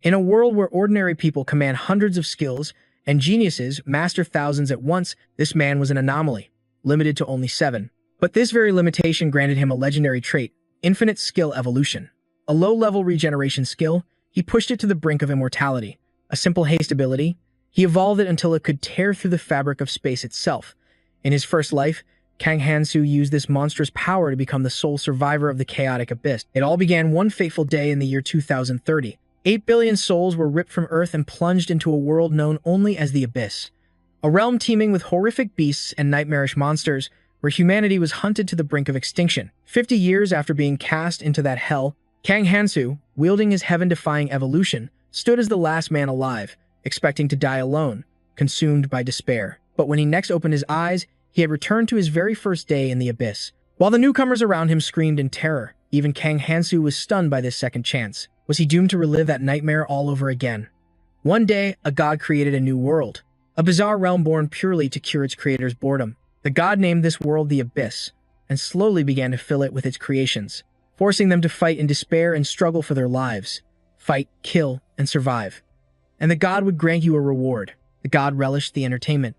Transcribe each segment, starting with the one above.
In a world where ordinary people command hundreds of skills and geniuses master thousands at once, this man was an anomaly, limited to only 7. But this very limitation granted him a legendary trait, infinite skill evolution. A low-level regeneration skill, he pushed it to the brink of immortality. A simple haste ability, he evolved it until it could tear through the fabric of space itself. In his first life, Kang Hansu used this monstrous power to become the sole survivor of the chaotic abyss. It all began one fateful day in the year 2030. 8 billion souls were ripped from Earth and plunged into a world known only as the Abyss. A realm teeming with horrific beasts and nightmarish monsters, where humanity was hunted to the brink of extinction. 50 years after being cast into that hell, Kang Hansu, wielding his heaven-defying evolution, stood as the last man alive, expecting to die alone, consumed by despair. But when he next opened his eyes, he had returned to his very first day in the Abyss. While the newcomers around him screamed in terror, even Kang Hansu was stunned by this second chance. Was he doomed to relive that nightmare all over again? One day, a god created a new world, a bizarre realm born purely to cure its creator's boredom. The god named this world the Abyss, and slowly began to fill it with its creations, forcing them to fight in despair and struggle for their lives. Fight, kill, and survive. And the god would grant you a reward. The god relished the entertainment.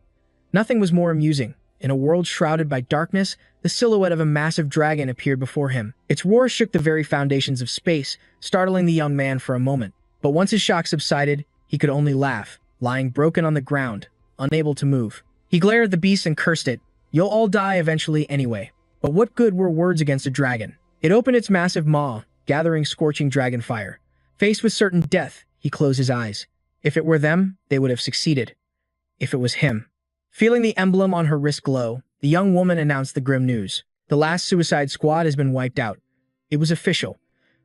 Nothing was more amusing. In a world shrouded by darkness, the silhouette of a massive dragon appeared before him. Its roar shook the very foundations of space, startling the young man for a moment. But once his shock subsided, he could only laugh, lying broken on the ground, unable to move. He glared at the beast and cursed it. You'll all die eventually anyway. But what good were words against a dragon? It opened its massive maw, gathering scorching dragon fire. Faced with certain death, he closed his eyes. If it were them, they would have succeeded. If it was him. Feeling the emblem on her wrist glow, the young woman announced the grim news. The last suicide squad has been wiped out. It was official.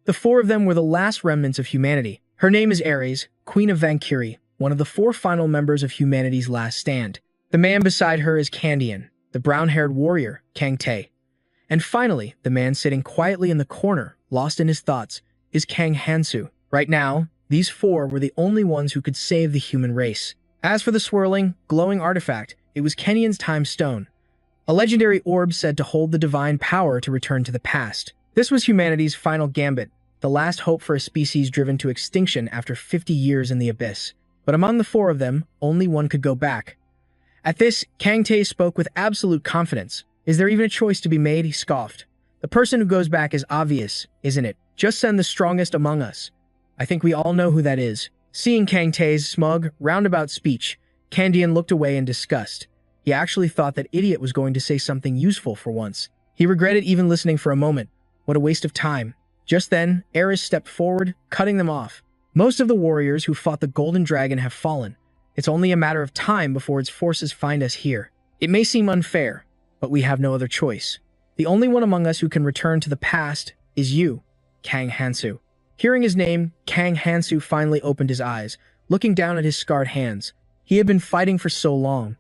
The 4 of them were the last remnants of humanity. Her name is Ares, Queen of Valkyrie, one of the 4 final members of humanity's last stand. The man beside her is Candian, the brown-haired warrior, Kang Tae. And finally, the man sitting quietly in the corner, lost in his thoughts, is Kang Hansu. Right now, these 4 were the only ones who could save the human race. As for the swirling, glowing artifact, it was Kenyan's time stone, a legendary orb said to hold the divine power to return to the past. This was humanity's final gambit, the last hope for a species driven to extinction after 50 years in the Abyss. But among the 4 of them, only one could go back. At this, Kang Tae spoke with absolute confidence. Is there even a choice to be made? He scoffed. The person who goes back is obvious, isn't it? Just send the strongest among us. I think we all know who that is. Seeing Kang Tae's smug, roundabout speech, Candian looked away in disgust. He actually thought that idiot was going to say something useful for once. He regretted even listening for a moment. What a waste of time. Just then, Ares stepped forward, cutting them off. Most of the warriors who fought the Golden Dragon have fallen. It's only a matter of time before its forces find us here. It may seem unfair, but we have no other choice. The only one among us who can return to the past is you, Kang Hansu. Hearing his name, Kang Hansu finally opened his eyes, looking down at his scarred hands. He had been fighting for so long.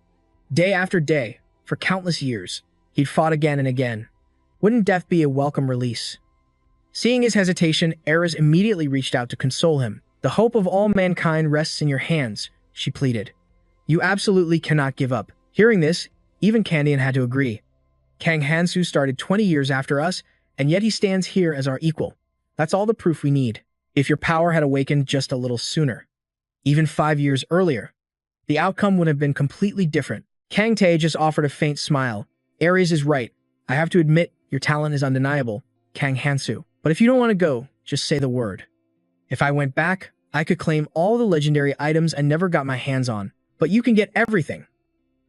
Day after day, for countless years, he'd fought again and again. Wouldn't death be a welcome release? Seeing his hesitation, Ares immediately reached out to console him. The hope of all mankind rests in your hands, she pleaded. You absolutely cannot give up. Hearing this, even Candian had to agree. Kang Hansu started 20 years after us, and yet he stands here as our equal. That's all the proof we need. If your power had awakened just a little sooner, even 5 years earlier, the outcome would have been completely different. Kang Tae just offered a faint smile. Ares is right. I have to admit, your talent is undeniable, Kang Hansu. But if you don't want to go, just say the word. If I went back, I could claim all the legendary items I never got my hands on. But you can get everything,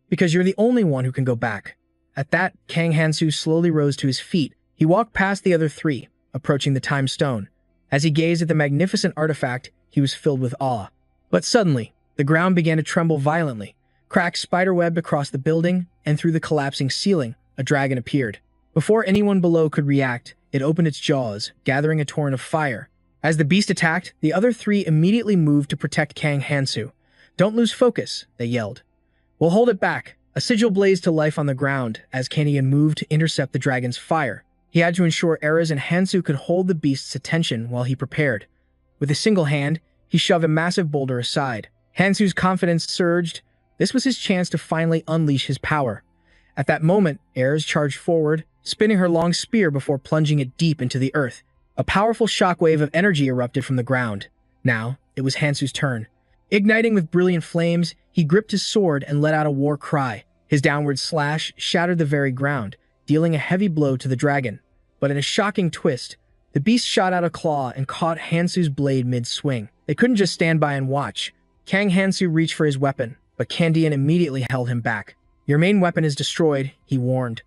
because you're the only one who can go back. At that, Kang Hansu slowly rose to his feet. He walked past the other 3, approaching the time stone. As he gazed at the magnificent artifact, he was filled with awe. But suddenly, the ground began to tremble violently. Cracks spiderwebbed across the building, and through the collapsing ceiling, a dragon appeared. Before anyone below could react, it opened its jaws, gathering a torrent of fire. As the beast attacked, the other 3 immediately moved to protect Kang Hansu. Don't lose focus, they yelled. We'll hold it back. A sigil blazed to life on the ground as Candian moved to intercept the dragon's fire. He had to ensure Ares and Hansu could hold the beast's attention while he prepared. With a single hand, he shoved a massive boulder aside. Hansu's confidence surged. This was his chance to finally unleash his power. At that moment, Ares charged forward, spinning her long spear before plunging it deep into the earth. A powerful shockwave of energy erupted from the ground. Now, it was Hansu's turn. Igniting with brilliant flames, he gripped his sword and let out a war cry. His downward slash shattered the very ground, dealing a heavy blow to the dragon. But in a shocking twist, the beast shot out a claw and caught Hansu's blade mid-swing. They couldn't just stand by and watch. Kang Hansu reached for his weapon, but Kandian immediately held him back. "Your main weapon is destroyed," he warned.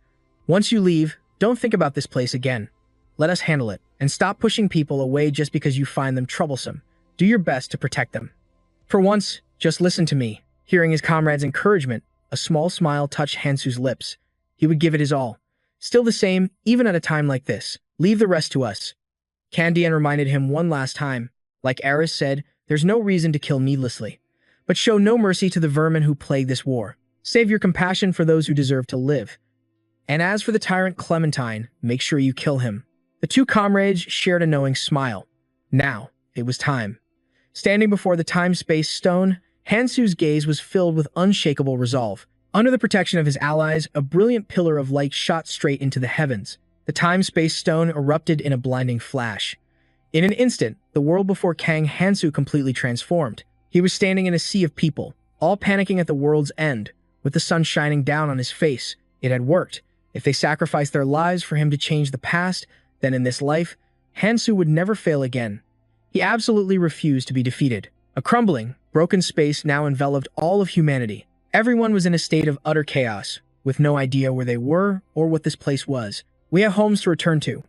"Once you leave, don't think about this place again. Let us handle it, and stop pushing people away just because you find them troublesome. Do your best to protect them. For once, just listen to me." Hearing his comrade's encouragement, a small smile touched Hansu's lips. He would give it his all. "Still the same, even at a time like this. Leave the rest to us." Kandian reminded him one last time. Like Aris said, there's no reason to kill needlessly. But show no mercy to the vermin who plague this war. Save your compassion for those who deserve to live. And as for the tyrant Clementine, make sure you kill him. The two comrades shared a knowing smile. Now, it was time. Standing before the time-space stone, Hansu's gaze was filled with unshakable resolve. Under the protection of his allies, a brilliant pillar of light shot straight into the heavens. The time-space stone erupted in a blinding flash. In an instant, the world before Kang Hansu completely transformed. He was standing in a sea of people, all panicking at the world's end, with the sun shining down on his face. It had worked. If they sacrificed their lives for him to change the past, then in this life, Hansu would never fail again. He absolutely refused to be defeated. A crumbling, broken space now enveloped all of humanity. Everyone was in a state of utter chaos, with no idea where they were or what this place was. "We have homes to return to.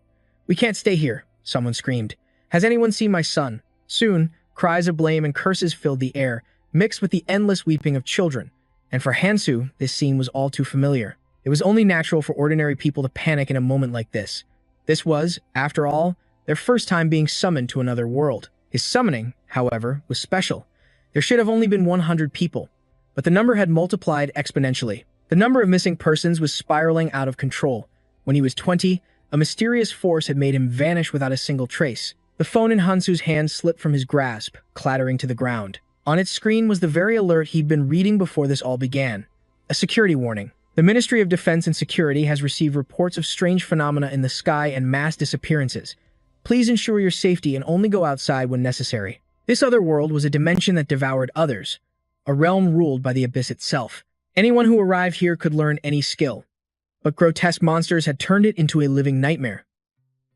We can't stay here," someone screamed. "Has anyone seen my son?" Soon, cries of blame and curses filled the air, mixed with the endless weeping of children. And for Hansu, this scene was all too familiar. It was only natural for ordinary people to panic in a moment like this. This was, after all, their first time being summoned to another world. His summoning, however, was special. There should have only been 100 people, but the number had multiplied exponentially. The number of missing persons was spiraling out of control. When he was 20, a mysterious force had made him vanish without a single trace. The phone in Hansu's hand slipped from his grasp, clattering to the ground. On its screen was the very alert he'd been reading before this all began. A security warning. The Ministry of Defense and Security has received reports of strange phenomena in the sky and mass disappearances. Please ensure your safety and only go outside when necessary. This other world was a dimension that devoured others, a realm ruled by the abyss itself. Anyone who arrived here could learn any skill. But grotesque monsters had turned it into a living nightmare.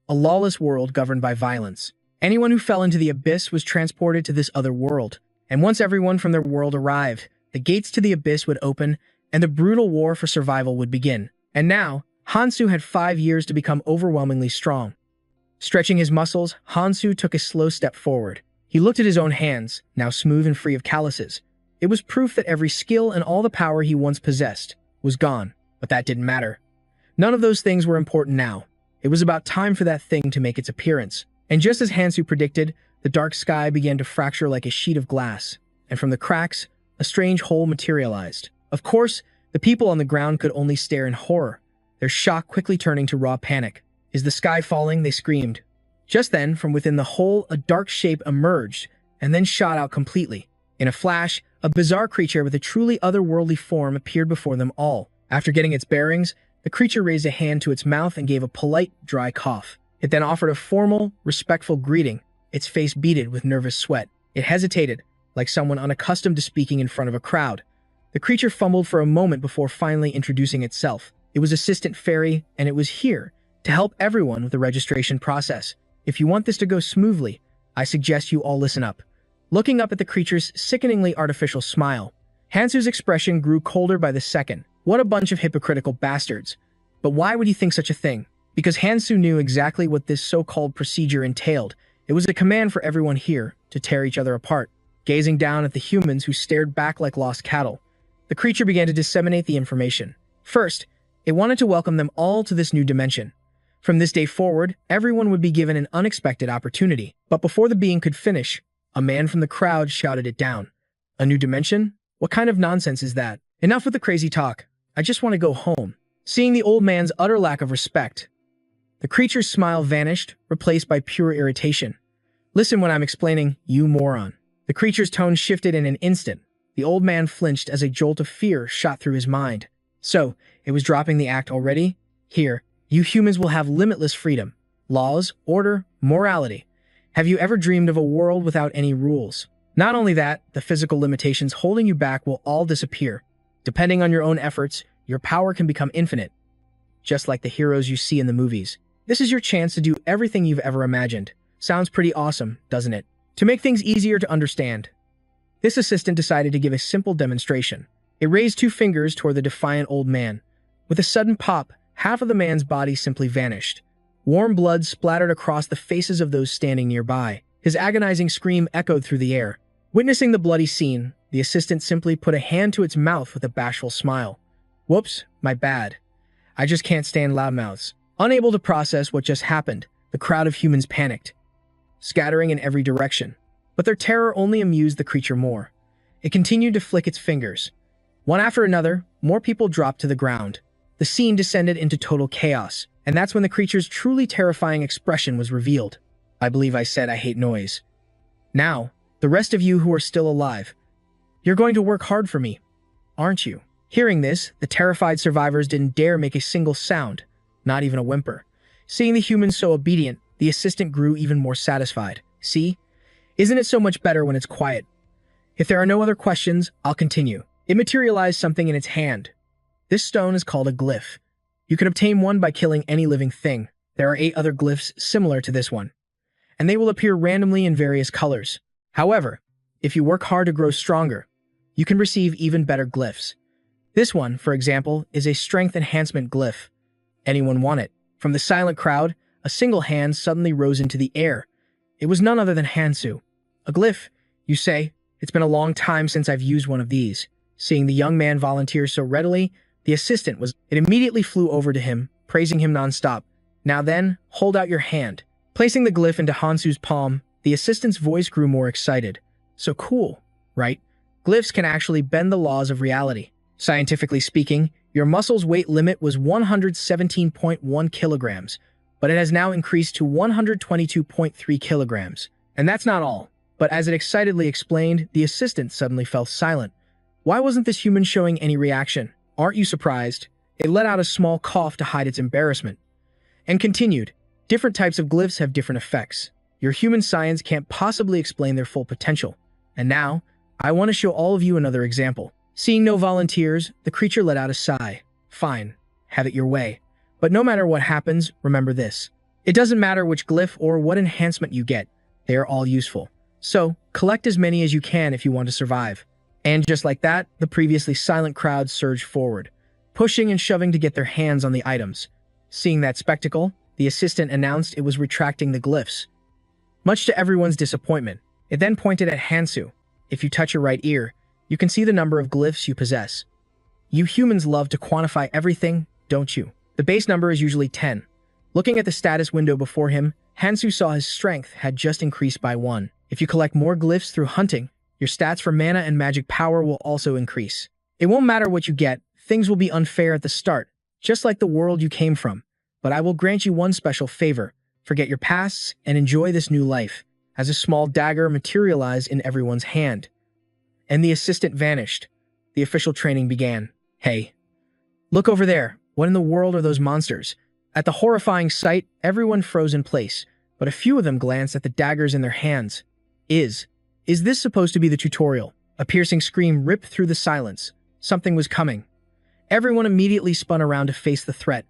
A lawless world governed by violence. Anyone who fell into the abyss was transported to this other world. And once everyone from their world arrived, the gates to the abyss would open, and the brutal war for survival would begin. And now, Hansu had 5 years to become overwhelmingly strong. Stretching his muscles, Hansu took a slow step forward. He looked at his own hands, now smooth and free of calluses. It was proof that every skill and all the power he once possessed was gone, but that didn't matter. None of those things were important now. It was about time for that thing to make its appearance. And just as Hansu predicted, the dark sky began to fracture like a sheet of glass, and from the cracks, a strange hole materialized. Of course, the people on the ground could only stare in horror, their shock quickly turning to raw panic. "Is the sky falling?" they screamed. Just then, from within the hole, a dark shape emerged, and then shot out completely. In a flash, a bizarre creature with a truly otherworldly form appeared before them all. After getting its bearings, the creature raised a hand to its mouth and gave a polite, dry cough. It then offered a formal, respectful greeting, its face beaded with nervous sweat. It hesitated, like someone unaccustomed to speaking in front of a crowd. The creature fumbled for a moment before finally introducing itself. It was Assistant Fairy, and it was here to help everyone with the registration process. If you want this to go smoothly, I suggest you all listen up. Looking up at the creature's sickeningly artificial smile, Hansu's expression grew colder by the second. What a bunch of hypocritical bastards. But why would he think such a thing? Because Hansu knew exactly what this so-called procedure entailed. It was a command for everyone here to tear each other apart. Gazing down at the humans who stared back like lost cattle, the creature began to disseminate the information. First, it wanted to welcome them all to this new dimension. From this day forward, everyone would be given an unexpected opportunity. But before the being could finish, a man from the crowd shouted it down. "A new dimension? What kind of nonsense is that? Enough with the crazy talk. I just want to go home." Seeing the old man's utter lack of respect, the creature's smile vanished, replaced by pure irritation. "Listen when I'm explaining, you moron." The creature's tone shifted in an instant. The old man flinched as a jolt of fear shot through his mind. So, it was dropping the act already? Here, you humans will have limitless freedom. Laws, order, morality. Have you ever dreamed of a world without any rules? Not only that, the physical limitations holding you back will all disappear. Depending on your own efforts, your power can become infinite, just like the heroes you see in the movies. This is your chance to do everything you've ever imagined. Sounds pretty awesome, doesn't it? To make things easier to understand, this assistant decided to give a simple demonstration. It raised 2 fingers toward the defiant old man. With a sudden pop, half of the man's body simply vanished. Warm blood splattered across the faces of those standing nearby. His agonizing scream echoed through the air. Witnessing the bloody scene, the assistant simply put a hand to its mouth with a bashful smile. Whoops, my bad. I just can't stand loudmouths. Unable to process what just happened, the crowd of humans panicked, scattering in every direction. But their terror only amused the creature more. It continued to flick its fingers. One after another, more people dropped to the ground. The scene descended into total chaos, and that's when the creature's truly terrifying expression was revealed. I believe I said I hate noise. Now, the rest of you who are still alive, you're going to work hard for me, aren't you? Hearing this, the terrified survivors didn't dare make a single sound, not even a whimper. Seeing the humans so obedient, the assistant grew even more satisfied. See? Isn't it so much better when it's quiet? If there are no other questions, I'll continue. It materialized something in its hand. This stone is called a glyph. You can obtain one by killing any living thing. There are 8 other glyphs similar to this one, and they will appear randomly in various colors. However, if you work hard to grow stronger, you can receive even better glyphs. This one, for example, is a strength enhancement glyph. Anyone want it? From the silent crowd, a single hand suddenly rose into the air. It was none other than Hansu. A glyph, you say? It's been a long time since I've used one of these. Seeing the young man volunteer so readily, the assistant it immediately flew over to him, praising him nonstop. Now then, hold out your hand. Placing the glyph into Hansu's palm, the assistant's voice grew more excited. So cool, right? Glyphs can actually bend the laws of reality. Scientifically speaking, your muscle's weight limit was 117.1 kilograms, but it has now increased to 122.3 kilograms. And that's not all. But as it excitedly explained, the assistant suddenly fell silent. Why wasn't this human showing any reaction? Aren't you surprised? It let out a small cough to hide its embarrassment. And continued, different types of glyphs have different effects. Your human science can't possibly explain their full potential. And now, I want to show all of you another example. Seeing no volunteers, the creature let out a sigh. Fine, have it your way. But no matter what happens, remember this. It doesn't matter which glyph or what enhancement you get, they are all useful. So, collect as many as you can if you want to survive. And just like that, the previously silent crowd surged forward, pushing and shoving to get their hands on the items. Seeing that spectacle, the assistant announced it was retracting the glyphs. Much to everyone's disappointment, it then pointed at Hansu. If you touch your right ear, you can see the number of glyphs you possess. You humans love to quantify everything, don't you? The base number is usually 10. Looking at the status window before him, Hansu saw his strength had just increased by 1. If you collect more glyphs through hunting, your stats for mana and magic power will also increase. It won't matter what you get, things will be unfair at the start, just like the world you came from. But I will grant you one special favor. Forget your pasts and enjoy this new life. As a small dagger materialized in everyone's hand, and the assistant vanished, the official training began. Hey, look over there. What in the world are those monsters? At the horrifying sight, everyone froze in place, but a few of them glanced at the daggers in their hands. Is this supposed to be the tutorial? A piercing scream ripped through the silence. Something was coming. Everyone immediately spun around to face the threat.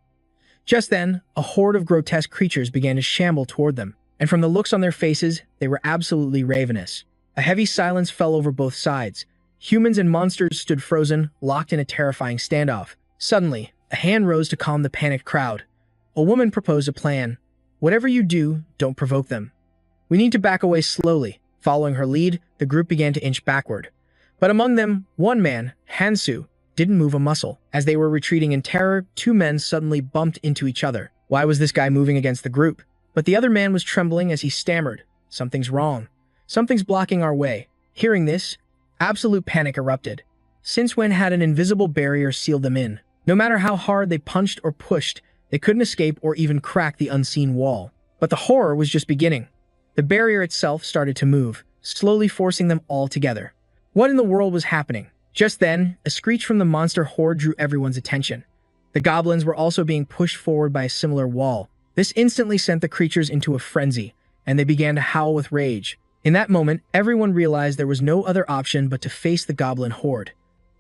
Just then, a horde of grotesque creatures began to shamble toward them, and from the looks on their faces, they were absolutely ravenous. A heavy silence fell over both sides. Humans and monsters stood frozen, locked in a terrifying standoff. Suddenly, a hand rose to calm the panicked crowd. A woman proposed a plan. Whatever you do, don't provoke them. We need to back away slowly. Following her lead, the group began to inch backward. But among them, one man, Hansu, didn't move a muscle. As they were retreating in terror, 2 men suddenly bumped into each other. Why was this guy moving against the group? But the other man was trembling as he stammered. Something's wrong. Something's blocking our way. Hearing this, absolute panic erupted. Since when had an invisible barrier sealed them in? No matter how hard they punched or pushed, they couldn't escape or even crack the unseen wall. But the horror was just beginning. The barrier itself started to move, slowly forcing them all together. What in the world was happening? Just then, a screech from the monster horde drew everyone's attention. The goblins were also being pushed forward by a similar wall. This instantly sent the creatures into a frenzy, and they began to howl with rage. In that moment, everyone realized there was no other option but to face the goblin horde.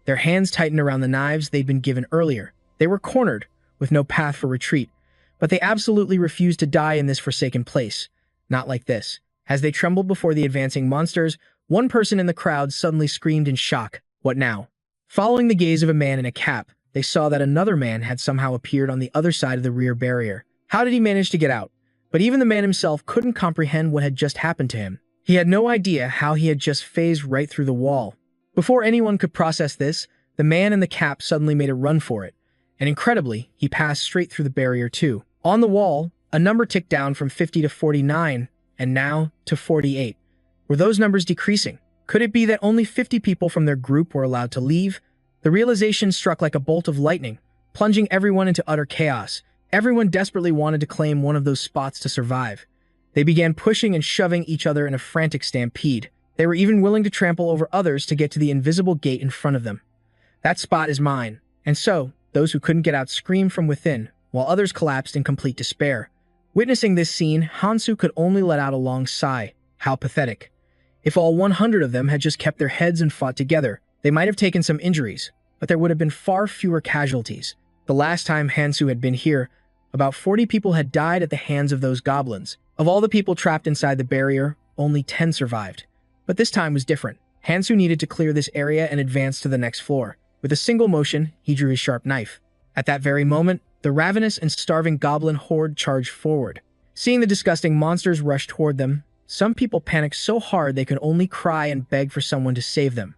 Their hands tightened around the knives they'd been given earlier. They were cornered, with no path for retreat. But they absolutely refused to die in this forsaken place. Not like this. As they trembled before the advancing monsters, one person in the crowd suddenly screamed in shock. What now? Following the gaze of a man in a cap, they saw that another man had somehow appeared on the other side of the rear barrier. How did he manage to get out? But even the man himself couldn't comprehend what had just happened to him. He had no idea how he had just phased right through the wall. Before anyone could process this, the man in the cap suddenly made a run for it. And incredibly, he passed straight through the barrier too. On the wall, a number ticked down from 50 to 49, and now to 48. Were those numbers decreasing? Could it be that only 50 people from their group were allowed to leave? The realization struck like a bolt of lightning, plunging everyone into utter chaos. Everyone desperately wanted to claim one of those spots to survive. They began pushing and shoving each other in a frantic stampede. They were even willing to trample over others to get to the invisible gate in front of them. That spot is mine. And so, those who couldn't get out screamed from within, while others collapsed in complete despair. Witnessing this scene, Hansu could only let out a long sigh. How pathetic. If all 100 of them had just kept their heads and fought together, they might have taken some injuries, but there would have been far fewer casualties. The last time Hansu had been here, about 40 people had died at the hands of those goblins. Of all the people trapped inside the barrier, only 10 survived. But this time was different. Hansu needed to clear this area and advance to the next floor. With a single motion, he drew his sharp knife. At that very moment, the ravenous and starving goblin horde charged forward. Seeing the disgusting monsters rush toward them, some people panicked so hard they could only cry and beg for someone to save them.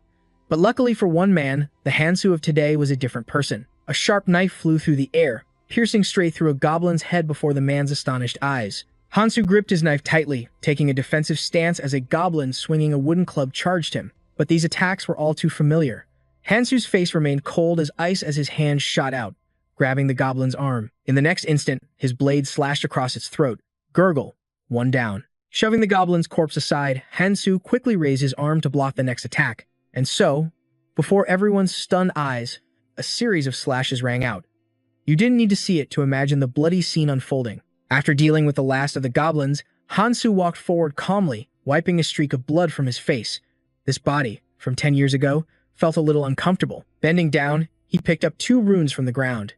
But luckily for one man, the Hansu of today was a different person. A sharp knife flew through the air, piercing straight through a goblin's head before the man's astonished eyes. Hansu gripped his knife tightly, taking a defensive stance as a goblin swinging a wooden club charged him. But these attacks were all too familiar. Hansu's face remained cold as ice as his hand shot out, grabbing the goblin's arm. In the next instant, his blade slashed across its throat. Gurgle. One down. Shoving the goblin's corpse aside, Hansu quickly raised his arm to block the next attack. And so, before everyone's stunned eyes, a series of slashes rang out. You didn't need to see it to imagine the bloody scene unfolding. After dealing with the last of the goblins, Hansu walked forward calmly, wiping a streak of blood from his face. This body, from 10 years ago, felt a little uncomfortable. Bending down, he picked up 2 runes from the ground.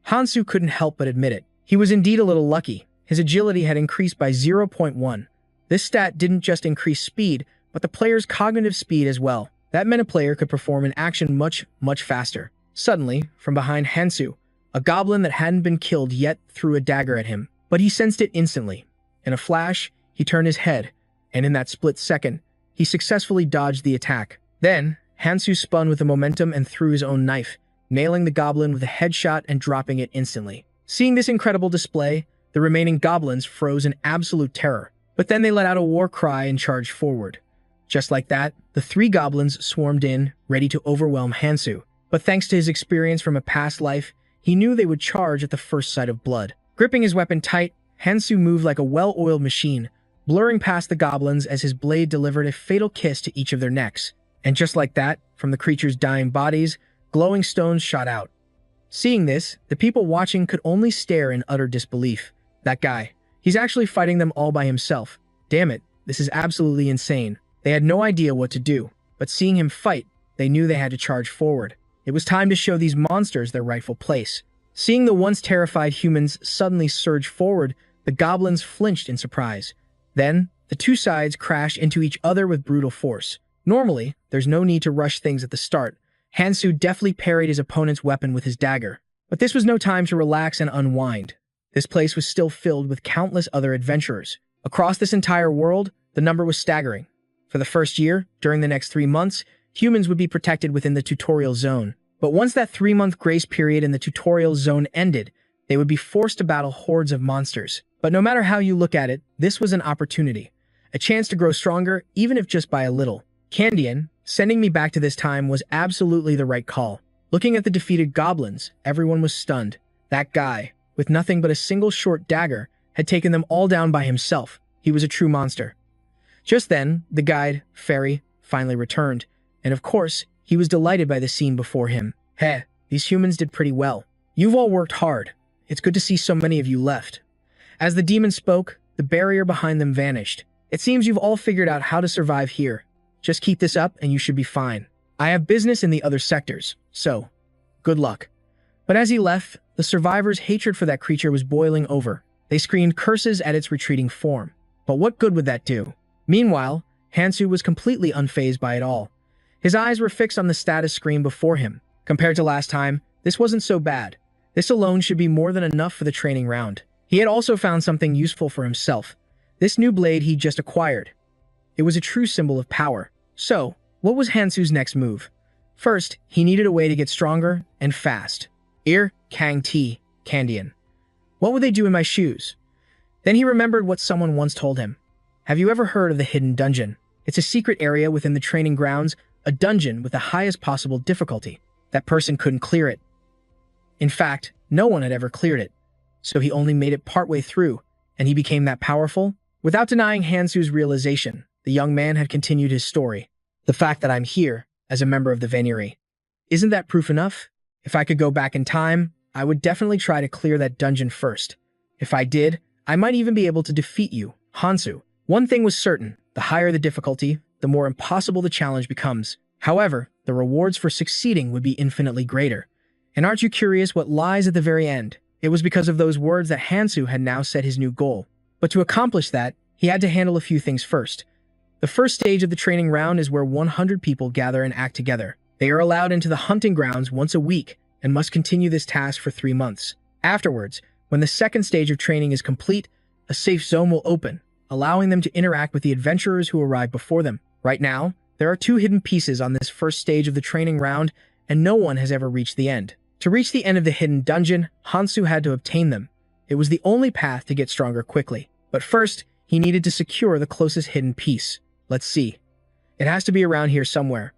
Hansu couldn't help but admit it. He was indeed a little lucky. His agility had increased by 0.1. This stat didn't just increase speed, but the player's cognitive speed as well. That meant a player could perform an action much faster. Suddenly, from behind Hansu, a goblin that hadn't been killed yet threw a dagger at him. But he sensed it instantly. In a flash, he turned his head, and in that split second, he successfully dodged the attack. Then, Hansu spun with the momentum and threw his own knife, nailing the goblin with a headshot and dropping it instantly. Seeing this incredible display, the remaining goblins froze in absolute terror. But then they let out a war cry and charged forward. Just like that, the 3 goblins swarmed in, ready to overwhelm Hansu. But thanks to his experience from a past life, he knew they would charge at the first sight of blood. Gripping his weapon tight, Hansu moved like a well-oiled machine, blurring past the goblins as his blade delivered a fatal kiss to each of their necks. And just like that, from the creatures' dying bodies, glowing stones shot out. Seeing this, the people watching could only stare in utter disbelief. That guy, he's actually fighting them all by himself. Damn it, this is absolutely insane. They had no idea what to do, but seeing him fight, they knew they had to charge forward. It was time to show these monsters their rightful place. Seeing the once terrified humans suddenly surge forward, the goblins flinched in surprise. Then, the 2 sides crashed into each other with brutal force. Normally, there's no need to rush things at the start. Hansu deftly parried his opponent's weapon with his dagger. But this was no time to relax and unwind. This place was still filled with countless other adventurers. Across this entire world, the number was staggering. For the first year, during the next 3 months, humans would be protected within the tutorial zone. But once that 3-month grace period in the tutorial zone ended, they would be forced to battle hordes of monsters. But no matter how you look at it, this was an opportunity. A chance to grow stronger, even if just by a little. Candian, sending me back to this time was absolutely the right call. Looking at the defeated goblins, everyone was stunned. That guy, with nothing but a single short dagger, had taken them all down by himself. He was a true monster. Just then, the guide, Fairy, finally returned. And of course, he was delighted by the scene before him. Heh, these humans did pretty well. You've all worked hard. It's good to see so many of you left. As the demon spoke, the barrier behind them vanished. It seems you've all figured out how to survive here. Just keep this up and you should be fine. I have business in the other sectors, so good luck." But as he left, the survivors' hatred for that creature was boiling over. They screamed curses at its retreating form. But what good would that do? Meanwhile, Hansu was completely unfazed by it all. His eyes were fixed on the status screen before him. Compared to last time, this wasn't so bad. This alone should be more than enough for the training round. He had also found something useful for himself. This new blade he'd just acquired. It was a true symbol of power. So, what was Hansu's next move? First, he needed a way to get stronger and fast. Kang T, Candian. What would they do in my shoes? Then he remembered what someone once told him. Have you ever heard of the Hidden Dungeon? It's a secret area within the training grounds, a dungeon with the highest possible difficulty. That person couldn't clear it. In fact, no one had ever cleared it. So he only made it partway through, and he became that powerful? Without denying Hansu's realization, the young man had continued his story. The fact that I'm here, as a member of the Veneri. Isn't that proof enough? If I could go back in time, I would definitely try to clear that dungeon first. If I did, I might even be able to defeat you, Hansu. One thing was certain, the higher the difficulty, the more impossible the challenge becomes. However, the rewards for succeeding would be infinitely greater. And aren't you curious what lies at the very end? It was because of those words that Hansu had now set his new goal. But to accomplish that, he had to handle a few things first. The first stage of the training round is where 100 people gather and act together. They are allowed into the hunting grounds once a week and must continue this task for 3 months. Afterwards, when the second stage of training is complete, a safe zone will open, allowing them to interact with the adventurers who arrive before them. Right now, there are 2 hidden pieces on this first stage of the training round, and no one has ever reached the end. To reach the end of the hidden dungeon, Hansu had to obtain them. It was the only path to get stronger quickly. But first, he needed to secure the closest hidden piece. Let's see. It has to be around here somewhere.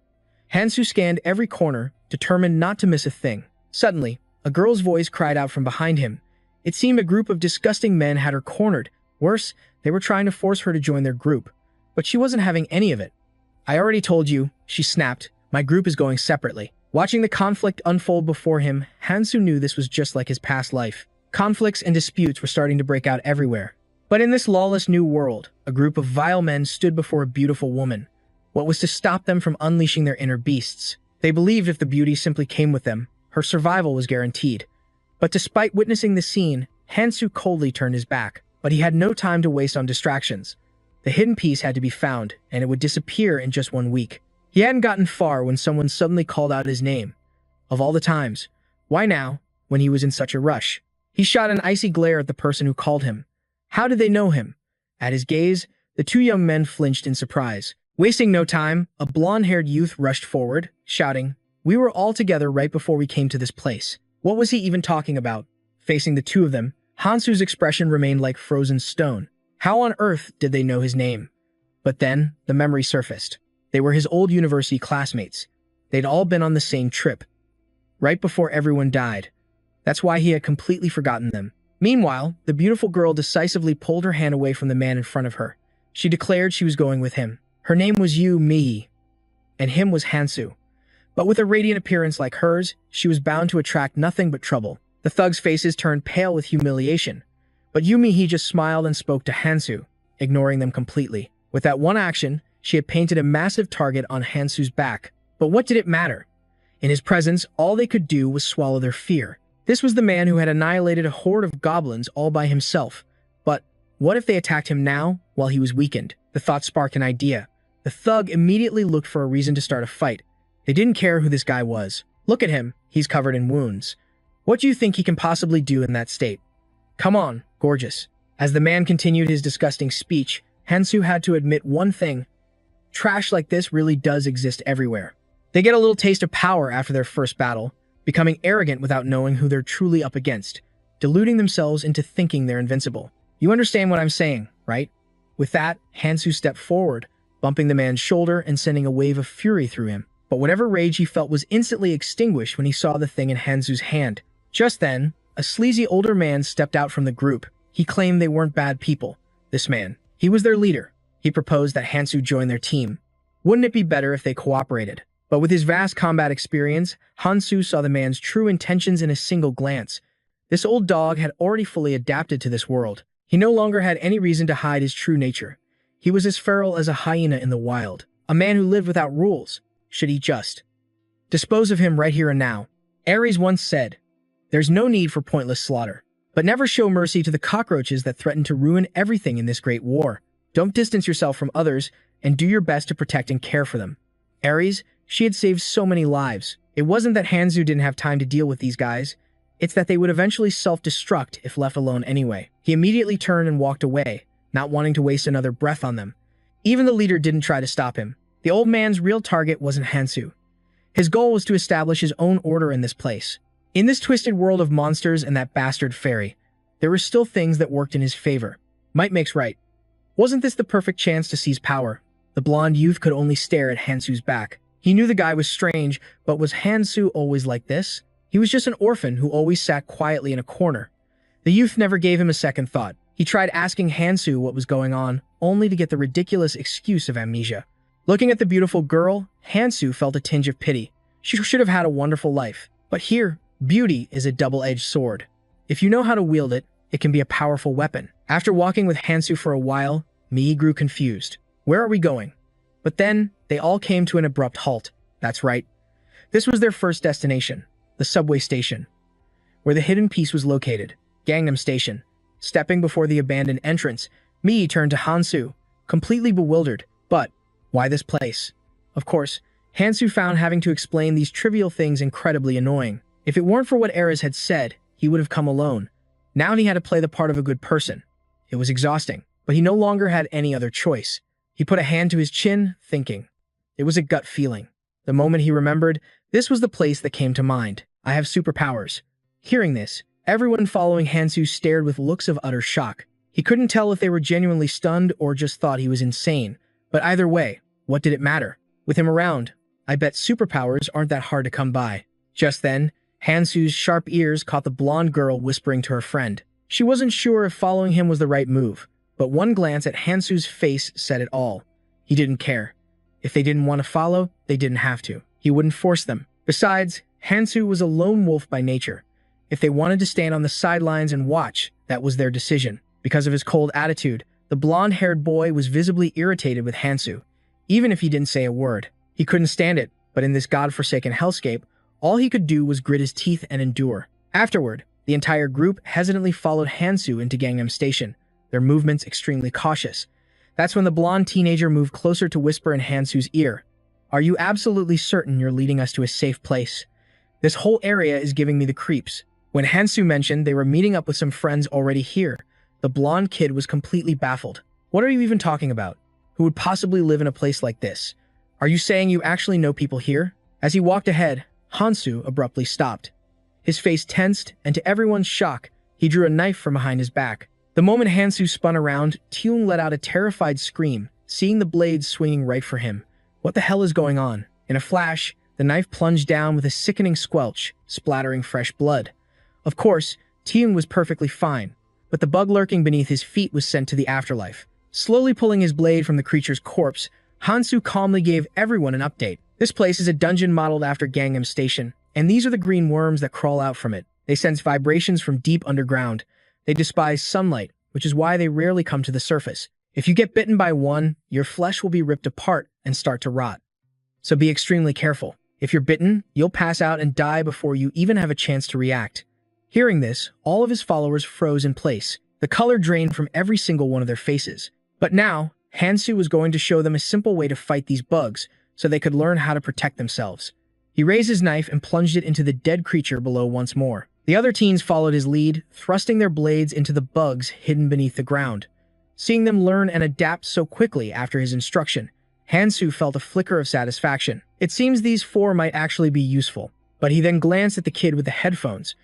Hansu scanned every corner, determined not to miss a thing. Suddenly, a girl's voice cried out from behind him. It seemed a group of disgusting men had her cornered. Worse, they were trying to force her to join their group. But she wasn't having any of it. I already told you, she snapped. My group is going separately. Watching the conflict unfold before him, Hansu knew this was just like his past life. Conflicts and disputes were starting to break out everywhere. But in this lawless new world, a group of vile men stood before a beautiful woman. What was to stop them from unleashing their inner beasts? They believed if the beauty simply came with them, her survival was guaranteed. But despite witnessing the scene, Hansu coldly turned his back. But he had no time to waste on distractions. The hidden piece had to be found, and it would disappear in just 1 week. He hadn't gotten far when someone suddenly called out his name. Of all the times, why now, when he was in such a rush? He shot an icy glare at the person who called him. How did they know him? At his gaze, the 2 young men flinched in surprise. Wasting no time, a blonde-haired youth rushed forward, shouting, "We were all together right before we came to this place." What was he even talking about? Facing the 2 of them, Hansu's expression remained like frozen stone. How on earth did they know his name? But then, the memory surfaced. They were his old university classmates. They'd all been on the same trip. Right before everyone died. That's why he had completely forgotten them. Meanwhile, the beautiful girl decisively pulled her hand away from the man in front of her. She declared she was going with him. Her name was Yu Mihi, and him was Hansu. But with a radiant appearance like hers, she was bound to attract nothing but trouble. The thugs' faces turned pale with humiliation. But Yu Mihi just smiled and spoke to Hansu, ignoring them completely. With that one action, she had painted a massive target on Hansu's back. But what did it matter? In his presence, all they could do was swallow their fear. This was the man who had annihilated a horde of goblins all by himself. But what if they attacked him now, while he was weakened? The thought sparked an idea. The thug immediately looked for a reason to start a fight. They didn't care who this guy was. Look at him, he's covered in wounds. What do you think he can possibly do in that state? Come on, gorgeous. As the man continued his disgusting speech, Hansu had to admit one thing. Trash like this really does exist everywhere. They get a little taste of power after their first battle, becoming arrogant without knowing who they're truly up against, deluding themselves into thinking they're invincible. You understand what I'm saying, right? With that, Hansu stepped forward, bumping the man's shoulder and sending a wave of fury through him. But whatever rage he felt was instantly extinguished when he saw the thing in Hansu's hand. Just then, a sleazy older man stepped out from the group. He claimed they weren't bad people. This man, he was their leader. He proposed that Hansu join their team. Wouldn't it be better if they cooperated? But with his vast combat experience, Hansu saw the man's true intentions in a single glance. This old dog had already fully adapted to this world. He no longer had any reason to hide his true nature. He was as feral as a hyena in the wild. A man who lived without rules. Should he just dispose of him right here and now? Ares once said, "There's no need for pointless slaughter, but never show mercy to the cockroaches that threaten to ruin everything in this great war. Don't distance yourself from others and do your best to protect and care for them." Ares, she had saved so many lives. It wasn't that Hansu didn't have time to deal with these guys. It's that they would eventually self-destruct if left alone anyway. He immediately turned and walked away, not wanting to waste another breath on them. Even the leader didn't try to stop him. The old man's real target wasn't Hansu. His goal was to establish his own order in this place. In this twisted world of monsters and that bastard fairy, there were still things that worked in his favor. Might makes right. Wasn't this the perfect chance to seize power? The blonde youth could only stare at Hansu's back. He knew the guy was strange, but was Hansu always like this? He was just an orphan who always sat quietly in a corner. The youth never gave him a second thought. He tried asking Hansu what was going on, only to get the ridiculous excuse of amnesia. Looking at the beautiful girl, Hansu felt a tinge of pity. She should have had a wonderful life. But here, beauty is a double-edged sword. If you know how to wield it, it can be a powerful weapon. After walking with Hansu for a while, Mii grew confused. Where are we going? But then, they all came to an abrupt halt. That's right. This was their first destination, the subway station, where the hidden piece was located, Gangnam Station. Stepping before the abandoned entrance, Mii turned to Hansu, completely bewildered. But why this place? Of course, Hansu found having to explain these trivial things incredibly annoying. If it weren't for what Ares had said, he would have come alone. Now he had to play the part of a good person. It was exhausting, but he no longer had any other choice. He put a hand to his chin, thinking. It was a gut feeling. The moment he remembered, this was the place that came to mind. I have superpowers. Hearing this, everyone following Hansu stared with looks of utter shock. He couldn't tell if they were genuinely stunned or just thought he was insane. But either way, what did it matter? With him around, I bet superpowers aren't that hard to come by. Just then, Hansu's sharp ears caught the blonde girl whispering to her friend. She wasn't sure if following him was the right move, but one glance at Hansu's face said it all. He didn't care. If they didn't want to follow, they didn't have to. He wouldn't force them. Besides, Hansu was a lone wolf by nature. If they wanted to stand on the sidelines and watch, that was their decision. Because of his cold attitude, the blonde-haired boy was visibly irritated with Hansu, even if he didn't say a word. He couldn't stand it, but in this god-forsaken hellscape, all he could do was grit his teeth and endure. Afterward, the entire group hesitantly followed Hansu into Gangnam Station, their movements extremely cautious. That's when the blonde teenager moved closer to whisper in Hansu's ear. "Are you absolutely certain you're leading us to a safe place? This whole area is giving me the creeps." When Hansu mentioned they were meeting up with some friends already here, the blonde kid was completely baffled. "What are you even talking about? Who would possibly live in a place like this? Are you saying you actually know people here?" As he walked ahead, Hansu abruptly stopped. His face tensed, and to everyone's shock, he drew a knife from behind his back. The moment Hansu spun around, Teung let out a terrified scream, seeing the blade swinging right for him. What the hell is going on? In a flash, the knife plunged down with a sickening squelch, splattering fresh blood. Of course, Teung was perfectly fine, but the bug lurking beneath his feet was sent to the afterlife. Slowly pulling his blade from the creature's corpse, Hansu calmly gave everyone an update. This place is a dungeon modeled after Gangnam Station, and these are the green worms that crawl out from it. They sense vibrations from deep underground. They despise sunlight, which is why they rarely come to the surface. If you get bitten by one, your flesh will be ripped apart and start to rot. So be extremely careful. If you're bitten, you'll pass out and die before you even have a chance to react. Hearing this, all of his followers froze in place. The color drained from every single one of their faces. But now, Hansu was going to show them a simple way to fight these bugs, so they could learn how to protect themselves. He raised his knife and plunged it into the dead creature below once more. The other teens followed his lead, thrusting their blades into the bugs hidden beneath the ground. Seeing them learn and adapt so quickly after his instruction, Hansu felt a flicker of satisfaction. It seems these four might actually be useful. But he then glanced at the kid with the headphones.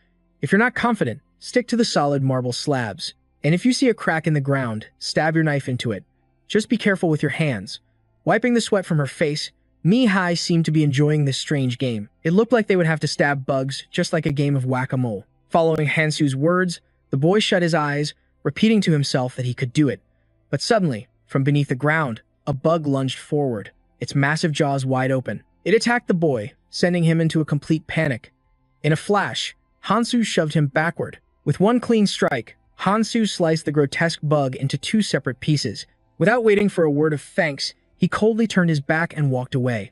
If you're not confident, stick to the solid marble slabs. And if you see a crack in the ground, stab your knife into it. Just be careful with your hands. Wiping the sweat from her face, Mi-hai seemed to be enjoying this strange game. It looked like they would have to stab bugs, just like a game of whack-a-mole. Following Hansu's words, the boy shut his eyes, repeating to himself that he could do it. But suddenly, from beneath the ground, a bug lunged forward, its massive jaws wide open. It attacked the boy, sending him into a complete panic. In a flash, Hansu shoved him backward. With one clean strike, Hansu sliced the grotesque bug into two separate pieces, Without waiting for a word of thanks, he coldly turned his back and walked away.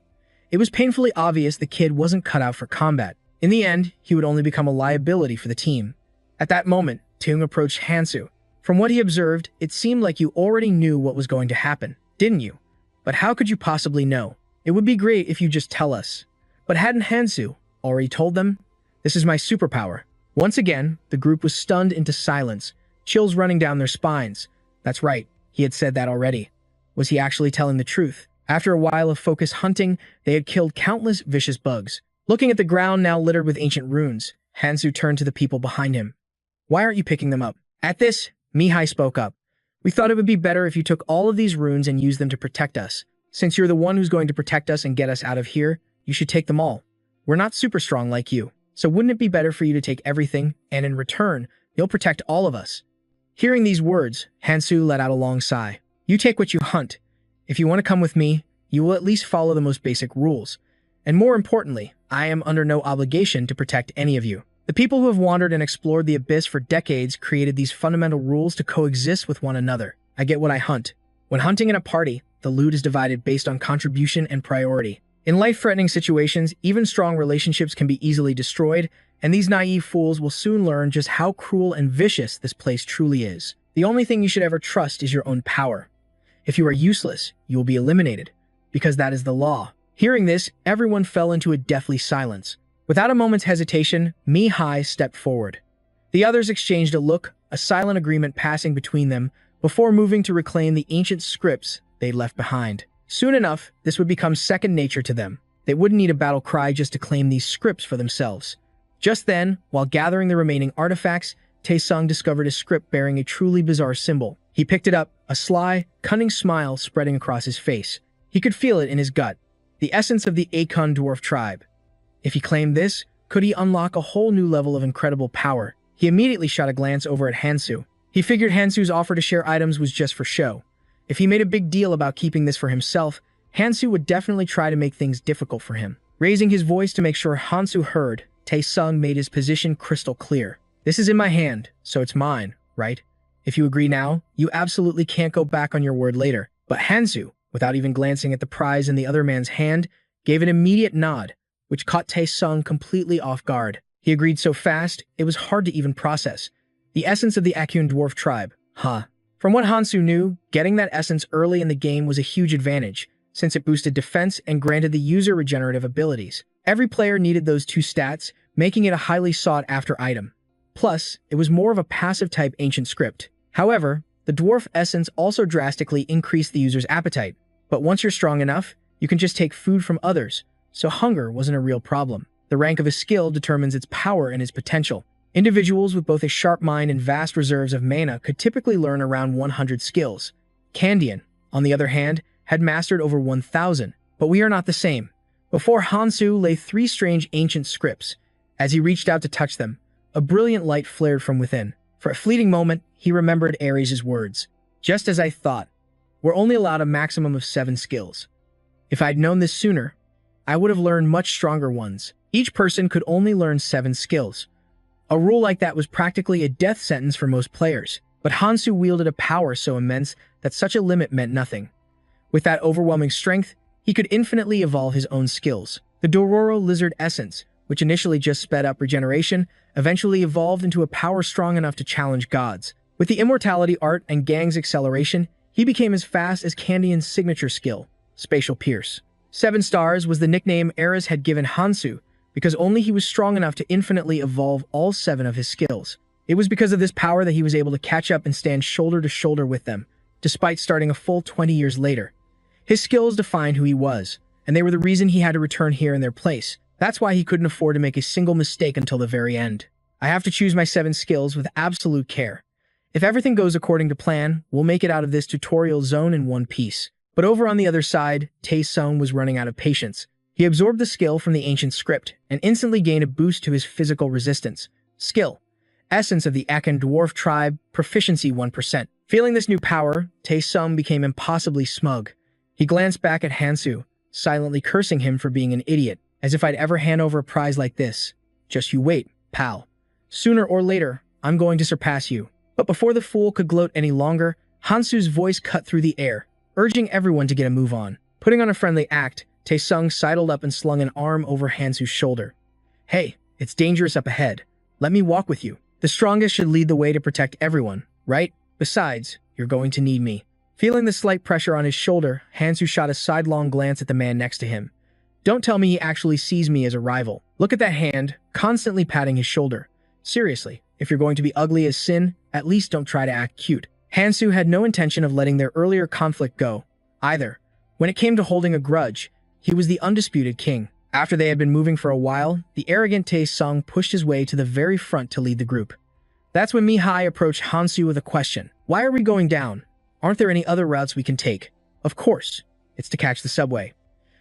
It was painfully obvious the kid wasn't cut out for combat. In the end, he would only become a liability for the team. At that moment, Tung approached Hansu. From what he observed, it seemed like you already knew what was going to happen, didn't you? But how could you possibly know? It would be great if you just tell us. But hadn't Hansu already told them? This is my superpower. Once again, the group was stunned into silence, chills running down their spines. That's right, he had said that already. Was he actually telling the truth? After a while of focused hunting, they had killed countless vicious bugs. Looking at the ground now littered with ancient runes, Hansu turned to the people behind him. Why aren't you picking them up? At this, Mihai spoke up. We thought it would be better if you took all of these runes and used them to protect us. Since you're the one who's going to protect us and get us out of here, you should take them all. We're not super strong like you, so wouldn't it be better for you to take everything, and in return, you'll protect all of us? Hearing these words, Hansu let out a long sigh. You take what you hunt. If you want to come with me, you will at least follow the most basic rules. And more importantly, I am under no obligation to protect any of you. The people who have wandered and explored the abyss for decades created these fundamental rules to coexist with one another. I get what I hunt. When hunting in a party, the loot is divided based on contribution and priority. In life-threatening situations, even strong relationships can be easily destroyed, and these naive fools will soon learn just how cruel and vicious this place truly is. The only thing you should ever trust is your own power. If you are useless, you will be eliminated, because that is the law. Hearing this, everyone fell into a deathly silence. Without a moment's hesitation, Mihai stepped forward. The others exchanged a look, a silent agreement passing between them, before moving to reclaim the ancient scripts they'd left behind. Soon enough, this would become second nature to them. They wouldn't need a battle cry just to claim these scripts for themselves. Just then, while gathering the remaining artifacts, Taesung discovered a script bearing a truly bizarre symbol. He picked it up, a sly, cunning smile spreading across his face. He could feel it in his gut, the essence of the Akun dwarf tribe. If he claimed this, could he unlock a whole new level of incredible power? He immediately shot a glance over at Hansu. He figured Hansu's offer to share items was just for show. If he made a big deal about keeping this for himself, Hansu would definitely try to make things difficult for him. Raising his voice to make sure Hansu heard, Taesung made his position crystal clear. This is in my hand, so it's mine, right? If you agree now, you absolutely can't go back on your word later. But Hansu, without even glancing at the prize in the other man's hand, gave an immediate nod, which caught Taesung completely off guard. He agreed so fast, it was hard to even process. The essence of the Akun dwarf tribe, huh? From what Hansu knew, getting that essence early in the game was a huge advantage, since it boosted defense and granted the user regenerative abilities. Every player needed those two stats, making it a highly sought-after item. Plus, it was more of a passive-type ancient script. However, the dwarf essence also drastically increased the user's appetite. But once you're strong enough, you can just take food from others, so hunger wasn't a real problem. The rank of a skill determines its power and its potential. Individuals with both a sharp mind and vast reserves of mana could typically learn around 100 skills. Kandian, on the other hand, had mastered over 1,000. But we are not the same. Before Hansu lay 3 strange ancient scripts. As he reached out to touch them, a brilliant light flared from within. For a fleeting moment, he remembered Ares' words. Just as I thought, we're only allowed a maximum of 7 skills. If I'd known this sooner, I would have learned much stronger ones. Each person could only learn 7 skills. A rule like that was practically a death sentence for most players, but Hansu wielded a power so immense that such a limit meant nothing. With that overwhelming strength, he could infinitely evolve his own skills. The Dororo lizard essence, which initially just sped up regeneration, eventually evolved into a power strong enough to challenge gods. With the immortality art and Gang's acceleration, he became as fast as Kandian's signature skill, Spatial Pierce. 7 stars was the nickname Ares had given Hansu, because only he was strong enough to infinitely evolve all 7 of his skills. It was because of this power that he was able to catch up and stand shoulder to shoulder with them, despite starting a full 20 years later. His skills defined who he was, and they were the reason he had to return here in their place. That's why he couldn't afford to make a single mistake until the very end. I have to choose my 7 skills with absolute care. If everything goes according to plan, we'll make it out of this tutorial zone in one piece. But over on the other side, Taesung was running out of patience. He absorbed the skill from the ancient script and instantly gained a boost to his physical resistance. Skill: Essence of the Akun dwarf tribe, proficiency 1%. Feeling this new power, Taesung became impossibly smug. He glanced back at Hansu, silently cursing him for being an idiot, as if I'd ever hand over a prize like this. Just you wait, pal. Sooner or later, I'm going to surpass you. But before the fool could gloat any longer, Hansu's voice cut through the air, urging everyone to get a move on. Putting on a friendly act, Taesung sidled up and slung an arm over Hansu's shoulder. Hey, it's dangerous up ahead. Let me walk with you. The strongest should lead the way to protect everyone, right? Besides, you're going to need me. Feeling the slight pressure on his shoulder, Hansu shot a sidelong glance at the man next to him. Don't tell me he actually sees me as a rival. Look at that hand, constantly patting his shoulder. Seriously, if you're going to be ugly as sin, at least don't try to act cute. Hansu had no intention of letting their earlier conflict go, either. When it came to holding a grudge, he was the undisputed king. After they had been moving for a while, the arrogant Taesung pushed his way to the very front to lead the group. That's when Mihai approached Hansu with a question. Why are we going down? Aren't there any other routes we can take? Of course. It's to catch the subway.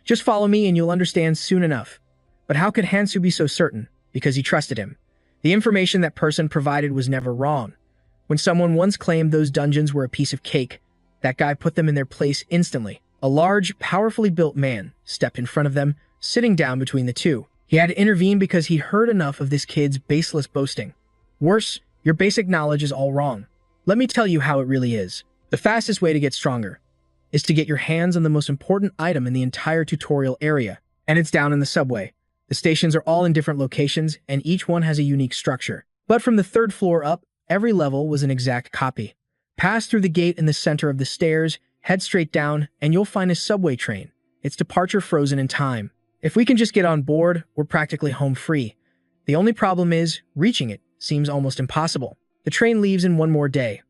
Just follow me and you'll understand soon enough. But how could Hansu be so certain? Because he trusted him. The information that person provided was never wrong. When someone once claimed those dungeons were a piece of cake, that guy put them in their place instantly. A large, powerfully built man stepped in front of them, sitting down between the two. He had to intervene because he'd heard enough of this kid's baseless boasting. Worse, your basic knowledge is all wrong. Let me tell you how it really is. The fastest way to get stronger is to get your hands on the most important item in the entire tutorial area, and it's down in the subway. The stations are all in different locations, and each one has a unique structure. But from the third floor up, every level was an exact copy. Pass through the gate in the center of the stairs, head straight down, and you'll find a subway train. Its departure frozen in time. If we can just get on board, we're practically home free. The only problem is, reaching it seems almost impossible. The train leaves in one more day.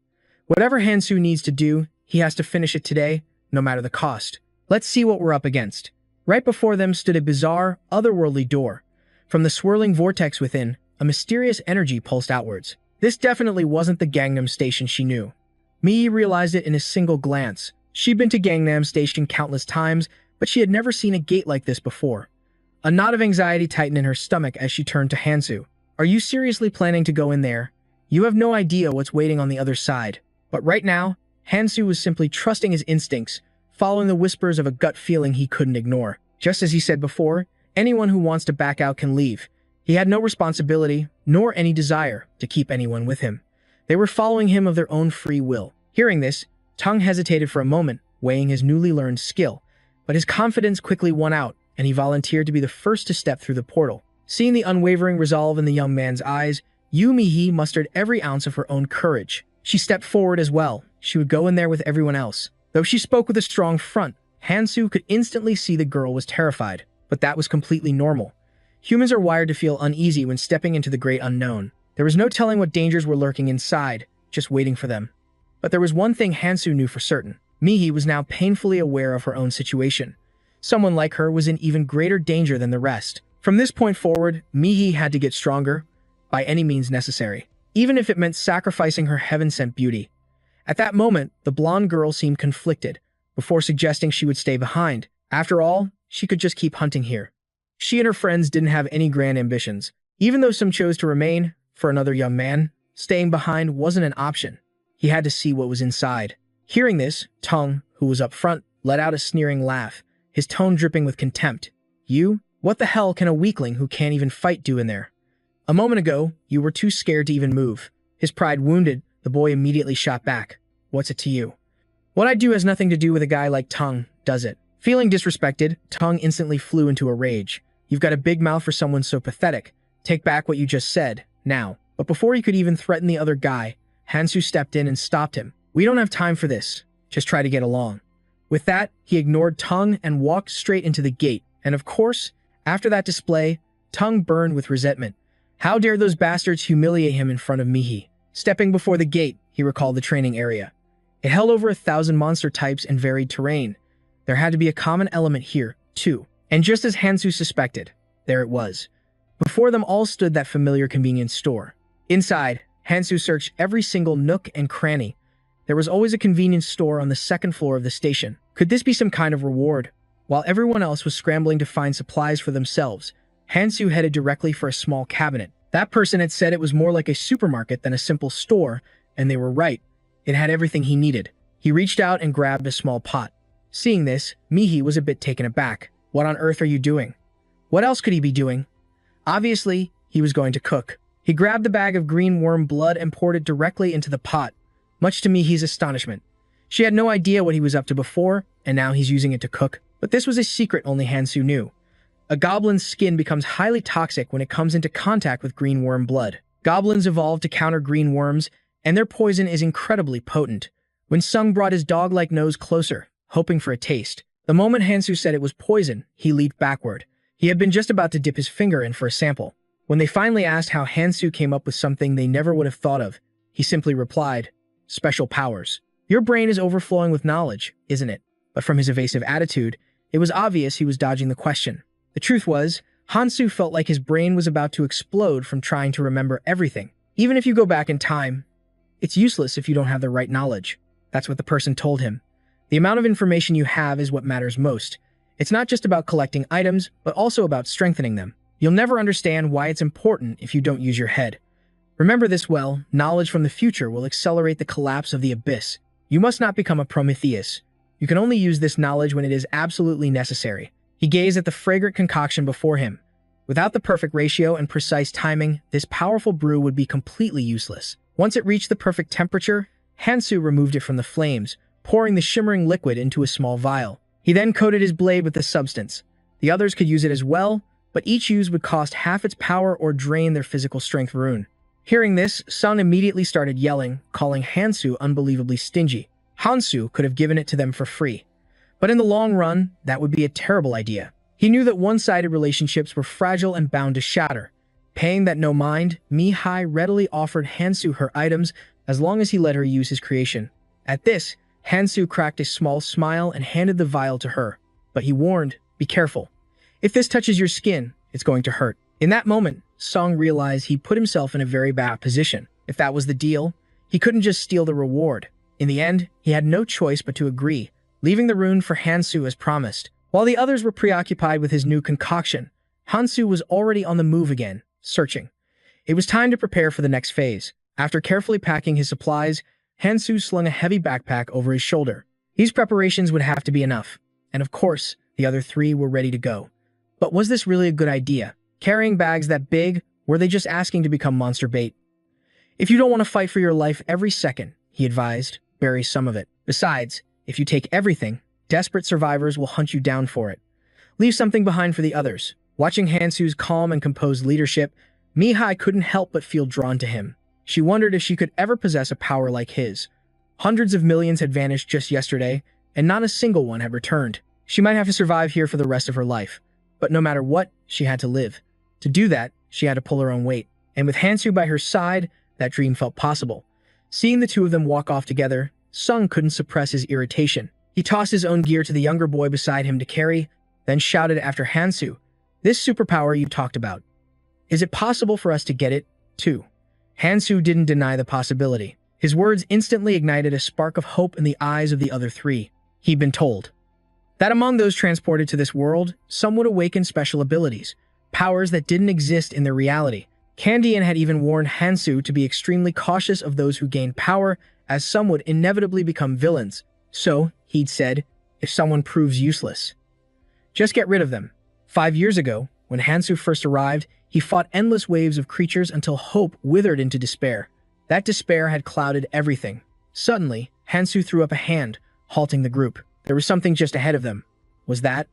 Whatever Hansu needs to do, he has to finish it today, no matter the cost. Let's see what we're up against. Right before them stood a bizarre, otherworldly door. From the swirling vortex within, a mysterious energy pulsed outwards. This definitely wasn't the Gangnam Station she knew. Mii realized it in a single glance. She'd been to Gangnam Station countless times, but she had never seen a gate like this before. A knot of anxiety tightened in her stomach as she turned to Hansu. Are you seriously planning to go in there? You have no idea what's waiting on the other side. But right now, Hansu was simply trusting his instincts, following the whispers of a gut feeling he couldn't ignore. Just as he said before, anyone who wants to back out can leave. He had no responsibility, nor any desire, to keep anyone with him. They were following him of their own free will. Hearing this, Tung hesitated for a moment, weighing his newly learned skill. But his confidence quickly won out, and he volunteered to be the first to step through the portal. Seeing the unwavering resolve in the young man's eyes, Yu Mihi mustered every ounce of her own courage. She stepped forward as well. She would go in there with everyone else. Though she spoke with a strong front, Hansu could instantly see the girl was terrified. But that was completely normal. Humans are wired to feel uneasy when stepping into the great unknown. There was no telling what dangers were lurking inside, just waiting for them. But there was one thing Hansu knew for certain. Mihi was now painfully aware of her own situation. Someone like her was in even greater danger than the rest. From this point forward, Mihi had to get stronger, by any means necessary, even if it meant sacrificing her heaven-sent beauty. At that moment, the blonde girl seemed conflicted, before suggesting she would stay behind. After all, she could just keep hunting here. She and her friends didn't have any grand ambitions. Even though some chose to remain, for another young man, staying behind wasn't an option. He had to see what was inside. Hearing this, Tung, who was up front, let out a sneering laugh, his tone dripping with contempt. You? What the hell can a weakling who can't even fight do in there? A moment ago, you were too scared to even move. His pride wounded, the boy immediately shot back. What's it to you? What I do has nothing to do with a guy like Tung, does it? Feeling disrespected, Tung instantly flew into a rage. You've got a big mouth for someone so pathetic. Take back what you just said, now. But before he could even threaten the other guy, Hansu stepped in and stopped him. We don't have time for this. Just try to get along. With that, he ignored Tung and walked straight into the gate. And of course, after that display, Tung burned with resentment. How dare those bastards humiliate him in front of Mihi? Stepping before the gate, he recalled the training area. It held over 1,000 monster types and varied terrain. There had to be a common element here, too. And just as Hansu suspected, there it was. Before them all stood that familiar convenience store. Inside, Hansu searched every single nook and cranny. There was always a convenience store on the second floor of the station. Could this be some kind of reward? While everyone else was scrambling to find supplies for themselves, Hansu headed directly for a small cabinet. That person had said it was more like a supermarket than a simple store, and they were right. It had everything he needed. He reached out and grabbed a small pot. Seeing this, Mihi was a bit taken aback. What on earth are you doing? What else could he be doing? Obviously, he was going to cook. He grabbed the bag of green worm blood and poured it directly into the pot. Much to Mihi's astonishment, She had no idea what he was up to before, and now he's using it to cook. But this was a secret only Hansu knew. A goblin's skin becomes highly toxic when it comes into contact with green worm blood. Goblins evolved to counter green worms, and their poison is incredibly potent. When Sung brought his dog-like nose closer, hoping for a taste, the moment Hansu said it was poison, he leaped backward. He had been just about to dip his finger in for a sample. When they finally asked how Hansu came up with something they never would have thought of, he simply replied, "Special powers." Your brain is overflowing with knowledge, isn't it? But from his evasive attitude, it was obvious he was dodging the question. The truth was, Hansu felt like his brain was about to explode from trying to remember everything. Even if you go back in time, it's useless if you don't have the right knowledge. That's what the person told him. The amount of information you have is what matters most. It's not just about collecting items, but also about strengthening them. You'll never understand why it's important if you don't use your head. Remember this well, knowledge from the future will accelerate the collapse of the abyss. You must not become a Prometheus. You can only use this knowledge when it is absolutely necessary. He gazed at the fragrant concoction before him. Without the perfect ratio and precise timing, this powerful brew would be completely useless. Once it reached the perfect temperature, Hansu removed it from the flames, pouring the shimmering liquid into a small vial. He then coated his blade with the substance. The others could use it as well, but each use would cost half its power or drain their physical strength rune. Hearing this, Sun immediately started yelling, calling Hansu unbelievably stingy. Hansu could have given it to them for free. But in the long run, that would be a terrible idea. He knew that one-sided relationships were fragile and bound to shatter. Paying that no mind, Mihai readily offered Hansu her items as long as he let her use his creation. At this, Hansu cracked a small smile and handed the vial to her. But he warned, be careful. If this touches your skin, it's going to hurt. In that moment, Song realized he put himself in a very bad position. If that was the deal, he couldn't just steal the reward. In the end, he had no choice but to agree, leaving the rune for Hansu as promised. While the others were preoccupied with his new concoction, Hansu was already on the move again, searching. It was time to prepare for the next phase. After carefully packing his supplies, Hansu slung a heavy backpack over his shoulder. These preparations would have to be enough, and of course, the other three were ready to go. But was this really a good idea? Carrying bags that big, were they just asking to become monster bait? If you don't want to fight for your life every second, he advised, bury some of it. Besides, if you take everything, desperate survivors will hunt you down for it. Leave something behind for the others. Watching Hansu's calm and composed leadership, Mihai couldn't help but feel drawn to him. She wondered if she could ever possess a power like his. Hundreds of millions had vanished just yesterday, and not a single one had returned. She might have to survive here for the rest of her life. But no matter what, she had to live. To do that, she had to pull her own weight. And with Hansu by her side, that dream felt possible. Seeing the two of them walk off together, Sung couldn't suppress his irritation. He tossed his own gear to the younger boy beside him to carry, then shouted after Hansu, "This superpower you talked about. Is it possible for us to get it, too?" Hansu didn't deny the possibility. His words instantly ignited a spark of hope in the eyes of the other three. He'd been told that among those transported to this world, some would awaken special abilities, powers that didn't exist in their reality. Candian had even warned Hansu to be extremely cautious of those who gained power, as some would inevitably become villains. So, he'd said, if someone proves useless, just get rid of them. 5 years ago, when Hansu first arrived, he fought endless waves of creatures until hope withered into despair. That despair had clouded everything. Suddenly, Hansu threw up a hand, halting the group. There was something just ahead of them. Was that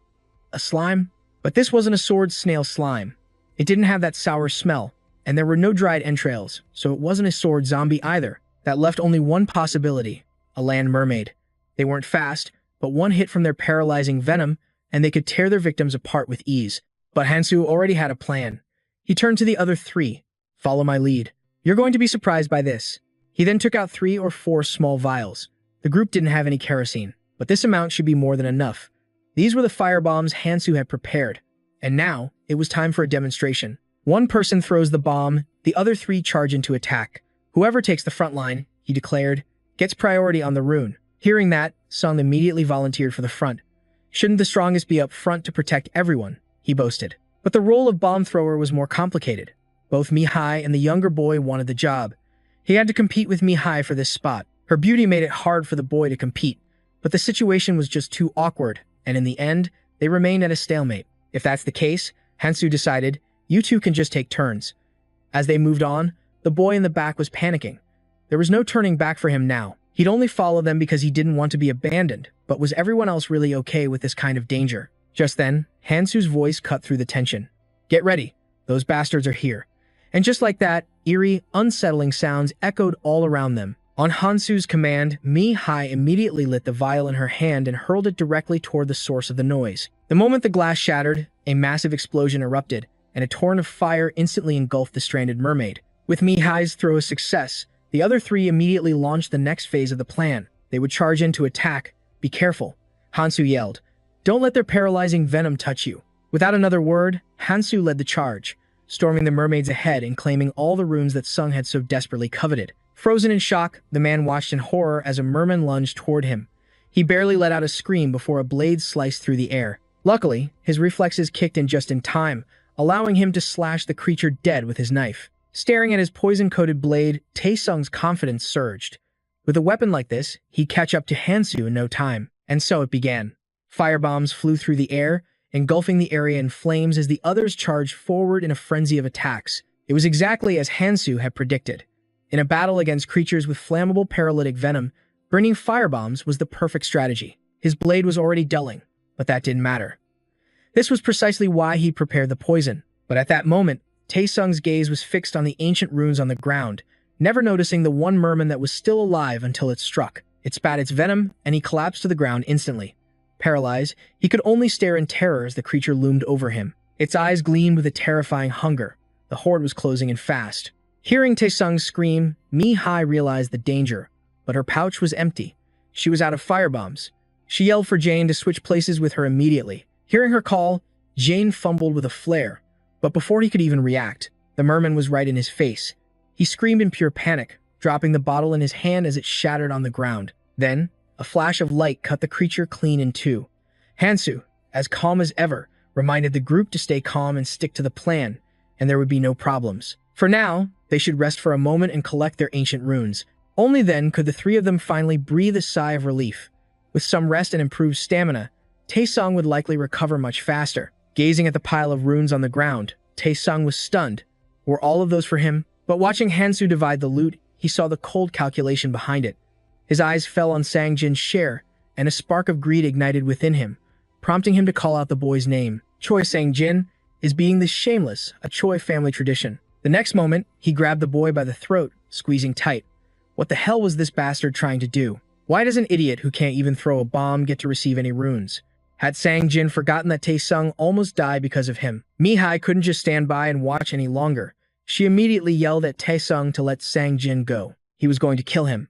a slime? But this wasn't a sword snail slime. It didn't have that sour smell, and there were no dried entrails, so it wasn't a sword zombie either. That left only one possibility, a land mermaid. They weren't fast, but one hit from their paralyzing venom, and they could tear their victims apart with ease. But Hansu already had a plan. He turned to the other three. Follow my lead. You're going to be surprised by this. He then took out 3 or 4 small vials. The group didn't have any kerosene, but this amount should be more than enough. These were the firebombs Hansu had prepared, and now it was time for a demonstration. One person throws the bomb, the other 3 charge into attack. Whoever takes the front line, he declared, gets priority on the rune. Hearing that, Sung immediately volunteered for the front. Shouldn't the strongest be up front to protect everyone? He boasted. But the role of bomb thrower was more complicated. Both Mihai and the younger boy wanted the job. He had to compete with Mihai for this spot. Her beauty made it hard for the boy to compete, but the situation was just too awkward, and in the end, they remained at a stalemate. If that's the case, Hansu decided, you two can just take turns. As they moved on, the boy in the back was panicking. There was no turning back for him now. He'd only follow them because he didn't want to be abandoned, but was everyone else really okay with this kind of danger? Just then, Hansu's voice cut through the tension. "Get ready. Those bastards are here." And just like that, eerie, unsettling sounds echoed all around them. On Hansu's command, Mi-hai immediately lit the vial in her hand and hurled it directly toward the source of the noise. The moment the glass shattered, a massive explosion erupted, and a torrent of fire instantly engulfed the stranded mermaid. With Mi-hai's throw a success, the other three immediately launched the next phase of the plan. They would charge in to attack. "Be careful," Hansu yelled. "Don't let their paralyzing venom touch you." Without another word, Hansu led the charge, storming the mermaids ahead and claiming all the runes that Sung had so desperately coveted. Frozen in shock, the man watched in horror as a merman lunged toward him. He barely let out a scream before a blade sliced through the air. Luckily, his reflexes kicked in just in time, allowing him to slash the creature dead with his knife. Staring at his poison-coated blade, Tae-sung's confidence surged. With a weapon like this, he'd catch up to Hansu in no time. And so it began. Firebombs flew through the air, engulfing the area in flames as the others charged forward in a frenzy of attacks. It was exactly as Hansu had predicted. In a battle against creatures with flammable paralytic venom, bringing firebombs was the perfect strategy. His blade was already dulling, but that didn't matter. This was precisely why he prepared the poison. But at that moment, Tae-sung's gaze was fixed on the ancient runes on the ground, never noticing the one merman that was still alive until it struck. It spat its venom, and he collapsed to the ground instantly. Paralyzed, he could only stare in terror as the creature loomed over him. Its eyes gleamed with a terrifying hunger. The horde was closing in fast. Hearing Tae-sung scream, Mi-hai realized the danger, but her pouch was empty. She was out of firebombs. She yelled for Jane to switch places with her immediately. Hearing her call, Jane fumbled with a flare, but before he could even react, the merman was right in his face. He screamed in pure panic, dropping the bottle in his hand as it shattered on the ground. Then, a flash of light cut the creature clean in two. Hansu, as calm as ever, reminded the group to stay calm and stick to the plan, and there would be no problems. For now, they should rest for a moment and collect their ancient runes. Only then could the three of them finally breathe a sigh of relief. With some rest and improved stamina, Tae-sung would likely recover much faster. Gazing at the pile of runes on the ground, Tae-sung was stunned. Were all of those for him? But watching Hansu divide the loot, he saw the cold calculation behind it. His eyes fell on Sang-jin's share, and a spark of greed ignited within him, prompting him to call out the boy's name. Choi Sang-jin is being the shameless, a Choi family tradition. The next moment, he grabbed the boy by the throat, squeezing tight. What the hell was this bastard trying to do? Why does an idiot who can't even throw a bomb get to receive any runes? Had Sang-jin forgotten that Tae-sung almost died because of him? Mi-hai couldn't just stand by and watch any longer. She immediately yelled at Tae-sung to let Sang-jin go. He was going to kill him.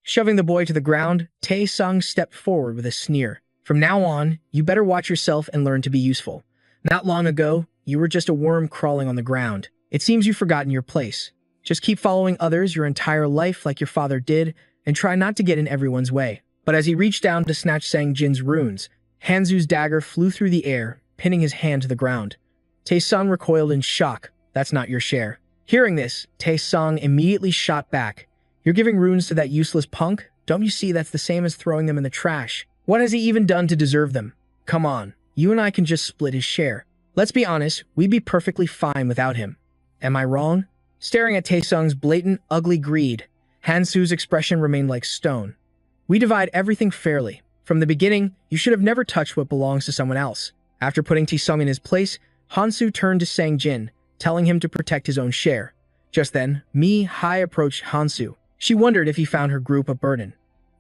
Shoving the boy to the ground, Tae-sung stepped forward with a sneer. "From now on, you better watch yourself and learn to be useful. Not long ago, you were just a worm crawling on the ground. It seems you've forgotten your place. Just keep following others your entire life like your father did, and try not to get in everyone's way." But as he reached down to snatch Sang-jin's runes, Hansu's dagger flew through the air, pinning his hand to the ground. Tae-sung recoiled in shock. "That's not your share." Hearing this, Tae-sung immediately shot back. "You're giving runes to that useless punk? Don't you see that's the same as throwing them in the trash? What has he even done to deserve them? Come on, you and I can just split his share. Let's be honest, we'd be perfectly fine without him. Am I wrong?" Staring at Tae-sung's blatant, ugly greed, Hansu's expression remained like stone. "We divide everything fairly. From the beginning, you should have never touched what belongs to someone else." After putting Tae-sung in his place, Hansu turned to Sang-jin, telling him to protect his own share. Just then, Mi-hai approached Hansu. She wondered if he found her group a burden.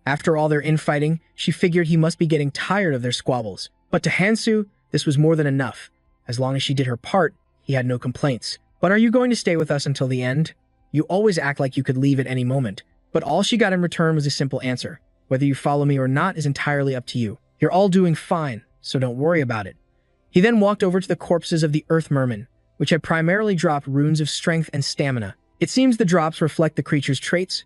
After all their infighting, she figured he must be getting tired of their squabbles. But to Hansu, this was more than enough. As long as she did her part, he had no complaints. "But are you going to stay with us until the end? You always act like you could leave at any moment." But all she got in return was a simple answer. "Whether you follow me or not is entirely up to you. You're all doing fine, so don't worry about it." He then walked over to the corpses of the Earth Mermen, which had primarily dropped runes of strength and stamina. It seems the drops reflect the creature's traits.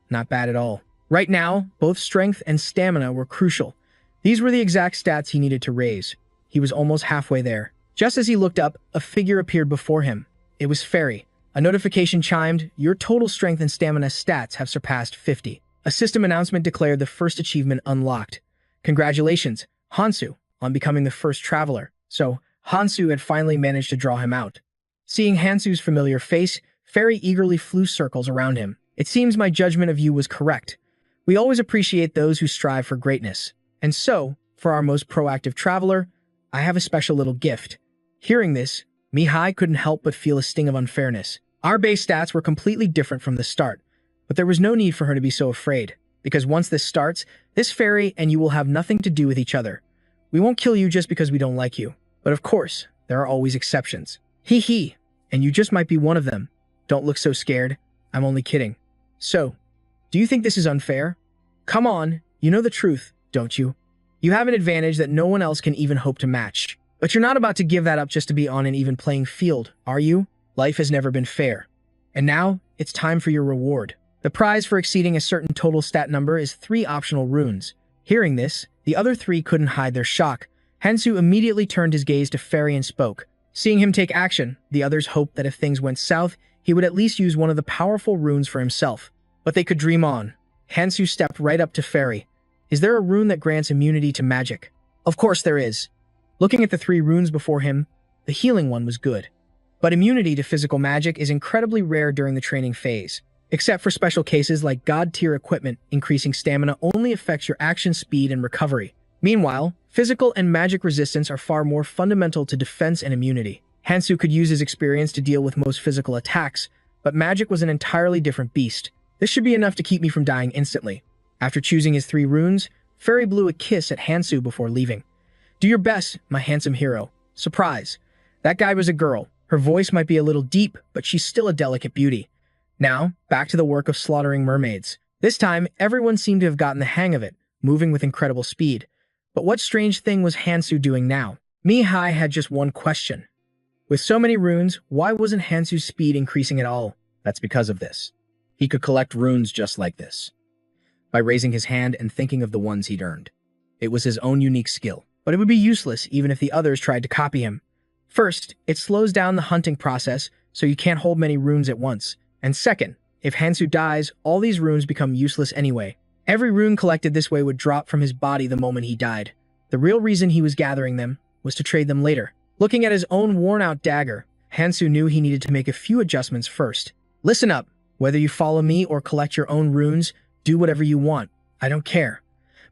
Not bad at all. Right now, both strength and stamina were crucial. These were the exact stats he needed to raise. He was almost halfway there. Just as he looked up, a figure appeared before him. It was Fairy. A notification chimed, "Your total strength and stamina stats have surpassed 50. A system announcement declared the first achievement unlocked. "Congratulations, Hansu, on becoming the first traveler." So, Hansu had finally managed to draw him out. Seeing Hansu's familiar face, Fairy eagerly flew circles around him. "It seems my judgment of you was correct. We always appreciate those who strive for greatness. And so, for our most proactive traveler, I have a special little gift. Hearing this, Mihai couldn't help but feel a sting of unfairness. Our base stats were completely different from the start, but there was no need for her to be so afraid, because once this starts, this fairy and you will have nothing to do with each other. We won't kill you just because we don't like you. But of course, there are always exceptions. Hee hee, and you just might be one of them. Don't look so scared. I'm only kidding. So, do you think this is unfair? Come on, you know the truth, don't you? You have an advantage that no one else can even hope to match. But you're not about to give that up just to be on an even playing field, are you? Life has never been fair. And now, it's time for your reward. The prize for exceeding a certain total stat number is 3 optional runes. Hearing this, the other 3 couldn't hide their shock. Hansu immediately turned his gaze to Fairy and spoke. Seeing him take action, the others hoped that if things went south, he would at least use one of the powerful runes for himself. But they could dream on. Hansu stepped right up to Fairy. Is there a rune that grants immunity to magic? Of course there is. Looking at the 3 runes before him, the healing one was good. But immunity to physical magic is incredibly rare during the training phase. Except for special cases like God-tier equipment, increasing stamina only affects your action speed and recovery. Meanwhile, physical and magic resistance are far more fundamental to defense and immunity. Hansu could use his experience to deal with most physical attacks, but magic was an entirely different beast. This should be enough to keep me from dying instantly. After choosing his 3 runes, Fairy blew a kiss at Hansu before leaving. Do your best, my handsome hero. Surprise. That guy was a girl. Her voice might be a little deep, but she's still a delicate beauty. Now, back to the work of slaughtering mermaids. This time, everyone seemed to have gotten the hang of it, moving with incredible speed. But what strange thing was Hansu doing now? Mihai had just one question. With so many runes, why wasn't Hansu's speed increasing at all? That's because of this. He could collect runes just like this, by raising his hand and thinking of the ones he'd earned. It was his own unique skill, but it would be useless even if the others tried to copy him. First, it slows down the hunting process, so you can't hold many runes at once. And second, if Hansu dies, all these runes become useless anyway. Every rune collected this way would drop from his body the moment he died. The real reason he was gathering them was to trade them later. Looking at his own worn-out dagger, Hansu knew he needed to make a few adjustments first. Listen up. Whether you follow me or collect your own runes, do whatever you want. I don't care.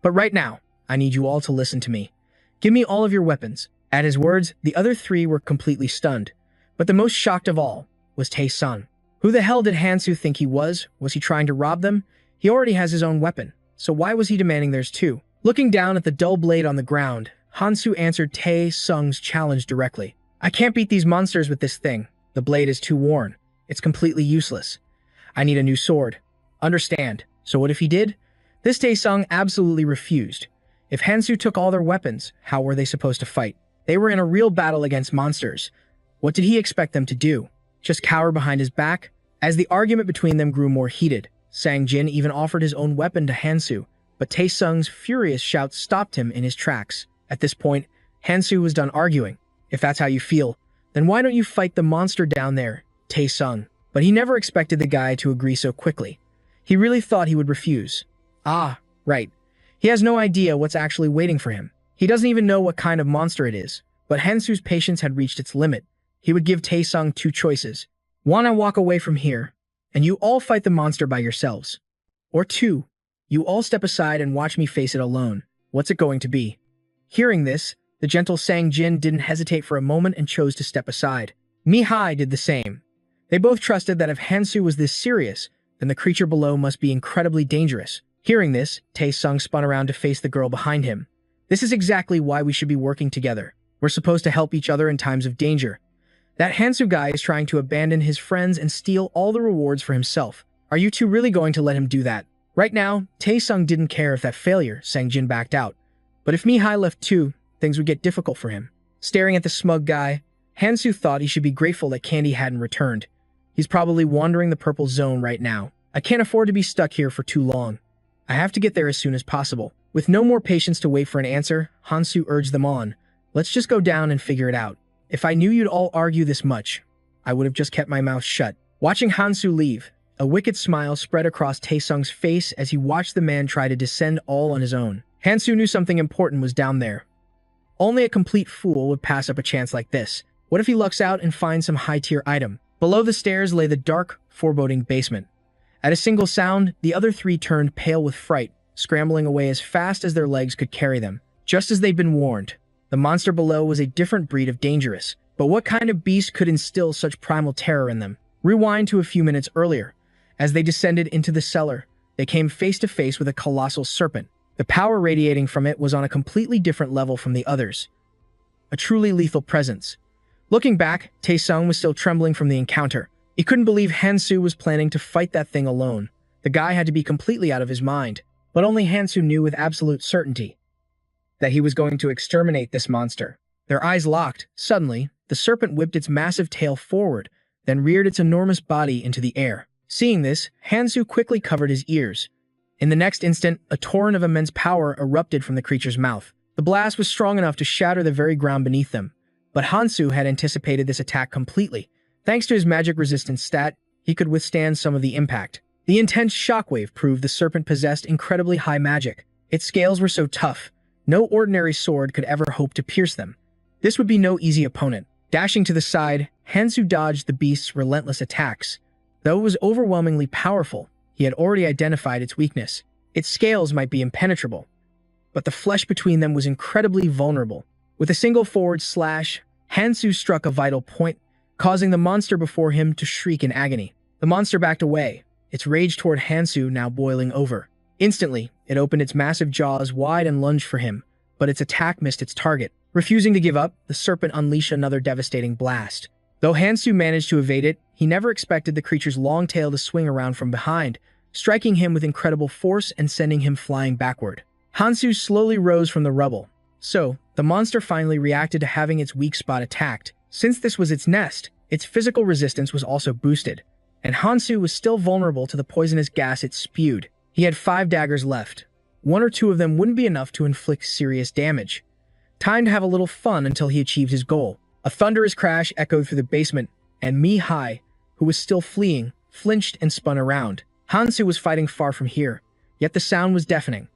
But right now, I need you all to listen to me. Give me all of your weapons. At his words, the other 3 were completely stunned. But the most shocked of all was Tae-sun. Who the hell did Hansu think he was? Was he trying to rob them? He already has his own weapon, so why was he demanding theirs too? Looking down at the dull blade on the ground, Hansu answered Tae-sung's challenge directly. I can't beat these monsters with this thing. The blade is too worn. It's completely useless. I need a new sword. Understand. So what if he did? This Tae-sung absolutely refused. If Hansu took all their weapons, how were they supposed to fight? They were in a real battle against monsters. What did he expect them to do? Just cower behind his back? As the argument between them grew more heated, Sang-jin even offered his own weapon to Hansu, but Tae-sung's furious shout stopped him in his tracks. At this point, Hansu was done arguing. If that's how you feel, then why don't you fight the monster down there, Tae-sung? But he never expected the guy to agree so quickly. He really thought he would refuse. Ah, right. He has no idea what's actually waiting for him. He doesn't even know what kind of monster it is. But Hansu's patience had reached its limit. He would give Tae-sung 2 choices. 1, I walk away from here, and you all fight the monster by yourselves. Or 2, you all step aside and watch me face it alone. What's it going to be? Hearing this, the gentle Sang-jin didn't hesitate for a moment and chose to step aside. Mihai did the same. They both trusted that if Hansu was this serious, then the creature below must be incredibly dangerous. Hearing this, Tae-sung spun around to face the girl behind him. This is exactly why we should be working together. We're supposed to help each other in times of danger. That Hansu guy is trying to abandon his friends and steal all the rewards for himself. Are you two really going to let him do that? Right now, Tae-sung didn't care if that failure, Sang-jin backed out. But if Mihai left too, things would get difficult for him. Staring at the smug guy, Hansu thought he should be grateful that Candy hadn't returned. He's probably wandering the purple zone right now. I can't afford to be stuck here for too long. I have to get there as soon as possible. With no more patience to wait for an answer, Hansu urged them on. Let's just go down and figure it out. If I knew you'd all argue this much, I would have just kept my mouth shut. Watching Hansu leave, a wicked smile spread across Tae-sung's face as he watched the man try to descend all on his own. Hansu knew something important was down there. Only a complete fool would pass up a chance like this. What if he lucks out and finds some high-tier item? Below the stairs lay the dark, foreboding basement. At a single sound, the other three turned pale with fright, scrambling away as fast as their legs could carry them. Just as they'd been warned, the monster below was a different breed of dangerous. But what kind of beast could instill such primal terror in them? Rewind to a few minutes earlier. As they descended into the cellar, they came face to face with a colossal serpent. The power radiating from it was on a completely different level from the others. A truly lethal presence. Looking back, Taesung was still trembling from the encounter. He couldn't believe Hansu was planning to fight that thing alone. The guy had to be completely out of his mind. But only Hansu knew with absolute certainty that he was going to exterminate this monster. Their eyes locked. Suddenly, the serpent whipped its massive tail forward, then reared its enormous body into the air. Seeing this, Hansu quickly covered his ears. In the next instant, a torrent of immense power erupted from the creature's mouth. The blast was strong enough to shatter the very ground beneath them. But Hansu had anticipated this attack completely. Thanks to his magic resistance stat, he could withstand some of the impact. The intense shockwave proved the serpent possessed incredibly high magic. Its scales were so tough, no ordinary sword could ever hope to pierce them. This would be no easy opponent. Dashing to the side, Hansu dodged the beast's relentless attacks. Though it was overwhelmingly powerful, he had already identified its weakness. Its scales might be impenetrable, but the flesh between them was incredibly vulnerable. With a single forward slash, Hansu struck a vital point, causing the monster before him to shriek in agony. The monster backed away, its rage toward Hansu now boiling over. Instantly, it opened its massive jaws wide and lunged for him, but its attack missed its target. Refusing to give up, the serpent unleashed another devastating blast. Though Hansu managed to evade it, he never expected the creature's long tail to swing around from behind, striking him with incredible force and sending him flying backward. Hansu slowly rose from the rubble. So, the monster finally reacted to having its weak spot attacked. Since this was its nest, its physical resistance was also boosted, and Hansu was still vulnerable to the poisonous gas it spewed. He had 5 daggers left. 1 or 2 of them wouldn't be enough to inflict serious damage. Time to have a little fun until he achieved his goal. A thunderous crash echoed through the basement, and Mi-hai, who was still fleeing, flinched and spun around. Hansu was fighting far from here, yet the sound was deafening.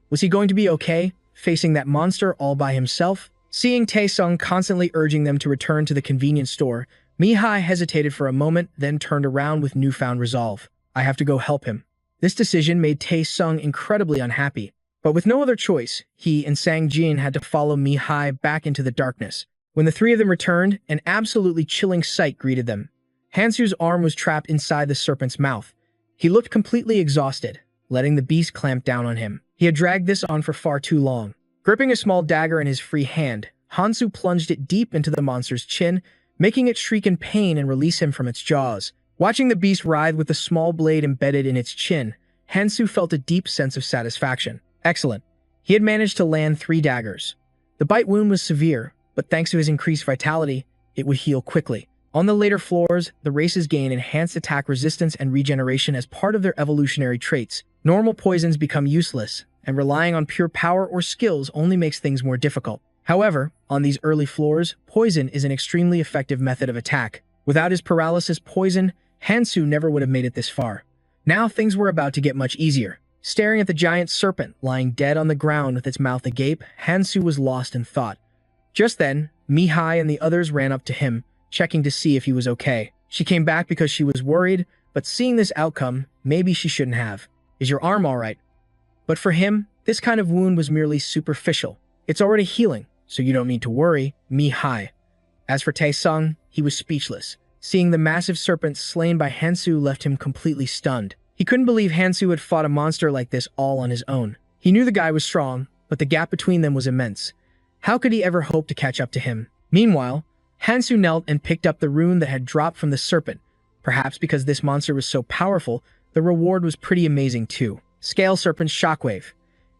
Was he going to be okay, facing that monster all by himself? Seeing Taesung constantly urging them to return to the convenience store, Mi-hai hesitated for a moment, then turned around with newfound resolve. I have to go help him. This decision made Taesung incredibly unhappy. But with no other choice, he and Sang-jin had to follow Mi-hai back into the darkness. When the 3 of them returned, an absolutely chilling sight greeted them. Hansu's arm was trapped inside the serpent's mouth. He looked completely exhausted, letting the beast clamp down on him. He had dragged this on for far too long. Gripping a small dagger in his free hand, Hansu plunged it deep into the monster's chin, making it shriek in pain and release him from its jaws. Watching the beast writhe with the small blade embedded in its chin, Hansu felt a deep sense of satisfaction. Excellent. He had managed to land 3 daggers. The bite wound was severe, but thanks to his increased vitality, it would heal quickly. On the later floors, the races gain enhanced attack resistance and regeneration as part of their evolutionary traits. Normal poisons become useless, and relying on pure power or skills only makes things more difficult. However, on these early floors, poison is an extremely effective method of attack. Without his paralysis poison, Hansu never would have made it this far. Now things were about to get much easier. Staring at the giant serpent lying dead on the ground with its mouth agape, Hansu was lost in thought. Just then, Mi-hai and the others ran up to him, checking to see if he was okay. She came back because she was worried, but seeing this outcome, maybe she shouldn't have. Is your arm alright? But for him, this kind of wound was merely superficial. It's already healing, so you don't need to worry, Mi-hai. As for Taesung, he was speechless. Seeing the massive serpent slain by Hansu left him completely stunned. He couldn't believe Hansu had fought a monster like this all on his own. He knew the guy was strong, but the gap between them was immense. How could he ever hope to catch up to him? Meanwhile, Hansu knelt and picked up the rune that had dropped from the serpent. Perhaps because this monster was so powerful, the reward was pretty amazing too. Scale Serpent's Shockwave.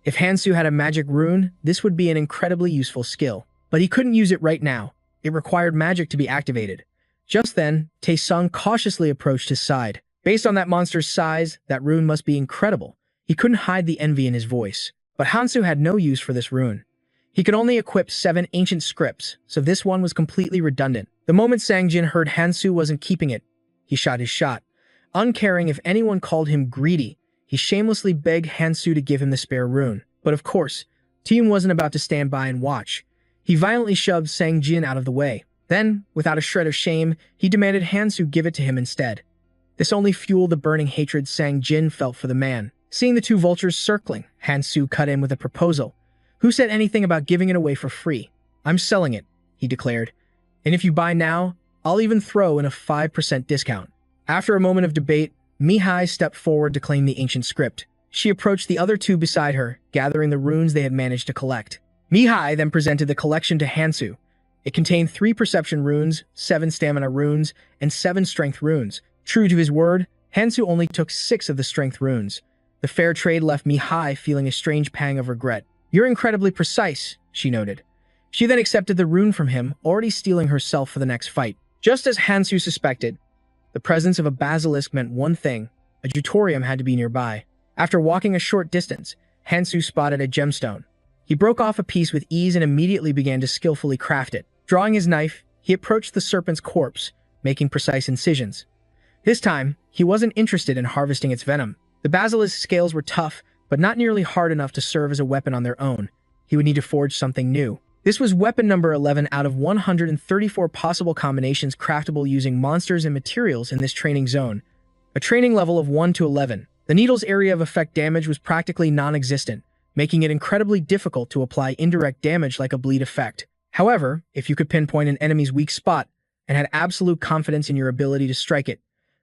If Hansu had a magic rune, this would be an incredibly useful skill. But he couldn't use it right now. It required magic to be activated. Just then, Taesung cautiously approached his side. Based on that monster's size, that rune must be incredible. He couldn't hide the envy in his voice. But Hansu had no use for this rune. He could only equip 7 ancient scripts, so this one was completely redundant. The moment Sang-jin heard Hansu wasn't keeping it, he shot his shot. Uncaring if anyone called him greedy, he shamelessly begged Hansu to give him the spare rune. But of course, Taeun wasn't about to stand by and watch. He violently shoved Sang-jin out of the way. Then, without a shred of shame, he demanded Hansu give it to him instead. This only fueled the burning hatred Sang Jin felt for the man. Seeing the two vultures circling, Hansu cut in with a proposal. Who said anything about giving it away for free? I'm selling it, he declared. And if you buy now, I'll even throw in a 5% discount. After a moment of debate, Mihai stepped forward to claim the ancient script. She approached the other two beside her, gathering the runes they had managed to collect. Mihai then presented the collection to Hansu. It contained 3 perception runes, 7 stamina runes, and 7 strength runes. True to his word, Hansu only took 6 of the strength runes. The fair trade left Mihai feeling a strange pang of regret. You're incredibly precise, she noted. She then accepted the rune from him, already steeling herself for the next fight. Just as Hansu suspected, the presence of a basilisk meant one thing: a Jutorium had to be nearby. After walking a short distance, Hansu spotted a gemstone. He broke off a piece with ease and immediately began to skillfully craft it. Drawing his knife, he approached the serpent's corpse, making precise incisions. This time, he wasn't interested in harvesting its venom. The basilisk's scales were tough, but not nearly hard enough to serve as a weapon on their own. He would need to forge something new. This was weapon number 11 out of 134 possible combinations craftable using monsters and materials in this training zone. A training level of 1 to 11. The needle's area of effect damage was practically non-existent, making it incredibly difficult to apply indirect damage like a bleed effect. However, if you could pinpoint an enemy's weak spot and had absolute confidence in your ability to strike it,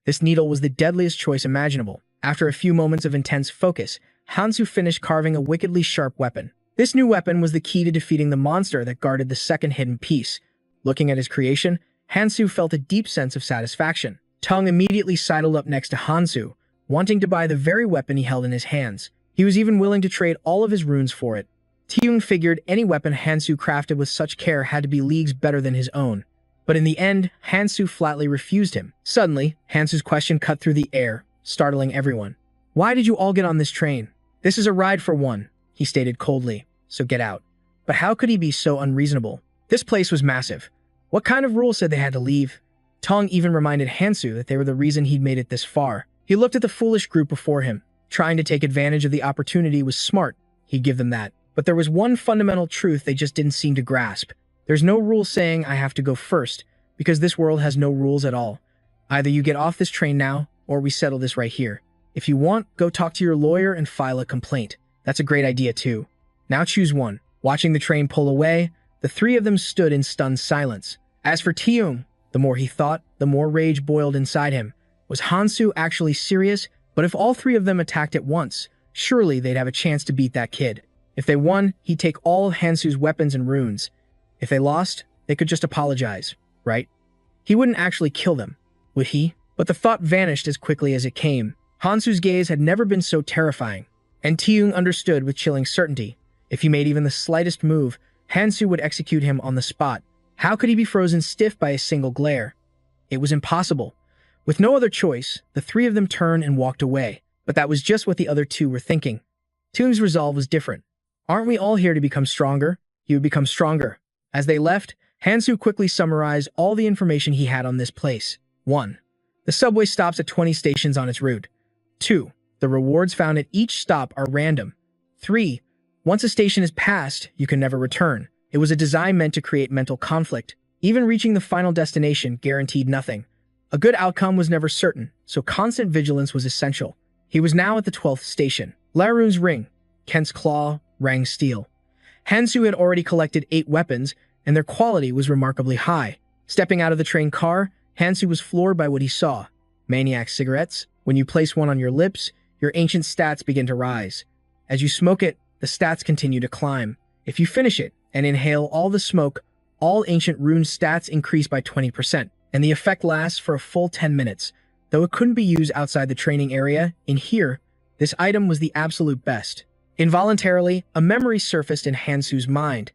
this needle was the deadliest choice imaginable. After a few moments of intense focus, Hansu finished carving a wickedly sharp weapon. This new weapon was the key to defeating the monster that guarded the second hidden piece. Looking at his creation, Hansu felt a deep sense of satisfaction. Tung immediately sidled up next to Hansu, wanting to buy the very weapon he held in his hands. He was even willing to trade all of his runes for it. Tiung figured any weapon Hansu crafted with such care had to be leagues better than his own. But in the end, Hansu flatly refused him. Suddenly, Hansu's question cut through the air, startling everyone. Why did you all get on this train? This is a ride for one, he stated coldly, so get out. But how could he be so unreasonable? This place was massive. What kind of rule said they had to leave? Tong even reminded Hansu that they were the reason he'd made it this far. He looked at the foolish group before him. Trying to take advantage of the opportunity was smart, he'd give them that. But there was one fundamental truth they just didn't seem to grasp. There's no rule saying I have to go first, because this world has no rules at all. Either you get off this train now, or we settle this right here. If you want, go talk to your lawyer and file a complaint. That's a great idea too. Now choose one. Watching the train pull away, the three of them stood in stunned silence. As for Tiung, the more he thought, the more rage boiled inside him. Was Hansu actually serious? But if all three of them attacked at once, surely they'd have a chance to beat that kid. If they won, he'd take all of Hansu's weapons and runes. If they lost, they could just apologize, right? He wouldn't actually kill them, would he? But the thought vanished as quickly as it came. Hansu's gaze had never been so terrifying, and Tiung understood with chilling certainty. If he made even the slightest move, Hansu would execute him on the spot. How could he be frozen stiff by a single glare? It was impossible. With no other choice, the three of them turned and walked away. But that was just what the other two were thinking. Tiung's resolve was different. Aren't we all here to become stronger? He would become stronger. As they left, Hansu quickly summarized all the information he had on this place. 1. The subway stops at 20 stations on its route. 2. The rewards found at each stop are random. 3. Once a station is passed, you can never return. It was a design meant to create mental conflict. Even reaching the final destination guaranteed nothing. A good outcome was never certain, so constant vigilance was essential. He was now at the 12th station. Larun's ring, Kent's claw, rang steel. Hansu had already collected 8 weapons, and their quality was remarkably high. Stepping out of the train car, Hansu was floored by what he saw. Maniac cigarettes. When you place one on your lips, your ancient stats begin to rise. As you smoke it, the stats continue to climb. If you finish it and inhale all the smoke, all ancient rune stats increase by 20%, and the effect lasts for a full 10 minutes. Though it couldn't be used outside the training area, in here, this item was the absolute best. Involuntarily, a memory surfaced in Hansu's mind.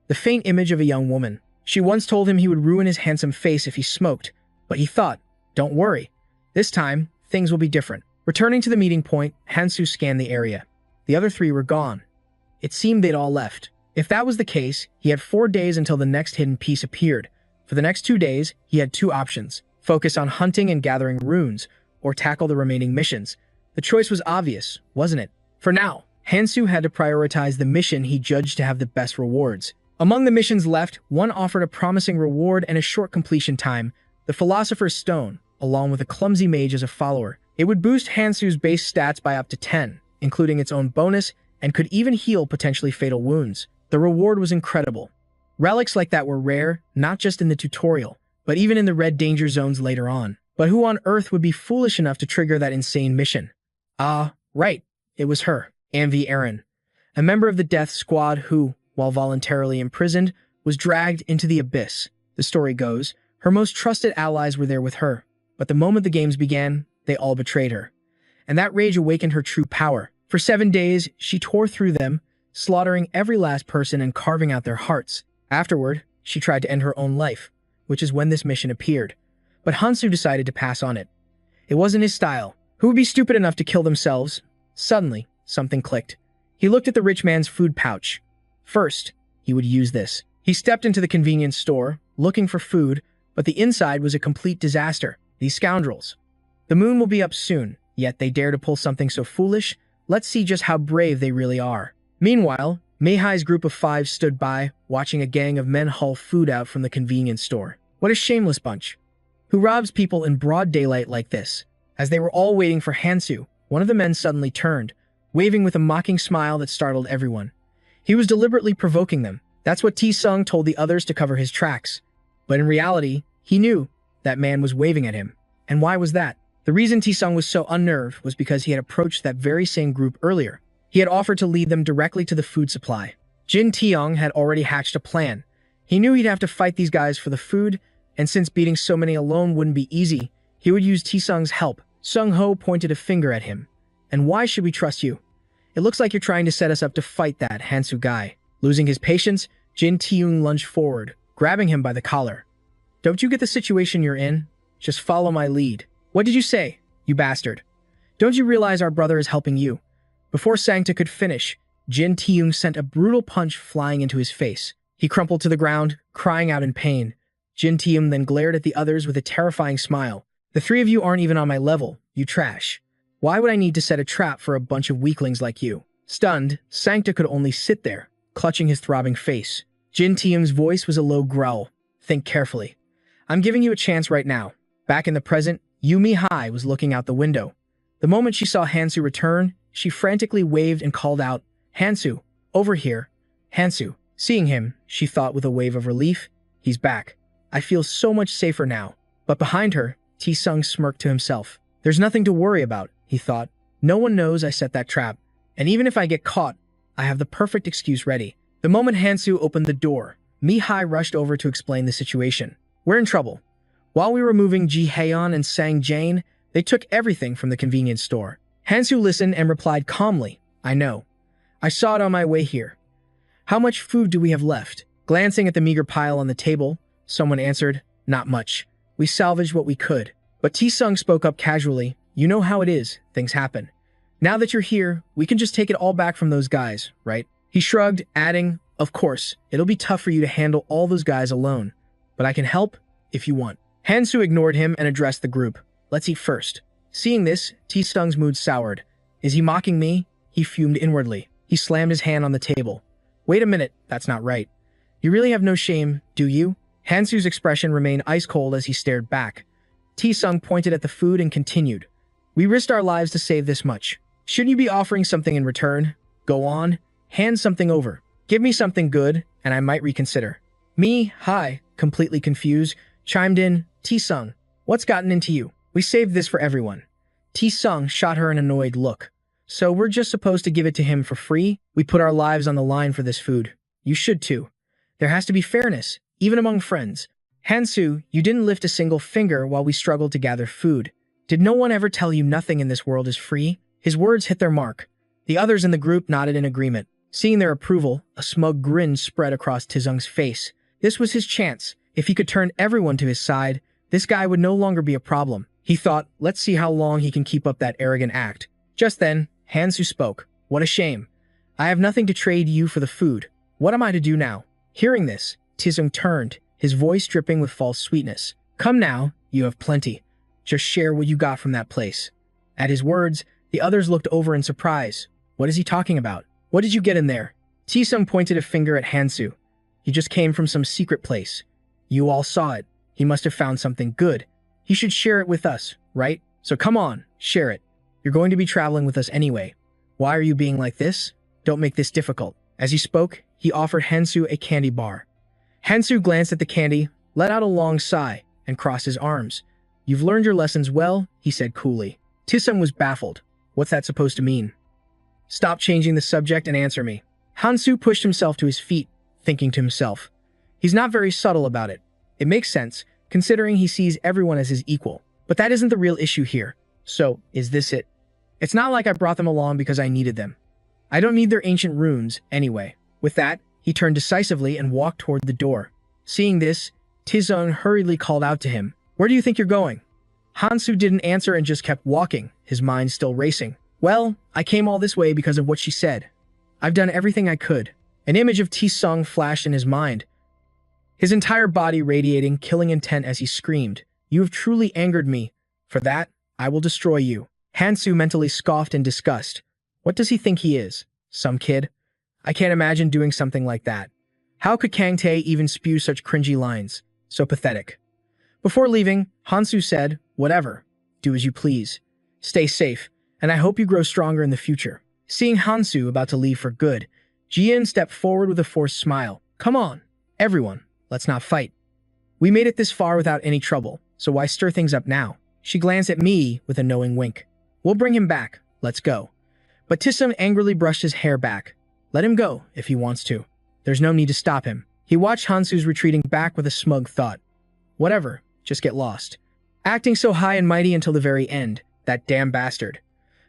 The faint image of a young woman. She once told him he would ruin his handsome face if he smoked, but he thought, don't worry. This time, things will be different. Returning to the meeting point, Hansu scanned the area. The other three were gone. It seemed they'd all left. If that was the case, he had 4 days until the next hidden piece appeared. For the next 2 days, he had 2 options. Focus on hunting and gathering runes, or tackle the remaining missions. The choice was obvious, wasn't it? For now, Hansu had to prioritize the mission he judged to have the best rewards. Among the missions left, one offered a promising reward and a short completion time, the Philosopher's Stone. along with a clumsy mage as a follower. It would boost Hansu's base stats by up to 10, including its own bonus, and could even heal potentially fatal wounds. The reward was incredible. Relics like that were rare, not just in the tutorial, but even in the red danger zones later on. But who on earth would be foolish enough to trigger that insane mission? Ah, right, it was her, Amvi Aaron, a member of the Death Squad who, while voluntarily imprisoned, was dragged into the abyss. The story goes, her most trusted allies were there with her, but the moment the games began, they all betrayed her. And that rage awakened her true power. For 7 days, she tore through them, slaughtering every last person and carving out their hearts. Afterward, she tried to end her own life, which is when this mission appeared. But Hansu decided to pass on it. It wasn't his style. Who would be stupid enough to kill themselves? Suddenly, something clicked. He looked at the rich man's food pouch. First, he would use this. He stepped into the convenience store, looking for food, but the inside was a complete disaster. These scoundrels. The moon will be up soon, yet they dare to pull something so foolish. Let's see just how brave they really are. Meanwhile, Meihai's group of 5 stood by, watching a gang of men haul food out from the convenience store. What a shameless bunch. Who robs people in broad daylight like this? As they were all waiting for Hansu, one of the men suddenly turned, waving with a mocking smile that startled everyone. He was deliberately provoking them. That's what T-Sung told the others to cover his tracks. But in reality, he knew that man was waving at him. And why was that? The reason T-Sung was so unnerved was because he had approached that very same group earlier. He had offered to lead them directly to the food supply. Jin Taeyong had already hatched a plan. He knew he'd have to fight these guys for the food, and since beating so many alone wouldn't be easy, he would use T-Sung's help. Sung-ho pointed a finger at him. And why should we trust you? It looks like you're trying to set us up to fight that Hansu guy. Losing his patience, Jin Taeyong lunged forward, grabbing him by the collar. Don't you get the situation you're in? Just follow my lead. What did you say, you bastard? Don't you realize our brother is helping you? Before Sangta could finish, Jin Taeyong sent a brutal punch flying into his face. He crumpled to the ground, crying out in pain. Jin Taeyong then glared at the others with a terrifying smile. The 3 of you aren't even on my level, you trash. Why would I need to set a trap for a bunch of weaklings like you? Stunned, Sangta could only sit there, clutching his throbbing face. Jin Taeyong's voice was a low growl. Think carefully. I'm giving you a chance right now. Back in the present, Yumi Hai was looking out the window. The moment she saw Hansu return, she frantically waved and called out, Hansu, over here. Hansu. Seeing him, she thought with a wave of relief, he's back. I feel so much safer now. But behind her, T-Sung smirked to himself. There's nothing to worry about, he thought. No one knows I set that trap. And even if I get caught, I have the perfect excuse ready. The moment Hansu opened the door, Mi-hai rushed over to explain the situation. We're in trouble. While we were moving Ji-haeon and Sang-jane, they took everything from the convenience store. Hansu listened and replied calmly, I know. I saw it on my way here. How much food do we have left? Glancing at the meager pile on the table, someone answered, not much. We salvaged what we could. But T-Sung spoke up casually, you know how it is, things happen. Now that you're here, we can just take it all back from those guys, right? He shrugged, adding, of course, it'll be tough for you to handle all those guys alone. But I can help, if you want. Hansu ignored him and addressed the group. Let's eat first. Seeing this, T-Sung's mood soured. Is he mocking me? He fumed inwardly. He slammed his hand on the table. Wait a minute, that's not right. You really have no shame, do you? Hansu's expression remained ice cold as he stared back. T-Sung pointed at the food and continued. We risked our lives to save this much. Shouldn't you be offering something in return? Go on, hand something over. Give me something good, and I might reconsider. Mi-hai, completely confused, chimed in, T-Sung, what's gotten into you? We saved this for everyone. T-Sung shot her an annoyed look. So we're just supposed to give it to him for free? We put our lives on the line for this food. You should too. There has to be fairness, even among friends. Hansu, you didn't lift a single finger while we struggled to gather food. Did no one ever tell you nothing in this world is free? His words hit their mark. The others in the group nodded in agreement. Seeing their approval, a smug grin spread across T-Sung's face. This was his chance. If he could turn everyone to his side, this guy would no longer be a problem. He thought, let's see how long he can keep up that arrogant act. Just then, Hansu spoke. What a shame. I have nothing to trade you for the food. What am I to do now? Hearing this, T-Sung turned, his voice dripping with false sweetness. Come now, you have plenty. Just share what you got from that place. At his words, the others looked over in surprise. What is he talking about? What did you get in there? T-Sung pointed a finger at Hansu. He just came from some secret place. You all saw it. He must have found something good. He should share it with us, right? So come on, share it. You're going to be traveling with us anyway. Why are you being like this? Don't make this difficult. As he spoke, he offered Hansu a candy bar. Hansu glanced at the candy, let out a long sigh, and crossed his arms. You've learned your lessons well, he said coolly. Tisung was baffled. What's that supposed to mean? Stop changing the subject and answer me. Hansu pushed himself to his feet, thinking to himself. He's not very subtle about it. It makes sense, considering he sees everyone as his equal. But that isn't the real issue here. So, is this it? It's not like I brought them along because I needed them. I don't need their ancient runes, anyway. With that, he turned decisively and walked toward the door. Seeing this, Tisung hurriedly called out to him. Where do you think you're going? Hansu didn't answer and just kept walking, his mind still racing. Well, I came all this way because of what she said. I've done everything I could. An image of Tisung flashed in his mind, his entire body radiating killing intent as he screamed, You have truly angered me. For that, I will destroy you. Hansu mentally scoffed in disgust. What does he think he is? Some kid? I can't imagine doing something like that. How could Kang Tae even spew such cringy lines? So pathetic. Before leaving, Hansu said, Whatever. Do as you please. Stay safe, and I hope you grow stronger in the future. Seeing Hansu about to leave for good, Jian stepped forward with a forced smile. Come on, everyone, let's not fight. We made it this far without any trouble, so why stir things up now? She glanced at me with a knowing wink. We'll bring him back. Let's go. But Tisum angrily brushed his hair back. Let him go, if he wants to. There's no need to stop him. He watched Hansu's retreating back with a smug thought. Whatever, just get lost. Acting so high and mighty until the very end, that damn bastard.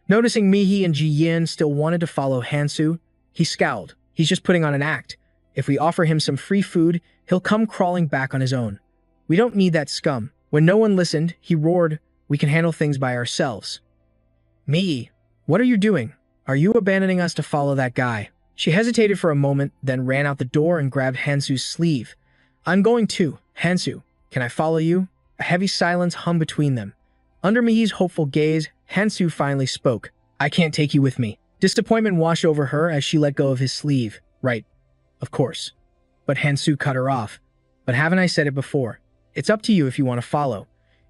Noticing Mihi and Ji Yin still wanted to follow Hansu, he scowled. He's just putting on an act. If we offer him some free food, he'll come crawling back on his own. We don't need that scum. When no one listened, he roared, We can handle things by ourselves. Mihi, what are you doing? Are you abandoning us to follow that guy? She hesitated for a moment, then ran out the door and grabbed Hansu's sleeve. I'm going too. Hansu, can I follow you? A heavy silence hung between them. Under Mihi's hopeful gaze, Hansu finally spoke. I can't take you with me. Disappointment washed over her as she let go of his sleeve. Right. Of course. But Hansu cut her off. But haven't I said it before? It's up to you if you want to follow.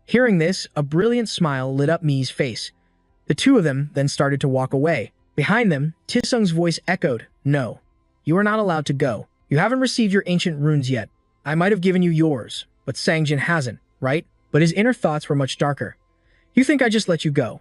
Hearing this, a brilliant smile lit up Mihi's face. The two of them then started to walk away. Behind them, Tisung's voice echoed, No. You are not allowed to go. You haven't received your ancient runes yet. I might have given you yours, but Sangjin hasn't, right? But his inner thoughts were much darker. You think I just let you go?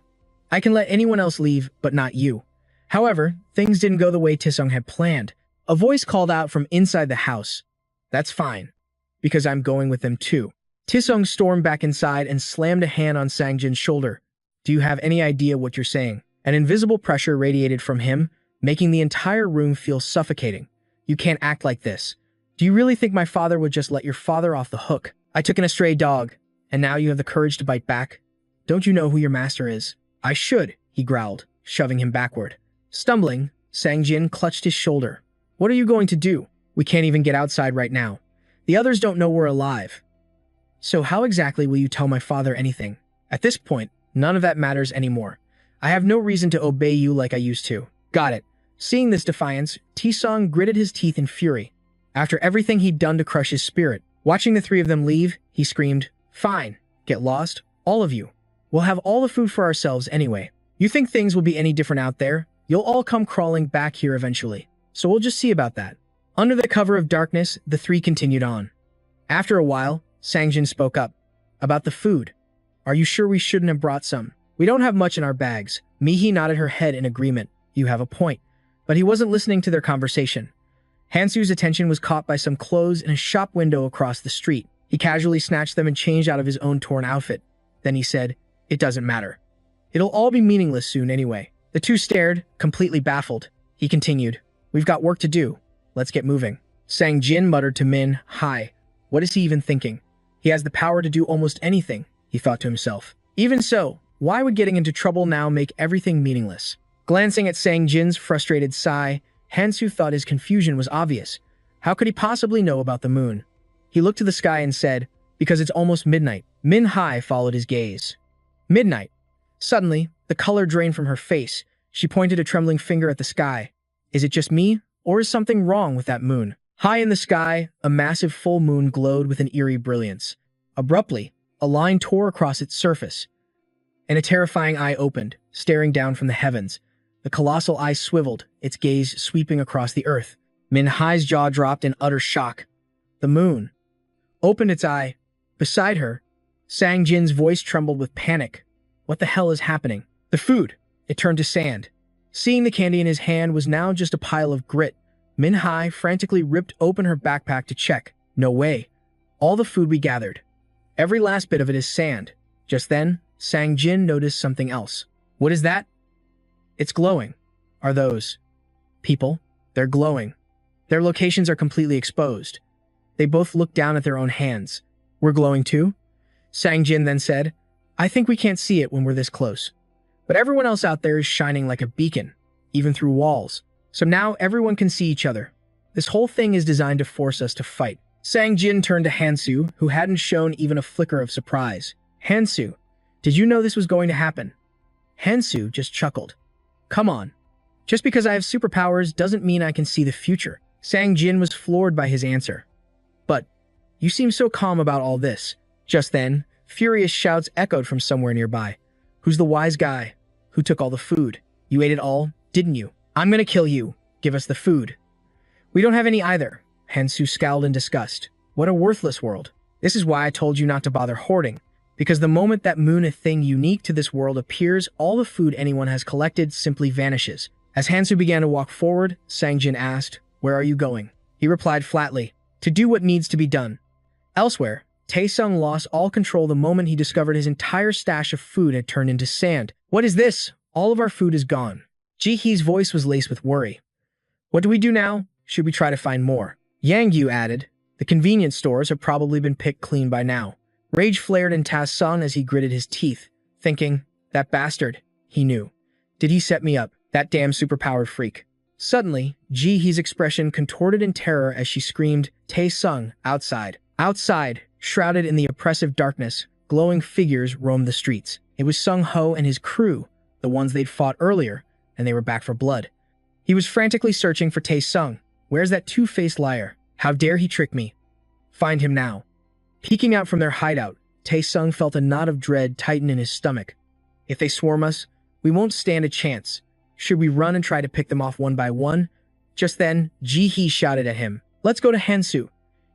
I can let anyone else leave, but not you. However, things didn't go the way Tisung had planned. A voice called out from inside the house. That's fine, because I'm going with them too. Tisung stormed back inside and slammed a hand on Sangjin's shoulder. Do you have any idea what you're saying? An invisible pressure radiated from him, making the entire room feel suffocating. You can't act like this. Do you really think my father would just let your father off the hook? I took in a stray dog, and now you have the courage to bite back? Don't you know who your master is? I should, he growled, shoving him backward. Stumbling, Sangjin clutched his shoulder. What are you going to do? We can't even get outside right now. The others don't know we're alive. So how exactly will you tell my father anything? At this point, none of that matters anymore. I have no reason to obey you like I used to. Got it. Seeing this defiance, Tisung gritted his teeth in fury. After everything he'd done to crush his spirit, watching the three of them leave, he screamed, Fine, get lost, all of you. We'll have all the food for ourselves anyway. You think things will be any different out there? You'll all come crawling back here eventually. So we'll just see about that. Under the cover of darkness, the three continued on. After a while, Sangjin spoke up. About the food. Are you sure we shouldn't have brought some? We don't have much in our bags. Mihi nodded her head in agreement. You have a point. But he wasn't listening to their conversation. Hansu's attention was caught by some clothes in a shop window across the street. He casually snatched them and changed out of his own torn outfit. Then he said, It doesn't matter. It'll all be meaningless soon anyway. The two stared, completely baffled. He continued, We've got work to do. Let's get moving. Sangjin muttered to Min, Hi. What is he even thinking? He has the power to do almost anything, he thought to himself. Even so, why would getting into trouble now make everything meaningless? Glancing at Sangjin's frustrated sigh, Hansu thought his confusion was obvious. How could he possibly know about the moon? He looked to the sky and said, Because it's almost midnight. Min Hai followed his gaze. Midnight. Suddenly, the color drained from her face. She pointed a trembling finger at the sky. Is it just me, or is something wrong with that moon? High in the sky, a massive full moon glowed with an eerie brilliance. Abruptly, A line tore across its surface, and a terrifying eye opened, staring down from the heavens. The colossal eye swiveled, its gaze sweeping across the earth. Minhai's jaw dropped in utter shock. The moon opened its eye. Beside her, Sang Jin's voice trembled with panic. What the hell is happening? The food. It turned to sand. Seeing the candy in his hand was now just a pile of grit. Minhai frantically ripped open her backpack to check. No way. All the food we gathered. Every last bit of it is sand. Just then, Sang Jin noticed something else. What is that? It's glowing. Are those people? They're glowing. Their locations are completely exposed. They both looked down at their own hands. We're glowing too? Sang Jin then said, I think we can't see it when we're this close. But everyone else out there is shining like a beacon, even through walls. So now everyone can see each other. This whole thing is designed to force us to fight. Sang Jin turned to Hansu, who hadn't shown even a flicker of surprise. Hansu, did you know this was going to happen? Hansu just chuckled. Come on. Just because I have superpowers doesn't mean I can see the future. Sang Jin was floored by his answer. But, you seem so calm about all this. Just then, furious shouts echoed from somewhere nearby. Who's the wise guy? Who took all the food? You ate it all, didn't you? I'm gonna kill you. Give us the food. We don't have any either. Hansu scowled in disgust. What a worthless world. This is why I told you not to bother hoarding. Because the moment that moon, a thing unique to this world, appears, all the food anyone has collected simply vanishes. As Hansu began to walk forward, Sang Jin asked, Where are you going? He replied flatly, To do what needs to be done. Elsewhere, Taesung lost all control the moment he discovered his entire stash of food had turned into sand. What is this? All of our food is gone. Ji-hee's voice was laced with worry. What do we do now? Should we try to find more? Yang Yu added, The convenience stores have probably been picked clean by now. Rage flared in Taesung as he gritted his teeth, thinking, That bastard, he knew. Did he set me up? That damn superpowered freak. Suddenly, Ji-hee's expression contorted in terror as she screamed, Taesung, outside. Outside, shrouded in the oppressive darkness, glowing figures roamed the streets. It was Sung Ho and his crew, the ones they'd fought earlier, and they were back for blood. He was frantically searching for Taesung. Where's that two-faced liar? How dare he trick me? Find him now. Peeking out from their hideout, Taesung felt a knot of dread tighten in his stomach. If they swarm us, we won't stand a chance. Should we run and try to pick them off one by one? Just then, Ji-hee shouted at him, Let's go to Hansu.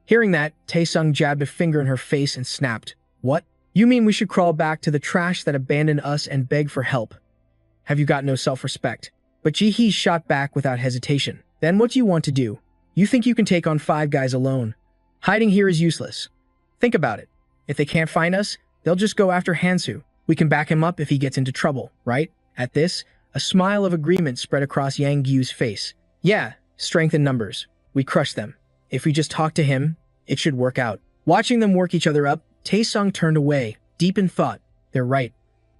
Hearing that, Taesung jabbed a finger in her face and snapped. What? You mean we should crawl back to the trash that abandoned us and beg for help? Have you got no self-respect? But Ji-hee shot back without hesitation. Then what do you want to do? You think you can take on 5 guys alone? Hiding here is useless. Think about it. If they can't find us, they'll just go after Hansu. We can back him up if he gets into trouble, right? At this, a smile of agreement spread across Yang Yu's face. Yeah, strength in numbers. We crush them. If we just talk to him, it should work out. Watching them work each other up, Taesung turned away, deep in thought. They're right.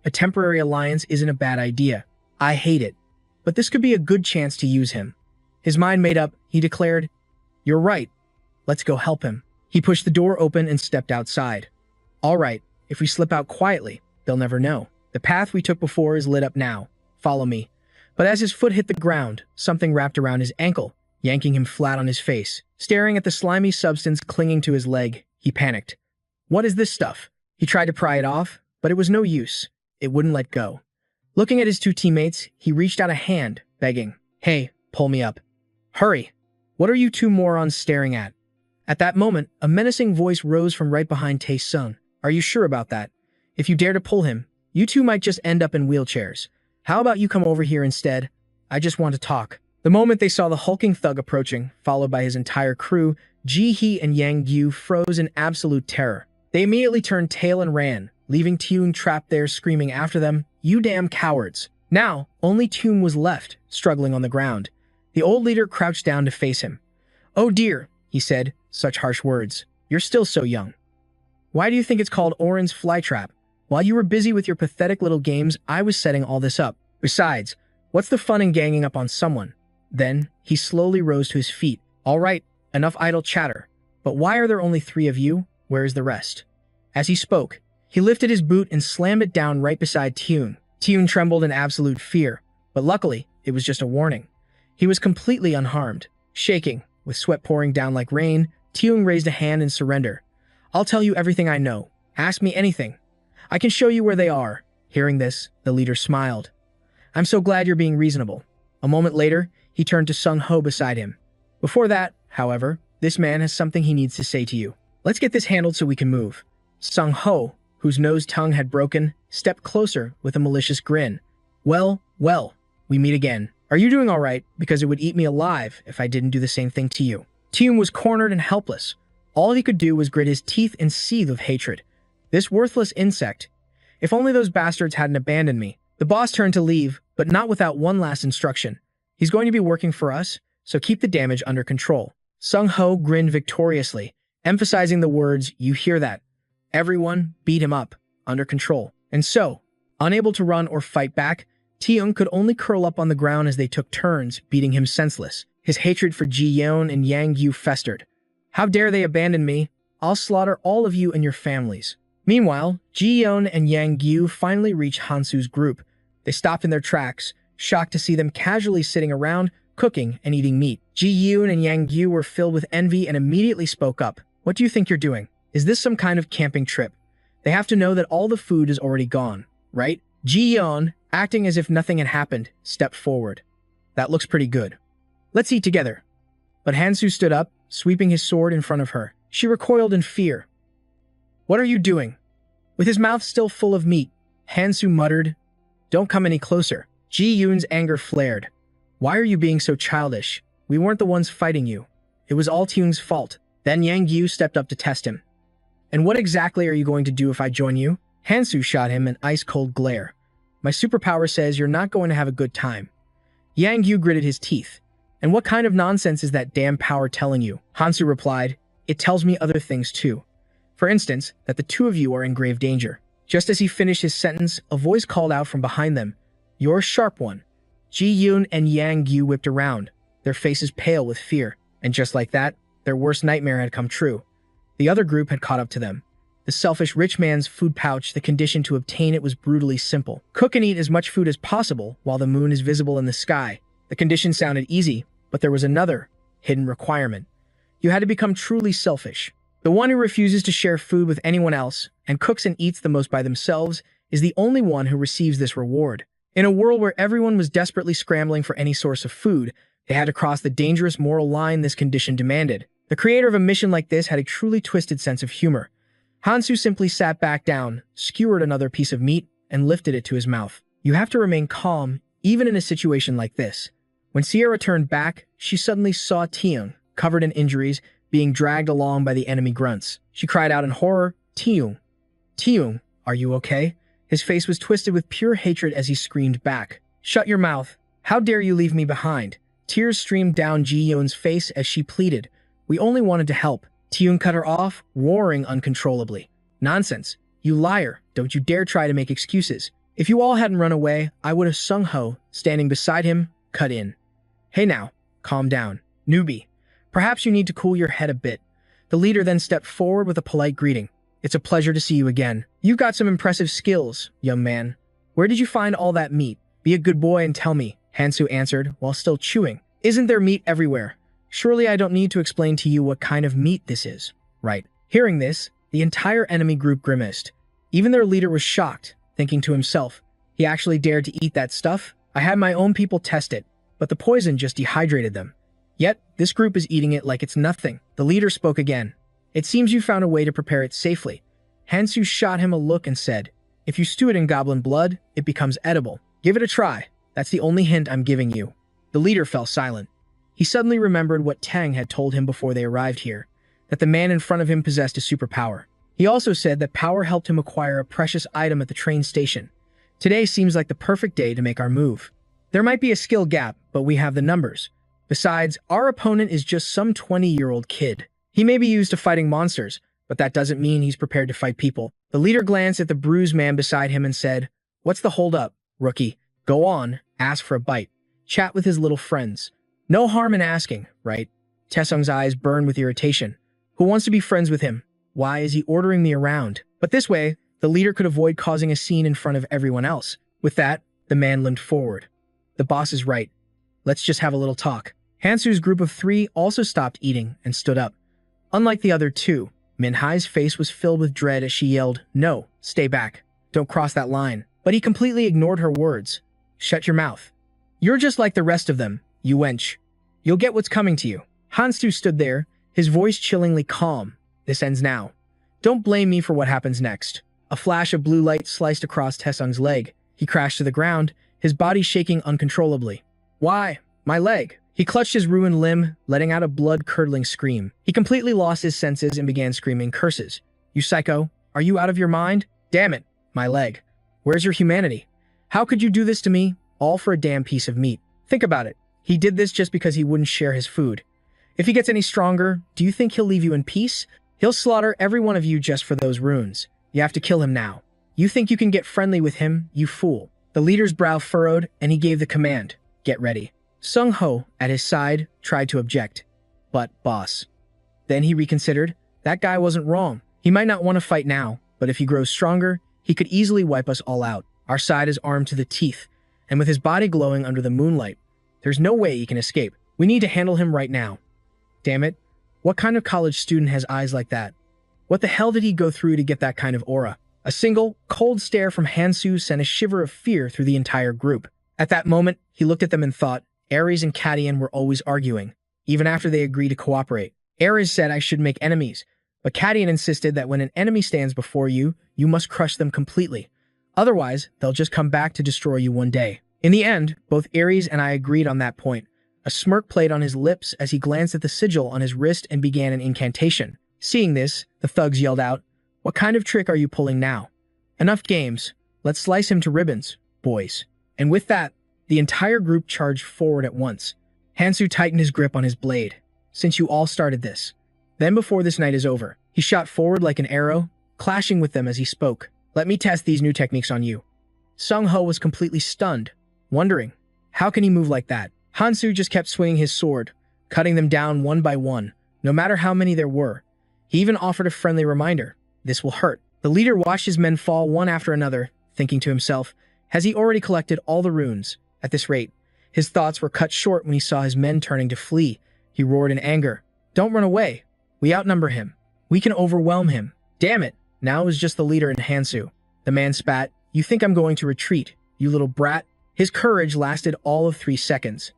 A temporary alliance isn't a bad idea. I hate it. But this could be a good chance to use him. His mind made up, he declared, You're right. Let's go help him. He pushed the door open and stepped outside. All right, if we slip out quietly, they'll never know. The path we took before is lit up now. Follow me. But as his foot hit the ground, something wrapped around his ankle, yanking him flat on his face. Staring at the slimy substance clinging to his leg, he panicked. What is this stuff? He tried to pry it off, but it was no use. It wouldn't let go. Looking at his 2 teammates, he reached out a hand, begging, Hey, pull me up. Hurry. What are you 2 morons staring at? At that moment, a menacing voice rose from right behind Taesung. Are you sure about that? If you dare to pull him, you 2 might just end up in wheelchairs. How about you come over here instead? I just want to talk. The moment they saw the hulking thug approaching, followed by his entire crew, Ji-hee and Yang Yu froze in absolute terror. They immediately turned tail and ran, leaving Tune trapped there screaming after them, You damn cowards. Now, only Tune was left, struggling on the ground. The old leader crouched down to face him. Oh dear, he said, such harsh words. You're still so young. Why do you think it's called Oren's Flytrap? While you were busy with your pathetic little games, I was setting all this up. Besides, what's the fun in ganging up on someone? Then, he slowly rose to his feet. All right, enough idle chatter. But why are there only 3 of you? Where is the rest? As he spoke, he lifted his boot and slammed it down right beside Tune. Tune trembled in absolute fear, but luckily, it was just a warning. He was completely unharmed. Shaking, with sweat pouring down like rain, Tune raised a hand in surrender. I'll tell you everything I know. Ask me anything. I can show you where they are. Hearing this, the leader smiled. I'm so glad you're being reasonable. A moment later, he turned to Sung Ho beside him. Before that, however, this man has something he needs to say to you. Let's get this handled so we can move. Sung Ho, whose nose tongue had broken, stepped closer with a malicious grin. Well, we meet again. Are you doing all right? Because it would eat me alive if I didn't do the same thing to you. Taeyoung was cornered and helpless. All he could do was grit his teeth and seethe with hatred. This worthless insect. If only those bastards hadn't abandoned me. The boss turned to leave, but not without one last instruction. He's going to be working for us, so keep the damage under control. Sung Ho grinned victoriously, emphasizing the words, you hear that. Everyone beat him up, under control. And so, unable to run or fight back, Taeyoung could only curl up on the ground as they took turns, beating him senseless. His hatred for Ji-yeon and Yang Yu festered. How dare they abandon me? I'll slaughter all of you and your families. Meanwhile, Ji-yeon and Yang Yu finally reached Hansu's group. They stopped in their tracks, shocked to see them casually sitting around, cooking and eating meat. Ji-yeon and Yang Yu were filled with envy and immediately spoke up. What do you think you're doing? Is this some kind of camping trip? They have to know that all the food is already gone, right? Ji-yeon, acting as if nothing had happened, stepped forward. That looks pretty good. Let's eat together. But Hansu stood up, sweeping his sword in front of her. She recoiled in fear. What are you doing? With his mouth still full of meat, Hansu muttered, Don't come any closer. Ji-yeon's anger flared. Why are you being so childish? We weren't the ones fighting you. It was all Taeyoung's fault. Then Yang Yu stepped up to test him. And what exactly are you going to do if I join you? Hansu shot him an ice-cold glare. My superpower says you're not going to have a good time. Yang Yu gritted his teeth. And what kind of nonsense is that damn power telling you? Hansu replied, It tells me other things too. For instance, that the two of you are in grave danger. Just as he finished his sentence, a voice called out from behind them. You're a sharp one. Ji-yeon and Yang Yu whipped around, their faces pale with fear. And just like that, their worst nightmare had come true. The other group had caught up to them. The selfish rich man's food pouch, the condition to obtain it was brutally simple. Cook and eat as much food as possible while the moon is visible in the sky. The condition sounded easy, but there was another hidden requirement. You had to become truly selfish. The one who refuses to share food with anyone else and cooks and eats the most by themselves is the only one who receives this reward. In a world where everyone was desperately scrambling for any source of food, they had to cross the dangerous moral line this condition demanded. The creator of a mission like this had a truly twisted sense of humor. Hansu simply sat back down, skewered another piece of meat, and lifted it to his mouth. You have to remain calm, even in a situation like this. When Sierra turned back, she suddenly saw Taeyoung, covered in injuries, being dragged along by the enemy grunts. She cried out in horror, Taeyoung. Taeyoung, are you okay? His face was twisted with pure hatred as he screamed back. Shut your mouth. How dare you leave me behind? Tears streamed down Ji-yeon's face as she pleaded. We only wanted to help. Taeyoung cut her off, roaring uncontrollably. Nonsense. You liar. Don't you dare try to make excuses. If you all hadn't run away, I would have Sung Ho, standing beside him, cut in. Hey now, calm down. Newbie. Perhaps you need to cool your head a bit. The leader then stepped forward with a polite greeting. It's a pleasure to see you again. You've got some impressive skills, young man. Where did you find all that meat? Be a good boy and tell me, Hansu answered while still chewing. Isn't there meat everywhere? Surely I don't need to explain to you what kind of meat this is, right? Hearing this, the entire enemy group grimaced. Even their leader was shocked, thinking to himself, he actually dared to eat that stuff? I had my own people test it, but the poison just dehydrated them. Yet, this group is eating it like it's nothing. The leader spoke again. It seems you found a way to prepare it safely. Hansu shot him a look and said, if you stew it in goblin blood, it becomes edible. Give it a try. That's the only hint I'm giving you. The leader fell silent. He suddenly remembered what Tang had told him before they arrived here, that the man in front of him possessed a superpower. He also said that power helped him acquire a precious item at the train station. Today seems like the perfect day to make our move. There might be a skill gap, but we have the numbers. Besides, our opponent is just some 20-year-old kid. He may be used to fighting monsters, but that doesn't mean he's prepared to fight people. The leader glanced at the bruised man beside him and said, What's the holdup, rookie? Go on, ask for a bite. Chat with his little friends. No harm in asking, right? Taesung's eyes burned with irritation. Who wants to be friends with him? Why is he ordering me around? But this way, the leader could avoid causing a scene in front of everyone else. With that, the man limped forward. The boss is right. Let's just have a little talk. Hansu's group of 3 also stopped eating and stood up. Unlike the other 2, Minhai's face was filled with dread as she yelled, "No, stay back. Don't cross that line." But he completely ignored her words. "Shut your mouth. You're just like the rest of them, you wench. You'll get what's coming to you." Hansu stood there, his voice chillingly calm. "This ends now. Don't blame me for what happens next." A flash of blue light sliced across Taesung's leg. He crashed to the ground, his body shaking uncontrollably. "Why? My leg." He clutched his ruined limb, letting out a blood-curdling scream. He completely lost his senses and began screaming curses. "You psycho! Are you out of your mind? Damn it! My leg. Where's your humanity? How could you do this to me? All for a damn piece of meat. Think about it. He did this just because he wouldn't share his food. If he gets any stronger, do you think he'll leave you in peace? He'll slaughter every one of you just for those runes. You have to kill him now. You think you can get friendly with him, you fool." The leader's brow furrowed, and he gave the command, "Get ready." Sung Ho, at his side, tried to object. "But, boss." Then he reconsidered. That guy wasn't wrong. He might not want to fight now, but if he grows stronger, he could easily wipe us all out. Our side is armed to the teeth, and with his body glowing under the moonlight, there's no way he can escape. We need to handle him right now. Damn it. What kind of college student has eyes like that? What the hell did he go through to get that kind of aura? A single, cold stare from Hansu sent a shiver of fear through the entire group. At that moment, he looked at them and thought, Ares and Cadian were always arguing, even after they agreed to cooperate. Ares said I should make enemies, but Cadian insisted that when an enemy stands before you, you must crush them completely. Otherwise, they'll just come back to destroy you one day. In the end, both Ares and I agreed on that point. A smirk played on his lips as he glanced at the sigil on his wrist and began an incantation. Seeing this, the thugs yelled out, "What kind of trick are you pulling now? Enough games. Let's slice him to ribbons, boys." And with that, the entire group charged forward at once. Hansu tightened his grip on his blade. "Since you all started this, then before this night is over," he shot forward like an arrow, clashing with them as he spoke. "Let me test these new techniques on you." Sung Ho was completely stunned, wondering, how can he move like that? Hansu just kept swinging his sword, cutting them down one by one, no matter how many there were. He even offered a friendly reminder, "This will hurt." The leader watched his men fall one after another, thinking to himself, has he already collected all the runes? At this rate, his thoughts were cut short when he saw his men turning to flee. He roared in anger, "Don't run away. We outnumber him. We can overwhelm him." Damn it, now it was just the leader and Hansu. The man spat, "You think I'm going to retreat, you little brat?" His courage lasted all of 3 seconds.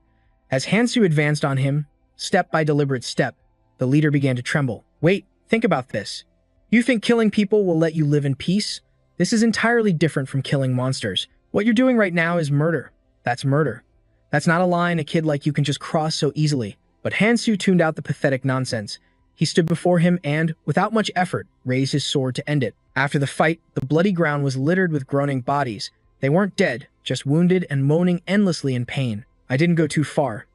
As Hansu advanced on him, step by deliberate step, the leader began to tremble. "Wait, think about this. You think killing people will let you live in peace? This is entirely different from killing monsters. What you're doing right now is murder. That's murder. That's not a line a kid like you can just cross so easily." But Hansu tuned out the pathetic nonsense. He stood before him and, without much effort, raised his sword to end it. After the fight, the bloody ground was littered with groaning bodies. They weren't dead, just wounded and moaning endlessly in pain. I didn't go too far.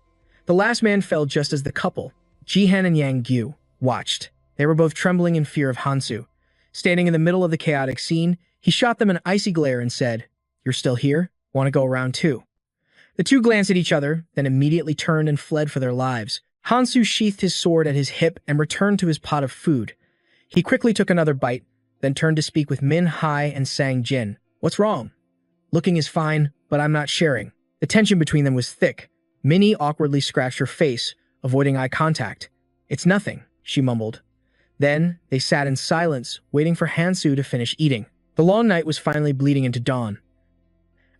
The last man fell just as the couple, Jihan and Yang Gyu, watched. They were both trembling in fear of Hansu. Standing in the middle of the chaotic scene, he shot them an icy glare and said, "You're still here? Want to go around too?" The two glanced at each other, then immediately turned and fled for their lives. Hansu sheathed his sword at his hip and returned to his pot of food. He quickly took another bite, then turned to speak with Min Hai and Sang Jin. "What's wrong?" "Looking is fine, but I'm not sharing." The tension between them was thick. Minnie awkwardly scratched her face, avoiding eye contact. "It's nothing," she mumbled. Then, they sat in silence, waiting for Hansu to finish eating. The long night was finally bleeding into dawn.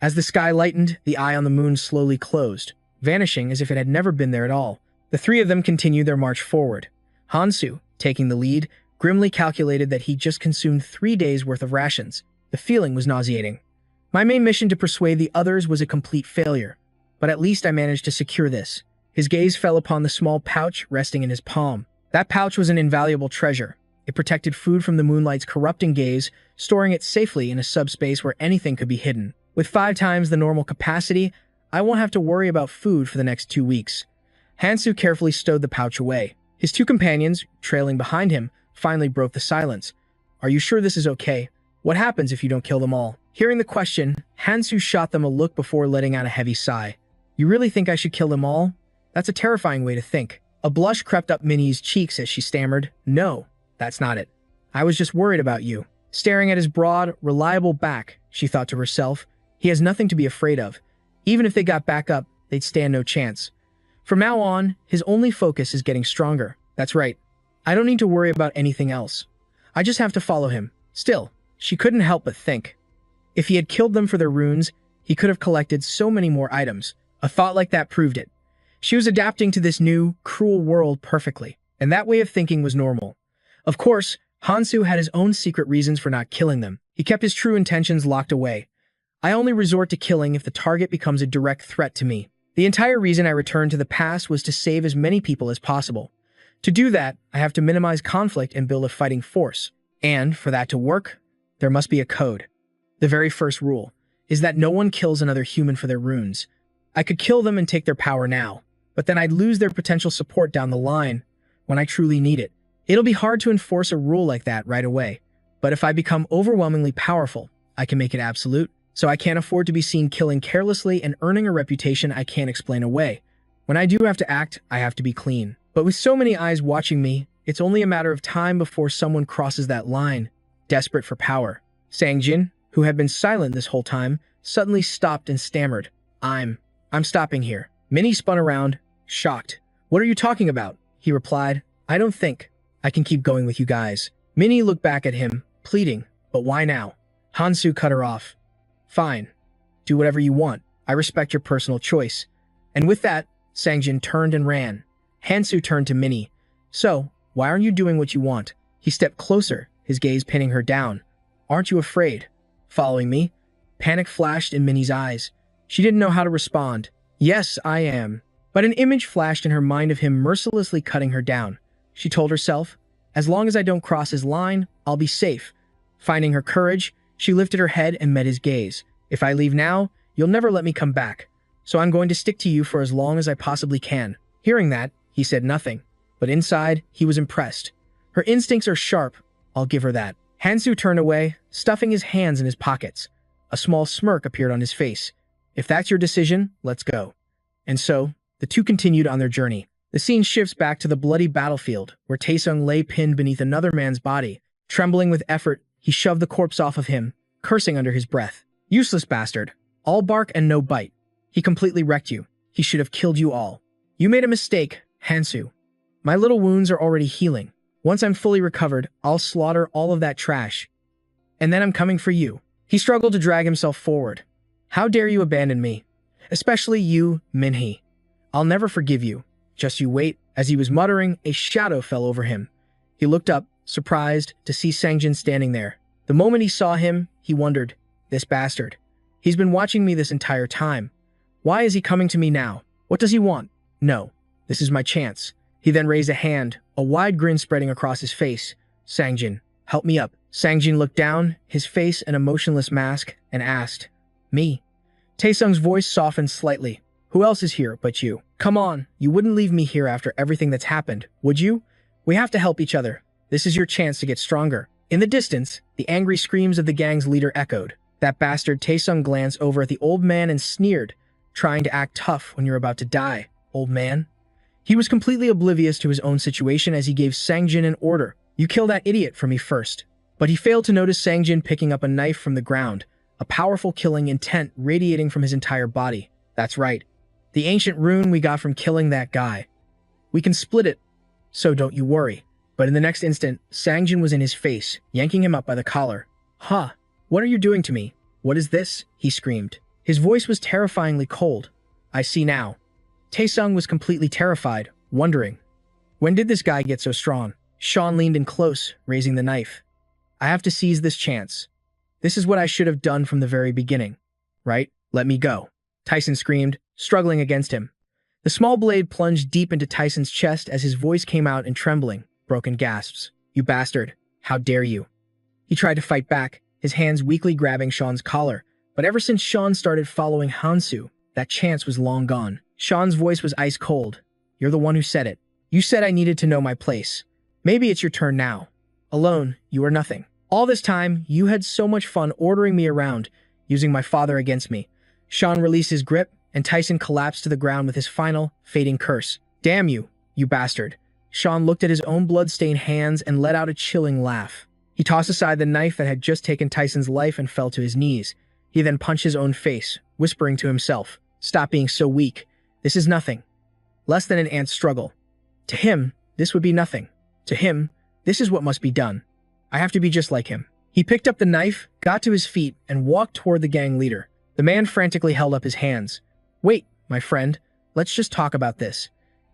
As the sky lightened, the eye on the moon slowly closed, vanishing as if it had never been there at all. The three of them continued their march forward. Hansu, taking the lead, grimly calculated that he'd just consumed 3 days' worth of rations. The feeling was nauseating. My main mission to persuade the others was a complete failure, but at least I managed to secure this. His gaze fell upon the small pouch resting in his palm. That pouch was an invaluable treasure. It protected food from the moonlight's corrupting gaze, storing it safely in a subspace where anything could be hidden. With 5 times the normal capacity, I won't have to worry about food for the next 2 weeks. Hansu carefully stowed the pouch away. His 2 companions, trailing behind him, finally broke the silence. "Are you sure this is okay? What happens if you don't kill them all?" Hearing the question, Hansu shot them a look before letting out a heavy sigh. "You really think I should kill them all? That's a terrifying way to think." A blush crept up Minnie's cheeks as she stammered, "No, that's not it. I was just worried about you." Staring at his broad, reliable back, she thought to herself, he has nothing to be afraid of. Even if they got back up, they'd stand no chance. From now on, his only focus is getting stronger. That's right. I don't need to worry about anything else. I just have to follow him. Still, she couldn't help but think. If he had killed them for their runes, he could have collected so many more items. A thought like that proved it. She was adapting to this new, cruel world perfectly, and that way of thinking was normal. Of course, Hansu had his own secret reasons for not killing them. He kept his true intentions locked away. I only resort to killing if the target becomes a direct threat to me. The entire reason I returned to the past was to save as many people as possible. To do that, I have to minimize conflict and build a fighting force. And, for that to work, there must be a code. The very first rule is that no one kills another human for their runes. I could kill them and take their power now, but then I'd lose their potential support down the line when I truly need it. It'll be hard to enforce a rule like that right away, but if I become overwhelmingly powerful, I can make it absolute. So I can't afford to be seen killing carelessly and earning a reputation I can't explain away. When I do have to act, I have to be clean. But with so many eyes watching me, it's only a matter of time before someone crosses that line, desperate for power. Sangjin, who had been silent this whole time, suddenly stopped and stammered. I'm stopping here. Minnie spun around, shocked. What are you talking about? He replied. I don't think I can keep going with you guys. Minnie looked back at him, pleading, but why now? Hansu cut her off. Fine. Do whatever you want. I respect your personal choice. And with that, Sangjin turned and ran. Hansu turned to Minnie. So, why aren't you doing what you want? He stepped closer, his gaze pinning her down. Aren't you afraid? Following me? Panic flashed in Minnie's eyes. She didn't know how to respond. Yes, I am. But an image flashed in her mind of him mercilessly cutting her down. She told herself, as long as I don't cross his line, I'll be safe. Finding her courage, she lifted her head and met his gaze. If I leave now, you'll never let me come back. So I'm going to stick to you for as long as I possibly can. Hearing that, he said nothing. But inside, he was impressed. Her instincts are sharp. I'll give her that. Hansu turned away, stuffing his hands in his pockets. A small smirk appeared on his face. If that's your decision, let's go. And so, the two continued on their journey. The scene shifts back to the bloody battlefield, where Taesung lay pinned beneath another man's body. Trembling with effort, he shoved the corpse off of him, cursing under his breath. Useless bastard. All bark and no bite. He completely wrecked you. He should have killed you all. You made a mistake, Hansu. My little wounds are already healing. Once I'm fully recovered, I'll slaughter all of that trash. And then I'm coming for you. He struggled to drag himself forward. How dare you abandon me? Especially you, Minhee. I'll never forgive you. Just you wait. As he was muttering, a shadow fell over him. He looked up, surprised, to see Sangjin standing there. The moment he saw him, he wondered, this bastard. He's been watching me this entire time. Why is he coming to me now? What does he want? No. This is my chance. He then raised a hand, a wide grin spreading across his face. Sangjin, help me up. Sangjin looked down, his face an emotionless mask, and asked, Me. Taesung's voice softened slightly. Who else is here but you? Come on, you wouldn't leave me here after everything that's happened, would you? We have to help each other. This is your chance to get stronger. In the distance, the angry screams of the gang's leader echoed. That bastard Taesung glanced over at the old man and sneered, trying to act tough when you're about to die, old man. He was completely oblivious to his own situation as he gave Sangjin an order. You kill that idiot for me first. But he failed to notice Sangjin picking up a knife from the ground, a powerful killing intent radiating from his entire body. That's right. The ancient rune we got from killing that guy. We can split it, so don't you worry. But in the next instant, Sangjin was in his face, yanking him up by the collar. Huh? What are you doing to me? What is this? He screamed. His voice was terrifyingly cold. I see now. Taesung was completely terrified, wondering, when did this guy get so strong? Sean leaned in close, raising the knife. I have to seize this chance. This is what I should have done from the very beginning. Right? Let me go. Tyson screamed, struggling against him. The small blade plunged deep into Tyson's chest as his voice came out in trembling, broken gasps. You bastard. How dare you? He tried to fight back, his hands weakly grabbing Sean's collar, but ever since Sean started following Hansu, that chance was long gone. Sean's voice was ice cold. You're the one who said it. You said I needed to know my place. Maybe it's your turn now. Alone, you are nothing. All this time, you had so much fun ordering me around, using my father against me. Sean released his grip, and Tyson collapsed to the ground with his final, fading curse. Damn you, you bastard. Sean looked at his own blood-stained hands and let out a chilling laugh. He tossed aside the knife that had just taken Tyson's life and fell to his knees. He then punched his own face, whispering to himself, Stop being so weak. This is nothing. Less than an ant's struggle. To him, this would be nothing. To him, this is what must be done. I have to be just like him. He picked up the knife, got to his feet, and walked toward the gang leader. The man frantically held up his hands. Wait, my friend, let's just talk about this.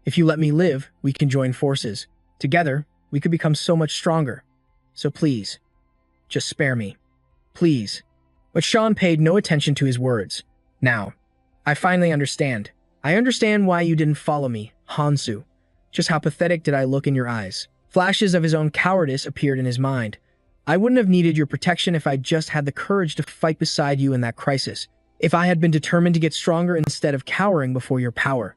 If you let me live, we can join forces. Together, we could become so much stronger. So please, just spare me. Please. But Sean paid no attention to his words. Now, I finally understand. I understand why you didn't follow me, Hansu. Just how pathetic did I look in your eyes? Flashes of his own cowardice appeared in his mind. I wouldn't have needed your protection if I just had the courage to fight beside you in that crisis. If I had been determined to get stronger instead of cowering before your power.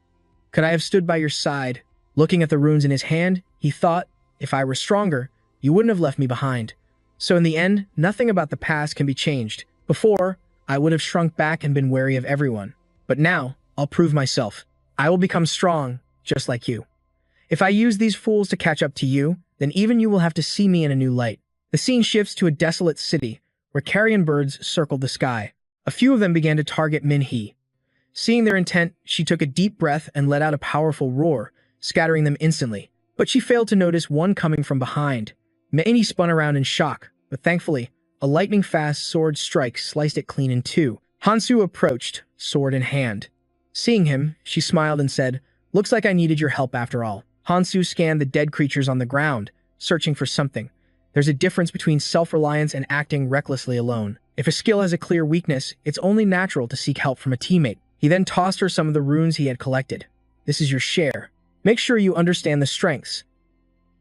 Could I have stood by your side? Looking at the runes in his hand, he thought, if I were stronger, you wouldn't have left me behind. So in the end, nothing about the past can be changed. Before, I would have shrunk back and been wary of everyone. But now, I'll prove myself. I will become strong, just like you. If I use these fools to catch up to you, then even you will have to see me in a new light. The scene shifts to a desolate city, where carrion birds circled the sky. A few of them began to target Min-hee. Seeing their intent, she took a deep breath and let out a powerful roar, scattering them instantly. But she failed to notice one coming from behind. Min-hee spun around in shock, but thankfully, a lightning-fast sword strike sliced it clean in two. Hansu approached, sword in hand. Seeing him, she smiled and said, "Looks like I needed your help after all." Hansu scanned the dead creatures on the ground, searching for something. There's a difference between self-reliance and acting recklessly alone. If a skill has a clear weakness, it's only natural to seek help from a teammate. He then tossed her some of the runes he had collected. This is your share. Make sure you understand the strengths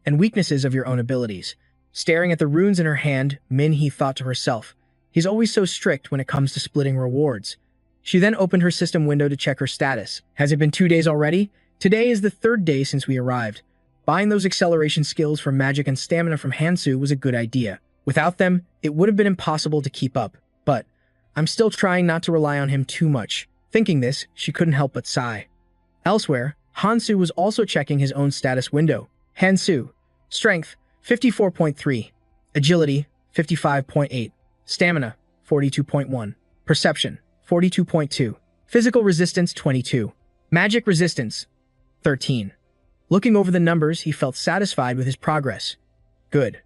and weaknesses of your own abilities. Staring at the runes in her hand, Min-hee thought to herself, he's always so strict when it comes to splitting rewards. She then opened her system window to check her status. Has it been 2 days already? Today is the 3rd day since we arrived. Buying those acceleration skills for magic and stamina from Hansu was a good idea. Without them, it would have been impossible to keep up. But I'm still trying not to rely on him too much. Thinking this, she couldn't help but sigh. Elsewhere, Hansu was also checking his own status window. Hansu, Strength, 54.3. Agility, 55.8. Stamina, 42.1. Perception, 42.2. Physical resistance, 22. Magic resistance, 13. Looking over the numbers, he felt satisfied with his progress. Good.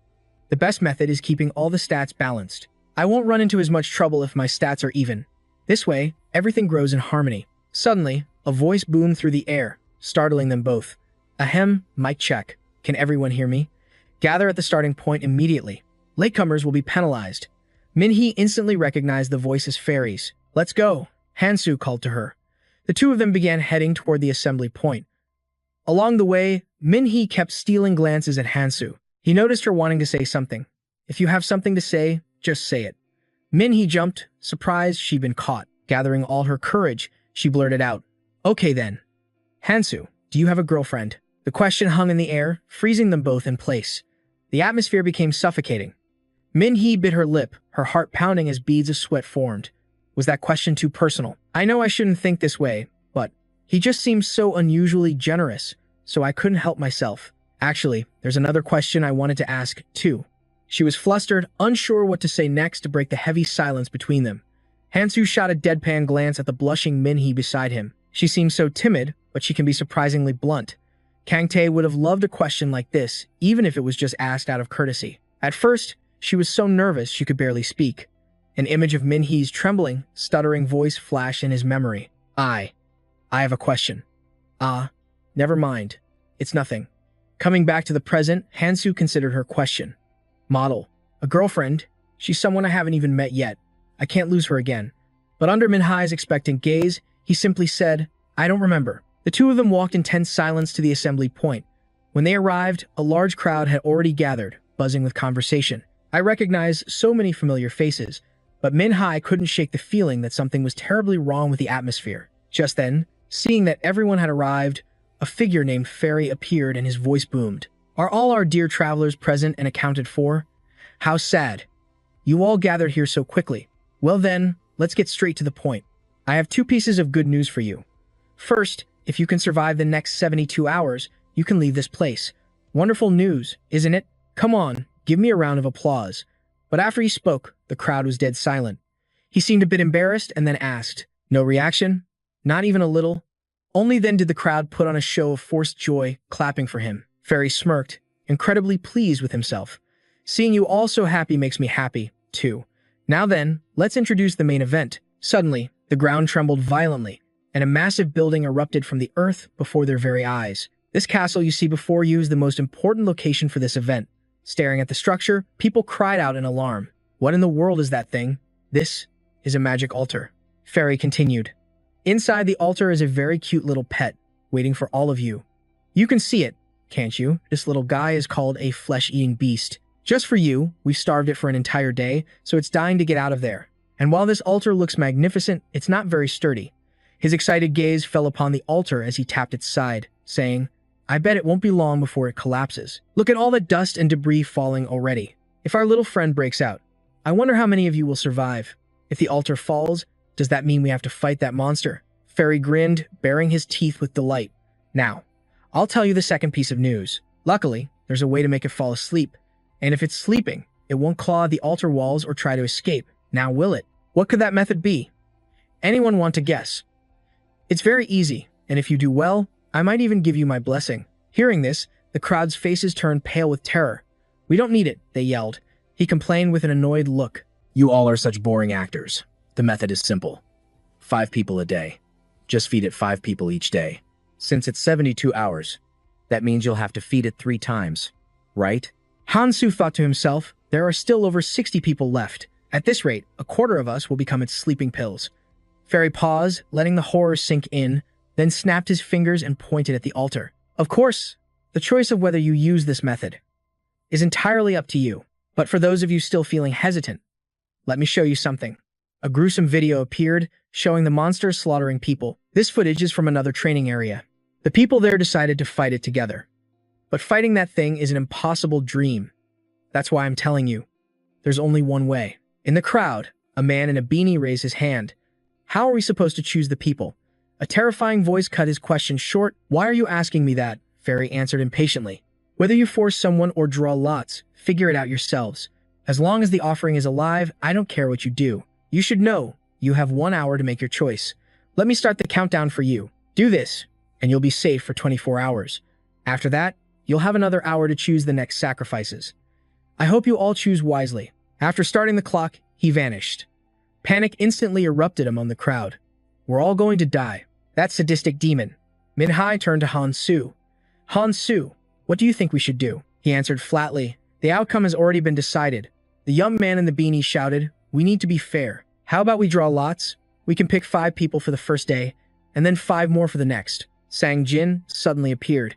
The best method is keeping all the stats balanced. I won't run into as much trouble if my stats are even. This way, everything grows in harmony. Suddenly, a voice boomed through the air, startling them both. Ahem, mic check. Can everyone hear me? Gather at the starting point immediately. Latecomers will be penalized. Min-hee instantly recognized the voice as fairies. Let's go, Hansu called to her. The two of them began heading toward the assembly point. Along the way, Min-hee kept stealing glances at Hansu. He noticed her wanting to say something. If you have something to say, just say it. Min-hee jumped, surprised she'd been caught. Gathering all her courage, she blurted out, "Okay then. Hansu, do you have a girlfriend?" The question hung in the air, freezing them both in place. The atmosphere became suffocating. Min-hee bit her lip, her heart pounding as beads of sweat formed. Was that question too personal? I know I shouldn't think this way, but he just seemed so unusually generous, so I couldn't help myself. Actually, there's another question I wanted to ask, too. She was flustered, unsure what to say next to break the heavy silence between them. Hansu shot a deadpan glance at the blushing Min-hee beside him. She seemed so timid, but she can be surprisingly blunt. Kang-tae would have loved a question like this, even if it was just asked out of courtesy. At first, she was so nervous she could barely speak. An image of Min-hee's trembling, stuttering voice flashed in his memory. I have a question. Never mind. It's nothing. Coming back to the present, Hansu considered her question. Model. A girlfriend. She's someone I haven't even met yet. I can't lose her again. But under Min-hee's expectant gaze, he simply said, I don't remember. The two of them walked in tense silence to the assembly point. When they arrived, a large crowd had already gathered, buzzing with conversation. I recognized so many familiar faces, but Min-hee couldn't shake the feeling that something was terribly wrong with the atmosphere. Just then, seeing that everyone had arrived, a figure named Fairy appeared and his voice boomed. Are all our dear travelers present and accounted for? How sad. You all gathered here so quickly. Well then, let's get straight to the point. I have 2 pieces of good news for you. First, if you can survive the next 72 hours, you can leave this place. Wonderful news, isn't it? Come on, give me a round of applause. But after he spoke, the crowd was dead silent. He seemed a bit embarrassed and then asked, no reaction? Not even a little? Only then did the crowd put on a show of forced joy, clapping for him. Fairy smirked, incredibly pleased with himself. Seeing you all so happy makes me happy, too. Now then, let's introduce the main event. Suddenly, the ground trembled violently, and a massive building erupted from the earth before their very eyes. This castle you see before you is the most important location for this event. Staring at the structure, people cried out in alarm. What in the world is that thing? This is a magic altar. Fairy continued. Inside the altar is a very cute little pet, waiting for all of you. You can see it, can't you? This little guy is called a flesh-eating beast. Just for you, we've starved it for an entire day, so it's dying to get out of there. And while this altar looks magnificent, it's not very sturdy. His excited gaze fell upon the altar as he tapped its side, saying, I bet it won't be long before it collapses. Look at all the dust and debris falling already. If our little friend breaks out, I wonder how many of you will survive. If the altar falls, does that mean we have to fight that monster? Fairy grinned, baring his teeth with delight. Now, I'll tell you the second piece of news. Luckily, there's a way to make it fall asleep. And if it's sleeping, it won't claw the altar walls or try to escape. Now will it? What could that method be? Anyone want to guess? It's very easy, and if you do well, I might even give you my blessing. Hearing this, the crowd's faces turned pale with terror. We don't need it, they yelled. He complained with an annoyed look. You all are such boring actors. The method is simple. 5 people a day. Just feed it 5 people each day. Since it's 72 hours, that means you'll have to feed it 3 times, right? Hansu thought to himself, there are still over 60 people left. At this rate, a quarter of us will become its sleeping pills. Fairy paused, letting the horror sink in, then snapped his fingers and pointed at the altar. Of course, the choice of whether you use this method is entirely up to you. But for those of you still feeling hesitant, let me show you something. A gruesome video appeared, showing the monster slaughtering people. This footage is from another training area. The people there decided to fight it together. But fighting that thing is an impossible dream. That's why I'm telling you, there's only one way. In the crowd, a man in a beanie raised his hand. How are we supposed to choose the people? A terrifying voice cut his question short. Why are you asking me that? Fairy answered impatiently. Whether you force someone or draw lots, figure it out yourselves. As long as the offering is alive, I don't care what you do. You should know, you have 1 hour to make your choice. Let me start the countdown for you. Do this, and you'll be safe for 24 hours. After that, you'll have another hour to choose the next sacrifices. I hope you all choose wisely. After starting the clock, he vanished. Panic instantly erupted among the crowd. We're all going to die. That sadistic demon. Minhai turned to Hansu. Hansu, what do you think we should do? He answered flatly. The outcome has already been decided. The young man in the beanie shouted, we need to be fair. How about we draw lots? We can pick 5 people for the first day, and then 5 more for the next. Sang Jin suddenly appeared,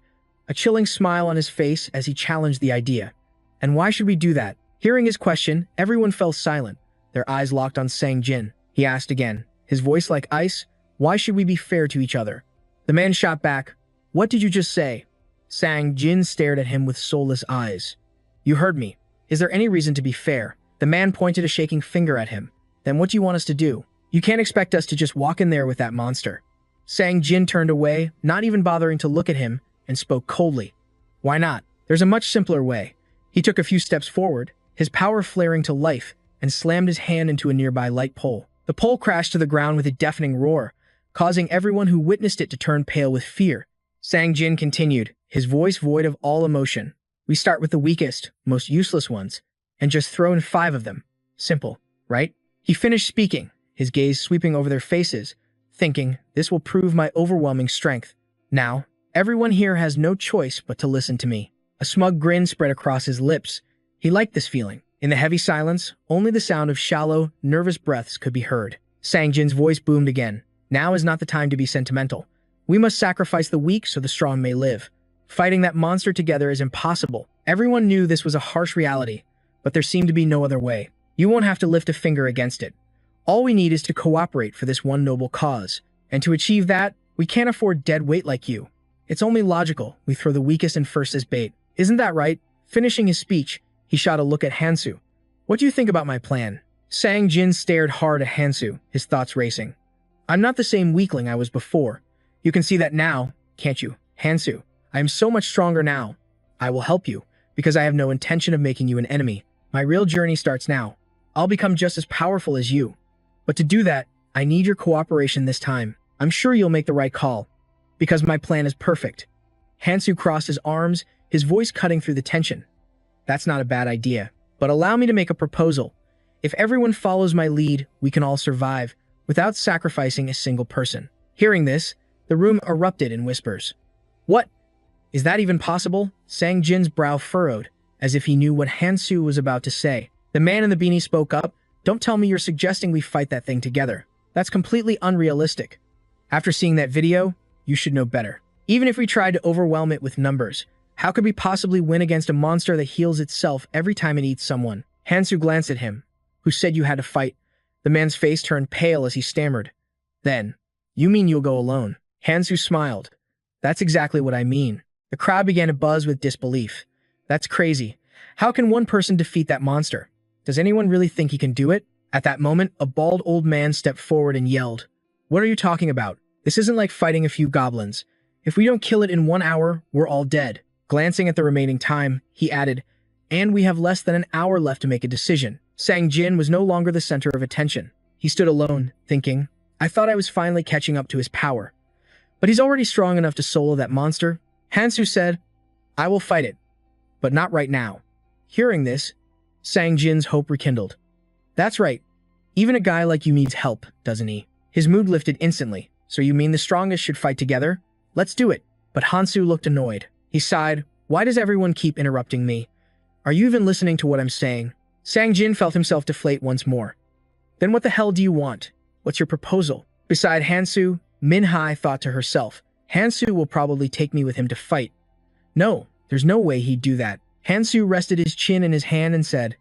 a chilling smile on his face as he challenged the idea. And why should we do that? Hearing his question, everyone fell silent, their eyes locked on Sang Jin. He asked again, his voice like ice, why should we be fair to each other? The man shot back, what did you just say? Sang Jin stared at him with soulless eyes. You heard me. Is there any reason to be fair? The man pointed a shaking finger at him. Then what do you want us to do? You can't expect us to just walk in there with that monster. Sang Jin turned away, not even bothering to look at him, and spoke coldly. Why not? There's a much simpler way. He took a few steps forward, his power flaring to life, and slammed his hand into a nearby light pole. The pole crashed to the ground with a deafening roar, causing everyone who witnessed it to turn pale with fear. Sang Jin continued, his voice void of all emotion. We start with the weakest, most useless ones, and just throw in 5 of them. Simple, right? He finished speaking, his gaze sweeping over their faces, thinking, this will prove my overwhelming strength. Now, everyone here has no choice but to listen to me. A smug grin spread across his lips. He liked this feeling. In the heavy silence, only the sound of shallow, nervous breaths could be heard. Sang Jin's voice boomed again. Now is not the time to be sentimental. We must sacrifice the weak so the strong may live. Fighting that monster together is impossible. Everyone knew this was a harsh reality, but there seemed to be no other way. You won't have to lift a finger against it. All we need is to cooperate for this one noble cause. And to achieve that, we can't afford dead weight like you. It's only logical we throw the weakest in first as bait. Isn't that right? Finishing his speech, he shot a look at Hansu. What do you think about my plan? Sang Jin stared hard at Hansu, his thoughts racing. I'm not the same weakling I was before. You can see that now, can't you, Hansu? I am so much stronger now. I will help you, because I have no intention of making you an enemy. My real journey starts now. I'll become just as powerful as you. But to do that, I need your cooperation this time. I'm sure you'll make the right call, because my plan is perfect. Hansu crossed his arms, his voice cutting through the tension. That's not a bad idea. But allow me to make a proposal. If everyone follows my lead, we can all survive, without sacrificing a single person. Hearing this, the room erupted in whispers. What? Is that even possible? Sang Jin's brow furrowed, as if he knew what Hansu was about to say. The man in the beanie spoke up. Don't tell me you're suggesting we fight that thing together. That's completely unrealistic. After seeing that video, you should know better. Even if we tried to overwhelm it with numbers, how could we possibly win against a monster that heals itself every time it eats someone? Hansu glanced at him. Who said you had to fight? The man's face turned pale as he stammered. Then, you mean you'll go alone? Hansu smiled. That's exactly what I mean. The crowd began to buzz with disbelief. That's crazy. How can one person defeat that monster? Does anyone really think he can do it? At that moment, a bald old man stepped forward and yelled, "What are you talking about? This isn't like fighting a few goblins. If we don't kill it in 1 hour, we're all dead." Glancing at the remaining time, he added, "And we have less than an hour left to make a decision." Sang Jin was no longer the center of attention. He stood alone, thinking, I thought I was finally catching up to his power. But he's already strong enough to solo that monster. Hansu said, I will fight it, but not right now. Hearing this, Sang Jin's hope rekindled. That's right. Even a guy like you needs help, doesn't he? His mood lifted instantly. So you mean the strongest should fight together? Let's do it. But Hansu looked annoyed. He sighed. Why does everyone keep interrupting me? Are you even listening to what I'm saying? Sang Jin felt himself deflate once more. Then what the hell do you want? What's your proposal? Beside Hansu, Minhai thought to herself, Hansu will probably take me with him to fight. No, there's no way he'd do that. Hansu rested his chin in his hand and said,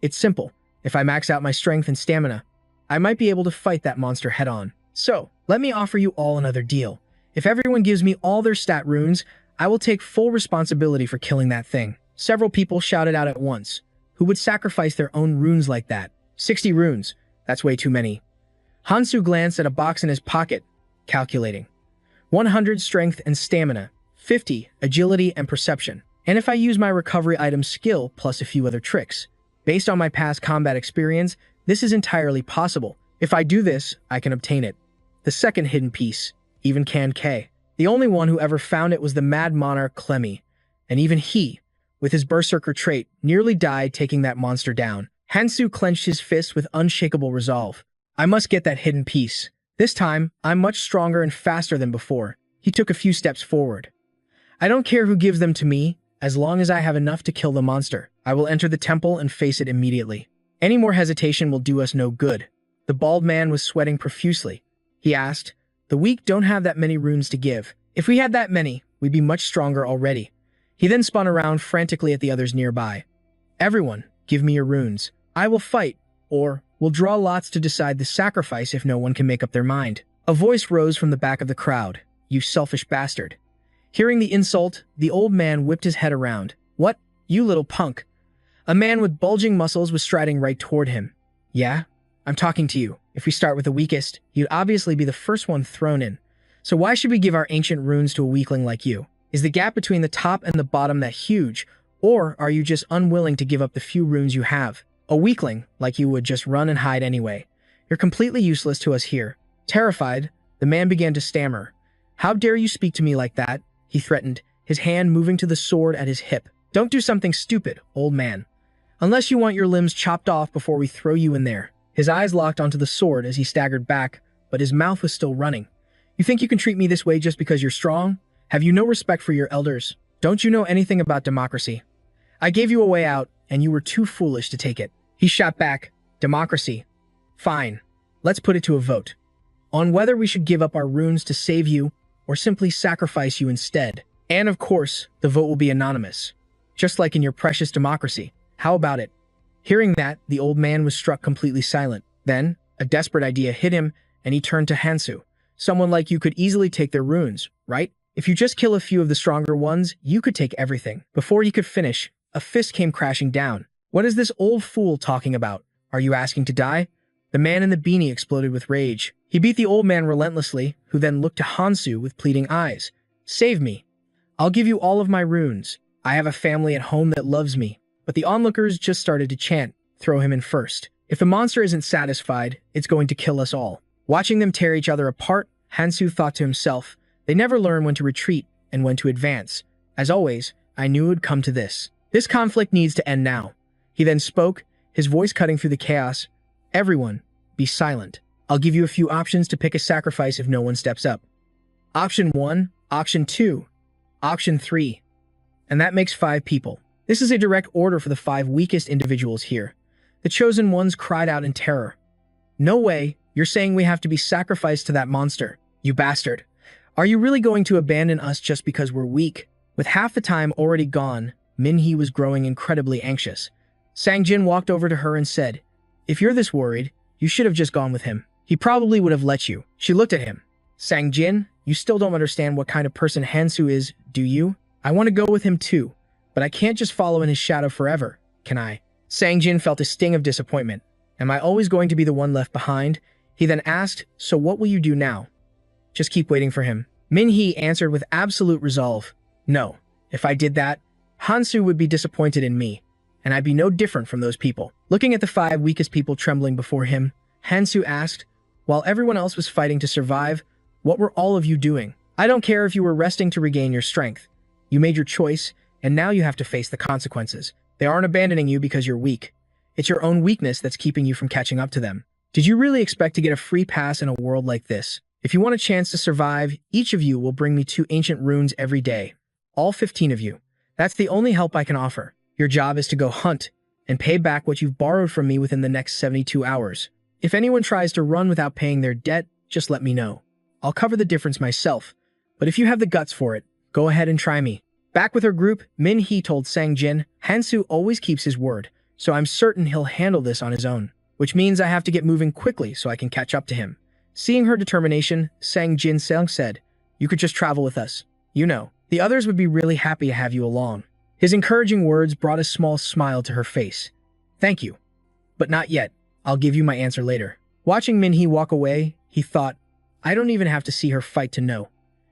It's simple. If I max out my strength and stamina, I might be able to fight that monster head-on. So, let me offer you all another deal. If everyone gives me all their stat runes, I will take full responsibility for killing that thing. Several people shouted out at once. Who would sacrifice their own runes like that? 60 runes. That's way too many. Hansu glanced at a box in his pocket, calculating. 100 strength and stamina, 50 agility and perception. And if I use my recovery item skill plus a few other tricks. Based on my past combat experience, this is entirely possible. If I do this, I can obtain it. The second hidden piece, even Can K. The only one who ever found it was the Mad Monarch Clemmy, and even he, with his berserker trait, nearly died taking that monster down. Hansu clenched his fist with unshakable resolve. I must get that hidden piece. This time, I'm much stronger and faster than before. He took a few steps forward. I don't care who gives them to me, as long as I have enough to kill the monster. I will enter the temple and face it immediately. Any more hesitation will do us no good. The bald man was sweating profusely. He asked, The weak don't have that many runes to give. If we had that many, we'd be much stronger already. He then spun around frantically at the others nearby. Everyone, give me your runes. I will fight, or we'll draw lots to decide the sacrifice if no one can make up their mind. A voice rose from the back of the crowd. You selfish bastard. Hearing the insult, the old man whipped his head around. What? You little punk. A man with bulging muscles was striding right toward him. Yeah? I'm talking to you. If we start with the weakest, you'd obviously be the first one thrown in. So why should we give our ancient runes to a weakling like you? Is the gap between the top and the bottom that huge, or are you just unwilling to give up the few runes you have? A weakling, like you, would just run and hide anyway. You're completely useless to us here. Terrified, the man began to stammer. How dare you speak to me like that? He threatened, his hand moving to the sword at his hip. Don't do something stupid, old man. Unless you want your limbs chopped off before we throw you in there. His eyes locked onto the sword as he staggered back, but his mouth was still running. You think you can treat me this way just because you're strong? Have you no respect for your elders? Don't you know anything about democracy? I gave you a way out, and you were too foolish to take it. He shot back. Democracy. Fine. Let's put it to a vote. On whether we should give up our runes to save you, or simply sacrifice you instead. And of course, the vote will be anonymous. Just like in your precious democracy. How about it? Hearing that, the old man was struck completely silent. Then, a desperate idea hit him, and he turned to Hansu. Someone like you could easily take their runes, right? If you just kill a few of the stronger ones, you could take everything. Before he could finish, a fist came crashing down. What is this old fool talking about? Are you asking to die? The man in the beanie exploded with rage. He beat the old man relentlessly, who then looked to Hansu with pleading eyes. Save me. I'll give you all of my runes. I have a family at home that loves me. But the onlookers just started to chant, throw him in first. If the monster isn't satisfied, it's going to kill us all. Watching them tear each other apart, Hansu thought to himself, they never learn when to retreat and when to advance. As always, I knew it would come to this. This conflict needs to end now. He then spoke, his voice cutting through the chaos. Everyone, be silent. I'll give you a few options to pick a sacrifice if no one steps up. Option 1, Option 2, Option 3. And that makes 5 people. This is a direct order for the 5 weakest individuals here. The chosen ones cried out in terror. No way, you're saying we have to be sacrificed to that monster, you bastard. Are you really going to abandon us just because we're weak? With half the time already gone, Minhee was growing incredibly anxious. Sang-jin walked over to her and said, if you're this worried, you should have just gone with him. He probably would have let you. She looked at him. Sang-jin, you still don't understand what kind of person Hansu is, do you? I want to go with him too, but I can't just follow in his shadow forever, can I? Sang-jin felt a sting of disappointment. Am I always going to be the one left behind? He then asked, so what will you do now? Just keep waiting for him. Minhee answered with absolute resolve. No, if I did that, Hansu would be disappointed in me, and I'd be no different from those people. Looking at the 5 weakest people trembling before him, Hansu asked, while everyone else was fighting to survive, what were all of you doing? I don't care if you were resting to regain your strength. You made your choice, and now you have to face the consequences. They aren't abandoning you because you're weak. It's your own weakness that's keeping you from catching up to them. Did you really expect to get a free pass in a world like this? If you want a chance to survive, each of you will bring me 2 ancient runes every day. All 15 of you. That's the only help I can offer. Your job is to go hunt and pay back what you've borrowed from me within the next 72 hours. If anyone tries to run without paying their debt, just let me know. I'll cover the difference myself, but if you have the guts for it, go ahead and try me. Back with her group, Minhee told Sang-jin, Hansu always keeps his word, so I'm certain he'll handle this on his own, which means I have to get moving quickly so I can catch up to him. Seeing her determination, Sang-jin said, you could just travel with us. You know, the others would be really happy to have you along. His encouraging words brought a small smile to her face. Thank you. But not yet. I'll give you my answer later. Watching Minhee walk away, he thought, I don't even have to see her fight to know.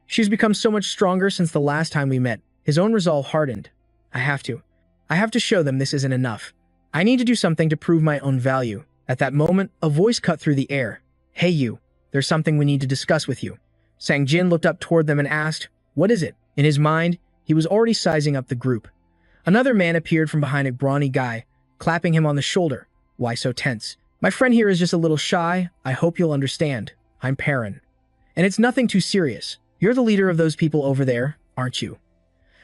She's become so much stronger since the last time we met. His own resolve hardened. I have to show them this isn't enough. I need to do something to prove my own value. At that moment, a voice cut through the air. Hey you, there's something we need to discuss with you. Sang-jin looked up toward them and asked, what is it? In his mind, he was already sizing up the group. Another man appeared from behind a brawny guy, clapping him on the shoulder. Why so tense? My friend here is just a little shy. I hope you'll understand. I'm Perrin. And it's nothing too serious. You're the leader of those people over there, aren't you?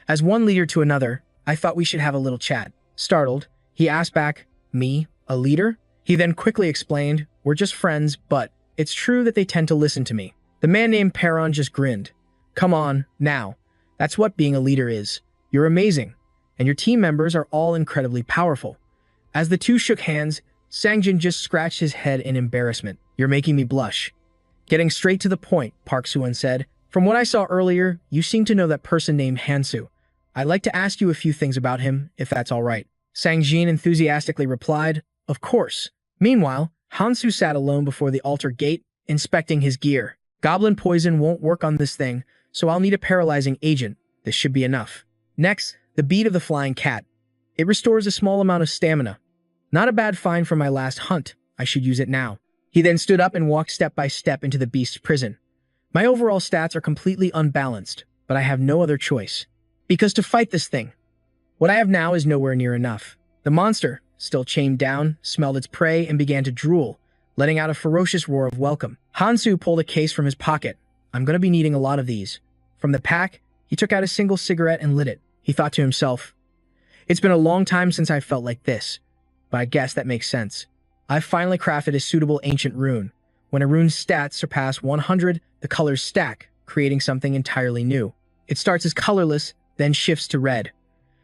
As one leader to another, I thought we should have a little chat. Startled, he asked back, me, a leader? He then quickly explained, we're just friends, but it's true that they tend to listen to me. The man named Perrin just grinned. Come on, now. That's what being a leader is. You're amazing, and your team members are all incredibly powerful. As the two shook hands, Sang-jin just scratched his head in embarrassment. You're making me blush. Getting straight to the point, Park Soo-won said. From what I saw earlier, you seem to know that person named Hansu. I'd like to ask you a few things about him, if that's all right. Sang-jin enthusiastically replied, of course. Meanwhile, Hansu sat alone before the altar gate, inspecting his gear. Goblin poison won't work on this thing, so I'll need a paralyzing agent. This should be enough. Next, the bead of the flying cat. It restores a small amount of stamina. Not a bad find from my last hunt. I should use it now. He then stood up and walked step by step into the beast's prison. My overall stats are completely unbalanced, but I have no other choice. Because to fight this thing, what I have now is nowhere near enough. The monster, still chained down, smelled its prey and began to drool, letting out a ferocious roar of welcome. Hansu pulled a case from his pocket. I'm going to be needing a lot of these. From the pack, he took out a single cigarette and lit it. He thought to himself, it's been a long time since I felt like this, but I guess that makes sense. I've finally crafted a suitable ancient rune. When a rune's stats surpass 100, the colors stack, creating something entirely new. It starts as colorless, then shifts to red.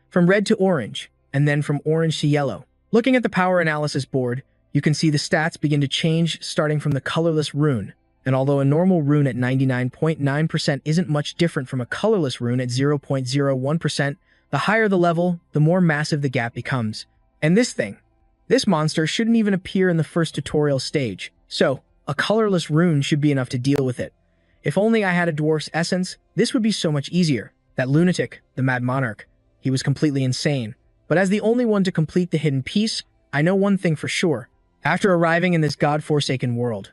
From red to orange, and then from orange to yellow. Looking at the power analysis board, you can see the stats begin to change starting from the colorless rune. And although a normal rune at 99.9% isn't much different from a colorless rune at 0.01%, the higher the level, the more massive the gap becomes. And this monster shouldn't even appear in the first tutorial stage. So, a colorless rune should be enough to deal with it. If only I had a dwarf's essence, this would be so much easier. That lunatic, the Mad Monarch, he was completely insane. But as the only one to complete the hidden piece, I know one thing for sure. After arriving in this god-forsaken world,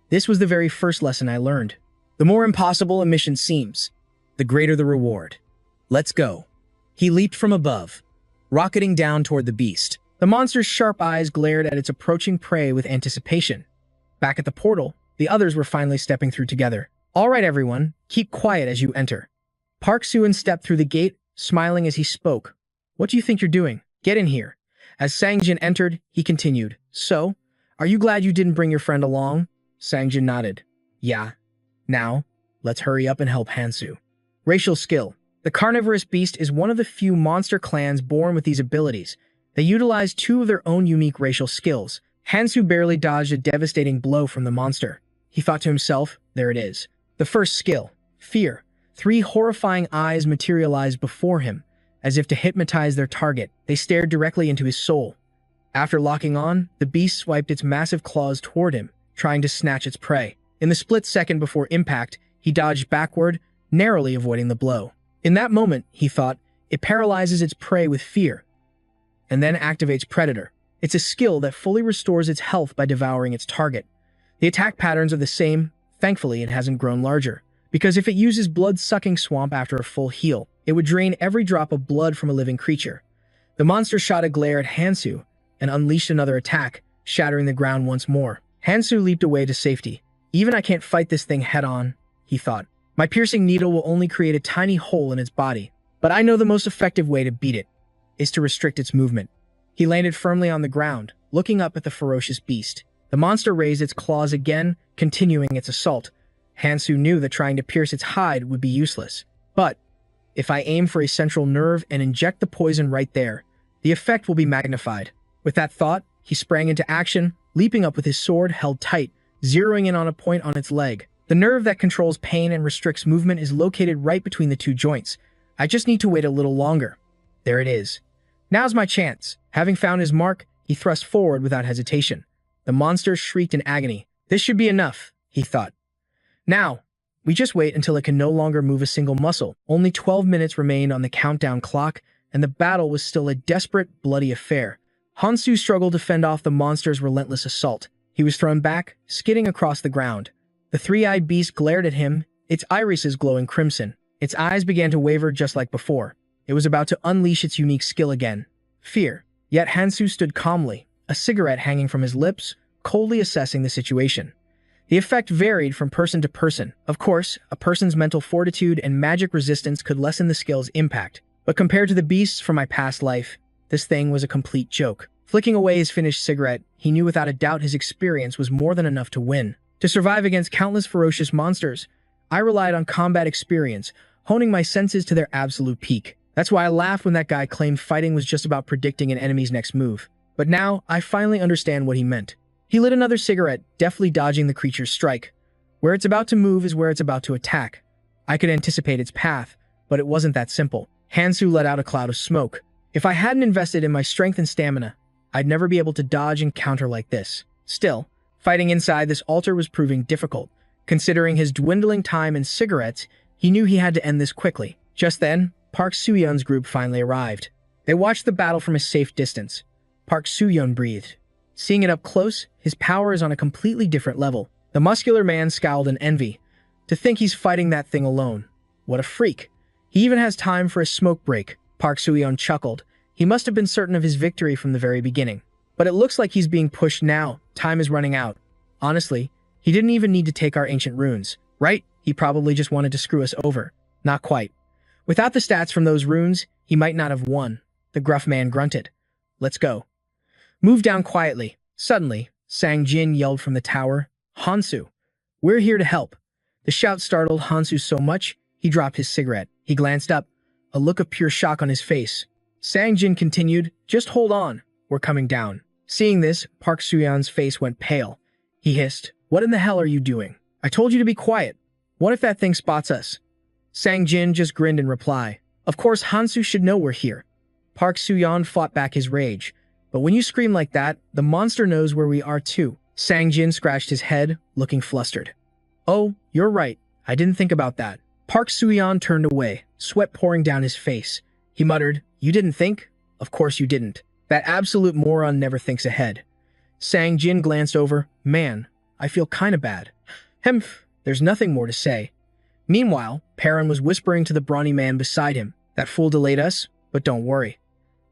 this was the very first lesson I learned. The more impossible a mission seems, the greater the reward. Let's go. He leaped from above, rocketing down toward the beast. The monster's sharp eyes glared at its approaching prey with anticipation. Back at the portal, the others were finally stepping through together. "All right, everyone, keep quiet as you enter." Park Soo-yeon stepped through the gate, smiling as he spoke. "What do you think you're doing? Get in here." As Sang-jin entered, he continued, "So, are you glad you didn't bring your friend along?" Sang-jin nodded. "Yeah. Now, let's hurry up and help Hansu." Racial skill. The carnivorous beast is one of the few monster clans born with these abilities. They utilize two of their own unique racial skills. Hansu barely dodged a devastating blow from the monster. He thought to himself, there it is. The first skill, fear. 3 horrifying eyes materialized before him. As if to hypnotize their target, they stared directly into his soul. After locking on, the beast swiped its massive claws toward him, trying to snatch its prey. In the split second before impact, he dodged backward, narrowly avoiding the blow. In that moment, he thought, it paralyzes its prey with fear, and then activates Predator. It's a skill that fully restores its health by devouring its target. The attack patterns are the same. Thankfully, it hasn't grown larger, because if it uses blood-sucking swamp after a full heal, it would drain every drop of blood from a living creature. The monster shot a glare at Hansu and unleashed another attack, shattering the ground once more. Hansu leaped away to safety. Even I can't fight this thing head-on, he thought. My piercing needle will only create a tiny hole in its body, but I know the most effective way to beat it is to restrict its movement. He landed firmly on the ground, looking up at the ferocious beast. The monster raised its claws again, continuing its assault. Hansu knew that trying to pierce its hide would be useless. But if I aim for a central nerve and inject the poison right there, the effect will be magnified. With that thought, he sprang into action, leaping up with his sword held tight, zeroing in on a point on its leg. The nerve that controls pain and restricts movement is located right between the 2 joints. I just need to wait a little longer. There it is. Now's my chance. Having found his mark, he thrust forward without hesitation. The monster shrieked in agony. This should be enough, he thought. Now, we just wait until it can no longer move a single muscle. Only 12 minutes remained on the countdown clock, and the battle was still a desperate, bloody affair. Hansu struggled to fend off the monster's relentless assault. He was thrown back, skidding across the ground. The 3-eyed beast glared at him, its irises glowing crimson. Its eyes began to waver just like before. It was about to unleash its unique skill again. Fear. Yet Hansu stood calmly, a cigarette hanging from his lips, coldly assessing the situation. The effect varied from person to person. Of course, a person's mental fortitude and magic resistance could lessen the skill's impact. But compared to the beasts from my past life, this thing was a complete joke. Flicking away his finished cigarette, he knew without a doubt his experience was more than enough to win. To survive against countless ferocious monsters, I relied on combat experience, honing my senses to their absolute peak. That's why I laughed when that guy claimed fighting was just about predicting an enemy's next move. But now, I finally understand what he meant. He lit another cigarette, deftly dodging the creature's strike. Where it's about to move is where it's about to attack. I could anticipate its path, but it wasn't that simple. Hansu let out a cloud of smoke. If I hadn't invested in my strength and stamina, I'd never be able to dodge and counter like this. Still, fighting inside this altar was proving difficult. Considering his dwindling time and cigarettes, he knew he had to end this quickly. Just then, Park Soo-yeon's group finally arrived. They watched the battle from a safe distance. Park Soo-yeon breathed. Seeing it up close, his power is on a completely different level. The muscular man scowled in envy. To think he's fighting that thing alone. What a freak. He even has time for a smoke break. Park Soo-yeon chuckled. He must have been certain of his victory from the very beginning. But it looks like he's being pushed now. Time is running out. Honestly, he didn't even need to take our ancient runes, right? He probably just wanted to screw us over. Not quite. Without the stats from those runes, he might not have won. The gruff man grunted. Let's go. Move down quietly. Suddenly, Sang-jin yelled from the tower, Hansu, we're here to help. The shout startled Hansu so much, he dropped his cigarette. He glanced up, a look of pure shock on his face. Sang-jin continued, just hold on, we're coming down. Seeing this, Park Soo-yeon's face went pale. He hissed, what in the hell are you doing? I told you to be quiet. What if that thing spots us? Sang-jin just grinned in reply. Of course Hansu should know we're here. Park Soo-yeon fought back his rage. But when you scream like that, the monster knows where we are too. Sang-jin scratched his head, looking flustered. Oh, you're right. I didn't think about that. Park Soo-yeon turned away, sweat pouring down his face. He muttered, you didn't think? Of course you didn't. That absolute moron never thinks ahead. Sang-jin glanced over. Man, I feel kinda bad. Hemph, there's nothing more to say. Meanwhile, Perrin was whispering to the brawny man beside him. That fool delayed us, but don't worry.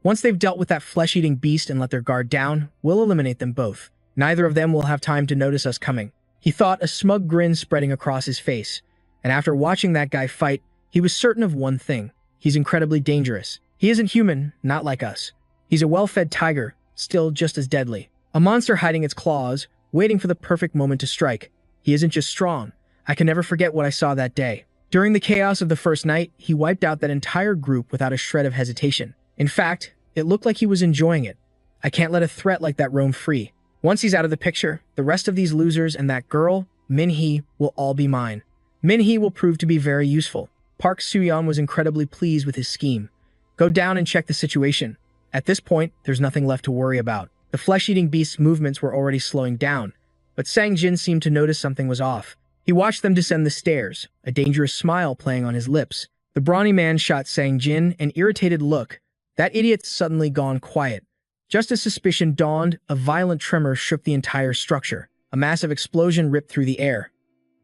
Once they've dealt with that flesh-eating beast and let their guard down, we'll eliminate them both. Neither of them will have time to notice us coming. He thought, a smug grin spreading across his face. And after watching that guy fight, he was certain of one thing. He's incredibly dangerous. He isn't human, not like us. He's a well-fed tiger, still just as deadly. A monster hiding its claws, waiting for the perfect moment to strike. He isn't just strong. I can never forget what I saw that day. During the chaos of the first night, he wiped out that entire group without a shred of hesitation. In fact, it looked like he was enjoying it. I can't let a threat like that roam free. Once he's out of the picture, the rest of these losers and that girl, Min-hee, will all be mine. Min-hee will prove to be very useful. Park Soo-yeon was incredibly pleased with his scheme. Go down and check the situation. At this point, there's nothing left to worry about. The flesh-eating beast's movements were already slowing down, but Sang-jin seemed to notice something was off. He watched them descend the stairs, a dangerous smile playing on his lips. The brawny man shot Sang-jin an irritated look. That idiot's suddenly gone quiet. Just as suspicion dawned, a violent tremor shook the entire structure. A massive explosion ripped through the air.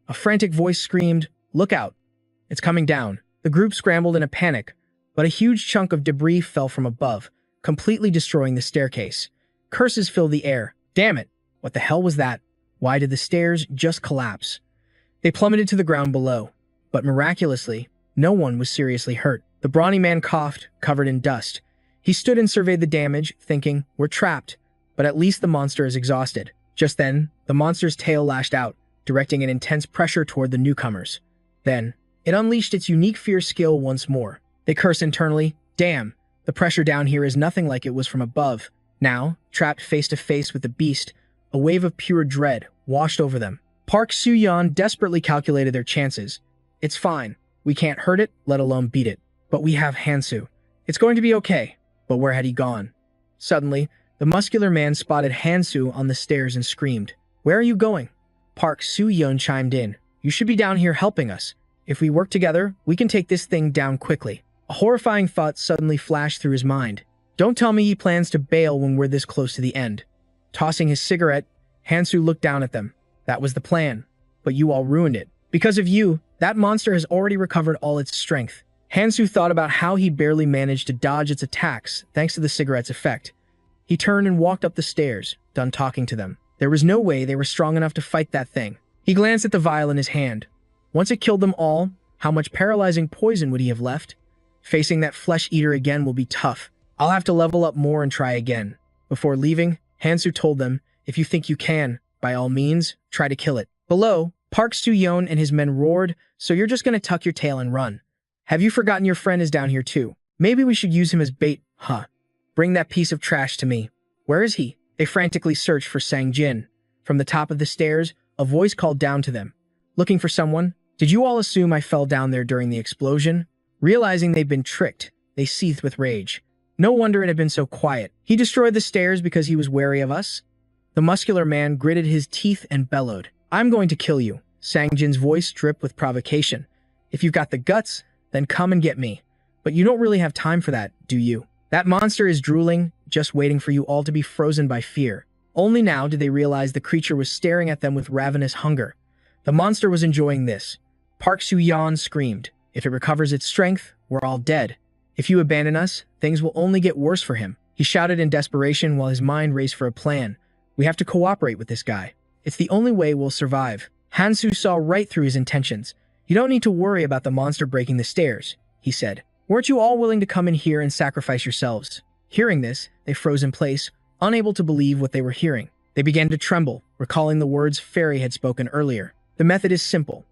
A frantic voice screamed, "Look out! It's coming down." The group scrambled in a panic, but a huge chunk of debris fell from above, completely destroying the staircase. Curses filled the air. Damn it! What the hell was that? Why did the stairs just collapse? They plummeted to the ground below, but miraculously, no one was seriously hurt. The brawny man coughed, covered in dust. He stood and surveyed the damage, thinking, we're trapped, but at least the monster is exhausted. Just then, the monster's tail lashed out, directing an intense pressure toward the newcomers. Then, it unleashed its unique fear skill once more. They cursed internally, damn, the pressure down here is nothing like it was from above. Now, trapped face to face with the beast, a wave of pure dread washed over them. Park Soo-yeon desperately calculated their chances. It's fine. We can't hurt it, let alone beat it. But we have Hansu. It's going to be okay. But where had he gone? Suddenly, the muscular man spotted Hansu on the stairs and screamed, "Where are you going?" Park Soo-yeon chimed in, "You should be down here helping us. If we work together, we can take this thing down quickly." A horrifying thought suddenly flashed through his mind. Don't tell me he plans to bail when we're this close to the end. Tossing his cigarette, Hansu looked down at them. That was the plan. But you all ruined it. Because of you, that monster has already recovered all its strength. Hansu thought about how he barely managed to dodge its attacks thanks to the cigarette's effect. He turned and walked up the stairs, done talking to them. There was no way they were strong enough to fight that thing. He glanced at the vial in his hand. Once it killed them all, how much paralyzing poison would he have left? Facing that flesh-eater again will be tough. I'll have to level up more and try again. Before leaving, Hansu told them, if you think you can, by all means, try to kill it. Below, Park Soo-yeon and his men roared, so you're just gonna tuck your tail and run. Have you forgotten your friend is down here too? Maybe we should use him as bait, huh? Bring that piece of trash to me. Where is he? They frantically searched for Sang-jin. From the top of the stairs, a voice called down to them. Looking for someone? Did you all assume I fell down there during the explosion? Realizing they'd been tricked, they seethed with rage. No wonder it had been so quiet. He destroyed the stairs because he was wary of us? The muscular man gritted his teeth and bellowed. I'm going to kill you. Sang-jin's voice dripped with provocation. If you've got the guts, then come and get me. But you don't really have time for that, do you? That monster is drooling, just waiting for you all to be frozen by fear. Only now did they realize the creature was staring at them with ravenous hunger. The monster was enjoying this. Park Soo-yeon screamed, if it recovers its strength, we're all dead. If you abandon us, things will only get worse for him. He shouted in desperation while his mind raced for a plan. We have to cooperate with this guy. It's the only way we'll survive. Hansu saw right through his intentions. You don't need to worry about the monster breaking the stairs, he said. Weren't you all willing to come in here and sacrifice yourselves? Hearing this, they froze in place, unable to believe what they were hearing. They began to tremble, recalling the words Fairy had spoken earlier. The method is simple.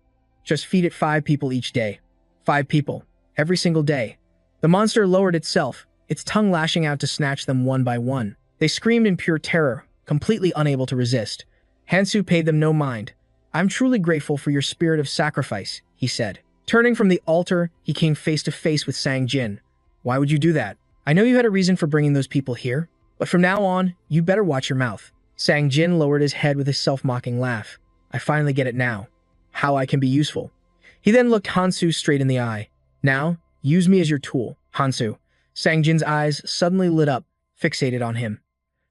Just feed it 5 people each day. 5 people. Every single day. The monster lowered itself, its tongue lashing out to snatch them one by one. They screamed in pure terror, completely unable to resist. Hansu paid them no mind. I'm truly grateful for your spirit of sacrifice, he said. Turning from the altar, he came face to face with Sang-jin. Why would you do that? I know you had a reason for bringing those people here, but from now on, you better watch your mouth. Sang-jin lowered his head with a self-mocking laugh. I finally get it now. How I can be useful. He then looked Hansu straight in the eye. Now, use me as your tool, Hansu. Sang-jin's eyes suddenly lit up, fixated on him.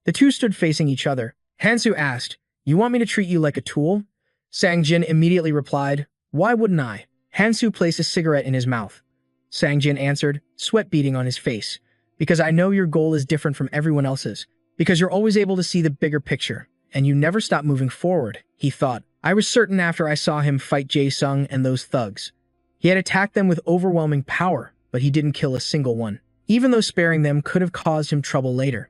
The two stood facing each other. Hansu asked, you want me to treat you like a tool? Sang-jin immediately replied, why wouldn't I? Hansu placed a cigarette in his mouth. Sang-jin answered, sweat beading on his face. Because I know your goal is different from everyone else's. Because you're always able to see the bigger picture, and you never stop moving forward, he thought. I was certain after I saw him fight Jae-sung and those thugs. He had attacked them with overwhelming power, but he didn't kill a single one, even though sparing them could have caused him trouble later.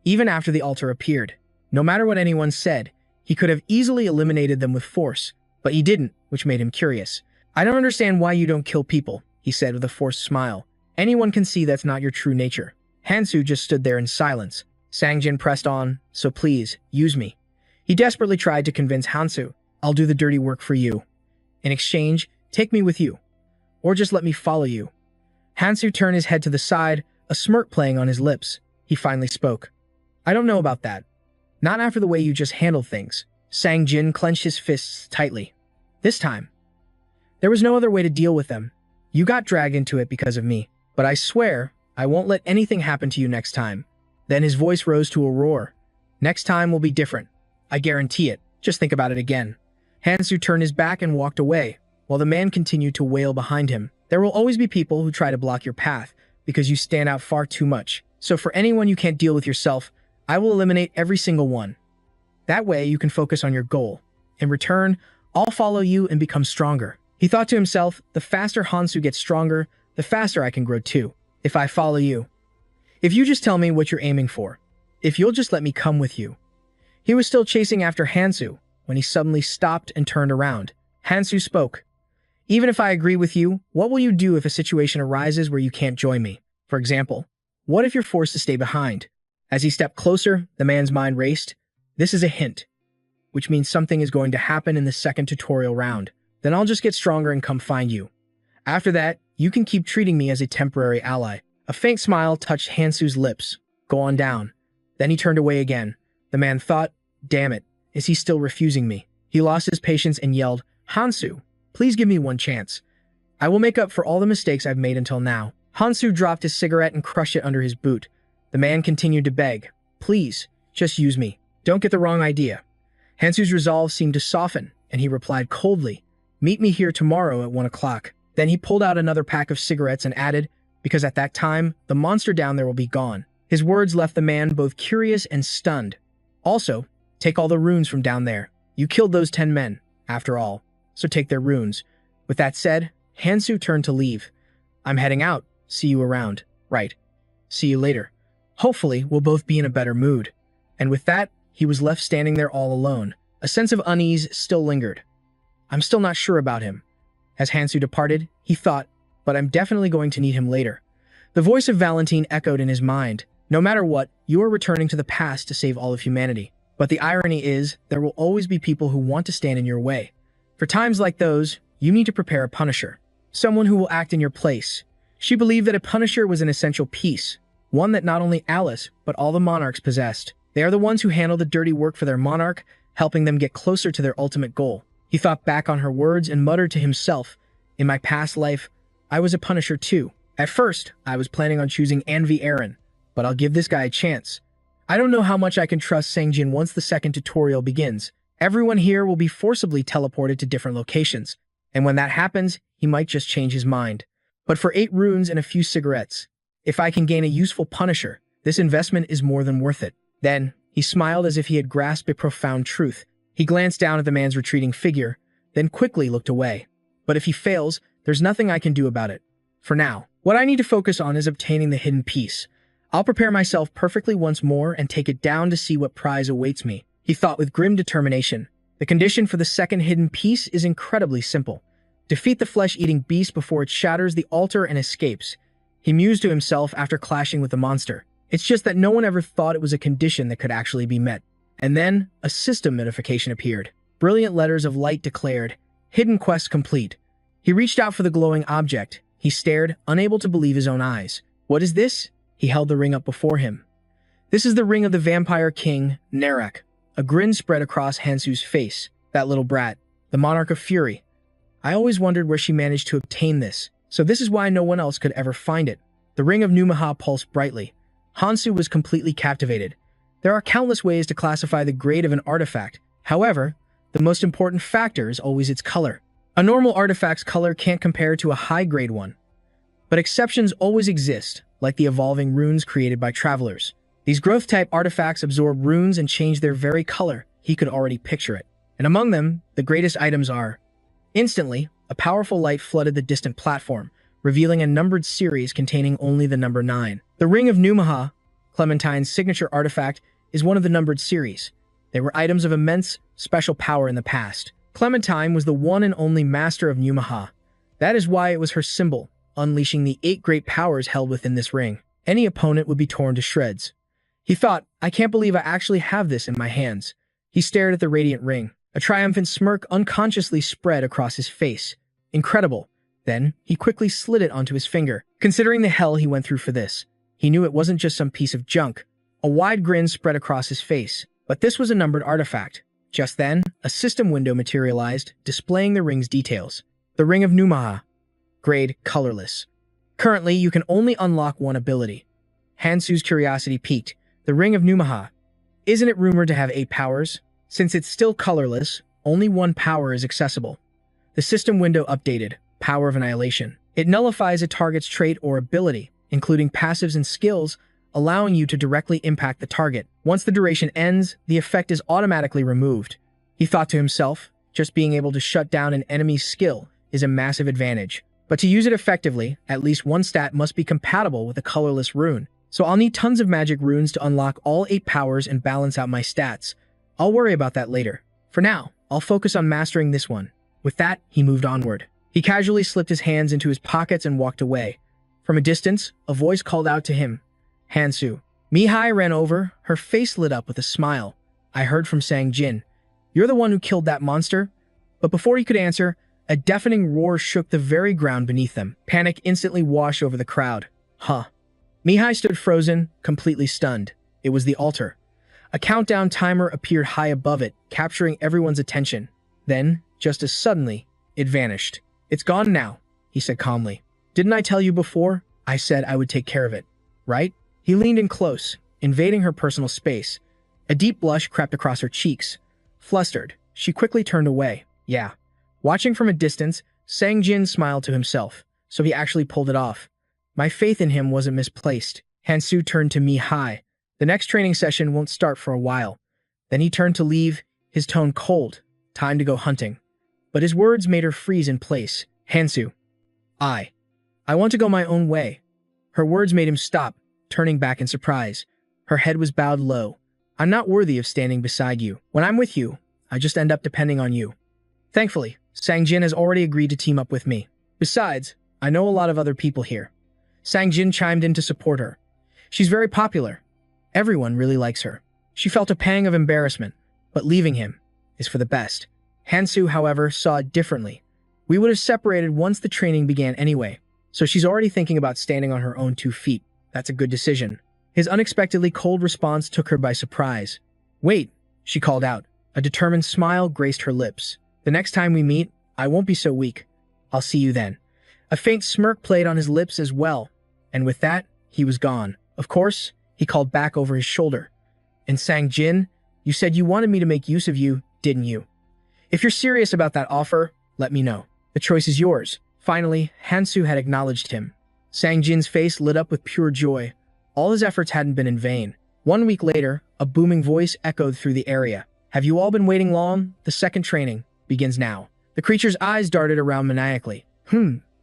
Even after the altar appeared, no matter what anyone said, he could have easily eliminated them with force, but he didn't, which made him curious. I don't understand why you don't kill people, he said with a forced smile. Anyone can see that's not your true nature. Hansu just stood there in silence. Sangjin pressed on, so please, use me. He desperately tried to convince Hansu, I'll do the dirty work for you. In exchange, take me with you. Or just let me follow you. Hansu turned his head to the side, a smirk playing on his lips. He finally spoke. I don't know about that. Not after the way you just handled things. Sangjin clenched his fists tightly. This time. There was no other way to deal with them. You got dragged into it because of me. But I swear, I won't let anything happen to you next time. Then his voice rose to a roar. Next time will be different. I guarantee it. Just think about it again. Hansu turned his back and walked away, while the man continued to wail behind him. There will always be people who try to block your path because you stand out far too much. So for anyone you can't deal with yourself, I will eliminate every single one. That way you can focus on your goal. In return, I'll follow you and become stronger. He thought to himself, the faster Hansu gets stronger, the faster I can grow too. If I follow you. If you just tell me what you're aiming for. If you'll just let me come with you. He was still chasing after Hansu when he suddenly stopped and turned around. Hansu spoke. Even if I agree with you, what will you do if a situation arises where you can't join me? For example, what if you're forced to stay behind? As he stepped closer, the man's mind raced. This is a hint, which means something is going to happen in the second tutorial round. Then I'll just get stronger and come find you. After that, you can keep treating me as a temporary ally. A faint smile touched Hansu's lips. Go on down. Then he turned away again. The man thought, damn it, is he still refusing me? He lost his patience and yelled, Hansu, please give me one chance. I will make up for all the mistakes I've made until now. Hansu dropped his cigarette and crushed it under his boot. The man continued to beg, please, just use me. Don't get the wrong idea. Hansu's resolve seemed to soften, and he replied coldly, meet me here tomorrow at 1 o'clock. Then he pulled out another pack of cigarettes and added, because at that time, the monster down there will be gone. His words left the man both curious and stunned. Also, take all the runes from down there. You killed those 10 men, after all, so take their runes. With that said, Hansu turned to leave. I'm heading out. See you around. Right. See you later. Hopefully, we'll both be in a better mood. And with that, he was left standing there all alone. A sense of unease still lingered. I'm still not sure about him. As Hansu departed, he thought, but I'm definitely going to need him later. The voice of Valentine echoed in his mind. No matter what, you are returning to the past to save all of humanity. But the irony is, there will always be people who want to stand in your way. For times like those, you need to prepare a punisher. Someone who will act in your place. She believed that a punisher was an essential piece. One that not only Alice, but all the monarchs possessed. They are the ones who handle the dirty work for their monarch, helping them get closer to their ultimate goal. He thought back on her words and muttered to himself, in my past life, I was a punisher too. At first, I was planning on choosing Envy Aaron, but I'll give this guy a chance. I don't know how much I can trust Sangjin once the second tutorial begins. Everyone here will be forcibly teleported to different locations, and when that happens, he might just change his mind. But for 8 runes and a few cigarettes, if I can gain a useful punisher, this investment is more than worth it. Then, he smiled as if he had grasped a profound truth. He glanced down at the man's retreating figure, then quickly looked away. But if he fails, there's nothing I can do about it. For now, what I need to focus on is obtaining the hidden piece. I'll prepare myself perfectly once more and take it down to see what prize awaits me. He thought with grim determination. The condition for the second hidden piece is incredibly simple. Defeat the flesh-eating beast before it shatters the altar and escapes. He mused to himself after clashing with the monster. It's just that no one ever thought it was a condition that could actually be met. And then, a system notification appeared. Brilliant letters of light declared, hidden quest complete. He reached out for the glowing object. He stared, unable to believe his own eyes. What is this? He held the ring up before him. This is the ring of the vampire king, Narek. A grin spread across Hansu's face. That little brat. The monarch of fury. I always wondered where she managed to obtain this. So this is why no one else could ever find it. The ring of Numaha pulsed brightly. Hansu was completely captivated. There are countless ways to classify the grade of an artifact. However, the most important factor is always its color. A normal artifact's color can't compare to a high-grade one. But exceptions always exist, like the evolving runes created by travelers. These growth-type artifacts absorb runes and change their very color. He could already picture it. And among them, the greatest items are... Instantly, a powerful light flooded the distant platform, revealing a numbered series containing only the number 9. The Ring of Numaha, Clementine's signature artifact, is one of the numbered series. They were items of immense, special power in the past. Clementine was the one and only master of Numaha. That is why it was her symbol, unleashing the 8 great powers held within this ring. Any opponent would be torn to shreds. He thought, I can't believe I actually have this in my hands. He stared at the radiant ring. A triumphant smirk unconsciously spread across his face. Incredible. Then, he quickly slid it onto his finger. Considering the hell he went through for this, he knew it wasn't just some piece of junk. A wide grin spread across his face. But this was a numbered artifact. Just then, a system window materialized, displaying the ring's details. The Ring of Numaha. Grade, colorless. Currently, you can only unlock one ability. Hansu's curiosity piqued. The Ring of Numaha. Isn't it rumored to have 8 powers? Since it's still colorless, only one power is accessible. The system window updated. Power of Annihilation. It nullifies a target's trait or ability, including passives and skills, allowing you to directly impact the target. Once the duration ends, the effect is automatically removed. He thought to himself, just being able to shut down an enemy's skill is a massive advantage. But to use it effectively, at least one stat must be compatible with a colorless rune. So I'll need tons of magic runes to unlock all 8 powers and balance out my stats. I'll worry about that later. For now, I'll focus on mastering this one. With that, he moved onward. He casually slipped his hands into his pockets and walked away. From a distance, a voice called out to him. Hansu. Mihai ran over, her face lit up with a smile. I heard from Sang Jin. You're the one who killed that monster? But before he could answer, a deafening roar shook the very ground beneath them. Panic instantly washed over the crowd. Huh. Mihai stood frozen, completely stunned. It was the altar. A countdown timer appeared high above it, capturing everyone's attention. Then, just as suddenly, it vanished. It's gone now, he said calmly. Didn't I tell you before? I said I would take care of it, right? He leaned in close, invading her personal space. A deep blush crept across her cheeks. Flustered, she quickly turned away. Yeah. Watching from a distance, Sang Jin smiled to himself, so he actually pulled it off. My faith in him wasn't misplaced. Hansu turned to Mihai. The next training session won't start for a while. Then he turned to leave, his tone cold. Time to go hunting. But his words made her freeze in place. Hansu. I want to go my own way. Her words made him stop, turning back in surprise. Her head was bowed low. I'm not worthy of standing beside you. When I'm with you, I just end up depending on you. Thankfully, Sang Jin has already agreed to team up with me. Besides, I know a lot of other people here. Sang Jin chimed in to support her. She's very popular. Everyone really likes her. She felt a pang of embarrassment, but leaving him is for the best. Hansu, however, saw it differently. We would have separated once the training began anyway, so she's already thinking about standing on her own 2 feet. That's a good decision. His unexpectedly cold response took her by surprise. Wait, she called out. A determined smile graced her lips. The next time we meet, I won't be so weak. I'll see you then. A faint smirk played on his lips as well, and with that, he was gone. Of course, he called back over his shoulder. And Sang Jin, you said you wanted me to make use of you, didn't you? If you're serious about that offer, let me know. The choice is yours. Finally, Hansu had acknowledged him. Sang Jin's face lit up with pure joy. All his efforts hadn't been in vain. 1 week later, a booming voice echoed through the area. Have you all been waiting long? The second training begins now. The creature's eyes darted around maniacally.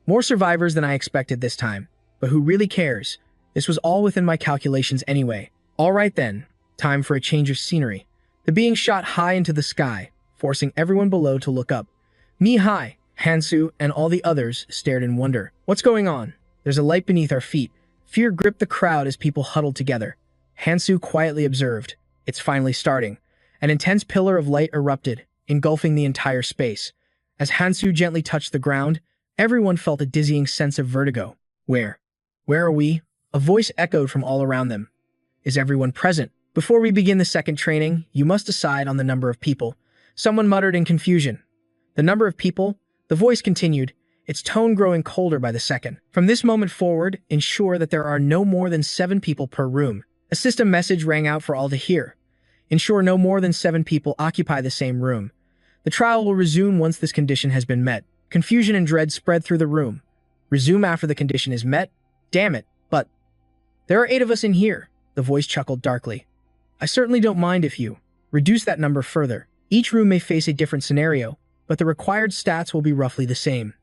More survivors than I expected this time. But who really cares? This was all within my calculations anyway. All right then, time for a change of scenery. The being shot high into the sky, forcing everyone below to look up. Mihai, Hansu, and all the others stared in wonder. What's going on? There's a light beneath our feet. Fear gripped the crowd as people huddled together. Hansu quietly observed. It's finally starting. An intense pillar of light erupted, engulfing the entire space. As Hansu gently touched the ground, everyone felt a dizzying sense of vertigo. Where are we? A voice echoed from all around them. Is everyone present? Before we begin the second training, you must decide on the number of people. Someone muttered in confusion. The number of people? The voice continued, its tone growing colder by the second. From this moment forward, ensure that there are no more than 7 people per room. A system message rang out for all to hear. Ensure no more than 7 people occupy the same room. The trial will resume once this condition has been met. Confusion and dread spread through the room. Resume after the condition is met? Damn it, but there are 8 of us in here, the voice chuckled darkly. I certainly don't mind if you reduce that number further. Each room may face a different scenario, but the required stats will be roughly the same.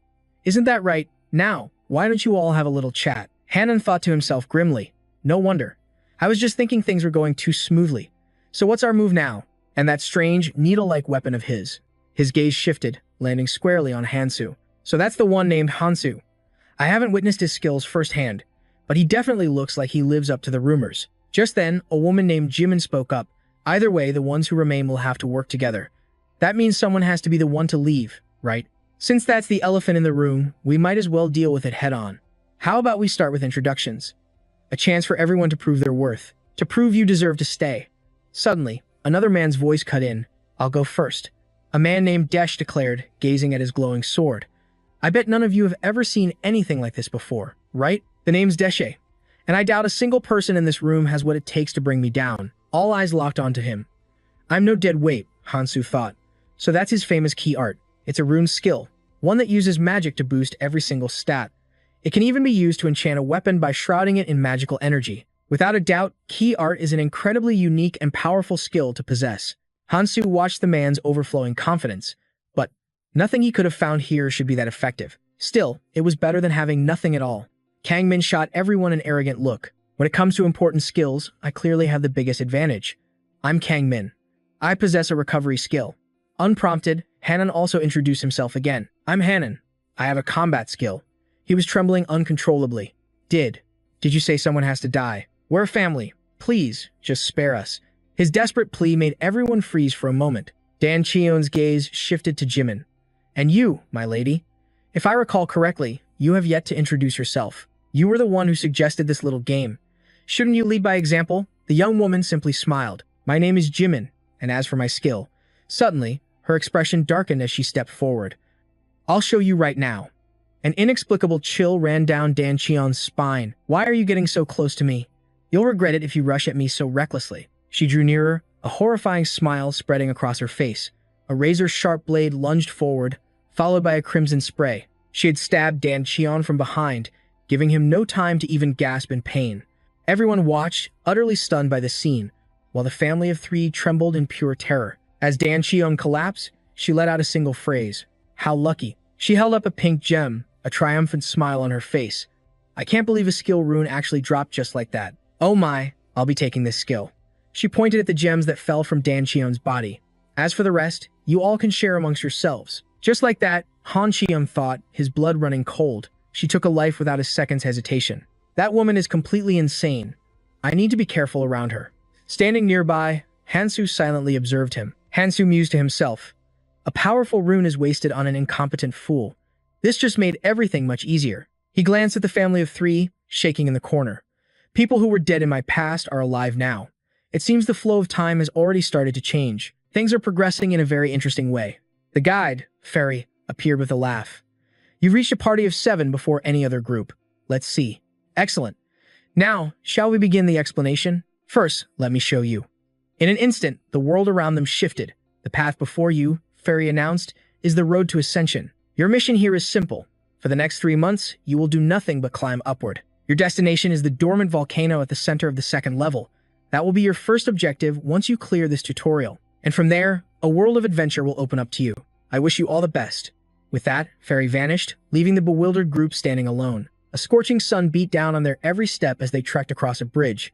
Isn't that right? Now, why don't you all have a little chat? Hanan thought to himself grimly. No wonder. I was just thinking things were going too smoothly. So what's our move now? And that strange, needle-like weapon of his. His gaze shifted, landing squarely on Hansu. So that's the one named Hansu. I haven't witnessed his skills firsthand, but he definitely looks like he lives up to the rumors. Just then, a woman named Jimin spoke up. Either way, the ones who remain will have to work together. That means someone has to be the one to leave, right? Since that's the elephant in the room, we might as well deal with it head-on. How about we start with introductions? A chance for everyone to prove their worth. To prove you deserve to stay. Suddenly, another man's voice cut in. I'll go first. A man named Desh declared, gazing at his glowing sword. I bet none of you have ever seen anything like this before, right? The name's Deshe. And I doubt a single person in this room has what it takes to bring me down. All eyes locked onto him. I'm no dead weight, Hansu thought. So that's his famous key art. It's a rune skill, one that uses magic to boost every single stat. It can even be used to enchant a weapon by shrouding it in magical energy. Without a doubt, key art is an incredibly unique and powerful skill to possess. Hansu watched the man's overflowing confidence, but nothing he could have found here should be that effective. Still, it was better than having nothing at all. Kangmin shot everyone an arrogant look. When it comes to important skills, I clearly have the biggest advantage. I'm Kangmin. I possess a recovery skill. Unprompted, Hanan also introduced himself again. I'm Hanan. I have a combat skill. He was trembling uncontrollably. Did you say someone has to die? We're a family. Please, just spare us. His desperate plea made everyone freeze for a moment. Dan Cheon's gaze shifted to Jimin. And you, my lady. If I recall correctly, you have yet to introduce yourself. You were the one who suggested this little game. Shouldn't you lead by example? The young woman simply smiled. My name is Jimin, and as for my skill. Suddenly, her expression darkened as she stepped forward. I'll show you right now. An inexplicable chill ran down Dan Cheon's spine. Why are you getting so close to me? You'll regret it if you rush at me so recklessly. She drew nearer, a horrifying smile spreading across her face. A razor-sharp blade lunged forward, followed by a crimson spray. She had stabbed Dan Cheon from behind, giving him no time to even gasp in pain. Everyone watched, utterly stunned by the scene, while the family of 3 trembled in pure terror. As Dan Cheon collapsed, she let out a single phrase. How lucky. She held up a pink gem, a triumphant smile on her face. I can't believe a skill rune actually dropped just like that. Oh my, I'll be taking this skill. She pointed at the gems that fell from Dan Cheon's body. As for the rest, you all can share amongst yourselves. Just like that, Han Cheon thought, his blood running cold. She took a life without a second's hesitation. That woman is completely insane. I need to be careful around her. Standing nearby, Hansu silently observed him. Hansu mused to himself. A powerful rune is wasted on an incompetent fool. This just made everything much easier. He glanced at the family of 3, shaking in the corner. People who were dead in my past are alive now. It seems the flow of time has already started to change. Things are progressing in a very interesting way. The guide, Fairy, appeared with a laugh. You've reached a party of 7 before any other group. Let's see. Excellent. Now, shall we begin the explanation? First, let me show you. In an instant, the world around them shifted. The path before you, Fairy announced, is the road to ascension. Your mission here is simple. For the next 3 months, you will do nothing but climb upward. Your destination is the dormant volcano at the center of the 2nd level. That will be your first objective once you clear this tutorial. And from there, a world of adventure will open up to you. I wish you all the best. With that, Fairy vanished, leaving the bewildered group standing alone. A scorching sun beat down on their every step as they trekked across a bridge.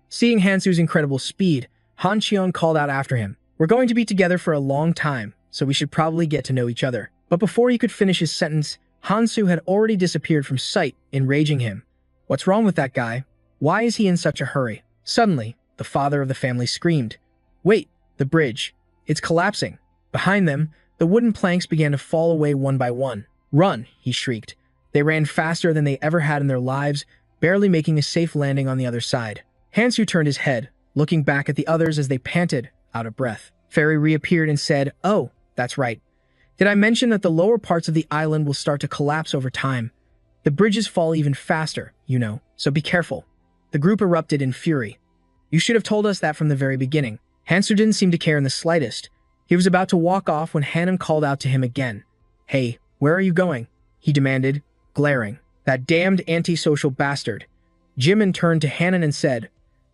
Seeing Hansu's incredible speed, Han Cheon called out after him. We're going to be together for a long time, so we should probably get to know each other. But before he could finish his sentence, Hansu had already disappeared from sight, enraging him. What's wrong with that guy? Why is he in such a hurry? Suddenly, the father of the family screamed. Wait, the bridge. It's collapsing. Behind them, the wooden planks began to fall away one by one. Run, he shrieked. They ran faster than they ever had in their lives, barely making a safe landing on the other side. Hansu turned his head, looking back at the others as they panted, out of breath. Fairy reappeared and said, Oh, that's right. Did I mention that the lower parts of the island will start to collapse over time? The bridges fall even faster, you know, so be careful. The group erupted in fury. You should have told us that from the very beginning. Hansu didn't seem to care in the slightest. He was about to walk off when Hanan called out to him again. Hey, where are you going? He demanded, glaring. That damned antisocial bastard. Jimin turned to Hanan and said,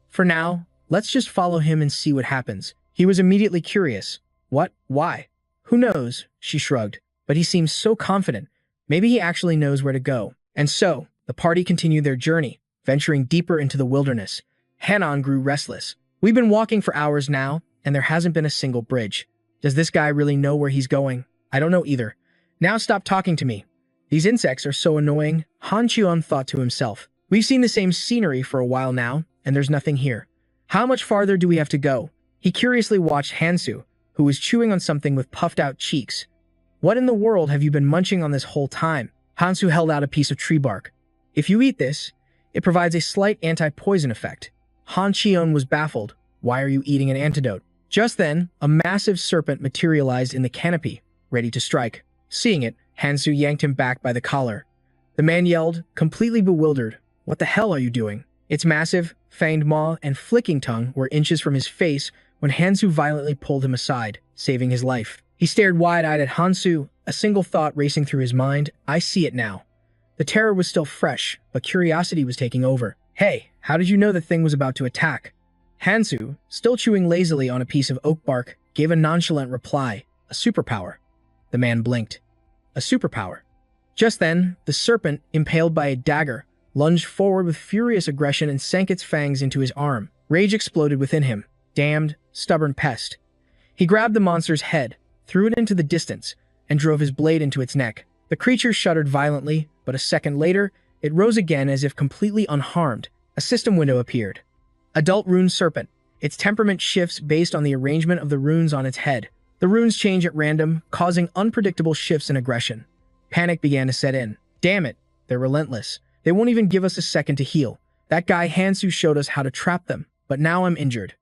"For now, let's just follow him and see what happens." He was immediately curious. What? Why? Who knows? She shrugged. But he seems so confident. Maybe he actually knows where to go. And so, the party continued their journey, venturing deeper into the wilderness. Hanan grew restless. "We've been walking for hours now, and there hasn't been a single bridge. Does this guy really know where he's going? I don't know either. Now stop talking to me. These insects are so annoying," Han Chion thought to himself. "We've seen the same scenery for a while now, and there's nothing here. How much farther do we have to go?" He curiously watched Hansu, who was chewing on something with puffed-out cheeks. "What in the world have you been munching on this whole time?" Hansu held out a piece of tree bark. "If you eat this, it provides a slight anti-poison effect." Han Chion was baffled. "Why are you eating an antidote?" Just then, a massive serpent materialized in the canopy, ready to strike. Seeing it, Hansu yanked him back by the collar. The man yelled, completely bewildered, "What the hell are you doing?" Its massive, fanged maw and flicking tongue were inches from his face when Hansu violently pulled him aside, saving his life. He stared wide-eyed at Hansu, a single thought racing through his mind. "I see it now." The terror was still fresh, but curiosity was taking over. "Hey, how did you know the thing was about to attack?" Hansu, still chewing lazily on a piece of oak bark, gave a nonchalant reply. "A superpower." The man blinked. "A superpower?" Just then, the serpent, impaled by a dagger, lunged forward with furious aggression and sank its fangs into his arm. Rage exploded within him. Damned, stubborn pest. He grabbed the monster's head, threw it into the distance, and drove his blade into its neck. The creature shuddered violently, but a second later, it rose again as if completely unharmed. A system window appeared. Adult Rune Serpent. Its temperament shifts based on the arrangement of the runes on its head. The runes change at random, causing unpredictable shifts in aggression. Panic began to set in. Damn it, they're relentless. They won't even give us a second to heal. That guy Hansu showed us how to trap them, but now I'm injured.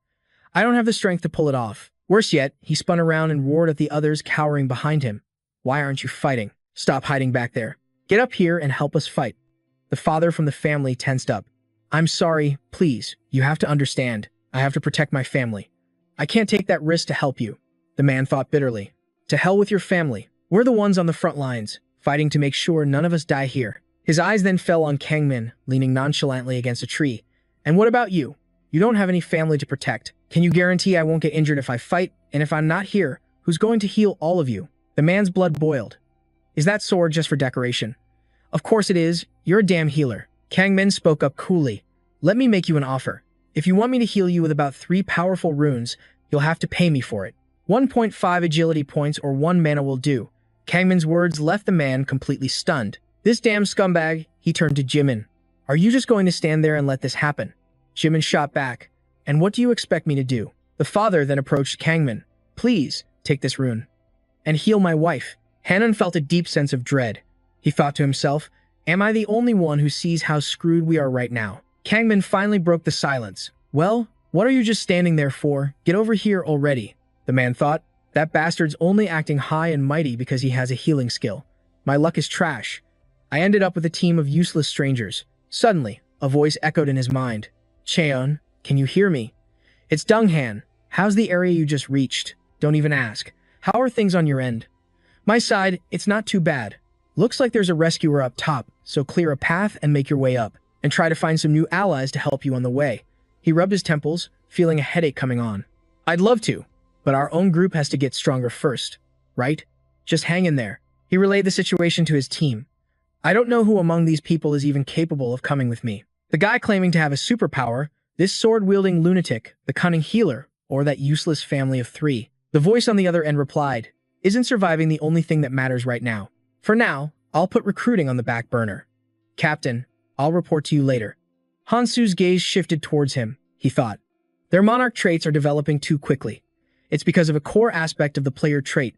I don't have the strength to pull it off. Worse yet, he spun around and roared at the others cowering behind him. "Why aren't you fighting? Stop hiding back there. Get up here and help us fight." The father from the family tensed up. "I'm sorry, please. You have to understand. I have to protect my family. I can't take that risk to help you." The man thought bitterly. "To hell with your family. We're the ones on the front lines, fighting to make sure none of us die here." His eyes then fell on Kangmin, leaning nonchalantly against a tree. "And what about you? You don't have any family to protect. Can you guarantee I won't get injured if I fight? And if I'm not here, who's going to heal all of you?" The man's blood boiled. "Is that sword just for decoration?" "Of course it is. You're a damn healer." Kangmin spoke up coolly. "Let me make you an offer. If you want me to heal you with about 3 powerful runes, you'll have to pay me for it. 1.5 agility points or 1 mana will do." Kangmin's words left the man completely stunned. "This damn scumbag," he turned to Jimin. "Are you just going to stand there and let this happen?" Jimin shot back. "And what do you expect me to do?" The father then approached Kangmin. "Please, take this rune. And heal my wife." Hanan felt a deep sense of dread. He thought to himself, "Am I the only one who sees how screwed we are right now?" Kangmin finally broke the silence. "Well, what are you just standing there for? Get over here already." The man thought, "That bastard's only acting high and mighty because he has a healing skill. My luck is trash. I ended up with a team of useless strangers." Suddenly, a voice echoed in his mind. "Cheon, can you hear me? It's Dunghan. How's the area you just reached? Don't even ask. How are things on your end?" "My side, it's not too bad. Looks like there's a rescuer up top, so clear a path and make your way up, and try to find some new allies to help you on the way." He rubbed his temples, feeling a headache coming on. "I'd love to, but our own group has to get stronger first, right? Just hang in there." He relayed the situation to his team. "I don't know who among these people is even capable of coming with me. The guy claiming to have a superpower, this sword-wielding lunatic, the cunning healer, or that useless family of 3. The voice on the other end replied, "Isn't surviving the only thing that matters right now? For now, I'll put recruiting on the back burner. Captain, I'll report to you later." Hansu's gaze shifted towards him, he thought. Their monarch traits are developing too quickly. It's because of a core aspect of the player trait,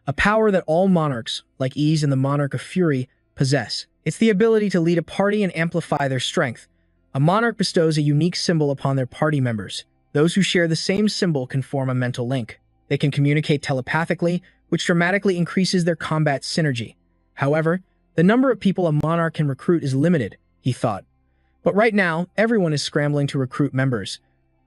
a power that all monarchs, like Ease and the Monarch of Fury, possess. It's the ability to lead a party and amplify their strength. A monarch bestows a unique symbol upon their party members. Those who share the same symbol can form a mental link. They can communicate telepathically, which dramatically increases their combat synergy. However, the number of people a monarch can recruit is limited, he thought. But right now, everyone is scrambling to recruit members.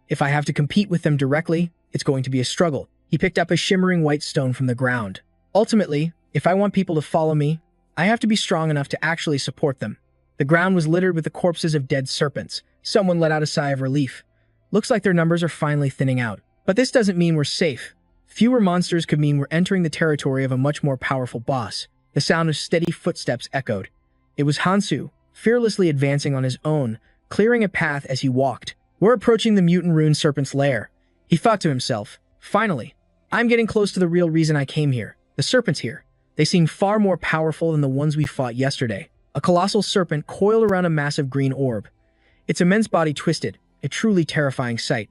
If I have to compete with them directly, it's going to be a struggle. He picked up a shimmering white stone from the ground. Ultimately, if I want people to follow me, I have to be strong enough to actually support them. The ground was littered with the corpses of dead serpents. Someone let out a sigh of relief. Looks like their numbers are finally thinning out. But this doesn't mean we're safe. Fewer monsters could mean we're entering the territory of a much more powerful boss. The sound of steady footsteps echoed. It was Hansu, fearlessly advancing on his own, clearing a path as he walked. We're approaching the mutant rune serpent's lair. He thought to himself, finally, I'm getting close to the real reason I came here. The serpents here. They seem far more powerful than the ones we fought yesterday. A colossal serpent coiled around a massive green orb. Its immense body twisted, a truly terrifying sight.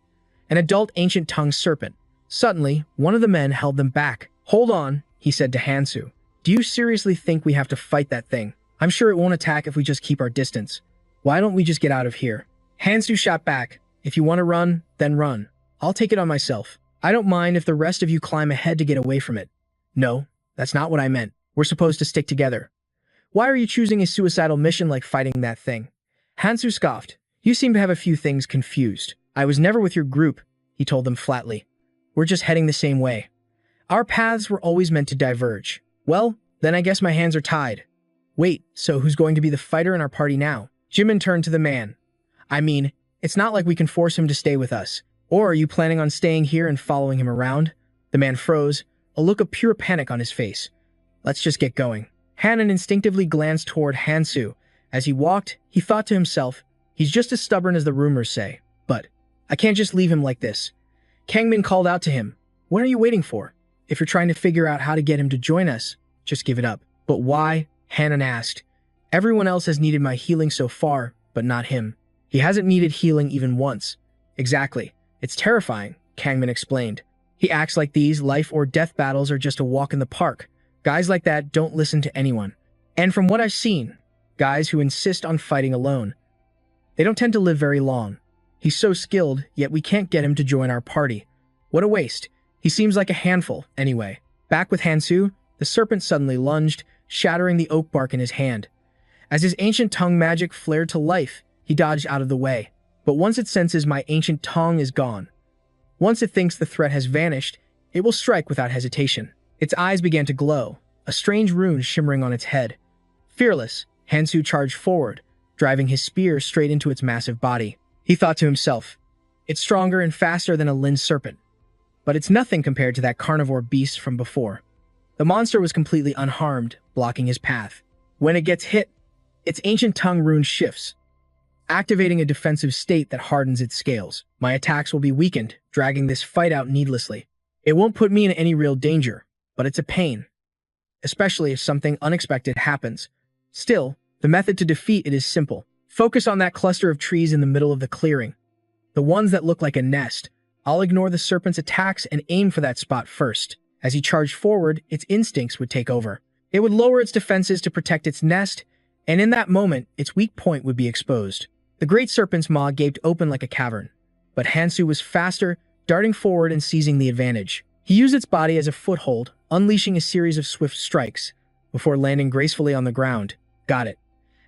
An adult ancient tongue serpent. Suddenly, one of the men held them back. Hold on, he said to Hansu. Do you seriously think we have to fight that thing? I'm sure it won't attack if we just keep our distance. Why don't we just get out of here? Hansu shot back. If you want to run, then run. I'll take it on myself. I don't mind if the rest of you climb ahead to get away from it. No, that's not what I meant. We're supposed to stick together. Why are you choosing a suicidal mission like fighting that thing? Hansu scoffed. You seem to have a few things confused. I was never with your group, he told them flatly. We're just heading the same way. Our paths were always meant to diverge. Well, then I guess my hands are tied. Wait, so who's going to be the fighter in our party now? Jimin turned to the man. I mean, it's not like we can force him to stay with us. Or are you planning on staying here and following him around? The man froze, a look of pure panic on his face. Let's just get going. Hanan instinctively glanced toward Hansu. As he walked, he thought to himself, he's just as stubborn as the rumors say. But I can't just leave him like this. Kangmin called out to him. What are you waiting for? If you're trying to figure out how to get him to join us, just give it up. But why? Hanan asked. Everyone else has needed my healing so far, but not him. He hasn't needed healing even once. Exactly. It's terrifying, Kangmin explained. He acts like these life or death battles are just a walk in the park. Guys like that don't listen to anyone. And from what I've seen, guys who insist on fighting alone, they don't tend to live very long. He's so skilled, yet we can't get him to join our party. What a waste. He seems like a handful, anyway. Back with Hansu, the serpent suddenly lunged, shattering the oak bark in his hand. As his ancient tongue magic flared to life, he dodged out of the way. But once it senses my ancient tongue is gone, once it thinks the threat has vanished, it will strike without hesitation. Its eyes began to glow, a strange rune shimmering on its head. Fearless, Hansu charged forward, driving his spear straight into its massive body. He thought to himself, it's stronger and faster than a Lin serpent, but it's nothing compared to that carnivore beast from before. The monster was completely unharmed, blocking his path. When it gets hit, its ancient tongue rune shifts, activating a defensive state that hardens its scales. My attacks will be weakened, dragging this fight out needlessly. It won't put me in any real danger, but it's a pain, especially if something unexpected happens. Still, the method to defeat it is simple. Focus on that cluster of trees in the middle of the clearing. The ones that look like a nest. I'll ignore the serpent's attacks and aim for that spot first. As he charged forward, its instincts would take over. It would lower its defenses to protect its nest, and in that moment, its weak point would be exposed. The great serpent's maw gaped open like a cavern, but Hansu was faster, darting forward and seizing the advantage. He used its body as a foothold, unleashing a series of swift strikes, before landing gracefully on the ground. Got it.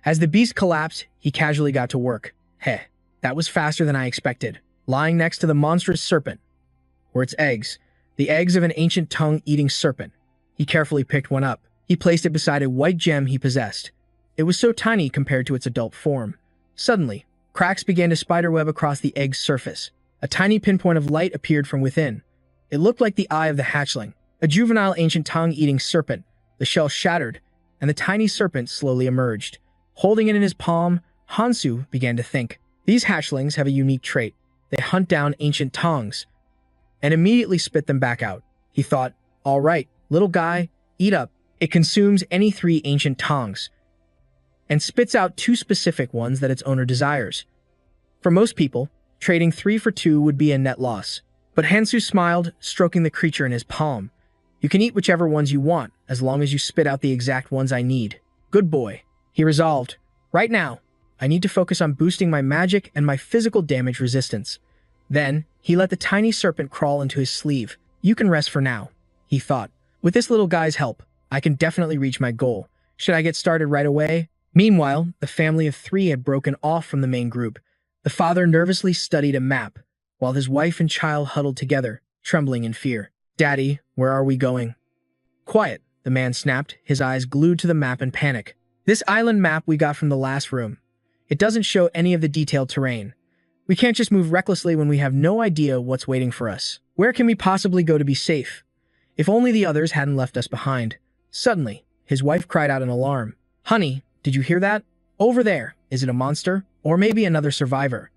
As the beast collapsed, he casually got to work. Heh, that was faster than I expected. Lying next to the monstrous serpent were its eggs, the eggs of an ancient tongue-eating serpent. He carefully picked one up. He placed it beside a white gem he possessed. It was so tiny compared to its adult form. Suddenly, cracks began to spiderweb across the egg's surface. A tiny pinpoint of light appeared from within. It looked like the eye of the hatchling, a juvenile ancient tongue-eating serpent. The shell shattered, and the tiny serpent slowly emerged. Holding it in his palm, Hansu began to think. These hatchlings have a unique trait. They hunt down ancient tongues and immediately spit them back out. He thought, all right, little guy, eat up. It consumes any 3 ancient tongues and spits out 2 specific ones that its owner desires. For most people, trading 3 for 2 would be a net loss. But Hansu smiled, stroking the creature in his palm. You can eat whichever ones you want, as long as you spit out the exact ones I need. Good boy, he resolved. Right now, I need to focus on boosting my magic and my physical damage resistance. Then, he let the tiny serpent crawl into his sleeve. You can rest for now, he thought. With this little guy's help, I can definitely reach my goal. Should I get started right away? Meanwhile, the family of 3 had broken off from the main group. The father nervously studied a map, while his wife and child huddled together, trembling in fear. Daddy, where are we going? Quiet, the man snapped, his eyes glued to the map in panic. This island map we got from the last room. It doesn't show any of the detailed terrain. We can't just move recklessly when we have no idea what's waiting for us. Where can we possibly go to be safe? If only the others hadn't left us behind. Suddenly, his wife cried out in alarm. Honey, did you hear that? Over there. Is it a monster? Or maybe another survivor?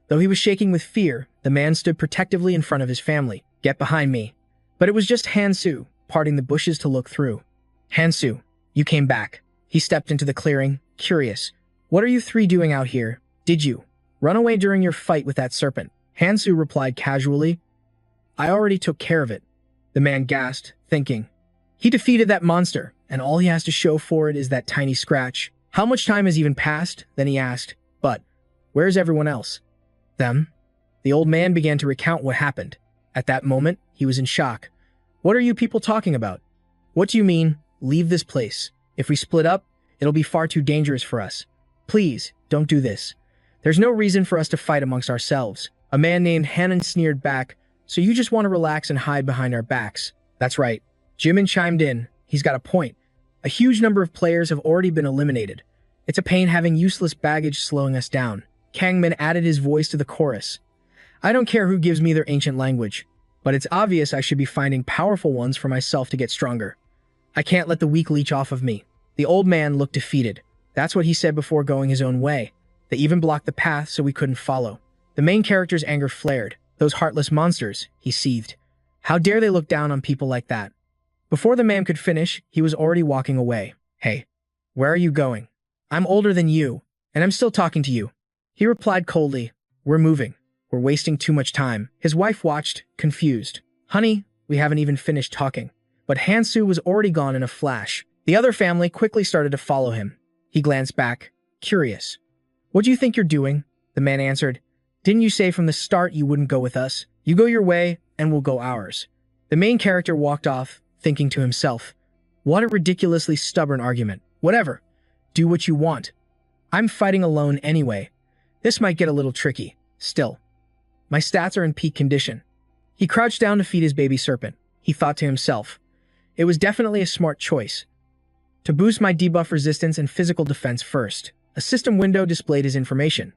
Though he was shaking with fear, the man stood protectively in front of his family. Get behind me. But it was just Hansu, parting the bushes to look through. Hansu, you came back. He stepped into the clearing, curious. What are you three doing out here? Did you run away during your fight with that serpent? Hansu replied casually. I already took care of it. The man gasped, thinking. He defeated that monster, and all he has to show for it is that tiny scratch. How much time has even passed? Then he asked, but where's everyone else? Them? The old man began to recount what happened. At that moment, he was in shock. What are you people talking about? What do you mean, leave this place? If we split up, it'll be far too dangerous for us. Please, don't do this. There's no reason for us to fight amongst ourselves. A man named Hanan sneered back, so you just want to relax and hide behind our backs. That's right. Jimin chimed in. He's got a point. A huge number of players have already been eliminated. It's a pain having useless baggage slowing us down. Kangmin added his voice to the chorus. I don't care who gives me their ancient language, but it's obvious I should be finding powerful ones for myself to get stronger. I can't let the weak leech off of me. The old man looked defeated. That's what he said before going his own way. They even blocked the path so we couldn't follow. The main character's anger flared. Those heartless monsters, he seethed. How dare they look down on people like that? Before the man could finish, he was already walking away. Hey, where are you going? I'm older than you, and I'm still talking to you. He replied coldly. We're moving. We're wasting too much time. His wife watched, confused. Honey, we haven't even finished talking. But Hansu was already gone in a flash. The other family quickly started to follow him. He glanced back, curious. What do you think you're doing? The man answered. Didn't you say from the start you wouldn't go with us? You go your way, and we'll go ours. The main character walked off, thinking to himself, what a ridiculously stubborn argument. Whatever. Do what you want. I'm fighting alone anyway. This might get a little tricky. Still, my stats are in peak condition. He crouched down to feed his baby serpent. He thought to himself, it was definitely a smart choice. To boost my debuff resistance and physical defense first, a system window displayed his information.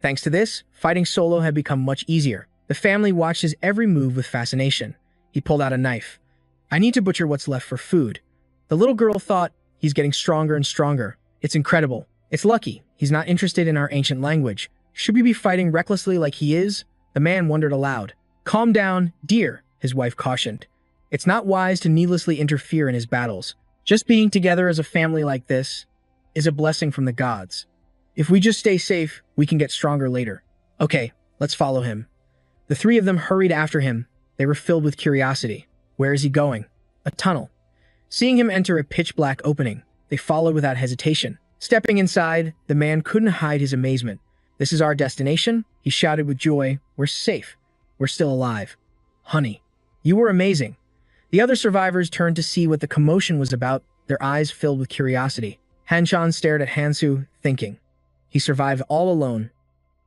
Thanks to this, fighting solo had become much easier. The family watched his every move with fascination. He pulled out a knife. I need to butcher what's left for food. The little girl thought, he's getting stronger and stronger. It's incredible. It's lucky. He's not interested in our ancient language. Should we be fighting recklessly like he is? The man wondered aloud. Calm down, dear, his wife cautioned. It's not wise to needlessly interfere in his battles. Just being together as a family like this is a blessing from the gods. If we just stay safe, we can get stronger later. Okay, let's follow him. The three of them hurried after him. They were filled with curiosity. Where is he going? A tunnel. Seeing him enter a pitch-black opening, they followed without hesitation. Stepping inside, the man couldn't hide his amazement. This is our destination? He shouted with joy. We're safe. We're still alive. Honey, you were amazing. The other survivors turned to see what the commotion was about, their eyes filled with curiosity. Hanchan stared at Hansu, thinking. He survived all alone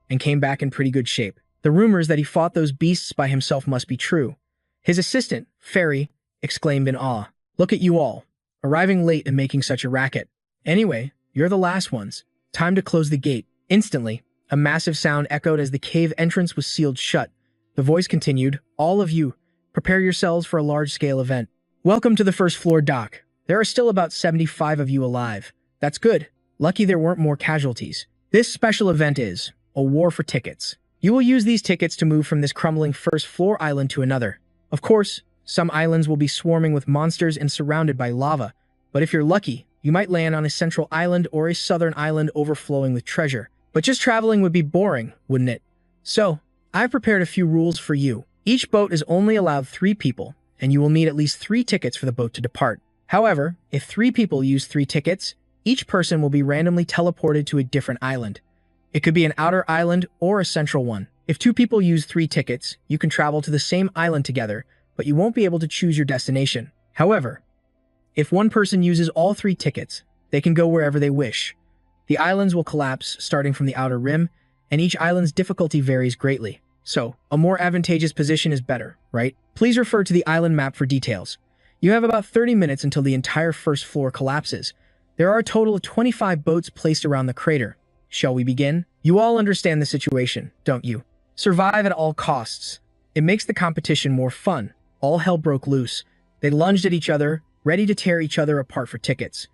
and came back in pretty good shape. The rumors that he fought those beasts by himself must be true. His assistant, Fairy, exclaimed in awe. Look at you all, arriving late and making such a racket. Anyway, you're the last ones. Time to close the gate. Instantly, a massive sound echoed as the cave entrance was sealed shut. The voice continued, all of you, prepare yourselves for a large-scale event. Welcome to the first floor dock. There are still about 75 of you alive. That's good. Lucky there weren't more casualties. This special event is a war for tickets. You will use these tickets to move from this crumbling first floor island to another. Of course, some islands will be swarming with monsters and surrounded by lava, but if you're lucky, you might land on a central island or a southern island overflowing with treasure. But just traveling would be boring, wouldn't it? So, I've prepared a few rules for you. Each boat is only allowed 3 people, and you will need at least 3 tickets for the boat to depart. However, if 3 people use 3 tickets, each person will be randomly teleported to a different island. It could be an outer island or a central one. If 2 people use 3 tickets, you can travel to the same island together, but you won't be able to choose your destination. However, if one person uses all 3 tickets, they can go wherever they wish. The islands will collapse starting from the outer rim, and each island's difficulty varies greatly. So, a more advantageous position is better, right? Please refer to the island map for details. You have about 30 minutes until the entire first floor collapses. There are a total of 25 boats placed around the crater. Shall we begin? You all understand the situation, don't you? Survive at all costs. It makes the competition more fun. All hell broke loose. They lunged at each other, ready to tear each other apart for tickets.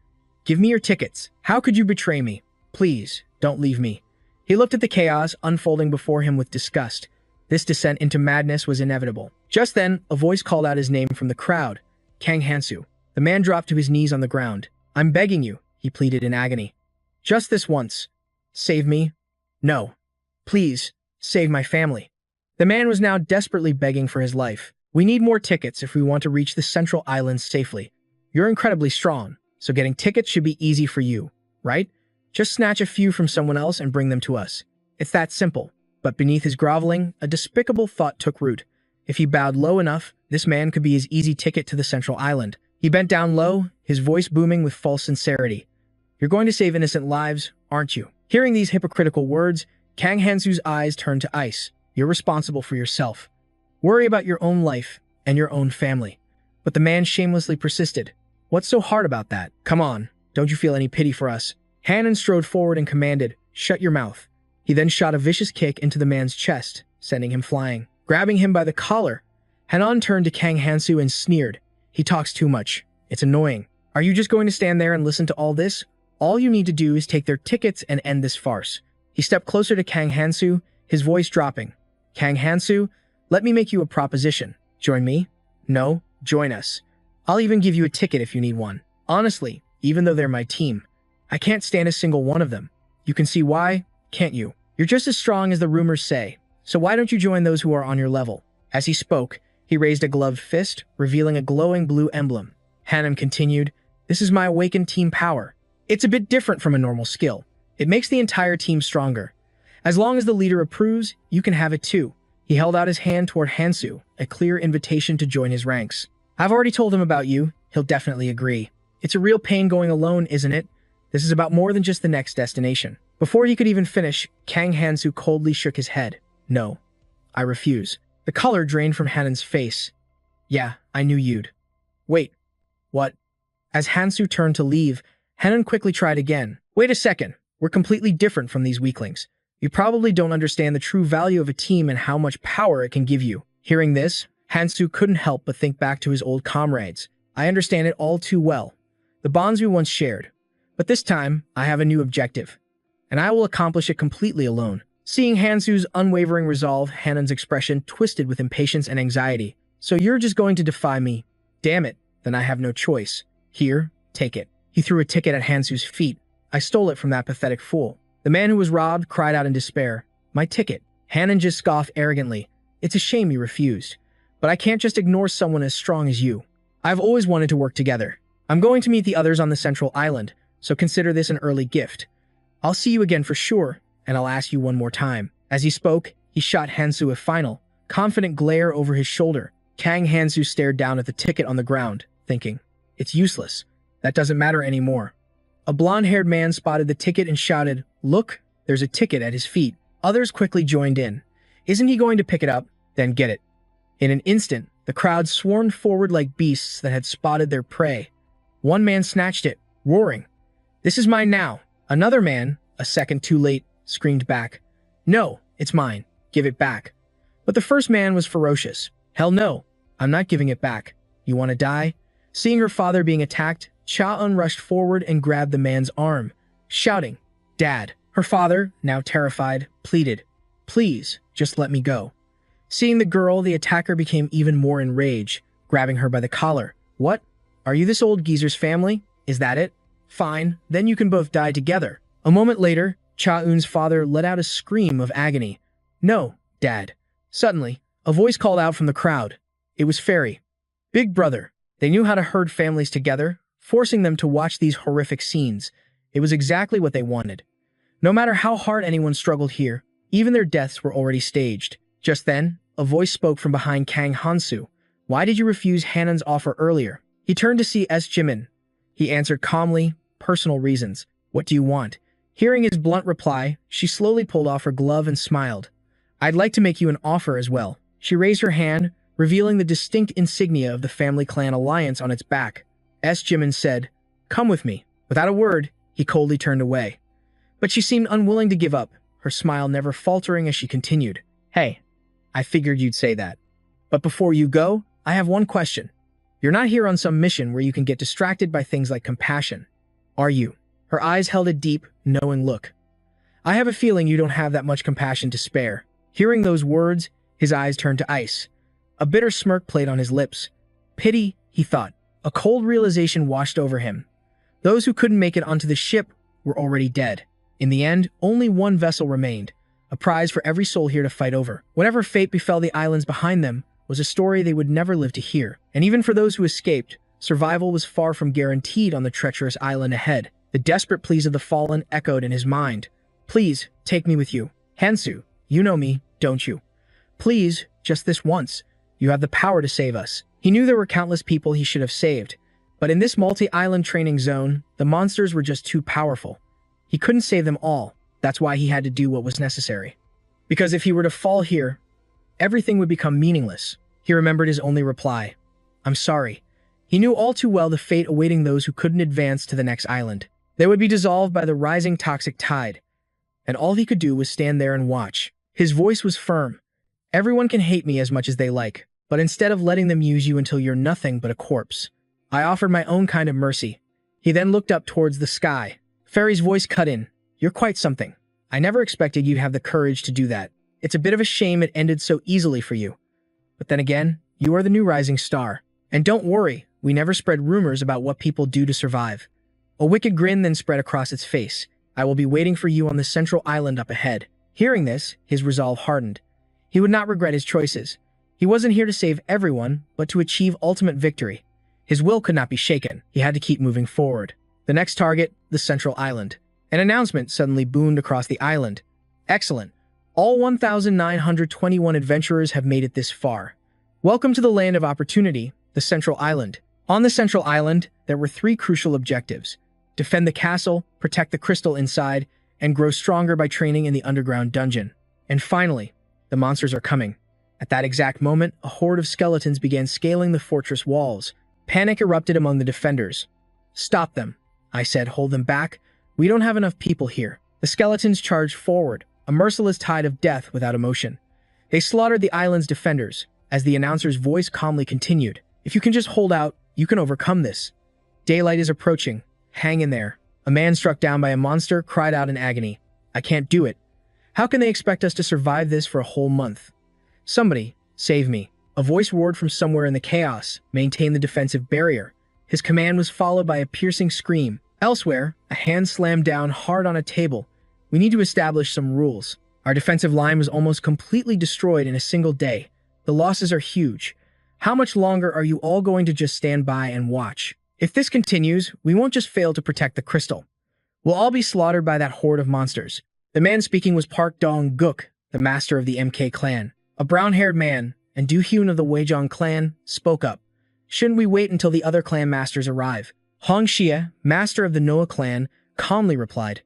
Give me your tickets. How could you betray me? Please, don't leave me. He looked at the chaos unfolding before him with disgust. This descent into madness was inevitable. Just then, a voice called out his name from the crowd. Kang Hansu. The man dropped to his knees on the ground. I'm begging you, he pleaded in agony. Just this once. Save me. No. Please, save my family. The man was now desperately begging for his life. We need more tickets if we want to reach the Central Islands safely. You're incredibly strong, so getting tickets should be easy for you, right? Just snatch a few from someone else and bring them to us. It's that simple. But beneath his groveling, a despicable thought took root. If he bowed low enough, this man could be his easy ticket to the Central Island. He bent down low, his voice booming with false sincerity. You're going to save innocent lives, aren't you? Hearing these hypocritical words, Kang Hansu's eyes turned to ice. You're responsible for yourself. Worry about your own life and your own family. But the man shamelessly persisted. What's so hard about that? Come on, don't you feel any pity for us? Hanan strode forward and commanded, shut your mouth. He then shot a vicious kick into the man's chest, sending him flying. Grabbing him by the collar, Hanan turned to Kang Hansu and sneered. He talks too much. It's annoying. Are you just going to stand there and listen to all this? All you need to do is take their tickets and end this farce. He stepped closer to Kang Hansu, his voice dropping. Kang Hansu, let me make you a proposition. Join me? No, join us. I'll even give you a ticket if you need one. Honestly, even though they're my team, I can't stand a single one of them. You can see why, can't you? You're just as strong as the rumors say, so why don't you join those who are on your level? As he spoke, he raised a gloved fist, revealing a glowing blue emblem. Hanan continued, this is my awakened team power. It's a bit different from a normal skill. It makes the entire team stronger. As long as the leader approves, you can have it too. He held out his hand toward Hansu, a clear invitation to join his ranks. I've already told him about you. He'll definitely agree. It's a real pain going alone, isn't it? This is about more than just the next destination. Before he could even finish, Kang Hansu coldly shook his head. No, I refuse. The color drained from Hanan's face. Yeah, I knew you'd. Wait, what? As Hansu turned to leave, Hanan quickly tried again. Wait a second, we're completely different from these weaklings. You probably don't understand the true value of a team and how much power it can give you. Hearing this, Hansu couldn't help but think back to his old comrades. I understand it all too well. The bonds we once shared. But this time, I have a new objective. And I will accomplish it completely alone. Seeing Hansu's unwavering resolve, Hanan's expression twisted with impatience and anxiety. So you're just going to defy me? Damn it, then I have no choice. Here, take it. He threw a ticket at Hansu's feet. I stole it from that pathetic fool. The man who was robbed cried out in despair. My ticket. Hanan just scoffed arrogantly. It's a shame you refused. But I can't just ignore someone as strong as you. I've always wanted to work together. I'm going to meet the others on the Central Island, so consider this an early gift. I'll see you again for sure, and I'll ask you one more time. As he spoke, he shot Hansu a final, confident glare over his shoulder. Kang Hansu stared down at the ticket on the ground, thinking, it's useless. That doesn't matter anymore. A blonde-haired man spotted the ticket and shouted, look, there's a ticket at his feet. Others quickly joined in. Isn't he going to pick it up? Then get it. In an instant, the crowd swarmed forward like beasts that had spotted their prey. One man snatched it, roaring, this is mine now. Another man, a second too late, screamed back, no, it's mine. Give it back. But the first man was ferocious. Hell no, I'm not giving it back. You want to die? Seeing her father being attacked, Cha-eun rushed forward and grabbed the man's arm, shouting, Dad. Her father, now terrified, pleaded, please, just let me go. Seeing the girl, the attacker became even more enraged, grabbing her by the collar. What? Are you this old geezer's family? Is that it? Fine, then you can both die together. A moment later, Cha-eun's father let out a scream of agony. No, Dad. Suddenly, a voice called out from the crowd. It was Fairy. Big brother. They knew how to herd families together, forcing them to watch these horrific scenes. It was exactly what they wanted. No matter how hard anyone struggled here, even their deaths were already staged. Just then, a voice spoke from behind Kang Hansu. Why did you refuse Hanan's offer earlier? He turned to see S. Jimin. He answered calmly, personal reasons. What do you want? Hearing his blunt reply, she slowly pulled off her glove and smiled. I'd like to make you an offer as well. She raised her hand, revealing the distinct insignia of the family clan alliance on its back. S. Jimin said, come with me. Without a word, he coldly turned away. But she seemed unwilling to give up, her smile never faltering as she continued. Hey, I figured you'd say that. But before you go, I have one question. You're not here on some mission where you can get distracted by things like compassion, are you? Her eyes held a deep, knowing look. I have a feeling you don't have that much compassion to spare. Hearing those words, his eyes turned to ice. A bitter smirk played on his lips. Pity, he thought. A cold realization washed over him. Those who couldn't make it onto the ship were already dead. In the end, only one vessel remained, a prize for every soul here to fight over. Whatever fate befell the islands behind them was a story they would never live to hear. And even for those who escaped, survival was far from guaranteed on the treacherous island ahead. The desperate pleas of the fallen echoed in his mind. Please, take me with you. Hansu, you know me, don't you? Please, just this once. You have the power to save us. He knew there were countless people he should have saved, but in this multi-island training zone, the monsters were just too powerful. He couldn't save them all. That's why he had to do what was necessary. Because if he were to fall here, everything would become meaningless. He remembered his only reply. I'm sorry. He knew all too well the fate awaiting those who couldn't advance to the next island. They would be dissolved by the rising toxic tide, and all he could do was stand there and watch. His voice was firm. Everyone can hate me as much as they like, but instead of letting them use you until you're nothing but a corpse, I offered my own kind of mercy. He then looked up towards the sky. Fairy's voice cut in. You're quite something. I never expected you'd have the courage to do that. It's a bit of a shame it ended so easily for you. But then again, you are the new rising star. And don't worry, we never spread rumors about what people do to survive. A wicked grin then spread across its face. I will be waiting for you on the central island up ahead. Hearing this, his resolve hardened. He would not regret his choices. He wasn't here to save everyone, but to achieve ultimate victory. His will could not be shaken. He had to keep moving forward. The next target, the central island. An announcement suddenly boomed across the island. Excellent. All 1,921 adventurers have made it this far. Welcome to the land of opportunity, the central island. On the central island, there were 3 crucial objectives. Defend the castle, protect the crystal inside, and grow stronger by training in the underground dungeon. And finally, the monsters are coming. At that exact moment, a horde of skeletons began scaling the fortress walls. Panic erupted among the defenders. Stop them, I said, hold them back. We don't have enough people here. The skeletons charged forward, a merciless tide of death without emotion. They slaughtered the island's defenders, as the announcer's voice calmly continued. If you can just hold out, you can overcome this. Daylight is approaching. Hang in there. A man struck down by a monster cried out in agony. I can't do it. How can they expect us to survive this for a whole month? Somebody, save me. A voice roared from somewhere in the chaos. Maintain the defensive barrier. His command was followed by a piercing scream. Elsewhere, a hand slammed down hard on a table. We need to establish some rules. Our defensive line was almost completely destroyed in a single day. The losses are huge. How much longer are you all going to just stand by and watch? If this continues, we won't just fail to protect the crystal. We'll all be slaughtered by that horde of monsters. The man speaking was Park Dong-guk, the master of the MK clan. A brown-haired man, and Do-hyun of the Wejong clan, spoke up. Shouldn't we wait until the other clan masters arrive? Hong Xie, master of the Noah clan, calmly replied.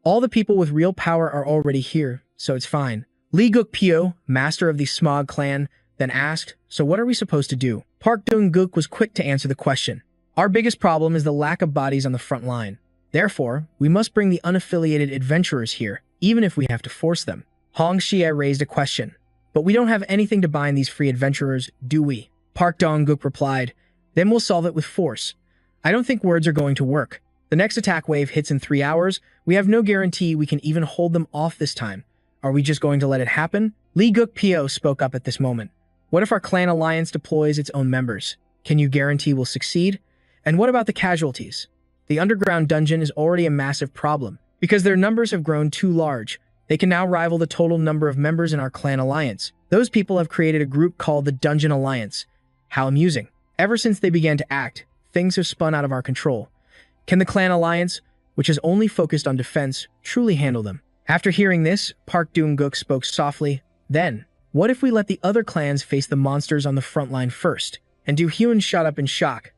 All the people with real power are already here, so it's fine. Lee Guk-pyo, master of the Smog clan, then asked, so what are we supposed to do? Park Dong-guk was quick to answer the question. Our biggest problem is the lack of bodies on the front line. Therefore, we must bring the unaffiliated adventurers here, even if we have to force them. Hong Xie raised a question. But we don't have anything to bind these free adventurers, do we? Park Dong-guk replied. Then we'll solve it with force. I don't think words are going to work. The next attack wave hits in 3 hours. We have no guarantee we can even hold them off this time. Are we just going to let it happen? Lee Guk-pyo spoke up at this moment. What if our clan alliance deploys its own members? Can you guarantee we'll succeed? And what about the casualties? The underground dungeon is already a massive problem. Because their numbers have grown too large, they can now rival the total number of members in our clan alliance. Those people have created a group called the Dungeon Alliance. How amusing. Ever since they began to act, things have spun out of our control. Can the clan alliance, which is only focused on defense, truly handle them? After hearing this, Park Dong-guk spoke softly. Then, what if we let the other clans face the monsters on the front line first? And Do-hyun shot up in shock.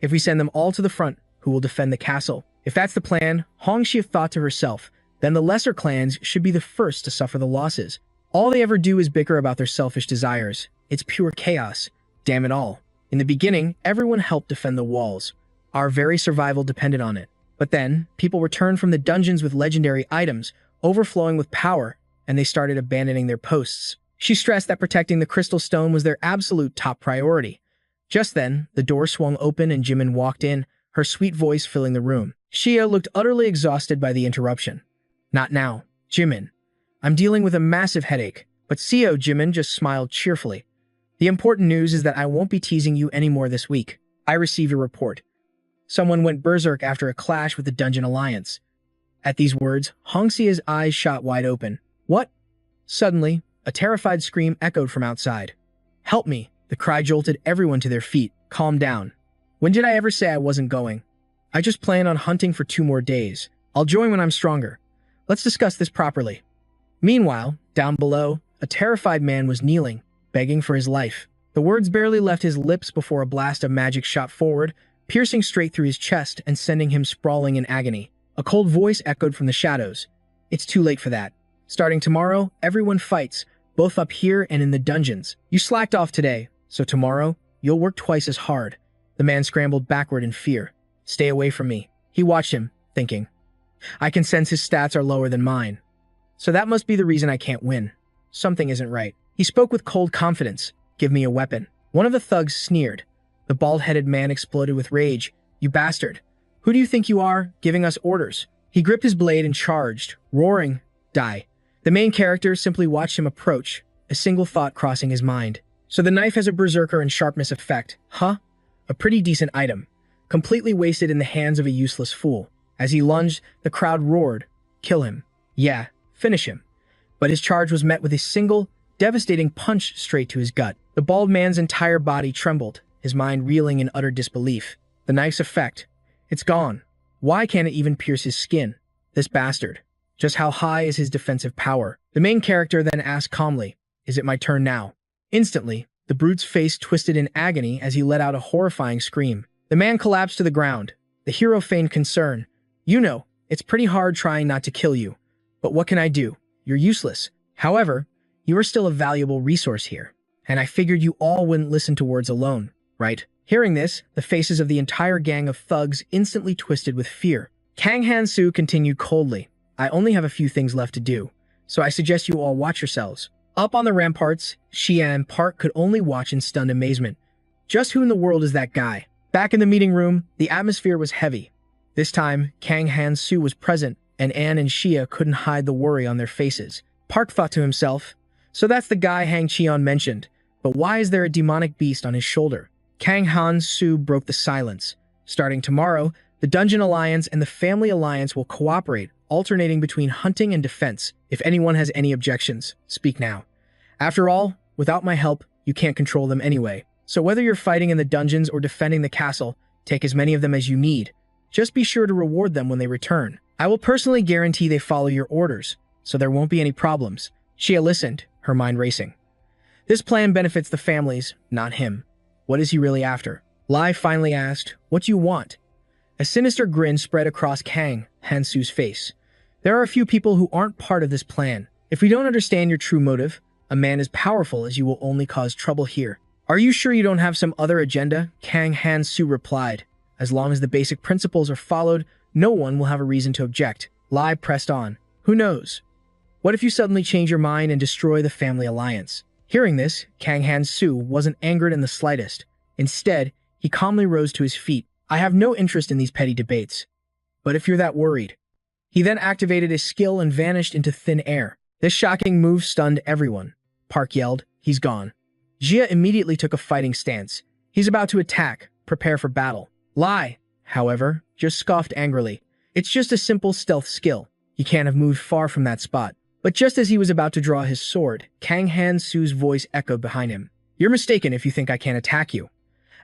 If we send them all to the front, who will defend the castle? If that's the plan, Hong Xie thought to herself, then the lesser clans should be the first to suffer the losses. All they ever do is bicker about their selfish desires. It's pure chaos. Damn it all. In the beginning, everyone helped defend the walls. Our very survival depended on it. But then, people returned from the dungeons with legendary items, overflowing with power, and they started abandoning their posts. She stressed that protecting the crystal stone was their absolute top priority. Just then, the door swung open and Jimin walked in, her sweet voice filling the room. Shia looked utterly exhausted by the interruption. Not now, Jimin. I'm dealing with a massive headache. But CEO Jimin just smiled cheerfully. The important news is that I won't be teasing you anymore this week. I received a report. Someone went berserk after a clash with the Dungeon Alliance. At these words, Hongxia's eyes shot wide open. What? Suddenly, a terrified scream echoed from outside. Help me! The cry jolted everyone to their feet. Calm down. When did I ever say I wasn't going? I just plan on hunting for 2 more days. I'll join when I'm stronger. Let's discuss this properly. Meanwhile, down below, a terrified man was kneeling, begging for his life. The words barely left his lips before a blast of magic shot forward, piercing straight through his chest and sending him sprawling in agony. A cold voice echoed from the shadows. It's too late for that. Starting tomorrow, everyone fights, both up here and in the dungeons. You slacked off today, so tomorrow, you'll work twice as hard. The man scrambled backward in fear. Stay away from me. He watched him, thinking. I can sense his stats are lower than mine. So that must be the reason I can't win. Something isn't right. He spoke with cold confidence. Give me a weapon. One of the thugs sneered. The bald-headed man exploded with rage. You bastard. Who do you think you are, giving us orders? He gripped his blade and charged, roaring, die. The main character simply watched him approach, a single thought crossing his mind. So the knife has a berserker and sharpness effect, huh? A pretty decent item. Completely wasted in the hands of a useless fool. As he lunged, the crowd roared. Kill him. Yeah, finish him. But his charge was met with a single, devastating punch straight to his gut. The bald man's entire body trembled, his mind reeling in utter disbelief. The knife's effect. It's gone. Why can't it even pierce his skin? This bastard. Just how high is his defensive power? The main character then asked calmly, Is it my turn now? Instantly, the brute's face twisted in agony as he let out a horrifying scream. The man collapsed to the ground. The hero feigned concern. You know, it's pretty hard trying not to kill you. But what can I do? You're useless. However, you are still a valuable resource here. And I figured you all wouldn't listen to words alone, right? Hearing this, the faces of the entire gang of thugs instantly twisted with fear. Kang Han-soo continued coldly. I only have a few things left to do, so I suggest you all watch yourselves. Up on the ramparts, Xia and Park could only watch in stunned amazement. Just who in the world is that guy? Back in the meeting room, the atmosphere was heavy. This time, Kang Han-soo was present, and Anne and Xia couldn't hide the worry on their faces. Park thought to himself, so that's the guy Hang Cheon mentioned, but why is there a demonic beast on his shoulder? Kang Han-soo broke the silence. Starting tomorrow, the Dungeon Alliance and the Family Alliance will cooperate, alternating between hunting and defense. If anyone has any objections, speak now. After all, without my help, you can't control them anyway. So whether you're fighting in the dungeons or defending the castle, take as many of them as you need. Just be sure to reward them when they return. I will personally guarantee they follow your orders, so there won't be any problems. Xia listened, her mind racing. This plan benefits the families, not him. What is he really after? Lai finally asked, What do you want? A sinister grin spread across Kang Han-soo's face. There are a few people who aren't part of this plan. If we don't understand your true motive, a man as powerful as you will only cause trouble here. Are you sure you don't have some other agenda? Kang Han-soo replied. As long as the basic principles are followed, no one will have a reason to object. Lai pressed on. Who knows? What if you suddenly change your mind and destroy the family alliance? Hearing this, Kang Han-soo wasn't angered in the slightest. Instead, he calmly rose to his feet. I have no interest in these petty debates. But if you're that worried. He then activated his skill and vanished into thin air. This shocking move stunned everyone. Park yelled, He's gone. Xia immediately took a fighting stance. He's about to attack. Prepare for battle. Lai, however, just scoffed angrily. It's just a simple stealth skill. He can't have moved far from that spot. But just as he was about to draw his sword, Kang Han-soo's voice echoed behind him. You're mistaken if you think I can't attack you.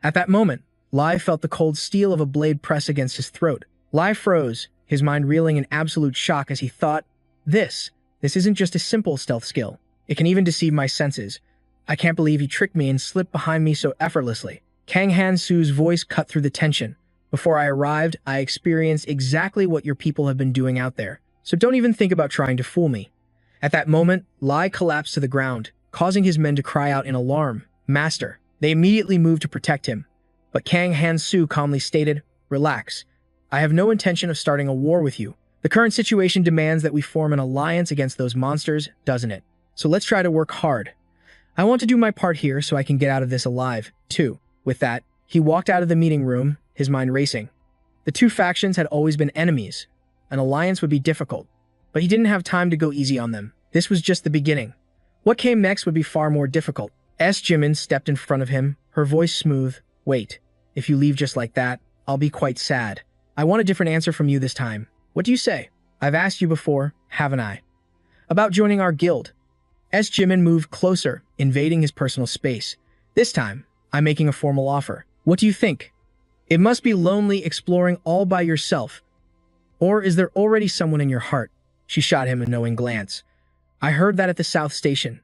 At that moment, Lai felt the cold steel of a blade press against his throat. Lai froze, his mind reeling in absolute shock as he thought, This isn't just a simple stealth skill. It can even deceive my senses. I can't believe he tricked me and slipped behind me so effortlessly. Kang Han-soo's voice cut through the tension. Before I arrived, I experienced exactly what your people have been doing out there. So don't even think about trying to fool me. At that moment, Lai collapsed to the ground, causing his men to cry out in alarm. Master. They immediately moved to protect him. But Kang Han-soo calmly stated, Relax. I have no intention of starting a war with you. The current situation demands that we form an alliance against those monsters, doesn't it? So let's try to work hard. I want to do my part here so I can get out of this alive, too. With that, he walked out of the meeting room, his mind racing. The two factions had always been enemies. An alliance would be difficult, but he didn't have time to go easy on them. This was just the beginning. What came next would be far more difficult. Jimin stepped in front of him, her voice smooth. Wait, if you leave just like that, I'll be quite sad. I want a different answer from you this time. What do you say? I've asked you before, haven't I? About joining our guild. Jimin moved closer, invading his personal space. This time, I'm making a formal offer. What do you think? It must be lonely exploring all by yourself. Or is there already someone in your heart? She shot him a knowing glance. I heard that at the South Station.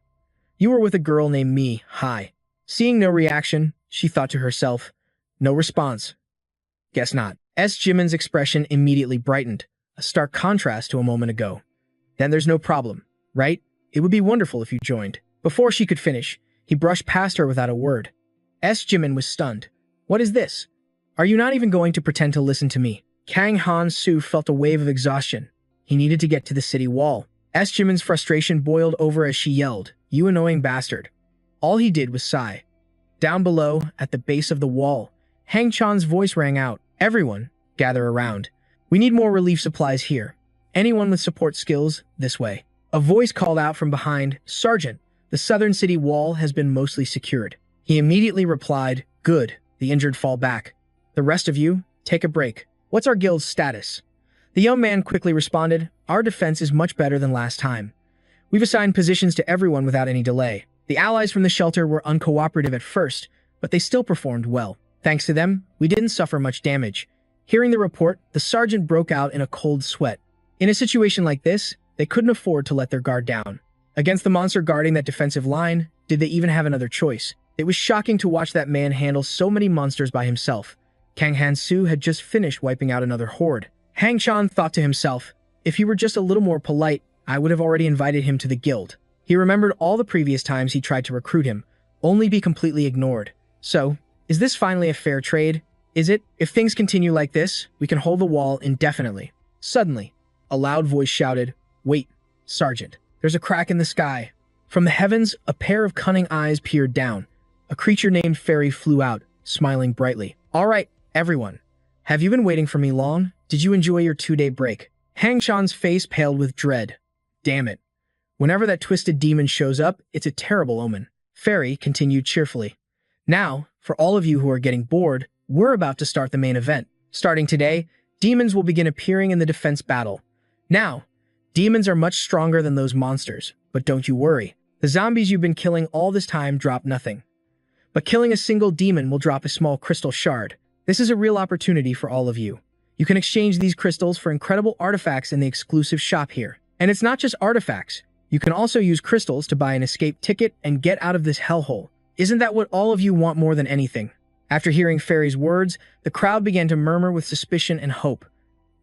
You were with a girl named Mi. Hi. Seeing no reaction, she thought to herself. No response. Guess not. Jimin's expression immediately brightened, a stark contrast to a moment ago. Then there's no problem, right? It would be wonderful if you joined. Before she could finish, he brushed past her without a word. Jimin was stunned. What is this? Are you not even going to pretend to listen to me? Kang Han-soo felt a wave of exhaustion. He needed to get to the city wall. Jimin's frustration boiled over as she yelled, You annoying bastard. All he did was sigh. Down below, at the base of the wall, Hang Chan's voice rang out. Everyone, gather around. We need more relief supplies here. Anyone with support skills, this way. A voice called out from behind, Sergeant, the southern city wall has been mostly secured. He immediately replied, Good, the injured fall back. The rest of you, take a break. What's our guild's status? The young man quickly responded, Our defense is much better than last time. We've assigned positions to everyone without any delay. The allies from the shelter were uncooperative at first, but they still performed well. Thanks to them, we didn't suffer much damage. Hearing the report, the sergeant broke out in a cold sweat. In a situation like this, they couldn't afford to let their guard down. Against the monster guarding that defensive line, did they even have another choice? It was shocking to watch that man handle so many monsters by himself. Kang Han-soo had just finished wiping out another horde. Hang Chan thought to himself, if he were just a little more polite, I would have already invited him to the guild. He remembered all the previous times he tried to recruit him, only be completely ignored. So, is this finally a fair trade? Is it? If things continue like this, we can hold the wall indefinitely. Suddenly, a loud voice shouted, Wait, Sergeant. There's a crack in the sky. From the heavens, a pair of cunning eyes peered down. A creature named Fairy flew out, smiling brightly. All right, everyone. Have you been waiting for me long? Did you enjoy your 2-day break? Hang Chan's face paled with dread. Damn it. Whenever that twisted demon shows up, it's a terrible omen. Fairy continued cheerfully. Now, for all of you who are getting bored, we're about to start the main event. Starting today, demons will begin appearing in the defense battle. Now, demons are much stronger than those monsters, but don't you worry. The zombies you've been killing all this time drop nothing. But killing a single demon will drop a small crystal shard. This is a real opportunity for all of you. You can exchange these crystals for incredible artifacts in the exclusive shop here. And it's not just artifacts. You can also use crystals to buy an escape ticket and get out of this hellhole. Isn't that what all of you want more than anything? After hearing Fairy's words, the crowd began to murmur with suspicion and hope.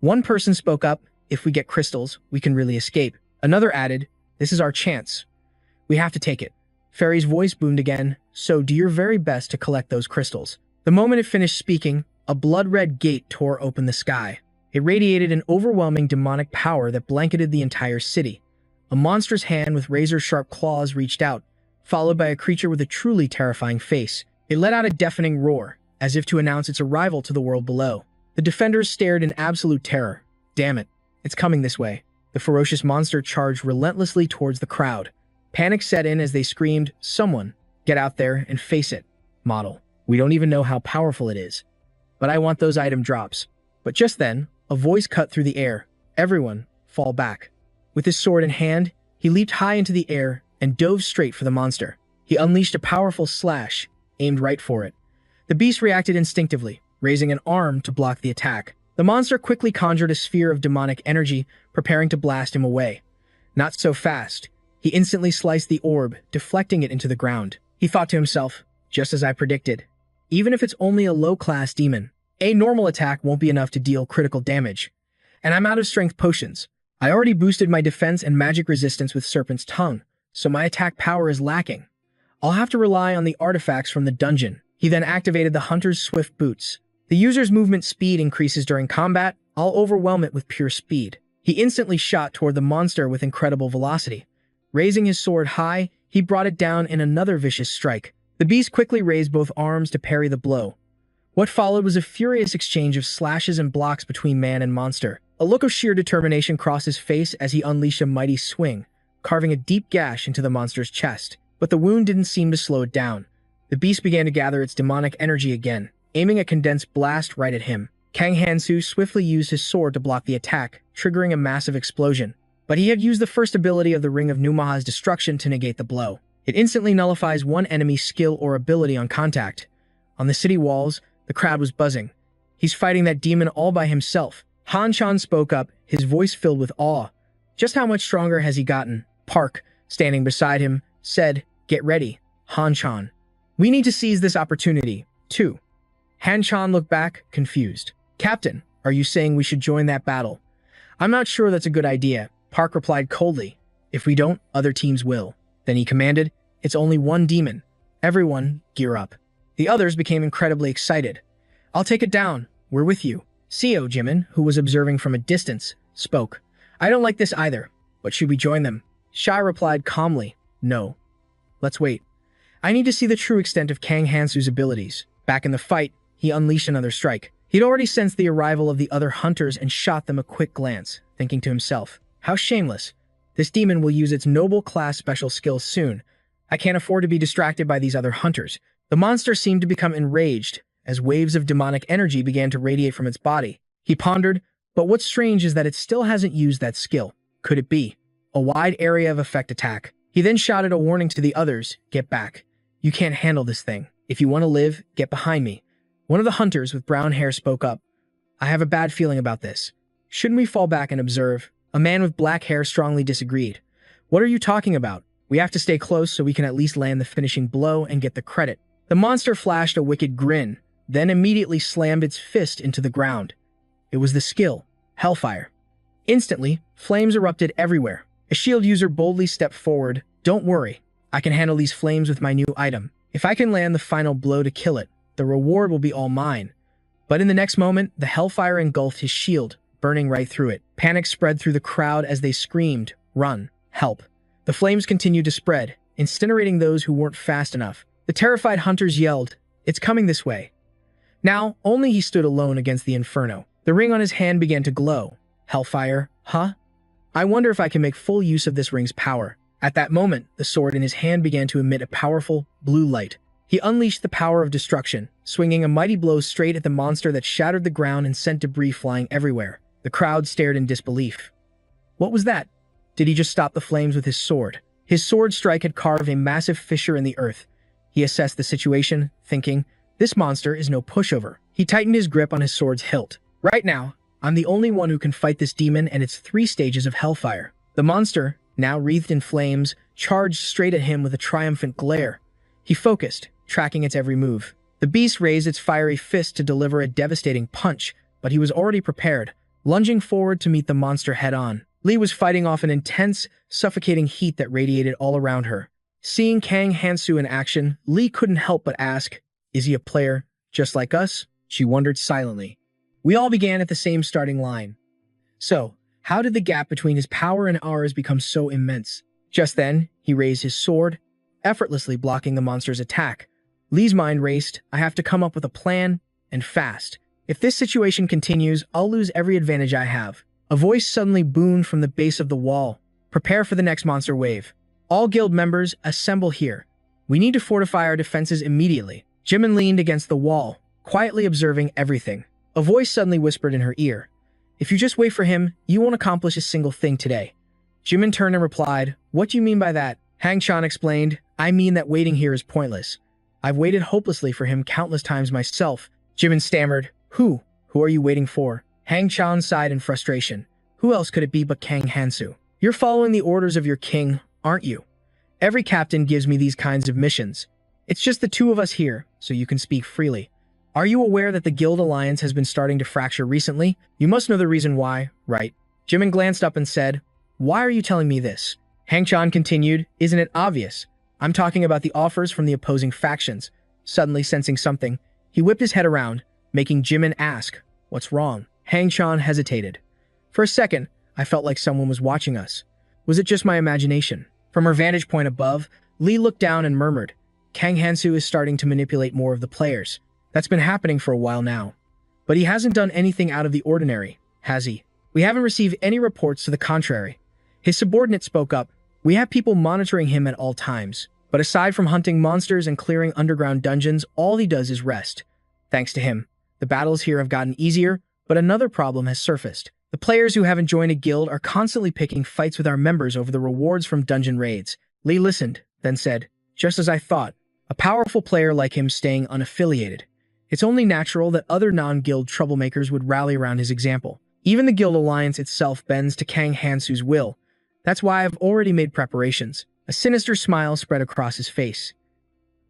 One person spoke up, if we get crystals, we can really escape. Another added, this is our chance. We have to take it. Fairy's voice boomed again, so do your very best to collect those crystals. The moment it finished speaking, a blood-red gate tore open the sky. It radiated an overwhelming demonic power that blanketed the entire city. A monstrous hand with razor-sharp claws reached out, followed by a creature with a truly terrifying face. It let out a deafening roar, as if to announce its arrival to the world below. The defenders stared in absolute terror. Damn it, it's coming this way. The ferocious monster charged relentlessly towards the crowd. Panic set in as they screamed, Someone, get out there and face it. Model, we don't even know how powerful it is. But I want those item drops. But just then, a voice cut through the air. Everyone, fall back. With his sword in hand, he leaped high into the air and dove straight for the monster. He unleashed a powerful slash, aimed right for it. The beast reacted instinctively, raising an arm to block the attack. The monster quickly conjured a sphere of demonic energy, preparing to blast him away. Not so fast. He instantly sliced the orb, deflecting it into the ground. He thought to himself, just as I predicted. Even if it's only a low-class demon, a normal attack won't be enough to deal critical damage. And I'm out of strength potions. I already boosted my defense and magic resistance with Serpent's Tongue, so my attack power is lacking. I'll have to rely on the artifacts from the dungeon. He then activated the Hunter's Swift Boots. The user's movement speed increases during combat. I'll overwhelm it with pure speed. He instantly shot toward the monster with incredible velocity. Raising his sword high, he brought it down in another vicious strike. The beast quickly raised both arms to parry the blow. What followed was a furious exchange of slashes and blocks between man and monster. A look of sheer determination crossed his face as he unleashed a mighty swing, carving a deep gash into the monster's chest. But the wound didn't seem to slow it down. The beast began to gather its demonic energy again, aiming a condensed blast right at him. Kang Hansu swiftly used his sword to block the attack, triggering a massive explosion. But he had used the first ability of the Ring of Numaha's destruction to negate the blow. It instantly nullifies one enemy's skill or ability on contact. On the city walls, the crowd was buzzing. He's fighting that demon all by himself. Han Chan spoke up, his voice filled with awe. Just how much stronger has he gotten? Park, standing beside him, said, "Get ready, Han Chan. We need to seize this opportunity, too." Han Chan looked back, confused. "Captain, are you saying we should join that battle?" "I'm not sure that's a good idea," Park replied coldly. "If we don't, other teams will." Then he commanded, "It's only one demon. Everyone, gear up." The others became incredibly excited. "I'll take it down. We're with you." Seo Jimin, who was observing from a distance, spoke. "I don't like this either, but should we join them?" Shai replied calmly, "No. Let's wait. I need to see the true extent of Kang Hansu's abilities." Back in the fight, he unleashed another strike. He'd already sensed the arrival of the other hunters and shot them a quick glance, thinking to himself, "How shameless. This demon will use its noble class special skills soon. I can't afford to be distracted by these other hunters." The monster seemed to become enraged as waves of demonic energy began to radiate from its body. He pondered, but what's strange is that it still hasn't used that skill. Could it be a wide area of effect attack? He then shouted a warning to the others, "Get back. You can't handle this thing. If you want to live, get behind me." One of the hunters with brown hair spoke up. "I have a bad feeling about this. Shouldn't we fall back and observe?" A man with black hair strongly disagreed. "What are you talking about? We have to stay close so we can at least land the finishing blow and get the credit." The monster flashed a wicked grin, then immediately slammed its fist into the ground. It was the skill, Hellfire. Instantly, flames erupted everywhere. A shield user boldly stepped forward. "Don't worry, I can handle these flames with my new item. If I can land the final blow to kill it, the reward will be all mine." But in the next moment, the Hellfire engulfed his shield, burning right through it. Panic spread through the crowd as they screamed, "Run! Help!" The flames continued to spread, incinerating those who weren't fast enough. The terrified hunters yelled, "It's coming this way." Now, only he stood alone against the inferno. The ring on his hand began to glow. "Hellfire, huh? I wonder if I can make full use of this ring's power." At that moment, the sword in his hand began to emit a powerful, blue light. He unleashed the power of destruction, swinging a mighty blow straight at the monster that shattered the ground and sent debris flying everywhere. The crowd stared in disbelief. What was that? Did he just stop the flames with his sword? His sword strike had carved a massive fissure in the earth. He assessed the situation, thinking, "This monster is no pushover." He tightened his grip on his sword's hilt. "Right now, I'm the only one who can fight this demon and its 3 stages of hellfire." The monster, now wreathed in flames, charged straight at him with a triumphant glare. He focused, tracking its every move. The beast raised its fiery fist to deliver a devastating punch, but he was already prepared, lunging forward to meet the monster head-on. Lee was fighting off an intense, suffocating heat that radiated all around her. Seeing Kang Hansu in action, Lee couldn't help but ask, "Is he a player just like us?" She wondered silently. We all began at the same starting line. So, how did the gap between his power and ours become so immense? Just then, he raised his sword, effortlessly blocking the monster's attack. Lee's mind raced. "I have to come up with a plan, and fast. If this situation continues, I'll lose every advantage I have." A voice suddenly boomed from the base of the wall. "Prepare for the next monster wave. All guild members, assemble here. We need to fortify our defenses immediately." Jimin leaned against the wall, quietly observing everything. A voice suddenly whispered in her ear, "If you just wait for him, you won't accomplish a single thing today." Jimin turned and replied, "What do you mean by that?" Hang Chan explained, "I mean that waiting here is pointless. I've waited hopelessly for him countless times myself." Jimin stammered, Who are you waiting for?" Hang Chan sighed in frustration. "Who else could it be but Kang Hansu? You're following the orders of your king, aren't you? Every captain gives me these kinds of missions. It's just the 2 of us here, so you can speak freely. Are you aware that the guild alliance has been starting to fracture recently? You must know the reason why, right?" Jimin glanced up and said, "Why are you telling me this?" Hang Chan continued, "Isn't it obvious? I'm talking about the offers from the opposing factions." Suddenly sensing something, he whipped his head around. making Jimin ask, "What's wrong?" Hang Chan hesitated. For a second, I felt like someone was watching us. Was it just my imagination? From her vantage point above, Lee looked down and murmured, "Kang Hansu is starting to manipulate more of the players. That's been happening for a while now. But he hasn't done anything out of the ordinary, has he? We haven't received any reports to the contrary." His subordinate spoke up, "We have people monitoring him at all times. But aside from hunting monsters and clearing underground dungeons, all he does is rest. Thanks to him, the battles here have gotten easier, but another problem has surfaced. The players who haven't joined a guild are constantly picking fights with our members over the rewards from dungeon raids." Lee listened, then said, "Just as I thought, a powerful player like him staying unaffiliated. It's only natural that other non-guild troublemakers would rally around his example. Even the guild alliance itself bends to Kang Hansu's will. That's why I've already made preparations." A sinister smile spread across his face.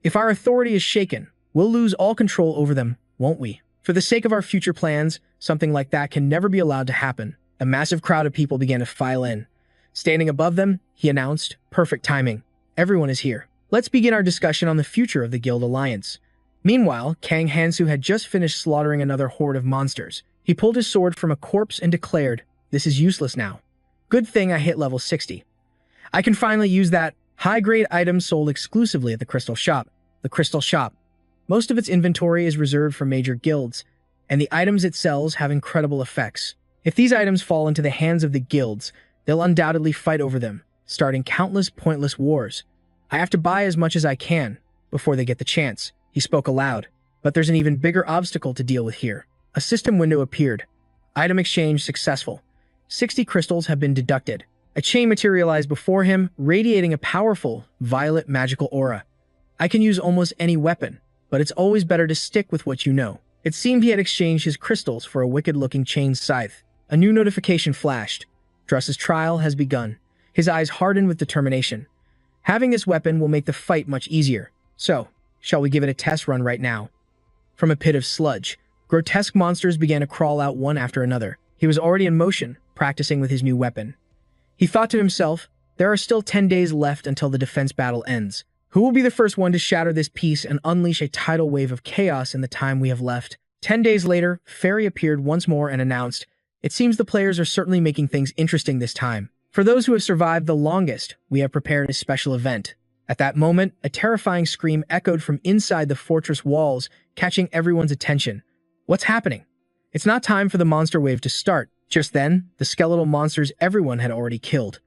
"If our authority is shaken, we'll lose all control over them, won't we? For the sake of our future plans, something like that can never be allowed to happen." A massive crowd of people began to file in. Standing above them, he announced, "Perfect timing. Everyone is here. Let's begin our discussion on the future of the guild alliance." Meanwhile, Kang Hansu had just finished slaughtering another horde of monsters. He pulled his sword from a corpse and declared, "This is useless now. Good thing I hit level 60. I can finally use that high-grade item sold exclusively at the Crystal Shop." The Crystal Shop. Most of its inventory is reserved for major guilds, and the items it sells have incredible effects. If these items fall into the hands of the guilds, they'll undoubtedly fight over them, starting countless pointless wars. "I have to buy as much as I can before they get the chance." He spoke aloud. "But there's an even bigger obstacle to deal with here." A system window appeared. Item exchange successful. 60 crystals have been deducted. A chain materialized before him, radiating a powerful, violet magical aura. "I can use almost any weapon, but it's always better to stick with what you know." It seemed he had exchanged his crystals for a wicked-looking chain scythe. A new notification flashed. Druss's trial has begun. His eyes hardened with determination. "Having this weapon will make the fight much easier. So, shall we give it a test run right now?" From a pit of sludge, grotesque monsters began to crawl out one after another. He was already in motion, practicing with his new weapon. He thought to himself, there are still 10 days left until the defense battle ends. Who will be the first one to shatter this peace and unleash a tidal wave of chaos in the time we have left? 10 days later, Fairy appeared once more and announced, "It seems the players are certainly making things interesting this time. For those who have survived the longest, we have prepared a special event." At that moment, a terrifying scream echoed from inside the fortress walls, catching everyone's attention. "What's happening?" "It's not time for the monster wave to start." Just then, the skeletal monsters everyone had already killed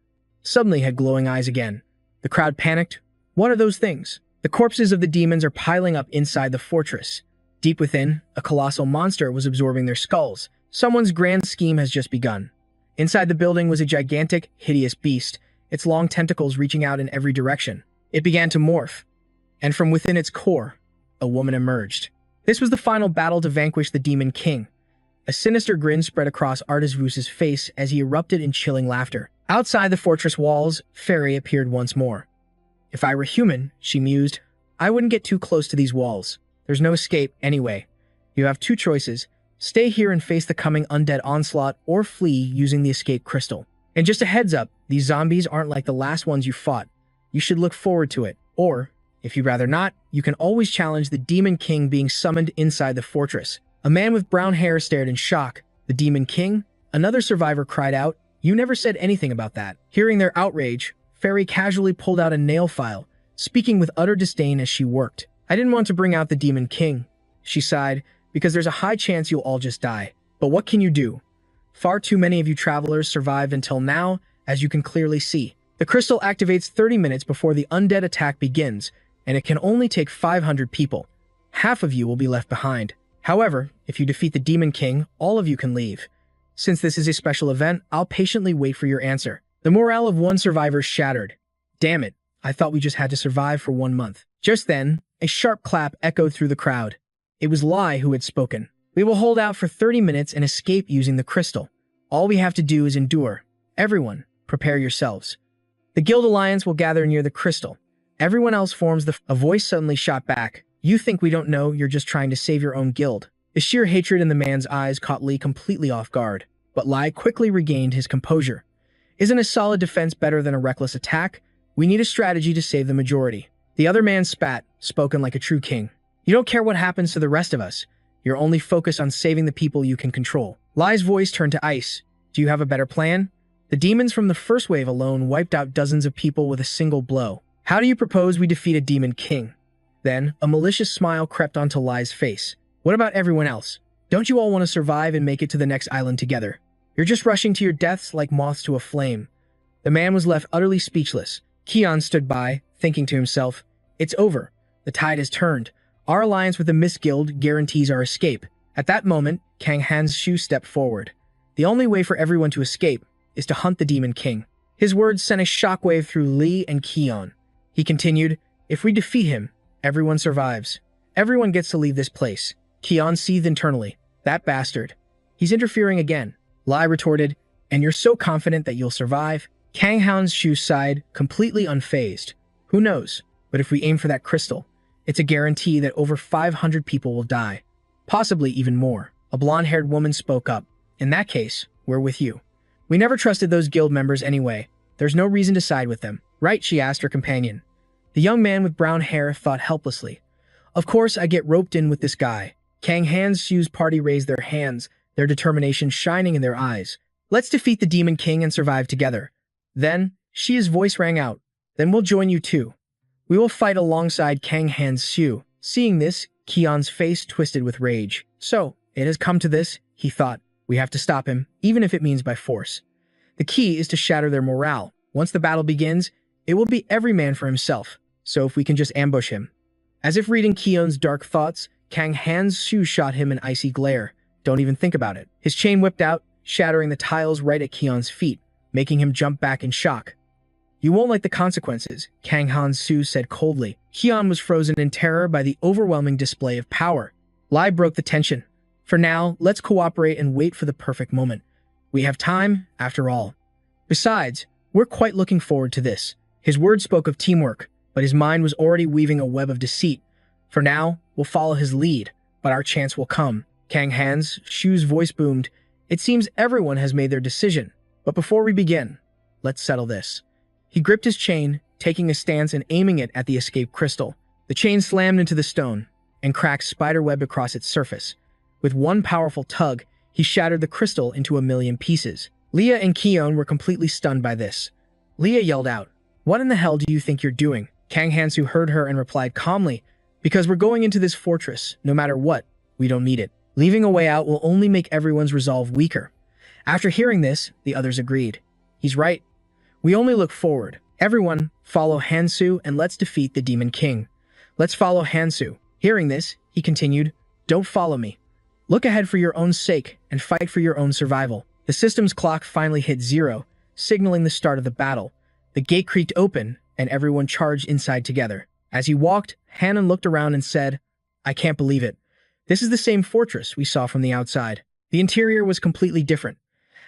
suddenly had glowing eyes again. The crowd panicked. "What are those things?" The corpses of the demons are piling up inside the fortress. Deep within, a colossal monster was absorbing their skulls. Someone's grand scheme has just begun. Inside the building was a gigantic, hideous beast, its long tentacles reaching out in every direction. It began to morph, and from within its core, a woman emerged. This was the final battle to vanquish the Demon King. A sinister grin spread across Artis Vus's face as he erupted in chilling laughter. Outside the fortress walls, Fairy appeared once more. "If I were human," she mused, "I wouldn't get too close to these walls. There's no escape anyway. You have two choices. Stay here and face the coming undead onslaught, or flee using the escape crystal. And just a heads up, these zombies aren't like the last ones you fought. You should look forward to it. Or, if you'd rather not, you can always challenge the Demon King being summoned inside the fortress." A man with brown hair stared in shock. "The Demon King?" Another survivor cried out, "You never said anything about that." Hearing their outrage, Fairy casually pulled out a nail file, speaking with utter disdain as she worked. "I didn't want to bring out the Demon King," she sighed, "because there's a high chance you'll all just die. But what can you do? Far too many of you travelers survived until now, as you can clearly see. The crystal activates 30 minutes before the undead attack begins, and it can only take 500 people. Half of you will be left behind. However, if you defeat the Demon King, all of you can leave. Since this is a special event, I'll patiently wait for your answer." The morale of one survivor shattered. "Damn it, I thought we just had to survive for 1 month." Just then, a sharp clap echoed through the crowd. It was Lai who had spoken. "We will hold out for 30 minutes and escape using the crystal. All we have to do is endure. Everyone, prepare yourselves. The Guild Alliance will gather near the crystal. Everyone else forms the..." A voice suddenly shot back. "You think we don't know you're just trying to save your own guild?" The sheer hatred in the man's eyes caught Lee completely off guard, but Lai quickly regained his composure. "Isn't a solid defense better than a reckless attack? We need a strategy to save the majority." The other man spat, spoken like a true king. "You don't care what happens to the rest of us. You're only focused on saving the people you can control. Lai's voice turned to ice. Do you have a better plan? The demons from the first wave alone wiped out dozens of people with a single blow. How do you propose we defeat a demon king? Then, a malicious smile crept onto Lai's face. What about everyone else? Don't you all want to survive and make it to the next island together? You're just rushing to your deaths like moths to a flame. The man was left utterly speechless. Keon stood by, thinking to himself, it's over. The tide has turned. Our alliance with the Mist Guild guarantees our escape. At that moment, Kang Han's shoe stepped forward. The only way for everyone to escape is to hunt the Demon King. His words sent a shockwave through Lee and Keon. He continued, if we defeat him, everyone survives. Everyone gets to leave this place. Keon seethed internally. That bastard. He's interfering again. Lai retorted, and you're so confident that you'll survive? Kang Han's shoe sighed, completely unfazed. Who knows? But if we aim for that crystal, it's a guarantee that over 500 people will die. Possibly even more. A blonde-haired woman spoke up. In that case, we're with you. We never trusted those guild members anyway. There's no reason to side with them. Right? She asked her companion. The young man with brown hair thought helplessly. Of course I get roped in with this guy. Kang Han's shoe's party raised their hands, their determination shining in their eyes. Let's defeat the Demon King and survive together. Then, Shia's voice rang out. Then we'll join you too. We will fight alongside Kang Han's shoe. Seeing this, Keon's face twisted with rage. So, it has come to this, he thought. We have to stop him, even if it means by force. The key is to shatter their morale. Once the battle begins, it will be every man for himself. So if we can just ambush him. As if reading Keon's dark thoughts, Kang Han's shoe shot him an icy glare. Don't even think about it. His chain whipped out, shattering the tiles right at Keon's feet, making him jump back in shock. You won't like the consequences, Kang Han's shoe said coldly. Keon was frozen in terror by the overwhelming display of power. Lai broke the tension. For now, let's cooperate and wait for the perfect moment. We have time, after all. Besides, we're quite looking forward to this. His words spoke of teamwork, but his mind was already weaving a web of deceit. For now, we'll follow his lead, but our chance will come. Kang Han's shoe's voice boomed. It seems everyone has made their decision. But before we begin, let's settle this. He gripped his chain, taking a stance and aiming it at the escaped crystal. The chain slammed into the stone and cracked spiderweb across its surface. With one powerful tug, he shattered the crystal into a million pieces. Leah and Keon were completely stunned by this. Leah yelled out, "What in the hell do you think you're doing?" Kang Hansu heard her and replied calmly, "Because we're going into this fortress, no matter what, we don't need it. Leaving a way out will only make everyone's resolve weaker." After hearing this, the others agreed. He's right. We only look forward. Everyone, follow Hansu and let's defeat the Demon King. Let's follow Hansu. Hearing this, he continued, "Don't follow me. Look ahead for your own sake and fight for your own survival." The system's clock finally hit 0, signaling the start of the battle. The gate creaked open, and everyone charged inside together. As he walked, Hannon looked around and said, "I can't believe it. This is the same fortress we saw from the outside." The interior was completely different.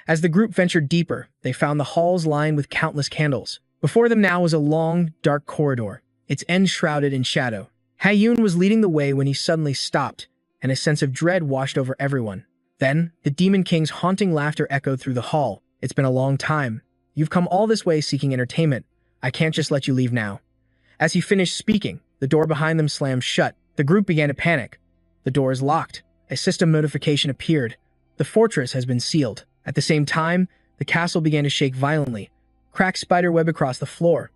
As the group ventured deeper, they found the halls lined with countless candles. Before them now was a long, dark corridor, its end shrouded in shadow. Hayoon was leading the way when he suddenly stopped, and a sense of dread washed over everyone. Then, the Demon King's haunting laughter echoed through the hall. "It's been a long time. You've come all this way seeking entertainment. I can't just let you leave now." As he finished speaking, the door behind them slammed shut. The group began to panic. The door is locked. A system notification appeared. The fortress has been sealed. At the same time, the castle began to shake violently. Cracked spiderweb across the floor.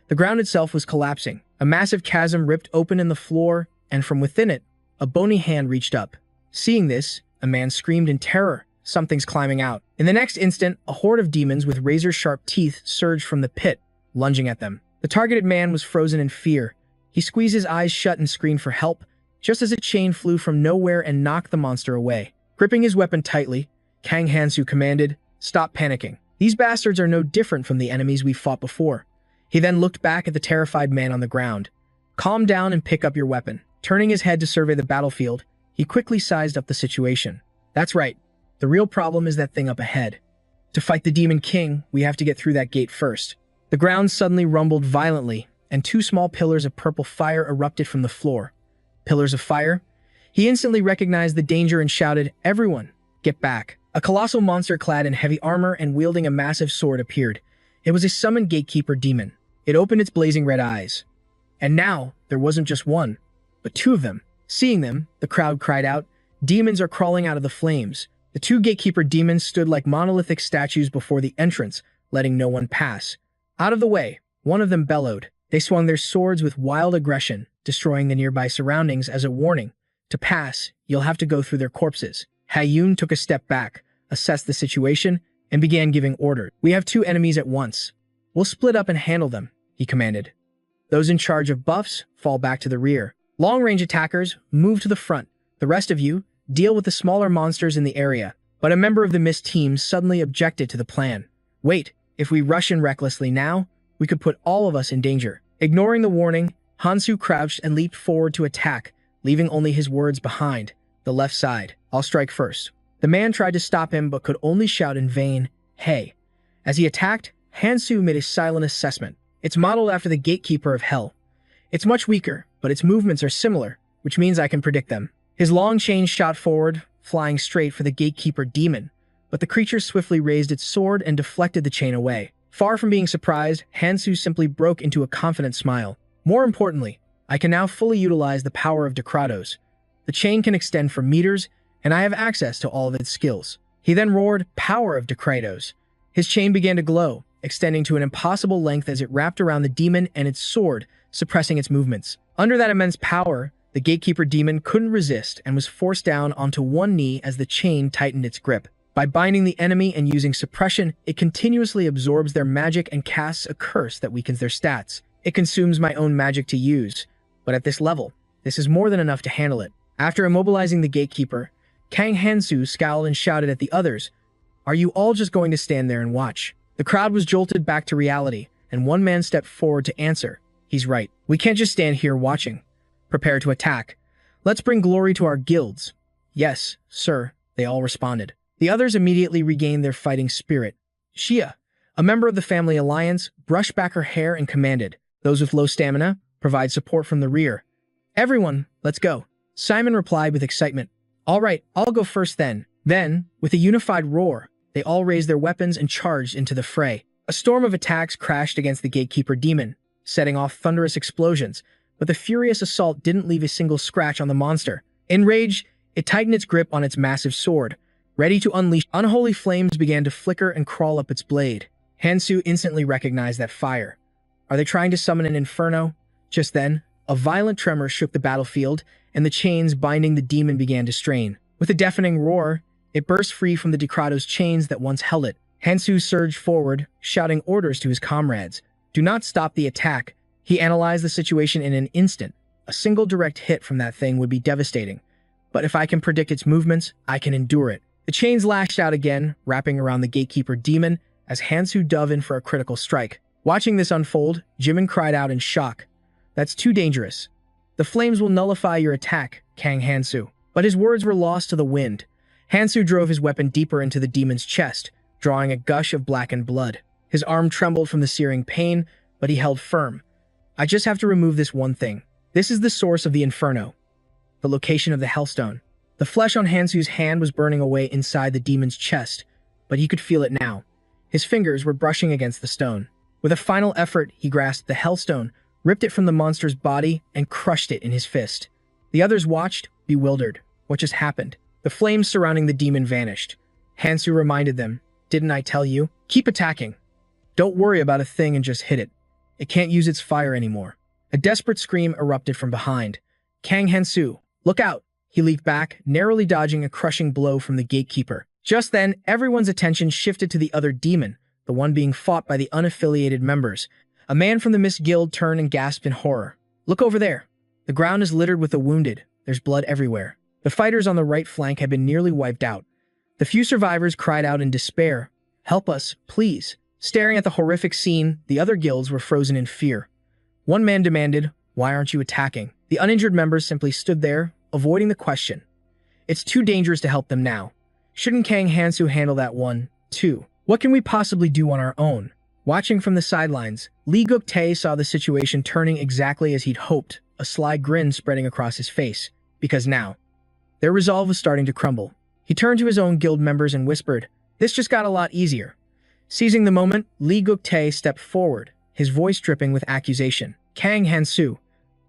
The ground itself was collapsing. A massive chasm ripped open in the floor, and from within it, a bony hand reached up. Seeing this, a man screamed in terror. Something's climbing out. In the next instant, a horde of demons with razor-sharp teeth surged from the pit, lunging at them. The targeted man was frozen in fear. He squeezed his eyes shut and screamed for help, just as a chain flew from nowhere and knocked the monster away. Gripping his weapon tightly, Kang Hansu commanded, "Stop panicking. These bastards are no different from the enemies we've fought before." He then looked back at the terrified man on the ground. "Calm down and pick up your weapon." Turning his head to survey the battlefield, he quickly sized up the situation. "That's right. The real problem is that thing up ahead. To fight the Demon King, we have to get through that gate first." The ground suddenly rumbled violently, and 2 small pillars of purple fire erupted from the floor. Pillars of fire? He instantly recognized the danger and shouted, "Everyone, get back." A colossal monster clad in heavy armor and wielding a massive sword appeared. It was a summoned gatekeeper demon. It opened its blazing red eyes. And now, there wasn't just one, but 2 of them. Seeing them, the crowd cried out, Demons are crawling out of the flames. The two gatekeeper demons stood like monolithic statues before the entrance, letting no one pass. Out of the way, one of them bellowed. They swung their swords with wild aggression, destroying the nearby surroundings as a warning. To pass, you'll have to go through their corpses. Hayun took a step back, assessed the situation, and began giving orders. We have two enemies at once. We'll split up and handle them, he commanded. Those in charge of buffs fall back to the rear. Long-range attackers move to the front. The rest of you deal with the smaller monsters in the area. But a member of the Mist team suddenly objected to the plan. Wait, if we rush in recklessly now, we could put all of us in danger. Ignoring the warning, Hansu crouched and leaped forward to attack, leaving only his words behind. The left side. I'll strike first. The man tried to stop him but could only shout in vain, "Hey." As he attacked, Hansu made a silent assessment. It's modeled after the Gatekeeper of Hell. It's much weaker, but its movements are similar, which means I can predict them. His long chain shot forward, flying straight for the Gatekeeper demon, but the creature swiftly raised its sword and deflected the chain away. Far from being surprised, Hansu simply broke into a confident smile. More importantly, I can now fully utilize the power of Decratos. The chain can extend for meters, and I have access to all of its skills. He then roared, "Power of Decratos." His chain began to glow, extending to an impossible length as it wrapped around the demon and its sword, suppressing its movements. Under that immense power, the Gatekeeper demon couldn't resist and was forced down onto one knee as the chain tightened its grip. By binding the enemy and using suppression, it continuously absorbs their magic and casts a curse that weakens their stats. It consumes my own magic to use, but at this level, this is more than enough to handle it. After immobilizing the Gatekeeper, Kang Hansu scowled and shouted at the others, "Are you all just going to stand there and watch?" The crowd was jolted back to reality, and one man stepped forward to answer. He's right. We can't just stand here watching. Prepare to attack. Let's bring glory to our guilds. Yes, sir, they all responded. The others immediately regained their fighting spirit. Shia, a member of the family alliance, brushed back her hair and commanded, "Those with low stamina, provide support from the rear." "Everyone, let's go." Simon replied with excitement. "All right, I'll go first then." Then, with a unified roar, they all raised their weapons and charged into the fray. A storm of attacks crashed against the Gatekeeper demon, setting off thunderous explosions, but the furious assault didn't leave a single scratch on the monster. Enraged, it tightened its grip on its massive sword. Ready to unleash, unholy flames began to flicker and crawl up its blade. Hansu instantly recognized that fire. Are they trying to summon an inferno? Just then, a violent tremor shook the battlefield, and the chains binding the demon began to strain. With a deafening roar, it burst free from the Decratos chains that once held it. Hansu surged forward, shouting orders to his comrades. "Do not stop the attack." He analyzed the situation in an instant. A single direct hit from that thing would be devastating. But if I can predict its movements, I can endure it. The chains lashed out again, wrapping around the Gatekeeper demon, as Hansu dove in for a critical strike. Watching this unfold, Jimin cried out in shock. "That's too dangerous. The flames will nullify your attack, Kang Hansu." But his words were lost to the wind. Hansu drove his weapon deeper into the demon's chest, drawing a gush of blackened blood. His arm trembled from the searing pain, but he held firm. "I just have to remove this one thing. This is the source of the inferno. The location of the Hellstone." The flesh on Hansu's hand was burning away inside the demon's chest, but he could feel it now. His fingers were brushing against the stone. With a final effort, he grasped the Hellstone, ripped it from the monster's body, and crushed it in his fist. The others watched, bewildered. What just happened? The flames surrounding the demon vanished. Hansu reminded them, "Didn't I tell you? Keep attacking. Don't worry about a thing and just hit it. It can't use its fire anymore." A desperate scream erupted from behind. "Kang Hansu, look out!" He leaped back, narrowly dodging a crushing blow from the Gatekeeper. Just then, everyone's attention shifted to the other demon, the one being fought by the unaffiliated members. A man from the Mist Guild turned and gasped in horror. "Look over there. The ground is littered with the wounded. There's blood everywhere." The fighters on the right flank had been nearly wiped out. The few survivors cried out in despair, "Help us, please." Staring at the horrific scene, the other guilds were frozen in fear. One man demanded, "Why aren't you attacking?" The uninjured members simply stood there, avoiding the question. It's too dangerous to help them now. Shouldn't Kang Hansu handle that one, too? What can we possibly do on our own? Watching from the sidelines, Lee Guk-tae saw the situation turning exactly as he'd hoped, a sly grin spreading across his face. Because now, their resolve was starting to crumble. He turned to his own guild members and whispered, "This just got a lot easier." Seizing the moment, Lee Guk-tae stepped forward, his voice dripping with accusation. "Kang Hansu,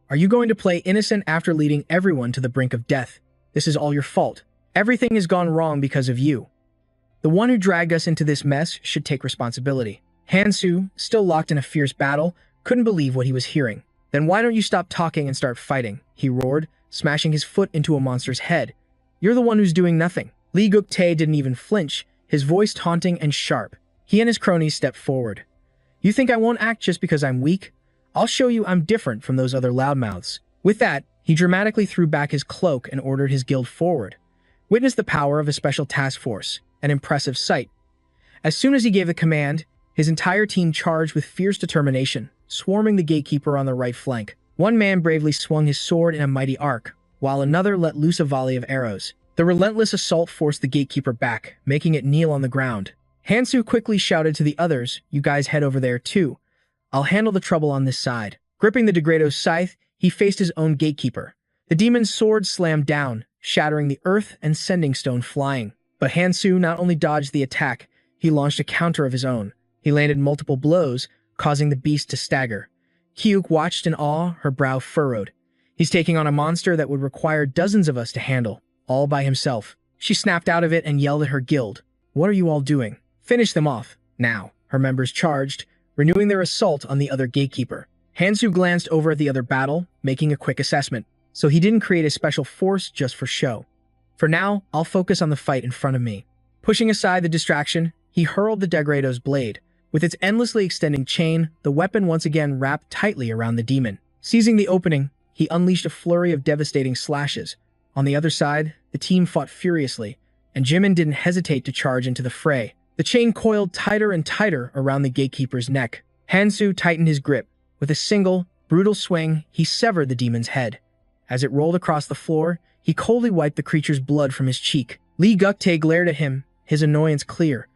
are you going to play innocent after leading everyone to the brink of death?" This is all your fault. Everything has gone wrong because of you. The one who dragged us into this mess should take responsibility." Hansu, still locked in a fierce battle, couldn't believe what he was hearing. "Then why don't you stop talking and start fighting?" he roared, smashing his foot into a monster's head. "You're the one who's doing nothing." Lee Guk-tae didn't even flinch, his voice taunting and sharp. He and his cronies stepped forward. "You think I won't act just because I'm weak? I'll show you I'm different from those other loudmouths." With that, he dramatically threw back his cloak and ordered his guild forward. Witness the power of a special task force, an impressive sight. As soon as he gave the command, his entire team charged with fierce determination, swarming the gatekeeper on the right flank. One man bravely swung his sword in a mighty arc, while another let loose a volley of arrows. The relentless assault forced the gatekeeper back, making it kneel on the ground. Hansu quickly shouted to the others, "You guys head over there too. I'll handle the trouble on this side." Gripping the Degrado's scythe, he faced his own gatekeeper. The demon's sword slammed down, shattering the earth and sending stone flying. But Hansu not only dodged the attack, he launched a counter of his own. He landed multiple blows, causing the beast to stagger. Kyuk watched in awe, her brow furrowed. He's taking on a monster that would require dozens of us to handle, all by himself. She snapped out of it and yelled at her guild. "What are you all doing? Finish them off, now." Her members charged, renewing their assault on the other gatekeeper. Hansu glanced over at the other battle, making a quick assessment. So he didn't create a special force just for show. "For now, I'll focus on the fight in front of me." Pushing aside the distraction, he hurled the Degrado's blade. With its endlessly extending chain, the weapon once again wrapped tightly around the demon. Seizing the opening, he unleashed a flurry of devastating slashes. On the other side, the team fought furiously, and Jimin didn't hesitate to charge into the fray. The chain coiled tighter and tighter around the gatekeeper's neck. Hansu tightened his grip. With a single, brutal swing, he severed the demon's head. As it rolled across the floor, he coldly wiped the creature's blood from his cheek. Lee Guk-tae glared at him, his annoyance clear.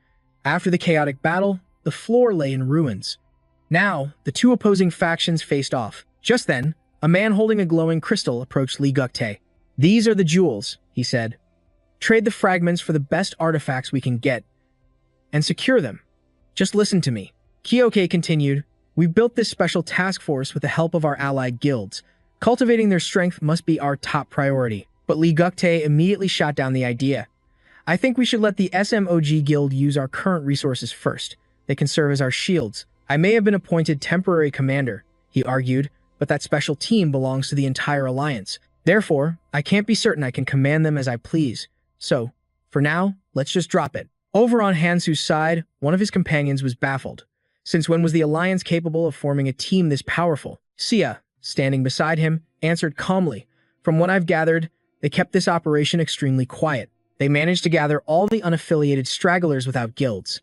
After the chaotic battle, the floor lay in ruins. Now, the two opposing factions faced off. Just then, a man holding a glowing crystal approached Lee Guk-tae. "These are the jewels," he said. "Trade the fragments for the best artifacts we can get, and secure them. Just listen to me." Kyoke continued, "We built this special task force with the help of our allied guilds. Cultivating their strength must be our top priority." But Lee Guk-tae immediately shot down the idea. "I think we should let the SMOG guild use our current resources first. They can serve as our shields. I may have been appointed temporary commander," he argued, "but that special team belongs to the entire alliance. Therefore, I can't be certain I can command them as I please. So, for now, let's just drop it." Over on Hansu's side, one of his companions was baffled. Since when was the alliance capable of forming a team this powerful? Sia, standing beside him, answered calmly. "From what I've gathered, they kept this operation extremely quiet. They managed to gather all the unaffiliated stragglers without guilds.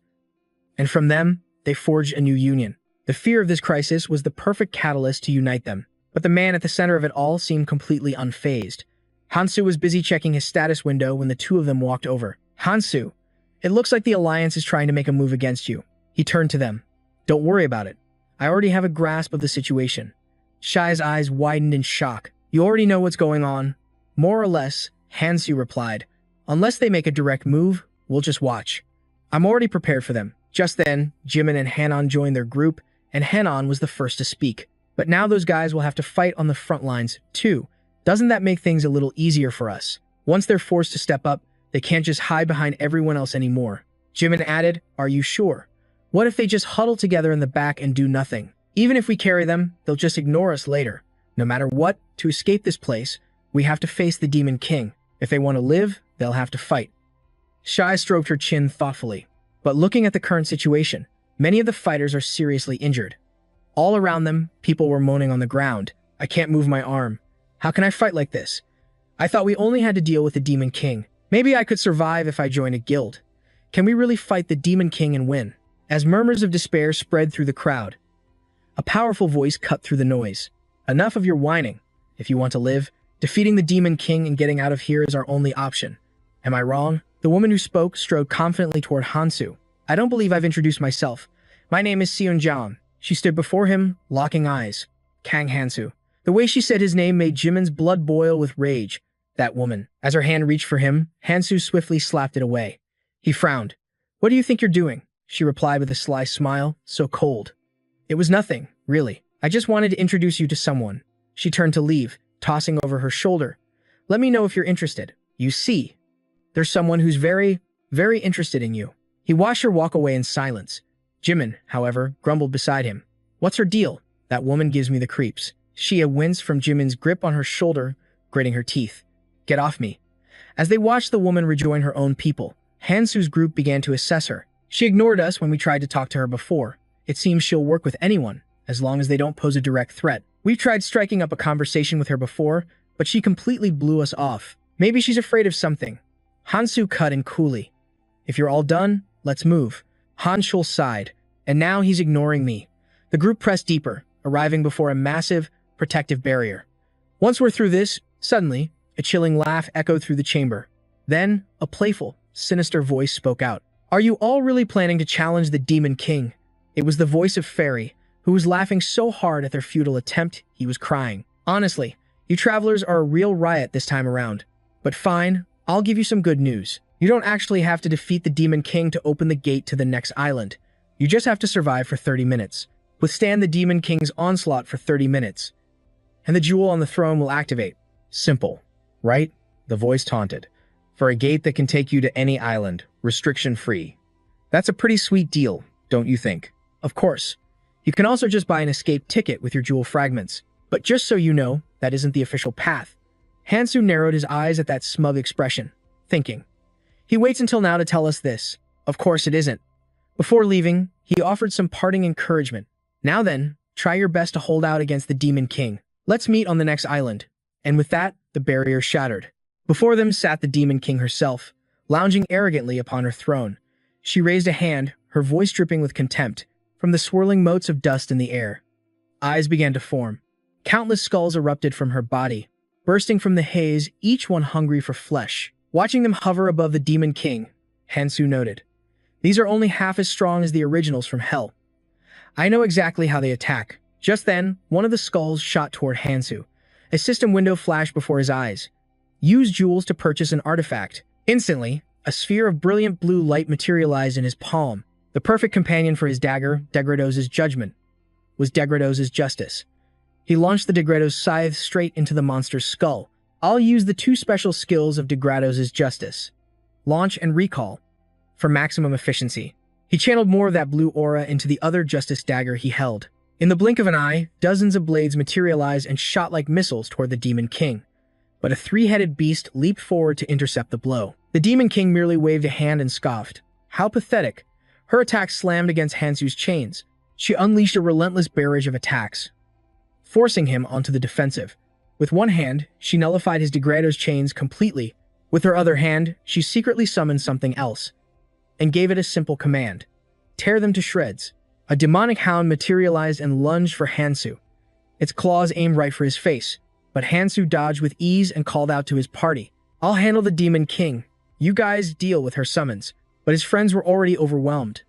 And from them, they forged a new union. The fear of this crisis was the perfect catalyst to unite them. But the man at the center of it all seemed completely unfazed. Hansu was busy checking his status window when the two of them walked over. "Hansu, it looks like the alliance is trying to make a move against you." He turned to them. "Don't worry about it. I already have a grasp of the situation." Shai's eyes widened in shock. "You already know what's going on?" "More or less," Hansu replied. "Unless they make a direct move, we'll just watch. I'm already prepared for them." Just then, Jimin and Hanon joined their group, and Hanon was the first to speak. "But now those guys will have to fight on the front lines, too. Doesn't that make things a little easier for us? Once they're forced to step up, they can't just hide behind everyone else anymore." Jimin added, "Are you sure? What if they just huddle together in the back and do nothing? Even if we carry them, they'll just ignore us later. No matter what, to escape this place, we have to face the Demon King. If they want to live, they'll have to fight." Shai stroked her chin thoughtfully. But looking at the current situation, many of the fighters are seriously injured. All around them, people were moaning on the ground. "I can't move my arm. How can I fight like this? I thought we only had to deal with the Demon King. Maybe I could survive if I joined a guild. Can we really fight the Demon King and win?" As murmurs of despair spread through the crowd, a powerful voice cut through the noise. "Enough of your whining. If you want to live, defeating the Demon King and getting out of here is our only option. Am I wrong?" The woman who spoke strode confidently toward Hansu. "I don't believe I've introduced myself. My name is Seon-jan." She stood before him, locking eyes. Kang Hansu. The way she said his name made Jimin's blood boil with rage. That woman. As her hand reached for him, Hansu swiftly slapped it away. He frowned. "What do you think you're doing?" She replied with a sly smile, so cold. "It was nothing, really. I just wanted to introduce you to someone." She turned to leave, tossing over her shoulder. "Let me know if you're interested." You see, there's someone who's very, very interested in you. He watched her walk away in silence. Jimin, however, grumbled beside him. What's her deal? That woman gives me the creeps. Shia winced from Jimin's grip on her shoulder, gritting her teeth. Get off me. As they watched the woman rejoin her own people, Hansu's group began to assess her. She ignored us when we tried to talk to her before. It seems she'll work with anyone, as long as they don't pose a direct threat. We've tried striking up a conversation with her before, but she completely blew us off. Maybe she's afraid of something. Hansu cut in coolly. If you're all done, let's move. Han Shul sighed, and now he's ignoring me. The group pressed deeper, arriving before a massive, protective barrier. Once we're through this, suddenly, a chilling laugh echoed through the chamber. Then, a playful, sinister voice spoke out. Are you all really planning to challenge the Demon King? It was the voice of Fairy, who was laughing so hard at their futile attempt, he was crying. Honestly, you travelers are a real riot this time around. But fine, I'll give you some good news. You don't actually have to defeat the Demon King to open the gate to the next island. You just have to survive for 30 minutes. Withstand the Demon King's onslaught for 30 minutes. And the jewel on the throne will activate. Simple, right? The voice taunted. For a gate that can take you to any island, restriction-free. That's a pretty sweet deal, don't you think? Of course. You can also just buy an escape ticket with your jewel fragments. But just so you know, that isn't the official path. Hansu narrowed his eyes at that smug expression, thinking. He waits until now to tell us this. Of course it isn't. Before leaving, he offered some parting encouragement. Now then, try your best to hold out against the Demon King. Let's meet on the next island. And with that, the barrier shattered. Before them sat the Demon King herself, lounging arrogantly upon her throne. She raised a hand, her voice dripping with contempt, from the swirling motes of dust in the air. Eyes began to form. Countless skulls erupted from her body, bursting from the haze, each one hungry for flesh. Watching them hover above the Demon King, Hansu noted. These are only half as strong as the originals from Hell. I know exactly how they attack. Just then, one of the skulls shot toward Hansu. A system window flashed before his eyes. Use jewels to purchase an artifact. Instantly, a sphere of brilliant blue light materialized in his palm. The perfect companion for his dagger, Degrados' judgment, was Degrados' justice. He launched the Degrados scythe straight into the monster's skull. I'll use the two special skills of Degrados' justice, launch and recall, for maximum efficiency. He channeled more of that blue aura into the other justice dagger he held. In the blink of an eye, dozens of blades materialized and shot like missiles toward the Demon King. But a three-headed beast leaped forward to intercept the blow. The Demon King merely waved a hand and scoffed. How pathetic. Her attack slammed against Hansu's chains. She unleashed a relentless barrage of attacks, forcing him onto the defensive. With one hand, she nullified his Degrados chains completely. With her other hand, she secretly summoned something else, and gave it a simple command. Tear them to shreds. A demonic hound materialized and lunged for Hansu. Its claws aimed right for his face, but Hansu dodged with ease and called out to his party. I'll handle the Demon King. You guys deal with her summons. But his friends were already overwhelmed,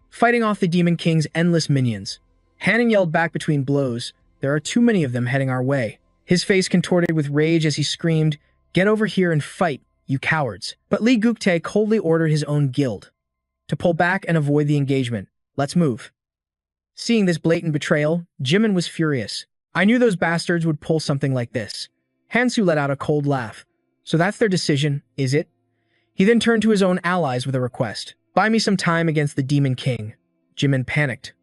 fighting off the Demon King's endless minions. Hannon yelled back between blows, there are too many of them heading our way. His face contorted with rage as he screamed, get over here and fight, you cowards. But Li Guktae coldly ordered his own guild to pull back and avoid the engagement. Let's move. Seeing this blatant betrayal, Jimin was furious. I knew those bastards would pull something like this. Hansu let out a cold laugh. So that's their decision, is it? He then turned to his own allies with a request. Buy me some time against the Demon King. Jimin panicked.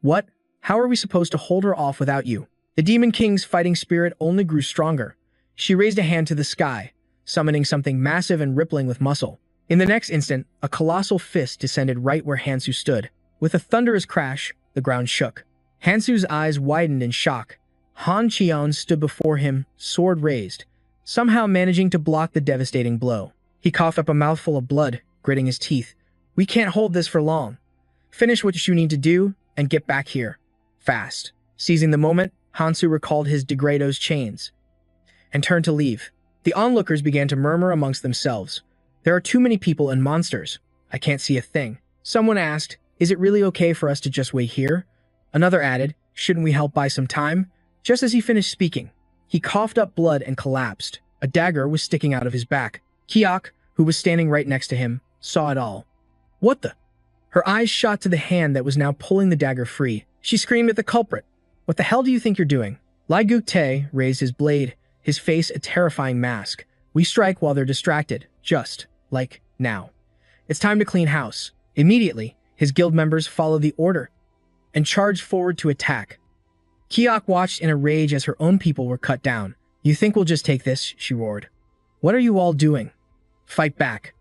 What? How are we supposed to hold her off without you? The Demon King's fighting spirit only grew stronger. She raised a hand to the sky, summoning something massive and rippling with muscle. In the next instant, a colossal fist descended right where Hansu stood. With a thunderous crash, the ground shook. Hansu's eyes widened in shock. Han Qian stood before him, sword raised, somehow managing to block the devastating blow. He coughed up a mouthful of blood, gritting his teeth. We can't hold this for long. Finish what you need to do, and get back here. Fast. Seizing the moment, Hansu recalled his Degrados chains, and turned to leave. The onlookers began to murmur amongst themselves. There are too many people and monsters. I can't see a thing. Someone asked, is it really okay for us to just wait here? Another added, shouldn't we help buy some time? Just as he finished speaking, he coughed up blood and collapsed. A dagger was sticking out of his back. Kiok, who was standing right next to him, saw it all. What the? Her eyes shot to the hand that was now pulling the dagger free. She screamed at the culprit. What the hell do you think you're doing? Lai Guktae raised his blade, his face a terrifying mask. We strike while they're distracted, just like now. It's time to clean house. Immediately, his guild members followed the order and charged forward to attack. Kiok watched in a rage as her own people were cut down. "You think we'll just take this?" she roared. "What are you all doing? Fight back."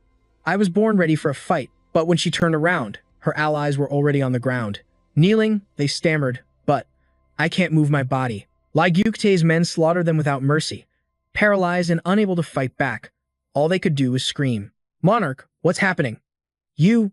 I was born ready for a fight, but when she turned around, her allies were already on the ground. Kneeling, they stammered, "But I can't move my body." Lai Gukte's men slaughtered them without mercy. Paralyzed and unable to fight back, all they could do was scream. "Monarch, what's happening?" "You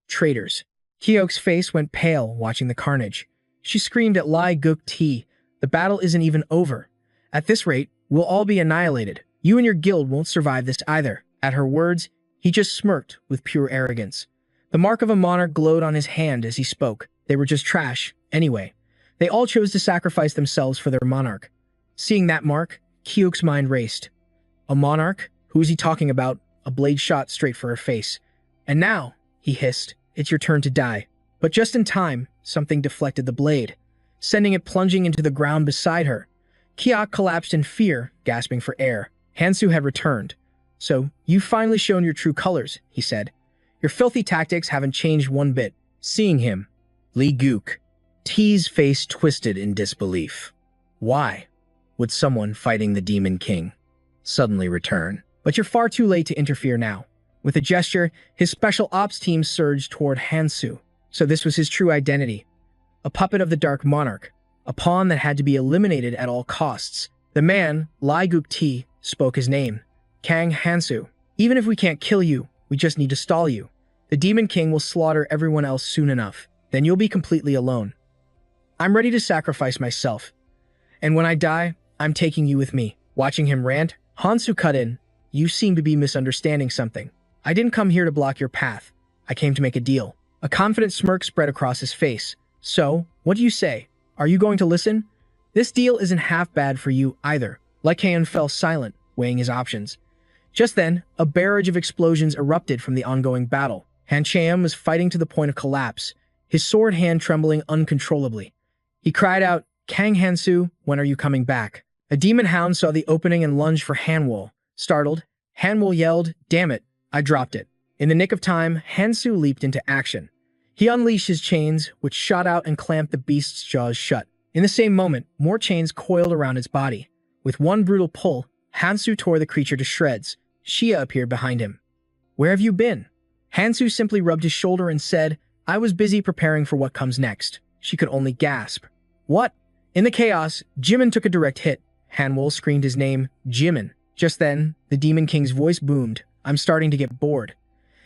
traitors." Kiok's face went pale watching the carnage. She screamed at Lai Gukte, "The battle isn't even over. At this rate, we'll all be annihilated. You and your guild won't survive this either." At her words, he just smirked with pure arrogance. The mark of a monarch glowed on his hand as he spoke. They were just trash, anyway. They all chose to sacrifice themselves for their monarch. Seeing that mark, Kiok's mind raced. A monarch? Who is he talking about? A blade shot straight for her face. "And now," he hissed, "it's your turn to die." But just in time, something deflected the blade, sending it plunging into the ground beside her. Kiok collapsed in fear, gasping for air. Hansu had returned. "So, you've finally shown your true colors," he said. "Your filthy tactics haven't changed one bit." Seeing him, Li Gukte's face twisted in disbelief. Why would someone fighting the Demon King suddenly return? "But you're far too late to interfere now." With a gesture, his special ops team surged toward Hansu. So this was his true identity. A puppet of the Dark Monarch, a pawn that had to be eliminated at all costs. The man, Lai Gukte, spoke his name. "Kang Hansu. Even if we can't kill you, we just need to stall you. The Demon King will slaughter everyone else soon enough. Then you'll be completely alone. I'm ready to sacrifice myself. And when I die, I'm taking you with me." Watching him rant, Hansu cut in. "You seem to be misunderstanding something. I didn't come here to block your path. I came to make a deal." A confident smirk spread across his face. "So, what do you say? Are you going to listen? This deal isn't half bad for you either." Lycaon fell silent, weighing his options. Just then, a barrage of explosions erupted from the ongoing battle. Han Chaeum was fighting to the point of collapse, his sword hand trembling uncontrollably. He cried out, "Kang Hansu, when are you coming back?" A demon hound saw the opening and lunged for Hanwol. Startled, Hanwol yelled, "Damn it, I dropped it." In the nick of time, Hansu leaped into action. He unleashed his chains, which shot out and clamped the beast's jaws shut. In the same moment, more chains coiled around its body. With one brutal pull, Hansu tore the creature to shreds. Shia appeared behind him. "Where have you been?" Hansu simply rubbed his shoulder and said, "I was busy preparing for what comes next." She could only gasp. "What?" In the chaos, Jimin took a direct hit. Hanwol screamed his name, "Jimin." Just then, the Demon King's voice boomed. "I'm starting to get bored."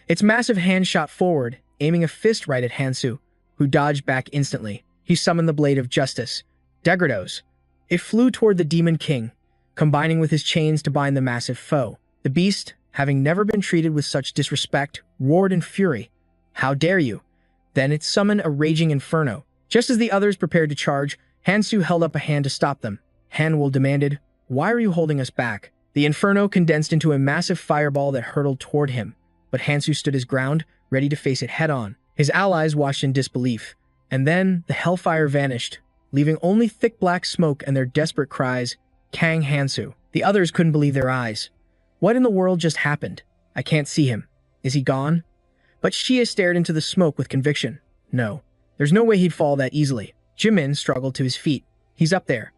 Its massive hand shot forward, aiming a fist right at Hansu, who dodged back instantly. He summoned the Blade of Justice. Degrados. It flew toward the Demon King, combining with his chains to bind the massive foe. The beast, having never been treated with such disrespect, roared in fury. "How dare you?" Then it summoned a raging inferno. Just as the others prepared to charge, Hansu held up a hand to stop them. Hanwol demanded, "Why are you holding us back?" The inferno condensed into a massive fireball that hurtled toward him, but Hansu stood his ground, ready to face it head-on. His allies watched in disbelief. And then, the hellfire vanished, leaving only thick black smoke and their desperate cries, "Kang Hansu." The others couldn't believe their eyes. What in the world just happened? I can't see him. Is he gone? But Shia stared into the smoke with conviction. No, there's no way he'd fall that easily. Jimin struggled to his feet. He's up there.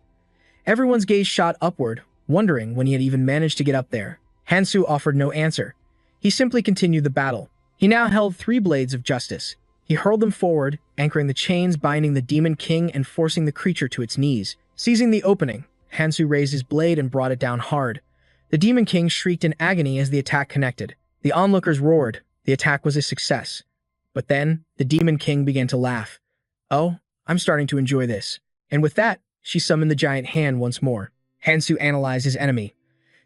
Everyone's gaze shot upward, wondering when he had even managed to get up there. Hansu offered no answer. He simply continued the battle. He now held 3 blades of justice. He hurled them forward, anchoring the chains binding the Demon King and forcing the creature to its knees. Seizing the opening, Hansu raised his blade and brought it down hard. The Demon King shrieked in agony as the attack connected. The onlookers roared. The attack was a success. But then, the Demon King began to laugh. "Oh, I'm starting to enjoy this." And with that, she summoned the giant hand once more. Hansu analyzed his enemy.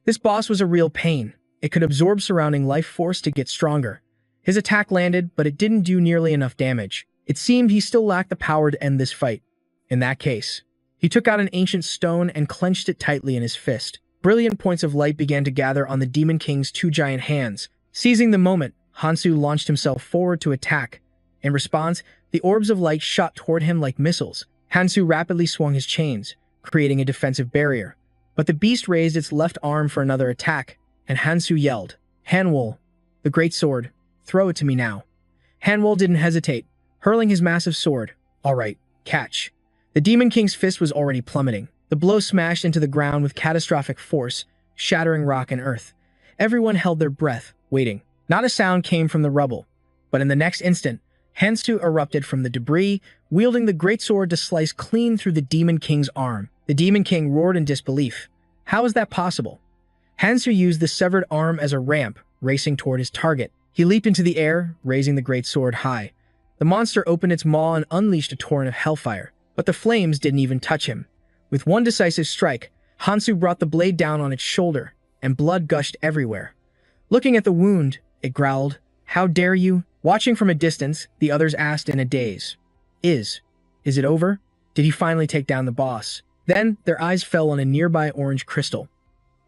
This boss was a real pain. It could absorb surrounding life force to get stronger. His attack landed, but it didn't do nearly enough damage. It seemed he still lacked the power to end this fight. In that case, he took out an ancient stone and clenched it tightly in his fist. Brilliant points of light began to gather on the Demon King's 2 giant hands. Seizing the moment, Hansu launched himself forward to attack. In response, the orbs of light shot toward him like missiles. Hansu rapidly swung his chains, creating a defensive barrier. But the beast raised its left arm for another attack. and Hansu yelled, "Hanwol, the great sword, throw it to me now." Hanwol didn't hesitate, hurling his massive sword. "All right, catch." The Demon King's fist was already plummeting. The blow smashed into the ground with catastrophic force, shattering rock and earth. Everyone held their breath, waiting. Not a sound came from the rubble, but in the next instant, Hansu erupted from the debris, wielding the great sword to slice clean through the Demon King's arm. The Demon King roared in disbelief. How is that possible? Hansu used the severed arm as a ramp, racing toward his target. He leaped into the air, raising the great sword high. The monster opened its maw and unleashed a torrent of hellfire, but the flames didn't even touch him. With one decisive strike, Hansu brought the blade down on its shoulder, and blood gushed everywhere. Looking at the wound, it growled, "How dare you?" Watching from a distance, the others asked in a daze, Is it over? Did he finally take down the boss?" Then, their eyes fell on a nearby orange crystal.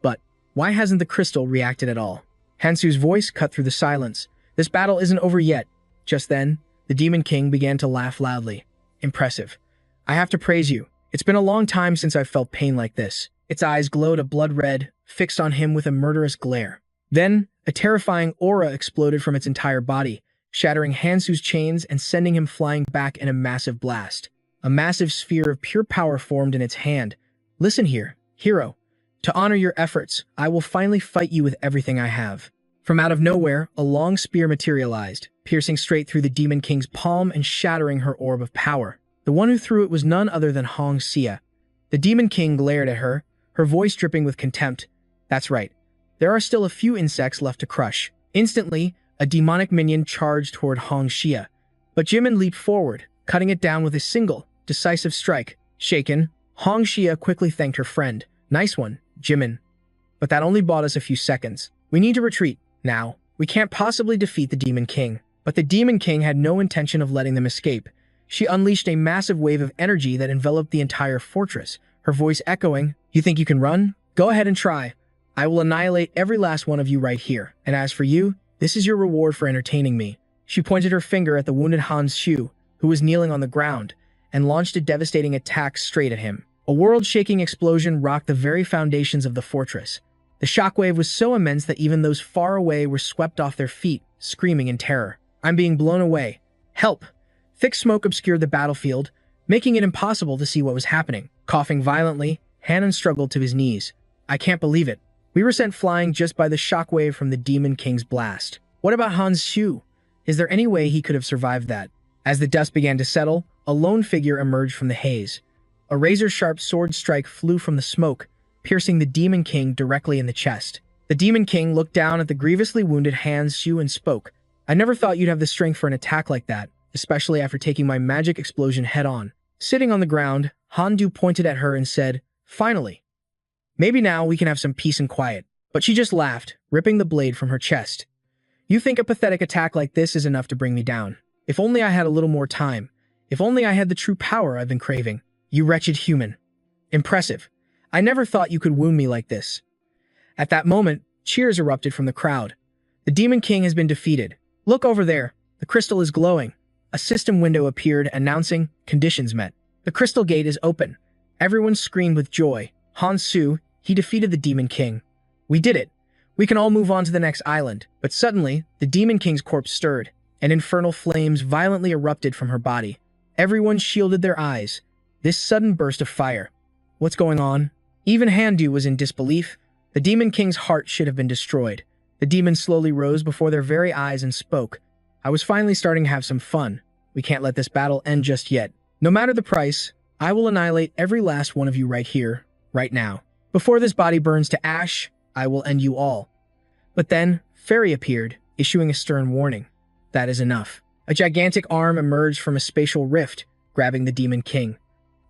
But why hasn't the crystal reacted at all? Hansu's voice cut through the silence. "This battle isn't over yet." Just then, the Demon King began to laugh loudly. "Impressive. I have to praise you. It's been a long time since I've felt pain like this." Its eyes glowed a blood red, fixed on him with a murderous glare. Then, a terrifying aura exploded from its entire body, shattering Hansu's chains and sending him flying back in a massive blast. A massive sphere of pure power formed in its hand. "Listen here, hero. To honor your efforts, I will finally fight you with everything I have." From out of nowhere, a long spear materialized, piercing straight through the Demon King's palm and shattering her orb of power. The one who threw it was none other than Hong Xia. The Demon King glared at her, her voice dripping with contempt. "That's right. There are still a few insects left to crush." Instantly, a demonic minion charged toward Hong Xia, but Jimin leaped forward, cutting it down with a single, decisive strike. Shaken, Hong Xia quickly thanked her friend. "Nice one, Jimin. But that only bought us a few seconds. We need to retreat, now. We can't possibly defeat the Demon King." But the Demon King had no intention of letting them escape. She unleashed a massive wave of energy that enveloped the entire fortress, her voice echoing, "You think you can run? Go ahead and try. I will annihilate every last one of you right here. And as for you, this is your reward for entertaining me." She pointed her finger at the wounded Hans Shu, who was kneeling on the ground, and launched a devastating attack straight at him. A world-shaking explosion rocked the very foundations of the fortress. The shockwave was so immense that even those far away were swept off their feet, screaming in terror. "I'm being blown away. Help!" Thick smoke obscured the battlefield, making it impossible to see what was happening. Coughing violently, Hannon struggled to his knees. "I can't believe it. We were sent flying just by the shockwave from the Demon King's blast. What about Hans Shu? Is there any way he could have survived that?" As the dust began to settle, a lone figure emerged from the haze. A razor-sharp sword strike flew from the smoke, piercing the Demon King directly in the chest. The Demon King looked down at the grievously wounded Hans Shu and spoke. "I never thought you'd have the strength for an attack like that, especially after taking my magic explosion head-on." Sitting on the ground, Handu pointed at her and said, "Finally. Maybe now we can have some peace and quiet." But she just laughed, ripping the blade from her chest. "You think a pathetic attack like this is enough to bring me down? If only I had a little more time. If only I had the true power I've been craving. You wretched human. Impressive. I never thought you could wound me like this." At that moment, cheers erupted from the crowd. "The Demon King has been defeated. Look over there. The crystal is glowing." A system window appeared, announcing, "Conditions met." The crystal gate is open. Everyone screamed with joy. "Han Su, he defeated the Demon King. We did it. We can all move on to the next island." But suddenly, the Demon King's corpse stirred, and infernal flames violently erupted from her body. Everyone shielded their eyes. This sudden burst of fire. What's going on? Even Handu was in disbelief. The Demon King's heart should have been destroyed. The demon slowly rose before their very eyes and spoke. "I was finally starting to have some fun. We can't let this battle end just yet. No matter the price, I will annihilate every last one of you right here, right now. Before this body burns to ash, I will end you all." But then, Fairy appeared, issuing a stern warning. "That is enough." A gigantic arm emerged from a spatial rift, grabbing the Demon King.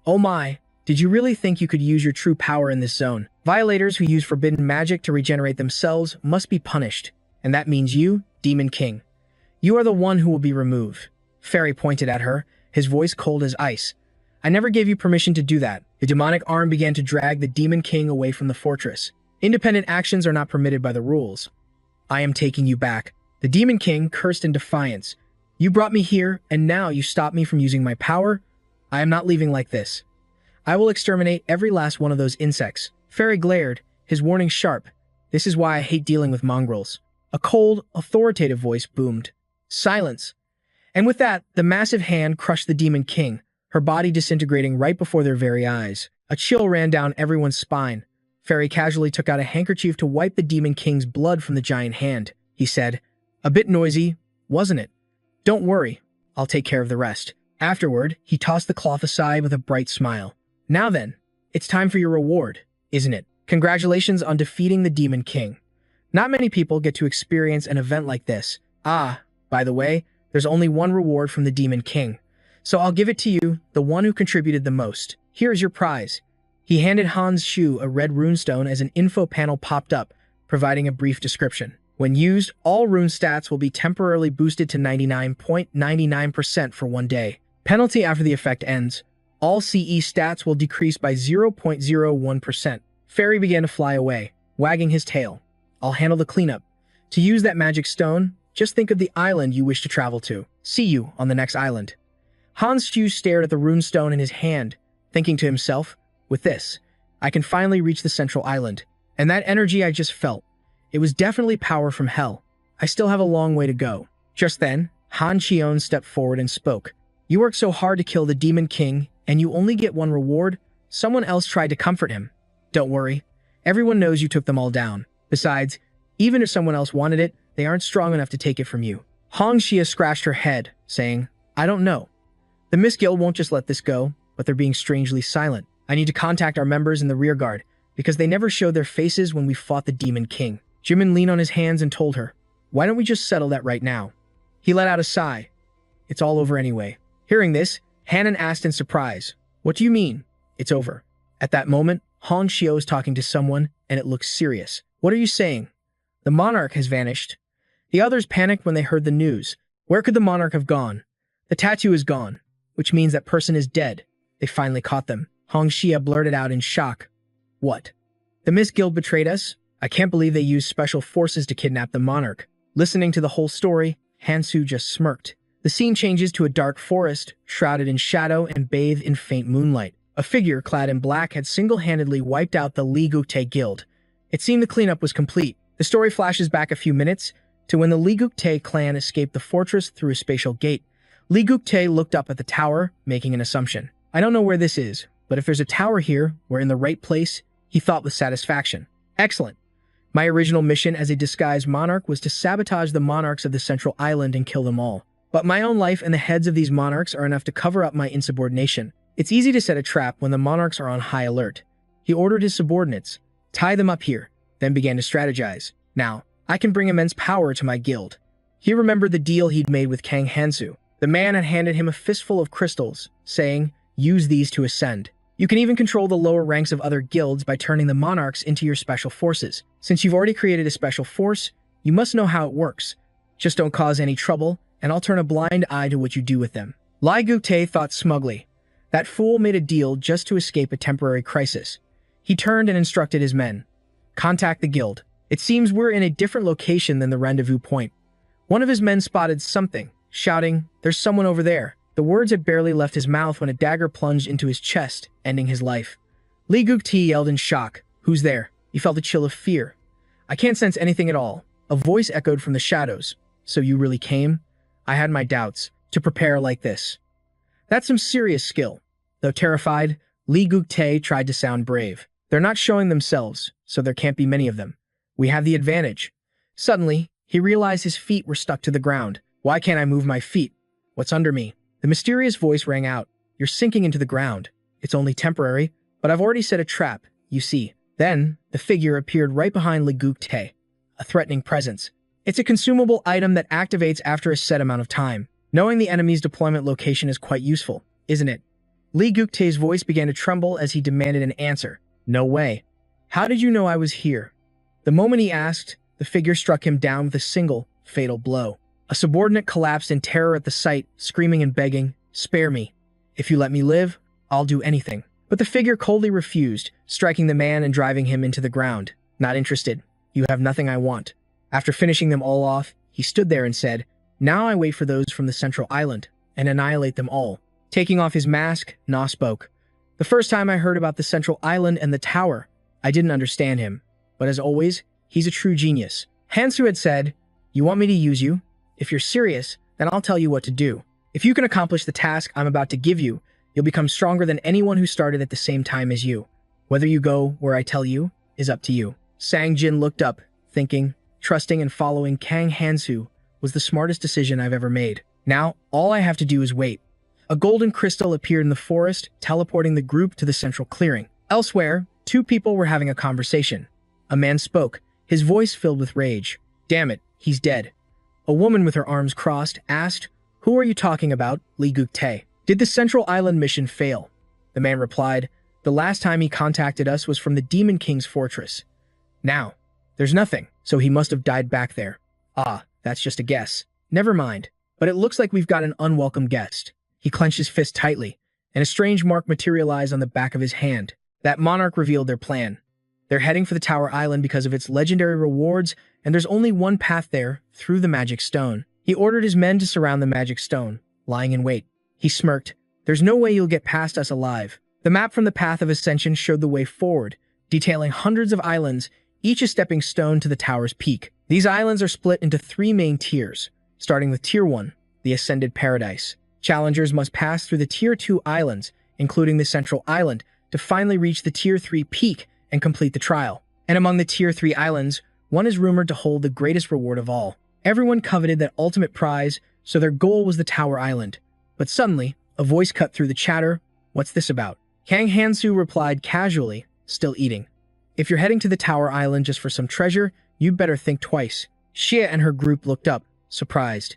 "Oh my, did you really think you could use your true power in this zone? Violators who use forbidden magic to regenerate themselves must be punished. And that means you, Demon King. You are the one who will be removed." Fairy pointed at her, his voice cold as ice. "I never gave you permission to do that." The demonic arm began to drag the Demon King away from the fortress. "Independent actions are not permitted by the rules. I am taking you back." The Demon King cursed in defiance. "You brought me here, and now you stop me from using my power? I am not leaving like this. I will exterminate every last one of those insects." Fairy glared, his warning sharp. This is why I hate dealing with mongrels. A cold, authoritative voice boomed. Silence. And with that, the massive hand crushed the Demon King, her body disintegrating right before their very eyes. A chill ran down everyone's spine. Fairy casually took out a handkerchief to wipe the Demon King's blood from the giant hand. He said, "A bit noisy, wasn't it? Don't worry, I'll take care of the rest." Afterward, he tossed the cloth aside with a bright smile. "Now then, it's time for your reward, isn't it? Congratulations on defeating the Demon King. Not many people get to experience an event like this. Ah, by the way, there's only one reward from the Demon King. So I'll give it to you, the one who contributed the most. Here is your prize." He handed Hans Shu a red runestone as an info panel popped up, providing a brief description. When used, all rune stats will be temporarily boosted to 99.99% for 1 day. Penalty after the effect ends. All CE stats will decrease by 0.01%. Fairy began to fly away, wagging his tail. "I'll handle the cleanup. To use that magic stone, just think of the island you wish to travel to. See you on the next island." Hans Shu stared at the runestone in his hand, thinking to himself, "With this, I can finally reach the central island." And that energy I just felt, it was definitely power from hell. I still have a long way to go. Just then, Han Qion stepped forward and spoke. "You worked so hard to kill the Demon King, and you only get one reward? Someone else tried to comfort him. Don't worry. Everyone knows you took them all down. Besides, even if someone else wanted it, they aren't strong enough to take it from you." Hong Xia scratched her head, saying, "I don't know. The Miss Guild won't just let this go, but they're being strangely silent. I need to contact our members in the rear guard, because they never showed their faces when we fought the Demon King." Jimin leaned on his hands and told her, "Why don't we just settle that right now?" He let out a sigh. "It's all over anyway." Hearing this, Hanan asked in surprise, "What do you mean, it's over?" At that moment, Hong Xiao was talking to someone, and it looked serious. "What are you saying? The monarch has vanished." The others panicked when they heard the news. Where could the monarch have gone? The tattoo is gone, which means that person is dead. They finally caught them. Hong Xia blurted out in shock. "What? The Miss Guild betrayed us? I can't believe they used special forces to kidnap the monarch." Listening to the whole story, Hansu just smirked. The scene changes to a dark forest, shrouded in shadow and bathed in faint moonlight. A figure clad in black had single-handedly wiped out the Li Gukte Guild. It seemed the cleanup was complete. The story flashes back a few minutes to when the Li Gukte clan escaped the fortress through a spatial gate. Li Gukte looked up at the tower, making an assumption. "I don't know where this is, but if there's a tower here, we're in the right place," he thought with satisfaction. "Excellent. My original mission as a disguised monarch was to sabotage the monarchs of the central island and kill them all. But my own life and the heads of these monarchs are enough to cover up my insubordination. It's easy to set a trap when the monarchs are on high alert." He ordered his subordinates, "Tie them up here," then began to strategize. "Now, I can bring immense power to my guild." He remembered the deal he'd made with Kang Hansu. The man had handed him a fistful of crystals, saying, "Use these to ascend. You can even control the lower ranks of other guilds by turning the monarchs into your special forces. Since you've already created a special force, you must know how it works. Just don't cause any trouble, and I'll turn a blind eye to what you do with them." Lai Gukte thought smugly. That fool made a deal just to escape a temporary crisis. He turned and instructed his men. "Contact the guild. It seems we're in a different location than the rendezvous point." One of his men spotted something, shouting, "There's someone over there." The words had barely left his mouth when a dagger plunged into his chest, ending his life. Li Gukte yelled in shock, "Who's there?" He felt a chill of fear. "I can't sense anything at all." A voice echoed from the shadows. "So you really came?" "I had my doubts. To prepare like this." That's some serious skill. Though terrified, Li Gukte tried to sound brave. "They're not showing themselves, so there can't be many of them. We have the advantage." Suddenly, he realized his feet were stuck to the ground. "Why can't I move my feet? What's under me?" The mysterious voice rang out. "You're sinking into the ground. It's only temporary, but I've already set a trap, you see." Then, the figure appeared right behind Li Gukte, a threatening presence. It's a consumable item that activates after a set amount of time. Knowing the enemy's deployment location is quite useful, isn't it? Li Gukte's voice began to tremble as he demanded an answer. "No way. How did you know I was here?" The moment he asked, the figure struck him down with a single, fatal blow. A subordinate collapsed in terror at the sight, screaming and begging, "Spare me. If you let me live, I'll do anything." But the figure coldly refused, striking the man and driving him into the ground. "Not interested. You have nothing I want." After finishing them all off, he stood there and said, "Now I wait for those from the central island, and annihilate them all." Taking off his mask, Na spoke. "The first time I heard about the central island and the tower, I didn't understand him. But as always, He's a true genius. Hansu had said, "You want me to use you? If you're serious, then I'll tell you what to do. If you can accomplish the task I'm about to give you, you'll become stronger than anyone who started at the same time as you. Whether you go where I tell you is up to you." Sang Jin looked up, thinking, trusting and following Kang Hansu was the smartest decision I've ever made. Now, all I have to do is wait. A golden crystal appeared in the forest, teleporting the group to the central clearing. Elsewhere, two people were having a conversation. A man spoke, his voice filled with rage. "Damn it, he's dead." A woman with her arms crossed asked, "Who are you talking about, Li Guktae? Did the Central Island mission fail?" The man replied, "The last time he contacted us was from the Demon King's fortress. Now, there's nothing, so he must have died back there." "Ah, that's just a guess." "Never mind, but it looks like we've got an unwelcome guest." He clenched his fist tightly, and a strange mark materialized on the back of his hand. That monarch revealed their plan. They're heading for the Tower Island because of its legendary rewards, and there's only one path there, through the magic stone. He ordered his men to surround the magic stone, lying in wait. He smirked. "There's no way you'll get past us alive." The map from the Path of Ascension showed the way forward, detailing hundreds of islands, each a stepping stone to the tower's peak. These islands are split into 3 main tiers, starting with Tier 1, the Ascended Paradise. Challengers must pass through the Tier 2 islands, including the Central Island, to finally reach the Tier 3 peak and complete the trial. And among the Tier 3 islands, one is rumored to hold the greatest reward of all. Everyone coveted that ultimate prize, so their goal was the Tower Island. But suddenly, a voice cut through the chatter. "What's this about?" Kang Hansu replied casually, still eating. "If you're heading to the Tower Island just for some treasure, you'd better think twice." Xia and her group looked up, surprised.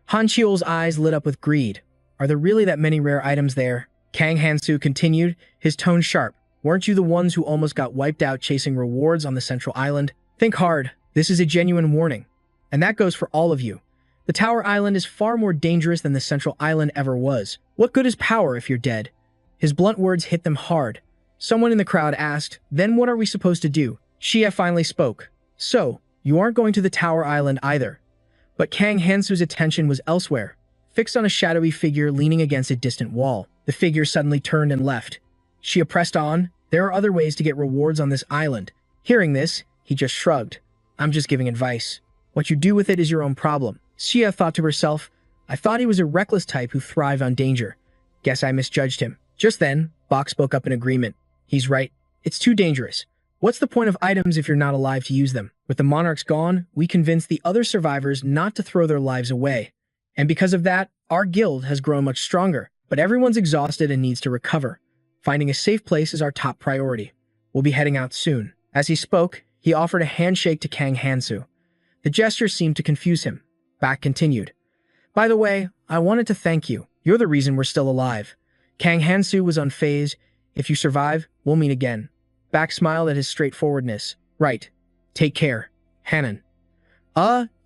Han Chiol's eyes lit up with greed. "Are there really that many rare items there?" Kang Hansu continued, his tone sharp. "Weren't you the ones who almost got wiped out chasing rewards on the Central Island? Think hard. This is a genuine warning. And that goes for all of you. The Tower Island is far more dangerous than the Central Island ever was. What good is power if you're dead?" His blunt words hit them hard. Someone in the crowd asked, "Then what are we supposed to do?" Xia finally spoke. "So, you aren't going to the Tower Island either." But Kang Hansu's attention was elsewhere, fixed on a shadowy figure leaning against a distant wall. The figure suddenly turned and left. Xia pressed on. "There are other ways to get rewards on this island." Hearing this, he just shrugged. "I'm just giving advice. What you do with it is your own problem." Xia thought to herself, "I thought he was a reckless type who thrived on danger. Guess I misjudged him." Just then, Bok spoke up in agreement. "He's right. It's too dangerous. What's the point of items if you're not alive to use them? With the monarchs gone, we convinced the other survivors not to throw their lives away. And because of that, our guild has grown much stronger. But everyone's exhausted and needs to recover. Finding a safe place is our top priority. We'll be heading out soon." As he spoke, he offered a handshake to Kang Hansu. The gesture seemed to confuse him. Bak continued. "By the way, I wanted to thank you. You're the reason we're still alive." Kang Hansu was unfazed. "If you survive, we'll meet again." Bak smiled at his straightforwardness. "Right. Take care. Hanan."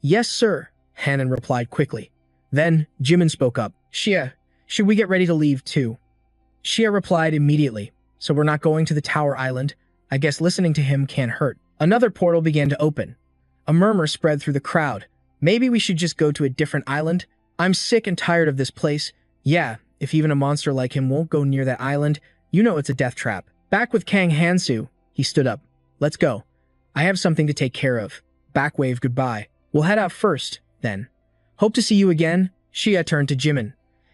Yes, sir," Hanan replied quickly. Then, Jimin spoke up. "Xia, should we get ready to leave too?" Xia replied immediately. "So we're not going to the Tower Island? I guess listening to him can't hurt." Another portal began to open. A murmur spread through the crowd. "Maybe we should just go to a different island? I'm sick and tired of this place. Yeah, if even a monster like him won't go near that island, you know it's a death trap." Back with Kang Hansu, he stood up. "Let's go. I have something to take care of." Bak waved goodbye. "We'll head out first, then. Hope to see you again." Xia turned to Jimin.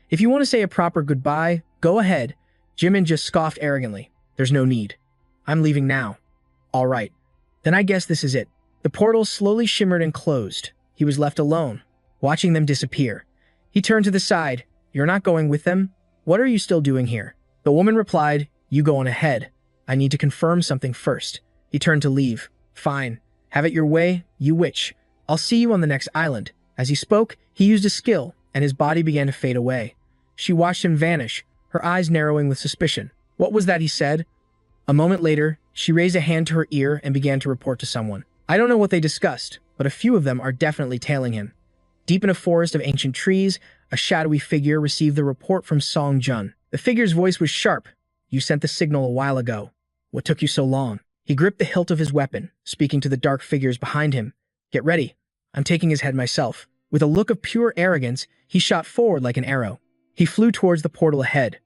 "If you want to say a proper goodbye, go ahead." Jimin just scoffed arrogantly. "There's no need. I'm leaving now." "All right. Then I guess this is it." The portal slowly shimmered and closed. He was left alone, watching them disappear. He turned to the side. "You're not going with them? What are you still doing here?" The woman replied, "You go on ahead. I need to confirm something first." He turned to leave. "Fine. Have it your way, you witch. I'll see you on the next island." As he spoke, he used a skill, and his body began to fade away. She watched him vanish, her eyes narrowing with suspicion. "What was that?" he said. A moment later, she raised a hand to her ear and began to report to someone. I don't know what they discussed, but a few of them are definitely tailing him. Deep in a forest of ancient trees, a shadowy figure received the report from Song Jun. The figure's voice was sharp. "You sent the signal a while ago. What took you so long?" He gripped the hilt of his weapon, speaking to the dark figures behind him. "Get ready. I'm taking his head myself." With a look of pure arrogance, he shot forward like an arrow. He flew towards the portal ahead.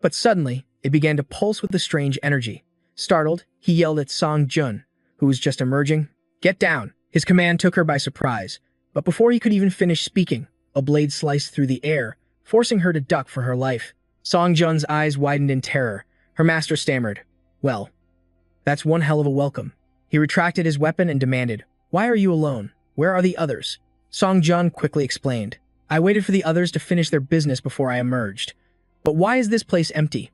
But suddenly, it began to pulse with a strange energy. Startled, he yelled at Song Jun, who was just emerging. Get down! His command took her by surprise, but before he could even finish speaking, a blade sliced through the air, forcing her to duck for her life. Song Jun's eyes widened in terror. Her master stammered, "Well, that's one hell of a welcome." He retracted his weapon and demanded, "Why are you alone? Where are the others?" Song Jun quickly explained, "I waited for the others to finish their business before I emerged. But why is this place empty?"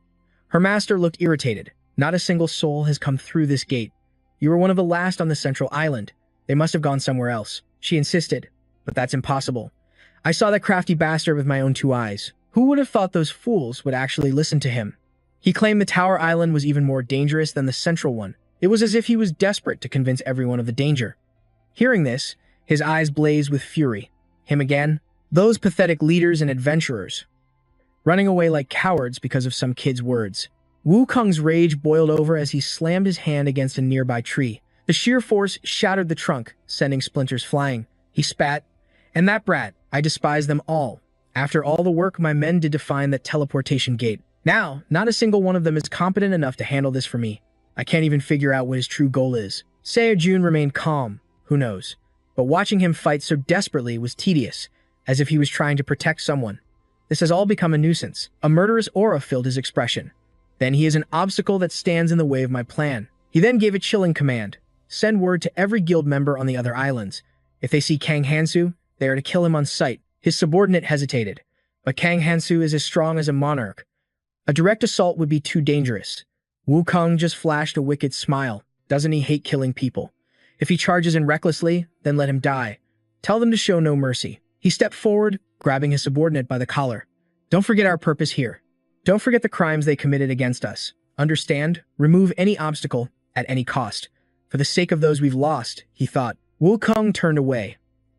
Her master looked irritated. "Not a single soul has come through this gate. You were one of the last on the central island. They must have gone somewhere else." She insisted, "But that's impossible. I saw that crafty bastard with my own two eyes. Who would have thought those fools would actually listen to him?" He claimed the Tower Island was even more dangerous than the central one. It was as if he was desperate to convince everyone of the danger. Hearing this, his eyes blazed with fury. Him again? Those pathetic leaders and adventurers, running away like cowards because of some kid's words. Wu Kung's rage boiled over as he slammed his hand against a nearby tree. The sheer force shattered the trunk, sending splinters flying. He spat, "And that brat, I despise them all. After all the work my men did to find that teleportation gate. Now, not a single one of them is competent enough to handle this for me. I can't even figure out what his true goal is." Seo Jun remained calm. Who knows? But watching him fight so desperately was tedious, as if he was trying to protect someone. This has all become a nuisance. A murderous aura filled his expression. "Then he is an obstacle that stands in the way of my plan." He then gave a chilling command. "Send word to every guild member on the other islands. If they see Kang Hansu, they are to kill him on sight." His subordinate hesitated. But Kang Hansu is as strong as a monarch. A direct assault would be too dangerous. Wu Kung just flashed a wicked smile. Doesn't he hate killing people? If he charges in recklessly, then let him die. Tell them to show no mercy. He stepped forward, grabbing his subordinate by the collar. "Don't forget our purpose here. Don't forget the crimes they committed against us. Understand? Remove any obstacle, at any cost. For the sake of those we've lost," he thought. Wu Kung turned away.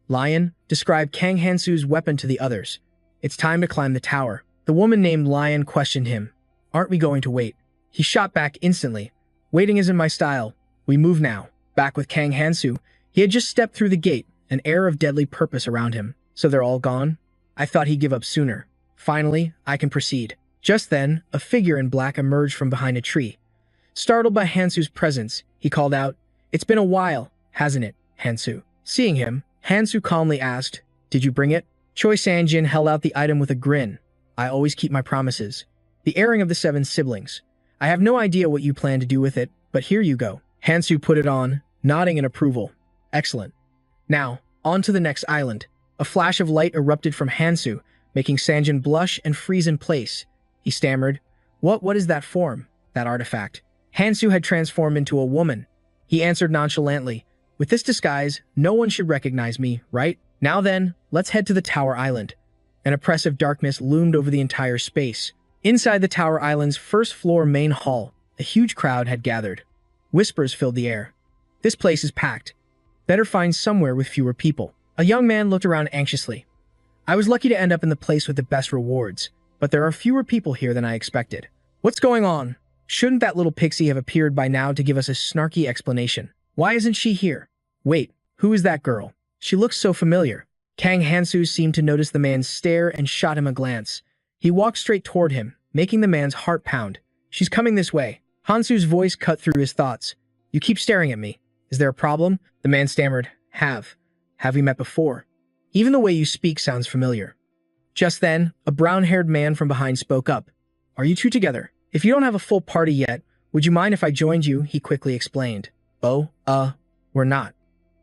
"Lion, describe Kang Hansu's weapon to the others. It's time to climb the tower." The woman named Lion questioned him. "Aren't we going to wait?" He shot back instantly. "Waiting isn't my style. We move now." Back with Kang Hansu, he had just stepped through the gate, an air of deadly purpose around him. "So they're all gone? I thought he'd give up sooner. Finally, I can proceed." Just then, a figure in black emerged from behind a tree. Startled by Hansu's presence, he called out, "It's been a while, hasn't it, Hansu?" Seeing him, Hansu calmly asked, "Did you bring it?" Choi Sanjin held out the item with a grin. "I always keep my promises. The airing of the 7 siblings. I have no idea what you plan to do with it, but here you go." Hansu put it on, nodding in approval. "Excellent. Now, on to the next island." A flash of light erupted from Hansu, making Sanjin blush and freeze in place. He stammered, What is that form, that artifact?" Hansu had transformed into a woman. He answered nonchalantly, "With this disguise, no one should recognize me, right? Now then, let's head to the Tower Island." An oppressive darkness loomed over the entire space. Inside the Tower Island's first-floor main hall, a huge crowd had gathered. Whispers filled the air. "This place is packed. Better find somewhere with fewer people." A young man looked around anxiously. "I was lucky to end up in the place with the best rewards, but there are fewer people here than I expected. What's going on? Shouldn't that little pixie have appeared by now to give us a snarky explanation? Why isn't she here? Wait, who is that girl? She looks so familiar." Kang Hansu seemed to notice the man's stare and shot him a glance. He walked straight toward him, making the man's heart pound. "She's coming this way." Hansu's voice cut through his thoughts. "You keep staring at me. Is there a problem?" The man stammered, Have we met before? Even the way you speak sounds familiar." Just then, a brown-haired man from behind spoke up. "Are you two together? If you don't have a full party yet, would you mind if I joined you?" he quickly explained. "Oh, we're not."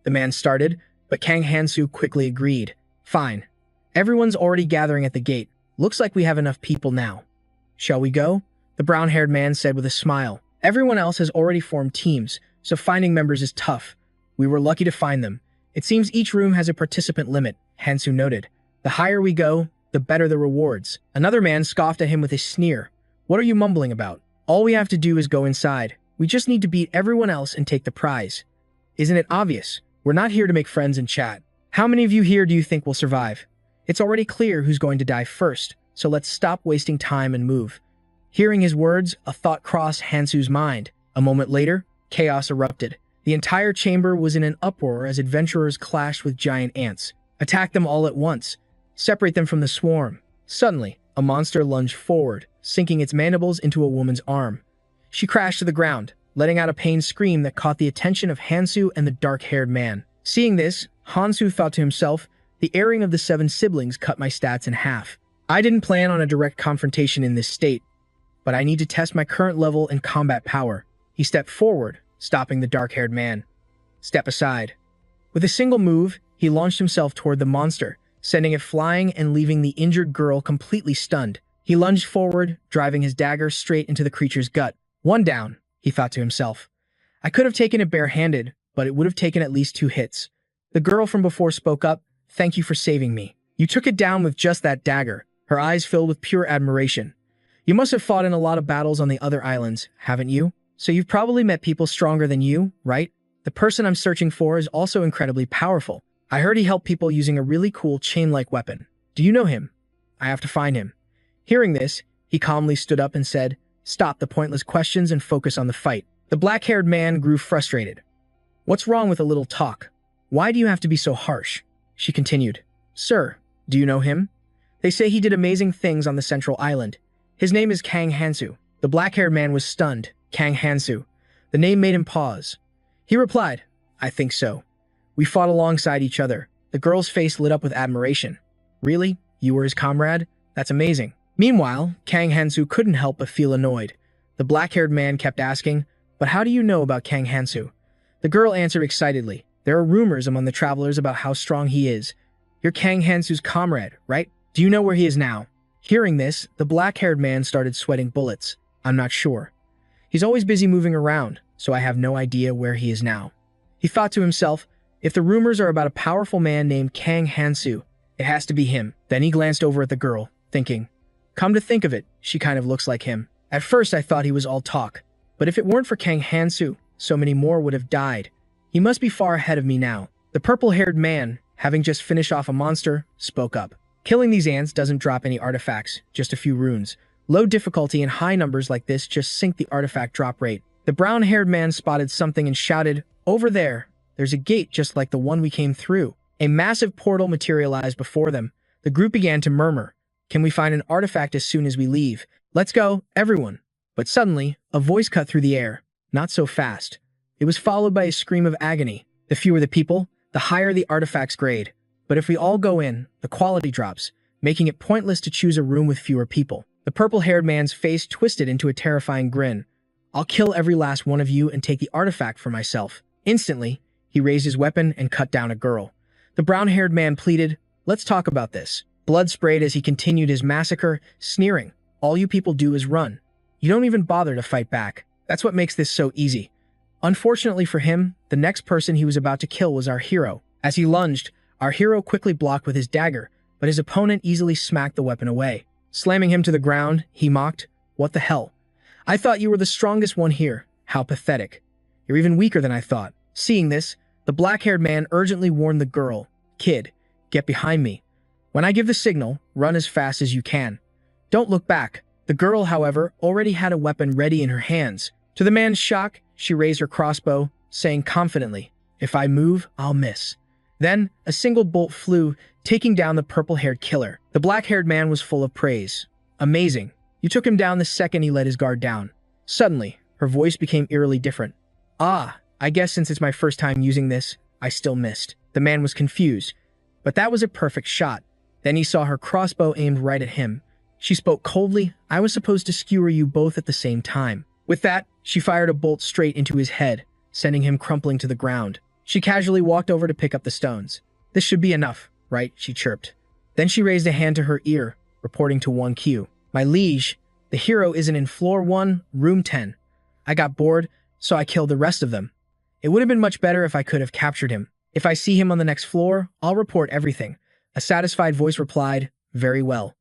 The man started, but Kang Hansu quickly agreed. "Fine. Everyone's already gathering at the gate. Looks like we have enough people now. Shall we go?" The brown-haired man said with a smile. "Everyone else has already formed teams, so finding members is tough. We were lucky to find them. It seems each room has a participant limit," Hansu noted. "The higher we go, the better the rewards." Another man scoffed at him with a sneer. "What are you mumbling about? All we have to do is go inside. We just need to beat everyone else and take the prize. Isn't it obvious? We're not here to make friends and chat. How many of you here do you think will survive? It's already clear who's going to die first, so let's stop wasting time and move." Hearing his words, a thought crossed Hansu's mind. A moment later, chaos erupted. The entire chamber was in an uproar as adventurers clashed with giant ants. Attack them all at once. Separate them from the swarm. Suddenly, a monster lunged forward, sinking its mandibles into a woman's arm. She crashed to the ground. letting out a pained scream that caught the attention of Hansu and the dark-haired man. Seeing this, Hansu thought to himself, the airing of the 7 siblings cut my stats in half. I didn't plan on a direct confrontation in this state, but I need to test my current level and combat power. He stepped forward, stopping the dark-haired man. Step aside. With a single move, he launched himself toward the monster, sending it flying and leaving the injured girl completely stunned. He lunged forward, driving his dagger straight into the creature's gut. One down, he thought to himself. I could have taken it barehanded, but it would have taken at least 2 hits. The girl from before spoke up, "Thank you for saving me. You took it down with just that dagger," her eyes filled with pure admiration. "You must have fought in a lot of battles on the other islands, haven't you? So you've probably met people stronger than you, right? The person I'm searching for is also incredibly powerful. I heard he helped people using a really cool chain-like weapon. Do you know him? I have to find him." Hearing this, he calmly stood up and said, "Stop the pointless questions and focus on the fight." The black-haired man grew frustrated. "What's wrong with a little talk? Why do you have to be so harsh?" She continued, "Sir, do you know him? They say he did amazing things on the central island. His name is Kang Hansu." The black-haired man was stunned. Kang Hansu. The name made him pause. He replied, "I think so. We fought alongside each other." The girl's face lit up with admiration. "Really? You were his comrade? That's amazing." Meanwhile, Kang Hansu couldn't help but feel annoyed. The black-haired man kept asking, "But how do you know about Kang Hansu?" The girl answered excitedly, "There are rumors among the travelers about how strong he is. You're Kang Hansu's comrade, right? Do you know where he is now?" Hearing this, the black-haired man started sweating bullets. "I'm not sure. He's always busy moving around, so I have no idea where he is now." He thought to himself, if the rumors are about a powerful man named Kang Hansu, it has to be him. Then he glanced over at the girl, thinking, come to think of it, she kind of looks like him. At first I thought he was all talk, but if it weren't for Kang Hansu, so many more would have died. He must be far ahead of me now. The purple-haired man, having just finished off a monster, spoke up. Killing these ants doesn't drop any artifacts, just a few runes. Low difficulty and high numbers like this just sink the artifact drop rate. The brown-haired man spotted something and shouted, "Over there! There's a gate just like the one we came through." A massive portal materialized before them. The group began to murmur, "Can we find an artifact as soon as we leave? Let's go, everyone." But suddenly, a voice cut through the air. Not so fast. It was followed by a scream of agony. The fewer the people, the higher the artifact's grade. But if we all go in, the quality drops, making it pointless to choose a room with fewer people. The purple-haired man's face twisted into a terrifying grin. "I'll kill every last one of you and take the artifact for myself." Instantly, he raised his weapon and cut down a girl. The brown-haired man pleaded, "Let's talk about this." Blood sprayed as he continued his massacre, sneering, "All you people do is run. You don't even bother to fight back. That's what makes this so easy." Unfortunately for him, the next person he was about to kill was our hero. As he lunged, our hero quickly blocked with his dagger, but his opponent easily smacked the weapon away. Slamming him to the ground, he mocked, "What the hell? I thought you were the strongest one here. How pathetic. You're even weaker than I thought." Seeing this, the black-haired man urgently warned the girl, "Kid, get behind me. When I give the signal, run as fast as you can. Don't look back." The girl, however, already had a weapon ready in her hands. To the man's shock, she raised her crossbow, saying confidently, "If I move, I'll miss." Then, a single bolt flew, taking down the purple-haired killer. The black-haired man was full of praise. "Amazing. You took him down the second he let his guard down." Suddenly, her voice became eerily different. "Ah, I guess since it's my first time using this, I still missed." The man was confused, but that was a perfect shot. Then he saw her crossbow aimed right at him. She spoke coldly, "I was supposed to skewer you both at the same time." With that, she fired a bolt straight into his head, sending him crumpling to the ground. She casually walked over to pick up the stones. "This should be enough, right?" she chirped. Then she raised a hand to her ear, reporting to 1Q. "My liege, the hero isn't in floor 1, room 10. I got bored, so I killed the rest of them. It would have been much better if I could have captured him. If I see him on the next floor, I'll report everything." A satisfied voice replied, "Very well."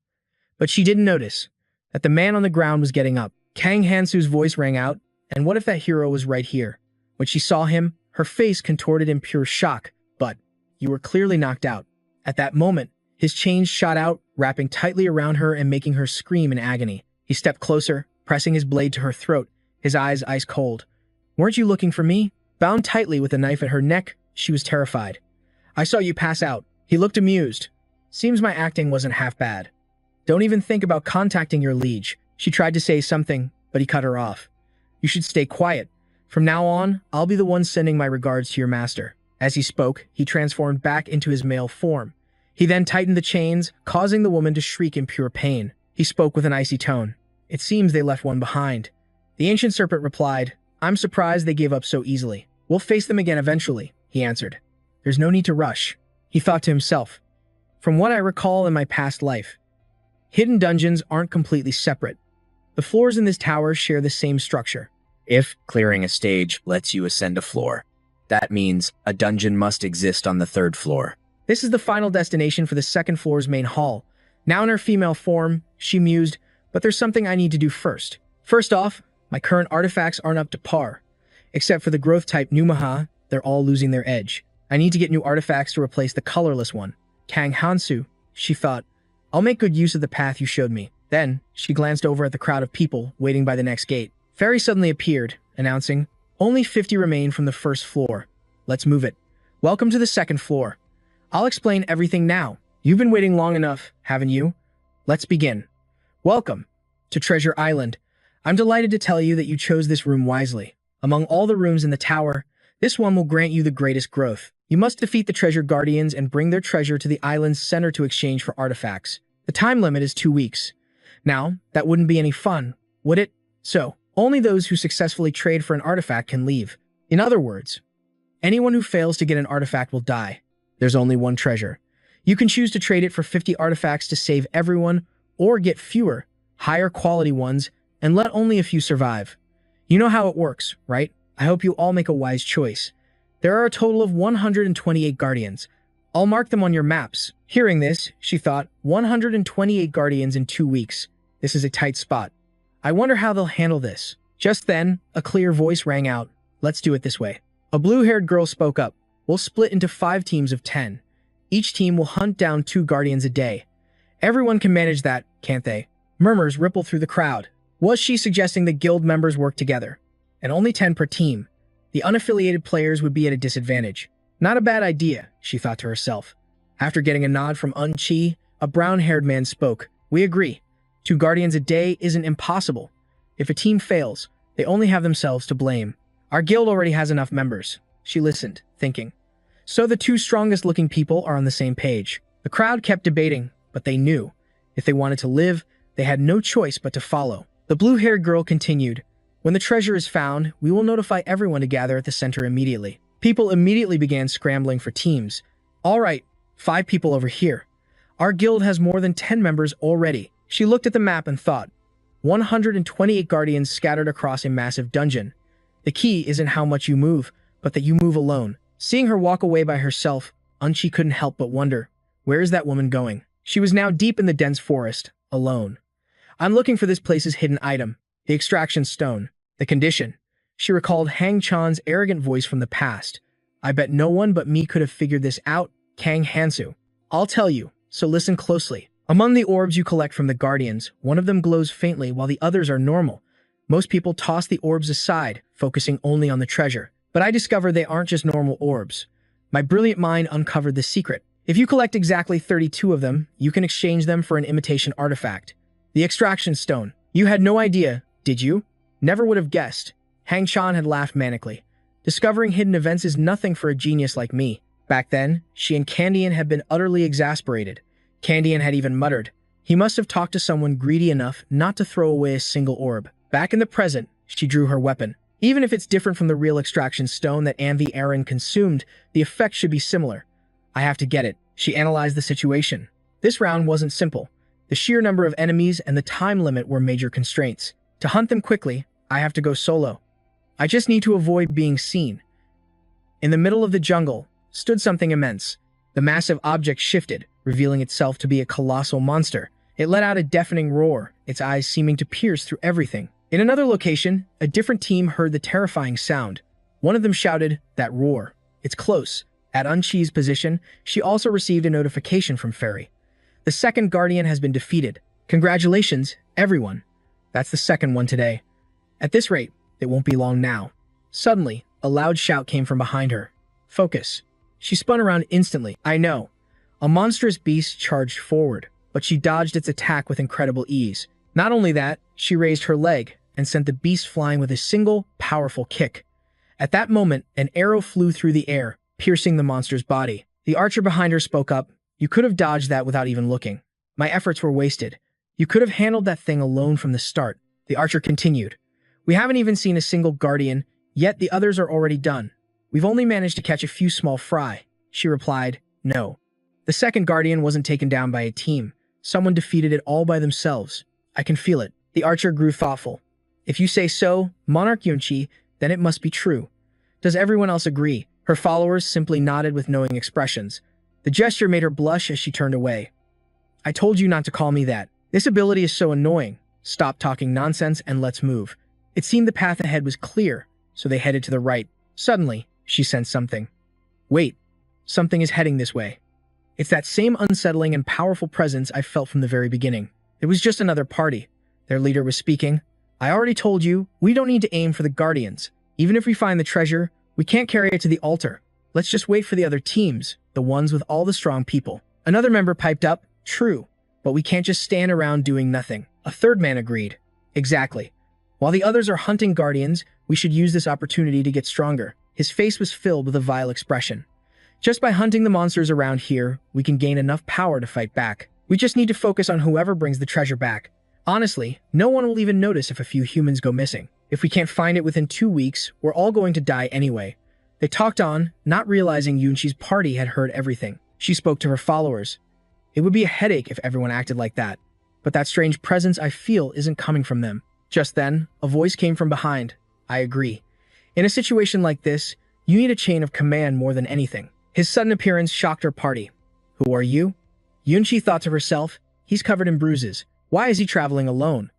But she didn't notice that the man on the ground was getting up. Kang Hansu's voice rang out, "And what if that hero was right here?" When she saw him, her face contorted in pure shock. "But you were clearly knocked out." At that moment, his chains shot out, wrapping tightly around her and making her scream in agony. He stepped closer, pressing his blade to her throat, his eyes ice cold. "Weren't you looking for me?" Bound tightly with a knife at her neck, she was terrified. "I saw you pass out." He looked amused. "Seems my acting wasn't half bad. Don't even think about contacting your liege." She tried to say something, but he cut her off. "You should stay quiet. From now on, I'll be the one sending my regards to your master." As he spoke, he transformed back into his male form. He then tightened the chains, causing the woman to shriek in pure pain. He spoke with an icy tone. "It seems they left one behind." The ancient serpent replied, "I'm surprised they gave up so easily. We'll face them again eventually," he answered. "There's no need to rush," he thought to himself. From what I recall in my past life, hidden dungeons aren't completely separate. The floors in this tower share the same structure. If clearing a stage lets you ascend a floor, that means a dungeon must exist on the third floor. This is the final destination for the second floor's main hall. Now in her female form, she mused, "But there's something I need to do first. First off, my current artifacts aren't up to par. Except for the growth type Numaha, they're all losing their edge. I need to get new artifacts to replace the colorless one. Kang Hansu," she thought. "I'll make good use of the path you showed me." Then, she glanced over at the crowd of people waiting by the next gate. Fairy suddenly appeared, announcing, "Only 50 remain from the first floor. Let's move it. Welcome to the second floor. I'll explain everything now. You've been waiting long enough, haven't you? Let's begin. Welcome to Treasure Island. I'm delighted to tell you that you chose this room wisely. Among all the rooms in the tower, this one will grant you the greatest growth. You must defeat the treasure guardians and bring their treasure to the island's center to exchange for artifacts. The time limit is 2 weeks. Now, that wouldn't be any fun, would it? So, only those who successfully trade for an artifact can leave. In other words, anyone who fails to get an artifact will die. There's only one treasure. You can choose to trade it for 50 artifacts to save everyone, or get fewer, higher quality ones, and let only a few survive. You know how it works, right? I hope you all make a wise choice. There are a total of 128 guardians. I'll mark them on your maps." Hearing this, she thought, 128 guardians in 2 weeks. This is a tight spot. I wonder how they'll handle this. Just then, a clear voice rang out. "Let's do it this way." A blue-haired girl spoke up. "We'll split into 5 teams of 10. Each team will hunt down 2 guardians a day. Everyone can manage that, can't they?" Murmurs rippled through the crowd. Was she suggesting that guild members work together? And only 10 per team. The unaffiliated players would be at a disadvantage. Not a bad idea, she thought to herself. After getting a nod from Un-Chi, a brown-haired man spoke. "We agree. 2 guardians a day isn't impossible. If a team fails, they only have themselves to blame. Our guild already has enough members." She listened, thinking. So the 2 strongest-looking people are on the same page. The crowd kept debating, but they knew. If they wanted to live, they had no choice but to follow. The blue-haired girl continued. "When the treasure is found, we will notify everyone to gather at the center immediately." People immediately began scrambling for teams. "All right, 5 people over here. Our guild has more than 10 members already." She looked at the map and thought. 128 guardians scattered across a massive dungeon. The key isn't how much you move, but that you move alone. Seeing her walk away by herself, Un-Chi couldn't help but wonder, where is that woman going? She was now deep in the dense forest, alone. "I'm looking for this place's hidden item, the extraction stone. The condition." She recalled Hang Chan's arrogant voice from the past. "I bet no one but me could have figured this out, Kang Hansu. I'll tell you, so listen closely. Among the orbs you collect from the guardians, one of them glows faintly while the others are normal. Most people toss the orbs aside, focusing only on the treasure. But I discovered they aren't just normal orbs. My brilliant mind uncovered the secret. If you collect exactly 32 of them, you can exchange them for an imitation artifact. The extraction stone. You had no idea, did you? Never would have guessed." Hang Chan had laughed manically. "Discovering hidden events is nothing for a genius like me." Back then, she and Candian had been utterly exasperated. Candian had even muttered, "He must have talked to someone greedy enough not to throw away a single orb." Back in the present, she drew her weapon. Even if it's different from the real extraction stone that Anvi Aaron consumed, the effect should be similar. "I have to get it." She analyzed the situation. This round wasn't simple. The sheer number of enemies and the time limit were major constraints. To hunt them quickly, I have to go solo. I just need to avoid being seen. In the middle of the jungle stood something immense. The massive object shifted, revealing itself to be a colossal monster. It let out a deafening roar, its eyes seeming to pierce through everything. In another location, a different team heard the terrifying sound. One of them shouted, "That roar. It's close." At Un-Chi's position, she also received a notification from Fairy. "The second guardian has been defeated. Congratulations, everyone. That's the second one today. At this rate, it won't be long now." Suddenly, a loud shout came from behind her. "Focus." She spun around instantly. "I know." A monstrous beast charged forward, but she dodged its attack with incredible ease. Not only that, she raised her leg and sent the beast flying with a single, powerful kick. At that moment, an arrow flew through the air, piercing the monster's body. The archer behind her spoke up. You could have dodged that without even looking. My efforts were wasted. You could have handled that thing alone from the start. The archer continued. We haven't even seen a single guardian, yet the others are already done. We've only managed to catch a few small fry. She replied, no. The second guardian wasn't taken down by a team. Someone defeated it all by themselves. I can feel it. The archer grew thoughtful. If you say so, Monarch Yunchi, then it must be true. Does everyone else agree? Her followers simply nodded with knowing expressions. The gesture made her blush as she turned away. I told you not to call me that. This ability is so annoying. Stop talking nonsense and let's move. It seemed the path ahead was clear, so they headed to the right. Suddenly, she sensed something. Wait, something is heading this way. It's that same unsettling and powerful presence I felt from the very beginning. It was just another party. Their leader was speaking. I already told you, we don't need to aim for the guardians. Even if we find the treasure, we can't carry it to the altar. Let's just wait for the other teams, the ones with all the strong people. Another member piped up, true, but we can't just stand around doing nothing. A third man agreed. Exactly. While the others are hunting guardians, we should use this opportunity to get stronger. His face was filled with a vile expression. Just by hunting the monsters around here, we can gain enough power to fight back. We just need to focus on whoever brings the treasure back. Honestly, no one will even notice if a few humans go missing. If we can't find it within 2 weeks, we're all going to die anyway. They talked on, not realizing Yunchi's party had heard everything. She spoke to her followers. It would be a headache if everyone acted like that. But that strange presence I feel isn't coming from them. Just then, a voice came from behind. I agree. In a situation like this, you need a chain of command more than anything. His sudden appearance shocked her party. Who are you? Yunchi thought to herself, he's covered in bruises. Why is he traveling alone?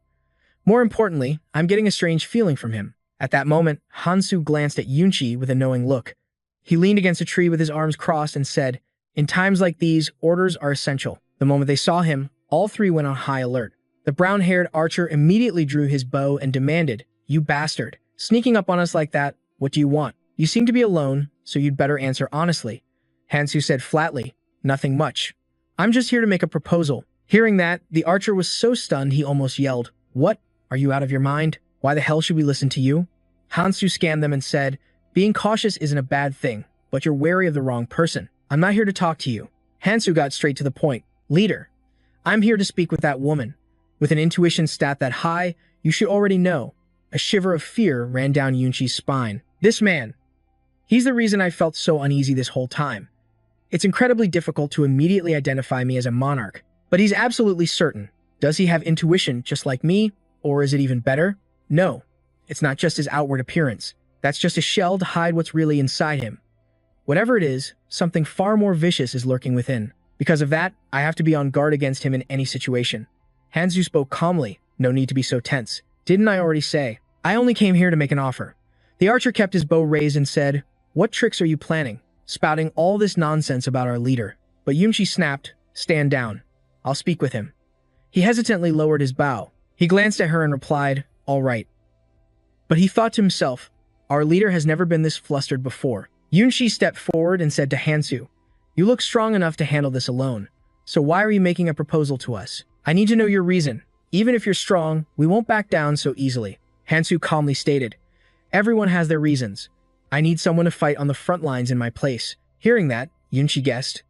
More importantly, I'm getting a strange feeling from him. At that moment, Hansu glanced at Yunchi with a knowing look. He leaned against a tree with his arms crossed and said, in times like these, orders are essential. The moment they saw him, all three went on high alert. The brown-haired archer immediately drew his bow and demanded, you bastard, sneaking up on us like that, what do you want? You seem to be alone, so you'd better answer honestly. Hansu said flatly, nothing much. I'm just here to make a proposal. Hearing that, the archer was so stunned he almost yelled, what? Are you out of your mind? Why the hell should we listen to you? Hansu scanned them and said, being cautious isn't a bad thing, but you're wary of the wrong person. I'm not here to talk to you. Hansu got straight to the point. Leader, I'm here to speak with that woman. With an intuition stat that high, you should already know. A shiver of fear ran down Yunchi's spine. This man. He's the reason I felt so uneasy this whole time. It's incredibly difficult to immediately identify me as a monarch, but he's absolutely certain. Does he have intuition just like me, or is it even better? No, it's not just his outward appearance. That's just a shell to hide what's really inside him. Whatever it is, something far more vicious is lurking within. Because of that, I have to be on guard against him in any situation. Hansu spoke calmly. No need to be so tense. Didn't I already say? I only came here to make an offer. The archer kept his bow raised and said, what tricks are you planning? Spouting all this nonsense about our leader. But Yunchi snapped, stand down. I'll speak with him. He hesitantly lowered his bow. He glanced at her and replied, all right. But he thought to himself, our leader has never been this flustered before. Yunchi stepped forward and said to Hansu, you look strong enough to handle this alone. So why are you making a proposal to us? I need to know your reason. Even if you're strong, we won't back down so easily. Hansu calmly stated, everyone has their reasons. I need someone to fight on the front lines in my place. Hearing that, Yunchi guessed,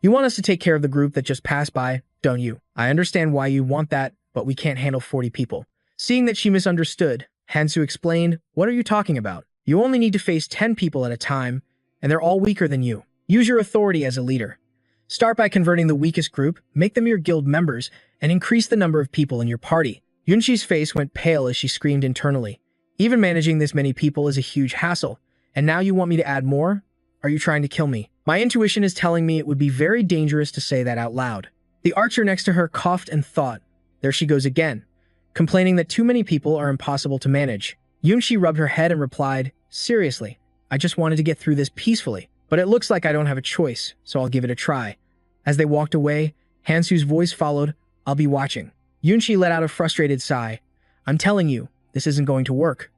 you want us to take care of the group that just passed by, don't you? I understand why you want that, but we can't handle 40 people. Seeing that she misunderstood, Hansu explained, what are you talking about? You only need to face 10 people at a time, and they're all weaker than you. Use your authority as a leader. Start by converting the weakest group, make them your guild members, and increase the number of people in your party. Yunchi's face went pale as she screamed internally. Even managing this many people is a huge hassle, and now you want me to add more? Are you trying to kill me? My intuition is telling me it would be very dangerous to say that out loud. The archer next to her coughed and thought, there she goes again, complaining that too many people are impossible to manage. Yunchi rubbed her head and replied, seriously, I just wanted to get through this peacefully, but it looks like I don't have a choice, so I'll give it a try. As they walked away, Hansu's voice followed, I'll be watching. Yunchi let out a frustrated sigh. I'm telling you, this isn't going to work.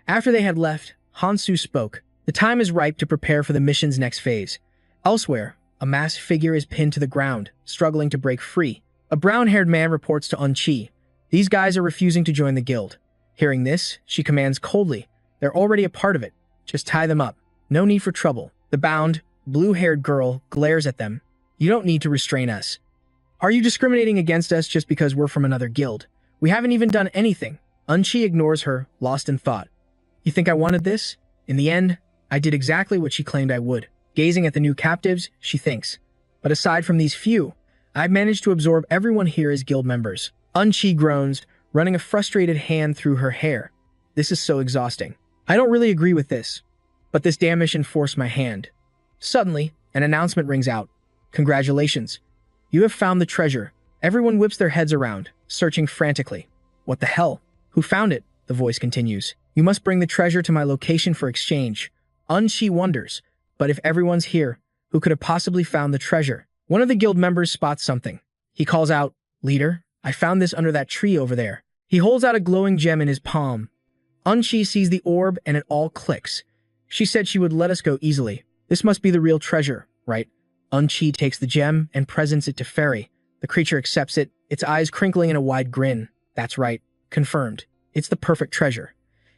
After they had left, Hansu spoke. The time is ripe to prepare for the mission's next phase. Elsewhere, a masked figure is pinned to the ground, struggling to break free. A brown-haired man reports to Unchi. These guys are refusing to join the guild. Hearing this, she commands coldly, they're already a part of it. Just tie them up. No need for trouble. The bound, blue-haired girl glares at them. You don't need to restrain us. Are you discriminating against us just because we're from another guild? We haven't even done anything. Unchi ignores her, lost in thought. You think I wanted this? In the end, I did exactly what she claimed I would. Gazing at the new captives, she thinks. But aside from these few, I've managed to absorb everyone here as guild members. Unchi groans, running a frustrated hand through her hair. This is so exhausting. I don't really agree with this, but this damn mission forced my hand. Suddenly, an announcement rings out. Congratulations. You have found the treasure. Everyone whips their heads around, searching frantically. What the hell? Who found it? The voice continues. You must bring the treasure to my location for exchange. Unchi wonders, but if everyone's here, who could have possibly found the treasure? One of the guild members spots something. He calls out, Leader, I found this under that tree over there. He holds out a glowing gem in his palm. Unchi sees the orb and it all clicks. She said she would let us go easily. This must be the real treasure, right? Unchi takes the gem and presents it to Fairy. The creature accepts it, its eyes crinkling in a wide grin. That's right. Confirmed. It's the perfect treasure.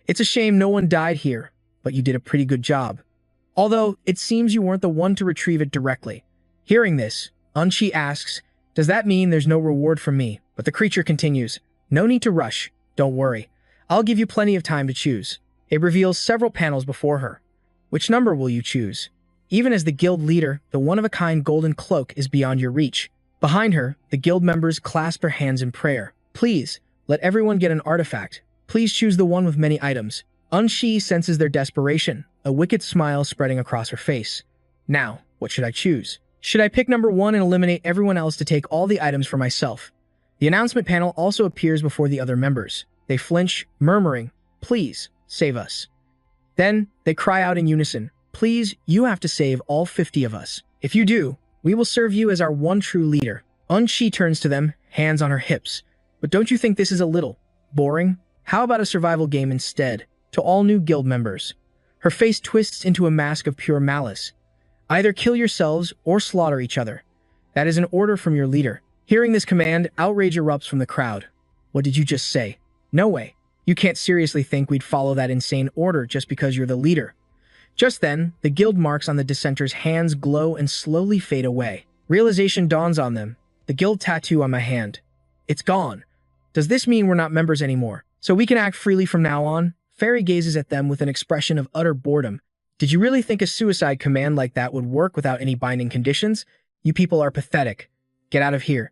It's a shame no one died here, but you did a pretty good job. Although, it seems you weren't the one to retrieve it directly. Hearing this, Unchi asks, Does that mean there's no reward from me? But the creature continues, No need to rush. Don't worry. I'll give you plenty of time to choose. It reveals several panels before her. Which number will you choose? Even as the guild leader, the one-of-a-kind golden cloak is beyond your reach. Behind her, the guild members clasp their hands in prayer. Please, let everyone get an artifact. Please choose the one with many items. Unchi senses their desperation, a wicked smile spreading across her face. Now, what should I choose? Should I pick number 1 and eliminate everyone else to take all the items for myself? The announcement panel also appears before the other members. They flinch, murmuring, Please, save us. Then, they cry out in unison, Please, you have to save all 50 of us. If you do, we will serve you as our one true leader. Unchi turns to them, hands on her hips. But don't you think this is a little boring? How about a survival game instead? To all new guild members. Her face twists into a mask of pure malice. Either kill yourselves or slaughter each other. That is an order from your leader. Hearing this command, outrage erupts from the crowd. What did you just say? No way. You can't seriously think we'd follow that insane order just because you're the leader. Just then, the guild marks on the dissenters' hands glow and slowly fade away. Realization dawns on them. The guild tattoo on my hand. It's gone. Does this mean we're not members anymore? So we can act freely from now on? Fairy gazes at them with an expression of utter boredom. Did you really think a suicide command like that would work without any binding conditions? You people are pathetic. Get out of here.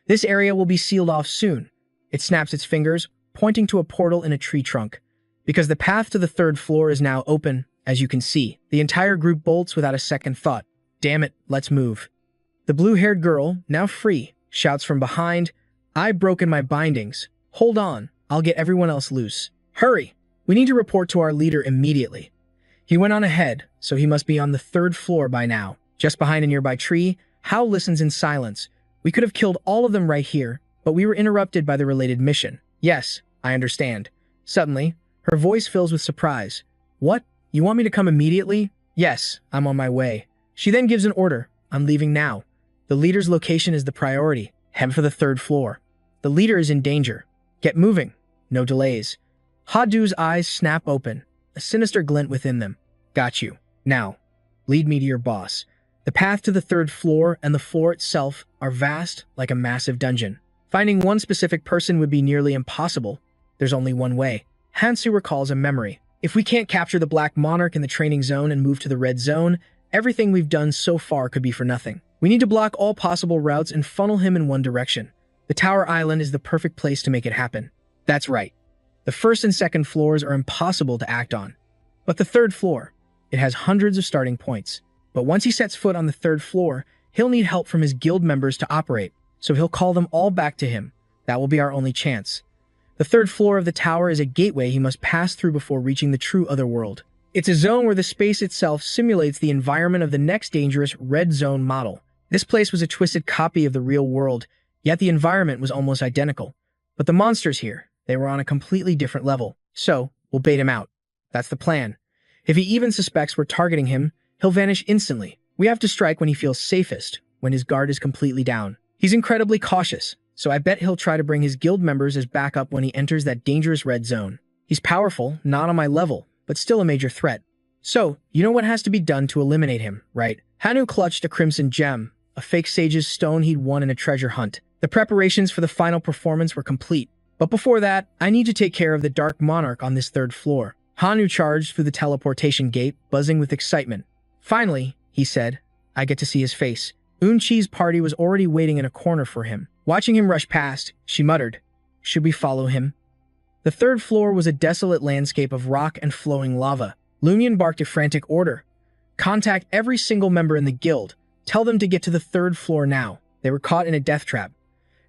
This area will be sealed off soon. It snaps its fingers, pointing to a portal in a tree trunk. Because the path to the 3rd floor is now open, as you can see. The entire group bolts without a second thought. Damn it, let's move. The blue-haired girl, now free, shouts from behind, I've broken my bindings. Hold on, I'll get everyone else loose. Hurry! We need to report to our leader immediately. He went on ahead, so he must be on the 3rd floor by now. Just behind a nearby tree, Hao listens in silence. We could have killed all of them right here, but we were interrupted by the related mission. Yes, I understand. Suddenly, her voice fills with surprise. What? You want me to come immediately? Yes, I'm on my way. She then gives an order. I'm leaving now. The leader's location is the priority. Head for the 3rd floor. The leader is in danger. Get moving. No delays. Hadu's eyes snap open, a sinister glint within them. Got you. Now, lead me to your boss. The path to the 3rd floor and the floor itself are vast, like a massive dungeon. Finding one specific person would be nearly impossible. There's only one way. Hansu recalls a memory. If we can't capture the Black Monarch in the training zone and move to the Red Zone, everything we've done so far could be for nothing. We need to block all possible routes and funnel him in one direction. The Tower Island is the perfect place to make it happen. That's right. The 1st and 2nd floors are impossible to act on. But the 3rd floor, it has hundreds of starting points. But once he sets foot on the 3rd floor, he'll need help from his guild members to operate, so he'll call them all back to him. That will be our only chance. The 3rd floor of the tower is a gateway he must pass through before reaching the true otherworld. It's a zone where the space itself simulates the environment of the next dangerous Red Zone model. This place was a twisted copy of the real world, yet the environment was almost identical. But the monsters here, they were on a completely different level. So, we'll bait him out. That's the plan. If he even suspects we're targeting him, he'll vanish instantly. We have to strike when he feels safest, when his guard is completely down. He's incredibly cautious, so I bet he'll try to bring his guild members as backup when he enters that dangerous Red Zone. He's powerful, not on my level, but still a major threat. So, you know what has to be done to eliminate him, right? Hanu clutched a crimson gem, a fake sage's stone he'd won in a treasure hunt. The preparations for the final performance were complete. But before that, I need to take care of the Dark Monarch on this third floor. Hanu charged through the teleportation gate, buzzing with excitement. Finally, he said, I get to see his face. Eun-Chi's party was already waiting in a corner for him. Watching him rush past, she muttered, should we follow him? The third floor was a desolate landscape of rock and flowing lava. Lunyan barked a frantic order. Contact every single member in the guild. Tell them to get to the third floor now. They were caught in a death trap.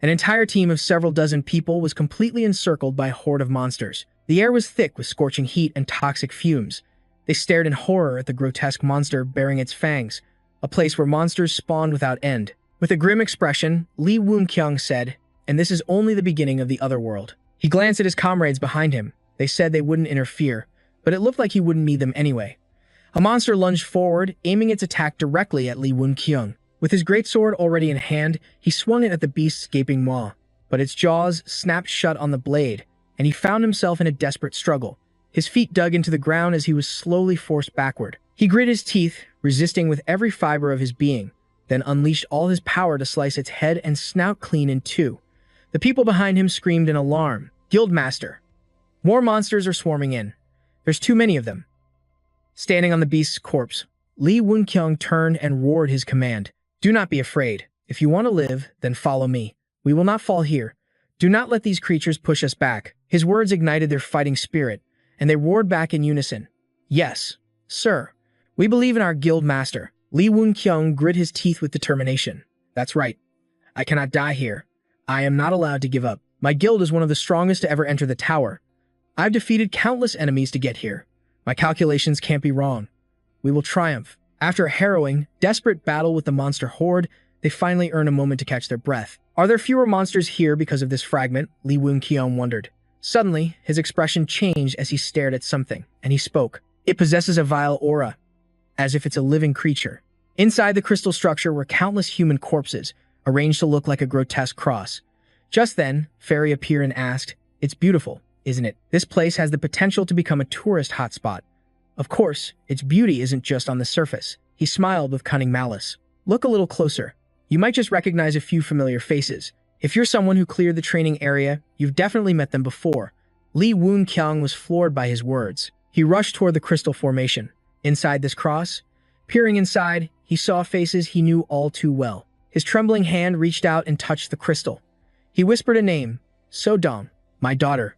An entire team of several dozen people was completely encircled by a horde of monsters. The air was thick with scorching heat and toxic fumes. They stared in horror at the grotesque monster bearing its fangs, a place where monsters spawned without end. With a grim expression, Lee Woon-kyung said, and this is only the beginning of the other world. He glanced at his comrades behind him. They said they wouldn't interfere, but it looked like he wouldn't need them anyway. A monster lunged forward, aiming its attack directly at Lee Woon-kyung. With his greatsword already in hand, he swung it at the beast's gaping maw, but its jaws snapped shut on the blade, and he found himself in a desperate struggle. His feet dug into the ground as he was slowly forced backward. He grit his teeth, resisting with every fiber of his being, then unleashed all his power to slice its head and snout clean in two. The people behind him screamed in alarm. Guildmaster! More monsters are swarming in. There's too many of them. Standing on the beast's corpse, Lee Woon-kyung turned and roared his command. Do not be afraid. If you want to live, then follow me. We will not fall here. Do not let these creatures push us back. His words ignited their fighting spirit, and they roared back in unison. Yes, sir. We believe in our guild master. Lee Woon-kyung grit his teeth with determination. That's right. I cannot die here. I am not allowed to give up. My guild is one of the strongest to ever enter the tower. I've defeated countless enemies to get here. My calculations can't be wrong. We will triumph. After a harrowing, desperate battle with the monster horde, they finally earn a moment to catch their breath. Are there fewer monsters here because of this fragment? Lee Woon-kyung wondered. Suddenly, his expression changed as he stared at something, and he spoke. It possesses a vile aura, as if it's a living creature. Inside the crystal structure were countless human corpses, arranged to look like a grotesque cross. Just then, Fairy appeared and asked, It's beautiful, isn't it? This place has the potential to become a tourist hotspot. Of course, its beauty isn't just on the surface. He smiled with cunning malice. Look a little closer. You might just recognize a few familiar faces. If you're someone who cleared the training area, you've definitely met them before. Lee Woon-kyung was floored by his words. He rushed toward the crystal formation. Inside this cross, peering inside, he saw faces he knew all too well. His trembling hand reached out and touched the crystal. He whispered a name, So-dong, my daughter.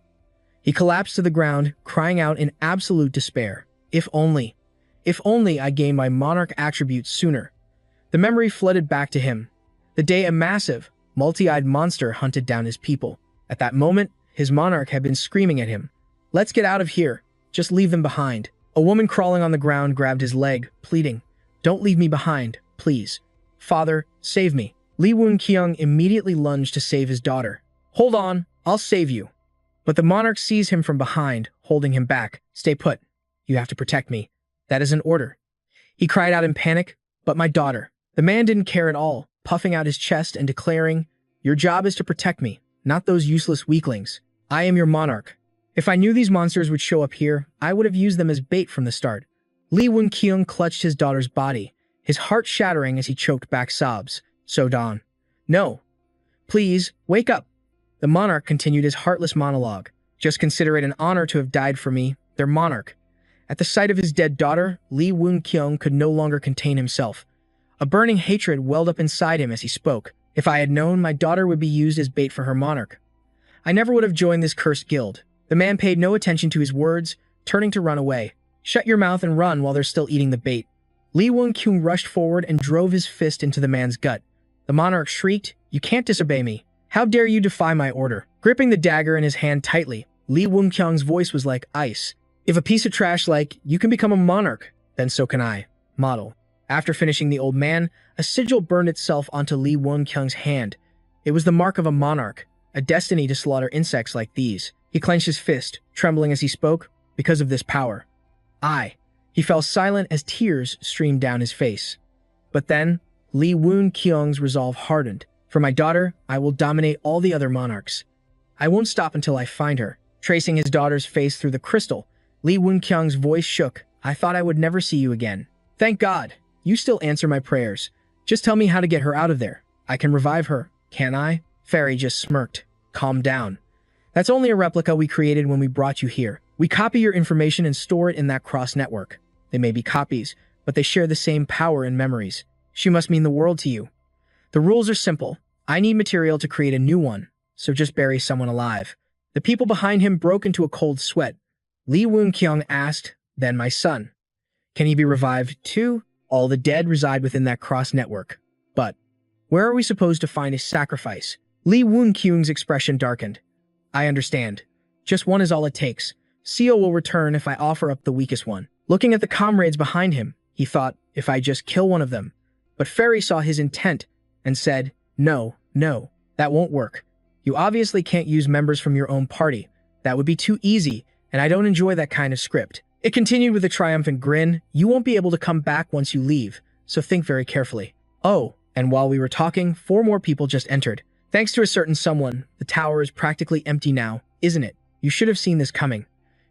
He collapsed to the ground, crying out in absolute despair. If only I gained my monarch attributes sooner. The memory flooded back to him. The day a massive, multi-eyed monster hunted down his people. At that moment, his monarch had been screaming at him. Let's get out of here. Just leave them behind. A woman crawling on the ground grabbed his leg, pleading, Don't leave me behind, please. Father, save me. Lee Woon-kyung immediately lunged to save his daughter. Hold on, I'll save you. But the monarch seized him from behind, holding him back. Stay put. You have to protect me. That is an order. He cried out in panic, but my daughter. The man didn't care at all, puffing out his chest and declaring, Your job is to protect me, not those useless weaklings. I am your monarch. If I knew these monsters would show up here, I would have used them as bait from the start. Lee Woon-kyung clutched his daughter's body, his heart shattering as he choked back sobs. So-dong. No. Please, wake up. The monarch continued his heartless monologue. Just consider it an honor to have died for me, their monarch. At the sight of his dead daughter, Lee Woon-kyung could no longer contain himself. A burning hatred welled up inside him as he spoke. If I had known my daughter would be used as bait for her monarch, I never would have joined this cursed guild. The man paid no attention to his words, turning to run away. Shut your mouth and run while they're still eating the bait. Lee Woon-kyung rushed forward and drove his fist into the man's gut. The monarch shrieked, You can't disobey me. How dare you defy my order? Gripping the dagger in his hand tightly, Lee Woon-kyung's voice was like ice. If a piece of trash like, You can become a monarch, then so can I. Model. After finishing the old man, a sigil burned itself onto Lee Woon-kyung's hand. It was the mark of a monarch, a destiny to slaughter insects like these. He clenched his fist, trembling as he spoke, because of this power. He fell silent as tears streamed down his face. But then, Lee Woon-kyung's resolve hardened. For my daughter, I will dominate all the other monarchs. I won't stop until I find her. Tracing his daughter's face through the crystal, Lee Woon-kyung's voice shook. I thought I would never see you again. Thank God. You still answer my prayers. Just tell me how to get her out of there. I can revive her, can't I? Fairy just smirked. Calm down. That's only a replica we created when we brought you here. We copy your information and store it in that cross network. They may be copies, but they share the same power and memories. She must mean the world to you. The rules are simple. I need material to create a new one, so just bury someone alive. The people behind him broke into a cold sweat. Lee Woon-kyung asked, then my son. Can he be revived too? All the dead reside within that cross network. But where are we supposed to find a sacrifice? Lee Woon-kyung's expression darkened. I understand. Just one is all it takes. Seo will return if I offer up the weakest one. Looking at the comrades behind him, he thought, if I just kill one of them. But Fairy saw his intent and said, no, that won't work. You obviously can't use members from your own party. That would be too easy, and I don't enjoy that kind of script. It continued with a triumphant grin. You won't be able to come back once you leave, so think very carefully. Oh, and while we were talking, 4 more people just entered. Thanks to a certain someone, the tower is practically empty now, isn't it? You should have seen this coming.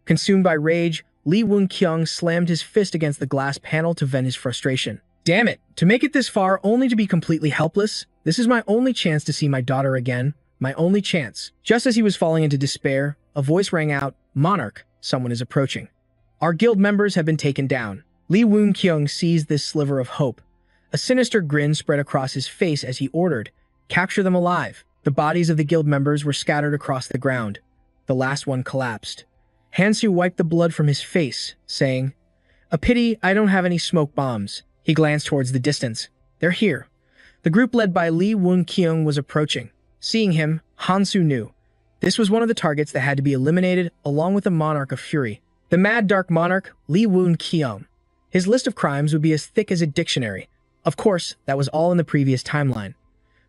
Consumed by rage, Lee Woon-kyung slammed his fist against the glass panel to vent his frustration. Damn it! To make it this far only to be completely helpless? This is my only chance to see my daughter again. My only chance. Just as he was falling into despair, a voice rang out, Monarch, someone is approaching. Our guild members have been taken down. Lee Woon-kyung seized this sliver of hope. A sinister grin spread across his face as he ordered, capture them alive. The bodies of the guild members were scattered across the ground. The last one collapsed. Hansu wiped the blood from his face, saying, a pity I don't have any smoke bombs. He glanced towards the distance. They're here. The group led by Lee Woon-kyung was approaching. Seeing him, Hansu knew. This was one of the targets that had to be eliminated, along with the Monarch of Fury. The Mad Dark Monarch, Lee Woon-kyung. His list of crimes would be as thick as a dictionary. Of course, that was all in the previous timeline.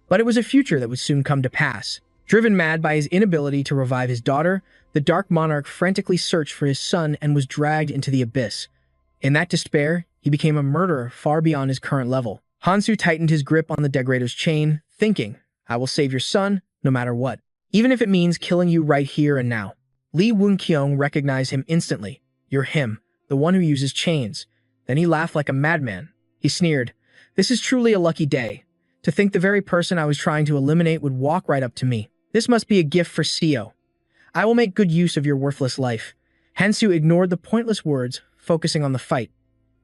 But it was a future that would soon come to pass. Driven mad by his inability to revive his daughter, the Dark Monarch frantically searched for his son and was dragged into the abyss. In that despair, he became a murderer far beyond his current level. Hansu tightened his grip on the degrader's chain, thinking, I will save your son, no matter what. Even if it means killing you right here and now. Lee Woon-kyung recognized him instantly. You're him, the one who uses chains. Then he laughed like a madman. He sneered, this is truly a lucky day. To think the very person I was trying to eliminate would walk right up to me. This must be a gift for Seo. I will make good use of your worthless life. Hansu ignored the pointless words, focusing on the fight.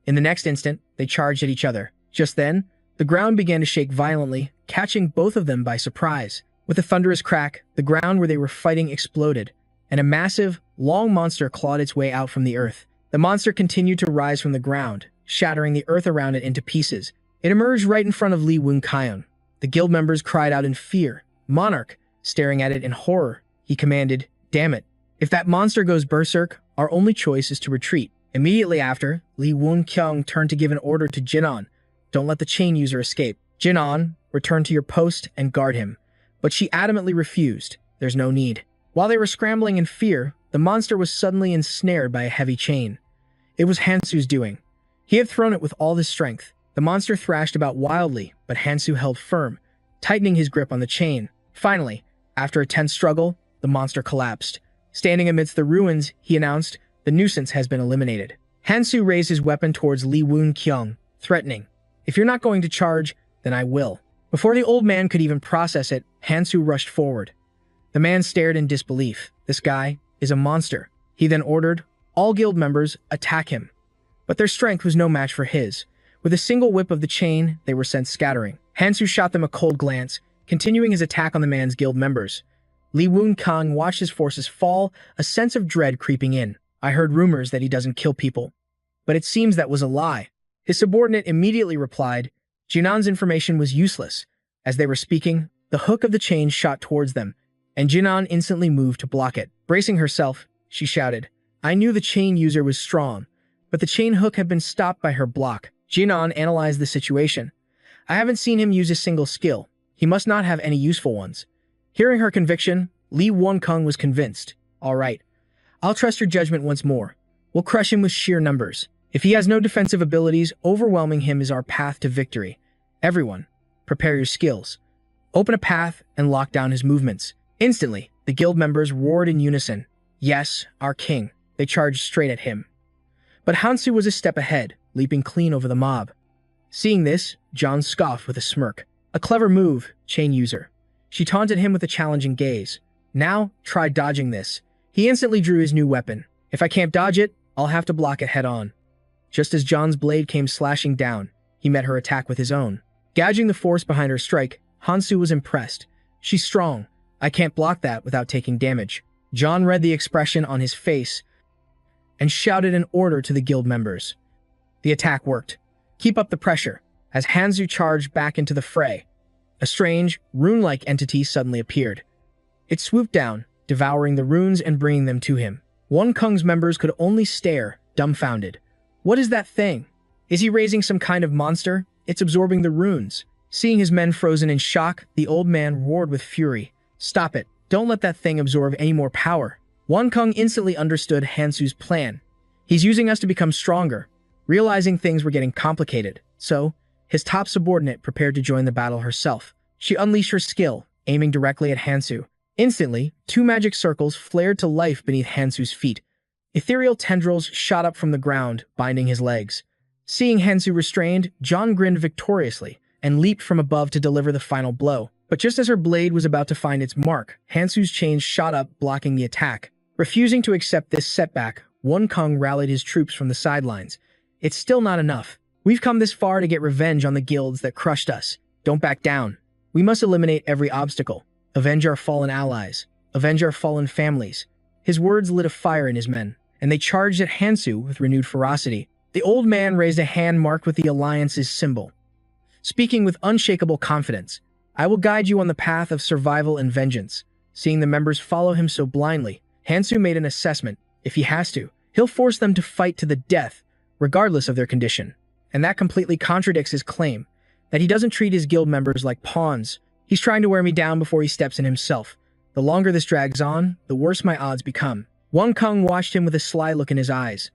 In the next instant, they charged at each other. Just then, the ground began to shake violently, catching both of them by surprise. With a thunderous crack, the ground where they were fighting exploded, and a massive, long monster clawed its way out from the earth. The monster continued to rise from the ground, shattering the earth around it into pieces. It emerged right in front of Lee Woon-kyung. The guild members cried out in fear. Monarch, staring at it in horror, he commanded, damn it. If that monster goes berserk, our only choice is to retreat. Immediately after, Lee Woon-kyung turned to give an order to Jinan. Don't let the chain user escape. Jinan, return to your post and guard him. But she adamantly refused. There's no need. While they were scrambling in fear, the monster was suddenly ensnared by a heavy chain. It was Hansu's doing. He had thrown it with all his strength. The monster thrashed about wildly, but Hansu held firm, tightening his grip on the chain. Finally, after a tense struggle, the monster collapsed. Standing amidst the ruins, he announced, the nuisance has been eliminated. Hansu raised his weapon towards Lee Woon-kyung, threatening, if you're not going to charge, then I will. Before the old man could even process it, Hansu rushed forward. The man stared in disbelief. This guy is a monster. He then ordered, all guild members, attack him. But their strength was no match for his. With a single whip of the chain, they were sent scattering. Hansu shot them a cold glance, continuing his attack on the man's guild members. Lee Woon-kyung watched his forces fall, a sense of dread creeping in. I heard rumors that he doesn't kill people. But it seems that was a lie. His subordinate immediately replied, Jinan's information was useless. As they were speaking, the hook of the chain shot towards them, and Jinan instantly moved to block it. Bracing herself, she shouted, I knew the chain user was strong, but the chain hook had been stopped by her block. Jinan analyzed the situation. I haven't seen him use a single skill. He must not have any useful ones. Hearing her conviction, Lee Woon-kyung was convinced. All right, I'll trust your judgment once more. We'll crush him with sheer numbers. If he has no defensive abilities, overwhelming him is our path to victory. Everyone, prepare your skills. Open a path and lock down his movements. Instantly, the guild members roared in unison. Yes, our king. They charged straight at him. But Hansu was a step ahead, leaping clean over the mob. Seeing this, John scoffed with a smirk. A clever move, chain user. She taunted him with a challenging gaze. Now, try dodging this. He instantly drew his new weapon. If I can't dodge it, I'll have to block it head on. Just as John's blade came slashing down, he met her attack with his own. Gauging the force behind her strike, Hansu was impressed. She's strong. I can't block that without taking damage. John read the expression on his face and shouted an order to the guild members. The attack worked. Keep up the pressure, as Hansu charged back into the fray. A strange, rune-like entity suddenly appeared. It swooped down, devouring the runes and bringing them to him. One Kung's members could only stare, dumbfounded. What is that thing? Is he raising some kind of monster? It's absorbing the runes. Seeing his men frozen in shock, the old man roared with fury. Stop it. Don't let that thing absorb any more power. Wan Kung instantly understood Hansu's plan. He's using us to become stronger, realizing things were getting complicated. So, his top subordinate prepared to join the battle herself. She unleashed her skill, aiming directly at Hansu. Instantly, 2 magic circles flared to life beneath Hansu's feet. Ethereal tendrils shot up from the ground, binding his legs. Seeing Hansu restrained, John grinned victoriously and leaped from above to deliver the final blow. But just as her blade was about to find its mark, Hansu's chains shot up, blocking the attack. Refusing to accept this setback, Wan Kung rallied his troops from the sidelines. It's still not enough. We've come this far to get revenge on the guilds that crushed us. Don't back down. We must eliminate every obstacle. Avenge our fallen allies. Avenge our fallen families. His words lit a fire in his men, and they charged at Hansu with renewed ferocity. The old man raised a hand marked with the Alliance's symbol. Speaking with unshakable confidence, I will guide you on the path of survival and vengeance. Seeing the members follow him so blindly, Hansu made an assessment. If he has to, he'll force them to fight to the death, regardless of their condition. And that completely contradicts his claim that he doesn't treat his guild members like pawns. He's trying to wear me down before he steps in himself. The longer this drags on, the worse my odds become. Wan Kung watched him with a sly look in his eyes,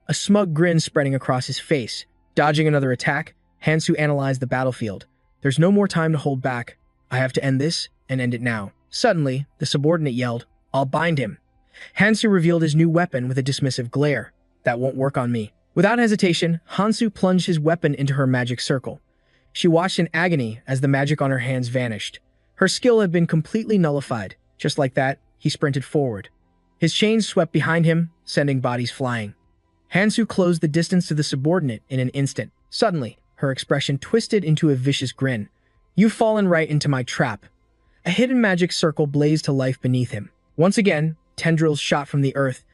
a smug grin spreading across his face. Dodging another attack, Hansu analyzed the battlefield. There's no more time to hold back. I have to end this, and end it now. Suddenly, the subordinate yelled, I'll bind him. Hansu revealed his new weapon with a dismissive glare. That won't work on me. Without hesitation, Hansu plunged his weapon into her magic circle. She watched in agony as the magic on her hands vanished. Her skill had been completely nullified. Just like that, he sprinted forward. His chains swept behind him, sending bodies flying. Hansu closed the distance to the subordinate in an instant. Suddenly, her expression twisted into a vicious grin. You've fallen right into my trap. A hidden magic circle blazed to life beneath him. Once again, tendrils shot from the earth,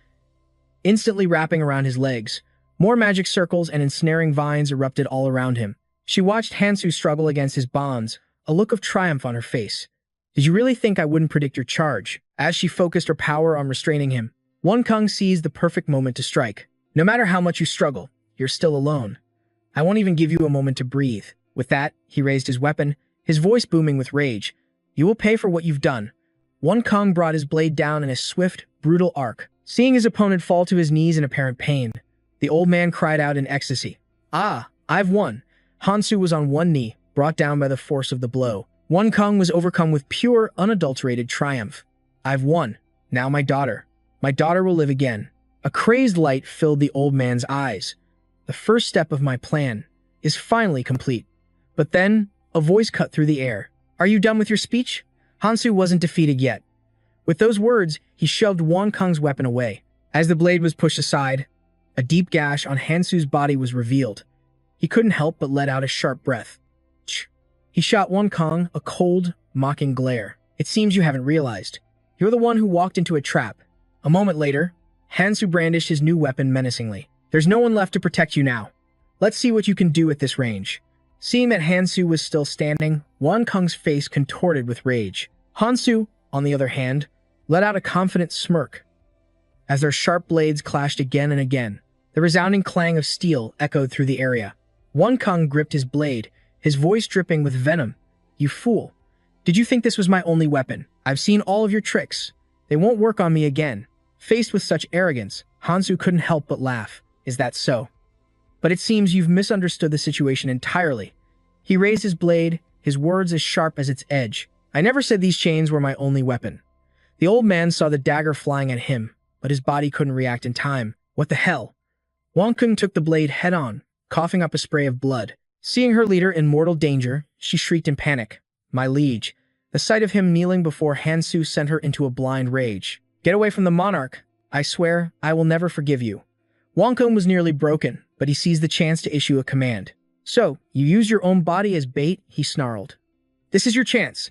instantly wrapping around his legs. More magic circles and ensnaring vines erupted all around him. She watched Hansu struggle against his bonds, a look of triumph on her face. Did you really think I wouldn't predict your charge? As she focused her power on restraining him, Wan Kung seized the perfect moment to strike. No matter how much you struggle, you're still alone. I won't even give you a moment to breathe. With that, he raised his weapon, his voice booming with rage. You will pay for what you've done. Wan Kung brought his blade down in a swift, brutal arc. Seeing his opponent fall to his knees in apparent pain, the old man cried out in ecstasy. Ah, I've won. Hansu was on one knee, brought down by the force of the blow. Wan Kung was overcome with pure, unadulterated triumph. I've won. Now my daughter. My daughter will live again. A crazed light filled the old man's eyes. The first step of my plan is finally complete. But then, a voice cut through the air. Are you done with your speech? Hansu wasn't defeated yet. With those words, he shoved Wan Kung's weapon away. As the blade was pushed aside, a deep gash on Hansu's body was revealed. He couldn't help but let out a sharp breath. Ch. He shot Wan Kung a cold, mocking glare. It seems you haven't realized. You're the one who walked into a trap. A moment later, Hansu brandished his new weapon menacingly. There's no one left to protect you now. Let's see what you can do at this range. Seeing that Hansu was still standing, Wan Kung's face contorted with rage. Hansu, on the other hand, let out a confident smirk. As their sharp blades clashed again and again, the resounding clang of steel echoed through the area. Wan Kung gripped his blade, his voice dripping with venom. You fool. Did you think this was my only weapon? I've seen all of your tricks. They won't work on me again. Faced with such arrogance, Hansu couldn't help but laugh. Is that so? But it seems you've misunderstood the situation entirely. He raised his blade, his words as sharp as its edge. I never said these chains were my only weapon. The old man saw the dagger flying at him, but his body couldn't react in time. What the hell? Wang Kung took the blade head-on, coughing up a spray of blood. Seeing her leader in mortal danger, she shrieked in panic. My liege. The sight of him kneeling before Hansu sent her into a blind rage. Get away from the monarch. I swear, I will never forgive you. Wang Kung was nearly broken, but he seized the chance to issue a command. So, you use your own body as bait? He snarled. This is your chance.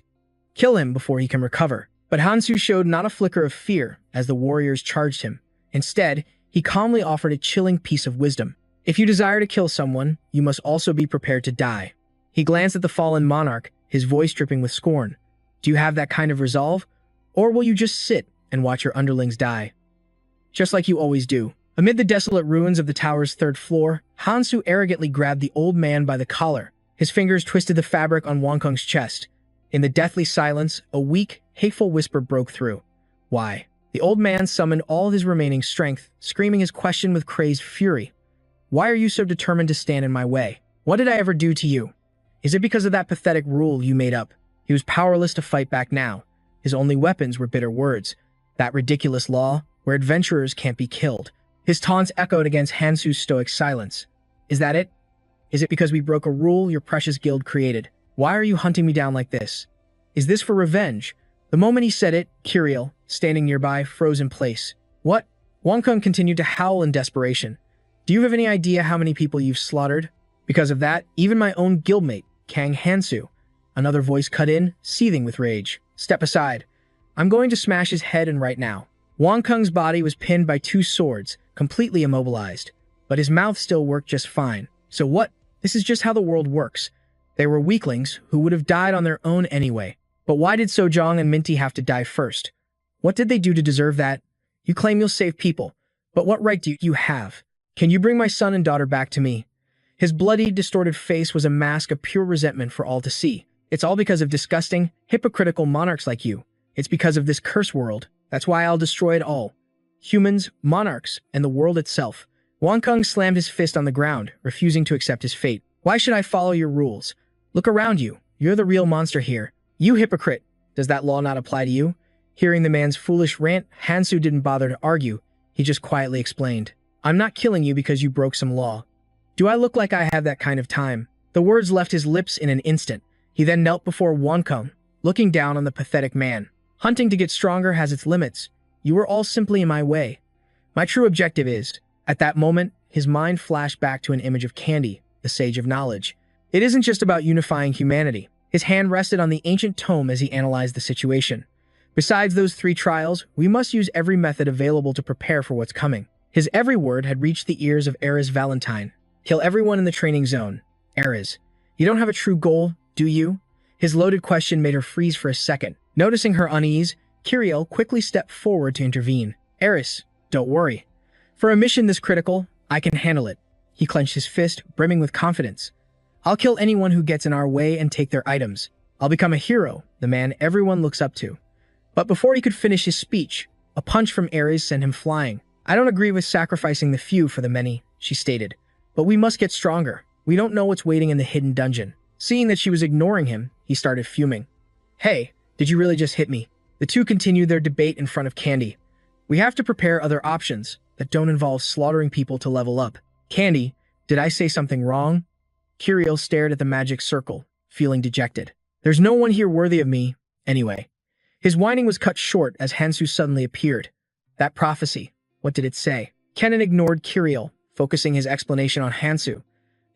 Kill him before he can recover. But Hansu showed not a flicker of fear as the warriors charged him. Instead, he calmly offered a chilling piece of wisdom. If you desire to kill someone, you must also be prepared to die. He glanced at the fallen monarch, his voice dripping with scorn. Do you have that kind of resolve? Or will you just sit and watch your underlings die? Just like you always do. Amid the desolate ruins of the tower's third floor, Hansu arrogantly grabbed the old man by the collar. His fingers twisted the fabric on Wang Kung's chest. In the deathly silence, a weak, hateful whisper broke through. Why? The old man summoned all his remaining strength, screaming his question with crazed fury. Why are you so determined to stand in my way? What did I ever do to you? Is it because of that pathetic rule you made up? He was powerless to fight back now. His only weapons were bitter words. That ridiculous law, where adventurers can't be killed. His taunts echoed against Hansu's stoic silence. Is that it? Is it because we broke a rule your precious guild created? Why are you hunting me down like this? Is this for revenge? The moment he said it, Kiriel, standing nearby, froze in place. What? Wang Kung continued to howl in desperation. Do you have any idea how many people you've slaughtered? Because of that, even my own guildmate, Kang Hansu. Another voice cut in, seething with rage. Step aside. I'm going to smash his head in right now. Wang Kung's body was pinned by two swords, completely immobilized. But his mouth still worked just fine. So what? This is just how the world works. They were weaklings who would have died on their own anyway. But why did Sojong and Minty have to die first? What did they do to deserve that? You claim you'll save people, but what right do you have? Can you bring my son and daughter back to me? His bloody, distorted face was a mask of pure resentment for all to see. It's all because of disgusting, hypocritical monarchs like you. It's because of this cursed world. That's why I'll destroy it all. Humans, monarchs, and the world itself. Wang Kung slammed his fist on the ground, refusing to accept his fate. Why should I follow your rules? Look around you. You're the real monster here. You hypocrite. Does that law not apply to you? Hearing the man's foolish rant, Hansu didn't bother to argue. He just quietly explained. I'm not killing you because you broke some law. Do I look like I have that kind of time? The words left his lips in an instant. He then knelt before Wang Kung, looking down on the pathetic man. Hunting to get stronger has its limits. You were all simply in my way. My true objective is... At that moment, his mind flashed back to an image of Candy, the Sage of Knowledge. It isn't just about unifying humanity. His hand rested on the ancient tome as he analyzed the situation. Besides those 3 trials, we must use every method available to prepare for what's coming. His every word had reached the ears of Ares Valentine. Kill everyone in the training zone. Ares, you don't have a true goal, do you? His loaded question made her freeze for a second. Noticing her unease, Kiriel quickly stepped forward to intervene. Ares, don't worry. For a mission this critical, I can handle it. He clenched his fist, brimming with confidence. I'll kill anyone who gets in our way and take their items. I'll become a hero, the man everyone looks up to. But before he could finish his speech, a punch from Ares sent him flying. I don't agree with sacrificing the few for the many, she stated. But we must get stronger. We don't know what's waiting in the hidden dungeon. Seeing that she was ignoring him, he started fuming. Hey, did you really just hit me? The two continued their debate in front of Candy. We have to prepare other options that don't involve slaughtering people to level up. Candy, did I say something wrong? Kiriel stared at the magic circle, feeling dejected. There's no one here worthy of me, anyway. His whining was cut short as Hansu suddenly appeared. That prophecy, what did it say? Kennen ignored Kiriel, focusing his explanation on Hansu.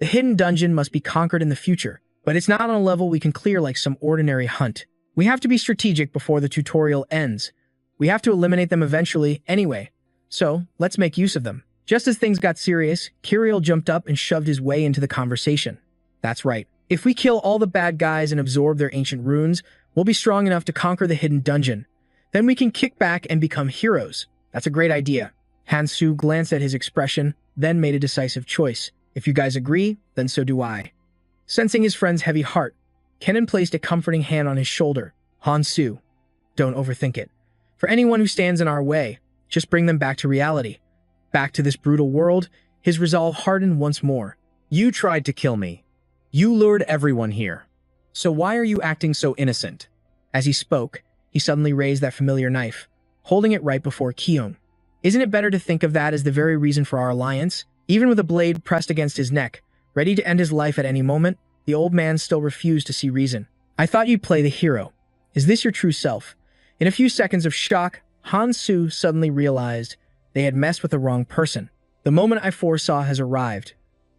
The hidden dungeon must be conquered in the future, but it's not on a level we can clear like some ordinary hunt. We have to be strategic before the tutorial ends. We have to eliminate them eventually anyway. So, let's make use of them. Just as things got serious, Kiriel jumped up and shoved his way into the conversation. That's right. If we kill all the bad guys and absorb their ancient runes, we'll be strong enough to conquer the hidden dungeon. Then we can kick back and become heroes. That's a great idea. Hansu glanced at his expression, then made a decisive choice. If you guys agree, then so do I. Sensing his friend's heavy heart, Kennen placed a comforting hand on his shoulder. Hansu, don't overthink it. For anyone who stands in our way, just bring them back to reality. Back to this brutal world, his resolve hardened once more. You tried to kill me. You lured everyone here. So why are you acting so innocent? As he spoke, he suddenly raised that familiar knife, holding it right before Keon. Isn't it better to think of that as the very reason for our alliance? Even with a blade pressed against his neck, ready to end his life at any moment, the old man still refused to see reason. I thought you'd play the hero. Is this your true self? In a few seconds of shock, Han-Soo suddenly realized they had messed with the wrong person. The moment I foresaw has arrived,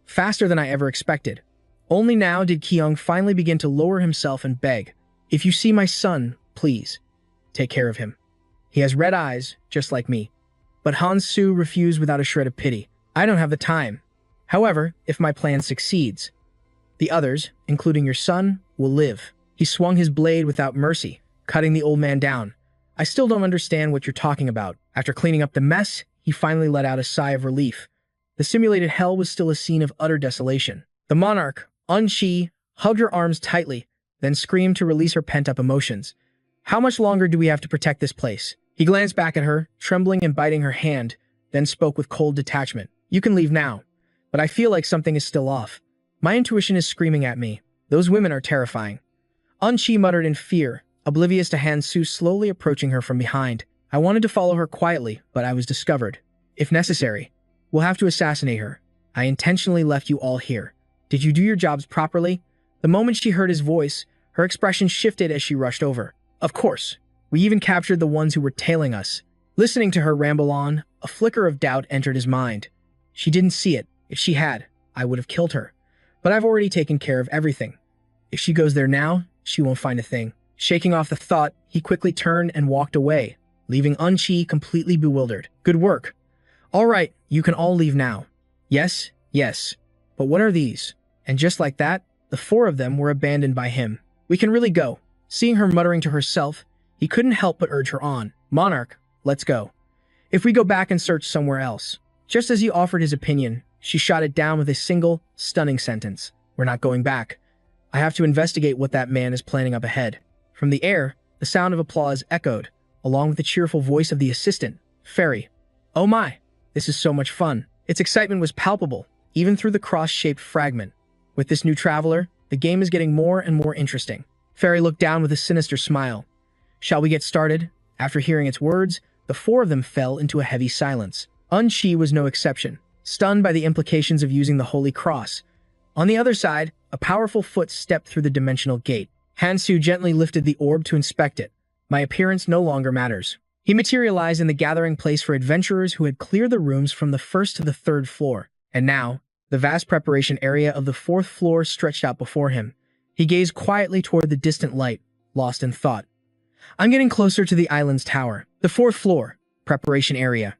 faster than I ever expected. Only now did Kyung finally begin to lower himself and beg, "If you see my son, please, take care of him. He has red eyes, just like me." But Han-Soo refused without a shred of pity. "I don't have the time. However, if my plan succeeds, the others, including your son, will live." He swung his blade without mercy, cutting the old man down. "I still don't understand what you're talking about." After cleaning up the mess, he finally let out a sigh of relief. The simulated hell was still a scene of utter desolation. The monarch, Un-Chi, hugged her arms tightly, then screamed to release her pent-up emotions. "How much longer do we have to protect this place?" He glanced back at her, trembling and biting her hand, then spoke with cold detachment. "You can leave now, but I feel like something is still off. My intuition is screaming at me. Those women are terrifying." Un-Chi muttered in fear, oblivious to Han-Soo slowly approaching her from behind. "I wanted to follow her quietly, but I was discovered. If necessary, we'll have to assassinate her. I intentionally left you all here. Did you do your jobs properly?" The moment she heard his voice, her expression shifted as she rushed over. "Of course. We even captured the ones who were tailing us." Listening to her ramble on, a flicker of doubt entered his mind. She didn't see it. If she had, I would have killed her. But I've already taken care of everything. If she goes there now, she won't find a thing. Shaking off the thought, he quickly turned and walked away, leaving Un-Chi completely bewildered. "Good work. All right, you can all leave now." "Yes, yes. But what are these?" And just like that, the four of them were abandoned by him. "We can really go." Seeing her muttering to herself, he couldn't help but urge her on. "Monarch, let's go. If we go back and search somewhere else." Just as he offered his opinion, she shot it down with a single, stunning sentence. "We're not going back. I have to investigate what that man is planning up ahead." From the air, the sound of applause echoed, along with the cheerful voice of the assistant, Fairy. "Oh my, this is so much fun." Its excitement was palpable, even through the cross-shaped fragment. With this new traveler, the game is getting more and more interesting. Fairy looked down with a sinister smile. "Shall we get started?" After hearing its words, the four of them fell into a heavy silence. Un-Chi was no exception, stunned by the implications of using the Holy Cross. On the other side, a powerful foot stepped through the dimensional gate. Han-Soo gently lifted the orb to inspect it. "My appearance no longer matters." He materialized in the gathering place for adventurers who had cleared the rooms from the first to the third floor. And now, the vast preparation area of the fourth floor stretched out before him. He gazed quietly toward the distant light, lost in thought. "I'm getting closer to the island's tower." The fourth floor, preparation area.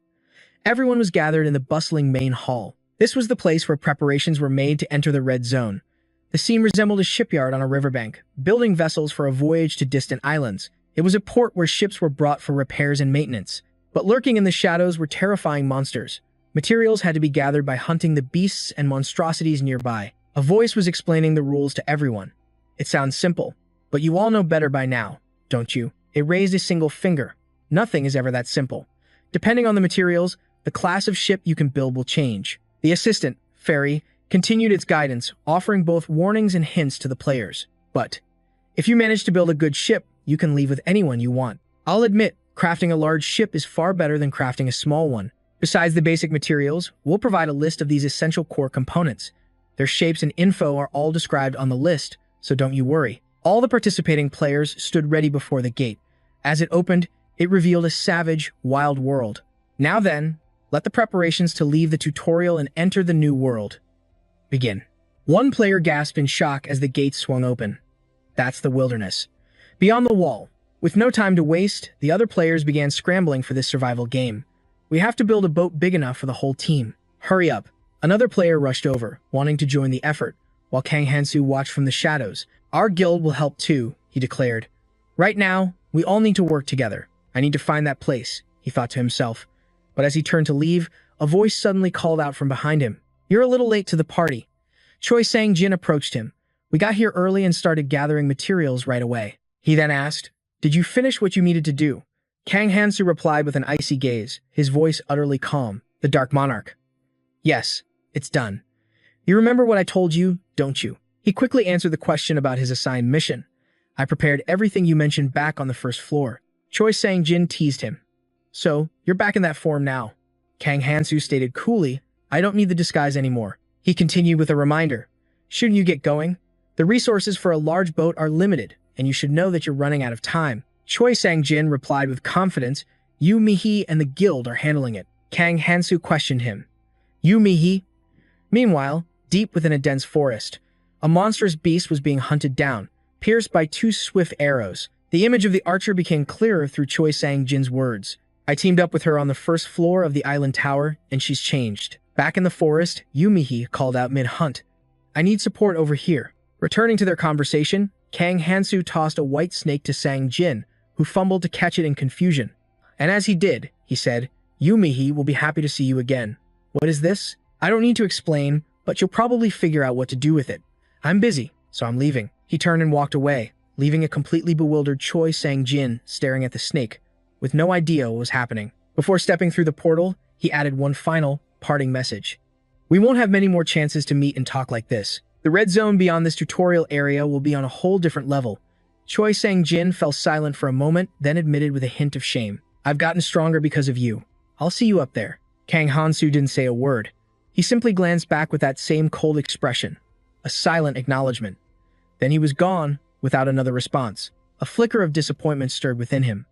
Everyone was gathered in the bustling main hall. This was the place where preparations were made to enter the red zone. The scene resembled a shipyard on a riverbank, building vessels for a voyage to distant islands. It was a port where ships were brought for repairs and maintenance. But lurking in the shadows were terrifying monsters. Materials had to be gathered by hunting the beasts and monstrosities nearby. A voice was explaining the rules to everyone. "It sounds simple, but you all know better by now, don't you?" It raised a single finger. "Nothing is ever that simple. Depending on the materials, the class of ship you can build will change." The assistant, Fairy, continued its guidance, offering both warnings and hints to the players. "But if you manage to build a good ship, you can leave with anyone you want. I'll admit, crafting a large ship is far better than crafting a small one. Besides the basic materials, we'll provide a list of these essential core components. Their shapes and info are all described on the list, so don't you worry." All the participating players stood ready before the gate. As it opened, it revealed a savage, wild world. "Now then, let the preparations to leave the tutorial and enter the new world begin." One player gasped in shock as the gates swung open. That's the wilderness. Beyond the wall, with no time to waste, the other players began scrambling for this survival game. "We have to build a boat big enough for the whole team. Hurry up." Another player rushed over, wanting to join the effort, while Kang Han-Soo watched from the shadows. "Our guild will help too," he declared. "Right now, we all need to work together. I need to find that place," he thought to himself. But as he turned to leave, a voice suddenly called out from behind him. "You're a little late to the party." Choi Sang-jin approached him. "We got here early and started gathering materials right away." He then asked, "Did you finish what you needed to do?" Kang Han-Soo replied with an icy gaze, his voice utterly calm. "The Dark Monarch. Yes, it's done. You remember what I told you, don't you?" He quickly answered the question about his assigned mission. "I prepared everything you mentioned back on the first floor." Choi Sang-jin teased him. "So, you're back in that form now," Kang Han-Soo stated coolly, I don't need the disguise anymore. He continued with a reminder. Shouldn't you get going? The resources for a large boat are limited, and you should know that you're running out of time. Choi Sang-jin replied with confidence, Yu Mi-hee and the guild are handling it. Kang Han-soo questioned him. Yu Mi-hee? Meanwhile, deep within a dense forest, a monstrous beast was being hunted down, pierced by 2 swift arrows. The image of the archer became clearer through Choi Sang-jin's words. I teamed up with her on the first floor of the island tower, and she's changed. Back in the forest, Yu Mi-hee called out mid-hunt. I need support over here. Returning to their conversation, Kang Han-soo tossed a white snake to Sang-jin, who fumbled to catch it in confusion. And as he did, he said, Yu Mi-hee will be happy to see you again. What is this? I don't need to explain, but you'll probably figure out what to do with it. I'm busy, so I'm leaving. He turned and walked away, leaving a completely bewildered Choi Sang-jin staring at the snake, with no idea what was happening. Before stepping through the portal, he added one final, parting message. We won't have many more chances to meet and talk like this. The red zone beyond this tutorial area will be on a whole different level. Choi Sang-jin fell silent for a moment, then admitted with a hint of shame. I've gotten stronger because of you. I'll see you up there. Kang Han-soo didn't say a word. He simply glanced back with that same cold expression, a silent acknowledgement. Then he was gone, without another response. A flicker of disappointment stirred within him.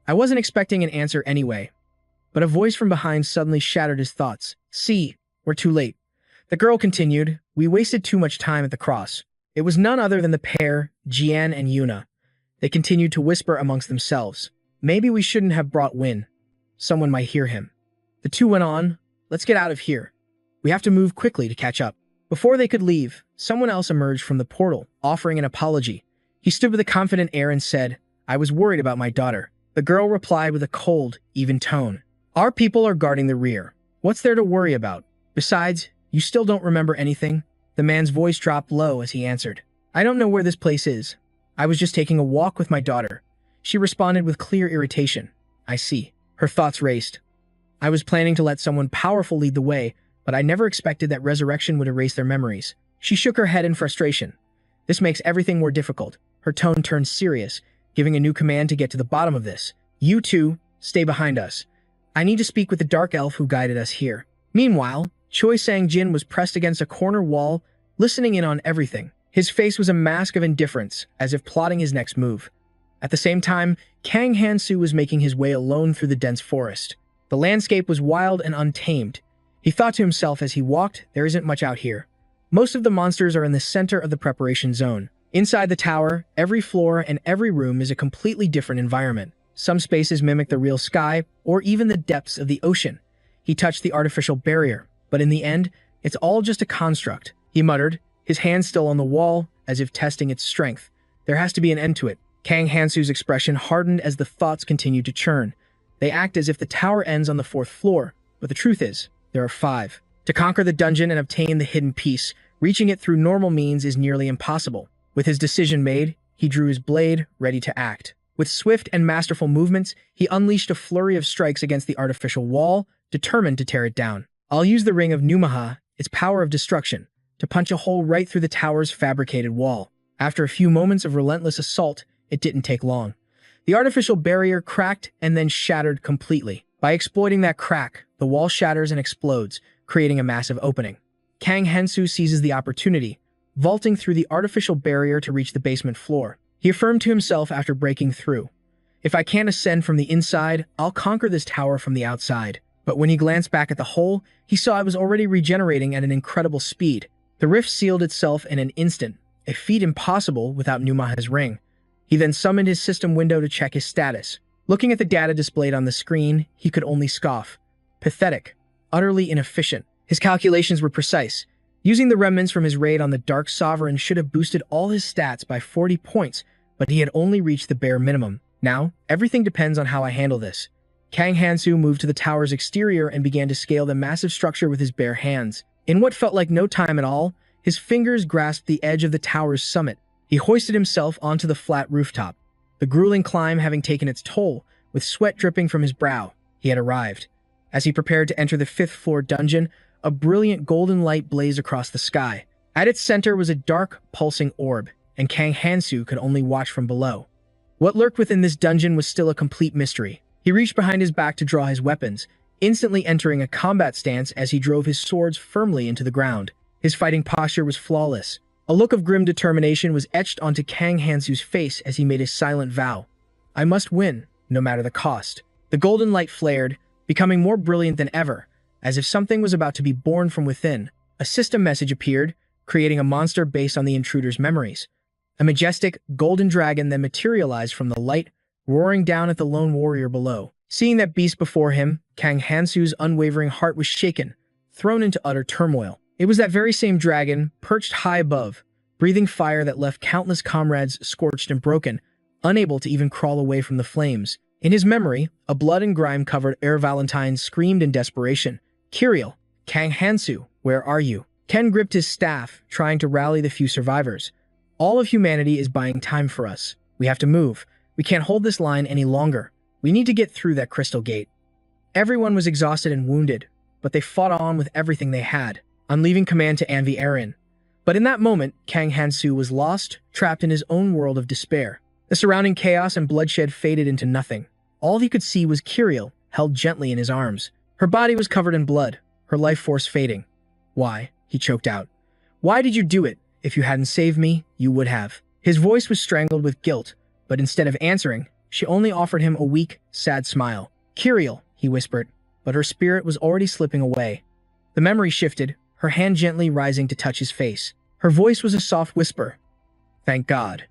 I wasn't expecting an answer anyway, but a voice from behind suddenly shattered his thoughts. See, we're too late. The girl continued, we wasted too much time at the cross. It was none other than the pair, Jian and Yuna. They continued to whisper amongst themselves. Maybe we shouldn't have brought Win. Someone might hear him. The two went on, let's get out of here. We have to move quickly to catch up. Before they could leave, someone else emerged from the portal, offering an apology. He stood with a confident air and said, I was worried about my daughter. The girl replied with a cold, even tone. Our people are guarding the rear. What's there to worry about? Besides, you still don't remember anything? The man's voice dropped low as he answered. I don't know where this place is. I was just taking a walk with my daughter. She responded with clear irritation. I see. Her thoughts raced. I was planning to let someone powerful lead the way, but I never expected that resurrection would erase their memories. She shook her head in frustration. This makes everything more difficult. Her tone turned serious, giving a new command to get to the bottom of this. You two, stay behind us. I need to speak with the dark elf who guided us here. Meanwhile, Choi Sang-jin was pressed against a corner wall, listening in on everything. His face was a mask of indifference, as if plotting his next move. At the same time, Kang Han-soo was making his way alone through the dense forest. The landscape was wild and untamed. He thought to himself as he walked, there isn't much out here. Most of the monsters are in the center of the preparation zone. Inside the tower, every floor and every room is a completely different environment. Some spaces mimic the real sky, or even the depths of the ocean. He touched the artificial barrier, but in the end, it's all just a construct. He muttered, his hand still on the wall, as if testing its strength. There has to be an end to it. Kang Han-soo's expression hardened as the thoughts continued to churn. They act as if the tower ends on the 4th floor, but the truth is, there are 5. To conquer the dungeon and obtain the hidden piece, reaching it through normal means is nearly impossible. With his decision made, he drew his blade, ready to act. With swift and masterful movements, he unleashed a flurry of strikes against the artificial wall, determined to tear it down. I'll use the Ring of Numaha, its power of destruction, to punch a hole right through the tower's fabricated wall. After a few moments of relentless assault, it didn't take long. The artificial barrier cracked and then shattered completely. By exploiting that crack, the wall shatters and explodes, creating a massive opening. Kang Han-soo seizes the opportunity, vaulting through the artificial barrier to reach the basement floor. He affirmed to himself after breaking through, if I can't ascend from the inside, I'll conquer this tower from the outside. But when he glanced back at the hole, he saw it was already regenerating at an incredible speed. The rift sealed itself in an instant, a feat impossible without Numaha's ring. He then summoned his system window to check his status. Looking at the data displayed on the screen, he could only scoff. Pathetic. Utterly inefficient. His calculations were precise. Using the remnants from his raid on the Dark Sovereign should have boosted all his stats by 40 points, but he had only reached the bare minimum. Now, everything depends on how I handle this. Kang Han-soo moved to the tower's exterior and began to scale the massive structure with his bare hands. In what felt like no time at all, his fingers grasped the edge of the tower's summit. He hoisted himself onto the flat rooftop. The grueling climb having taken its toll, with sweat dripping from his brow, he had arrived. As he prepared to enter the 5th floor dungeon, a brilliant golden light blazed across the sky. At its center was a dark, pulsing orb, and Kang Han-soo could only watch from below. What lurked within this dungeon was still a complete mystery. He reached behind his back to draw his weapons, instantly entering a combat stance as he drove his swords firmly into the ground. His fighting posture was flawless. A look of grim determination was etched onto Kang Hansu's face as he made his silent vow. I must win, no matter the cost. The golden light flared, becoming more brilliant than ever, as if something was about to be born from within. A system message appeared, creating a monster based on the intruder's memories. A majestic, golden dragon then materialized from the light, roaring down at the lone warrior below. Seeing that beast before him, Kang Hansu's unwavering heart was shaken, thrown into utter turmoil. It was that very same dragon, perched high above, breathing fire that left countless comrades scorched and broken, unable to even crawl away from the flames. In his memory, a blood and grime-covered Air Valentine screamed in desperation, "Kiriel, Kang Hansu, where are you?" Ken gripped his staff, trying to rally the few survivors. All of humanity is buying time for us. We have to move. We can't hold this line any longer. We need to get through that crystal gate. Everyone was exhausted and wounded, but they fought on with everything they had. I'm leaving command to Anvi Aaron. But in that moment, Kang Hansu was lost, trapped in his own world of despair. The surrounding chaos and bloodshed faded into nothing. All he could see was Kiriel, held gently in his arms. Her body was covered in blood, her life force fading. "Why?" he choked out. "Why did you do it? If you hadn't saved me, you would have." His voice was strangled with guilt, but instead of answering, she only offered him a weak, sad smile. "Kiriel," he whispered, but her spirit was already slipping away. The memory shifted, her hand gently rising to touch his face. Her voice was a soft whisper. "Thank God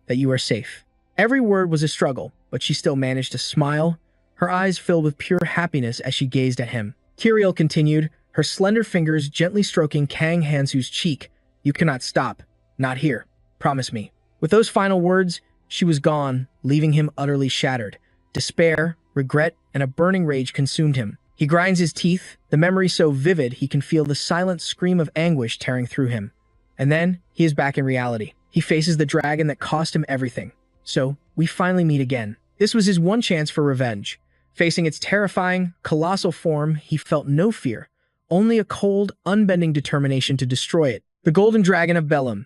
that you are safe." Every word was a struggle, but she still managed to smile, her eyes filled with pure happiness as she gazed at him. Kiriel continued, her slender fingers gently stroking Kang Hansu's cheek. "You cannot stop. Not here. Promise me." With those final words, she was gone, leaving him utterly shattered. Despair, regret, and a burning rage consumed him. He grinds his teeth, the memory so vivid he can feel the silent scream of anguish tearing through him. And then, he is back in reality. He faces the dragon that cost him everything. So, we finally meet again. This was his one chance for revenge. Facing its terrifying, colossal form, he felt no fear, only a cold, unbending determination to destroy it. The Golden Dragon of Bellum.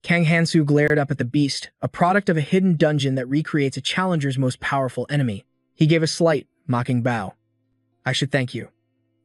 Kang Hansu glared up at the beast, a product of a hidden dungeon that recreates a challenger's most powerful enemy. He gave a slight, mocking bow. "I should thank you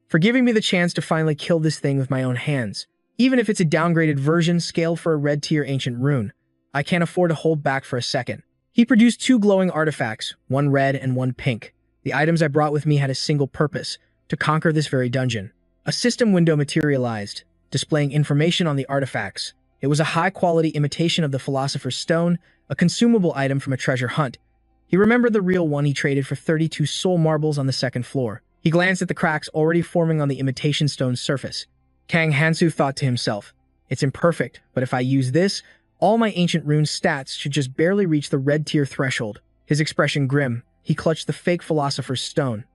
for giving me the chance to finally kill this thing with my own hands. Even if it's a downgraded version scaled for a red-tier ancient rune, I can't afford to hold back for a second." He produced two glowing artifacts, one red and one pink. The items I brought with me had a single purpose, to conquer this very dungeon. A system window materialized, displaying information on the artifacts. It was a high-quality imitation of the Philosopher's Stone, a consumable item from a treasure hunt. He remembered the real one he traded for 32 soul marbles on the second floor. He glanced at the cracks already forming on the imitation stone's surface. Kang Hansu thought to himself, "It's imperfect, but if I use this, all my ancient rune stats should just barely reach the red-tier threshold." His expression grim, he clutched the fake Philosopher's Stone.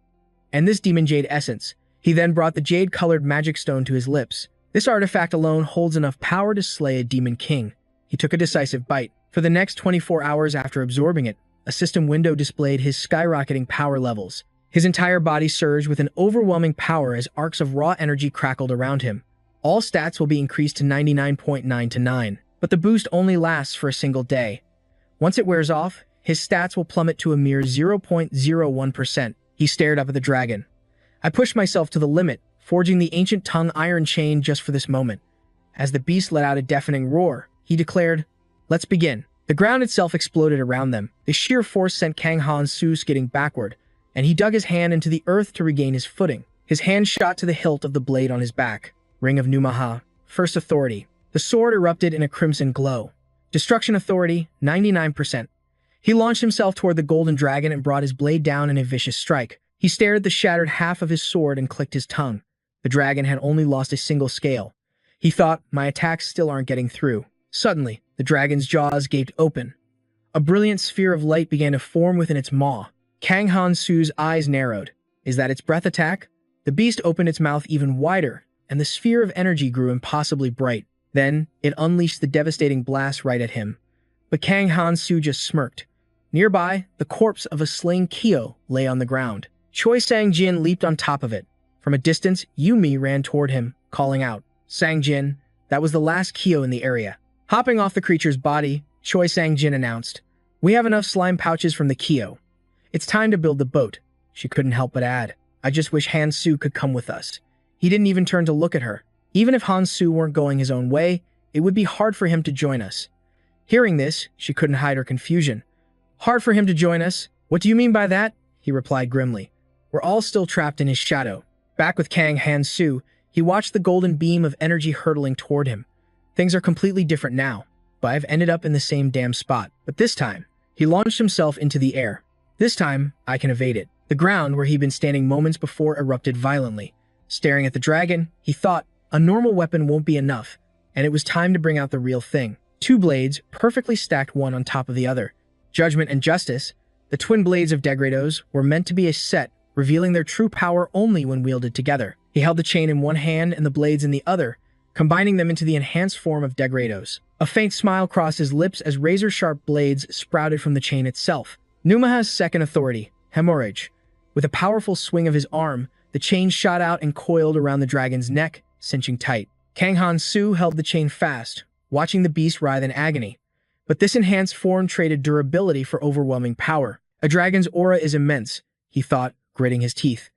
And this demon jade essence. He then brought the jade-colored magic stone to his lips. This artifact alone holds enough power to slay a demon king. He took a decisive bite. For the next 24 hours after absorbing it, a system window displayed his skyrocketing power levels. His entire body surged with an overwhelming power as arcs of raw energy crackled around him. All stats will be increased to 99.9 to 9, but the boost only lasts for a single day. Once it wears off, his stats will plummet to a mere 0.01%. He stared up at the dragon. I pushed myself to the limit, forging the ancient tongue iron chain just for this moment. As the beast let out a deafening roar, he declared, "Let's begin." The ground itself exploded around them. The sheer force sent Kang Hansu skidding backward, and he dug his hand into the earth to regain his footing. His hand shot to the hilt of the blade on his back. Ring of Numaha. First Authority. The sword erupted in a crimson glow. Destruction Authority, 99%. He launched himself toward the golden dragon and brought his blade down in a vicious strike. He stared at the shattered half of his sword and clicked his tongue. The dragon had only lost a single scale. He thought, my attacks still aren't getting through. Suddenly, the dragon's jaws gaped open. A brilliant sphere of light began to form within its maw. Kang Hansu's eyes narrowed. Is that its breath attack? The beast opened its mouth even wider, and the sphere of energy grew impossibly bright. Then, it unleashed the devastating blast right at him. But Kang Hansu just smirked. Nearby, the corpse of a slain Kyo lay on the ground. Choi Sang-jin leaped on top of it. From a distance, Yumi ran toward him, calling out, "Sang-jin, that was the last Kyo in the area." Hopping off the creature's body, Choi Sang-jin announced, "We have enough slime pouches from the Kyo. It's time to build the boat." She couldn't help but add, I just wish Han-Soo could come with us. He didn't even turn to look at her. Even if Han-Soo weren't going his own way, it would be hard for him to join us. Hearing this, she couldn't hide her confusion. Hard for him to join us? What do you mean by that? He replied grimly. We're all still trapped in his shadow. Back with Kang Han-Soo, he watched the golden beam of energy hurtling toward him. Things are completely different now, but I've ended up in the same damn spot. But this time, he launched himself into the air. This time, I can evade it. The ground where he'd been standing moments before erupted violently. Staring at the dragon, he thought, a normal weapon won't be enough, and it was time to bring out the real thing. Two blades, perfectly stacked one on top of the other. Judgment and Justice, the twin blades of Degrados, were meant to be a set, revealing their true power only when wielded together. He held the chain in one hand and the blades in the other, combining them into the enhanced form of Degrados. A faint smile crossed his lips as razor-sharp blades sprouted from the chain itself. Numaha's second authority, Hemorrhage. With a powerful swing of his arm, the chain shot out and coiled around the dragon's neck, cinching tight. Kang Han-Soo held the chain fast, watching the beast writhe in agony. But this enhanced form traded durability for overwhelming power. A dragon's aura is immense, he thought, gritting his teeth.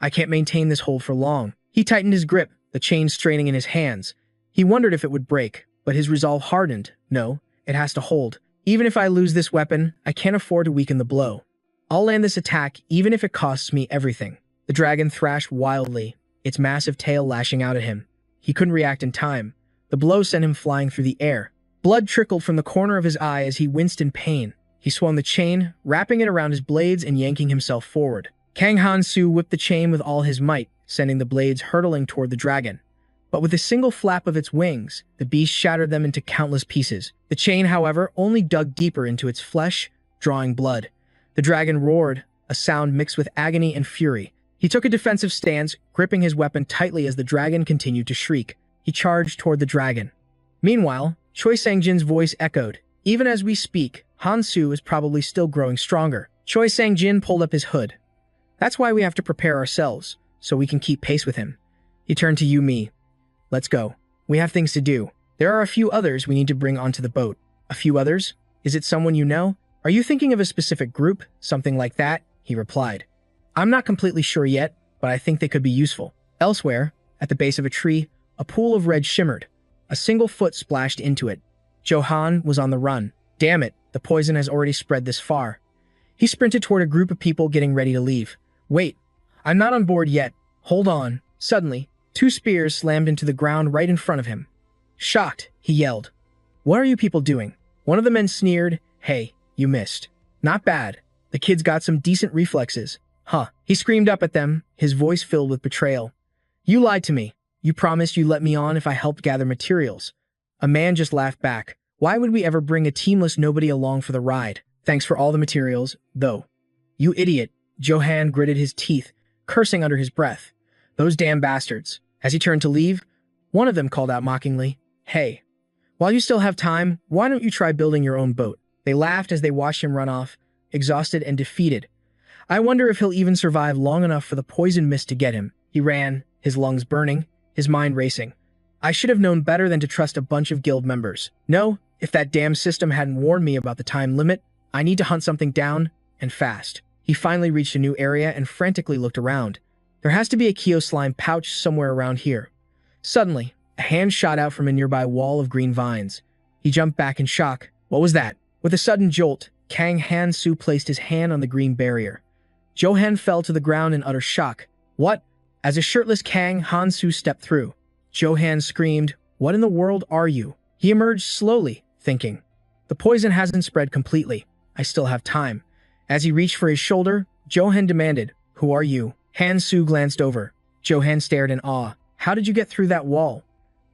I can't maintain this hold for long. He tightened his grip, the chain straining in his hands. He wondered if it would break, but his resolve hardened. No, it has to hold. Even if I lose this weapon, I can't afford to weaken the blow. I'll land this attack even if it costs me everything. The dragon thrashed wildly, its massive tail lashing out at him. He couldn't react in time. The blow sent him flying through the air. Blood trickled from the corner of his eye as he winced in pain. He swung the chain, wrapping it around his blades and yanking himself forward. Kang Han-Soo whipped the chain with all his might, sending the blades hurtling toward the dragon. But with a single flap of its wings, the beast shattered them into countless pieces. The chain, however, only dug deeper into its flesh, drawing blood. The dragon roared, a sound mixed with agony and fury. He took a defensive stance, gripping his weapon tightly as the dragon continued to shriek. He charged toward the dragon. Meanwhile, Choi Sang-jin's voice echoed. Even as we speak, Han-Soo is probably still growing stronger. Choi Sang-jin pulled up his hood. That's why we have to prepare ourselves, so we can keep pace with him. He turned to Yumi. Let's go. We have things to do. There are a few others we need to bring onto the boat. A few others? Is it someone you know? Are you thinking of a specific group? Something like that? He replied. I'm not completely sure yet, but I think they could be useful. Elsewhere, at the base of a tree, a pool of red shimmered. A single foot splashed into it. Johan was on the run. Damn it, the poison has already spread this far. He sprinted toward a group of people getting ready to leave. Wait, I'm not on board yet. Hold on. Suddenly, two spears slammed into the ground right in front of him. Shocked, he yelled. What are you people doing? One of the men sneered. Hey, you missed. Not bad. The kid's got some decent reflexes. Huh. He screamed up at them, his voice filled with betrayal. You lied to me. You promised you'd let me on if I helped gather materials. A man just laughed back. Why would we ever bring a teamless nobody along for the ride? Thanks for all the materials, though. You idiot. Johan gritted his teeth, cursing under his breath. Those damn bastards. As he turned to leave, one of them called out mockingly, Hey, while you still have time, why don't you try building your own boat? They laughed as they watched him run off, exhausted and defeated. I wonder if he'll even survive long enough for the poison mist to get him. He ran, his lungs burning, his mind racing. I should have known better than to trust a bunch of guild members. No, if that damn system hadn't warned me about the time limit, I need to hunt something down, and fast. He finally reached a new area and frantically looked around. There has to be a Kyo slime pouch somewhere around here. Suddenly, a hand shot out from a nearby wall of green vines. He jumped back in shock. What was that? With a sudden jolt, Kang Han-Soo placed his hand on the green barrier. Johan fell to the ground in utter shock. What? As a shirtless Kang Han-Soo stepped through. Johan screamed, What in the world are you? He emerged slowly, thinking. The poison hasn't spread completely. I still have time. As he reached for his shoulder, Johan demanded, Who are you? Han-Soo glanced over. Johan stared in awe. How did you get through that wall?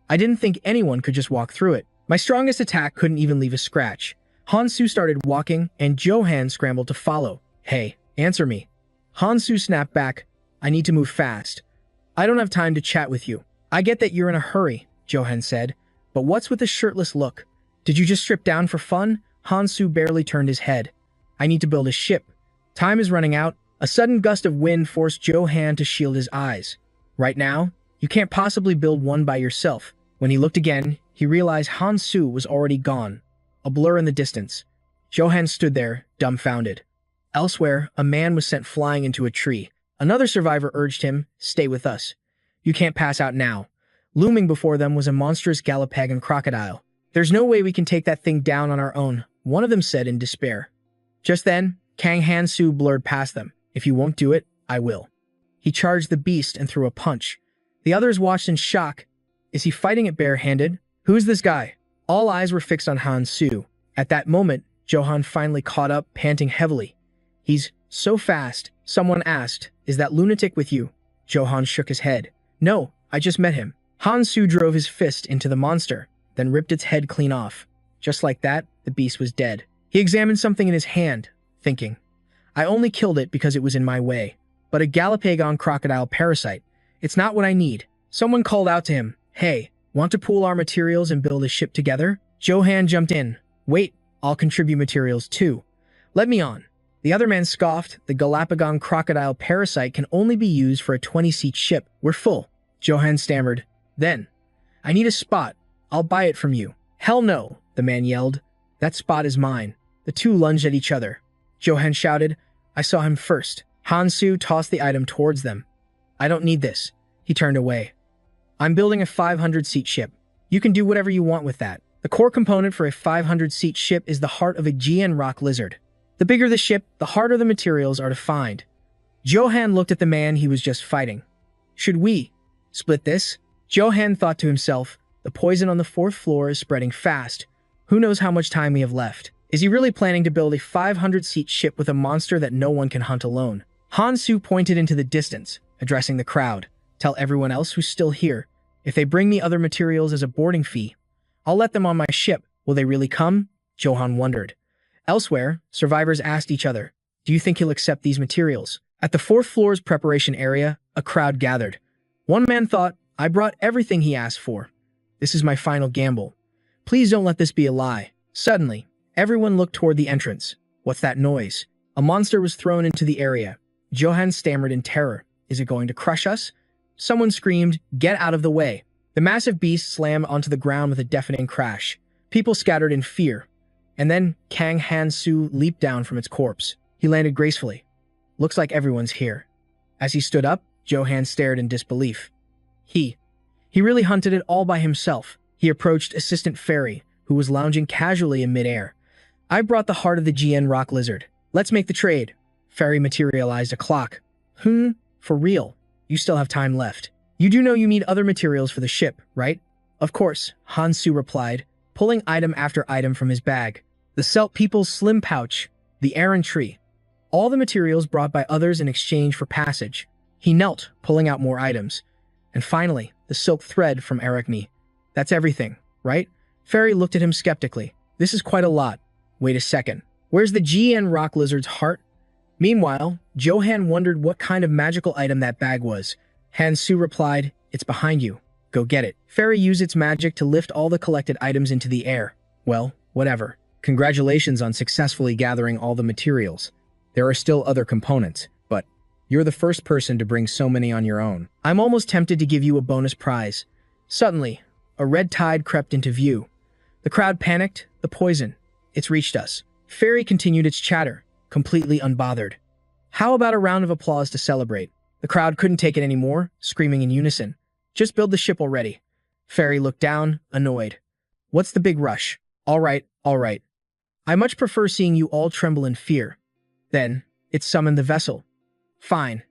I didn't think anyone could just walk through it. My strongest attack couldn't even leave a scratch. Han-Soo started walking, and Johan scrambled to follow. Hey, answer me. Han-Soo snapped back. I need to move fast. I don't have time to chat with you. I get that you're in a hurry, Johan said. But what's with the shirtless look? Did you just strip down for fun? Han-Soo barely turned his head. I need to build a ship. Time is running out. A sudden gust of wind forced Johan to shield his eyes. Right now, you can't possibly build one by yourself. When he looked again, he realized Han-Soo was already gone, a blur in the distance. Johan stood there, dumbfounded. Elsewhere, a man was sent flying into a tree. Another survivor urged him, "Stay with us. You can't pass out now." Looming before them was a monstrous Galapagan crocodile. "There's no way we can take that thing down on our own," one of them said in despair. Just then, Kang Han-soo blurred past them. "If you won't do it, I will." He charged the beast and threw a punch. The others watched in shock. Is he fighting it barehanded? Who's this guy? All eyes were fixed on Han-soo. At that moment, Johan finally caught up, panting heavily. "He's so fast." Someone asked, "Is that lunatic with you?" Johan shook his head. "No, I just met him." Han-soo drove his fist into the monster, then ripped its head clean off. Just like that, the beast was dead. He examined something in his hand, thinking, "I only killed it because it was in my way. But a Galapagon crocodile parasite, it's not what I need." Someone called out to him, "Hey, want to pool our materials and build a ship together?" Johan jumped in. "Wait, I'll contribute materials too. Let me on." The other man scoffed, "The Galapagon crocodile parasite can only be used for a 20-seat ship. We're full." Johan stammered. Then, "I need a spot. I'll buy it from you." "Hell no," the man yelled. "That spot is mine." The two lunged at each other. Johan shouted, "I saw him first." Han-soo tossed the item towards them. "I don't need this." He turned away. "I'm building a 500-seat ship. You can do whatever you want with that." The core component for a 500-seat ship is the heart of a GN rock lizard. The bigger the ship, the harder the materials are to find. Johan looked at the man he was just fighting. "Should we split this?" Johan thought to himself, "The poison on the 4th floor is spreading fast. Who knows how much time we have left? Is he really planning to build a 500-seat ship with a monster that no one can hunt alone?" Han-soo pointed into the distance, addressing the crowd. "Tell everyone else who's still here, if they bring me other materials as a boarding fee, I'll let them on my ship. Will they really come?" Johan wondered. Elsewhere, survivors asked each other, "Do you think he'll accept these materials?" At the 4th floor's preparation area, a crowd gathered. One man thought, "I brought everything he asked for. This is my final gamble. Please don't let this be a lie." Suddenly, everyone looked toward the entrance. "What's that noise?" A monster was thrown into the area. Johan stammered in terror. "Is it going to crush us?" Someone screamed, "Get out of the way." The massive beast slammed onto the ground with a deafening crash. People scattered in fear. And then Kang Han-soo leaped down from its corpse. He landed gracefully. "Looks like everyone's here." As he stood up, Johan stared in disbelief. He really hunted it all by himself. He approached Assistant Fairy, who was lounging casually in midair. "I brought the heart of the GN rock lizard. Let's make the trade." Fairy materialized a clock. For real? You still have time left. You do know you need other materials for the ship, right?" "Of course," Han-soo replied, pulling item after item from his bag. The Selt people's slim pouch, the errand tree, all the materials brought by others in exchange for passage. He knelt, pulling out more items. And finally, the silk thread from Arachne. "That's everything, right?" Fairy looked at him skeptically. "This is quite a lot. Wait a second. Where's the GN rock lizard's heart?" Meanwhile, Johan wondered what kind of magical item that bag was. Han-soo replied, "It's behind you. Go get it." Fairy used its magic to lift all the collected items into the air. "Well, whatever. Congratulations on successfully gathering all the materials. There are still other components, but you're the first person to bring so many on your own. I'm almost tempted to give you a bonus prize." Suddenly, a red tide crept into view. The crowd panicked. "The poison. It's reached us." Fairy continued its chatter, completely unbothered. "How about a round of applause to celebrate?" The crowd couldn't take it anymore, screaming in unison. "Just build the ship already." Fairy looked down, annoyed. "What's the big rush? All right. I much prefer seeing you all tremble in fear." Then, it summoned the vessel. "Fine.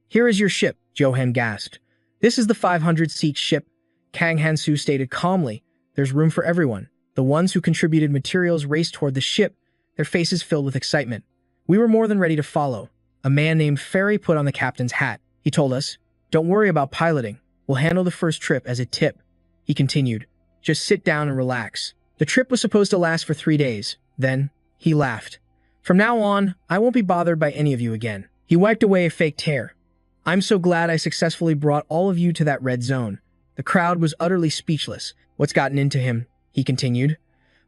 Here is your ship," Johan gasped. "This is the 500-seat ship," Kang Han-soo stated calmly. "There's room for everyone." The ones who contributed materials raced toward the ship, their faces filled with excitement. We were more than ready to follow. A man named Fairy put on the captain's hat. He told us, "Don't worry about piloting. We'll handle the first trip as a tip." He continued, "Just sit down and relax." The trip was supposed to last for 3 days. Then, he laughed. "From now on, I won't be bothered by any of you again." He wiped away a fake tear. "I'm so glad I successfully brought all of you to that red zone." The crowd was utterly speechless. "What's gotten into him?" he continued.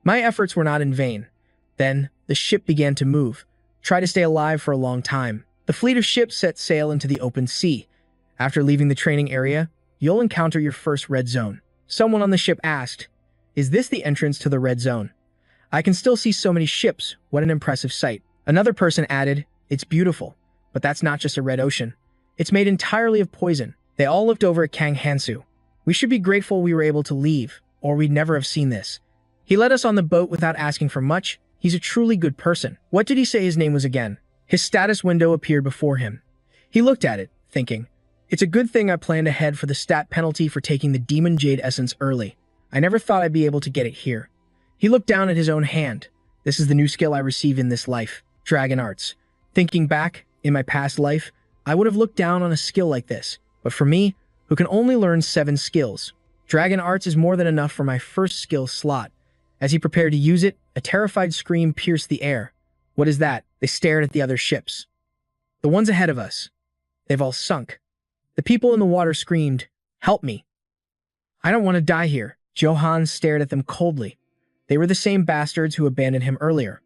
"My efforts were not in vain." Then, the ship began to move. Try to stay alive for a long time. The fleet of ships set sail into the open sea. After leaving the training area, you'll encounter your first red zone. Someone on the ship asked, "Is this the entrance to the red zone? I can still see so many ships. What an impressive sight." Another person added, "It's beautiful, but that's not just a red ocean. It's made entirely of poison. They all looked over at Kang Hansu. We should be grateful we were able to leave, or we'd never have seen this. He let us on the boat without asking for much. He's a truly good person. What did he say his name was again? His status window appeared before him. He looked at it, thinking, it's a good thing I planned ahead for the stat penalty for taking the Demon Jade Essence early. I never thought I'd be able to get it here. He looked down at his own hand. This is the new skill I receive in this life, Dragon Arts. Thinking back, in my past life, I would have looked down on a skill like this. But for me, who can only learn 7 skills, Dragon Arts is more than enough for my first skill slot. As he prepared to use it, a terrified scream pierced the air. What is that? They stared at the other ships. The ones ahead of us. They've all sunk. The people in the water screamed, help me. I don't want to die here. Johan stared at them coldly. They were the same bastards who abandoned him earlier.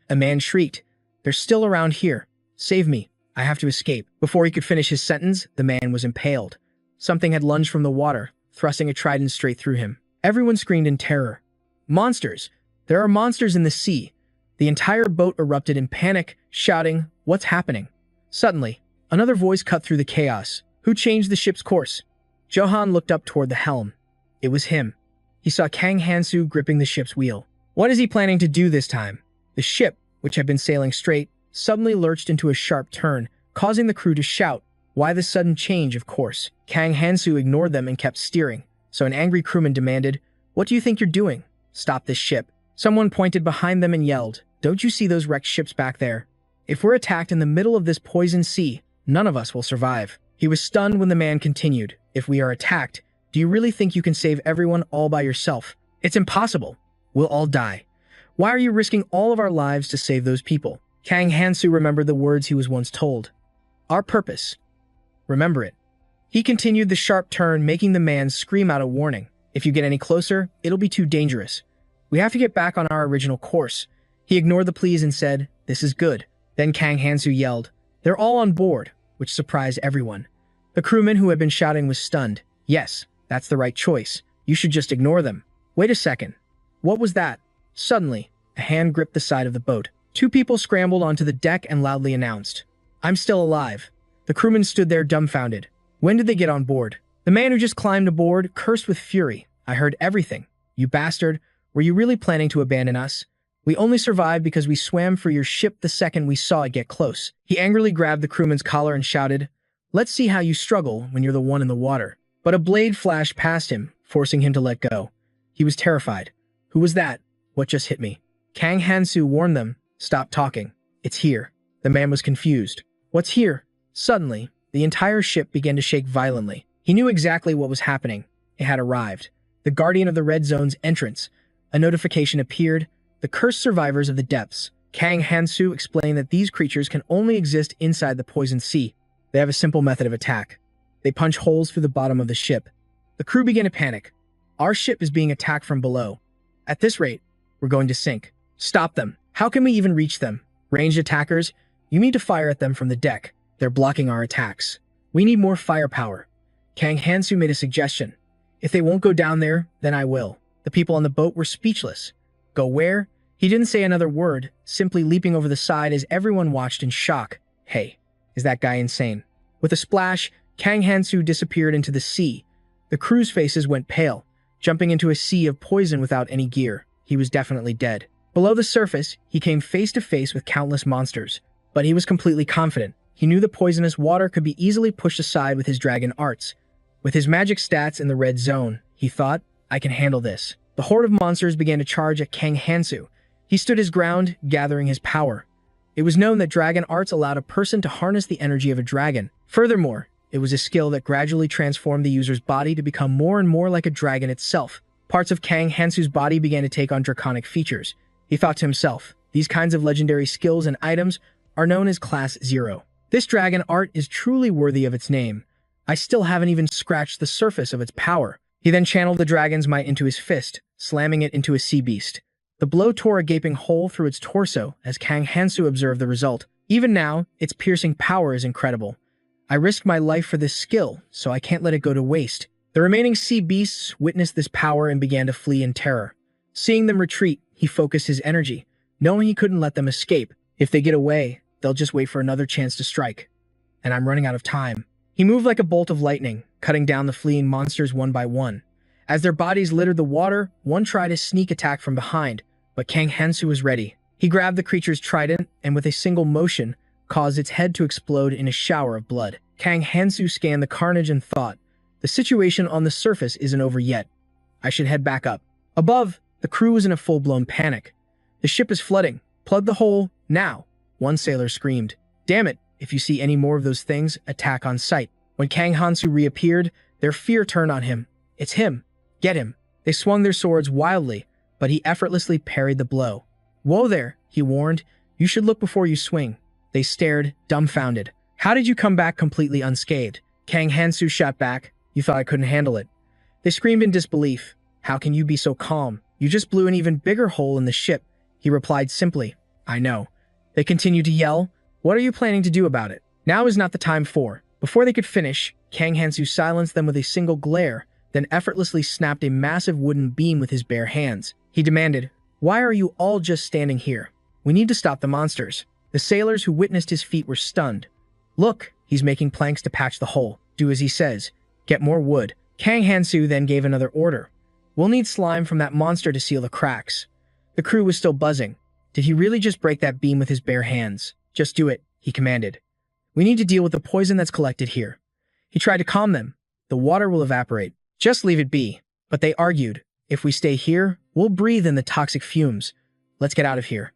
A man shrieked, they're still around here. Save me. I have to escape. Before he could finish his sentence, the man was impaled. Something had lunged from the water, thrusting a trident straight through him. Everyone screamed in terror. Monsters! There are monsters in the sea. The entire boat erupted in panic, shouting, what's happening? Suddenly, another voice cut through the chaos. Who changed the ship's course? Johan looked up toward the helm. It was him. He saw Kang Hansu gripping the ship's wheel. What is he planning to do this time? The ship, which had been sailing straight, suddenly lurched into a sharp turn, causing the crew to shout. Why the sudden change of course? Kang Hansu ignored them and kept steering, so an angry crewman demanded, what do you think you're doing? Stop this ship. Someone pointed behind them and yelled, don't you see those wrecked ships back there? If we're attacked in the middle of this poison sea, none of us will survive. He was stunned when the man continued, if we are attacked, do you really think you can save everyone all by yourself? It's impossible. We'll all die. Why are you risking all of our lives to save those people? Kang Hansu remembered the words he was once told. Our purpose. Remember it. He continued the sharp turn, making the man scream out a warning. If you get any closer, it'll be too dangerous. We have to get back on our original course. He ignored the pleas and said, this is good. Then Kang Hansu yelled, they're all on board, which surprised everyone. The crewman who had been shouting was stunned. Yes, that's the right choice. You should just ignore them. Wait a second. What was that? Suddenly, a hand gripped the side of the boat. 2 people scrambled onto the deck and loudly announced, I'm still alive. The crewman stood there dumbfounded. When did they get on board? The man who just climbed aboard cursed with fury. I heard everything. You bastard, were you really planning to abandon us? We only survived because we swam for your ship the second we saw it get close. He angrily grabbed the crewman's collar and shouted, let's see how you struggle when you're the one in the water. But a blade flashed past him, forcing him to let go. He was terrified. Who was that? What just hit me? Kang Hansu warned them, stop talking. It's here. The man was confused. What's here? Suddenly, the entire ship began to shake violently. He knew exactly what was happening. It had arrived. The guardian of the red zone's entrance. A notification appeared. The cursed survivors of the depths. Kang Hansu explained that these creatures can only exist inside the poison sea. They have a simple method of attack. They punch holes through the bottom of the ship. The crew began to panic. Our ship is being attacked from below. At this rate, we're going to sink. Stop them. How can we even reach them? Ranged attackers? You need to fire at them from the deck. They're blocking our attacks. We need more firepower. Kang Hansu made a suggestion. If they won't go down there, then I will. The people on the boat were speechless. Go where? He didn't say another word, simply leaping over the side as everyone watched in shock. Hey, is that guy insane? With a splash, Kang Hansu disappeared into the sea. The crew's faces went pale, jumping into a sea of poison without any gear. He was definitely dead. Below the surface, he came face to face with countless monsters. But he was completely confident. He knew the poisonous water could be easily pushed aside with his dragon arts. With his magic stats in the red zone, he thought, I can handle this. The horde of monsters began to charge at Kang Hansu. He stood his ground, gathering his power. It was known that dragon arts allowed a person to harness the energy of a dragon. Furthermore, it was a skill that gradually transformed the user's body to become more and more like a dragon itself. Parts of Kang Hansu's body began to take on draconic features. He thought to himself, these kinds of legendary skills and items are known as Class 0. This dragon art is truly worthy of its name. I still haven't even scratched the surface of its power. He then channeled the dragon's might into his fist, slamming it into a sea beast. The blow tore a gaping hole through its torso as Kang Hansu observed the result. Even now, its piercing power is incredible. I risked my life for this skill, so I can't let it go to waste. The remaining sea beasts witnessed this power and began to flee in terror. Seeing them retreat, he focused his energy, knowing he couldn't let them escape. If they get away, they'll just wait for another chance to strike. And I'm running out of time. He moved like a bolt of lightning, cutting down the fleeing monsters one by one. As their bodies littered the water, one tried a sneak attack from behind, but Kang Hansu was ready. He grabbed the creature's trident and with a single motion, caused its head to explode in a shower of blood. Kang Hansu scanned the carnage and thought, the situation on the surface isn't over yet. I should head back up. Above, the crew was in a full-blown panic. The ship is flooding. Plug the hole, now. One sailor screamed. Damn it, if you see any more of those things, attack on sight. When Kang Hansu reappeared, their fear turned on him. It's him. Get him. They swung their swords wildly, but he effortlessly parried the blow. Whoa there, he warned. You should look before you swing. They stared, dumbfounded. How did you come back completely unscathed? Kang Hansu shot back. You thought I couldn't handle it. They screamed in disbelief. How can you be so calm? You just blew an even bigger hole in the ship. He replied simply, I know. They continued to yell. What are you planning to do about it? Now is not the time for. Before they could finish, Kang Hansu silenced them with a single glare, then effortlessly snapped a massive wooden beam with his bare hands. He demanded, why are you all just standing here? We need to stop the monsters. The sailors who witnessed his feat were stunned. Look, he's making planks to patch the hole. Do as he says. Get more wood. Kang Hansu then gave another order. We'll need slime from that monster to seal the cracks. The crew was still buzzing. Did he really just break that beam with his bare hands? Just do it, he commanded. We need to deal with the poison that's collected here. He tried to calm them. The water will evaporate. Just leave it be. But they argued. If we stay here, we'll breathe in the toxic fumes. Let's get out of here.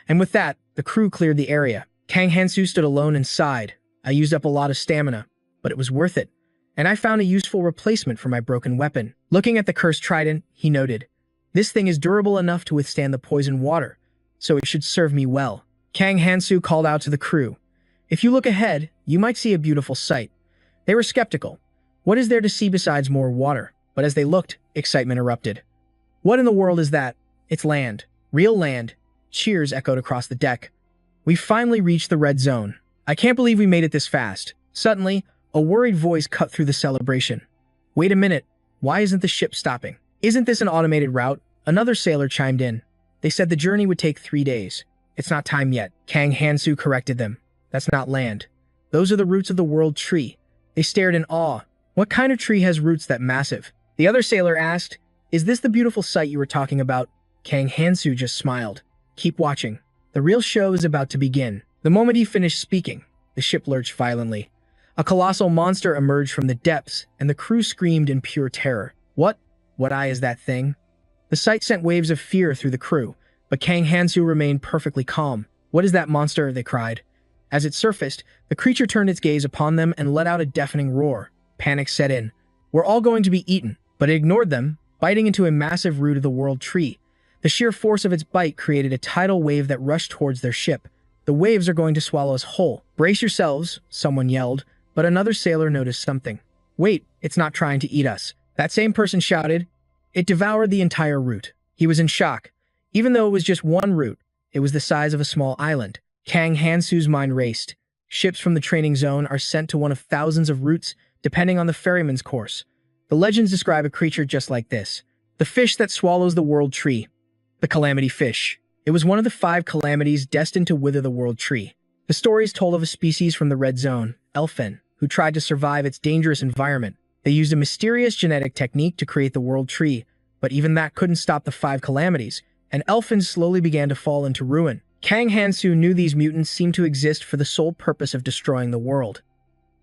And with that, the crew cleared the area. Kang Hansu stood alone and sighed. I used up a lot of stamina, but it was worth it. And I found a useful replacement for my broken weapon. Looking at the cursed trident, he noted, this thing is durable enough to withstand the poison water, so it should serve me well. Kang Hansu called out to the crew. If you look ahead, you might see a beautiful sight. They were skeptical. What is there to see besides more water? But as they looked, excitement erupted. What in the world is that? It's land. Real land. Cheers echoed across the deck. We finally reached the red zone. I can't believe we made it this fast. Suddenly, a worried voice cut through the celebration. Wait a minute. Why isn't the ship stopping? Isn't this an automated route? Another sailor chimed in. They said the journey would take 3 days. It's not time yet. Kang Hansu corrected them. That's not land. Those are the roots of the world tree. They stared in awe. What kind of tree has roots that massive? The other sailor asked, is this the beautiful sight you were talking about? Kang Hansu just smiled. Keep watching. The real show is about to begin. The moment he finished speaking, the ship lurched violently. A colossal monster emerged from the depths, and the crew screamed in pure terror. What eye is that thing? The sight sent waves of fear through the crew, but Kang Hansu remained perfectly calm. What is that monster? They cried. As it surfaced, the creature turned its gaze upon them and let out a deafening roar. Panic set in. We're all going to be eaten, but it ignored them, biting into a massive root of the world tree. The sheer force of its bite created a tidal wave that rushed towards their ship. The waves are going to swallow us whole. Brace yourselves, someone yelled, but another sailor noticed something. Wait, it's not trying to eat us. That same person shouted. It devoured the entire root. He was in shock. Even though it was just one root, it was the size of a small island. Kang Hansu's mind raced. Ships from the training zone are sent to one of thousands of routes, depending on the ferryman's course. The legends describe a creature just like this. The fish that swallows the world tree. The calamity fish. It was one of the 5 calamities destined to wither the world tree. The stories told of a species from the red zone, Elfen, who tried to survive its dangerous environment. They used a mysterious genetic technique to create the world tree, but even that couldn't stop the 5 calamities, and Elfen slowly began to fall into ruin. Kang Hansu knew these mutants seemed to exist for the sole purpose of destroying the world.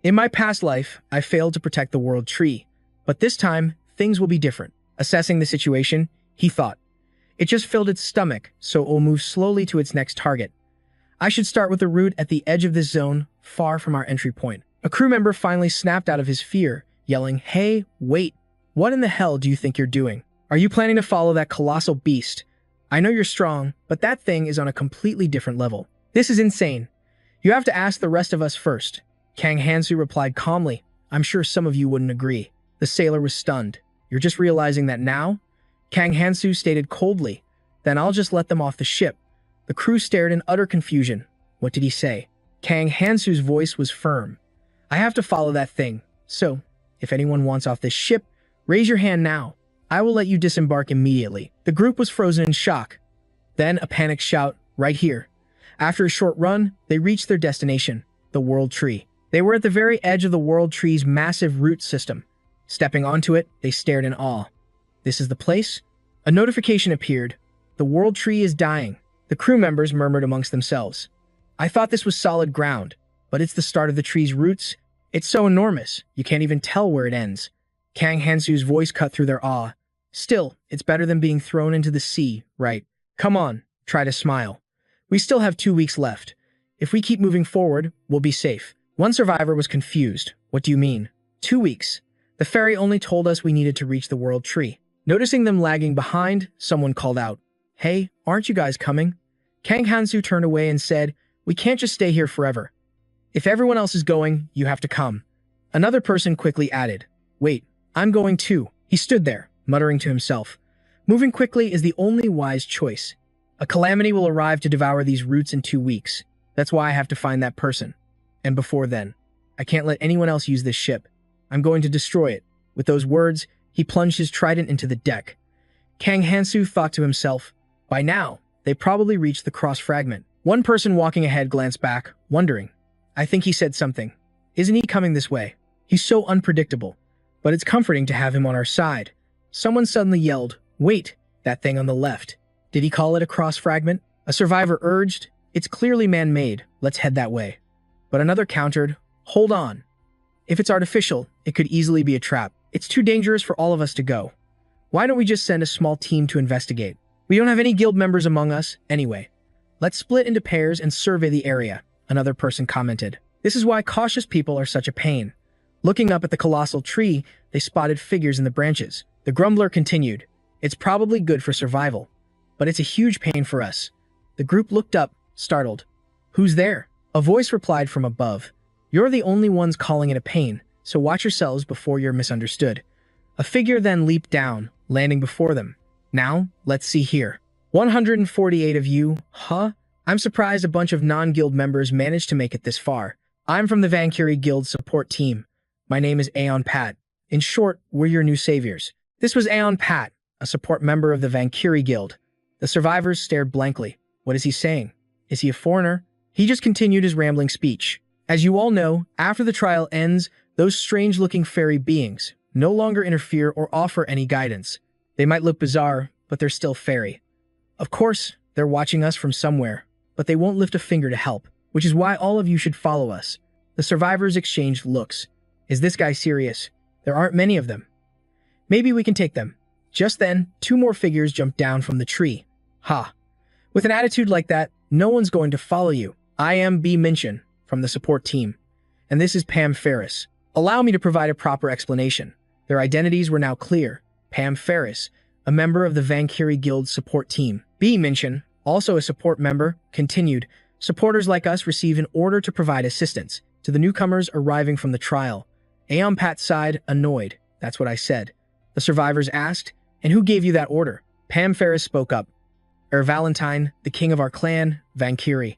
In my past life, I failed to protect the world tree, but this time, things will be different. Assessing the situation, he thought. It just filled its stomach, so it will move slowly to its next target. I should start with the route at the edge of this zone, far from our entry point. A crew member finally snapped out of his fear, yelling, Hey, wait, what in the hell do you think you're doing? Are you planning to follow that colossal beast? I know you're strong, but that thing is on a completely different level. This is insane. You have to ask the rest of us first. Kang Hansu replied calmly. I'm sure some of you wouldn't agree. The sailor was stunned. You're just realizing that now? Kang Hansu stated coldly. Then I'll just let them off the ship. The crew stared in utter confusion. What did he say? Kang Hansu's voice was firm. I have to follow that thing. So, if anyone wants off this ship, raise your hand now. I will let you disembark immediately. The group was frozen in shock. Then a panicked shout, right here. After a short run, they reached their destination, the world tree. They were at the very edge of the world tree's massive root system. Stepping onto it, they stared in awe. This is the place? A notification appeared. The world tree is dying. The crew members murmured amongst themselves. I thought this was solid ground, but it's the start of the tree's roots. It's so enormous, you can't even tell where it ends. Kang Hansu's voice cut through their awe. Still, it's better than being thrown into the sea, right? Come on, try to smile. We still have 2 weeks left. If we keep moving forward, we'll be safe. One survivor was confused. What do you mean? 2 weeks. The fairy only told us we needed to reach the world tree. Noticing them lagging behind, someone called out, Hey, aren't you guys coming? Kang Hansu turned away and said, We can't just stay here forever. If everyone else is going, you have to come. Another person quickly added, Wait, I'm going too. He stood there, muttering to himself. Moving quickly is the only wise choice. A calamity will arrive to devour these roots in 2 weeks. That's why I have to find that person. And before then, I can't let anyone else use this ship. I'm going to destroy it. With those words, he plunged his trident into the deck. Kang Hansu thought to himself, By now, they probably reached the cross fragment. One person walking ahead glanced back, wondering. I think he said something. Isn't he coming this way? He's so unpredictable. But it's comforting to have him on our side. Someone suddenly yelled, Wait, that thing on the left. Did he call it a cross fragment? A survivor urged, It's clearly man-made. Let's head that way. But another countered, Hold on. If it's artificial, it could easily be a trap. It's too dangerous for all of us to go. Why don't we just send a small team to investigate? We don't have any guild members among us, anyway. Let's split into pairs and survey the area, another person commented. This is why cautious people are such a pain. Looking up at the colossal tree, they spotted figures in the branches. The grumbler continued, It's probably good for survival, but it's a huge pain for us. The group looked up, startled. Who's there? A voice replied from above. You're the only ones calling it a pain, so watch yourselves before you're misunderstood. A figure then leaped down, landing before them. Now, let's see here. 148 of you, huh? I'm surprised a bunch of non-guild members managed to make it this far. I'm from the Valkyrie Guild support team. My name is Aeon Pat. In short, we're your new saviors. This was Aeon Pat, a support member of the Valkyrie Guild. The survivors stared blankly. What is he saying? Is he a foreigner? He just continued his rambling speech. As you all know, after the trial ends, those strange-looking fairy beings no longer interfere or offer any guidance. They might look bizarre, but they're still fairy. Of course, they're watching us from somewhere, but they won't lift a finger to help, which is why all of you should follow us. The survivors exchanged looks. Is this guy serious? There aren't many of them. Maybe we can take them. Just then, 2 more figures jumped down from the tree. Ha! With an attitude like that, no one's going to follow you. I am B. Minchin, from the support team. And this is Pam Ferris. Allow me to provide a proper explanation. Their identities were now clear. Pam Ferris, a member of the Valkyrie Guild support team. B. Minchin, also a support member, continued, Supporters like us receive an order to provide assistance to the newcomers arriving from the trial. Aeon Pat sighed, annoyed. That's what I said. The survivors asked, And who gave you that order? Pam Ferris spoke up. Valentine, the king of our clan, Valkyrie.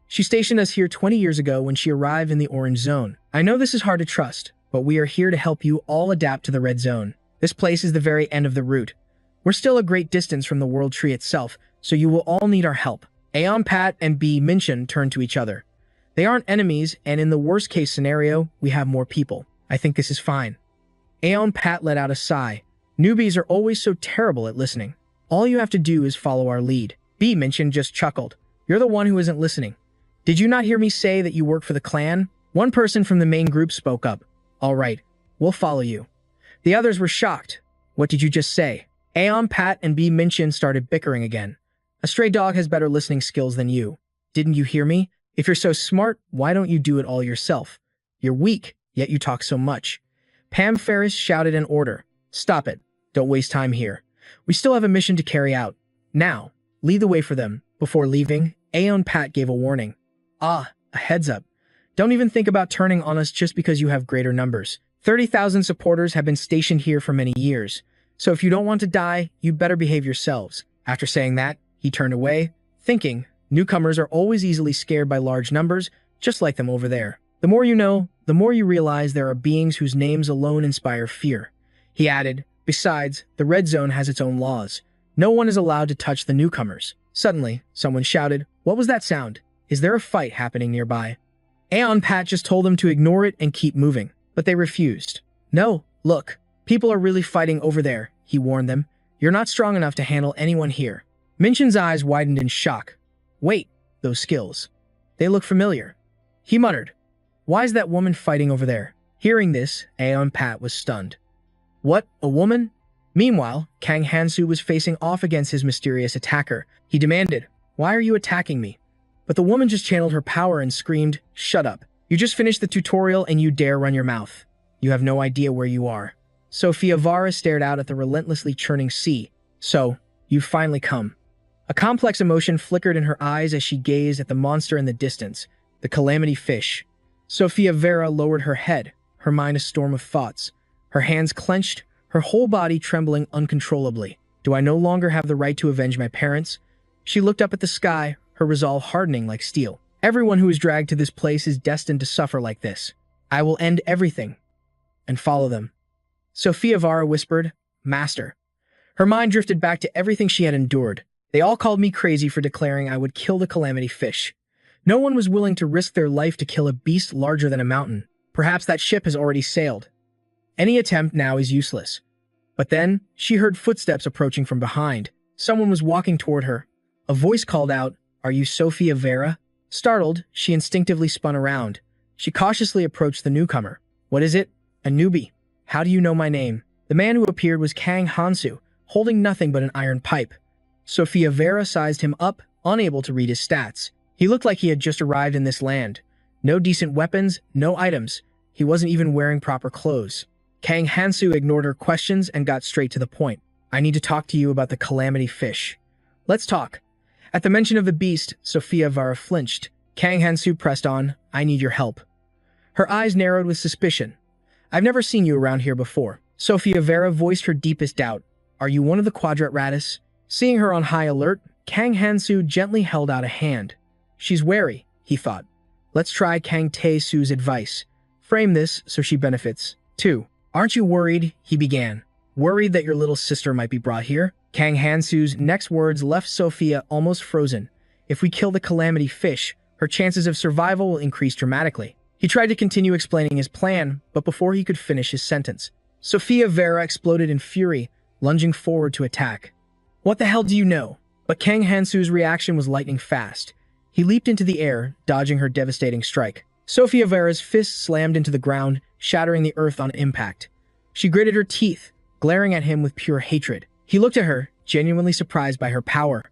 She stationed us here 20 years ago when she arrived in the Orange Zone. I know this is hard to trust, but we are here to help you all adapt to the Red Zone. This place is the very end of the route. We're still a great distance from the World Tree itself, so you will all need our help. Aeon Pat and B. Minchin turned to each other. They aren't enemies, and in the worst-case scenario, we have more people. I think this is fine. Aeon Pat let out a sigh. Newbies are always so terrible at listening. All you have to do is follow our lead. B. Minchin just chuckled. You're the one who isn't listening. Did you not hear me say that you work for the clan? One person from the main group spoke up. All right, we'll follow you. The others were shocked. What did you just say? Aeon Pat and B. Minchin started bickering again. A stray dog has better listening skills than you. Didn't you hear me? If you're so smart, why don't you do it all yourself? You're weak, yet you talk so much. Pam Ferris shouted an order. Stop it. Don't waste time here. We still have a mission to carry out. Now, lead the way for them. Before leaving, Aeon Pat gave a warning. A heads up. Don't even think about turning on us just because you have greater numbers. 30,000 supporters have been stationed here for many years. So if you don't want to die, you'd better behave yourselves. After saying that, he turned away, thinking, newcomers are always easily scared by large numbers, just like them over there. The more you know, the more you realize there are beings whose names alone inspire fear. He added, besides, the Red Zone has its own laws. No one is allowed to touch the newcomers. Suddenly, someone shouted, What was that sound? Is there a fight happening nearby? Aeon Pat just told them to ignore it and keep moving, but they refused. No, look, people are really fighting over there, he warned them. You're not strong enough to handle anyone here. Minchin's eyes widened in shock. Wait, those skills. They look familiar. He muttered. Why is that woman fighting over there? Hearing this, Aeon Pat was stunned. What, a woman? Meanwhile, Kang Hansu was facing off against his mysterious attacker. He demanded, Why are you attacking me? But the woman just channeled her power and screamed, Shut up. You just finished the tutorial and you dare run your mouth. You have no idea where you are. Sofia Vara stared out at the relentlessly churning sea. So, you've finally come. A complex emotion flickered in her eyes as she gazed at the monster in the distance, the calamity fish. Sofia Vera lowered her head, her mind a storm of thoughts. Her hands clenched, her whole body trembling uncontrollably. Do I no longer have the right to avenge my parents? She looked up at the sky, her resolve hardening like steel. Everyone who is dragged to this place is destined to suffer like this. I will end everything and follow them. Sofia Vara whispered, Master. Her mind drifted back to everything she had endured. They all called me crazy for declaring I would kill the calamity fish. No one was willing to risk their life to kill a beast larger than a mountain. Perhaps that ship has already sailed. Any attempt now is useless. But then, she heard footsteps approaching from behind. Someone was walking toward her. A voice called out, Are you Sofia Vera? Startled, she instinctively spun around. She cautiously approached the newcomer. What is it? A newbie. How do you know my name? The man who appeared was Kang Hansu, holding nothing but an iron pipe. Sofia Vera sized him up, unable to read his stats. He looked like he had just arrived in this land. No decent weapons, no items. He wasn't even wearing proper clothes. Kang Hansu ignored her questions and got straight to the point. I need to talk to you about the calamity fish. Let's talk. At the mention of the beast, Sofia Vera flinched. Kang Hansu pressed on, I need your help. Her eyes narrowed with suspicion. I've never seen you around here before. Sofia Vera voiced her deepest doubt. Are you one of the Quadratratus? Seeing her on high alert, Kang Hansu gently held out a hand. She's wary, he thought. Let's try Kang Tae-su's advice. Frame this so she benefits, too. Aren't you worried? He began. Worried that your little sister might be brought here? Kang Hansu's next words left Sofia almost frozen. If we kill the calamity fish, her chances of survival will increase dramatically. He tried to continue explaining his plan, but before he could finish his sentence, Sofia Vera exploded in fury, lunging forward to attack. What the hell do you know? But Kang Hansu's reaction was lightning fast. He leaped into the air, dodging her devastating strike. Sofia Vera's fist slammed into the ground, shattering the earth on impact. She gritted her teeth, glaring at him with pure hatred. He looked at her, genuinely surprised by her power.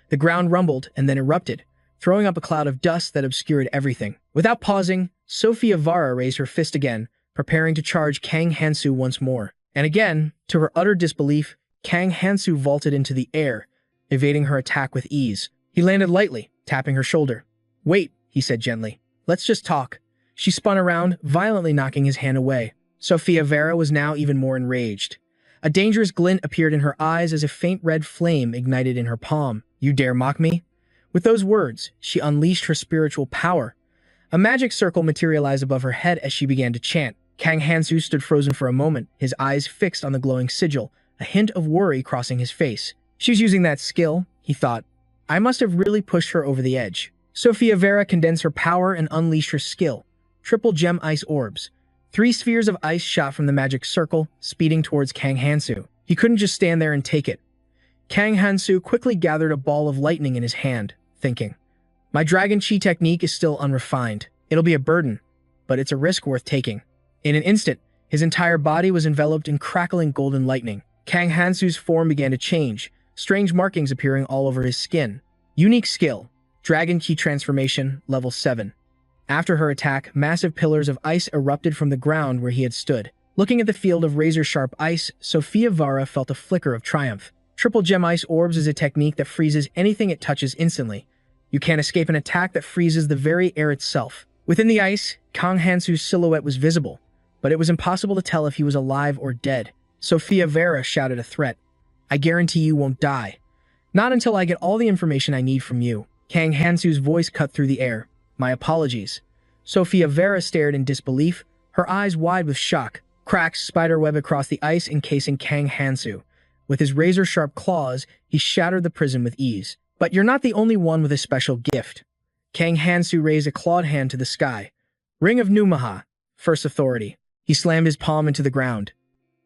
The ground rumbled and then erupted, throwing up a cloud of dust that obscured everything. Without pausing, Sofia Vara raised her fist again, preparing to charge Kang Hansu once more. And again, to her utter disbelief, Kang Hansu vaulted into the air, evading her attack with ease. He landed lightly, tapping her shoulder. Wait, he said gently. Let's just talk. She spun around, violently knocking his hand away. Sofia Vera was now even more enraged. A dangerous glint appeared in her eyes as a faint red flame ignited in her palm. You dare mock me? With those words, she unleashed her spiritual power. A magic circle materialized above her head as she began to chant. Kang Hansu stood frozen for a moment, his eyes fixed on the glowing sigil, a hint of worry crossing his face. She's using that skill, he thought. I must have really pushed her over the edge. Sofia Vera condensed her power and unleashed her skill. Triple gem ice orbs. 3 spheres of ice shot from the magic circle, speeding towards Kang Hansu. He couldn't just stand there and take it. Kang Hansu quickly gathered a ball of lightning in his hand, thinking, my Dragon Chi technique is still unrefined. It'll be a burden, but it's a risk worth taking. In an instant, his entire body was enveloped in crackling golden lightning. Kang Hansu's form began to change, strange markings appearing all over his skin. Unique skill, Dragon Chi transformation, level 7. After her attack, massive pillars of ice erupted from the ground where he had stood. Looking at the field of razor-sharp ice, Sofia Vara felt a flicker of triumph. Triple gem ice orbs is a technique that freezes anything it touches instantly. You can't escape an attack that freezes the very air itself. Within the ice, Kang Hansu's silhouette was visible, but it was impossible to tell if he was alive or dead. Sofia Vera shouted a threat. I guarantee you won't die. Not until I get all the information I need from you. Kang Hansu's voice cut through the air. My apologies. Sofia Vera stared in disbelief, her eyes wide with shock. Cracks spiderweb across the ice encasing Kang Hansu. With his razor-sharp claws, he shattered the prison with ease. But you're not the only one with a special gift. Kang Hansu raised a clawed hand to the sky. Ring of Numaha, First Authority. He slammed his palm into the ground.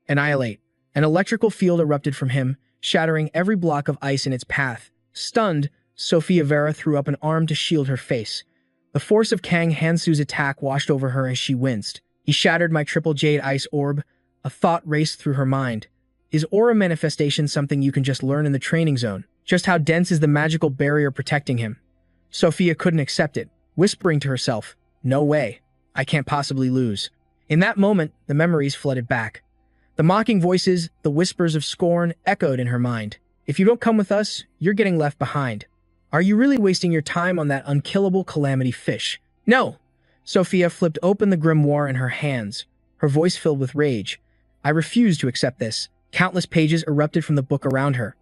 Annihilate. An electrical field erupted from him, shattering every block of ice in its path. Stunned, Sophia Vera threw up an arm to shield her face. The force of Kang Hansu's attack washed over her as she winced. He shattered my triple jade ice orb. A thought raced through her mind. Is aura manifestation something you can just learn in the training zone? Just how dense is the magical barrier protecting him? Sophia couldn't accept it, whispering to herself, "No way. I can't possibly lose." In that moment, the memories flooded back. The mocking voices, the whispers of scorn, echoed in her mind. If you don't come with us, you're getting left behind. Are you really wasting your time on that unkillable calamity fish? No! Sophia flipped open the grimoire in her hands, her voice filled with rage. I refuse to accept this. Countless pages erupted from the book around her.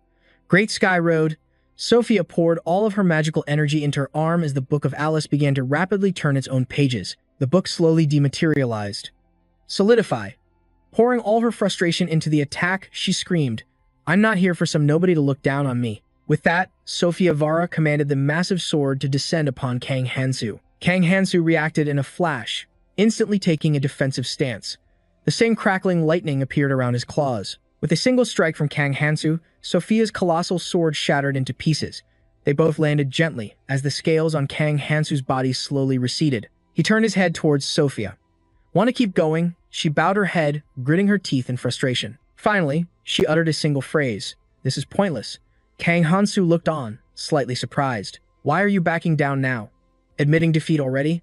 Great Sky Road. Sophia poured all of her magical energy into her arm as the Book of Alice began to rapidly turn its own pages. The book slowly dematerialized. Solidify. Pouring all her frustration into the attack, she screamed, "I'm not here for some nobody to look down on me." With that, Sophia Vara commanded the massive sword to descend upon Kang Hansu. Kang Hansu reacted in a flash, instantly taking a defensive stance. The same crackling lightning appeared around his claws. With a single strike from Kang Hansu, Sophia's colossal sword shattered into pieces. They both landed gently, as the scales on Kang Hansu's body slowly receded. He turned his head towards Sophia. "Want to keep going?" She bowed her head, gritting her teeth in frustration. Finally, she uttered a single phrase. "This is pointless." Kang Hansu looked on, slightly surprised. "Why are you backing down now? Admitting defeat already?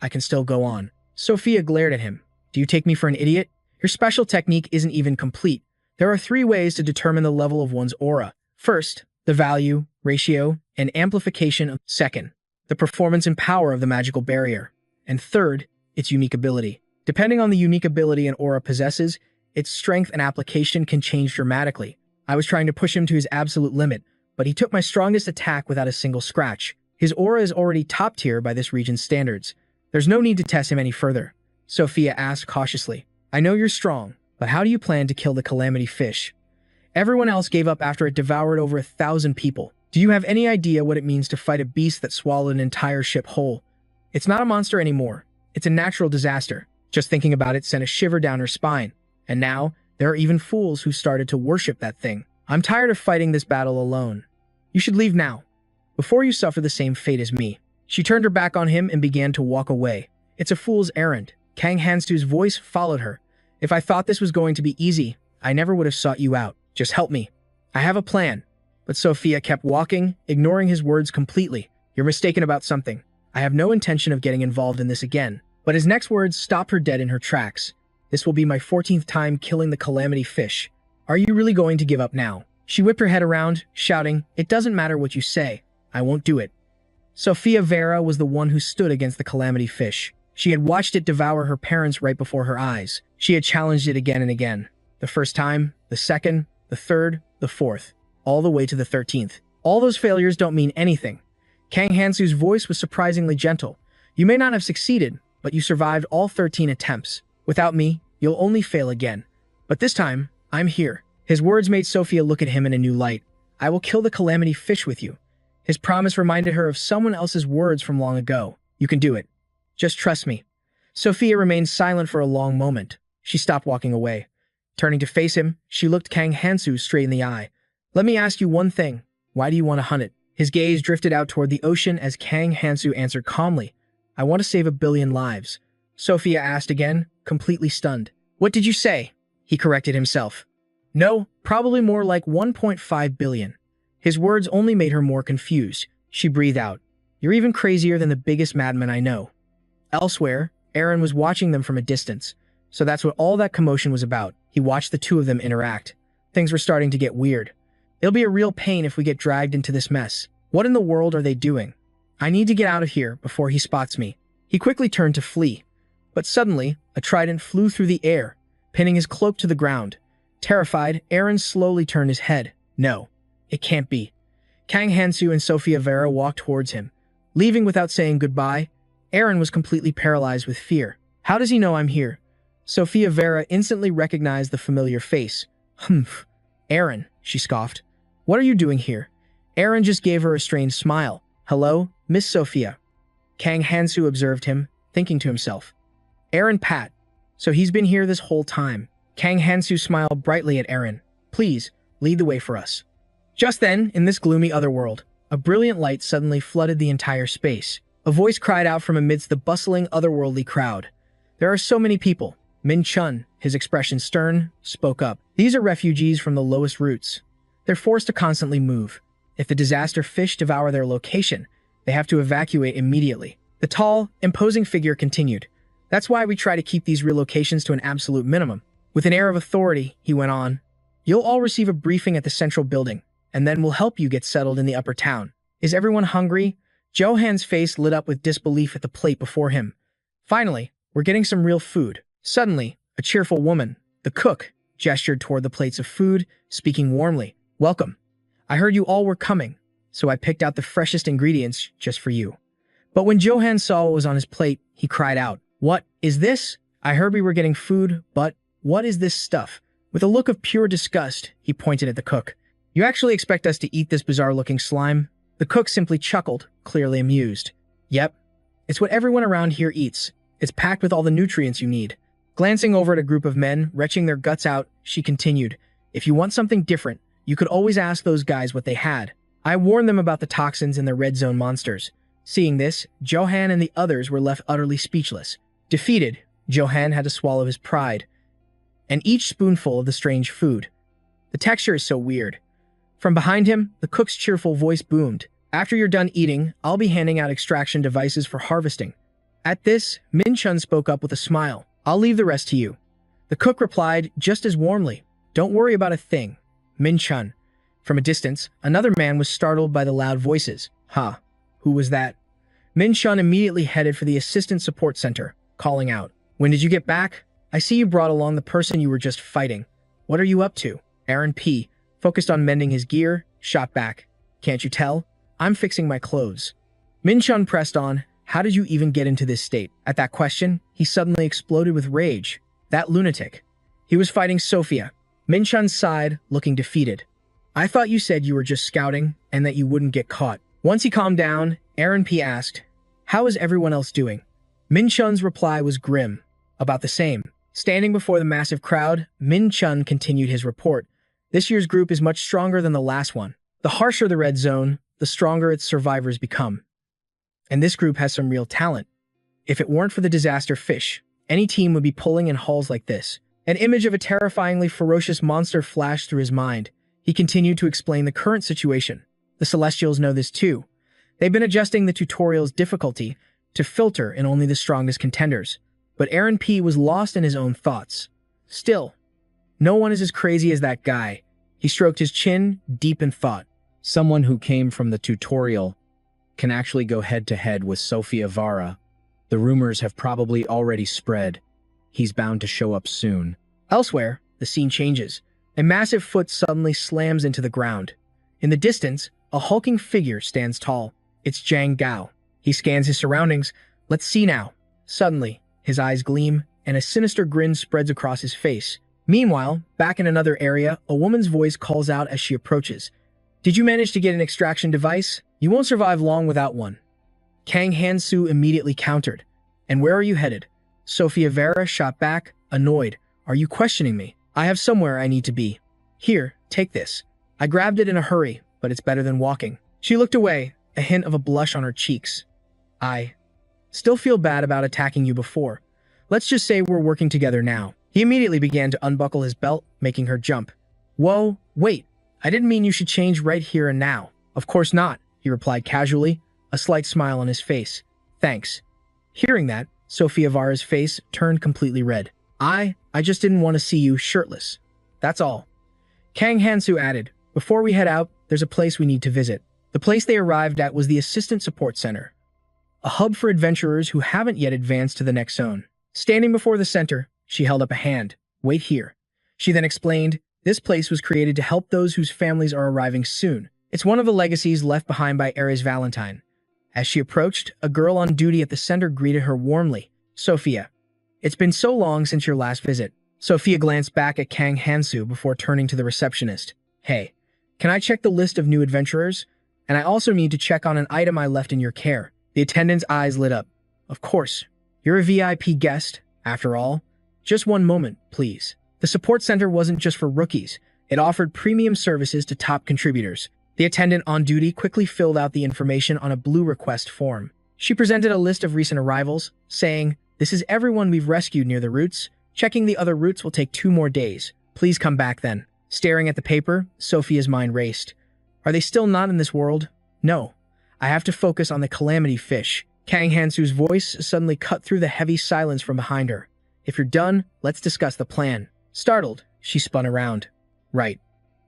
I can still go on." Sophia glared at him. "Do you take me for an idiot? Your special technique isn't even complete. There are 3 ways to determine the level of one's aura. First, the value, ratio, and amplification. Second, the performance and power of the magical barrier. And third, its unique ability. Depending on the unique ability an aura possesses, its strength and application can change dramatically. I was trying to push him to his absolute limit, but he took my strongest attack without a single scratch. His aura is already top tier by this region's standards. There's no need to test him any further." Sophia asked cautiously. "I know you're strong, but how do you plan to kill the calamity fish? Everyone else gave up after it devoured over 1,000 people. Do you have any idea what it means to fight a beast that swallowed an entire ship whole? It's not a monster anymore. It's a natural disaster." Just thinking about it sent a shiver down her spine. And now, there are even fools who started to worship that thing. "I'm tired of fighting this battle alone. You should leave now, before you suffer the same fate as me." She turned her back on him and began to walk away. "It's a fool's errand." Kang Hansu's voice followed her. "If I thought this was going to be easy, I never would have sought you out. Just help me. I have a plan." But Sophia kept walking, ignoring his words completely. "You're mistaken about something. I have no intention of getting involved in this again." But his next words stopped her dead in her tracks. "This will be my 14th time killing the calamity fish. Are you really going to give up now?" She whipped her head around, shouting, "It doesn't matter what you say. I won't do it." Sophia Vera was the one who stood against the calamity fish. She had watched it devour her parents right before her eyes. She had challenged it again and again. The first time, the second, the third, the fourth, all the way to the 13th. All those failures don't mean anything. Kang Hansu's voice was surprisingly gentle. "You may not have succeeded, but you survived all 13 attempts. Without me, you'll only fail again. But this time, I'm here." His words made Sophia look at him in a new light. "I will kill the calamity fish with you." His promise reminded her of someone else's words from long ago. "You can do it. Just trust me." Sophia remained silent for a long moment. She stopped walking away. Turning to face him, she looked Kang Hansu straight in the eye. "Let me ask you one thing. Why do you want to hunt it?" His gaze drifted out toward the ocean as Kang Hansu answered calmly. "I want to save 1 billion lives." Sophia asked again, completely stunned. "What did you say?" He corrected himself. "No, probably more like 1.5 billion. His words only made her more confused. She breathed out. "You're even crazier than the biggest madman I know." Elsewhere, Aaron was watching them from a distance. So that's what all that commotion was about. He watched the two of them interact. Things were starting to get weird. "It'll be a real pain if we get dragged into this mess. What in the world are they doing? I need to get out of here before he spots me." He quickly turned to flee. But suddenly, a trident flew through the air, pinning his cloak to the ground. Terrified, Aaron slowly turned his head. No, it can't be. Kang Hansu and Sophia Vera walked towards him. Leaving without saying goodbye, Aaron was completely paralyzed with fear. "How does he know I'm here?" Sophia Vera instantly recognized the familiar face. "Humph. Aaron," she scoffed. "What are you doing here?" Aaron just gave her a strange smile. "Hello, Miss Sophia." Kang Hansu observed him, thinking to himself. Aaron Pat. So he's been here this whole time. Kang Hansu smiled brightly at Aaron. Please, lead the way for us. Just then, in this gloomy otherworld, a brilliant light suddenly flooded the entire space. A voice cried out from amidst the bustling, otherworldly crowd. There are so many people. Min Chun, his expression stern, spoke up. These are refugees from the lowest roots. They're forced to constantly move. If the disaster fish devour their location, they have to evacuate immediately. The tall, imposing figure continued. That's why we try to keep these relocations to an absolute minimum. With an air of authority, he went on, you'll all receive a briefing at the central building, and then we'll help you get settled in the upper town. Is everyone hungry? Johan's face lit up with disbelief at the plate before him. Finally, we're getting some real food. Suddenly, a cheerful woman, the cook, gestured toward the plates of food, speaking warmly. Welcome. I heard you all were coming, so I picked out the freshest ingredients just for you. But when Johan saw what was on his plate, he cried out, What is this? I heard we were getting food, but what is this stuff? With a look of pure disgust, he pointed at the cook. You actually expect us to eat this bizarre-looking slime? The cook simply chuckled, clearly amused. Yep, it's what everyone around here eats. It's packed with all the nutrients you need. Glancing over at a group of men, retching their guts out, she continued, If you want something different, you could always ask those guys what they had. I warned them about the toxins in their red zone monsters. Seeing this, Johan and the others were left utterly speechless. Defeated, Johan had to swallow his pride, and each spoonful of the strange food. The texture is so weird. From behind him, the cook's cheerful voice boomed. After you're done eating, I'll be handing out extraction devices for harvesting. At this, Min Chun spoke up with a smile. I'll leave the rest to you. The cook replied just as warmly. Don't worry about a thing. Min Chun. From a distance, another man was startled by the loud voices. Huh, who was that? Min Chun immediately headed for the assistant support center, calling out. When did you get back? I see you brought along the person you were just fighting. What are you up to? Aaron P., focused on mending his gear, shot back. Can't you tell? I'm fixing my clothes. Min Chun pressed on. How did you even get into this state? At that question, he suddenly exploded with rage. That lunatic. He was fighting Sophia. Min Chun sighed, looking defeated. I thought you said you were just scouting and that you wouldn't get caught. Once he calmed down, Aaron P. asked, How is everyone else doing? Min Chun's reply was grim. About the same. Standing before the massive crowd, Min Chun continued his report. This year's group is much stronger than the last one. The harsher the red zone, the stronger its survivors become. And this group has some real talent. If it weren't for the disaster fish, any team would be pulling in hauls like this. An image of a terrifyingly ferocious monster flashed through his mind. He continued to explain the current situation. The Celestials know this too. They've been adjusting the tutorial's difficulty to filter in only the strongest contenders. But Aaron P. was lost in his own thoughts. Still, no one is as crazy as that guy. He stroked his chin, deep in thought. Someone who came from the tutorial can actually go head-to-head with Sofia Vara. The rumors have probably already spread. He's bound to show up soon. Elsewhere, the scene changes. A massive foot suddenly slams into the ground. In the distance, a hulking figure stands tall. It's Zhang Gao. He scans his surroundings. Let's see now. Suddenly, his eyes gleam, and a sinister grin spreads across his face. Meanwhile, back in another area, a woman's voice calls out as she approaches. Did you manage to get an extraction device? You won't survive long without one. Kang Hansu immediately countered. And where are you headed? Sophia Vera shot back, annoyed. Are you questioning me? I have somewhere I need to be. Here, take this. I grabbed it in a hurry, but it's better than walking. She looked away, a hint of a blush on her cheeks. I still feel bad about attacking you before. Let's just say we're working together now. He immediately began to unbuckle his belt, making her jump. Whoa, wait. I didn't mean you should change right here and now. Of course not, he replied casually, a slight smile on his face. Thanks. Hearing that, Sophia Vara's face turned completely red. I just didn't want to see you shirtless. That's all. Kang Hansu added, before we head out, there's a place we need to visit. The place they arrived at was the Assistant Support Center, a hub for adventurers who haven't yet advanced to the next zone. Standing before the center, she held up a hand. Wait here. She then explained, this place was created to help those whose families are arriving soon. It's one of the legacies left behind by Ares Valentine. As she approached, a girl on duty at the center greeted her warmly. Sophia. It's been so long since your last visit. Sophia glanced back at Kang Hansu before turning to the receptionist. Hey, can I check the list of new adventurers? And I also need to check on an item I left in your care. The attendant's eyes lit up. Of course. You're a VIP guest, after all. Just one moment, please. The support center wasn't just for rookies. It offered premium services to top contributors. The attendant on duty quickly filled out the information on a blue request form. She presented a list of recent arrivals, saying, "This is everyone we've rescued near the routes. Checking the other routes will take 2 more days. Please come back then." Staring at the paper, Sophia's mind raced. Are they still not in this world? No. I have to focus on the calamity fish. Kang Hansu's voice suddenly cut through the heavy silence from behind her. If you're done, let's discuss the plan. Startled, she spun around. Right.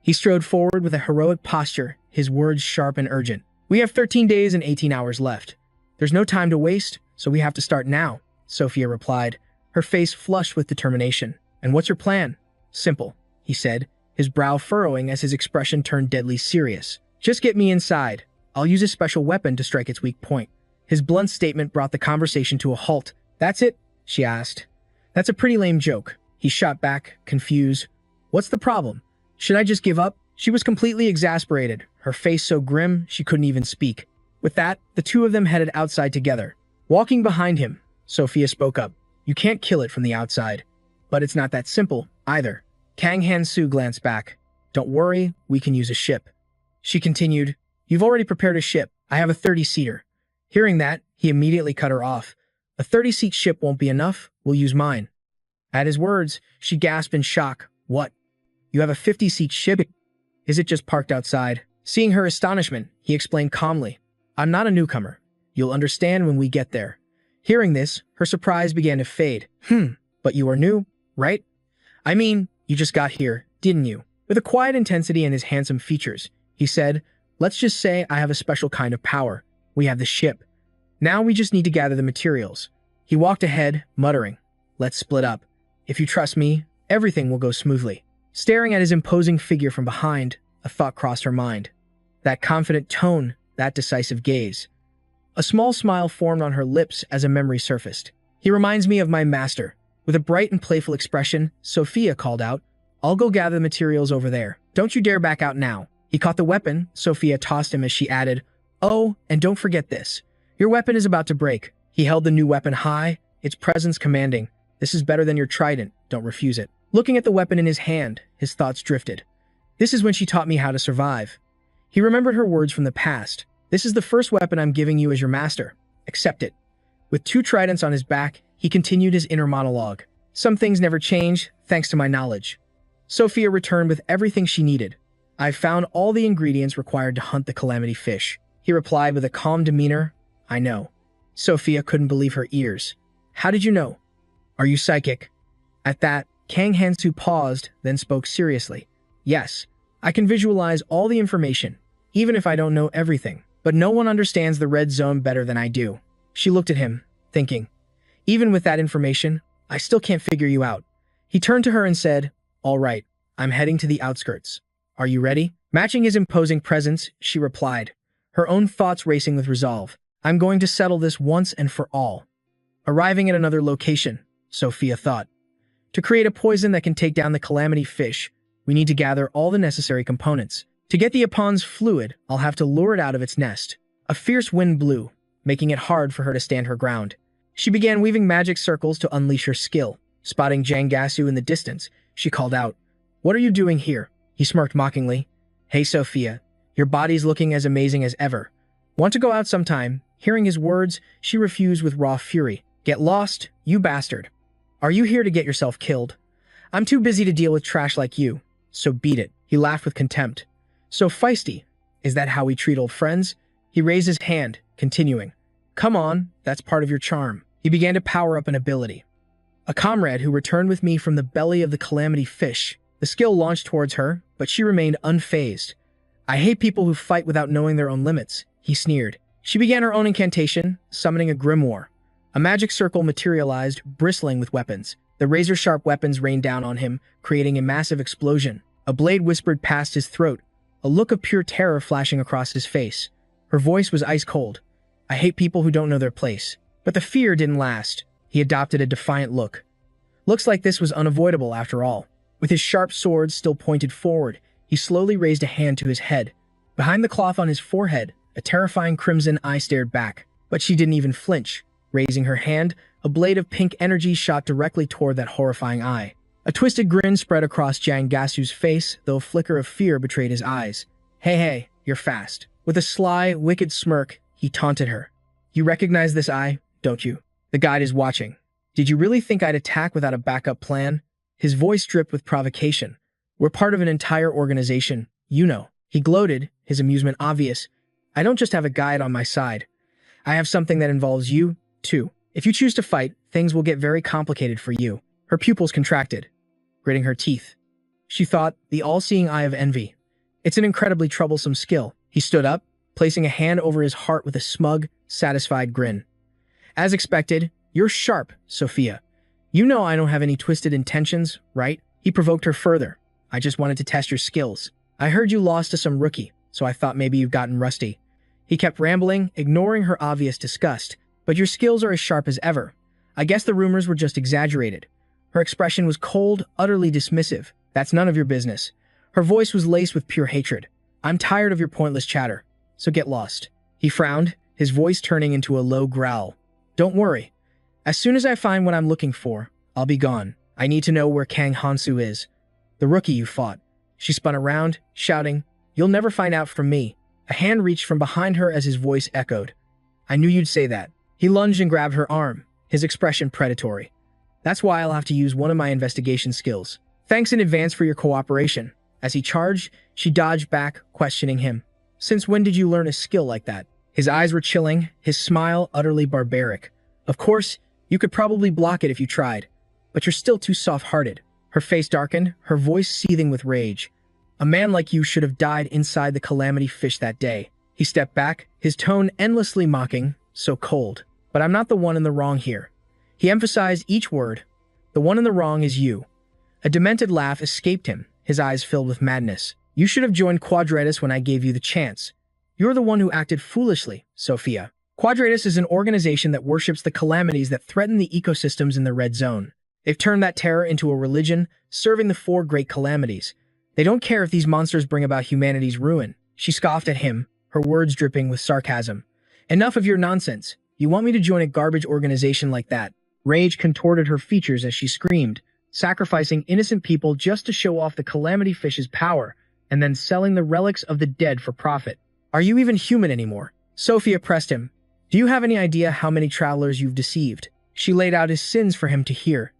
He strode forward with a heroic posture, his words sharp and urgent. We have 13 days and 18 hours left. There's no time to waste, so we have to start now, Sophia replied, her face flushed with determination. And what's your plan? Simple, he said, his brow furrowing as his expression turned deadly serious. Just get me inside. I'll use a special weapon to strike its weak point. His blunt statement brought the conversation to a halt. That's it? She asked. That's a pretty lame joke. He shot back, confused. What's the problem? Should I just give up? She was completely exasperated, her face so grim she couldn't even speak. With that, the two of them headed outside together. Walking behind him, Sophia spoke up. You can't kill it from the outside. But it's not that simple, either. Kang Hansu glanced back. Don't worry, we can use a ship. She continued, You've already prepared a ship. I have a 30-seater. Hearing that, he immediately cut her off. A 30-seat ship won't be enough. We'll use mine. At his words, she gasped in shock. What? You have a 50-seat ship? Is it just parked outside? Seeing her astonishment, he explained calmly. I'm not a newcomer. You'll understand when we get there. Hearing this, her surprise began to fade. But you are new, right? I mean, you just got here, didn't you? With a quiet intensity in his handsome features, he said, Let's just say I have a special kind of power. We have the ship. Now we just need to gather the materials. He walked ahead, muttering, Let's split up. If you trust me, everything will go smoothly. Staring at his imposing figure from behind, a thought crossed her mind. That confident tone, that decisive gaze. A small smile formed on her lips as a memory surfaced. He reminds me of my master. With a bright and playful expression, Sophia called out, I'll go gather the materials over there. Don't you dare back out now. He caught the weapon. Sophia tossed him as she added, Oh, and don't forget this. Your weapon is about to break. He held the new weapon high, its presence commanding. This is better than your trident. Don't refuse it. Looking at the weapon in his hand, his thoughts drifted. This is when she taught me how to survive. He remembered her words from the past. This is the first weapon I'm giving you as your master. Accept it. With 2 tridents on his back, he continued his inner monologue. Some things never change, thanks to my knowledge. Sophia returned with everything she needed. I've found all the ingredients required to hunt the calamity fish. He replied with a calm demeanor. I know. Sophia couldn't believe her ears. How did you know? Are you psychic? At that, Kang Hansu paused, then spoke seriously. Yes, I can visualize all the information, even if I don't know everything. But no one understands the red zone better than I do. She looked at him, thinking, Even with that information, I still can't figure you out. He turned to her and said, All right, I'm heading to the outskirts. Are you ready? Matching his imposing presence, she replied, her own thoughts racing with resolve. I'm going to settle this once and for all. Arriving at another location, Sophia thought. To create a poison that can take down the calamity fish, we need to gather all the necessary components. To get the Apon's fluid, I'll have to lure it out of its nest. A fierce wind blew, making it hard for her to stand her ground. She began weaving magic circles to unleash her skill. Spotting Jangasu in the distance, she called out, What are you doing here? He smirked mockingly. Hey, Sophia, your body's looking as amazing as ever. Want to go out sometime? Hearing his words, she refused with raw fury. Get lost, you bastard. Are you here to get yourself killed? I'm too busy to deal with trash like you, so beat it. He laughed with contempt. So feisty. Is that how we treat old friends? He raised his hand, continuing. Come on, that's part of your charm. He began to power up an ability. A comrade who returned with me from the belly of the calamity fish. The skill launched towards her, but she remained unfazed. I hate people who fight without knowing their own limits, he sneered. She began her own incantation, summoning a grimoire. A magic circle materialized, bristling with weapons. The razor-sharp weapons rained down on him, creating a massive explosion. A blade whispered past his throat, a look of pure terror flashing across his face. Her voice was ice-cold. I hate people who don't know their place. But the fear didn't last. He adopted a defiant look. Looks like this was unavoidable after all. With his sharp sword still pointed forward, he slowly raised a hand to his head. Behind the cloth on his forehead, a terrifying crimson eye stared back. But she didn't even flinch. Raising her hand, A blade of pink energy shot directly toward that horrifying eye. A twisted grin spread across Jang Gasu's face, though a flicker of fear betrayed his eyes. Hey, you're fast. With a sly, wicked smirk, he taunted her. You recognize this eye, don't you? The guide is watching. Did you really think I'd attack without a backup plan? His voice dripped with provocation. We're part of an entire organization, you know. He gloated, his amusement obvious. I don't just have a guide on my side. I have something that involves you, too. If you choose to fight, things will get very complicated for you. Her pupils contracted, gritting her teeth. She thought, the all-seeing eye of envy. It's an incredibly troublesome skill. He stood up, placing a hand over his heart with a smug, satisfied grin. As expected, you're sharp, Sophia. You know I don't have any twisted intentions, right? He provoked her further. I just wanted to test your skills. I heard you lost to some rookie, so I thought maybe you've gotten rusty. He kept rambling, ignoring her obvious disgust. But your skills are as sharp as ever. I guess the rumors were just exaggerated. Her expression was cold, utterly dismissive. That's none of your business. Her voice was laced with pure hatred. I'm tired of your pointless chatter, so get lost. He frowned, his voice turning into a low growl. Don't worry. As soon as I find what I'm looking for, I'll be gone. I need to know where Kang Hansu is. The rookie you fought. She spun around, shouting, You'll never find out from me. A hand reached from behind her as his voice echoed. I knew you'd say that. He lunged and grabbed her arm, his expression predatory. That's why I'll have to use one of my investigation skills. Thanks in advance for your cooperation. As he charged, she dodged back, questioning him. Since when did you learn a skill like that? His eyes were chilling, his smile utterly barbaric. Of course, you could probably block it if you tried, but you're still too soft-hearted. Her face darkened, her voice seething with rage. A man like you should have died inside the calamity fish that day. He stepped back, his tone endlessly mocking, so cold. But I'm not the one in the wrong here. He emphasized each word. The one in the wrong is you. A demented laugh escaped him, his eyes filled with madness. You should have joined Quadratus when I gave you the chance. You're the one who acted foolishly, Sophia. Quadratus is an organization that worships the calamities that threaten the ecosystems in the Red Zone. They've turned that terror into a religion, serving the 4 great calamities. They don't care if these monsters bring about humanity's ruin. She scoffed at him, her words dripping with sarcasm. Enough of your nonsense. You want me to join a garbage organization like that? Rage contorted her features as she screamed, sacrificing innocent people just to show off the calamity fish's power, and then selling the relics of the dead for profit. Are you even human anymore? Sophia pressed him. Do you have any idea how many travelers you've deceived? She laid out his sins for him to hear.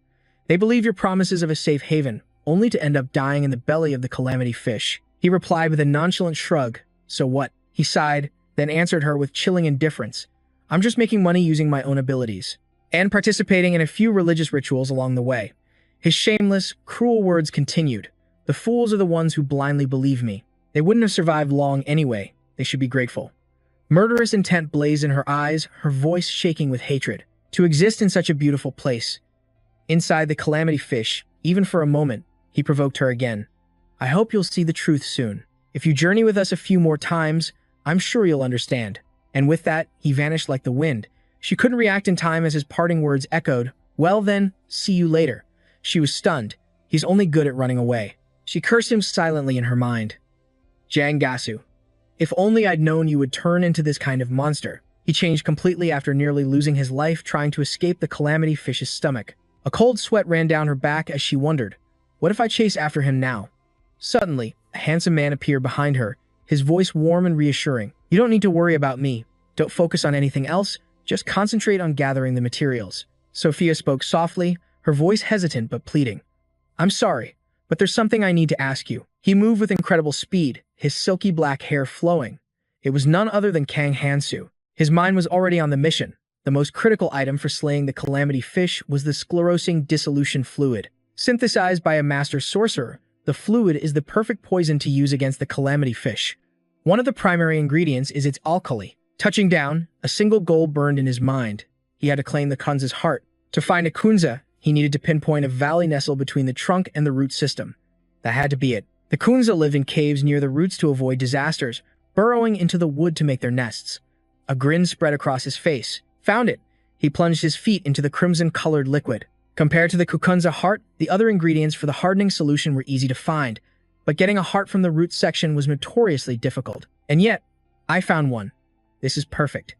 They believe your promises of a safe haven, only to end up dying in the belly of the calamity fish. He replied with a nonchalant shrug. So what? He sighed, then answered her with chilling indifference. I'm just making money using my own abilities, and participating in a few religious rituals along the way. His shameless, cruel words continued. The fools are the ones who blindly believe me. They wouldn't have survived long anyway. They should be grateful. Murderous intent blazed in her eyes, her voice shaking with hatred. To exist in such a beautiful place, inside the calamity fish, even for a moment, he provoked her again. I hope you'll see the truth soon. If you journey with us a few more times, I'm sure you'll understand. And with that, he vanished like the wind. She couldn't react in time as his parting words echoed, Well then, see you later. She was stunned. He's only good at running away. She cursed him silently in her mind. Jang Gasu. If only I'd known you would turn into this kind of monster. He changed completely after nearly losing his life trying to escape the calamity fish's stomach. A cold sweat ran down her back as she wondered, what if I chase after him now? Suddenly, a handsome man appeared behind her, his voice warm and reassuring. You don't need to worry about me. Don't focus on anything else. Just concentrate on gathering the materials. Sophia spoke softly, her voice hesitant but pleading. I'm sorry, but there's something I need to ask you. He moved with incredible speed, his silky black hair flowing. It was none other than Kang Hansu. His mind was already on the mission. The most critical item for slaying the calamity fish was the sclerosing dissolution fluid. Synthesized by a master sorcerer, the fluid is the perfect poison to use against the calamity fish. One of the primary ingredients is its alkali. Touching down, a single goal burned in his mind. He had to claim the Kunza's heart. To find a Kunza, he needed to pinpoint a valley nestled between the trunk and the root system. That had to be it. The Kunza lived in caves near the roots to avoid disasters, burrowing into the wood to make their nests. A grin spread across his face. Found it. He plunged his feet into the crimson-colored liquid. Compared to the Kukunza heart, the other ingredients for the hardening solution were easy to find, but getting a heart from the root section was notoriously difficult. And yet, I found one. This is perfect.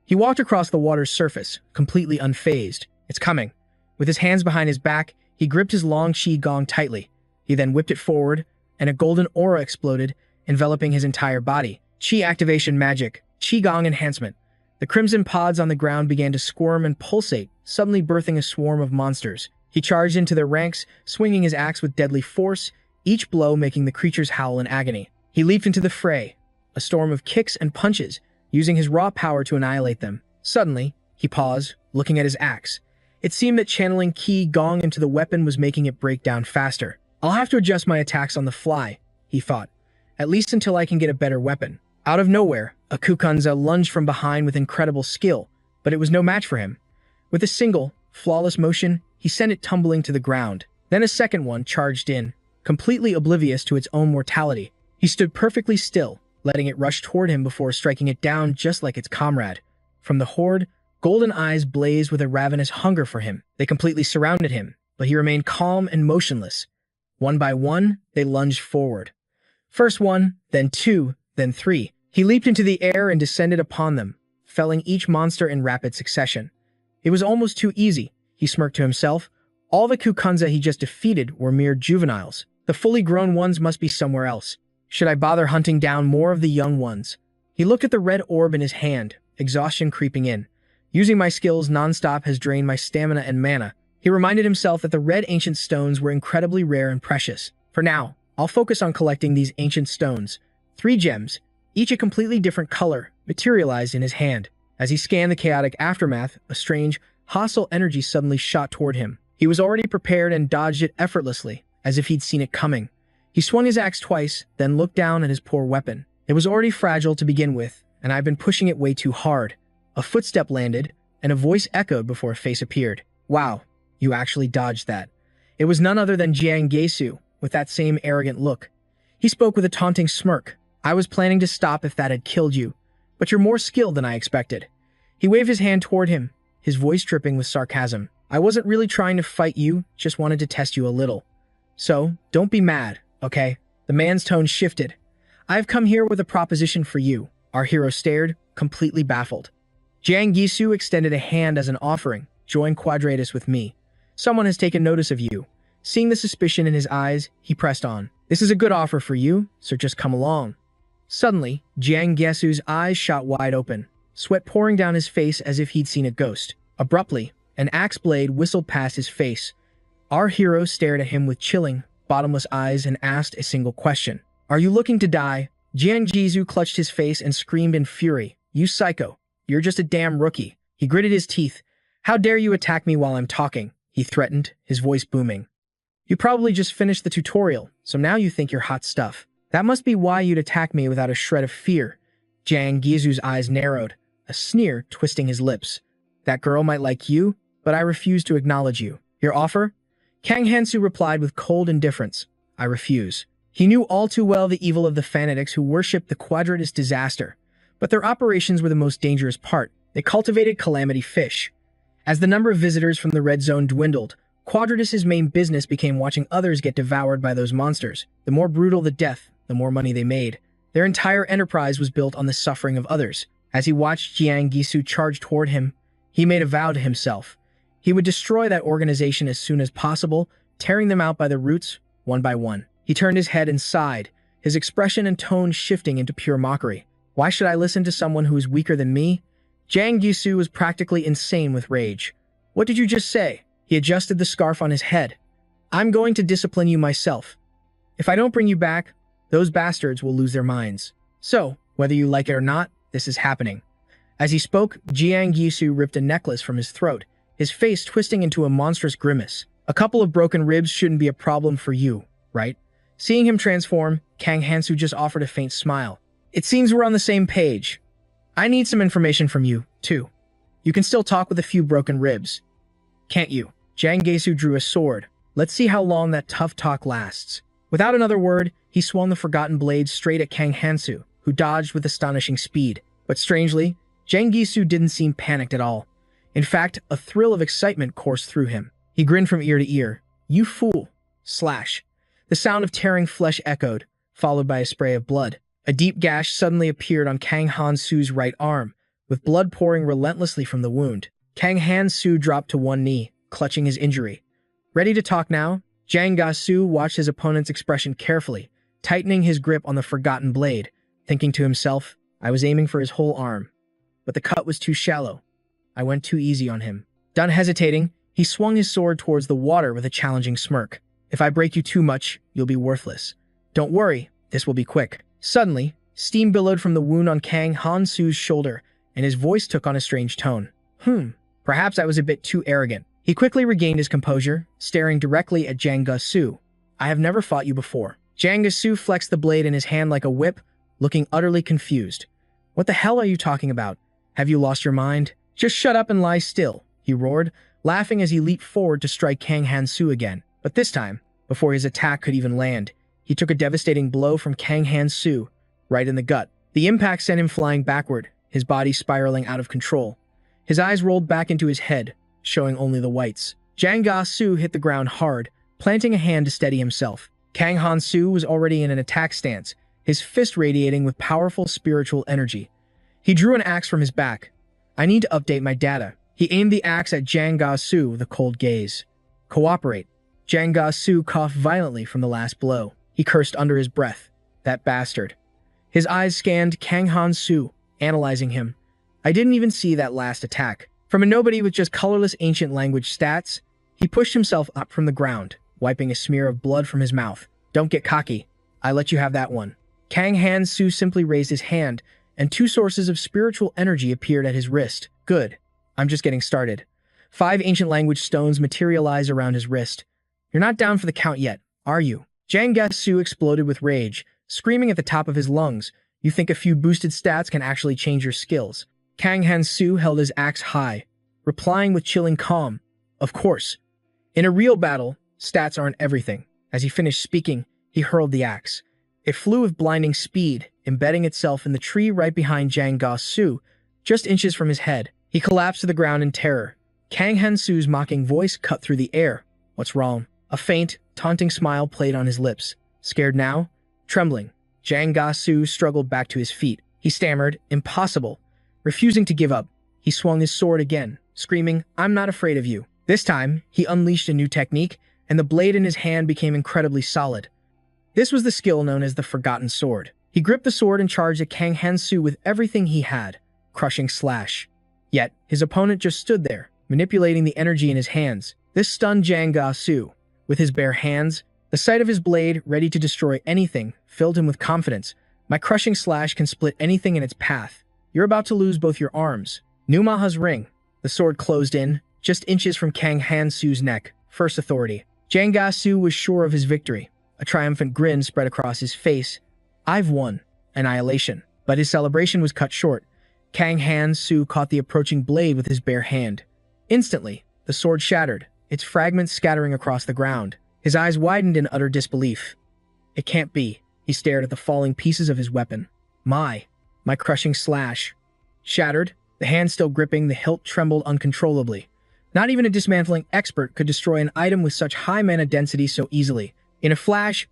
He walked across the water's surface, completely unfazed. It's coming. With his hands behind his back, he gripped his long qi gong tightly. He then whipped it forward, and a golden aura exploded, enveloping his entire body. Qi activation magic, qi gong enhancement. The crimson pods on the ground began to squirm and pulsate, suddenly birthing a swarm of monsters. He charged into their ranks, swinging his axe with deadly force, each blow making the creatures howl in agony. He leaped into the fray, a storm of kicks and punches, using his raw power to annihilate them. Suddenly, he paused, looking at his axe. It seemed that channeling qi gong into the weapon was making it break down faster. I'll have to adjust my attacks on the fly, he thought, at least until I can get a better weapon. Out of nowhere, a kukanza lunged from behind with incredible skill, but it was no match for him. With a single, flawless motion, he sent it tumbling to the ground. Then a second one charged in, completely oblivious to its own mortality. He stood perfectly still, letting it rush toward him before striking it down just like its comrade. From the horde, golden eyes blazed with a ravenous hunger for him. They completely surrounded him, but he remained calm and motionless. One by one, they lunged forward. First one, then two, then three. He leaped into the air and descended upon them, felling each monster in rapid succession. It was almost too easy, he smirked to himself. All the kukanza he just defeated were mere juveniles. The fully grown ones must be somewhere else. Should I bother hunting down more of the young ones? He looked at the red orb in his hand, exhaustion creeping in. Using my skills non-stop has drained my stamina and mana. He reminded himself that the red ancient stones were incredibly rare and precious. For now, I'll focus on collecting these ancient stones. 3 gems, each a completely different color, materialized in his hand. As he scanned the chaotic aftermath, a strange, hostile energy suddenly shot toward him. He was already prepared and dodged it effortlessly, as if he'd seen it coming. He swung his axe twice, then looked down at his poor weapon. It was already fragile to begin with, and I've been pushing it way too hard. A footstep landed, and a voice echoed before a face appeared. Wow, you actually dodged that. It was none other than Jiang Gesu, with that same arrogant look. He spoke with a taunting smirk. I was planning to stop if that had killed you, but you're more skilled than I expected. He waved his hand toward him, his voice dripping with sarcasm. I wasn't really trying to fight you, just wanted to test you a little. So, don't be mad, okay? The man's tone shifted. I've come here with a proposition for you. Our hero stared, completely baffled. Jiang Gisu extended a hand as an offering. Join Quadratus with me. Someone has taken notice of you. Seeing the suspicion in his eyes, he pressed on. This is a good offer for you, so just come along. Suddenly, Jiang Gisu's eyes shot wide open, sweat pouring down his face as if he'd seen a ghost. Abruptly, an axe blade whistled past his face. Our hero stared at him with chilling, bottomless eyes and asked a single question. Are you looking to die? Jiang Jizu clutched his face and screamed in fury. You psycho. You're just a damn rookie. He gritted his teeth. How dare you attack me while I'm talking? He threatened, his voice booming. You probably just finished the tutorial, so now you think you're hot stuff. That must be why you'd attack me without a shred of fear. Jiang Gizu's eyes narrowed, a sneer twisting his lips. That girl might like you, but I refuse to acknowledge you. Your offer? Kang Hansu replied with cold indifference. I refuse. He knew all too well the evil of the fanatics who worshipped the Quadratus disaster, but their operations were the most dangerous part. They cultivated calamity fish. As the number of visitors from the Red Zone dwindled, Quadratus's main business became watching others get devoured by those monsters. The more brutal the death, the more money they made. Their entire enterprise was built on the suffering of others. As he watched Jiang Gisu charge toward him, he made a vow to himself. He would destroy that organization as soon as possible, tearing them out by the roots, one by one. He turned his head and sighed, his expression and tone shifting into pure mockery. Why should I listen to someone who is weaker than me? Jiang Gisu was practically insane with rage. What did you just say? He adjusted the scarf on his head. I'm going to discipline you myself. If I don't bring you back, those bastards will lose their minds. So, whether you like it or not, this is happening. As he spoke, Jiang Gisu ripped a necklace from his throat, his face twisting into a monstrous grimace. A couple of broken ribs shouldn't be a problem for you, right? Seeing him transform, Kang Hansu just offered a faint smile. It seems we're on the same page. I need some information from you, too. You can still talk with a few broken ribs. Can't you? Jiang Gisu drew a sword. Let's see how long that tough talk lasts. Without another word, he swung the forgotten blade straight at Kang Hansu, who dodged with astonishing speed. But strangely, Jiang Gisu didn't seem panicked at all. In fact, a thrill of excitement coursed through him. He grinned from ear to ear. You fool! Slash. The sound of tearing flesh echoed, followed by a spray of blood. A deep gash suddenly appeared on Kang Hansu's right arm, with blood pouring relentlessly from the wound. Kang Han-soo dropped to one knee, clutching his injury. Ready to talk now? Jang Ga-soo watched his opponent's expression carefully, tightening his grip on the forgotten blade, thinking to himself, I was aiming for his whole arm. But the cut was too shallow. I went too easy on him. Done hesitating, he swung his sword towards the water with a challenging smirk. If I break you too much, you'll be worthless. Don't worry, this will be quick. Suddenly, steam billowed from the wound on Kang Han-soo's shoulder, and his voice took on a strange tone. Perhaps I was a bit too arrogant. He quickly regained his composure, staring directly at Jang Ga-soo. I have never fought you before. Jang Ga-soo flexed the blade in his hand like a whip, looking utterly confused. What the hell are you talking about? Have you lost your mind? Just shut up and lie still, he roared, laughing as he leaped forward to strike Kang Han-soo again. But this time, before his attack could even land, he took a devastating blow from Kang Han-soo, right in the gut. The impact sent him flying backward, his body spiraling out of control. His eyes rolled back into his head, showing only the whites. Jang Ga-soo hit the ground hard, planting a hand to steady himself. Kang Han-soo was already in an attack stance, his fist radiating with powerful spiritual energy. He drew an axe from his back. I need to update my data. He aimed the axe at Jang Ga-soo with a cold gaze. Cooperate. Jang Ga-soo coughed violently from the last blow. He cursed under his breath. That bastard. His eyes scanned Kang Han-soo, analyzing him. I didn't even see that last attack. From a nobody with just colorless ancient language stats, he pushed himself up from the ground, wiping a smear of blood from his mouth. Don't get cocky. I let you have that one. Kang Han-soo simply raised his hand, and two sources of spiritual energy appeared at his wrist. Good. I'm just getting started. 5 ancient language stones materialized around his wrist. You're not down for the count yet, are you? Jang Ga-soo exploded with rage, screaming at the top of his lungs. You think a few boosted stats can actually change your skills? Kang Han-soo held his axe high, replying with chilling calm. Of course. In a real battle, stats aren't everything. As he finished speaking, he hurled the axe. It flew with blinding speed, embedding itself in the tree right behind Jang Ga-soo, just inches from his head. He collapsed to the ground in terror. Kang Han-soo's mocking voice cut through the air. What's wrong? A faint, taunting smile played on his lips. Scared now? Trembling, Jang Ga-soo struggled back to his feet. He stammered, impossible. Refusing to give up, he swung his sword again, screaming, I'm not afraid of you. This time, he unleashed a new technique, and the blade in his hand became incredibly solid. This was the skill known as the Forgotten Sword. He gripped the sword and charged at Kang Han-soo with everything he had, crushing slash. Yet, his opponent just stood there, manipulating the energy in his hands. This stunned Jang Ga-soo. With his bare hands, the sight of his blade, ready to destroy anything, filled him with confidence. My crushing slash can split anything in its path. You're about to lose both your arms. Numaha's ring. The sword closed in, just inches from Kang Han-soo's neck. First authority. Jang Ga-soo was sure of his victory. A triumphant grin spread across his face. I've won. Annihilation. But his celebration was cut short. Kang Han-soo caught the approaching blade with his bare hand. Instantly, the sword shattered, its fragments scattering across the ground. His eyes widened in utter disbelief. It can't be. He stared at the falling pieces of his weapon. My crushing slash. Shattered, the hand still gripping, the hilt trembled uncontrollably. Not even a dismantling expert could destroy an item with such high mana density so easily. In a flash,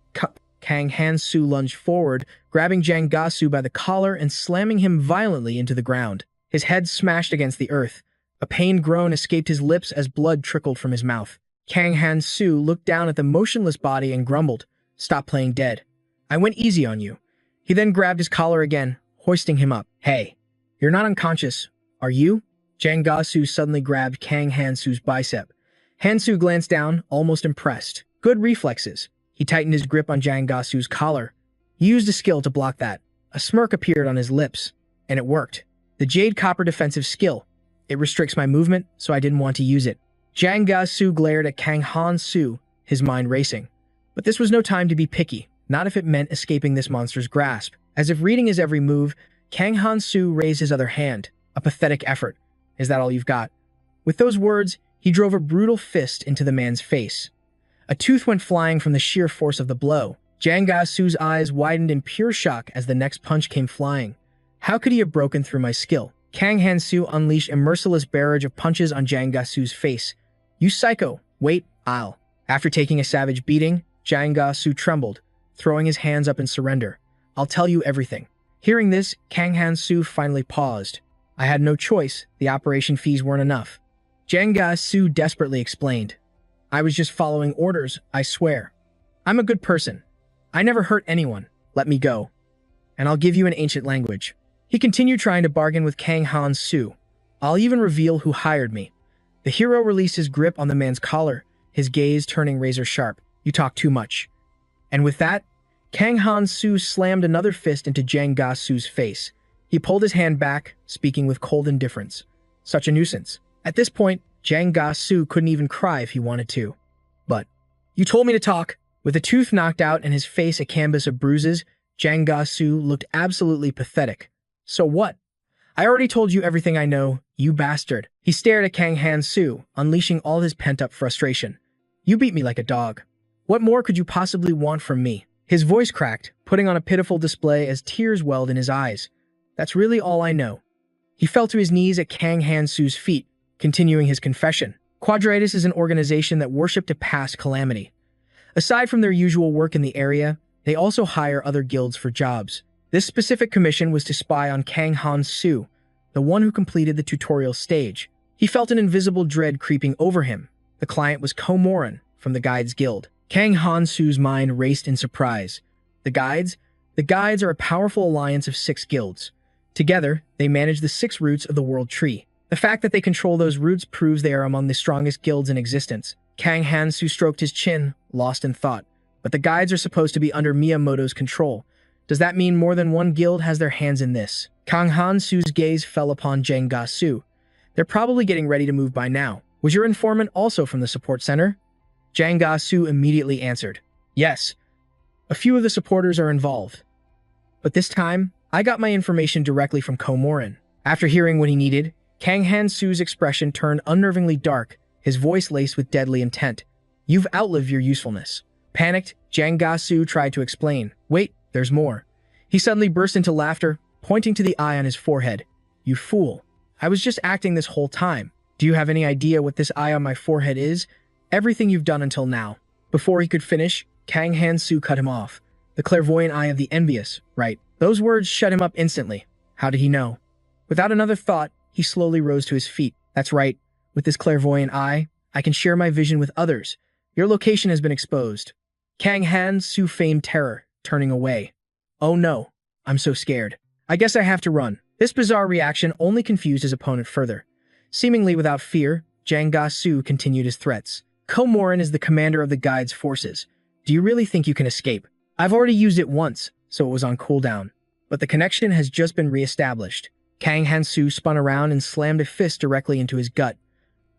Kang Han-soo lunged forward, grabbing Jang Ga-soo by the collar and slamming him violently into the ground. His head smashed against the earth. A pained groan escaped his lips as blood trickled from his mouth. Kang Han-soo looked down at the motionless body and grumbled, Stop playing dead. I went easy on you. He then grabbed his collar again, hoisting him up. Hey, you're not unconscious, are you? Jang Ga-soo suddenly grabbed Kang Han-soo's bicep. Han-soo glanced down, almost impressed. Good reflexes. He tightened his grip on Jang Ga-soo's collar. He used a skill to block that. A smirk appeared on his lips, and it worked. The Jade Copper defensive skill. It restricts my movement, so I didn't want to use it. Jang Ga-soo glared at Kang Han-soo, his mind racing. But this was no time to be picky, not if it meant escaping this monster's grasp. As if reading his every move, Kang Han-soo raised his other hand. A pathetic effort. Is that all you've got? With those words, he drove a brutal fist into the man's face. A tooth went flying from the sheer force of the blow. Jang Ga-soo's eyes widened in pure shock as the next punch came flying. How could he have broken through my skill? Kang Han-soo unleashed a merciless barrage of punches on Jang Ga-soo's face. You psycho! Wait, I'll. After taking a savage beating, Jang Ga-soo trembled, throwing his hands up in surrender. I'll tell you everything. Hearing this, Kang Han-soo finally paused. I had no choice. The operation fees weren't enough. Janga Su desperately explained. I was just following orders, I swear. I'm a good person. I never hurt anyone. Let me go. And I'll give you an ancient language. He continued trying to bargain with Kang Han Su. I'll even reveal who hired me. The hero released his grip on the man's collar, his gaze turning razor sharp. You talk too much. And with that, Kang Han Su slammed another fist into Jang Ga Su's face. He pulled his hand back, speaking with cold indifference. Such a nuisance. At this point, Jang Ga Su couldn't even cry if he wanted to. But, you told me to talk. With a tooth knocked out and his face a canvas of bruises, Jang Ga Su looked absolutely pathetic. So what? I already told you everything I know, you bastard. He stared at Kang Han Su, unleashing all his pent-up frustration. You beat me like a dog. What more could you possibly want from me? His voice cracked, putting on a pitiful display as tears welled in his eyes. That's really all I know. He fell to his knees at Kang Han Su's feet, continuing his confession. Quadratus is an organization that worshipped a past calamity. Aside from their usual work in the area, they also hire other guilds for jobs. This specific commission was to spy on Kang Han Su, the one who completed the tutorial stage. He felt an invisible dread creeping over him. The client was Komoran from the Guides Guild. Kang Han Su's mind raced in surprise. The Guides? The Guides are a powerful alliance of 6 guilds. Together, they manage the 6 roots of the world tree. The fact that they control those roots proves they are among the strongest guilds in existence. Kang Han Su stroked his chin, lost in thought. But the Guides are supposed to be under Miyamoto's control. Does that mean more than one guild has their hands in this? Kang Han Su's gaze fell upon Jang Ga Su. They're probably getting ready to move by now. Was your informant also from the support center? Jang Ga Su immediately answered. Yes. A few of the supporters are involved. But this time, I got my information directly from Komoran. After hearing what he needed, Kang Han Su's expression turned unnervingly dark, his voice laced with deadly intent. You've outlived your usefulness. Panicked, Jang Ga Su tried to explain. Wait, there's more. He suddenly burst into laughter, pointing to the eye on his forehead. You fool. I was just acting this whole time. Do you have any idea what this eye on my forehead is? Everything you've done until now. Before he could finish, Kang Han Su cut him off. The clairvoyant eye of the envious, right? Those words shut him up instantly. How did he know? Without another thought, he slowly rose to his feet. That's right. With this clairvoyant eye, I can share my vision with others. Your location has been exposed. Kang Han Su feigned terror, turning away. Oh no, I'm so scared. I guess I have to run. This bizarre reaction only confused his opponent further. Seemingly without fear, Jang Ga Su continued his threats. Komoran is the commander of the Guides forces. Do you really think you can escape? I've already used it once, so it was on cooldown. But the connection has just been re-established. Kang Han Su spun around and slammed a fist directly into his gut.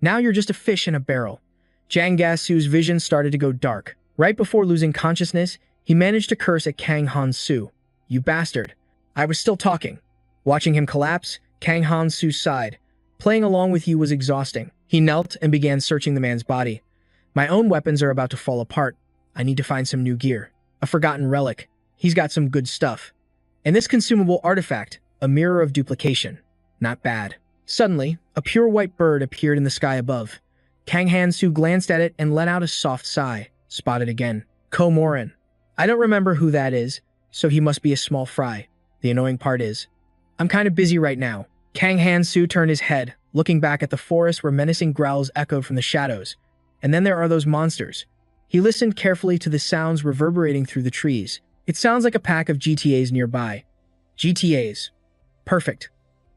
Now you're just a fish in a barrel. Jang Ga Su's vision started to go dark. Right before losing consciousness, he managed to curse at Kang Han Su. You bastard. I was still talking. Watching him collapse, Kang Han Su sighed. Playing along with you was exhausting. He knelt and began searching the man's body. My own weapons are about to fall apart. I need to find some new gear. A forgotten relic. He's got some good stuff. And this consumable artifact, a mirror of duplication. Not bad. Suddenly, a pure white bird appeared in the sky above. Kang Han Su glanced at it and let out a soft sigh. Spotted again. Komoran. I don't remember who that is, so he must be a small fry. The annoying part is, I'm kind of busy right now. Kang Han Su turned his head, looking back at the forest where menacing growls echoed from the shadows. And then there are those monsters. He listened carefully to the sounds reverberating through the trees. It sounds like a pack of GTAs nearby. GTAs. Perfect.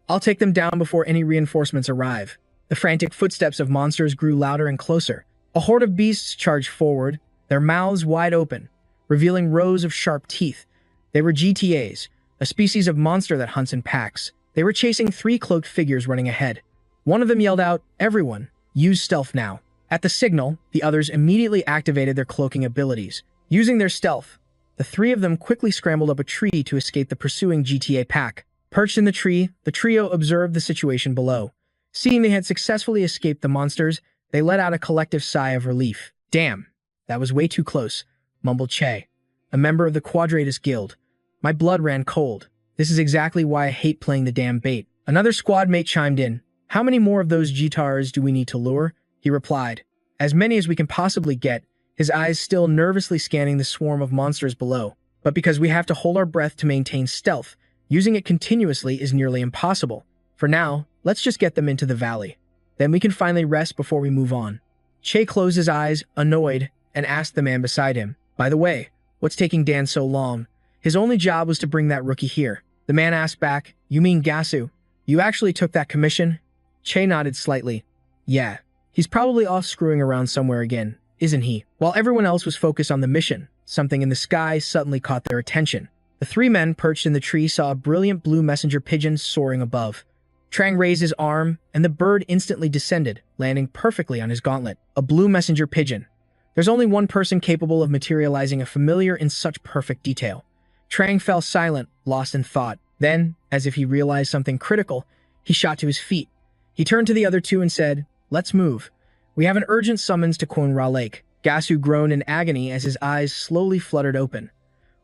I'll take them down before any reinforcements arrive. The frantic footsteps of monsters grew louder and closer. A horde of beasts charged forward, their mouths wide open, revealing rows of sharp teeth. They were GTAs, a species of monster that hunts in packs. They were chasing 3 cloaked figures running ahead. One of them yelled out, "Everyone, use stealth now." At the signal, the others immediately activated their cloaking abilities. Using their stealth, the 3 of them quickly scrambled up a tree to escape the pursuing GTA pack. Perched in the tree, the trio observed the situation below. Seeing they had successfully escaped the monsters, they let out a collective sigh of relief. Damn, that was way too close, mumbled Che, a member of the Quadratus Guild. My blood ran cold. This is exactly why I hate playing the damn bait. Another squad mate chimed in. How many more of those Gtars do we need to lure? He replied. As many as we can possibly get, his eyes still nervously scanning the swarm of monsters below. But because we have to hold our breath to maintain stealth, using it continuously is nearly impossible. For now, let's just get them into the valley. Then we can finally rest before we move on. Che closed his eyes, annoyed, and asked the man beside him, "By the way, what's taking Dan so long? His only job was to bring that rookie here." The man asked back, "You mean Gasu? You actually took that commission?" Che nodded slightly. "Yeah. He's probably off screwing around somewhere again, isn't he?" While everyone else was focused on the mission, something in the sky suddenly caught their attention. The three men perched in the tree saw a brilliant blue messenger pigeon soaring above. Trang raised his arm, and the bird instantly descended, landing perfectly on his gauntlet. A blue messenger pigeon. There's only one person capable of materializing a familiar in such perfect detail. Trang fell silent, lost in thought. Then, as if he realized something critical, he shot to his feet. He turned to the other two and said, "Let's move. We have an urgent summons to Ra Lake." Gasu groaned in agony as his eyes slowly fluttered open.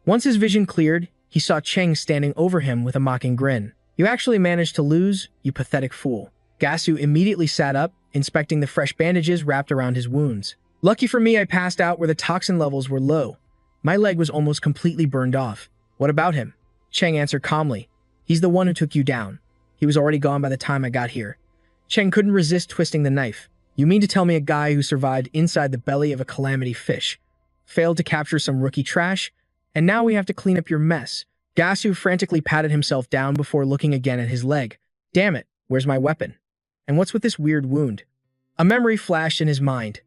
Once his vision cleared, he saw Cheng standing over him with a mocking grin. "You actually managed to lose, you pathetic fool." Gasu immediately sat up, inspecting the fresh bandages wrapped around his wounds. "Lucky for me, I passed out where the toxin levels were low. My leg was almost completely burned off." "What about him?" Cheng answered calmly. "He's the one who took you down. He was already gone by the time I got here." Cheng couldn't resist twisting the knife. "You mean to tell me a guy who survived inside the belly of a calamity fish failed to capture some rookie trash, and now we have to clean up your mess?" Gasu frantically patted himself down before looking again at his leg. "Damn it, where's my weapon? And what's with this weird wound?" A memory flashed in his mind.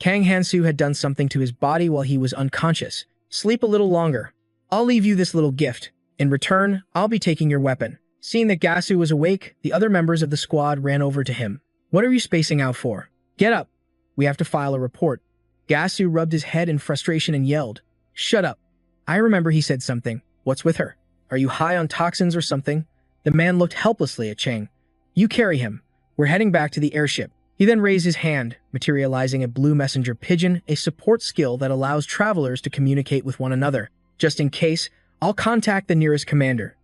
Kang Hansu had done something to his body while he was unconscious. "Sleep a little longer. I'll leave you this little gift. In return, I'll be taking your weapon." Seeing that Gasu was awake, the other members of the squad ran over to him. "What are you spacing out for? Get up. We have to file a report." Gasu rubbed his head in frustration and yelled, "Shut up. I remember he said something. What's with her? Are you high on toxins or something?" The man looked helplessly at Cheng. "You carry him. We're heading back to the airship." He then raised his hand, materializing a blue messenger pigeon, a support skill that allows travelers to communicate with one another. "Just in case, I'll contact the nearest commander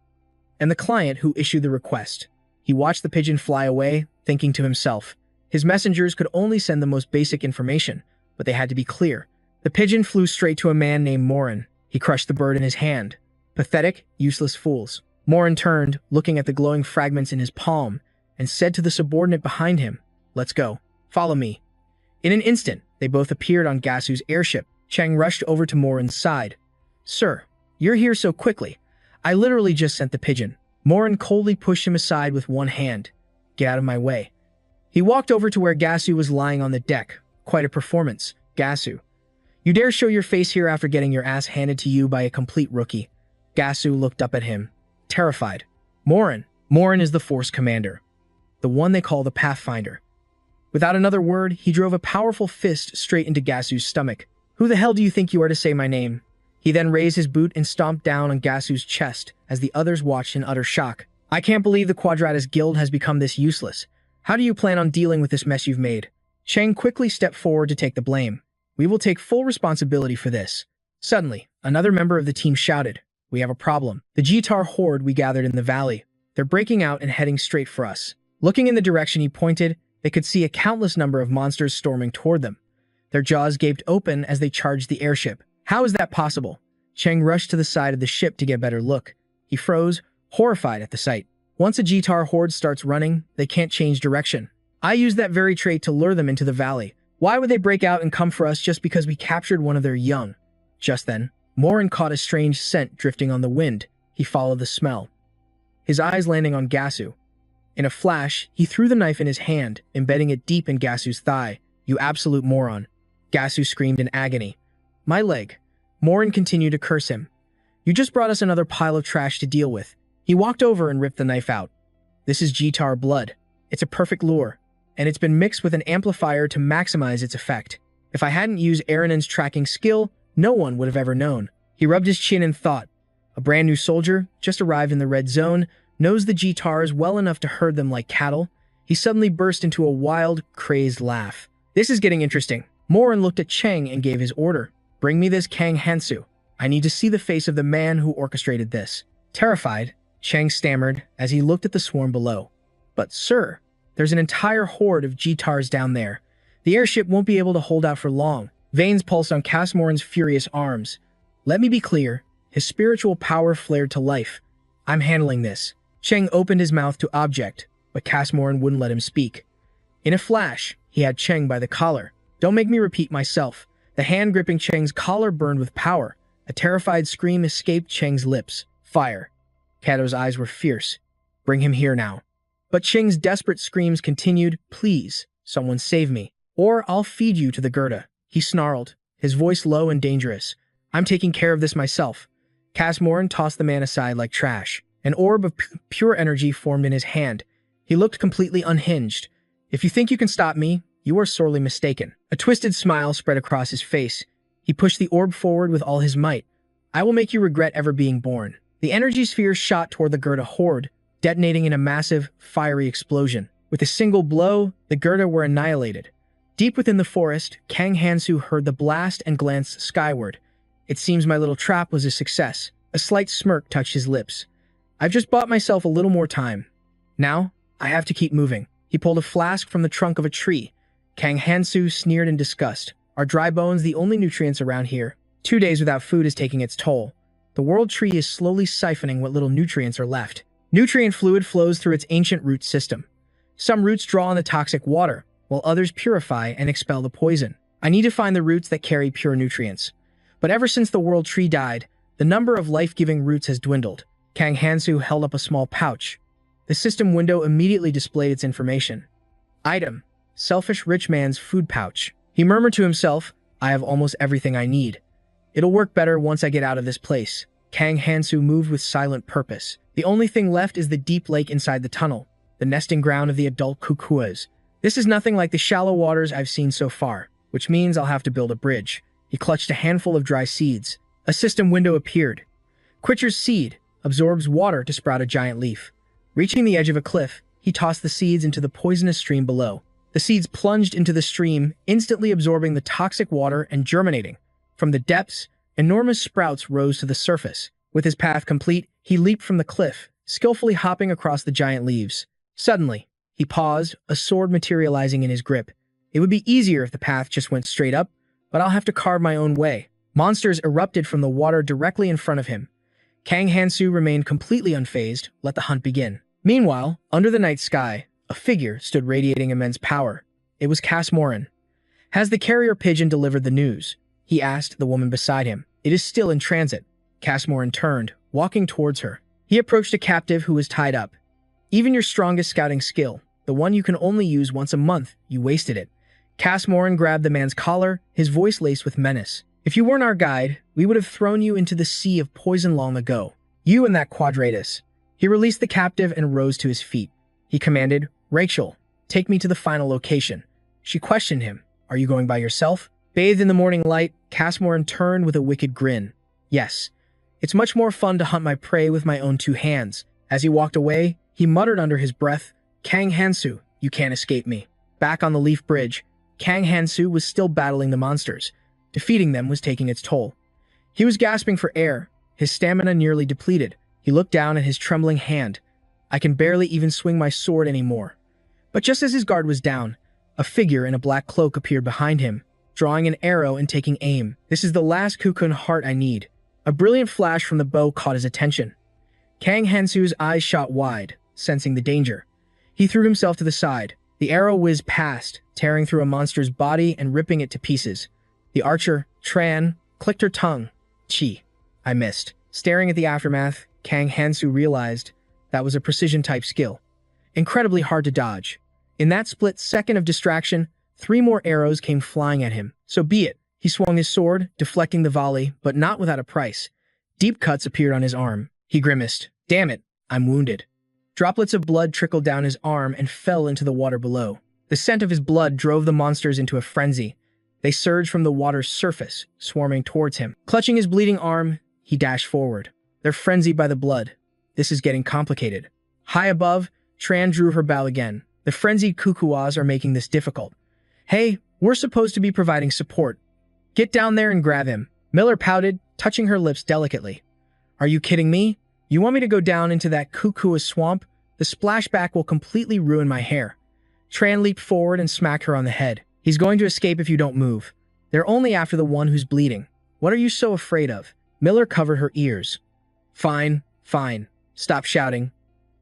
and the client who issued the request." He watched the pigeon fly away, thinking to himself. His messengers could only send the most basic information, but they had to be clear. The pigeon flew straight to a man named Morin. He crushed the bird in his hand. "Pathetic, useless fools." Morin turned, looking at the glowing fragments in his palm, and said to the subordinate behind him, "Let's go. Follow me." In an instant, they both appeared on Gasu's airship. Cheng rushed over to Morin's side. "Sir, you're here so quickly. I literally just sent the pigeon." Morin coldly pushed him aside with one hand. "Get out of my way." He walked over to where Gasu was lying on the deck. "Quite a performance, Gasu. You dare show your face here after getting your ass handed to you by a complete rookie." Gasu looked up at him, terrified. Morin is the Force Commander, the one they call the Pathfinder." Without another word, he drove a powerful fist straight into Gasu's stomach. "Who the hell do you think you are to say my name?" He then raised his boot and stomped down on Gasu's chest as the others watched in utter shock. "I can't believe the Quadratus Guild has become this useless. How do you plan on dealing with this mess you've made?" Cheng quickly stepped forward to take the blame. "We will take full responsibility for this." Suddenly, another member of the team shouted, "We have a problem. The Jitar horde we gathered in the valley. They're breaking out and heading straight for us." Looking in the direction he pointed, they could see a countless number of monsters storming toward them. Their jaws gaped open as they charged the airship. "How is that possible?" Cheng rushed to the side of the ship to get a better look. He froze, horrified at the sight. Once a Jitar horde starts running, they can't change direction. I used that very trait to lure them into the valley. Why would they break out and come for us just because we captured one of their young? Just then, Morin caught a strange scent drifting on the wind. He followed the smell, his eyes landing on Gasu. In a flash, he threw the knife in his hand, embedding it deep in Gasu's thigh. "You absolute moron." Gasu screamed in agony. "My leg." Morin continued to curse him. "You just brought us another pile of trash to deal with." He walked over and ripped the knife out. "This is Jitar blood. It's a perfect lure, and it's been mixed with an amplifier to maximize its effect. If I hadn't used Erinen's tracking skill, no one would have ever known." He rubbed his chin and thought. A brand new soldier, just arrived in the red zone, knows the Jitars well enough to herd them like cattle. He suddenly burst into a wild, crazed laugh. "This is getting interesting." Morin looked at Cheng and gave his order. "Bring me this Kang Hansu. I need to see the face of the man who orchestrated this." Terrified, Cheng stammered as he looked at the swarm below. "But sir, there's an entire horde of Jitars down there. The airship won't be able to hold out for long." Veins pulsed on Casmorin's furious arms. "Let me be clear." His spiritual power flared to life. "I'm handling this." Cheng opened his mouth to object, but Casmorin wouldn't let him speak. In a flash, he had Cheng by the collar. Don't make me repeat myself. The hand gripping Cheng's collar burned with power. A terrified scream escaped Cheng's lips. Fire. Kato's eyes were fierce. Bring him here now. But Cheng's desperate screams continued. Please, someone save me, or I'll feed you to the Gerda. He snarled, his voice low and dangerous. I'm taking care of this myself. Casmoran tossed the man aside like trash. An orb of pure energy formed in his hand. He looked completely unhinged. If you think you can stop me, you are sorely mistaken. A twisted smile spread across his face. He pushed the orb forward with all his might. I will make you regret ever being born. The energy sphere shot toward the Gerda horde, detonating in a massive, fiery explosion. With a single blow, the Gerda were annihilated. Deep within the forest, Kang Hansu heard the blast and glanced skyward. It seems my little trap was a success. A slight smirk touched his lips. I've just bought myself a little more time. Now, I have to keep moving. He pulled a flask from the trunk of a tree. Kang Hansu sneered in disgust. Are dry bones the only nutrients around here? 2 days without food is taking its toll. The world tree is slowly siphoning what little nutrients are left. Nutrient fluid flows through its ancient root system. Some roots draw on the toxic water, while others purify and expel the poison. I need to find the roots that carry pure nutrients. But ever since the world tree died, the number of life-giving roots has dwindled. Kang Hansu held up a small pouch. The system window immediately displayed its information. Item: selfish rich man's food pouch. He murmured to himself, I have almost everything I need. It'll work better once I get out of this place. Kang Hansu moved with silent purpose. The only thing left is the deep lake inside the tunnel, the nesting ground of the adult kukuas. This is nothing like the shallow waters I've seen so far, which means I'll have to build a bridge. He clutched a handful of dry seeds. A system window appeared. Quitcher's seed absorbs water to sprout a giant leaf. Reaching the edge of a cliff, he tossed the seeds into the poisonous stream below. The seeds plunged into the stream, instantly absorbing the toxic water and germinating. From the depths, enormous sprouts rose to the surface. With his path complete, he leaped from the cliff, skillfully hopping across the giant leaves. Suddenly, he paused, a sword materializing in his grip. It would be easier if the path just went straight up, but I'll have to carve my own way. Monsters erupted from the water directly in front of him. Kang Hansu remained completely unfazed. Let the hunt begin. Meanwhile, under the night sky, a figure stood radiating immense power. It was Casmoran. Has the carrier pigeon delivered the news? He asked the woman beside him. It is still in transit. Casmoran turned, walking towards her. He approached a captive who was tied up. Even your strongest scouting skill, the one you can only use once a month, you wasted it. Casmoran grabbed the man's collar, his voice laced with menace. If you weren't our guide, we would have thrown you into the sea of poison long ago. You and that quadratus. He released the captive and rose to his feet. He commanded, Rachel, take me to the final location. She questioned him. Are you going by yourself? Bathed in the morning light, Casmoran turned with a wicked grin. Yes. It's much more fun to hunt my prey with my own 2 hands. As he walked away, he muttered under his breath, Kang Hansu, you can't escape me. Back on the Leaf Bridge, Kang Hansu was still battling the monsters. Defeating them was taking its toll. He was gasping for air, his stamina nearly depleted. He looked down at his trembling hand. I can barely even swing my sword anymore. But just as his guard was down, a figure in a black cloak appeared behind him, drawing an arrow and taking aim. This is the last Kukun heart I need. A brilliant flash from the bow caught his attention. Kang Hansu's eyes shot wide, sensing the danger. He threw himself to the side. The arrow whizzed past, tearing through a monster's body and ripping it to pieces. The archer, Tran, clicked her tongue. Chi. I missed. Staring at the aftermath, Kang Hansu realized that was a precision-type skill. Incredibly hard to dodge. In that split second of distraction, 3 more arrows came flying at him. So be it. He swung his sword, deflecting the volley, but not without a price. Deep cuts appeared on his arm. He grimaced. Damn it, I'm wounded. Droplets of blood trickled down his arm and fell into the water below. The scent of his blood drove the monsters into a frenzy. They surged from the water's surface, swarming towards him. Clutching his bleeding arm, he dashed forward. They're frenzied by the blood. This is getting complicated. High above, Tran drew her bow again. The frenzied kukuas are making this difficult. Hey, we're supposed to be providing support. Get down there and grab him. Miller pouted, touching her lips delicately. Are you kidding me? You want me to go down into that kukua swamp? The splashback will completely ruin my hair. Tran leaped forward and smacked her on the head. He's going to escape if you don't move. They're only after the one who's bleeding. What are you so afraid of? Miller covered her ears. Fine, fine. Stop shouting.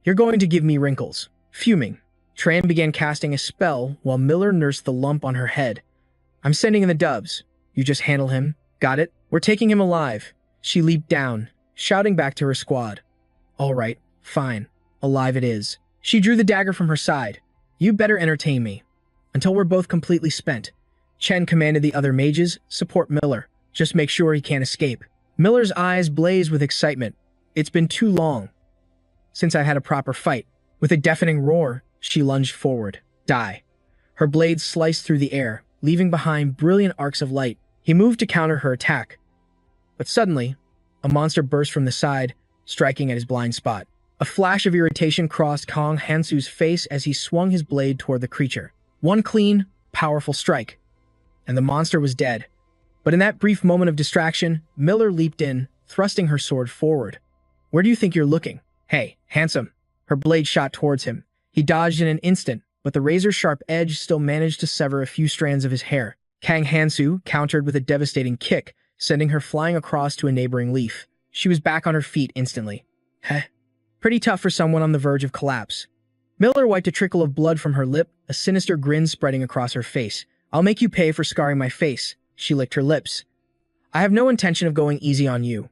You're going to give me wrinkles. Fuming. Tran began casting a spell while Miller nursed the lump on her head. I'm sending in the dubs. You just handle him. Got it? We're taking him alive. She leaped down, shouting back to her squad. All right, fine. Alive it is. She drew the dagger from her side. You better entertain me. Until we're both completely spent. Chen commanded the other mages, support Miller. Just make sure he can't escape. Miller's eyes blazed with excitement. It's been too long since I had a proper fight. With a deafening roar, she lunged forward. Die. Her blade sliced through the air, leaving behind brilliant arcs of light. He moved to counter her attack. But suddenly, a monster burst from the side, striking at his blind spot. A flash of irritation crossed Kang Hansu's face as he swung his blade toward the creature. One clean, powerful strike, and the monster was dead. But in that brief moment of distraction, Miller leaped in, thrusting her sword forward. Where do you think you're looking? Hey, handsome. Her blade shot towards him. He dodged in an instant, but the razor-sharp edge still managed to sever a few strands of his hair. Kang Hansu countered with a devastating kick, sending her flying across to a neighboring leaf. She was back on her feet instantly. Heh. Pretty tough for someone on the verge of collapse. Miller wiped a trickle of blood from her lip, a sinister grin spreading across her face. I'll make you pay for scarring my face. She licked her lips. I have no intention of going easy on you.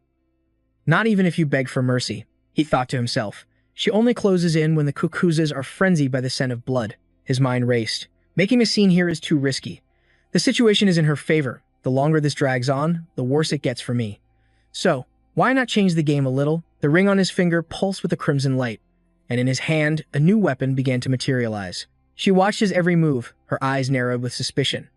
Not even if you beg for mercy, he thought to himself. She only closes in when the cuckoos are frenzied by the scent of blood. His mind raced. Making a scene here is too risky. The situation is in her favor. The longer this drags on, the worse it gets for me. So, why not change the game a little? The ring on his finger pulsed with a crimson light, and in his hand, a new weapon began to materialize. She watched his every move, her eyes narrowed with suspicion.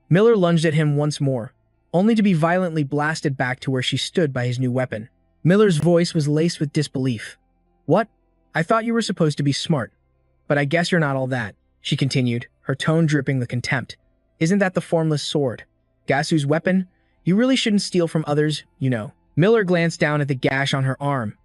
Miller lunged at him once more, only to be violently blasted back to where she stood by his new weapon. Miller's voice was laced with disbelief. What? I thought you were supposed to be smart. But I guess you're not all that, she continued, her tone dripping with contempt. Isn't that the formless sword? Gasu's weapon? You really shouldn't steal from others, you know. Miller glanced down at the gash on her arm.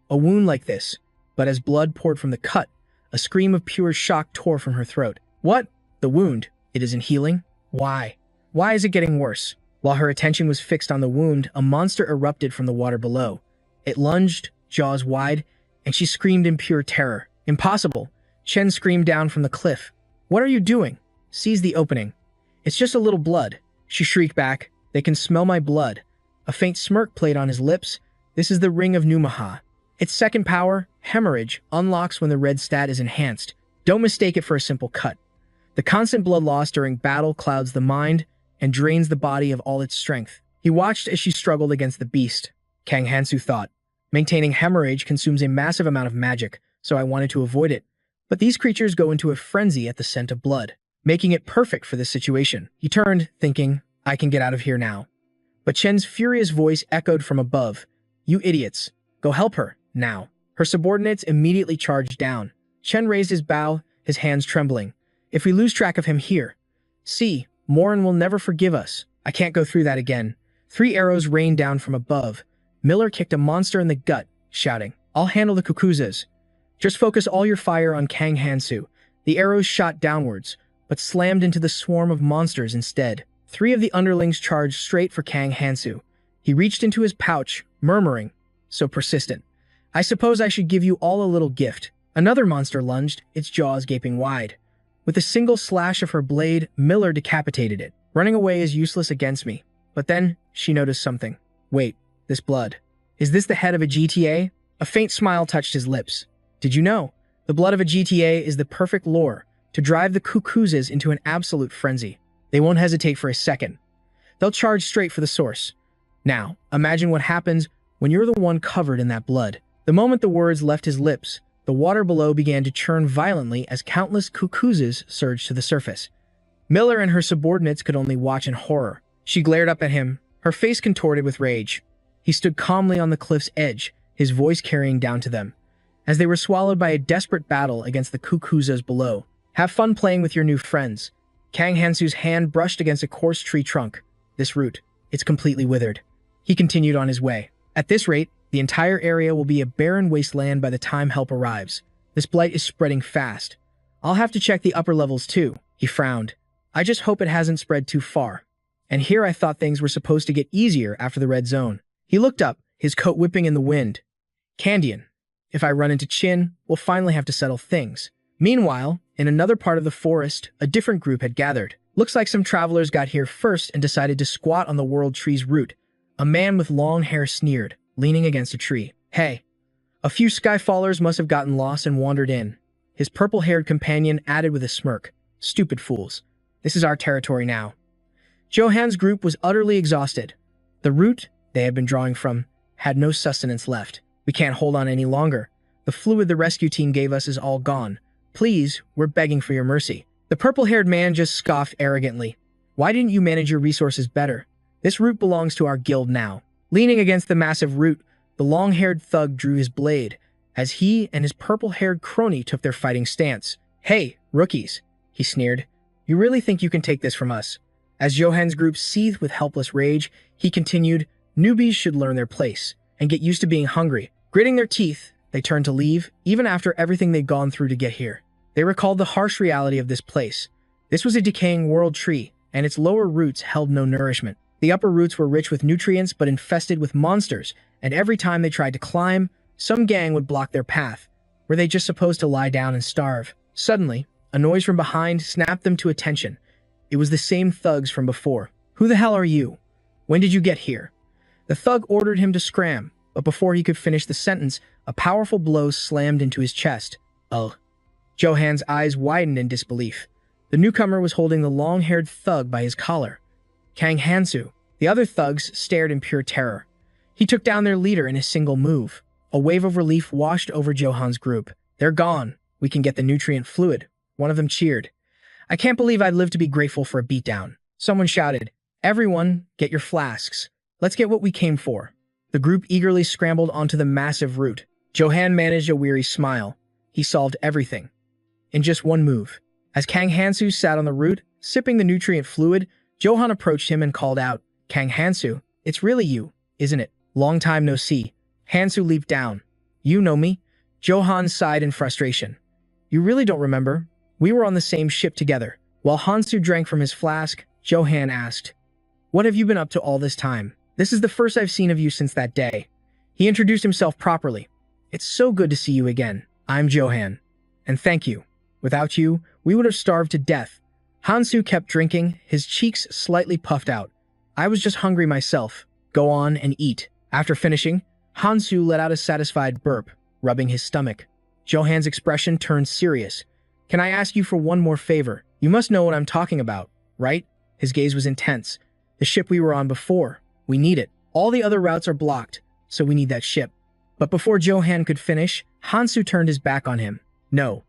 A wound like this, but as blood poured from the cut, a scream of pure shock tore from her throat. What? The wound? It isn't healing? Why? Why is it getting worse? While her attention was fixed on the wound, a monster erupted from the water below. It lunged, jaws wide, and she screamed in pure terror. Impossible! Chen screamed down from the cliff. What are you doing? Seize the opening. It's just a little blood. She shrieked back. They can smell my blood. A faint smirk played on his lips. This is the Ring of Numaha. Its second power, Hemorrhage, unlocks when the red stat is enhanced. Don't mistake it for a simple cut. The constant blood loss during battle clouds the mind and drains the body of all its strength. He watched as she struggled against the beast. Kang Hansu thought, maintaining Hemorrhage consumes a massive amount of magic, so I wanted to avoid it. But these creatures go into a frenzy at the scent of blood, making it perfect for this situation. He turned, thinking, I can get out of here now. But Chen's furious voice echoed from above. You idiots. Go help her, now. Her subordinates immediately charged down. Chen raised his bow, his hands trembling. If we lose track of him here, see, Morin will never forgive us. I can't go through that again. 3 arrows rained down from above. Miller kicked a monster in the gut, shouting, I'll handle the cuckoos. Just focus all your fire on Kang Hansu. The arrows shot downwards, but slammed into the swarm of monsters instead. 3 of the underlings charged straight for Kang Hansu. He reached into his pouch, murmuring, so persistent. I suppose I should give you all a little gift. Another monster lunged, its jaws gaping wide. With a single slash of her blade, Miller decapitated it. Running away is useless against me. But then, she noticed something. Wait, this blood. Is this the head of a GTA? A faint smile touched his lips. Did you know? The blood of a GTA is the perfect lure to drive the cuckoos into an absolute frenzy. They won't hesitate for a second. They'll charge straight for the source. Now, imagine what happens when you're the one covered in that blood. The moment the words left his lips, the water below began to churn violently as countless cuckoos surged to the surface. Miller and her subordinates could only watch in horror. She glared up at him, her face contorted with rage. He stood calmly on the cliff's edge, his voice carrying down to them, as they were swallowed by a desperate battle against the cuckoos below. Have fun playing with your new friends. Kang Hansu's hand brushed against a coarse tree trunk. This root, it's completely withered. He continued on his way. At this rate, the entire area will be a barren wasteland by the time help arrives. This blight is spreading fast. I'll have to check the upper levels too. He frowned. I just hope it hasn't spread too far. And here I thought things were supposed to get easier after the red zone. He looked up, his coat whipping in the wind. Candian, if I run into Chin, we'll finally have to settle things. Meanwhile, In another part of the forest, a different group had gathered. Looks like some travelers got here first and decided to squat on the world tree's root. A man with long hair sneered, leaning against a tree. Hey. A few skyfallers must have gotten lost and wandered in. His purple-haired companion added with a smirk. Stupid fools. This is our territory now. Johan's group was utterly exhausted. The root they had been drawing from had no sustenance left. We can't hold on any longer. The fluid the rescue team gave us is all gone. Please, we're begging for your mercy. The purple-haired man just scoffed arrogantly. Why didn't you manage your resources better? This root belongs to our guild now. Leaning against the massive root, the long-haired thug drew his blade, as he and his purple-haired crony took their fighting stance. Hey, rookies, he sneered. You really think you can take this from us? As Johan's group seethed with helpless rage, he continued, newbies should learn their place and get used to being hungry. Gritting their teeth, they turned to leave, even after everything they'd gone through to get here. They recalled the harsh reality of this place. This was a decaying world tree, and its lower roots held no nourishment. The upper roots were rich with nutrients but infested with monsters, and every time they tried to climb, some gang would block their path. Were they just supposed to lie down and starve? Suddenly, a noise from behind snapped them to attention. It was the same thugs from before. Who the hell are you? When did you get here? The thug ordered him to scram, but before he could finish the sentence, a powerful blow slammed into his chest. Ugh. Johan's eyes widened in disbelief. The newcomer was holding the long-haired thug by his collar. Kang Hansu. The other thugs stared in pure terror. He took down their leader in a single move. A wave of relief washed over Johan's group. They're gone. We can get the nutrient fluid. One of them cheered. I can't believe I'd live to be grateful for a beatdown. Someone shouted, everyone, get your flasks. Let's get what we came for. The group eagerly scrambled onto the massive root. Johan managed a weary smile. He solved everything. In just one move. As Kang Hansu sat on the root, sipping the nutrient fluid, Johan approached him and called out, Kang Hansu, it's really you, isn't it? Long time no see. Hansu leaped down. You know me? Johan sighed in frustration. You really don't remember? We were on the same ship together. While Hansu drank from his flask, Johan asked, what have you been up to all this time? This is the first I've seen of you since that day. He introduced himself properly. It's so good to see you again. I'm Johan. And thank you. Without you, we would have starved to death. Hansu kept drinking, his cheeks slightly puffed out. I was just hungry myself. Go on and eat. After finishing, Hansu let out a satisfied burp, rubbing his stomach. Johan's expression turned serious. Can I ask you for one more favor? You must know what I'm talking about, right? His gaze was intense. The ship we were on before. We need it. All the other routes are blocked, so we need that ship. But before Johan could finish, Hansu turned his back on him. No.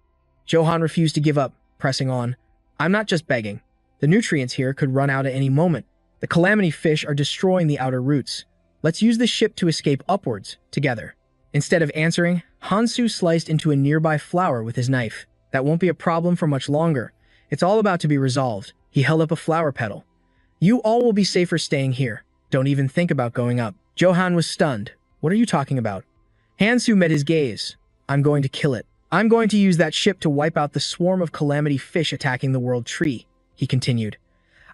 Johan refused to give up, pressing on. I'm not just begging. The nutrients here could run out at any moment. The calamity fish are destroying the outer roots. Let's use the ship to escape upwards, together. Instead of answering, Hansu sliced into a nearby flower with his knife. That won't be a problem for much longer. It's all about to be resolved. He held up a flower petal. You all will be safer staying here. Don't even think about going up. Johan was stunned. What are you talking about? Hansu met his gaze. I'm going to kill it. I'm going to use that ship to wipe out the swarm of calamity fish attacking the world tree, he continued.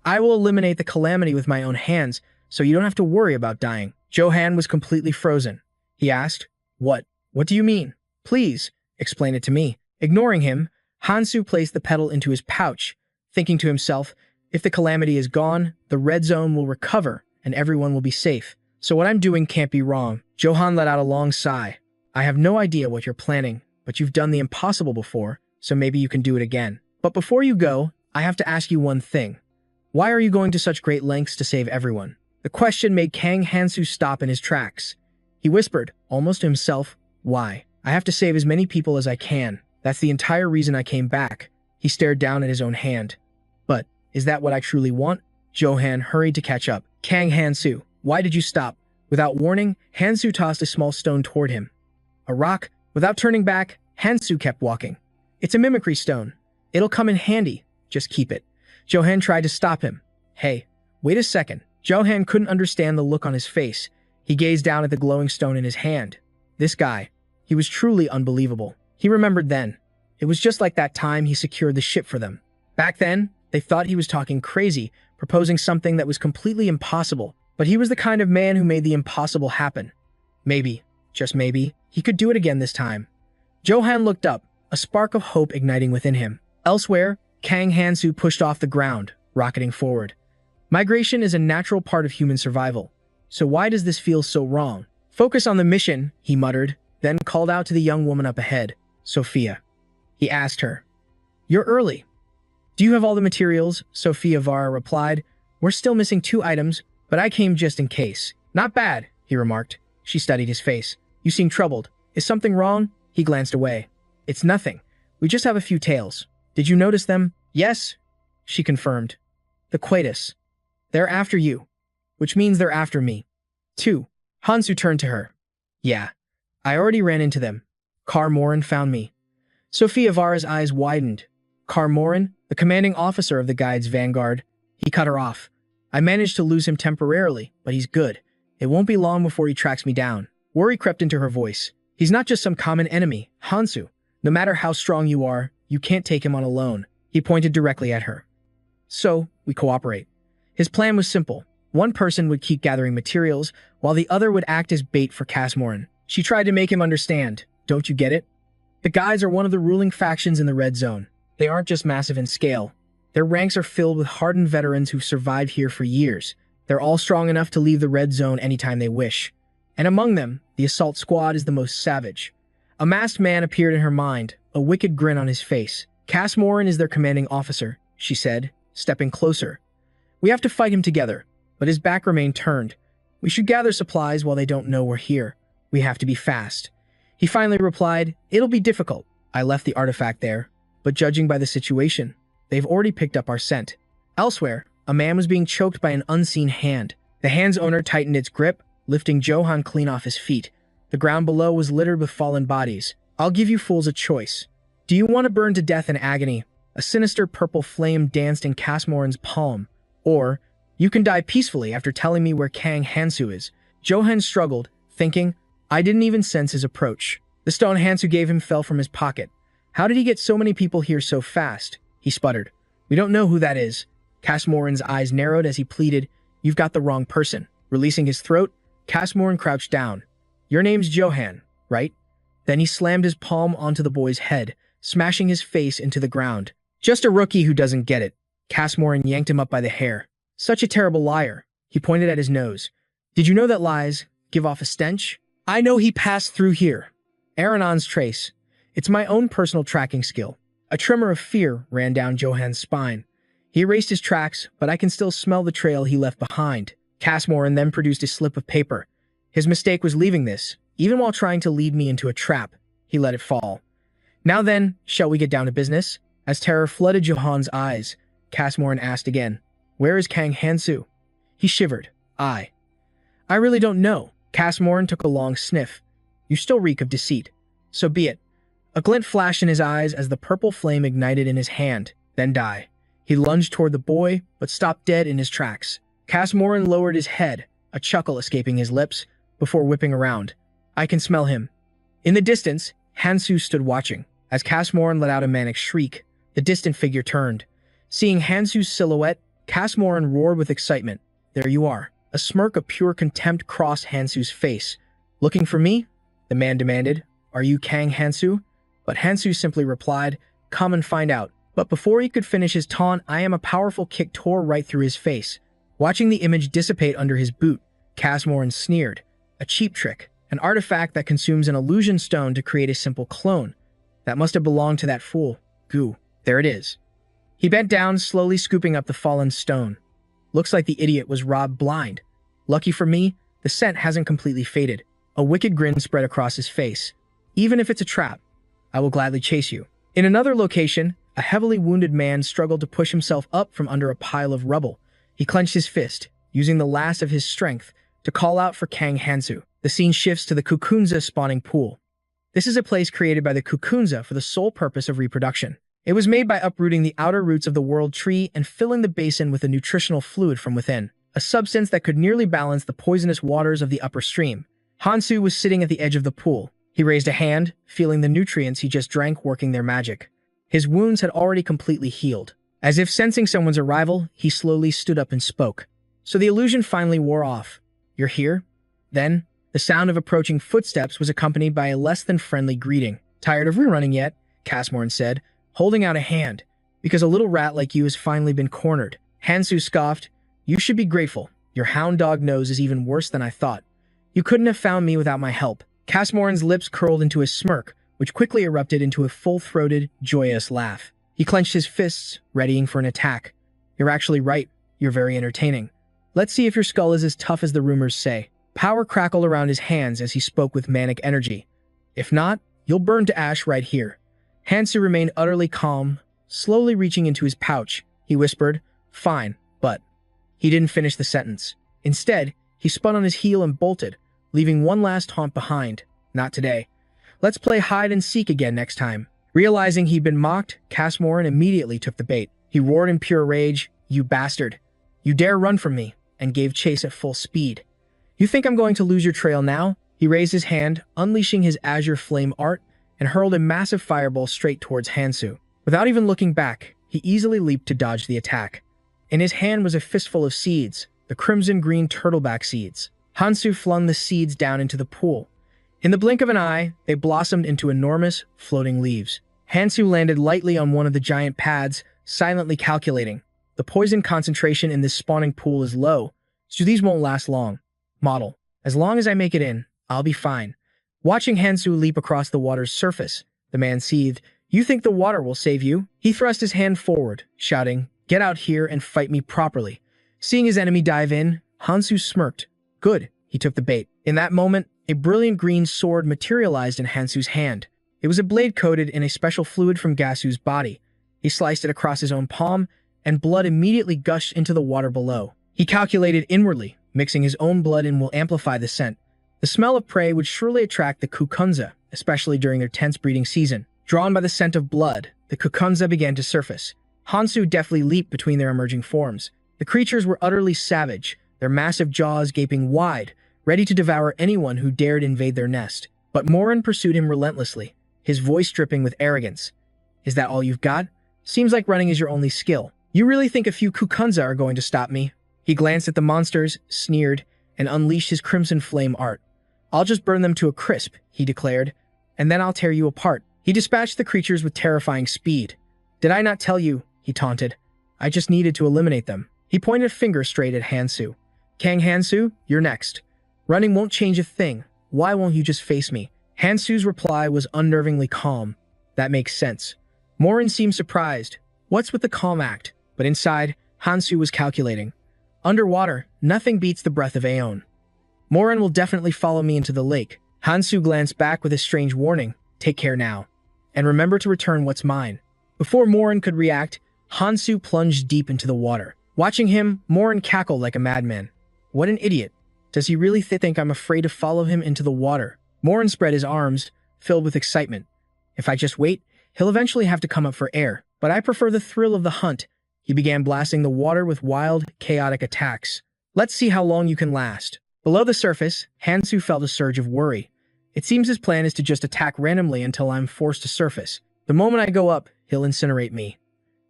I will eliminate the calamity with my own hands, so you don't have to worry about dying. Johan was completely frozen. He asked, What do you mean? Please, explain it to me. Ignoring him, Hansu placed the petal into his pouch, thinking to himself, if the calamity is gone, the red zone will recover and everyone will be safe. So what I'm doing can't be wrong. Johan let out a long sigh. I have no idea what you're planning, but you've done the impossible before, so maybe you can do it again. But before you go, I have to ask you one thing. Why are you going to such great lengths to save everyone? The question made Kang Hansu stop in his tracks. He whispered, almost to himself, why? I have to save as many people as I can. That's the entire reason I came back. He stared down at his own hand. But, is that what I truly want? Johan hurried to catch up. Kang Hansu, why did you stop? Without warning, Hansu tossed a small stone toward him. A rock? Without turning back, Hansu kept walking. It's a mimicry stone. It'll come in handy. Just keep it. Johan tried to stop him. Hey, wait a second. Johan couldn't understand the look on his face. He gazed down at the glowing stone in his hand. This guy. He was truly unbelievable. He remembered then. It was just like that time he secured the ship for them. Back then, they thought he was talking crazy, proposing something that was completely impossible. But he was the kind of man who made the impossible happen. Maybe, just maybe, he could do it again this time. Johan looked up, a spark of hope igniting within him. Elsewhere, Kang Hansu pushed off the ground, rocketing forward. Migration is a natural part of human survival. So why does this feel so wrong? Focus on the mission, he muttered, then called out to the young woman up ahead, Sophia. He asked her, "You're early. Do you have all the materials?" Sophia Vara replied, "We're still missing 2 items, but I came just in case." "Not bad," he remarked. She studied his face. "You seem troubled. Is something wrong?" He glanced away. "It's nothing. We just have a few tails. Did you notice them?" "Yes," she confirmed. "The Quatus. They're after you, which means they're after me, too." Hansu turned to her. "Yeah, I already ran into them. Kar Morin found me." Sophia Vara's eyes widened. "Kar Morin, the commanding officer of the Guide's vanguard." He cut her off. "I managed to lose him temporarily, but he's good. It won't be long before he tracks me down." Worry crept into her voice. "He's not just some common enemy, Hansu. No matter how strong you are, you can't take him on alone." He pointed directly at her. "So, we cooperate." His plan was simple. One person would keep gathering materials, while the other would act as bait for Casmorin. She tried to make him understand. "Don't you get it? The Guides are one of the ruling factions in the Red Zone. They aren't just massive in scale. Their ranks are filled with hardened veterans who've survived here for years. They're all strong enough to leave the Red Zone anytime they wish. And among them, the assault squad is the most savage." A masked man appeared in her mind, a wicked grin on his face. "Casmorin is their commanding officer," she said, stepping closer. "We have to fight him together," but his back remained turned. "We should gather supplies while they don't know we're here. We have to be fast." He finally replied, "It'll be difficult. I left the artifact there, but judging by the situation, they've already picked up our scent." Elsewhere, a man was being choked by an unseen hand. The hand's owner tightened its grip, lifting Johan clean off his feet. The ground below was littered with fallen bodies. "I'll give you fools a choice. Do you want to burn to death in agony?" A sinister purple flame danced in Casmorin's palm. "Or, you can die peacefully after telling me where Kang Hansu is." Johan struggled, thinking, I didn't even sense his approach. The stone Hansu gave him fell from his pocket. "How did he get so many people here so fast?" he sputtered. "We don't know who that is." Casmorin's eyes narrowed as he pleaded, "You've got the wrong person." Releasing his throat, Casmorin crouched down. "Your name's Johan, right?" Then he slammed his palm onto the boy's head, smashing his face into the ground. "Just a rookie who doesn't get it." Casmorin yanked him up by the hair. "Such a terrible liar." He pointed at his nose. "Did you know that lies give off a stench? I know he passed through here. Aranon's trace. It's my own personal tracking skill." A tremor of fear ran down Johan's spine. He erased his tracks, but I can still smell the trail he left behind. Casmorin then produced a slip of paper. His mistake was leaving this, even while trying to lead me into a trap. He let it fall. "Now then, shall we get down to business?" As terror flooded Johan's eyes, Casmorin asked again, "Where is Kang Hansu?" He shivered. I really don't know." Casmorin took a long sniff. "You still reek of deceit. So be it." A glint flashed in his eyes as the purple flame ignited in his hand, then died. He lunged toward the boy, but stopped dead in his tracks. Casmorin lowered his head, a chuckle escaping his lips, before whipping around. "I can smell him." In the distance, Hansu stood watching. As Casmorin let out a manic shriek, the distant figure turned. Seeing Hansu's silhouette, Casmorin roared with excitement. "There you are." A smirk of pure contempt crossed Hansu's face. "Looking for me?" the man demanded. "Are you Kang Hansu?" But Hansu simply replied, "Come and find out." But before he could finish his taunt, a powerful kick tore right through his face. Watching the image dissipate under his boot, Casmorin sneered. "A cheap trick. An artifact that consumes an illusion stone to create a simple clone. That must have belonged to that fool. Goo. There it is." He bent down, slowly scooping up the fallen stone. "Looks like the idiot was robbed blind. Lucky for me, the scent hasn't completely faded." A wicked grin spread across his face. "Even if it's a trap, I will gladly chase you." In another location, a heavily wounded man struggled to push himself up from under a pile of rubble. He clenched his fist, using the last of his strength, to call out for Kang Hansu. The scene shifts to the Kukunza spawning pool. This is a place created by the Kukunza for the sole purpose of reproduction. It was made by uprooting the outer roots of the world tree and filling the basin with a nutritional fluid from within, a substance that could nearly balance the poisonous waters of the upper stream. Hansu was sitting at the edge of the pool. He raised a hand, feeling the nutrients he just drank working their magic. His wounds had already completely healed. As if sensing someone's arrival, he slowly stood up and spoke. So the illusion finally wore off. "You're here?" Then, the sound of approaching footsteps was accompanied by a less than friendly greeting. "Tired of rerunning yet?" Casmorin said, holding out a hand. because a little rat like you has finally been cornered. Hansu scoffed. You should be grateful. Your hound dog nose is even worse than I thought. You couldn't have found me without my help. Casmoran's lips curled into a smirk, which quickly erupted into a full-throated, joyous laugh. He clenched his fists, readying for an attack. You're actually right. You're very entertaining. Let's see if your skull is as tough as the rumors say. Power crackled around his hands as he spoke with manic energy. If not, you'll burn to ash right here. Hansu remained utterly calm, slowly reaching into his pouch. He whispered, Fine, but... He didn't finish the sentence. Instead, he spun on his heel and bolted, leaving one last taunt behind. Not today. Let's play hide and seek again next time. Realizing he'd been mocked, Casmoran immediately took the bait. He roared in pure rage, You bastard. You dare run from me, and gave chase at full speed. You think I'm going to lose your trail now? He raised his hand, unleashing his azure flame art, and hurled a massive fireball straight towards Hansu. Without even looking back, he easily leaped to dodge the attack. In his hand was a fistful of seeds, the crimson-green turtleback seeds. Hansu flung the seeds down into the pool. In the blink of an eye, they blossomed into enormous, floating leaves. Hansu landed lightly on one of the giant pads, silently calculating. The poison concentration in this spawning pool is low, so these won't last long. Model. As long as I make it in, I'll be fine. Watching Hansu leap across the water's surface, the man seethed. You think the water will save you? He thrust his hand forward, shouting, Get out here and fight me properly. Seeing his enemy dive in, Hansu smirked. Good, he took the bait. In that moment, a brilliant green sword materialized in Hansu's hand. It was a blade coated in a special fluid from Gasu's body. He sliced it across his own palm, and blood immediately gushed into the water below. He calculated inwardly, mixing his own blood in will amplify the scent. The smell of prey would surely attract the kukunza, especially during their tense breeding season. Drawn by the scent of blood, the kukunza began to surface. Hansu deftly leaped between their emerging forms. The creatures were utterly savage, their massive jaws gaping wide, ready to devour anyone who dared invade their nest. But Morin pursued him relentlessly, his voice dripping with arrogance. Is that all you've got? Seems like running is your only skill. You really think a few kukunza are going to stop me? He glanced at the monsters, sneered, and unleashed his crimson flame art. I'll just burn them to a crisp, he declared, and then I'll tear you apart. He dispatched the creatures with terrifying speed. Did I not tell you? He taunted. I just needed to eliminate them. He pointed a finger straight at Hansu. Kang Hansu, you're next. Running won't change a thing. Why won't you just face me? Hansu's reply was unnervingly calm. That makes sense. Morin seemed surprised. What's with the calm act? But inside, Hansu was calculating. Underwater, nothing beats the breath of Aeon. Morin will definitely follow me into the lake. Hansu glanced back with a strange warning. Take care now. And remember to return what's mine. Before Morin could react, Hansu plunged deep into the water. Watching him, Morin cackled like a madman. What an idiot. Does he really think I'm afraid to follow him into the water? Morin spread his arms, filled with excitement. If I just wait, he'll eventually have to come up for air. But I prefer the thrill of the hunt. He began blasting the water with wild, chaotic attacks. Let's see how long you can last. Below the surface, Hansu felt a surge of worry. It seems his plan is to just attack randomly until I'm forced to surface. The moment I go up, he'll incinerate me.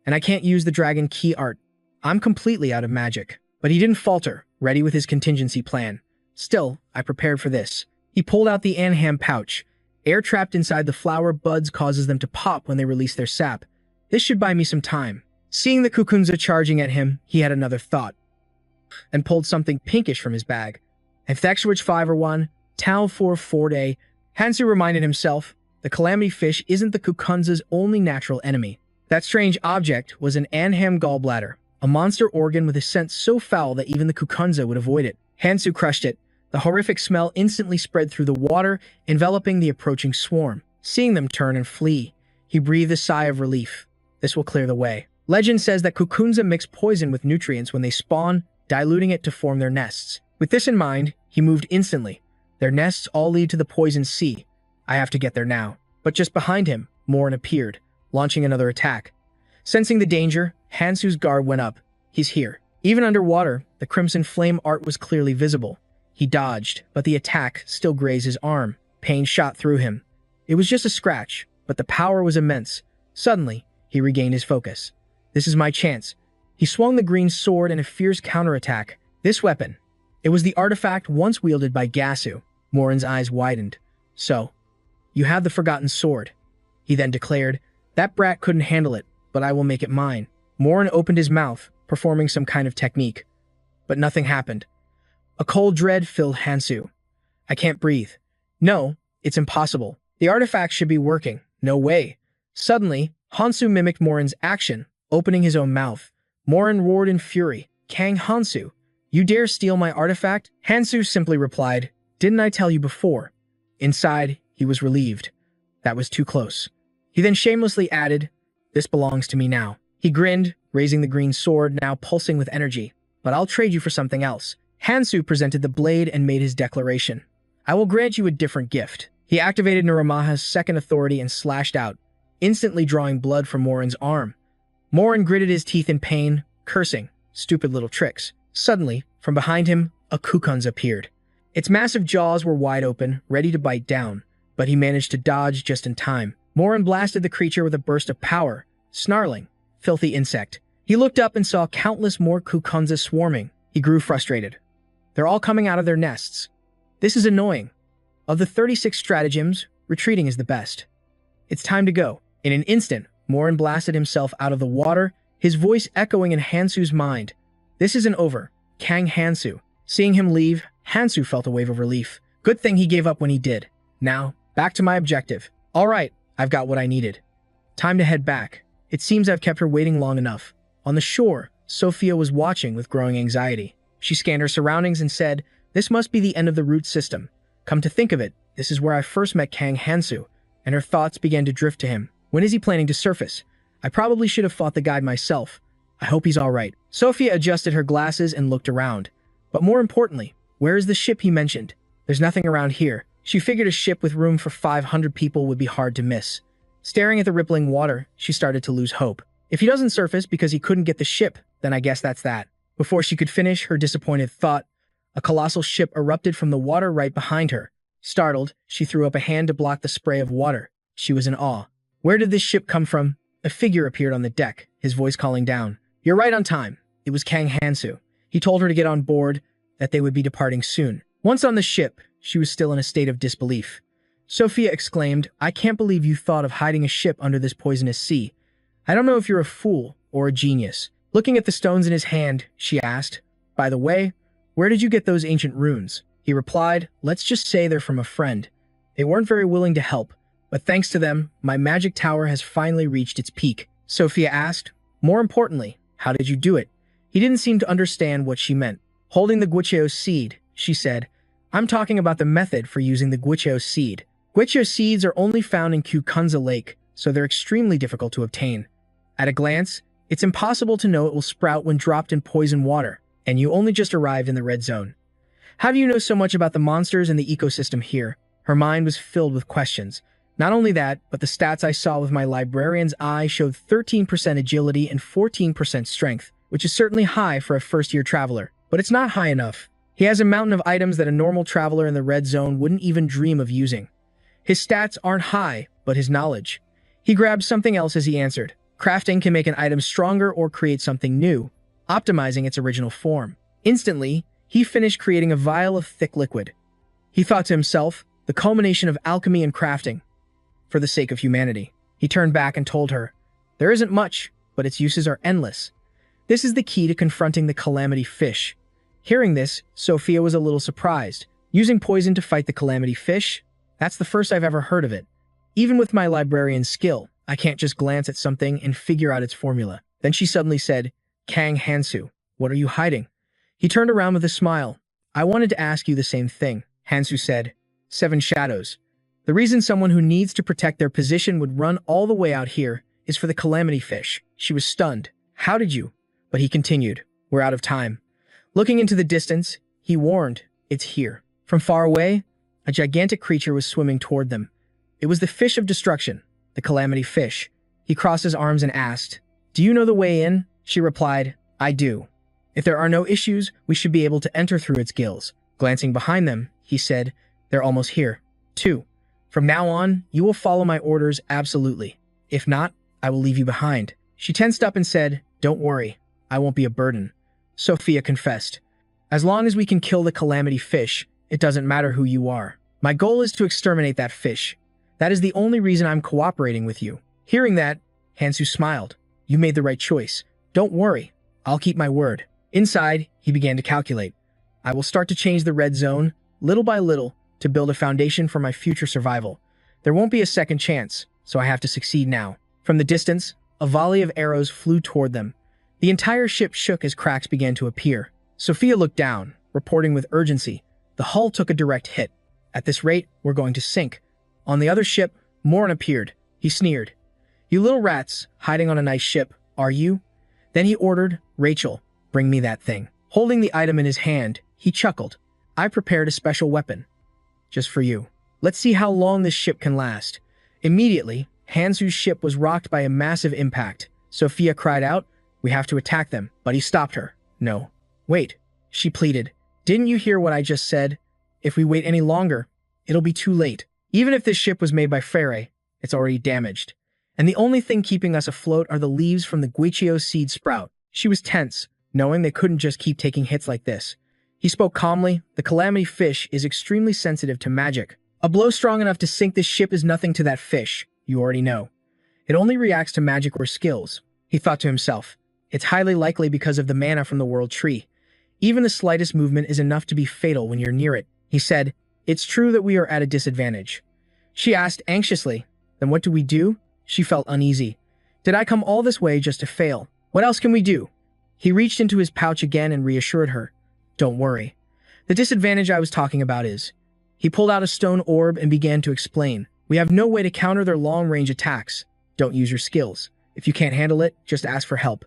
And I can't use the dragon key art. I'm completely out of magic. But he didn't falter, ready with his contingency plan. Still, I prepared for this. He pulled out the anham pouch. Air trapped inside the flower buds causes them to pop when they release their sap. This should buy me some time. Seeing the kukunza charging at him, he had another thought, and pulled something pinkish from his bag. If the Exwich 5 or 1, Tau 4 day, Hansu reminded himself, the calamity fish isn't the kukunza's only natural enemy. That strange object was an anham gallbladder, a monster organ with a scent so foul that even the kukunza would avoid it. Hansu crushed it. The horrific smell instantly spread through the water, enveloping the approaching swarm. Seeing them turn and flee, he breathed a sigh of relief. This will clear the way. Legend says that kukunza mix poison with nutrients when they spawn, diluting it to form their nests. With this in mind, he moved instantly. Their nests all lead to the poison sea. I have to get there now. But just behind him, Morin appeared, launching another attack. Sensing the danger, Hansu's guard went up. He's here. Even underwater, the crimson flame art was clearly visible. He dodged, but the attack still grazed his arm. Pain shot through him. It was just a scratch, but the power was immense. Suddenly, he regained his focus. This is my chance. He swung the green sword in a fierce counterattack. This weapon. It was the artifact once wielded by Gasu. Morin's eyes widened. So, you have the forgotten sword. He then declared, that brat couldn't handle it, but I will make it mine. Morin opened his mouth, performing some kind of technique. But nothing happened. A cold dread filled Hansu. I can't breathe. No, it's impossible. The artifact should be working. No way. Suddenly, Hansu mimicked Morin's action, opening his own mouth. Morin roared in fury. Kang Hansu, you dare steal my artifact? Hansu simply replied, didn't I tell you before? Inside, he was relieved. That was too close. He then shamelessly added, this belongs to me now. He grinned, raising the green sword, now pulsing with energy. But I'll trade you for something else. Hansu presented the blade and made his declaration. I will grant you a different gift. He activated Naramaha's second authority and slashed out, instantly drawing blood from Morin's arm. Morin gritted his teeth in pain, cursing, stupid little tricks. Suddenly, from behind him, a Kukunz appeared. Its massive jaws were wide open, ready to bite down, but he managed to dodge just in time. Morin blasted the creature with a burst of power, snarling, filthy insect. He looked up and saw countless more Kukunzes swarming. He grew frustrated. They're all coming out of their nests. This is annoying. Of the 36 stratagems, retreating is the best. It's time to go. In an instant, Morin blasted himself out of the water, his voice echoing in Hansu's mind. This isn't over. Kang Hansu. Seeing him leave, Hansu felt a wave of relief. Good thing he gave up when he did. Now, back to my objective. All right, I've got what I needed. Time to head back. It seems I've kept her waiting long enough. On the shore, Sophia was watching with growing anxiety. She scanned her surroundings and said, this must be the end of the root system. Come to think of it, this is where I first met Kang Hansu, and her thoughts began to drift to him. When is he planning to surface? I probably should have fought the guide myself. I hope he's all right. Sophia adjusted her glasses and looked around. But more importantly, where is the ship he mentioned? There's nothing around here. She figured a ship with room for 500 people would be hard to miss. Staring at the rippling water, she started to lose hope. If he doesn't surface because he couldn't get the ship, then I guess that's that. Before she could finish her disappointed thought, a colossal ship erupted from the water right behind her. Startled, she threw up a hand to block the spray of water. She was in awe. Where did this ship come from? A figure appeared on the deck, his voice calling down. You're right on time. It was Kang Hansu. He told her to get on board, that they would be departing soon. Once on the ship, she was still in a state of disbelief. Sophia exclaimed, I can't believe you thought of hiding a ship under this poisonous sea. I don't know if you're a fool or a genius. Looking at the stones in his hand, she asked, by the way, where did you get those ancient runes? He replied, let's just say they're from a friend. They weren't very willing to help, but thanks to them, my magic tower has finally reached its peak. Sophia asked, more importantly, how did you do it? He didn't seem to understand what she meant. Holding the Guicheo seed, she said, I'm talking about the method for using the Guicheo seed. Guicheo seeds are only found in Kukunza Lake, so they're extremely difficult to obtain. At a glance, it's impossible to know it will sprout when dropped in poison water, and you only just arrived in the red zone. How do you know so much about the monsters and the ecosystem here? Her mind was filled with questions. Not only that, but the stats I saw with my librarian's eye showed 13% agility and 14% strength, which is certainly high for a first-year traveler. But it's not high enough. He has a mountain of items that a normal traveler in the red zone wouldn't even dream of using. His stats aren't high, but his knowledge. He grabbed something else as he answered. Crafting can make an item stronger or create something new, optimizing its original form. Instantly, he finished creating a vial of thick liquid. He thought to himself, the culmination of alchemy and crafting. For the sake of humanity. He turned back and told her, there isn't much, but its uses are endless. This is the key to confronting the calamity fish. Hearing this, Sophia was a little surprised. Using poison to fight the calamity fish? That's the first I've ever heard of it. Even with my librarian's skill, I can't just glance at something and figure out its formula. Then she suddenly said, Kang Hansu, what are you hiding? He turned around with a smile. I wanted to ask you the same thing. Hansu said, 7 shadows. The reason someone who needs to protect their position would run all the way out here is for the calamity fish. She was stunned. How did you? But he continued, we're out of time. Looking into the distance, he warned, it's here. From far away, a gigantic creature was swimming toward them. It was the fish of destruction, the calamity fish. He crossed his arms and asked, do you know the way in? She replied, I do. If there are no issues, we should be able to enter through its gills. Glancing behind them, he said, they're almost here. 2. From now on, you will follow my orders absolutely. If not, I will leave you behind. She tensed up and said, don't worry, I won't be a burden. Sophia confessed, as long as we can kill the calamity fish, it doesn't matter who you are. My goal is to exterminate that fish. That is the only reason I'm cooperating with you. Hearing that, Hansu smiled. You made the right choice. Don't worry. I'll keep my word. Inside, he began to calculate. I will start to change the red zone, little by little, to build a foundation for my future survival. There won't be a second chance, so I have to succeed now. From the distance, a volley of arrows flew toward them. The entire ship shook as cracks began to appear. Sophia looked down, reporting with urgency. The hull took a direct hit. At this rate, we're going to sink. On the other ship, Morin appeared. He sneered. You little rats, hiding on a nice ship, are you? Then he ordered, Rachel, bring me that thing. Holding the item in his hand, he chuckled. I prepared a special weapon. Just for you. Let's see how long this ship can last. Immediately, Hansu's ship was rocked by a massive impact. Sophia cried out, we have to attack them, but he stopped her. No. Wait, she pleaded. Didn't you hear what I just said? If we wait any longer, it'll be too late. Even if this ship was made by Fairy, it's already damaged. And the only thing keeping us afloat are the leaves from the Guichio seed sprout. She was tense, knowing they couldn't just keep taking hits like this. He spoke calmly. The calamity fish is extremely sensitive to magic. A blow strong enough to sink this ship is nothing to that fish, you already know. It only reacts to magic or skills. He thought to himself. It's highly likely because of the mana from the world tree. Even the slightest movement is enough to be fatal when you're near it. He said, it's true that we are at a disadvantage. She asked anxiously, then what do we do? She felt uneasy. Did I come all this way just to fail? What else can we do? He reached into his pouch again and reassured her. Don't worry. The disadvantage I was talking about is... He pulled out a stone orb and began to explain. We have no way to counter their long-range attacks. Don't use your skills. If you can't handle it, just ask for help.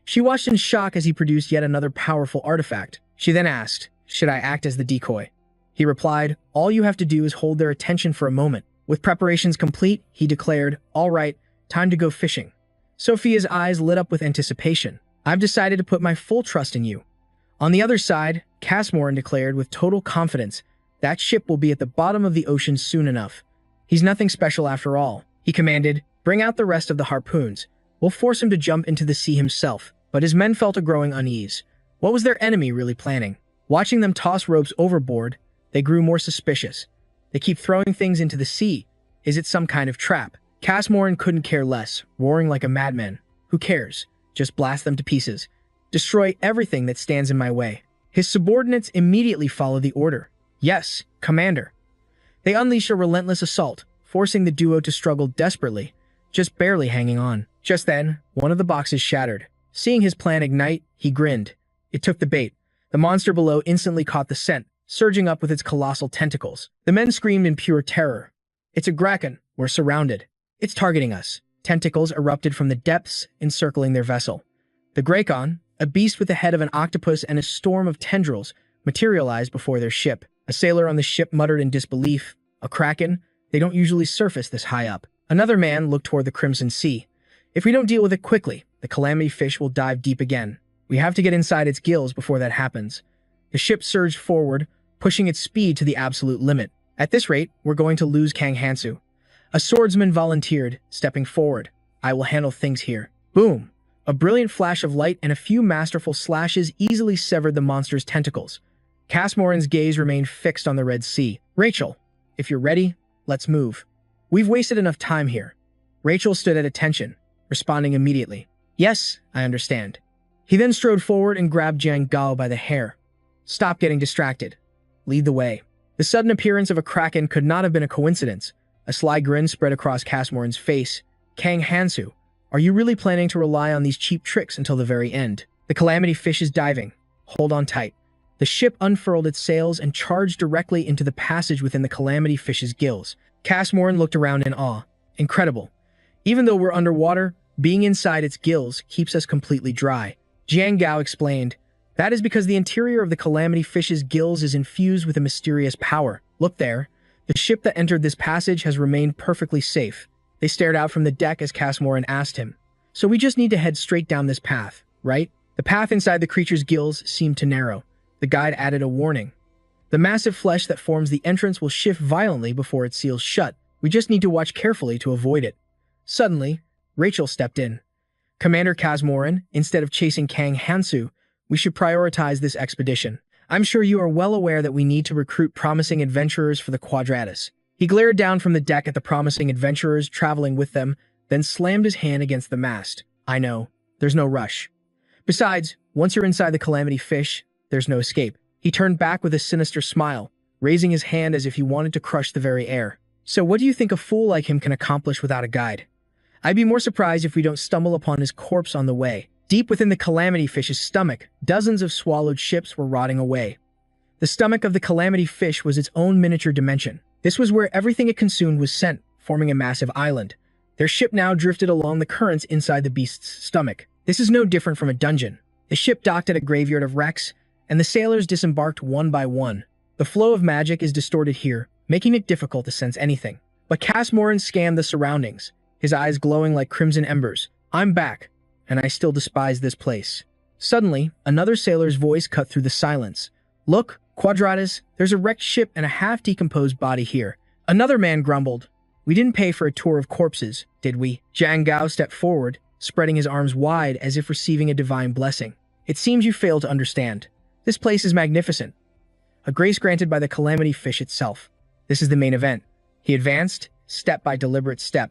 She watched in shock as he produced yet another powerful artifact. She then asked, should I act as the decoy? He replied, all you have to do is hold their attention for a moment. With preparations complete, he declared, all right, time to go fishing. Sophia's eyes lit up with anticipation. I've decided to put my full trust in you. On the other side, Casmorin declared with total confidence, that ship will be at the bottom of the ocean soon enough. He's nothing special after all. He commanded, bring out the rest of the harpoons. We'll force him to jump into the sea himself. But his men felt a growing unease. What was their enemy really planning? Watching them toss ropes overboard, they grew more suspicious. They keep throwing things into the sea. Is it some kind of trap? Casmorin couldn't care less, roaring like a madman. Who cares? Just blast them to pieces. Destroy everything that stands in my way. His subordinates immediately followed the order. Yes, Commander. They unleashed a relentless assault, forcing the duo to struggle desperately, just barely hanging on. Just then, one of the boxes shattered. Seeing his plan ignite, he grinned. It took the bait. The monster below instantly caught the scent, surging up with its colossal tentacles. The men screamed in pure terror. It's a Kraken. We're surrounded. It's targeting us. Tentacles erupted from the depths, encircling their vessel. The Kraken, a beast with the head of an octopus and a storm of tendrils, materialized before their ship. A sailor on the ship muttered in disbelief. A Kraken? They don't usually surface this high up. Another man looked toward the Crimson Sea. If we don't deal with it quickly, the calamity fish will dive deep again. We have to get inside its gills before that happens. The ship surged forward, pushing its speed to the absolute limit. At this rate, we're going to lose Kang Hansu. A swordsman volunteered, stepping forward. I will handle things here. Boom! A brilliant flash of light and a few masterful slashes easily severed the monster's tentacles. Casmorin's gaze remained fixed on the Red Sea. Rachel, if you're ready, let's move. We've wasted enough time here. Rachel stood at attention, responding immediately. Yes, I understand. He then strode forward and grabbed Jiang Gao by the hair. Stop getting distracted. Lead the way. The sudden appearance of a Kraken could not have been a coincidence. A sly grin spread across Casmorin's face. Kang Hansu, are you really planning to rely on these cheap tricks until the very end? The calamity fish is diving. Hold on tight. The ship unfurled its sails and charged directly into the passage within the calamity fish's gills. Casmorin looked around in awe. Incredible. Even though we're underwater, being inside its gills keeps us completely dry. Jiang Gao explained, that is because the interior of the calamity fish's gills is infused with a mysterious power. Look there. The ship that entered this passage has remained perfectly safe. They stared out from the deck as Casmorin asked him, so we just need to head straight down this path, right? The path inside the creature's gills seemed to narrow. The guide added a warning. The massive flesh that forms the entrance will shift violently before it seals shut. We just need to watch carefully to avoid it. Suddenly, Rachel stepped in. Commander Casmorin, instead of chasing Kang Hansu, we should prioritize this expedition. I'm sure you are well aware that we need to recruit promising adventurers for the Quadratus. He glared down from the deck at the promising adventurers traveling with them, then slammed his hand against the mast. I know. There's no rush. Besides, once you're inside the Calamity Fish, there's no escape. He turned back with a sinister smile, raising his hand as if he wanted to crush the very air. So what do you think a fool like him can accomplish without a guide? I'd be more surprised if we don't stumble upon his corpse on the way. Deep within the Calamity Fish's stomach, dozens of swallowed ships were rotting away. The stomach of the Calamity Fish was its own miniature dimension. This was where everything it consumed was sent, forming a massive island. Their ship now drifted along the currents inside the beast's stomach. This is no different from a dungeon. The ship docked at a graveyard of wrecks, and the sailors disembarked one by one. The flow of magic is distorted here, making it difficult to sense anything. But Casmoran scanned the surroundings, his eyes glowing like crimson embers. I'm back, and I still despise this place. Suddenly, another sailor's voice cut through the silence. Look, Quadratus, there's a wrecked ship and a half-decomposed body here. Another man grumbled. We didn't pay for a tour of corpses, did we? Zhang Gao stepped forward, spreading his arms wide as if receiving a divine blessing. It seems you fail to understand. This place is magnificent. A grace granted by the Calamity Fish itself. This is the main event. He advanced, step by deliberate step.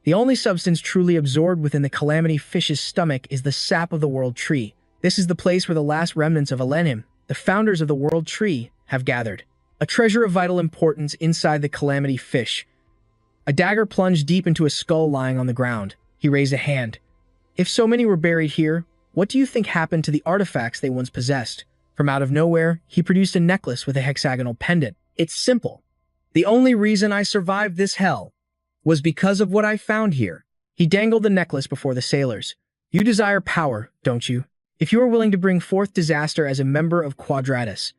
The only substance truly absorbed within the Calamity Fish's stomach is the sap of the World Tree. This is the place where the last remnants of Alenim, the founders of the World Tree, have gathered. A treasure of vital importance inside the Calamity Fish. A dagger plunged deep into a skull lying on the ground. He raised a hand. If so many were buried here, what do you think happened to the artifacts they once possessed? From out of nowhere, he produced a necklace with a hexagonal pendant. It's simple. The only reason I survived this hell was because of what I found here. He dangled the necklace before the sailors. You desire power, don't you? If you are willing to bring forth disaster as a member of Quadratus,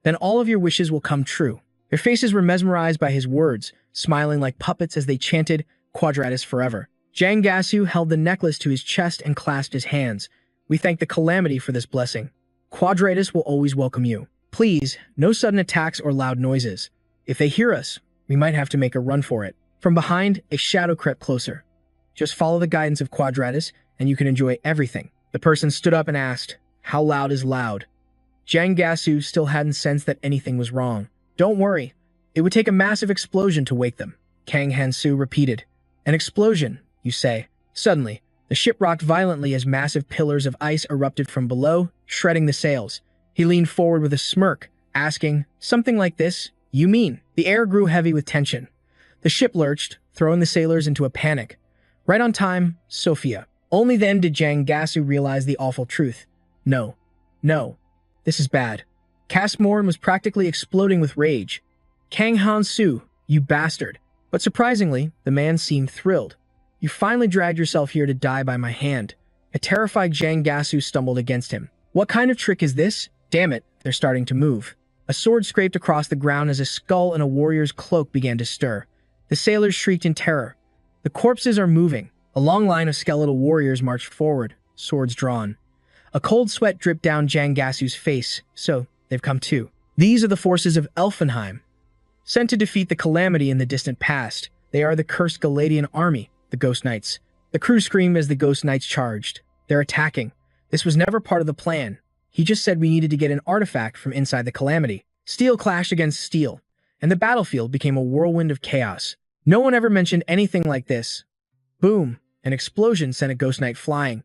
then all of your wishes will come true. Their faces were mesmerized by his words, smiling like puppets as they chanted, Quadratus forever. Zhang Gasu held the necklace to his chest and clasped his hands. We thank the Calamity for this blessing. Quadratus will always welcome you. Please, no sudden attacks or loud noises. If they hear us, we might have to make a run for it. From behind, a shadow crept closer. Just follow the guidance of Quadratus, and you can enjoy everything. The person stood up and asked, How loud is loud? Zhang Gasu still hadn't sensed that anything was wrong. Don't worry. It would take a massive explosion to wake them. Kang Hansu repeated. An explosion, you say. Suddenly, the ship rocked violently as massive pillars of ice erupted from below, shredding the sails. He leaned forward with a smirk, asking, Something like this? You mean? The air grew heavy with tension. The ship lurched, throwing the sailors into a panic. Right on time, Sophia. Only then did Zhang Gasu realize the awful truth. No. This is bad. Casmoran was practically exploding with rage. Kang Han-su, you bastard. But surprisingly, the man seemed thrilled. You finally dragged yourself here to die by my hand. A terrified Zhang Gasu stumbled against him. What kind of trick is this? Damn it, they're starting to move. A sword scraped across the ground as a skull and a warrior's cloak began to stir. The sailors shrieked in terror. The corpses are moving. A long line of skeletal warriors marched forward, swords drawn. A cold sweat dripped down Zhang Gasu's face, so they've come too. These are the forces of Elfenheim. Sent to defeat the Calamity in the distant past, they are the cursed Galadian army, the Ghost Knights. The crew screamed as the Ghost Knights charged. They're attacking. This was never part of the plan. He just said we needed to get an artifact from inside the Calamity. Steel clashed against steel, and the battlefield became a whirlwind of chaos. No one ever mentioned anything like this. Boom! An explosion sent a Ghost Knight flying.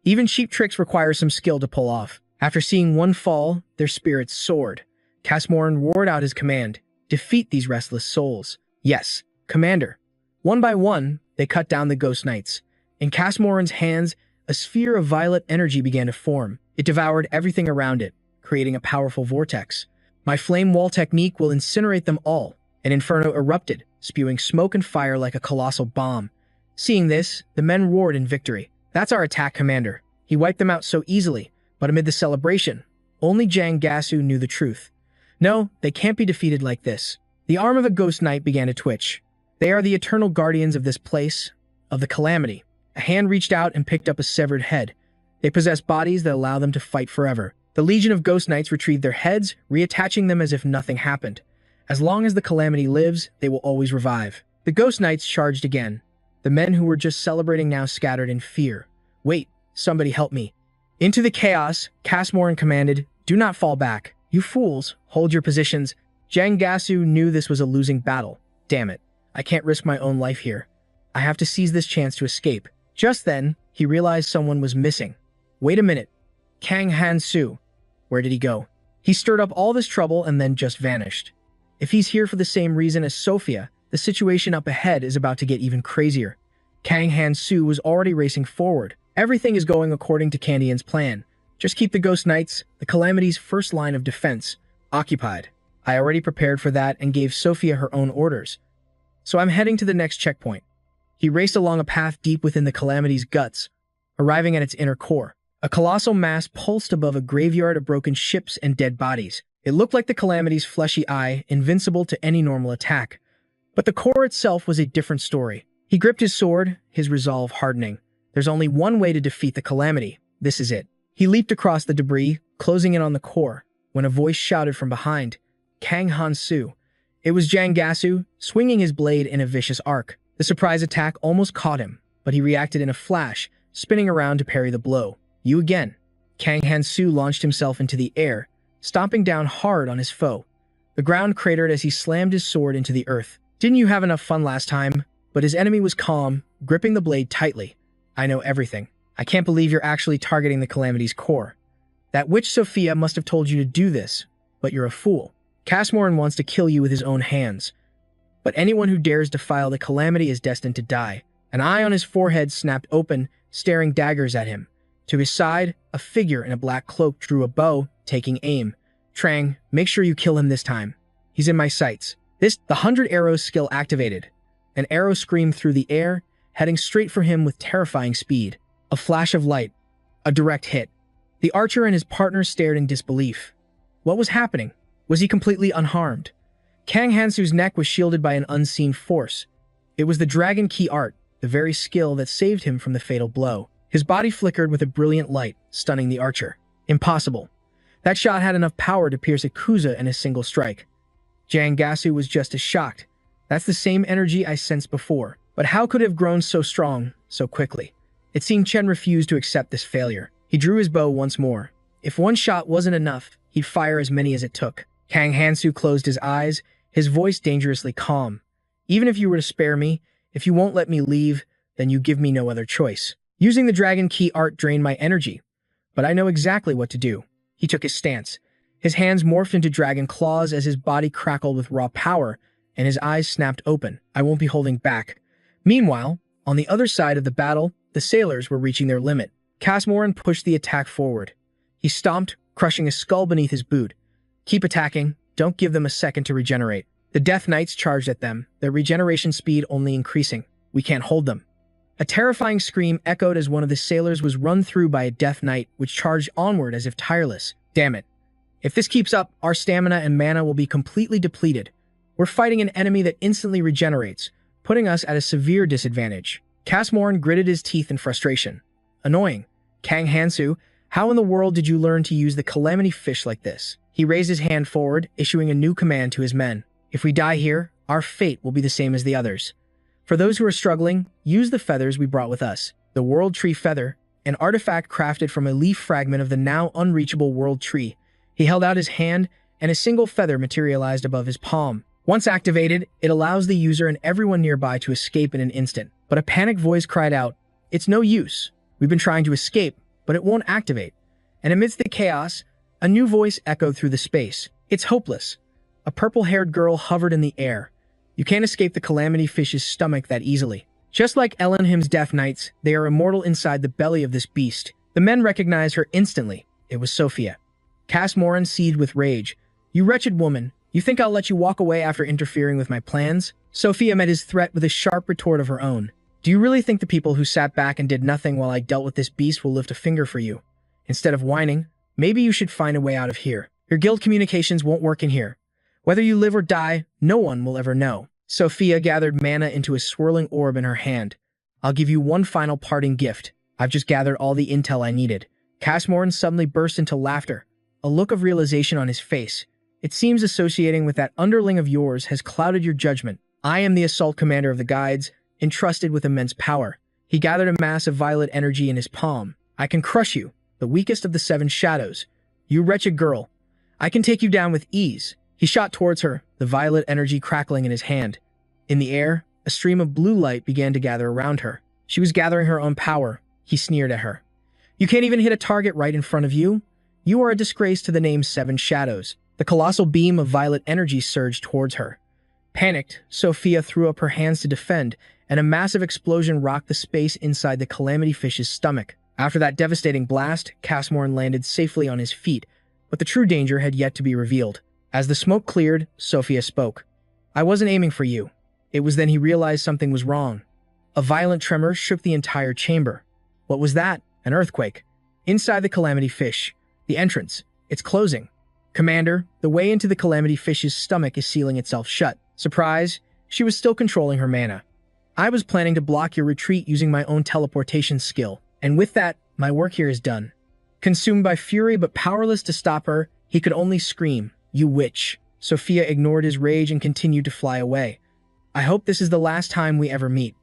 Even cheap tricks require some skill to pull off. After seeing one fall, their spirits soared. Casmoran roared out his command. Defeat these restless souls. Yes, Commander. One by one, they cut down the Ghost Knights. In Casmoran's hands, a sphere of violet energy began to form. It devoured everything around it, creating a powerful vortex. My flame wall technique will incinerate them all. An inferno erupted, spewing smoke and fire like a colossal bomb. Seeing this, the men roared in victory. That's our attack, Commander. He wiped them out so easily, but amid the celebration, only Zhang Gasu knew the truth. No, they can't be defeated like this. The arm of a Ghost Knight began to twitch. They are the eternal guardians of this place, of the Calamity. A hand reached out and picked up a severed head. They possess bodies that allow them to fight forever. The Legion of Ghost Knights retrieved their heads, reattaching them as if nothing happened. As long as the Calamity lives, they will always revive. The Ghost Knights charged again. The men who were just celebrating now scattered in fear. Wait, somebody help me. Into the chaos, Casmoran commanded, Do not fall back. You fools, hold your positions. Zhang Gasu knew this was a losing battle. Damn it, I can't risk my own life here. I have to seize this chance to escape. Just then, he realized someone was missing. Wait a minute. Kang Han-soo. Where did he go? He stirred up all this trouble and then just vanished. If he's here for the same reason as Sophia, the situation up ahead is about to get even crazier. Kang Han-soo was already racing forward. Everything is going according to Candian's plan. Just keep the Ghost Knights, the Calamity's first line of defense, occupied. I already prepared for that and gave Sophia her own orders. So I'm heading to the next checkpoint. He raced along a path deep within the Calamity's guts, arriving at its inner core. A colossal mass pulsed above a graveyard of broken ships and dead bodies. It looked like the Calamity's fleshy eye, invincible to any normal attack. But the core itself was a different story. He gripped his sword, his resolve hardening. There's only one way to defeat the Calamity. This is it. He leaped across the debris, closing in on the core, when a voice shouted from behind, Kang Han-soo. It was Jangasu, swinging his blade in a vicious arc. The surprise attack almost caught him, but he reacted in a flash, spinning around to parry the blow. You again. Kang Han-soo launched himself into the air, stomping down hard on his foe. The ground cratered as he slammed his sword into the earth. Didn't you have enough fun last time? But his enemy was calm, gripping the blade tightly. I know everything. I can't believe you're actually targeting the Calamity's core. That witch Sophia must have told you to do this, but you're a fool. Casmoran wants to kill you with his own hands. But anyone who dares defile the Calamity is destined to die. An eye on his forehead snapped open, staring daggers at him. To his side, a figure in a black cloak drew a bow, taking aim. Trang, make sure you kill him this time. He's in my sights. The 100 arrows skill activated. An arrow screamed through the air, heading straight for him with terrifying speed. A flash of light. A direct hit. The archer and his partner stared in disbelief. What was happening? Was he completely unharmed? Kang Han-soo's neck was shielded by an unseen force. It was the Dragon Key art, the very skill that saved him from the fatal blow. His body flickered with a brilliant light, stunning the archer. Impossible. That shot had enough power to pierce a Kuza in a single strike. Jangasu was just as shocked. That's the same energy I sensed before. But how could it have grown so strong, so quickly? It seemed Chen refused to accept this failure. He drew his bow once more. If one shot wasn't enough, he'd fire as many as it took. Kang Han-soo closed his eyes, his voice dangerously calm. Even if you were to spare me, if you won't let me leave, then you give me no other choice. Using the Dragon Key art drained my energy, but I know exactly what to do. He took his stance. His hands morphed into dragon claws as his body crackled with raw power, and his eyes snapped open. I won't be holding back. Meanwhile, on the other side of the battle, the sailors were reaching their limit. Casmoran pushed the attack forward. He stomped, crushing a skull beneath his boot. Keep attacking. Don't give them a second to regenerate. The Death Knights charged at them, their regeneration speed only increasing. We can't hold them. A terrifying scream echoed as one of the sailors was run through by a Death Knight, which charged onward as if tireless. Damn it. If this keeps up, our stamina and mana will be completely depleted. We're fighting an enemy that instantly regenerates, putting us at a severe disadvantage. Casmoran gritted his teeth in frustration. Annoying. Kang Han-soo, how in the world did you learn to use the Calamity fish like this? He raised his hand forward, issuing a new command to his men. If we die here, our fate will be the same as the others. For those who are struggling, use the feathers we brought with us. The World Tree Feather, an artifact crafted from a leaf fragment of the now unreachable World Tree. He held out his hand, and a single feather materialized above his palm. Once activated, it allows the user and everyone nearby to escape in an instant. But a panicked voice cried out, "It's no use. We've been trying to escape, but it won't activate." And amidst the chaos, a new voice echoed through the space. "It's hopeless." A purple-haired girl hovered in the air. You can't escape the Calamity Fish's stomach that easily. Just like Elenhim's Death Knights, they are immortal inside the belly of this beast. The men recognized her instantly. It was Sophia. Casmoran seethed with rage. "You wretched woman, you think I'll let you walk away after interfering with my plans?" Sophia met his threat with a sharp retort of her own. "Do you really think the people who sat back and did nothing while I dealt with this beast will lift a finger for you? Instead of whining, maybe you should find a way out of here. Your guild communications won't work in here. Whether you live or die, no one will ever know." Sophia gathered mana into a swirling orb in her hand. "I'll give you one final parting gift. I've just gathered all the intel I needed." Casmoran suddenly burst into laughter, a look of realization on his face. "It seems associating with that underling of yours has clouded your judgment. I am the assault commander of the guides, entrusted with immense power." He gathered a mass of violet energy in his palm. "I can crush you, the weakest of the 7 shadows. You wretched girl. I can take you down with ease." He shot towards her, the violet energy crackling in his hand. In the air, a stream of blue light began to gather around her. She was gathering her own power, He sneered at her. You can't even hit a target right in front of you? You are a disgrace to the name Seven Shadows. The colossal beam of violet energy surged towards her. Panicked, Sophia threw up her hands to defend, and a massive explosion rocked the space inside the Calamity Fish's stomach. After that devastating blast, Casmoran landed safely on his feet, but the true danger had yet to be revealed. As the smoke cleared, Sophia spoke. I wasn't aiming for you. It was then he realized something was wrong. A violent tremor shook the entire chamber. What was that? An earthquake. Inside the Calamity Fish. The entrance. It's closing. Commander, the way into the Calamity Fish's stomach is sealing itself shut. Surprise, she was still controlling her mana. I was planning to block your retreat using my own teleportation skill, and with that, my work here is done. Consumed by fury but powerless to stop her, he could only scream, You witch. Sophia ignored his rage and continued to fly away. I hope this is the last time we ever meet.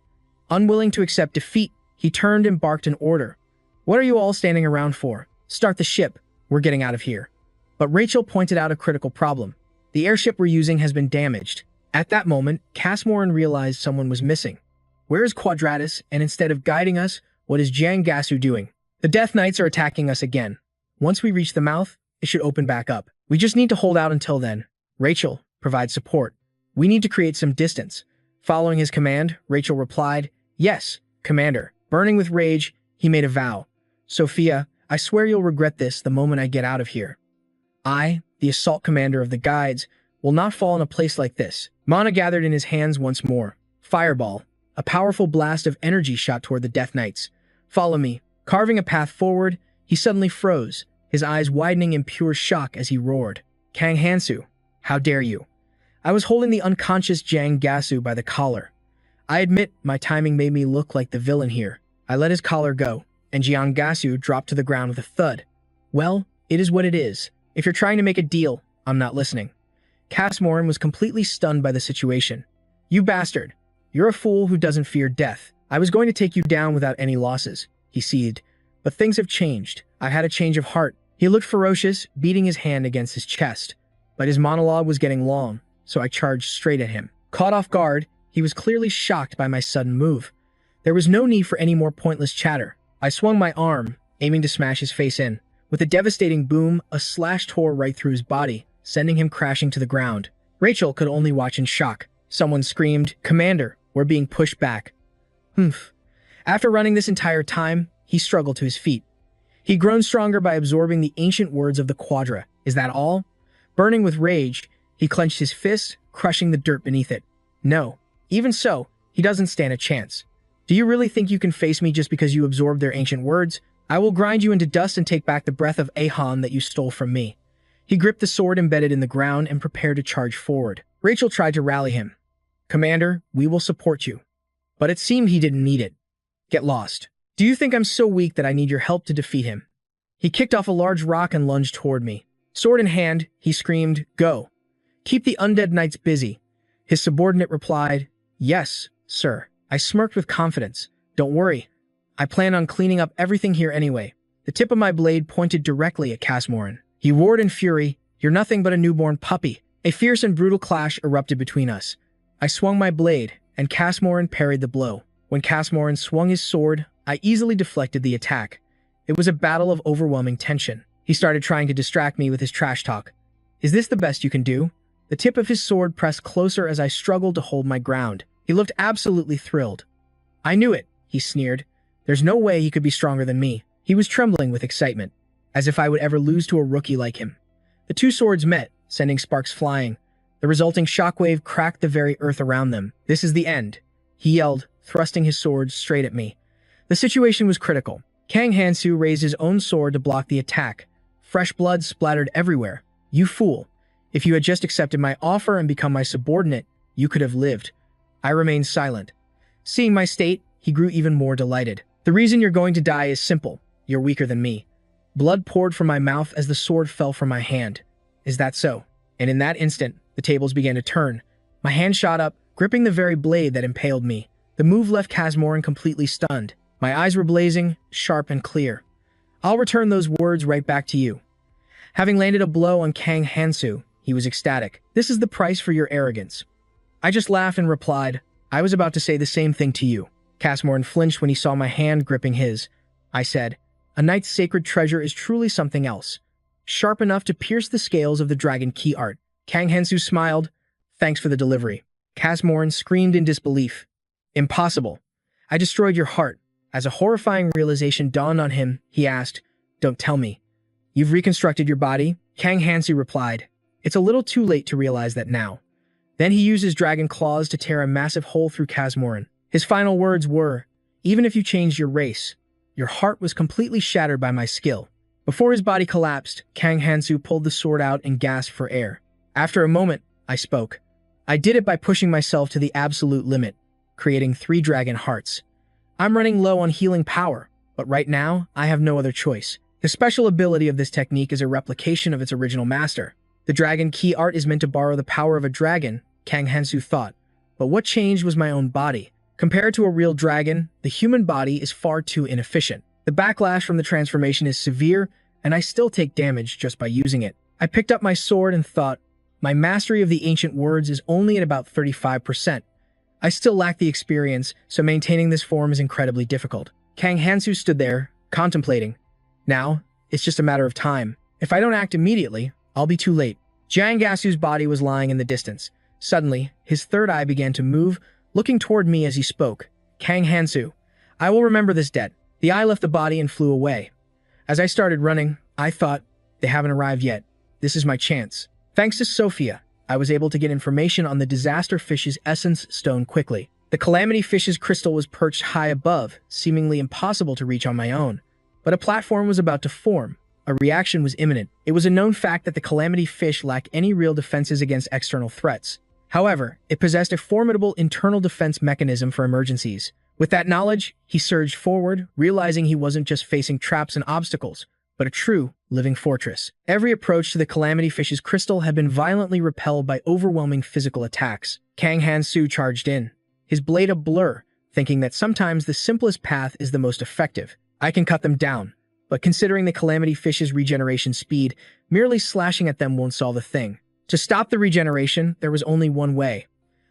Unwilling to accept defeat, he turned and barked an order. What are you all standing around for? Start the ship. We're getting out of here. But Rachel pointed out a critical problem. The airship we're using has been damaged. At that moment, Casmoran realized someone was missing. Where is Quadratus, and instead of guiding us, what is Jang Gasu doing? The Death Knights are attacking us again. Once we reach the mouth, it should open back up. We just need to hold out until then. Rachel, provide support. We need to create some distance. Following his command, Rachel replied, Yes, Commander. Burning with rage, he made a vow. Sophia, I swear you'll regret this the moment I get out of here. I, the assault commander of the guides, will not fall in a place like this. Mana gathered in his hands once more. Fireball. A powerful blast of energy shot toward the Death Knights. Follow me. Carving a path forward, he suddenly froze, his eyes widening in pure shock as he roared. Kang Hansu, how dare you? I was holding the unconscious Jang Gasu by the collar. I admit my timing made me look like the villain here. I let his collar go, and Jiang Gasu dropped to the ground with a thud. Well, it is what it is. If you're trying to make a deal, I'm not listening. Casmoran was completely stunned by the situation. You bastard. You're a fool who doesn't fear death. I was going to take you down without any losses, he seethed. But things have changed. I had a change of heart. He looked ferocious, beating his hand against his chest. But his monologue was getting long, so I charged straight at him. Caught off guard, he was clearly shocked by my sudden move. There was no need for any more pointless chatter. I swung my arm, aiming to smash his face in. With a devastating boom, a slash tore right through his body, sending him crashing to the ground. Rachel could only watch in shock. Someone screamed, Commander, we're being pushed back. Humph. After running this entire time, he struggled to his feet. He'd grown stronger by absorbing the ancient words of the Quadra. Is that all? Burning with rage, he clenched his fist, crushing the dirt beneath it. No. Even so, he doesn't stand a chance. Do you really think you can face me just because you absorbed their ancient words? I will grind you into dust and take back the breath of Ahan that you stole from me. He gripped the sword embedded in the ground and prepared to charge forward. Rachel tried to rally him. Commander, we will support you. But it seemed he didn't need it. Get lost. Do you think I'm so weak that I need your help to defeat him? He kicked off a large rock and lunged toward me. Sword in hand, he screamed, Go. Keep the undead knights busy. His subordinate replied, Yes, sir. I smirked with confidence. Don't worry. I plan on cleaning up everything here anyway. The tip of my blade pointed directly at Casmoran. He roared in fury, You're nothing but a newborn puppy. A fierce and brutal clash erupted between us. I swung my blade, and Casmoran parried the blow. When Casmoran swung his sword, I easily deflected the attack. It was a battle of overwhelming tension. He started trying to distract me with his trash talk. Is this the best you can do? The tip of his sword pressed closer as I struggled to hold my ground. He looked absolutely thrilled. I knew it, he sneered. There's no way he could be stronger than me. He was trembling with excitement, as if I would ever lose to a rookie like him. The two swords met, sending sparks flying. The resulting shockwave cracked the very earth around them. This is the end, he yelled, thrusting his sword straight at me. The situation was critical. Kang Hansu raised his own sword to block the attack. Fresh blood splattered everywhere. You fool. If you had just accepted my offer and become my subordinate, you could have lived. I remained silent. Seeing my state, he grew even more delighted. The reason you're going to die is simple. You're weaker than me. Blood poured from my mouth as the sword fell from my hand. Is that so? And in that instant, the tables began to turn. My hand shot up, gripping the very blade that impaled me. The move left Casmoran completely stunned. My eyes were blazing, sharp and clear. I'll return those words right back to you. Having landed a blow on Kang Hansu, he was ecstatic. This is the price for your arrogance. I just laughed and replied, I was about to say the same thing to you. Casmoran flinched when he saw my hand gripping his. I said. A knight's sacred treasure is truly something else. Sharp enough to pierce the scales of the dragon key art. Kang Hansu smiled. Thanks for the delivery. Casmoran screamed in disbelief. Impossible. I destroyed your heart. As a horrifying realization dawned on him, he asked, Don't tell me. You've reconstructed your body? Kang Hansu replied. It's a little too late to realize that now. Then he used his dragon claws to tear a massive hole through Casmoran. His final words were, Even if you changed your race, your heart was completely shattered by my skill. Before his body collapsed, Kang Hansu pulled the sword out and gasped for air. After a moment, I spoke. I did it by pushing myself to the absolute limit, creating 3 dragon hearts. I'm running low on healing power, but right now, I have no other choice. The special ability of this technique is a replication of its original master. The dragon key art is meant to borrow the power of a dragon, Kang Hansu thought. But what changed was my own body. Compared to a real dragon, the human body is far too inefficient. The backlash from the transformation is severe, and I still take damage just by using it. I picked up my sword and thought, my mastery of the ancient words is only at about 35%. I still lack the experience, so maintaining this form is incredibly difficult. Kang Hansu stood there, contemplating. Now, it's just a matter of time. If I don't act immediately, I'll be too late. Jiang Gasu's body was lying in the distance. Suddenly, his third eye began to move, looking toward me as he spoke. Kang Hansu, I will remember this debt. The eye left the body and flew away. As I started running, I thought, they haven't arrived yet. This is my chance. Thanks to Sophia, I was able to get information on the disaster fish's essence stone quickly. The calamity fish's crystal was perched high above, seemingly impossible to reach on my own. But a platform was about to form. A reaction was imminent. It was a known fact that the calamity fish lacked any real defenses against external threats. However, it possessed a formidable internal defense mechanism for emergencies. With that knowledge, he surged forward, realizing he wasn't just facing traps and obstacles, but a true, living fortress. Every approach to the calamity fish's crystal had been violently repelled by overwhelming physical attacks. Kang Hansu charged in, his blade a blur, thinking that sometimes the simplest path is the most effective. I can cut them down, but considering the calamity fish's regeneration speed, merely slashing at them won't solve a thing. To stop the regeneration, there was only one way.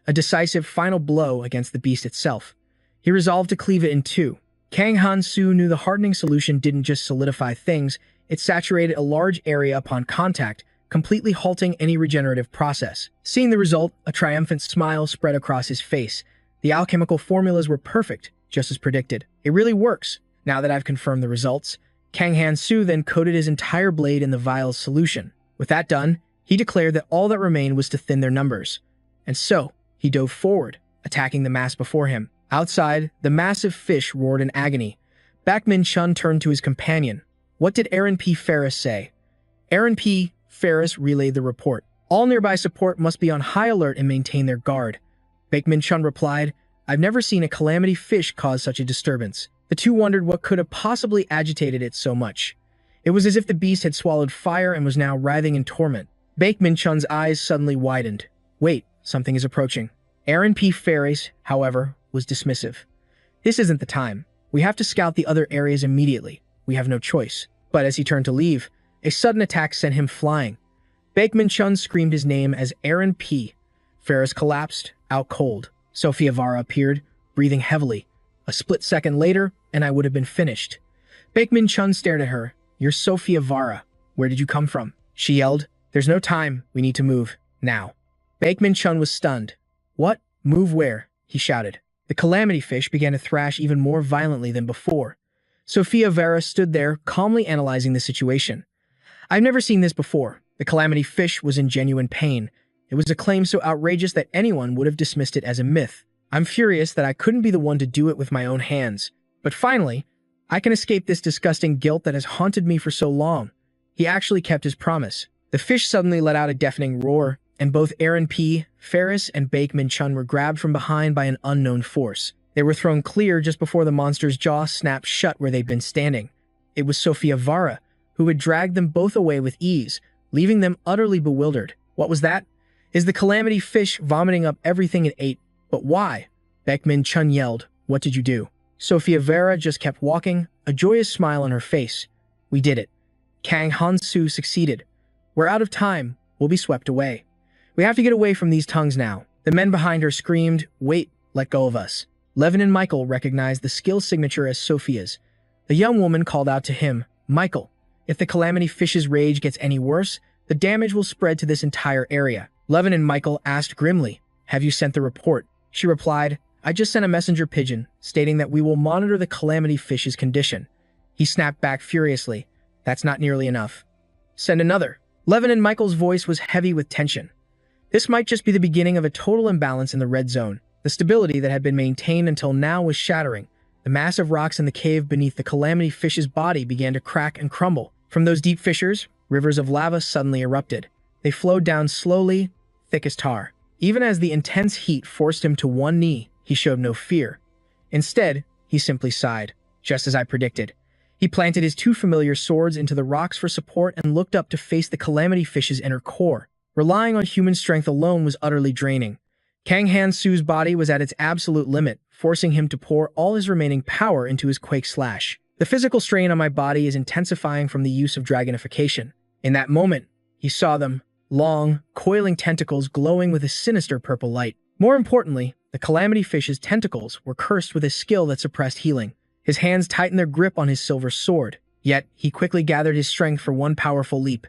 A decisive final blow against the beast itself. He resolved to cleave it in 2. Kang Hansu knew the hardening solution didn't just solidify things, it saturated a large area upon contact, completely halting any regenerative process. Seeing the result, a triumphant smile spread across his face. The alchemical formulas were perfect, just as predicted. It really works. Now that I've confirmed the results, Kang Hansu then coated his entire blade in the vial's solution. With that done, he declared that all that remained was to thin their numbers. And so, he dove forward, attacking the mass before him. Outside, the massive fish roared in agony. Bakmin Chun turned to his companion. What did Aaron P. Ferris say? Aaron P. Ferris relayed the report. All nearby support must be on high alert and maintain their guard. Bakmin Chun replied, I've never seen a calamity fish cause such a disturbance. The two wondered what could have possibly agitated it so much. It was as if the beast had swallowed fire and was now writhing in torment. Bakmin Chun's eyes suddenly widened. Wait, something is approaching. Aaron P. Ferris, however, was dismissive. This isn't the time. We have to scout the other areas immediately. We have no choice. But as he turned to leave, a sudden attack sent him flying. Bakmin Chun screamed his name as Aaron P. Ferris collapsed, out cold. Sophia Vara appeared, breathing heavily. A split second later, and I would have been finished. Bakmin Chun stared at her. You're Sophia Vara. Where did you come from? She yelled. There's no time. We need to move. Now. Bakmin Chun was stunned. What? Move where? He shouted. The calamity fish began to thrash even more violently than before. Sophia Vera stood there, calmly analyzing the situation. I've never seen this before. The calamity fish was in genuine pain. It was a claim so outrageous that anyone would have dismissed it as a myth. I'm furious that I couldn't be the one to do it with my own hands. But finally, I can escape this disgusting guilt that has haunted me for so long. He actually kept his promise. The fish suddenly let out a deafening roar, and both Aaron P. Ferris and Bakmin Chun were grabbed from behind by an unknown force. They were thrown clear just before the monster's jaw snapped shut where they'd been standing. It was Sophia Vara, who had dragged them both away with ease, leaving them utterly bewildered. What was that? Is the calamity fish vomiting up everything it ate? But why? Bakmin Chun yelled. What did you do? Sophia Vera just kept walking, a joyous smile on her face. We did it. Kang Hansu succeeded. We're out of time. We'll be swept away. We have to get away from these tongues now. The men behind her screamed, Wait, let go of us. Levin and Michael recognized the skill signature as Sophia's. The young woman called out to him, "Michael, if the calamity fish's rage gets any worse, the damage will spread to this entire area." Levin and Michael asked grimly, "Have you sent the report?" She replied, "I just sent a messenger pigeon stating that we will monitor the calamity fish's condition." He snapped back furiously, "That's not nearly enough. Send another." Levin and Michael's voice was heavy with tension. This might just be the beginning of a total imbalance in the red zone. The stability that had been maintained until now was shattering. The massive rocks in the cave beneath the calamity fish's body began to crack and crumble. From those deep fissures, rivers of lava suddenly erupted. They flowed down slowly, thick as tar. Even as the intense heat forced him to one knee, he showed no fear. Instead, he simply sighed, just as I predicted. He planted his two familiar swords into the rocks for support and looked up to face the calamity fish's inner core. Relying on human strength alone was utterly draining. Kang Han-Su's body was at its absolute limit, forcing him to pour all his remaining power into his quake slash. The physical strain on my body is intensifying from the use of dragonification. In that moment, he saw them, long, coiling tentacles glowing with a sinister purple light. More importantly, the calamity fish's tentacles were cursed with a skill that suppressed healing. His hands tightened their grip on his silver sword, yet he quickly gathered his strength for one powerful leap.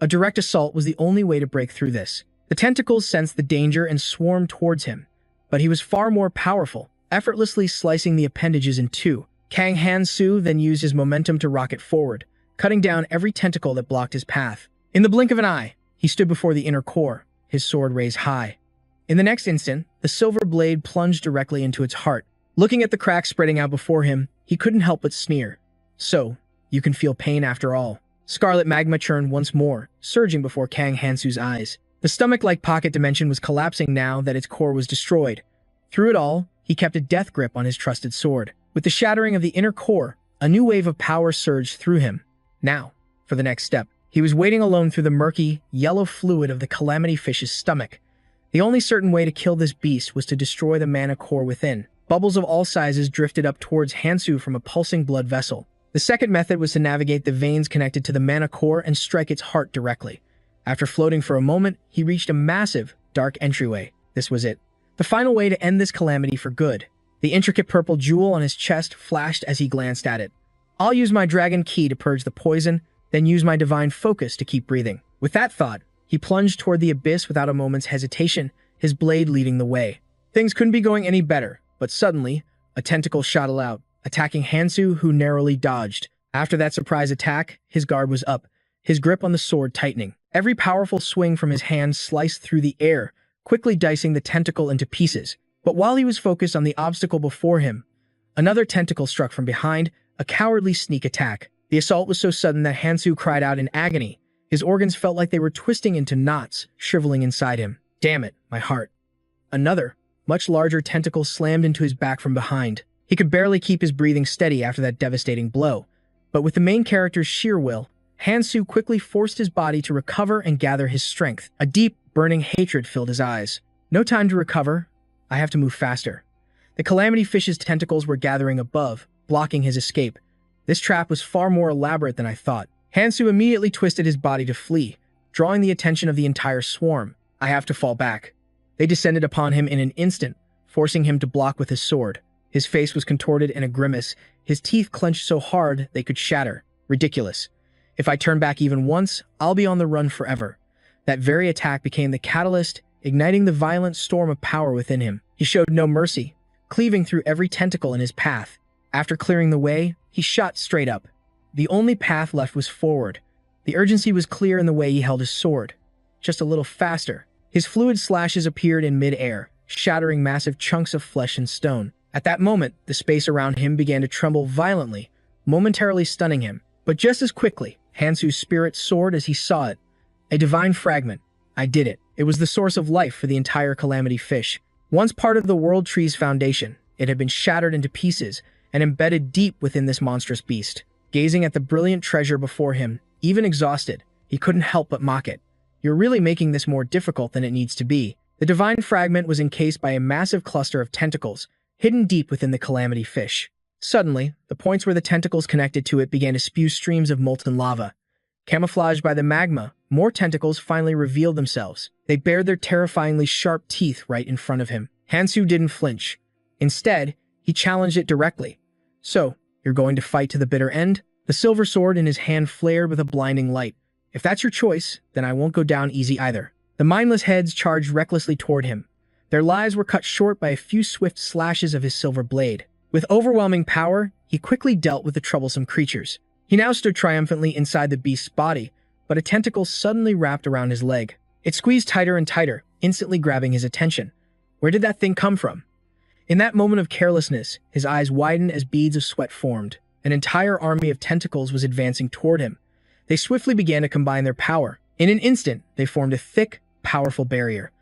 A direct assault was the only way to break through this. The tentacles sensed the danger and swarmed towards him, but he was far more powerful, effortlessly slicing the appendages in two. Kang Han-Su then used his momentum to rocket forward, cutting down every tentacle that blocked his path. In the blink of an eye, he stood before the inner core, his sword raised high. In the next instant, the silver blade plunged directly into its heart. Looking at the cracks spreading out before him, he couldn't help but sneer. "So, you can feel pain after all." Scarlet magma churned once more, surging before Kang Han-Su's eyes. The stomach-like pocket dimension was collapsing now that its core was destroyed. Through it all, he kept a death grip on his trusted sword. With the shattering of the inner core, a new wave of power surged through him. Now, for the next step. He was wading alone through the murky, yellow fluid of the calamity fish's stomach. The only certain way to kill this beast was to destroy the mana core within. Bubbles of all sizes drifted up towards Han-Su from a pulsing blood vessel. The second method was to navigate the veins connected to the mana core and strike its heart directly. After floating for a moment, he reached a massive, dark entryway. This was it. The final way to end this calamity for good. The intricate purple jewel on his chest flashed as he glanced at it. "I'll use my dragon key to purge the poison, then use my divine focus to keep breathing." With that thought, he plunged toward the abyss without a moment's hesitation, his blade leading the way. Things couldn't be going any better, but suddenly, a tentacle shot out, attacking Han-Su, who narrowly dodged. After that surprise attack, his guard was up, his grip on the sword tightening. Every powerful swing from his hand sliced through the air, quickly dicing the tentacle into pieces. But while he was focused on the obstacle before him, another tentacle struck from behind, a cowardly sneak attack. The assault was so sudden that Han-Su cried out in agony. His organs felt like they were twisting into knots, shriveling inside him. "Damn it, my heart." Another, much larger tentacle slammed into his back from behind. He could barely keep his breathing steady after that devastating blow. But with the main character's sheer will, Han-Su quickly forced his body to recover and gather his strength. A deep, burning hatred filled his eyes. "No time to recover. I have to move faster." The calamity fish's tentacles were gathering above, blocking his escape. This trap was far more elaborate than I thought. Han-Su immediately twisted his body to flee, drawing the attention of the entire swarm. "I have to fall back." They descended upon him in an instant, forcing him to block with his sword. His face was contorted in a grimace, his teeth clenched so hard they could shatter. Ridiculous. If I turn back even once, I'll be on the run forever. That very attack became the catalyst, igniting the violent storm of power within him. He showed no mercy, cleaving through every tentacle in his path. After clearing the way, he shot straight up. The only path left was forward. The urgency was clear in the way he held his sword. Just a little faster. His fluid slashes appeared in mid-air, shattering massive chunks of flesh and stone. At that moment, the space around him began to tremble violently, momentarily stunning him. But just as quickly, Han-Su's spirit soared as he saw it. A divine fragment. I did it. It was the source of life for the entire calamity fish. Once part of the world tree's foundation, it had been shattered into pieces and embedded deep within this monstrous beast. Gazing at the brilliant treasure before him, even exhausted, he couldn't help but mock it. "You're really making this more difficult than it needs to be." The divine fragment was encased by a massive cluster of tentacles, hidden deep within the calamity fish. Suddenly, the points where the tentacles connected to it began to spew streams of molten lava. Camouflaged by the magma, more tentacles finally revealed themselves. They bared their terrifyingly sharp teeth right in front of him. Han-Su didn't flinch. Instead, he challenged it directly. "So, You're going to fight to the bitter end? The silver sword in his hand flared with a blinding light. If that's your choice, then I won't go down easy either. The mindless heads charged recklessly toward him. Their lives were cut short by a few swift slashes of his silver blade. With overwhelming power, he quickly dealt with the troublesome creatures. He now stood triumphantly inside the beast's body, but a tentacle suddenly wrapped around his leg. It squeezed tighter and tighter, instantly grabbing his attention. Where did that thing come from? In that moment of carelessness, his eyes widened as beads of sweat formed. An entire army of tentacles was advancing toward him. They swiftly began to combine their power. In an instant, they formed a thick, powerful barrier.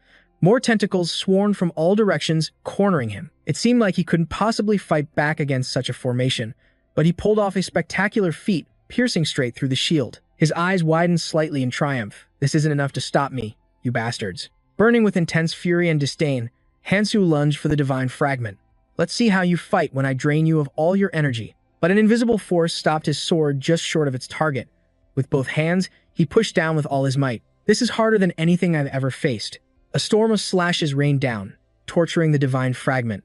More tentacles swarmed from all directions, cornering him. It seemed like he couldn't possibly fight back against such a formation, but he pulled off a spectacular feat, piercing straight through the shield. His eyes widened slightly in triumph. This isn't enough to stop me, you bastards. Burning with intense fury and disdain, Hansu lunged for the divine fragment. Let's see how you fight when I drain you of all your energy. But an invisible force stopped his sword just short of its target. With both hands, he pushed down with all his might. This is harder than anything I've ever faced. A storm of slashes rained down, torturing the divine fragment.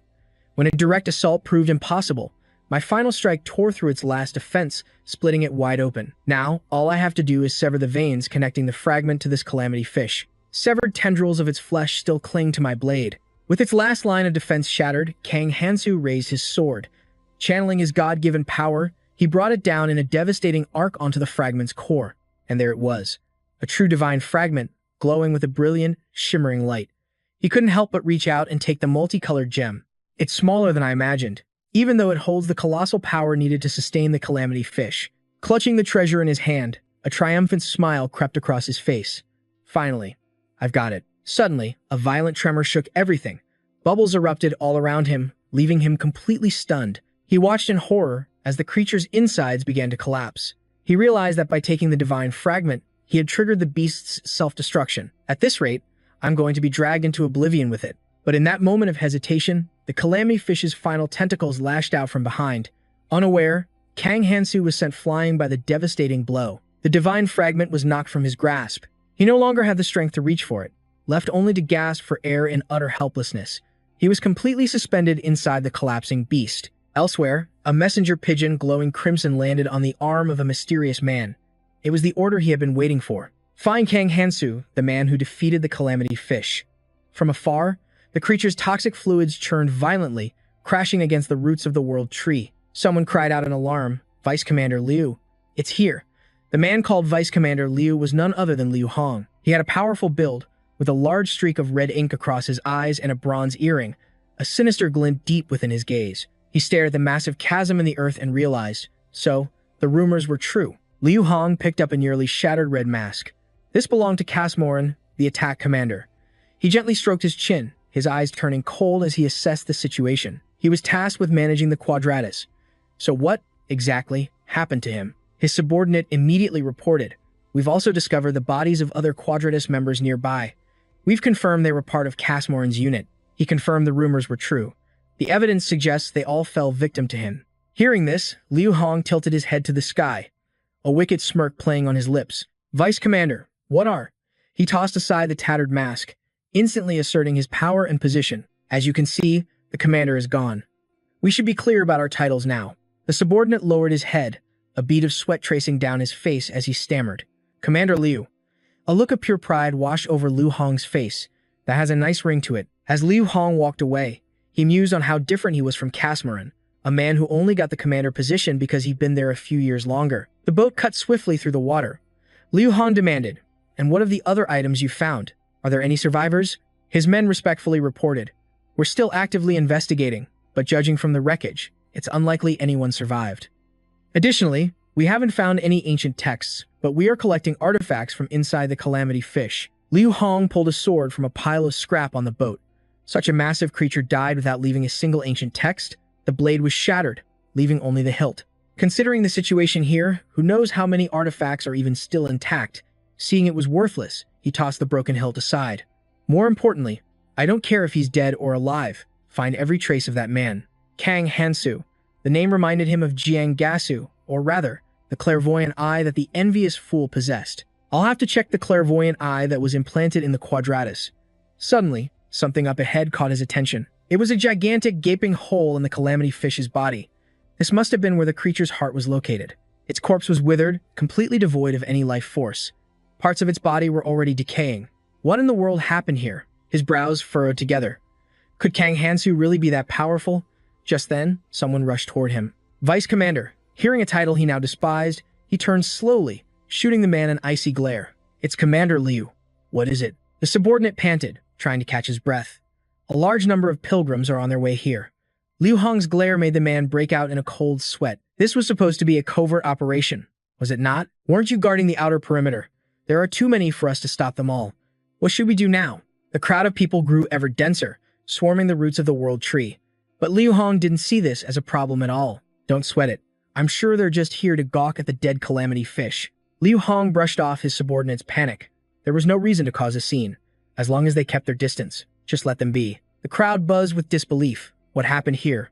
When a direct assault proved impossible, my final strike tore through its last defense, splitting it wide open. Now, all I have to do is sever the veins connecting the fragment to this calamity fish. Severed tendrils of its flesh still cling to my blade. With its last line of defense shattered, Kang Hansu raised his sword. Channeling his god-given power, he brought it down in a devastating arc onto the fragment's core. And there it was, a true divine fragment, glowing with a brilliant, shimmering light. He couldn't help but reach out and take the multicolored gem. It's smaller than I imagined, even though it holds the colossal power needed to sustain the calamity fish. Clutching the treasure in his hand, a triumphant smile crept across his face. Finally, I've got it. Suddenly, a violent tremor shook everything. Bubbles erupted all around him, leaving him completely stunned. He watched in horror as the creature's insides began to collapse. He realized that by taking the divine fragment, he had triggered the beast's self-destruction. At this rate, I'm going to be dragged into oblivion with it. But in that moment of hesitation, the calamity fish's final tentacles lashed out from behind. Unaware, Kang Hansu was sent flying by the devastating blow. The divine fragment was knocked from his grasp. He no longer had the strength to reach for it, left only to gasp for air in utter helplessness. He was completely suspended inside the collapsing beast. Elsewhere, a messenger pigeon glowing crimson landed on the arm of a mysterious man. It was the order he had been waiting for. Find Kang Hansu, the man who defeated the calamity fish. From afar, the creature's toxic fluids churned violently, crashing against the roots of the world tree. Someone cried out in alarm, Vice Commander Liu. It's here. The man called Vice Commander Liu was none other than Liu Hong. He had a powerful build, with a large streak of red ink across his eyes and a bronze earring, a sinister glint deep within his gaze. He stared at the massive chasm in the earth and realized, so, the rumors were true. Liu Hong picked up a nearly shattered red mask. This belonged to Casmoran, the attack commander. He gently stroked his chin, his eyes turning cold as he assessed the situation. He was tasked with managing the Quadratus. So what, exactly, happened to him? His subordinate immediately reported. We've also discovered the bodies of other Quadratus members nearby. We've confirmed they were part of Casmoran's unit. He confirmed the rumors were true. The evidence suggests they all fell victim to him. Hearing this, Liu Hong tilted his head to the sky, a wicked smirk playing on his lips. Vice Commander, what are? He tossed aside the tattered mask, instantly asserting his power and position. As you can see, the commander is gone. We should be clear about our titles now. The subordinate lowered his head, a bead of sweat tracing down his face as he stammered. Commander Liu. A look of pure pride washed over Liu Hong's face. That has a nice ring to it. As Liu Hong walked away, he mused on how different he was from Casmoran, a man who only got the commander position because he'd been there a few years longer. The boat cut swiftly through the water. Liu Hong demanded, And what of the other items you found? Are there any survivors? His men respectfully reported. We're still actively investigating, but judging from the wreckage, it's unlikely anyone survived. Additionally, we haven't found any ancient texts, but we are collecting artifacts from inside the calamity fish. Liu Hong pulled a sword from a pile of scrap on the boat. Such a massive creature died without leaving a single ancient text. The blade was shattered, leaving only the hilt. Considering the situation here, who knows how many artifacts are even still intact? Seeing it was worthless, he tossed the broken hilt aside. More importantly, I don't care if he's dead or alive. Find every trace of that man. Kang Hansu. The name reminded him of Jiang Gasu, or rather, the clairvoyant eye that the envious fool possessed. I'll have to check the clairvoyant eye that was implanted in the Quadratus. Suddenly, something up ahead caught his attention. It was a gigantic gaping hole in the calamity fish's body. This must have been where the creature's heart was located. Its corpse was withered, completely devoid of any life force. Parts of its body were already decaying. What in the world happened here? His brows furrowed together. Could Kang Hansu really be that powerful? Just then, someone rushed toward him. Vice Commander. Hearing a title he now despised, he turned slowly, shooting the man an icy glare. It's Commander Liu. What is it? The subordinate panted, trying to catch his breath. A large number of pilgrims are on their way here. Liu Hong's glare made the man break out in a cold sweat. This was supposed to be a covert operation, was it not? Weren't you guarding the outer perimeter? There are too many for us to stop them all. What should we do now? The crowd of people grew ever denser, swarming the roots of the world tree. But Liu Hong didn't see this as a problem at all. Don't sweat it. I'm sure they're just here to gawk at the dead calamity fish. Liu Hong brushed off his subordinate's panic. There was no reason to cause a scene. As long as they kept their distance, just let them be. The crowd buzzed with disbelief. What happened here?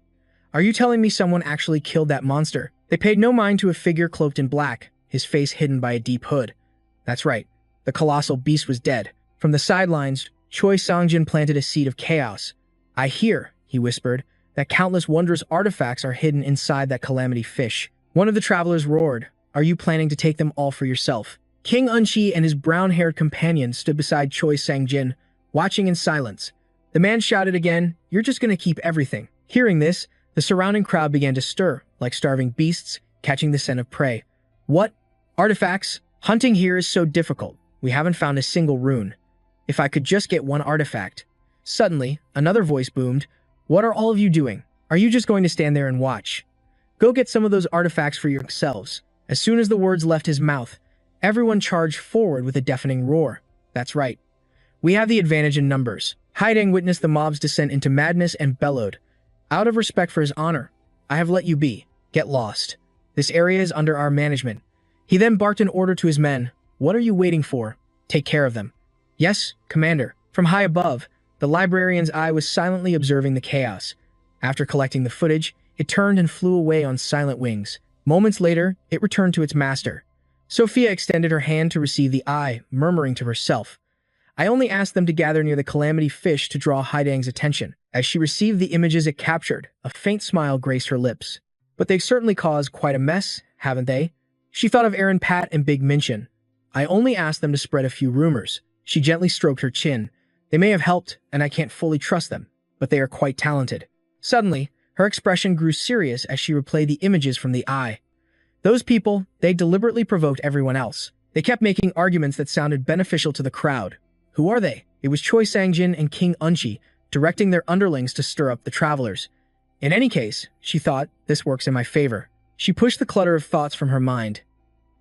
Are you telling me someone actually killed that monster? They paid no mind to a figure cloaked in black, his face hidden by a deep hood. That's right. The colossal beast was dead. From the sidelines, Choi Songjin planted a seed of chaos. I hear, he whispered, that countless wondrous artifacts are hidden inside that calamity fish. One of the travelers roared, Are you planning to take them all for yourself? King Unchi and his brown-haired companion stood beside Choi Songjin, watching in silence. The man shouted again, You're just going to keep everything. Hearing this, the surrounding crowd began to stir, like starving beasts, catching the scent of prey. What? Artifacts? Hunting here is so difficult. We haven't found a single rune. If I could just get one artifact. Suddenly, another voice boomed, What are all of you doing? Are you just going to stand there and watch? Go get some of those artifacts for yourselves. As soon as the words left his mouth, everyone charged forward with a deafening roar. That's right. We have the advantage in numbers. Haideng witnessed the mob's descent into madness and bellowed, Out of respect for his honor, I have let you be. Get lost. This area is under our management. He then barked an order to his men. What are you waiting for? Take care of them. Yes, Commander. From high above, the librarian's eye was silently observing the chaos. After collecting the footage, it turned and flew away on silent wings. Moments later, it returned to its master. Sophia extended her hand to receive the eye, murmuring to herself, I only asked them to gather near the calamity fish to draw Haideng's attention. As she received the images it captured, a faint smile graced her lips. But they've certainly caused quite a mess, haven't they? She thought of Aaron Pat and Big Minchin. I only asked them to spread a few rumors. She gently stroked her chin. They may have helped, and I can't fully trust them, but they are quite talented. Suddenly, her expression grew serious as she replayed the images from the eye. Those people, they deliberately provoked everyone else. They kept making arguments that sounded beneficial to the crowd. Who are they? It was Choi Songjin and King Unchi, directing their underlings to stir up the travelers. In any case, she thought, this works in my favor. She pushed the clutter of thoughts from her mind.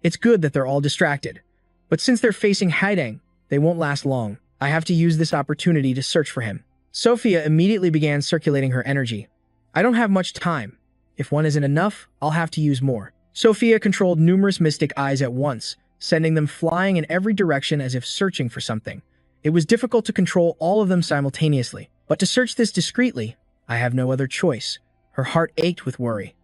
It's good that they're all distracted. But since they're facing Haideng, they won't last long. I have to use this opportunity to search for him. Sophia immediately began circulating her energy. I don't have much time. If one isn't enough, I'll have to use more. Sophia controlled numerous mystic eyes at once, sending them flying in every direction as if searching for something. It was difficult to control all of them simultaneously, but to search this discreetly, I have no other choice. Her heart ached with worry.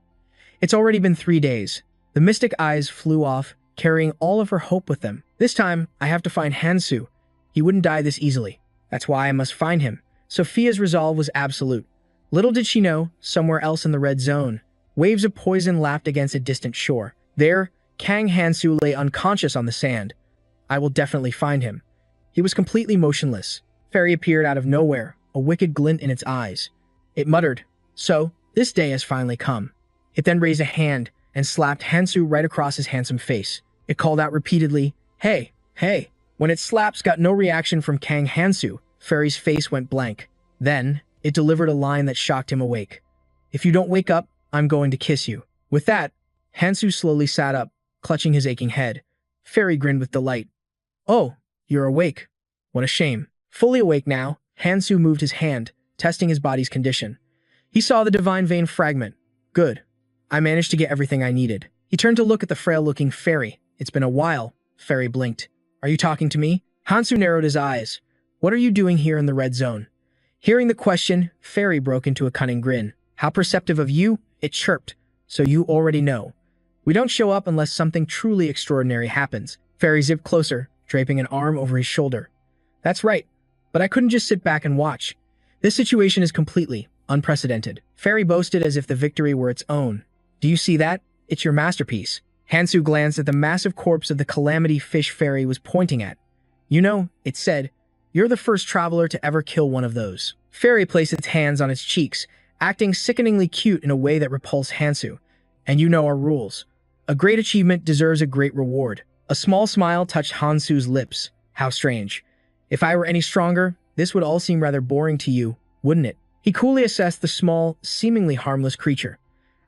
It's already been 3 days. The mystic eyes flew off, carrying all of her hope with them. This time, I have to find Hansu. He wouldn't die this easily. That's why I must find him. Sophia's resolve was absolute. Little did she know, somewhere else in the red zone, waves of poison lapped against a distant shore. There, Kang Hansu lay unconscious on the sand. I will definitely find him. He was completely motionless. Fairy appeared out of nowhere, a wicked glint in its eyes. It muttered, So, this day has finally come. It then raised a hand and slapped Hansu right across his handsome face. It called out repeatedly, Hey, hey. When its slaps got no reaction from Kang Hansu, Fairy's face went blank. Then, it delivered a line that shocked him awake. If you don't wake up, I'm going to kiss you. With that, Hansu slowly sat up, clutching his aching head. Fairy grinned with delight. Oh, you're awake. What a shame. Fully awake now, Hansu moved his hand, testing his body's condition. He saw the divine vein fragment. Good. I managed to get everything I needed. He turned to look at the frail-looking Fairy. It's been a while. Fairy blinked. Are you talking to me? Hansu narrowed his eyes. What are you doing here in the red zone? Hearing the question, Fairy broke into a cunning grin. How perceptive of you, it chirped. So you already know. We don't show up unless something truly extraordinary happens. Fairy zipped closer, draping an arm over his shoulder. That's right, but I couldn't just sit back and watch. This situation is completely unprecedented. Fairy boasted as if the victory were its own. Do you see that? It's your masterpiece. Hansu glanced at the massive corpse of the calamity fish fairy was pointing at. You know, it said, you're the first traveler to ever kill one of those. Fairy placed its hands on its cheeks, acting sickeningly cute in a way that repulsed Hansu. And you know our rules. A great achievement deserves a great reward. A small smile touched Hansu's lips. How strange. If I were any stronger, this would all seem rather boring to you, wouldn't it? He coolly assessed the small, seemingly harmless creature.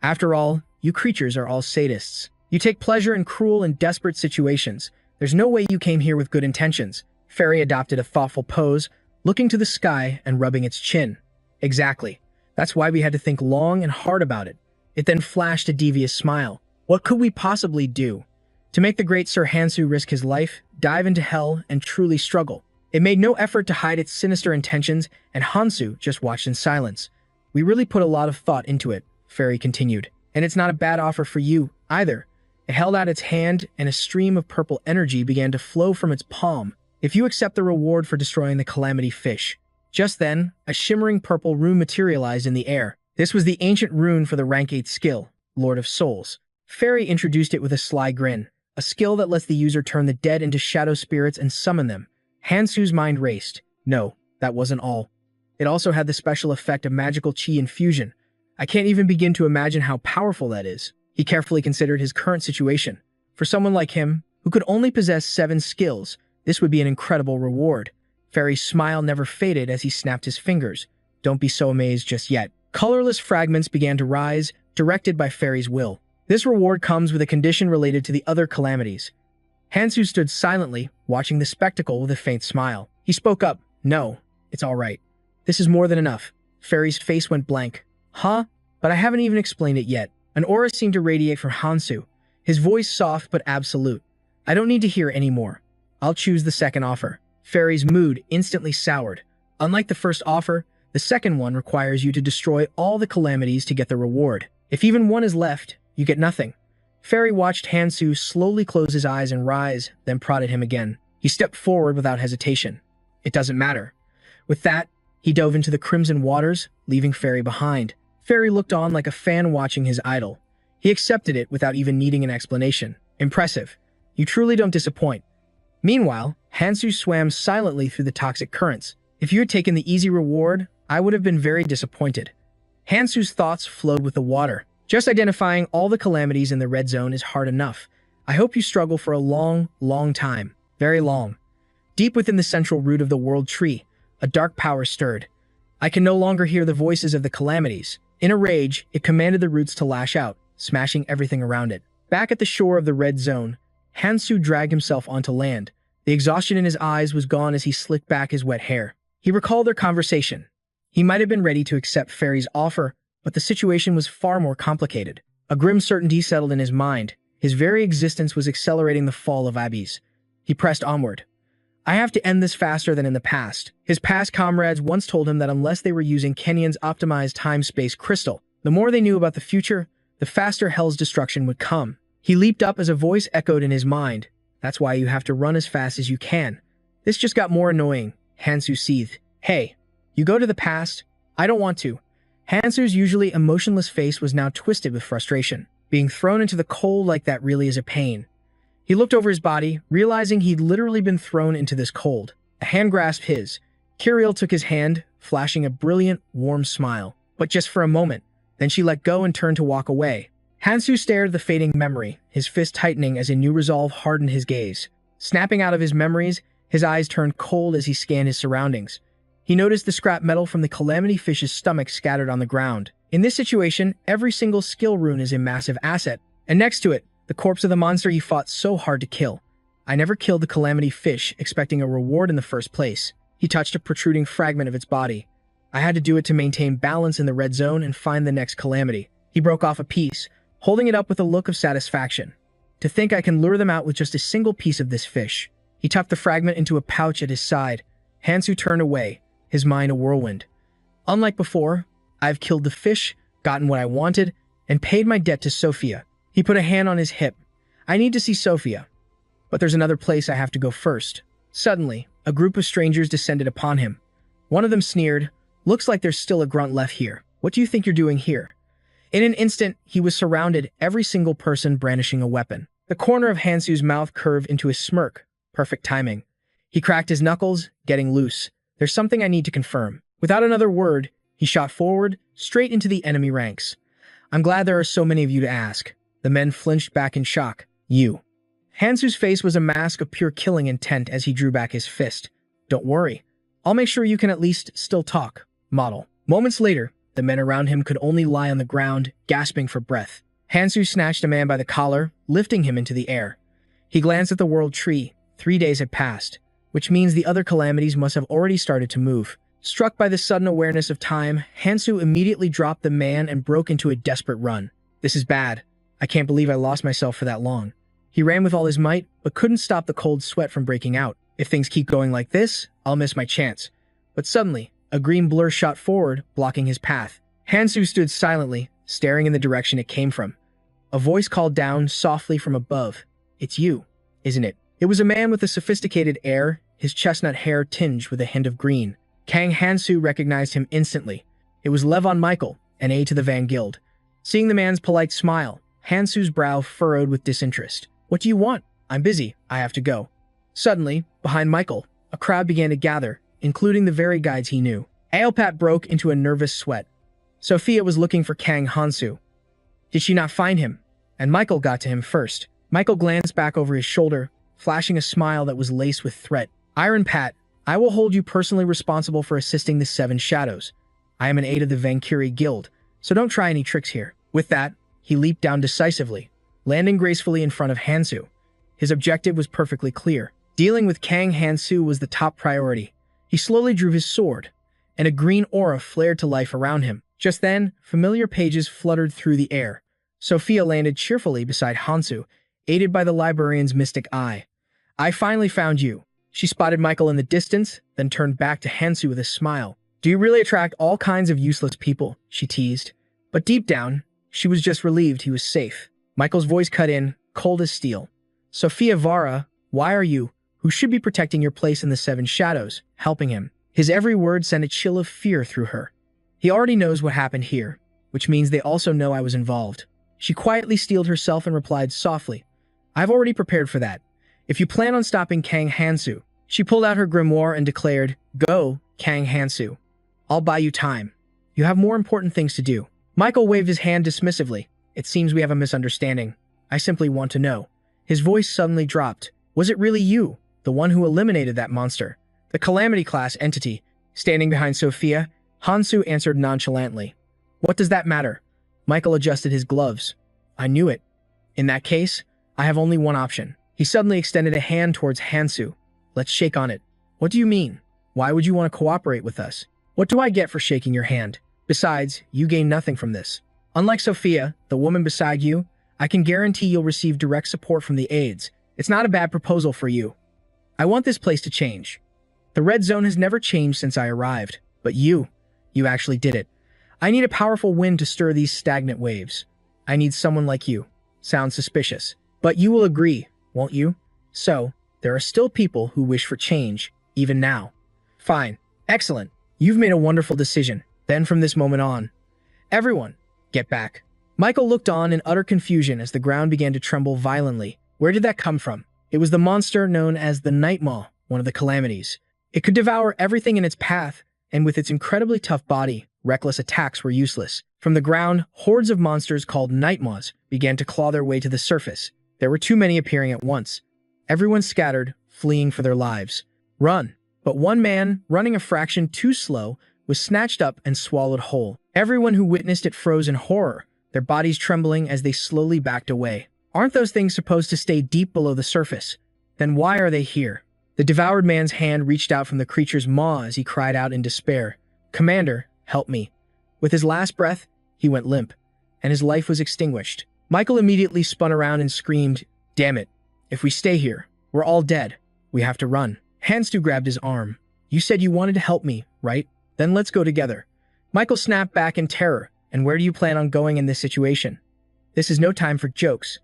After all, you creatures are all sadists. You take pleasure in cruel and desperate situations. There's no way you came here with good intentions. Fairy adopted a thoughtful pose, looking to the sky and rubbing its chin. Exactly. That's why we had to think long and hard about it. It then flashed a devious smile. What could we possibly do? To make the great Sir Hansu risk his life, dive into hell, and truly struggle. It made no effort to hide its sinister intentions, and Hansu just watched in silence. We really put a lot of thought into it, Fairy continued. And it's not a bad offer for you, either. It held out its hand, and a stream of purple energy began to flow from its palm. If you accept the reward for destroying the calamity fish. Just then, a shimmering purple rune materialized in the air. This was the ancient rune for the rank 8 skill, Lord of Souls. Fairy introduced it with a sly grin, a skill that lets the user turn the dead into shadow spirits and summon them. Hansu's mind raced. No, that wasn't all. It also had the special effect of magical chi infusion. I can't even begin to imagine how powerful that is. He carefully considered his current situation. For someone like him, who could only possess 7 skills, this would be an incredible reward. Fairy's smile never faded as he snapped his fingers. Don't be so amazed just yet. Colorless fragments began to rise, directed by Fairy's will. This reward comes with a condition related to the other calamities. Hansu stood silently, watching the spectacle with a faint smile. He spoke up. No, it's all right. This is more than enough. Fairy's face went blank. Huh? But I haven't even explained it yet. An aura seemed to radiate from Hansu, his voice soft but absolute. I don't need to hear any more. I'll choose the second offer. Fairy's mood instantly soured. Unlike the first offer, the second one requires you to destroy all the calamities to get the reward. If even one is left, you get nothing. Fairy watched Hansu slowly close his eyes and rise, then prodded him again. He stepped forward without hesitation. It doesn't matter. With that, he dove into the crimson waters, leaving Fairy behind. Fairy looked on like a fan watching his idol. He accepted it without even needing an explanation. Impressive. You truly don't disappoint. Meanwhile, Hansu swam silently through the toxic currents. If you had taken the easy reward, I would have been very disappointed. Hansu's thoughts flowed with the water. Just identifying all the calamities in the red zone is hard enough. I hope you struggle for a long, long time. Very long. Deep within the central root of the world tree, a dark power stirred. I can no longer hear the voices of the calamities. In a rage, it commanded the roots to lash out, smashing everything around it. Back at the shore of the red zone, Hansu dragged himself onto land. The exhaustion in his eyes was gone as he slicked back his wet hair. He recalled their conversation. He might have been ready to accept Fairy's offer, but the situation was far more complicated. A grim certainty settled in his mind. His very existence was accelerating the fall of Abyss. He pressed onward. I have to end this faster than in the past. His past comrades once told him that unless they were using Kenyon's optimized time-space crystal, the more they knew about the future, the faster Hell's destruction would come. He leaped up as a voice echoed in his mind. That's why you have to run as fast as you can. This just got more annoying, Hansu seethed. Hey, you go to the past? I don't want to. Hansu's usually emotionless face was now twisted with frustration. Being thrown into the cold like that really is a pain. He looked over his body, realizing he'd literally been thrown into this cold. A hand grasped his. Kiriel took his hand, flashing a brilliant, warm smile. But just for a moment. Then she let go and turned to walk away. Hansu stared at the fading memory, his fist tightening as a new resolve hardened his gaze. Snapping out of his memories, his eyes turned cold as he scanned his surroundings. He noticed the scrap metal from the calamity fish's stomach scattered on the ground. In this situation, every single skill rune is a massive asset. And next to it, the corpse of the monster he fought so hard to kill. I never killed the calamity fish, expecting a reward in the first place. He touched a protruding fragment of its body. I had to do it to maintain balance in the red zone and find the next calamity. He broke off a piece, holding it up with a look of satisfaction. To think I can lure them out with just a single piece of this fish. He tucked the fragment into a pouch at his side. Hansu turned away, his mind a whirlwind. Unlike before, I've killed the fish, gotten what I wanted, and paid my debt to Sophia. He put a hand on his hip. I need to see Sophia. But there's another place I have to go first. Suddenly, a group of strangers descended upon him. One of them sneered, "Looks like there's still a grunt left here. What do you think you're doing here?" In an instant, he was surrounded, every single person brandishing a weapon. The corner of Hansu's mouth curved into a smirk. Perfect timing. He cracked his knuckles, getting loose. There's something I need to confirm. Without another word, he shot forward, straight into the enemy ranks. I'm glad there are so many of you to ask. The men flinched back in shock. You. Hansu's face was a mask of pure killing intent as he drew back his fist. Don't worry. I'll make sure you can at least still talk. Model. Moments later, the men around him could only lie on the ground, gasping for breath. Hansu snatched a man by the collar, lifting him into the air. He glanced at the world tree. 3 days had passed, which means the other calamities must have already started to move. Struck by the sudden awareness of time, Hansu immediately dropped the man and broke into a desperate run. This is bad. I can't believe I lost myself for that long. He ran with all his might, but couldn't stop the cold sweat from breaking out. If things keep going like this, I'll miss my chance. But suddenly, a green blur shot forward, blocking his path. Hansu stood silently, staring in the direction it came from. A voice called down softly from above. It's you, isn't it? It was a man with a sophisticated air, his chestnut hair tinged with a hint of green. Kang Hansu recognized him instantly. It was Levon Michael, an aide to the Van Guild. Seeing the man's polite smile, Hansu's brow furrowed with disinterest. What do you want? I'm busy. I have to go. Suddenly, behind Michael, a crowd began to gather, including the very guides he knew. Aopat broke into a nervous sweat. Sophia was looking for Kang Hansu. Did she not find him? And Michael got to him first. Michael glanced back over his shoulder, flashing a smile that was laced with threat. Iron Pat, I will hold you personally responsible for assisting the Seven Shadows. I am an aide of the Vankiri Guild, so don't try any tricks here. With that, he leaped down decisively, landing gracefully in front of Hansu. His objective was perfectly clear. Dealing with Kang Hansu was the top priority. He slowly drew his sword, and a green aura flared to life around him. Just then, familiar pages fluttered through the air. Sophia landed cheerfully beside Hansu, aided by the librarian's mystic eye. I finally found you. She spotted Michael in the distance, then turned back to Hansu with a smile. Do you really attract all kinds of useless people? She teased. But deep down, she was just relieved he was safe. Michael's voice cut in, cold as steel. Sophia Vara, why are you, who should be protecting your place in the Seven Shadows, helping him? His every word sent a chill of fear through her. He already knows what happened here, which means they also know I was involved. She quietly steeled herself and replied softly, I've already prepared for that. If you plan on stopping Kang Hansu. She pulled out her grimoire and declared, Go, Kang Hansu. I'll buy you time. You have more important things to do. Michael waved his hand dismissively. It seems we have a misunderstanding. I simply want to know. His voice suddenly dropped. Was it really you, the one who eliminated that monster? The Calamity class entity, standing behind Sophia, Hansu answered nonchalantly. What does that matter? Michael adjusted his gloves. I knew it. In that case, I have only one option. He suddenly extended a hand towards Hansu. Let's shake on it. What do you mean? Why would you want to cooperate with us? What do I get for shaking your hand? Besides, you gain nothing from this. Unlike Sophia, the woman beside you, I can guarantee you'll receive direct support from the aides. It's not a bad proposal for you. I want this place to change. The red zone has never changed since I arrived, but you actually did it. I need a powerful wind to stir these stagnant waves. I need someone like you. Sounds suspicious. But you will agree, won't you? So, there are still people who wish for change, even now. Fine. Excellent. You've made a wonderful decision. Then from this moment on, everyone, get back. Michael looked on in utter confusion as the ground began to tremble violently. Where did that come from? It was the monster known as the Nightmaw, one of the calamities. It could devour everything in its path, and with its incredibly tough body, reckless attacks were useless. From the ground, hordes of monsters called Nightmaws began to claw their way to the surface. There were too many appearing at once. Everyone scattered, fleeing for their lives. Run! But one man, running a fraction too slow, was snatched up and swallowed whole. Everyone who witnessed it froze in horror, their bodies trembling as they slowly backed away. Aren't those things supposed to stay deep below the surface? Then why are they here? The devoured man's hand reached out from the creature's maw as he cried out in despair. Commander, help me. With his last breath, he went limp, and his life was extinguished. Michael immediately spun around and screamed, Damn it. If we stay here, we're all dead. We have to run. Hanstu grabbed his arm. You said you wanted to help me, right? Then let's go together. Michael snapped back in terror. And where do you plan on going in this situation? This is no time for jokes.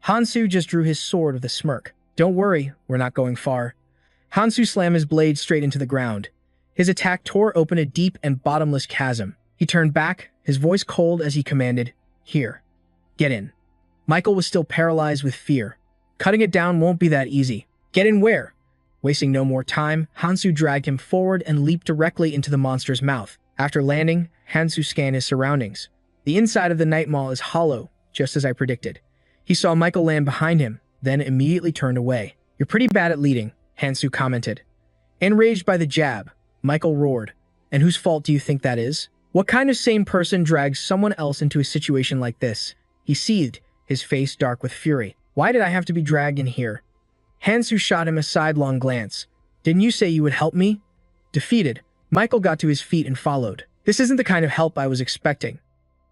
Hansu just drew his sword with a smirk. Don't worry, we're not going far. Hansu slammed his blade straight into the ground. His attack tore open a deep and bottomless chasm. He turned back, his voice cold as he commanded, Here. Get in. Michael was still paralyzed with fear. Cutting it down won't be that easy. Get in where? Wasting no more time, Hansu dragged him forward and leaped directly into the monster's mouth. After landing, Hansu scanned his surroundings. The inside of the night maw is hollow, just as I predicted. He saw Michael land behind him, then immediately turned away. You're pretty bad at leading, Hansu commented. Enraged by the jab, Michael roared. And whose fault do you think that is? What kind of sane person drags someone else into a situation like this? He seethed, his face dark with fury. Why did I have to be dragged in here? Hansu shot him a sidelong glance. Didn't you say you would help me? Defeated, Michael got to his feet and followed. This isn't the kind of help I was expecting.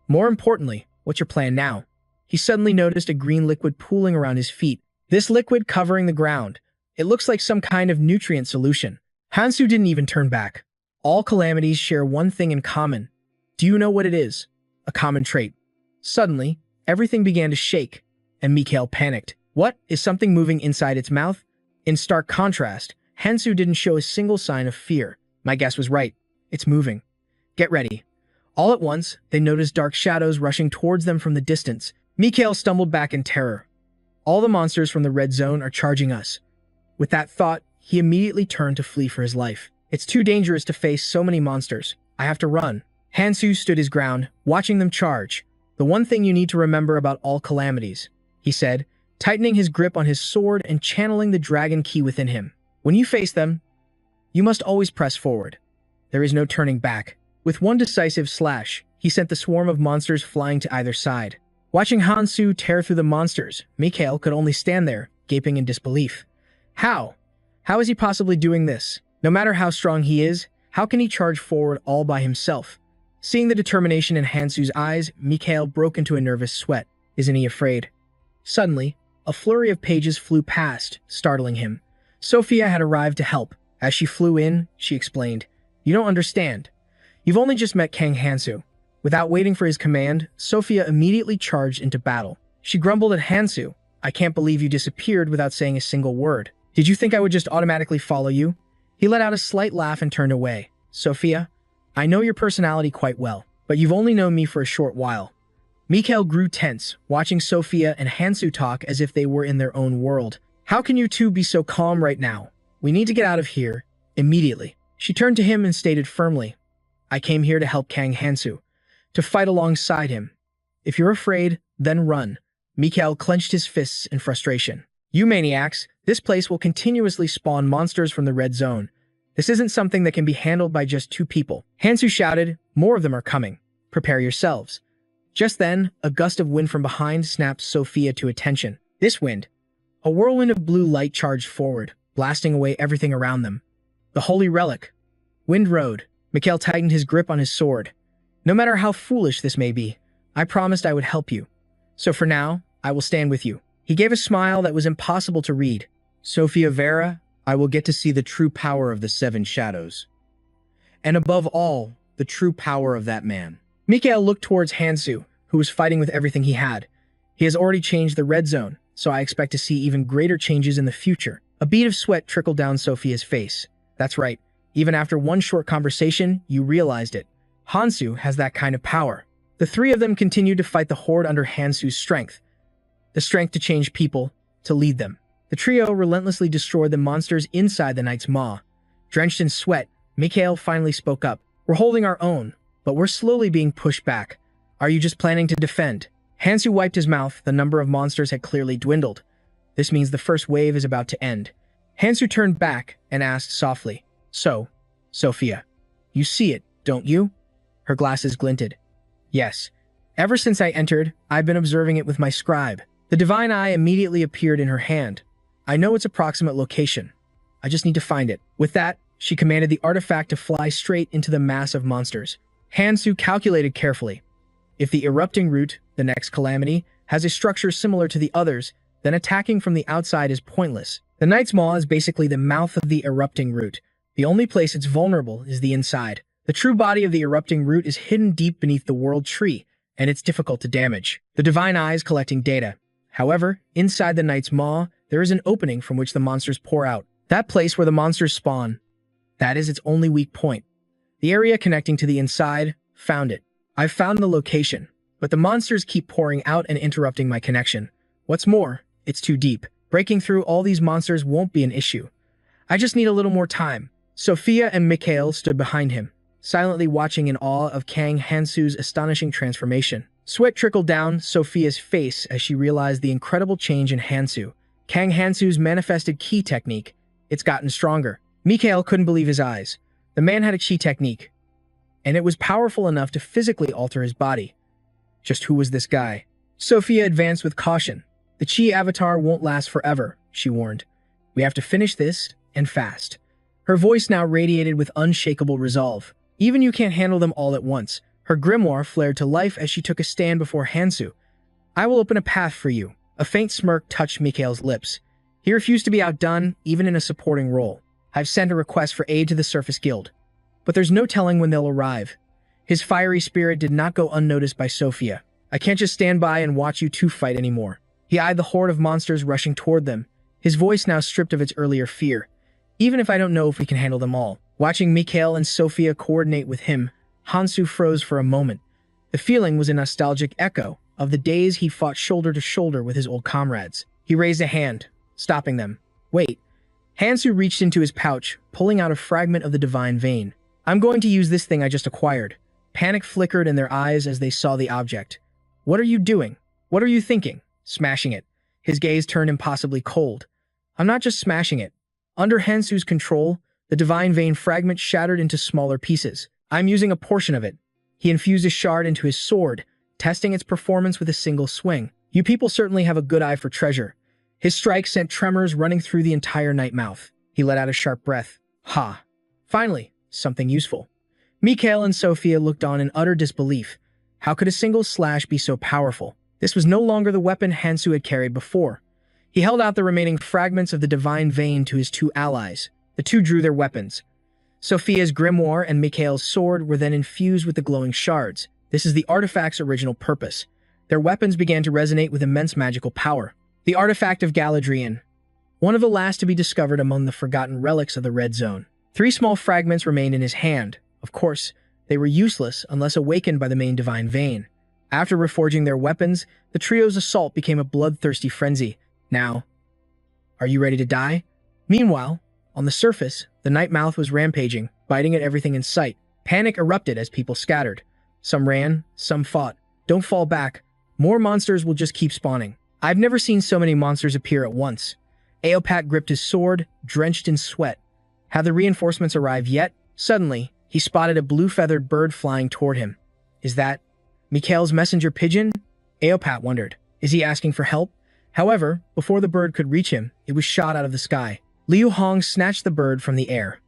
More importantly, what's your plan now? He suddenly noticed a green liquid pooling around his feet. This liquid covering the ground. It looks like some kind of nutrient solution. Hansu didn't even turn back. All calamities share one thing in common. Do you know what it is? A common trait. Suddenly, everything began to shake, and Mikhail panicked. What? Is something moving inside its mouth? In stark contrast, Hansu didn't show a single sign of fear. My guess was right. It's moving. Get ready. All at once, they noticed dark shadows rushing towards them from the distance. Mikhail stumbled back in terror. All the monsters from the red zone are charging us. With that thought, he immediately turned to flee for his life. It's too dangerous to face so many monsters. I have to run. Hansu stood his ground, watching them charge. The one thing you need to remember about all calamities, he said, tightening his grip on his sword and channeling the dragon key within him. When you face them, you must always press forward. There is no turning back. With one decisive slash, he sent the swarm of monsters flying to either side. Watching Hansu tear through the monsters, Mikhail could only stand there, gaping in disbelief. How? How is he possibly doing this? No matter how strong he is, how can he charge forward all by himself? Seeing the determination in Hansu's eyes, Mikhail broke into a nervous sweat. Isn't he afraid? Suddenly, a flurry of pages flew past, startling him. Sophia had arrived to help. As she flew in, she explained, You don't understand. You've only just met Kang Hansu. Without waiting for his command, Sophia immediately charged into battle. She grumbled at Hansu. I can't believe you disappeared without saying a single word. Did you think I would just automatically follow you? He let out a slight laugh and turned away. Sophia, I know your personality quite well, but you've only known me for a short while. Mikhail grew tense, watching Sophia and Hansu talk as if they were in their own world. How can you two be so calm right now? We need to get out of here, immediately. She turned to him and stated firmly, I came here to help Kang Hansu, to fight alongside him. If you're afraid, then run. Mikhail clenched his fists in frustration. You maniacs, this place will continuously spawn monsters from the red zone. This isn't something that can be handled by just two people. Hansu shouted, More of them are coming. Prepare yourselves. Just then, a gust of wind from behind snapped Sophia to attention. This wind. A whirlwind of blue light charged forward, blasting away everything around them. The holy relic. Wind Road. Mikhail tightened his grip on his sword. No matter how foolish this may be, I promised I would help you. So for now, I will stand with you. He gave a smile that was impossible to read. Sophia Vera, I will get to see the true power of the Seven Shadows. And above all, the true power of that man. Mikhail looked towards Hansu, who was fighting with everything he had. He has already changed the red zone, so I expect to see even greater changes in the future. A bead of sweat trickled down Sophia's face. That's right. Even after one short conversation, you realized it. Hansu has that kind of power. The three of them continued to fight the horde under Hansu's strength. The strength to change people, to lead them. The trio relentlessly destroyed the monsters inside the knight's maw. Drenched in sweat, Mikhail finally spoke up. We're holding our own, but we're slowly being pushed back. Are you just planning to defend? Hansu wiped his mouth. The number of monsters had clearly dwindled. This means the first wave is about to end. Hansu turned back and asked softly, So, Sophia, you see it, don't you? Her glasses glinted. Yes. Ever since I entered, I've been observing it with my scribe. The divine eye immediately appeared in her hand. I know its approximate location. I just need to find it. With that, she commanded the artifact to fly straight into the mass of monsters. Hansu calculated carefully. If the erupting root, the next calamity, has a structure similar to the others, then attacking from the outside is pointless. The knight's maw is basically the mouth of the erupting root. The only place it's vulnerable is the inside. The true body of the erupting root is hidden deep beneath the world tree, and it's difficult to damage. The divine eye is collecting data. However, inside the knight's maw, there is an opening from which the monsters pour out. That place where the monsters spawn. That is its only weak point. The area connecting to the inside, found it. I've found the location. but the monsters keep pouring out and interrupting my connection. What's more, it's too deep. Breaking through all these monsters won't be an issue. I just need a little more time. Sophia and Mikhail stood behind him, silently watching in awe of Kang Hansu's astonishing transformation. Sweat trickled down Sophia's face as she realized the incredible change in Hansu. Kang Hansu's manifested ki technique. It's gotten stronger. Mikhail couldn't believe his eyes. The man had a chi technique, and it was powerful enough to physically alter his body. Just who was this guy? Sophia advanced with caution. The chi avatar won't last forever, she warned. We have to finish this, and fast. Her voice now radiated with unshakable resolve. Even you can't handle them all at once. Her grimoire flared to life as she took a stand before Hansu. I will open a path for you. A faint smirk touched Mikhail's lips. He refused to be outdone, even in a supporting role. I've sent a request for aid to the Surface Guild, but there's no telling when they'll arrive. His fiery spirit did not go unnoticed by Sophia. I can't just stand by and watch you two fight anymore. He eyed the horde of monsters rushing toward them, his voice now stripped of its earlier fear. Even if I don't know if we can handle them all. Watching Mikhail and Sophia coordinate with him, Hansu froze for a moment. The feeling was a nostalgic echo of the days he fought shoulder to shoulder with his old comrades. He raised a hand, stopping them. Wait. Hansu reached into his pouch, pulling out a fragment of the divine vein. I'm going to use this thing I just acquired. Panic flickered in their eyes as they saw the object. What are you doing? What are you thinking? Smashing it. His gaze turned impossibly cold. I'm not just smashing it. Under Hansu's control, the divine vein fragment shattered into smaller pieces. I'm using a portion of it. He infused a shard into his sword, testing its performance with a single swing. You people certainly have a good eye for treasure. His strike sent tremors running through the entire night mouth. He let out a sharp breath. Ha! Finally, something useful. Mikhail and Sophia looked on in utter disbelief. How could a single slash be so powerful? This was no longer the weapon Hansu had carried before. He held out the remaining fragments of the divine vein to his two allies. The two drew their weapons. Sophia's grimoire and Mikhail's sword were then infused with the glowing shards. This is the artifact's original purpose. Their weapons began to resonate with immense magical power. The artifact of Galadriel, one of the last to be discovered among the forgotten relics of the Red Zone. 3 small fragments remained in his hand. Of course, they were useless unless awakened by the main divine vein. After reforging their weapons, the trio's assault became a bloodthirsty frenzy. Now, are you ready to die? Meanwhile, on the surface, the night mouth was rampaging, biting at everything in sight. Panic erupted as people scattered. Some ran, some fought. Don't fall back. More monsters will just keep spawning. I've never seen so many monsters appear at once. Aopat gripped his sword, drenched in sweat. Have the reinforcements arrived yet? Suddenly, he spotted a blue-feathered bird flying toward him. Is that Mikhail's messenger pigeon? Aopat wondered. Is he asking for help? However, before the bird could reach him, it was shot out of the sky. Liu Hong snatched the bird from the air.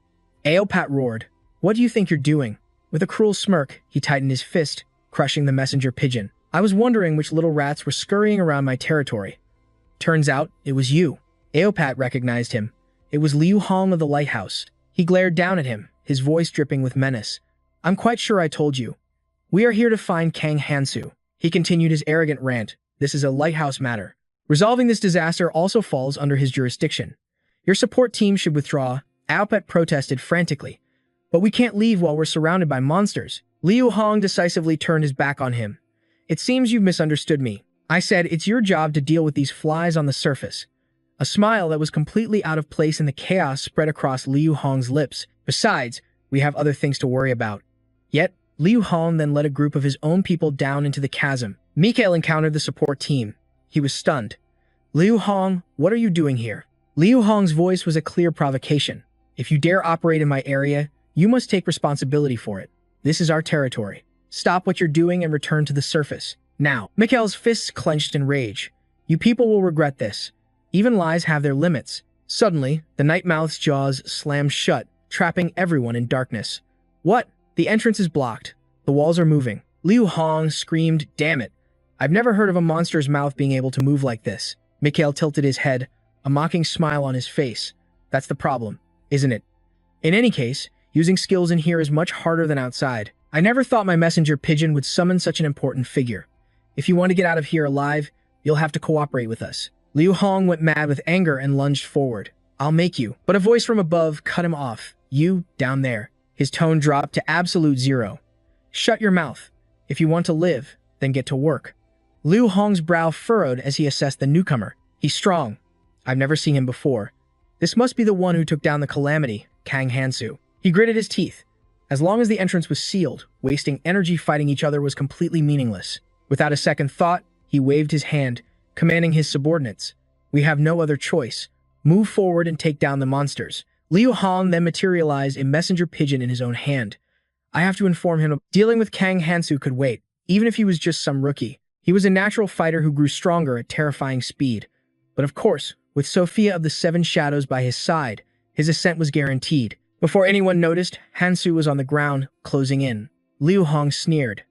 Aopat roared. What do you think you're doing? With a cruel smirk, he tightened his fist, crushing the messenger pigeon. I was wondering which little rats were scurrying around my territory. Turns out, it was you. Aopat recognized him. It was Liu Hong of the lighthouse. He glared down at him, his voice dripping with menace. I'm quite sure I told you. We are here to find Kang Hansu. He continued his arrogant rant. This is a lighthouse matter. Resolving this disaster also falls under his jurisdiction. Your support team should withdraw. Aopat protested frantically. But we can't leave while we're surrounded by monsters. Liu Hong decisively turned his back on him. It seems you've misunderstood me. I said it's your job to deal with these flies on the surface. A smile that was completely out of place in the chaos spread across Liu Hong's lips. Besides, we have other things to worry about. Yet, Liu Hong then led a group of his own people down into the chasm. Mikhail encountered the support team. He was stunned. Liu Hong, what are you doing here? Liu Hong's voice was a clear provocation. If you dare operate in my area, you must take responsibility for it. This is our territory. Stop what you're doing and return to the surface. Now, Mikhail's fists clenched in rage. You people will regret this. Even lies have their limits. Suddenly, the Nightmouth's jaws slammed shut, trapping everyone in darkness. What? The entrance is blocked. The walls are moving. Liu Hong screamed, damn it. I've never heard of a monster's mouth being able to move like this. Mikhail tilted his head, a mocking smile on his face. That's the problem, isn't it? In any case, using skills in here is much harder than outside. I never thought my messenger pigeon would summon such an important figure. If you want to get out of here alive, you'll have to cooperate with us. Liu Hong went mad with anger and lunged forward. I'll make you. But a voice from above cut him off. You, down there. His tone dropped to absolute zero. Shut your mouth. If you want to live, then get to work. Liu Hong's brow furrowed as he assessed the newcomer. He's strong. I've never seen him before. This must be the one who took down the calamity, Kang Hansu. He gritted his teeth. As long as the entrance was sealed, wasting energy fighting each other was completely meaningless. Without a second thought, he waved his hand, commanding his subordinates. We have no other choice. Move forward and take down the monsters. Liu Hong then materialized a messenger pigeon in his own hand. I have to inform him dealing with Kang Hansu could wait, even if he was just some rookie. He was a natural fighter who grew stronger at terrifying speed. But of course, with Sophia of the Seven Shadows by his side, his ascent was guaranteed. Before anyone noticed, Hansu was on the ground, closing in. Liu Hong sneered.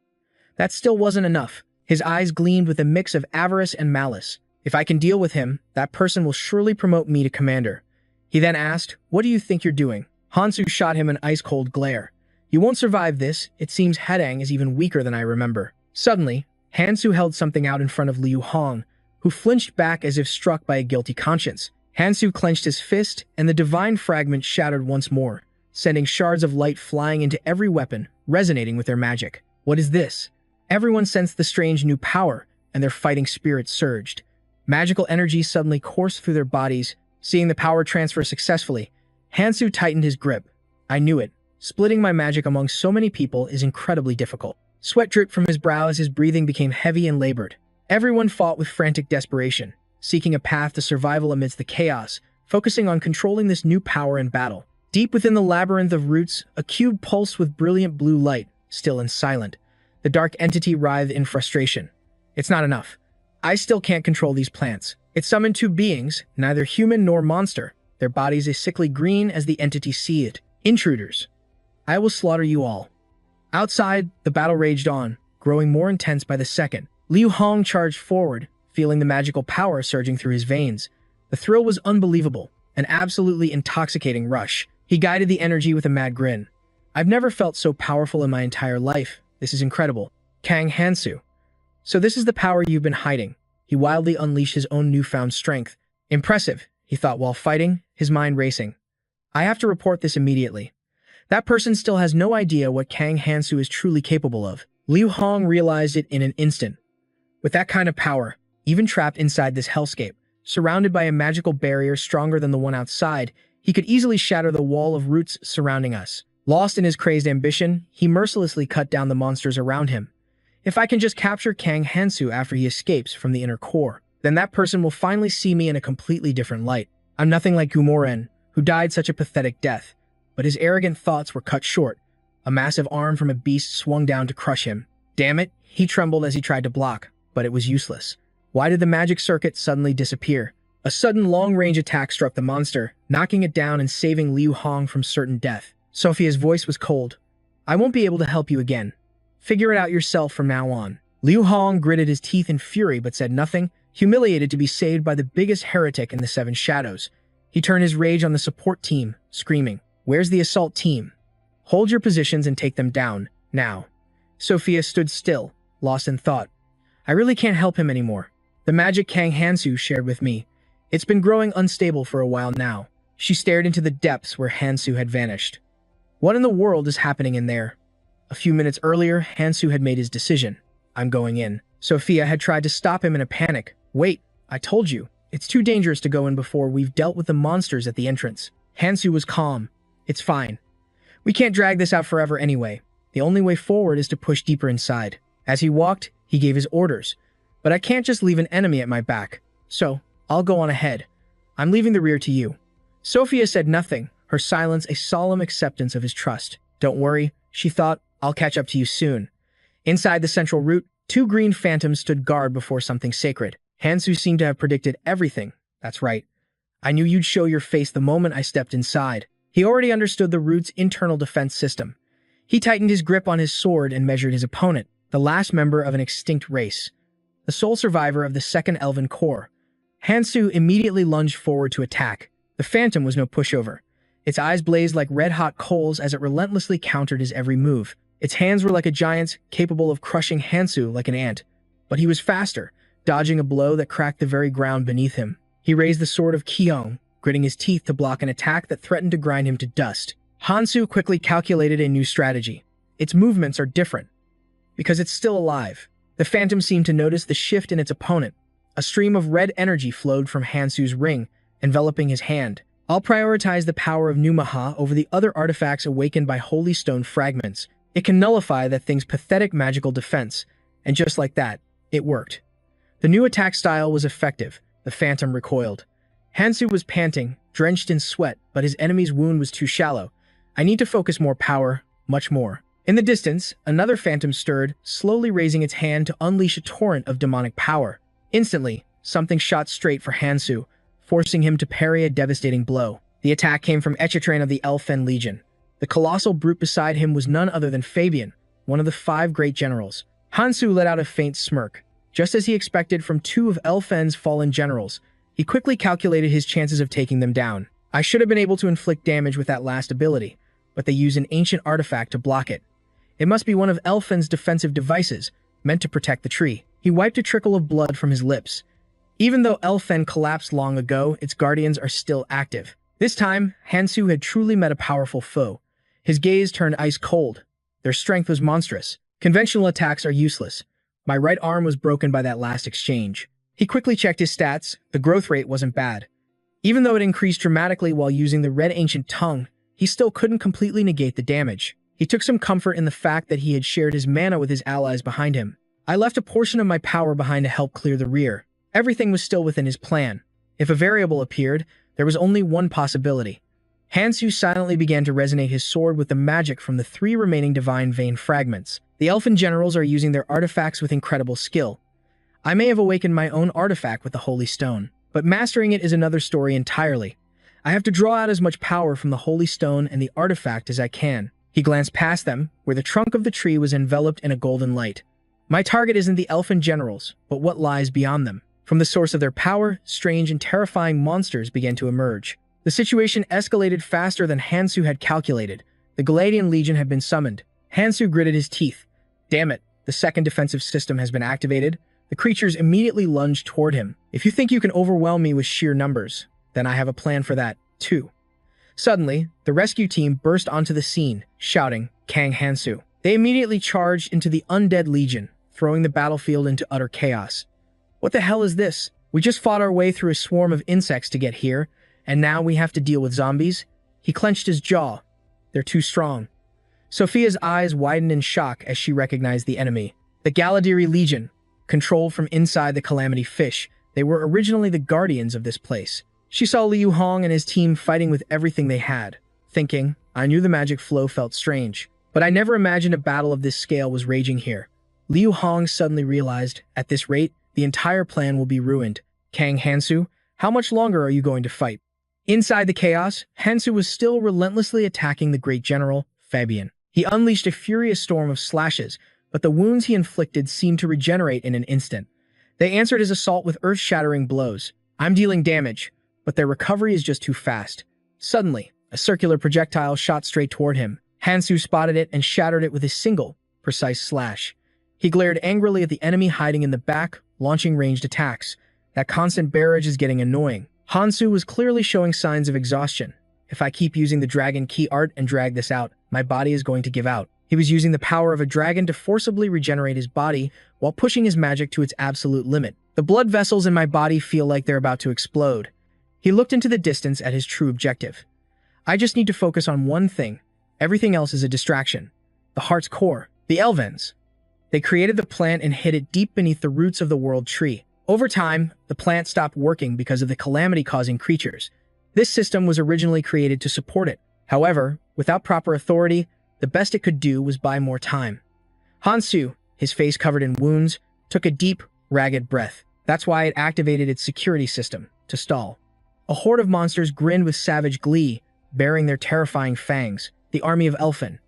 That still wasn't enough. His eyes gleamed with a mix of avarice and malice. If I can deal with him, that person will surely promote me to commander. He then asked, what do you think you're doing? Hansu shot him an ice-cold glare. You won't survive this. It seems Hedang is even weaker than I remember. Suddenly, Hansu held something out in front of Liu Hong, who flinched back as if struck by a guilty conscience. Hansu clenched his fist, and the divine fragment shattered once more, sending shards of light flying into every weapon, resonating with their magic. What is this? Everyone sensed the strange new power, and their fighting spirits surged. Magical energy suddenly coursed through their bodies. Seeing the power transfer successfully, Hansu tightened his grip. I knew it. Splitting my magic among so many people is incredibly difficult. Sweat dripped from his brow as his breathing became heavy and labored. Everyone fought with frantic desperation, seeking a path to survival amidst the chaos, focusing on controlling this new power in battle. Deep within the labyrinth of roots, a cube pulsed with brilliant blue light, still and silent. The dark entity writhed in frustration. It's not enough. I still can't control these plants. It summoned two beings, neither human nor monster, their bodies a sickly green as the entity seethed. Intruders. I will slaughter you all. Outside, the battle raged on, growing more intense by the second. Liu Hong charged forward, feeling the magical power surging through his veins. The thrill was unbelievable, an absolutely intoxicating rush. He guided the energy with a mad grin. I've never felt so powerful in my entire life. This is incredible. Kang Hansu. So this is the power you've been hiding. He wildly unleashed his own newfound strength. Impressive, he thought while fighting, his mind racing. I have to report this immediately. That person still has no idea what Kang Hansu is truly capable of. Liu Hong realized it in an instant. With that kind of power, even trapped inside this hellscape, surrounded by a magical barrier stronger than the one outside, he could easily shatter the wall of roots surrounding us. Lost in his crazed ambition, he mercilessly cut down the monsters around him. If I can just capture Kang Hansu after he escapes from the inner core, then that person will finally see me in a completely different light. I'm nothing like Gumoren, who died such a pathetic death. But his arrogant thoughts were cut short. A massive arm from a beast swung down to crush him. Damn it, he trembled as he tried to block, but it was useless. Why did the magic circuit suddenly disappear? A sudden long-range attack struck the monster, knocking it down and saving Liu Hong from certain death. Sophia's voice was cold. I won't be able to help you again. Figure it out yourself from now on. Liu Hong gritted his teeth in fury but said nothing, humiliated to be saved by the biggest heretic in the Seven Shadows. He turned his rage on the support team, screaming, Where's the assault team? Hold your positions and take them down, now. Sophia stood still, lost in thought. I really can't help him anymore. The magic Kang Hansu shared with me. It's been growing unstable for a while now. She stared into the depths where Hansu had vanished. What in the world is happening in there? A few minutes earlier, Hansu had made his decision. I'm going in. Sophia had tried to stop him in a panic. Wait, I told you. It's too dangerous to go in before we've dealt with the monsters at the entrance. Hansu was calm. It's fine. We can't drag this out forever anyway. The only way forward is to push deeper inside. As he walked, he gave his orders. But I can't just leave an enemy at my back. So, I'll go on ahead. I'm leaving the rear to you. Sophia said nothing, her silence a solemn acceptance of his trust. Don't worry, she thought, I'll catch up to you soon. Inside the central route, two green phantoms stood guard before something sacred. Hansu seemed to have predicted everything. That's right. I knew you'd show your face the moment I stepped inside. He already understood the route's internal defense system. He tightened his grip on his sword and measured his opponent, the last member of an extinct race, the sole survivor of the second Elven Corps. Hansu immediately lunged forward to attack. The phantom was no pushover. Its eyes blazed like red-hot coals as it relentlessly countered his every move. Its hands were like a giant's, capable of crushing Hansu like an ant. But he was faster, dodging a blow that cracked the very ground beneath him. He raised the sword of Kyong, gritting his teeth to block an attack that threatened to grind him to dust. Hansu quickly calculated a new strategy. Its movements are different, because it's still alive. The phantom seemed to notice the shift in its opponent. A stream of red energy flowed from Hansu's ring, enveloping his hand. I'll prioritize the power of Numaha over the other artifacts awakened by holy stone fragments. It can nullify that thing's pathetic magical defense. And just like that, it worked. The new attack style was effective. The phantom recoiled. Hansu was panting, drenched in sweat, but his enemy's wound was too shallow. I need to focus more power, much more. In the distance, another phantom stirred, slowly raising its hand to unleash a torrent of demonic power. Instantly, something shot straight for Hansu, forcing him to parry a devastating blow. The attack came from Echitran of the Elfen Legion. The colossal brute beside him was none other than Fabian, one of the 5 great generals. Hansu let out a faint smirk. Just as he expected from 2 of Elfen's fallen generals, he quickly calculated his chances of taking them down. I should have been able to inflict damage with that last ability, but they use an ancient artifact to block it. It must be one of Elfen's defensive devices, meant to protect the tree. He wiped a trickle of blood from his lips. Even though Elfen collapsed long ago, its guardians are still active. This time, Hansu had truly met a powerful foe. His gaze turned ice cold. Their strength was monstrous. Conventional attacks are useless. My right arm was broken by that last exchange. He quickly checked his stats. The growth rate wasn't bad. Even though it increased dramatically while using the red ancient tongue, he still couldn't completely negate the damage. He took some comfort in the fact that he had shared his mana with his allies behind him. I left a portion of my power behind to help clear the rear. Everything was still within his plan. If a variable appeared, there was only one possibility. Hansu silently began to resonate his sword with the magic from the 3 remaining divine vein fragments. The elfin generals are using their artifacts with incredible skill. I may have awakened my own artifact with the Holy Stone, but mastering it is another story entirely. I have to draw out as much power from the Holy Stone and the artifact as I can. He glanced past them, where the trunk of the tree was enveloped in a golden light. My target isn't the elfin generals, but what lies beyond them. From the source of their power, strange and terrifying monsters began to emerge. The situation escalated faster than Hansu had calculated. The Galadian Legion had been summoned. Hansu gritted his teeth. Damn it, the second defensive system has been activated. The creatures immediately lunged toward him. If you think you can overwhelm me with sheer numbers, then I have a plan for that, too. Suddenly, the rescue team burst onto the scene, shouting, Kang Hansu. They immediately charged into the Undead Legion, throwing the battlefield into utter chaos. What the hell is this? We just fought our way through a swarm of insects to get here, and now we have to deal with zombies? He clenched his jaw. They're too strong. Sophia's eyes widened in shock as she recognized the enemy. The Galadiri Legion, controlled from inside the Calamity Fish. They were originally the guardians of this place. She saw Liu Hong and his team fighting with everything they had. Thinking, I knew the magic flow felt strange, but I never imagined a battle of this scale was raging here. Liu Hong suddenly realized, at this rate, the entire plan will be ruined. Kang Hansu, how much longer are you going to fight? Inside the chaos, Hansu was still relentlessly attacking the great general, Fabian. He unleashed a furious storm of slashes, but the wounds he inflicted seemed to regenerate in an instant. They answered his assault with earth-shattering blows. I'm dealing damage, but their recovery is just too fast. Suddenly, a circular projectile shot straight toward him. Hansu spotted it and shattered it with a single, precise slash. He glared angrily at the enemy hiding in the back, launching ranged attacks. That constant barrage is getting annoying. Hansu was clearly showing signs of exhaustion. If I keep using the dragon key art and drag this out, my body is going to give out. He was using the power of a dragon to forcibly regenerate his body while pushing his magic to its absolute limit. The blood vessels in my body feel like they're about to explode. He looked into the distance at his true objective. I just need to focus on one thing. Everything else is a distraction. The heart's core. The Elvens. They created the plant and hid it deep beneath the roots of the world tree. Over time, the plant stopped working because of the calamity-causing creatures. This system was originally created to support it. However, without proper authority, the best it could do was buy more time. Hansu, his face covered in wounds, took a deep, ragged breath. That's why it activated its security system, to stall. A horde of monsters grinned with savage glee, bearing their terrifying fangs, the army of Elfen.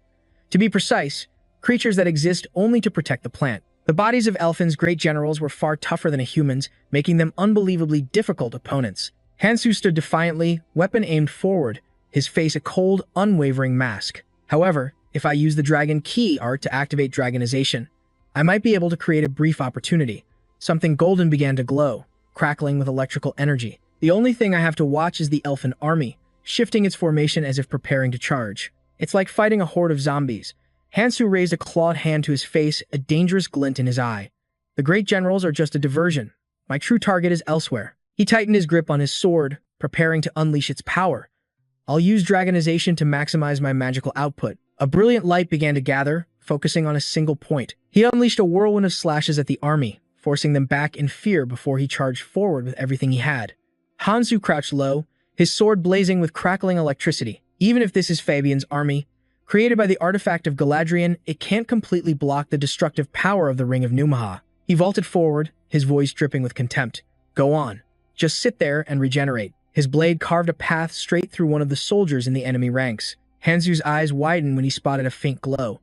To be precise, creatures that exist only to protect the plant. The bodies of Elfen's great generals were far tougher than a human's, making them unbelievably difficult opponents. Hansu stood defiantly, weapon aimed forward, his face a cold, unwavering mask. However, if I use the dragon key art to activate dragonization, I might be able to create a brief opportunity. Something golden began to glow, crackling with electrical energy. The only thing I have to watch is the Elfen army, shifting its formation as if preparing to charge. It's like fighting a horde of zombies. Hansu raised a clawed hand to his face, a dangerous glint in his eye. The great generals are just a diversion. My true target is elsewhere. He tightened his grip on his sword, preparing to unleash its power. I'll use dragonization to maximize my magical output. A brilliant light began to gather, focusing on a single point. He unleashed a whirlwind of slashes at the army, forcing them back in fear before he charged forward with everything he had. Hansu crouched low, his sword blazing with crackling electricity. Even if this is Fabian's army, created by the artifact of Galadriel, it can't completely block the destructive power of the Ring of Numaha. He vaulted forward, his voice dripping with contempt. Go on. Just sit there and regenerate. His blade carved a path straight through one of the soldiers in the enemy ranks. Hansu's eyes widened when he spotted a faint glow.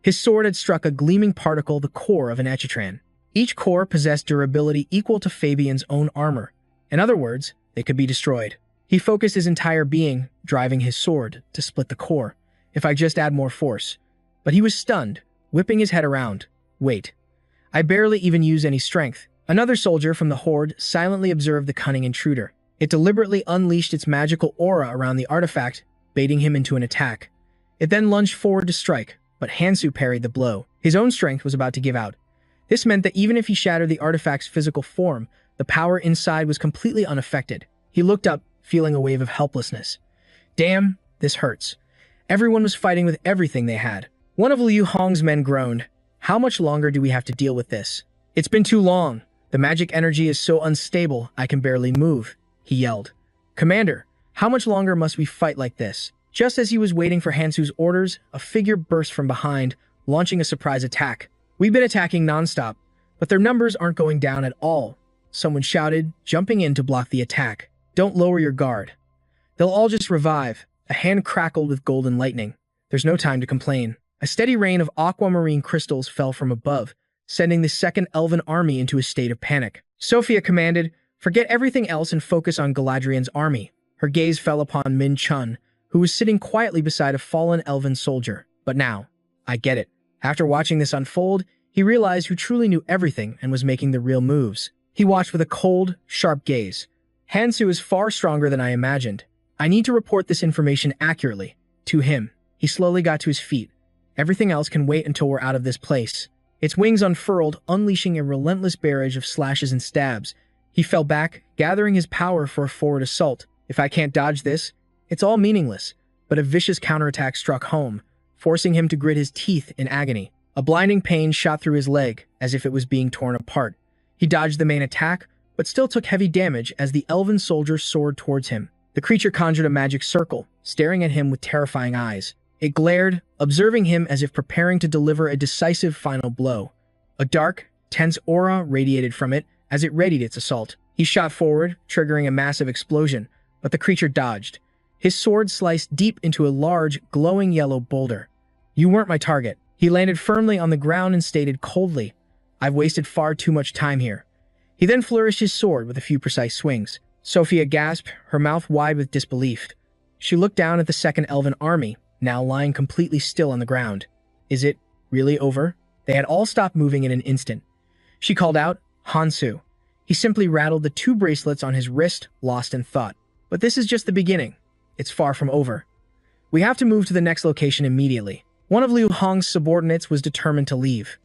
His sword had struck a gleaming particle, the core of an echatran. Each core possessed durability equal to Fabian's own armor. In other words, they could be destroyed. He focused his entire being, driving his sword to split the core. If I just add more force. But he was stunned, whipping his head around. Wait. I barely even use any strength. Another soldier from the horde silently observed the cunning intruder. It deliberately unleashed its magical aura around the artifact, baiting him into an attack. It then lunged forward to strike, but Hansu parried the blow. His own strength was about to give out. This meant that even if he shattered the artifact's physical form, the power inside was completely unaffected. He looked up, feeling a wave of helplessness. Damn, this hurts. Everyone was fighting with everything they had. One of Liu Hong's men groaned. How much longer do we have to deal with this? It's been too long. The magic energy is so unstable, I can barely move, he yelled. Commander, how much longer must we fight like this? Just as he was waiting for Hansu's orders, a figure burst from behind, launching a surprise attack. We've been attacking nonstop, but their numbers aren't going down at all, someone shouted, jumping in to block the attack. Don't lower your guard. They'll all just revive. A hand crackled with golden lightning. There's no time to complain. A steady rain of aquamarine crystals fell from above, sending the second elven army into a state of panic. Sophia commanded, forget everything else and focus on Galadriel's army. Her gaze fell upon Min Chun, who was sitting quietly beside a fallen elven soldier. But now, I get it. After watching this unfold, he realized who truly knew everything and was making the real moves. He watched with a cold, sharp gaze. Hansu is far stronger than I imagined. I need to report this information accurately. To him. He slowly got to his feet. Everything else can wait until we're out of this place. Its wings unfurled, unleashing a relentless barrage of slashes and stabs. He fell back, gathering his power for a forward assault. If I can't dodge this, it's all meaningless. But a vicious counterattack struck home, forcing him to grit his teeth in agony. A blinding pain shot through his leg, as if it was being torn apart. He dodged the main attack, but still took heavy damage as the elven soldier soared towards him. The creature conjured a magic circle, staring at him with terrifying eyes. It glared, observing him as if preparing to deliver a decisive final blow. A dark, tense aura radiated from it as it readied its assault. He shot forward, triggering a massive explosion, but the creature dodged. His sword sliced deep into a large, glowing yellow boulder. You weren't my target. He landed firmly on the ground and stated coldly, I've wasted far too much time here. He then flourished his sword with a few precise swings. Sophia gasped, her mouth wide with disbelief. She looked down at the second elven army, now lying completely still on the ground. Is it really over? They had all stopped moving in an instant. She called out, Hansu. He simply rattled the 2 bracelets on his wrist, lost in thought. But this is just the beginning. It's far from over. We have to move to the next location immediately. One of Liu Hong's subordinates was determined to leave.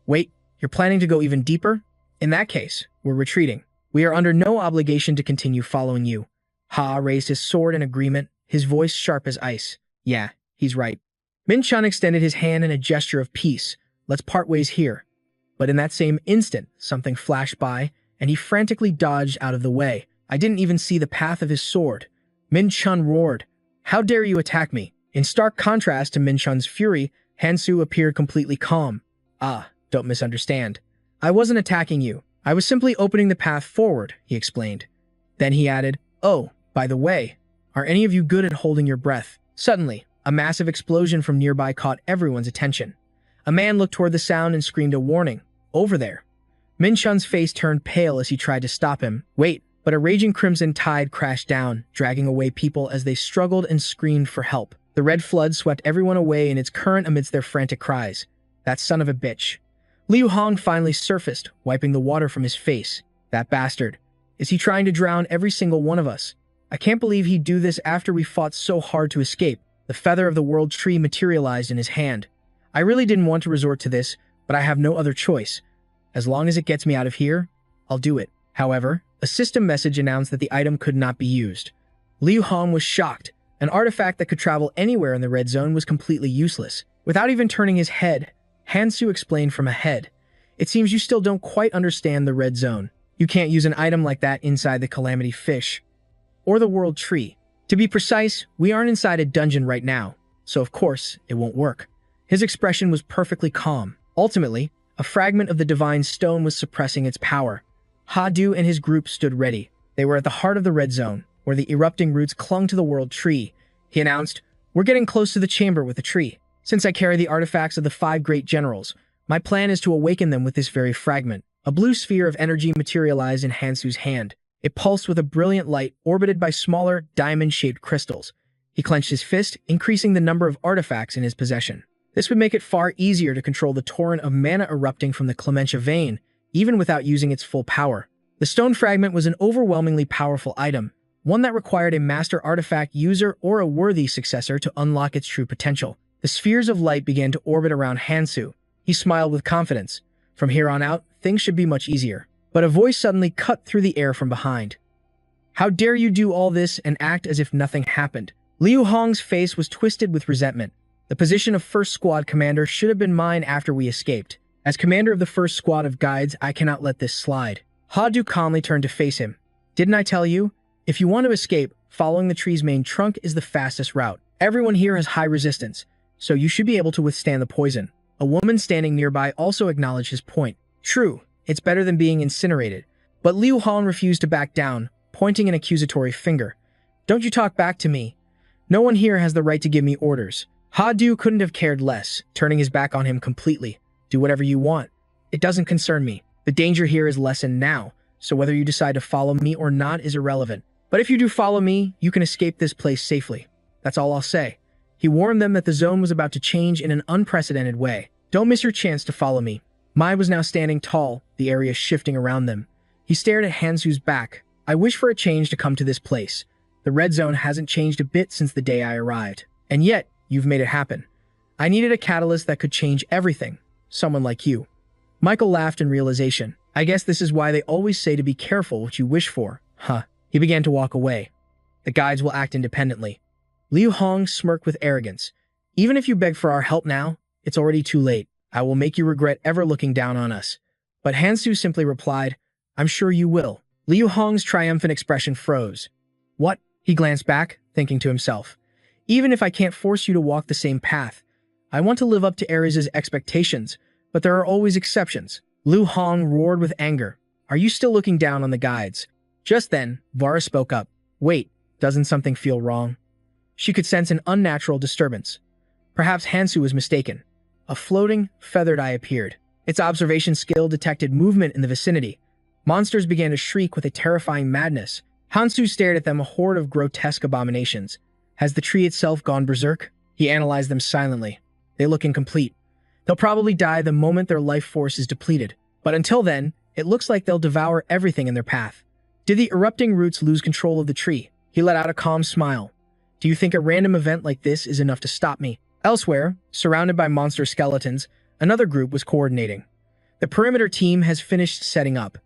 Wait, you're planning to go even deeper? In that case, we're retreating. We are under no obligation to continue following you. Ha raised his sword in agreement, his voice sharp as ice. Yeah, he's right. Min Chun extended his hand in a gesture of peace. Let's part ways here. But in that same instant, something flashed by, and he frantically dodged out of the way. I didn't even see the path of his sword. Min Chun roared, How dare you attack me? In stark contrast to Min Chun's fury, Hansu appeared completely calm. Ah, don't misunderstand. I wasn't attacking you. I was simply opening the path forward, he explained. Then he added, Oh, by the way, are any of you good at holding your breath? Suddenly, a massive explosion from nearby caught everyone's attention. A man looked toward the sound and screamed a warning. Over there. Min Chun's face turned pale as he tried to stop him. Wait, but a raging crimson tide crashed down, dragging away people as they struggled and screamed for help. The red flood swept everyone away in its current amidst their frantic cries. That son of a bitch. Liu Hong finally surfaced, wiping the water from his face. That bastard. Is he trying to drown every single one of us? I can't believe he'd do this after we fought so hard to escape. The feather of the world tree materialized in his hand. I really didn't want to resort to this, but I have no other choice. As long as it gets me out of here, I'll do it. However, a system message announced that the item could not be used. Liu Hong was shocked. An artifact that could travel anywhere in the red zone was completely useless. Without even turning his head, Hansu explained from ahead. It seems you still don't quite understand the red zone. You can't use an item like that inside the Calamity Fish or the World Tree. To be precise, we aren't inside a dungeon right now, so of course, it won't work. His expression was perfectly calm. Ultimately, a fragment of the Divine Stone was suppressing its power. Ha-Du and his group stood ready. They were at the heart of the red zone, where the erupting roots clung to the World Tree. He announced, "We're getting close to the chamber with the tree. Since I carry the artifacts of the 5 great generals, my plan is to awaken them with this very fragment." A blue sphere of energy materialized in Hansu's hand. It pulsed with a brilliant light orbited by smaller, diamond-shaped crystals. He clenched his fist, increasing the number of artifacts in his possession. This would make it far easier to control the torrent of mana erupting from the Clementia vein, even without using its full power. The stone fragment was an overwhelmingly powerful item, one that required a master artifact user or a worthy successor to unlock its true potential. The spheres of light began to orbit around Hansu. He smiled with confidence. From here on out, things should be much easier. But a voice suddenly cut through the air from behind. "How dare you do all this and act as if nothing happened?" Liu Hong's face was twisted with resentment. The position of first squad commander should have been mine after we escaped. As commander of the first squad of guides, I cannot let this slide. Ha-Du calmly turned to face him. "Didn't I tell you? If you want to escape, following the tree's main trunk is the fastest route. Everyone here has high resistance, so you should be able to withstand the poison." A woman standing nearby also acknowledged his point. True, it's better than being incinerated. But Liu Hong refused to back down, pointing an accusatory finger. "Don't you talk back to me. No one here has the right to give me orders." Ha-Du couldn't have cared less, turning his back on him completely. "Do whatever you want. It doesn't concern me. The danger here is lessened now, so whether you decide to follow me or not is irrelevant. But if you do follow me, you can escape this place safely. That's all I'll say." He warned them that the zone was about to change in an unprecedented way. "Don't miss your chance to follow me." Mai was now standing tall, the area shifting around them. He stared at Hansu's back. "I wish for a change to come to this place. The red zone hasn't changed a bit since the day I arrived. And yet, you've made it happen. I needed a catalyst that could change everything. Someone like you." Michael laughed in realization. "I guess this is why they always say to be careful what you wish for, huh?" He began to walk away. "The guides will act independently." Liu Hong smirked with arrogance. "Even if you beg for our help now, it's already too late. I will make you regret ever looking down on us." But Hansu simply replied, "I'm sure you will." Liu Hong's triumphant expression froze. "What?" He glanced back, thinking to himself. "Even if I can't force you to walk the same path, I want to live up to Ares' expectations, but there are always exceptions." Liu Hong roared with anger. "Are you still looking down on the guides?" Just then, Vara spoke up. "Wait, doesn't something feel wrong?" She could sense an unnatural disturbance. Perhaps Hansu was mistaken. A floating, feathered eye appeared. Its observation skill detected movement in the vicinity. Monsters began to shriek with a terrifying madness. Hansu stared at them, a horde of grotesque abominations. Has the tree itself gone berserk? He analyzed them silently. They look incomplete. They'll probably die the moment their life force is depleted. But until then, it looks like they'll devour everything in their path. Did the erupting roots lose control of the tree? He let out a calm smile. "Do you think a random event like this is enough to stop me?" Elsewhere, surrounded by monster skeletons, another group was coordinating. The perimeter team has finished setting up.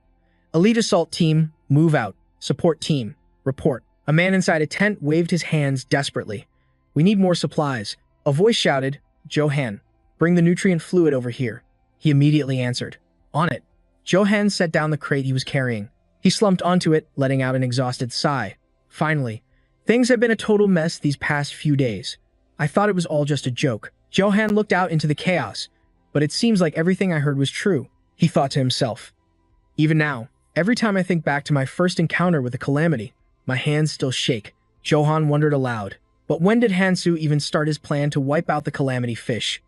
Elite assault team, move out. Support team, report. A man inside a tent waved his hands desperately. "We need more supplies." A voice shouted, "Johan, bring the nutrient fluid over here." He immediately answered, "On it." Johan set down the crate he was carrying. He slumped onto it, letting out an exhausted sigh. "Finally. Things have been a total mess these past few days. I thought it was all just a joke." Johan looked out into the chaos, but it seems like everything I heard was true, he thought to himself. "Even now, every time I think back to my first encounter with the calamity, my hands still shake." Johan wondered aloud. But when did Hansu even start his plan to wipe out the calamity fish?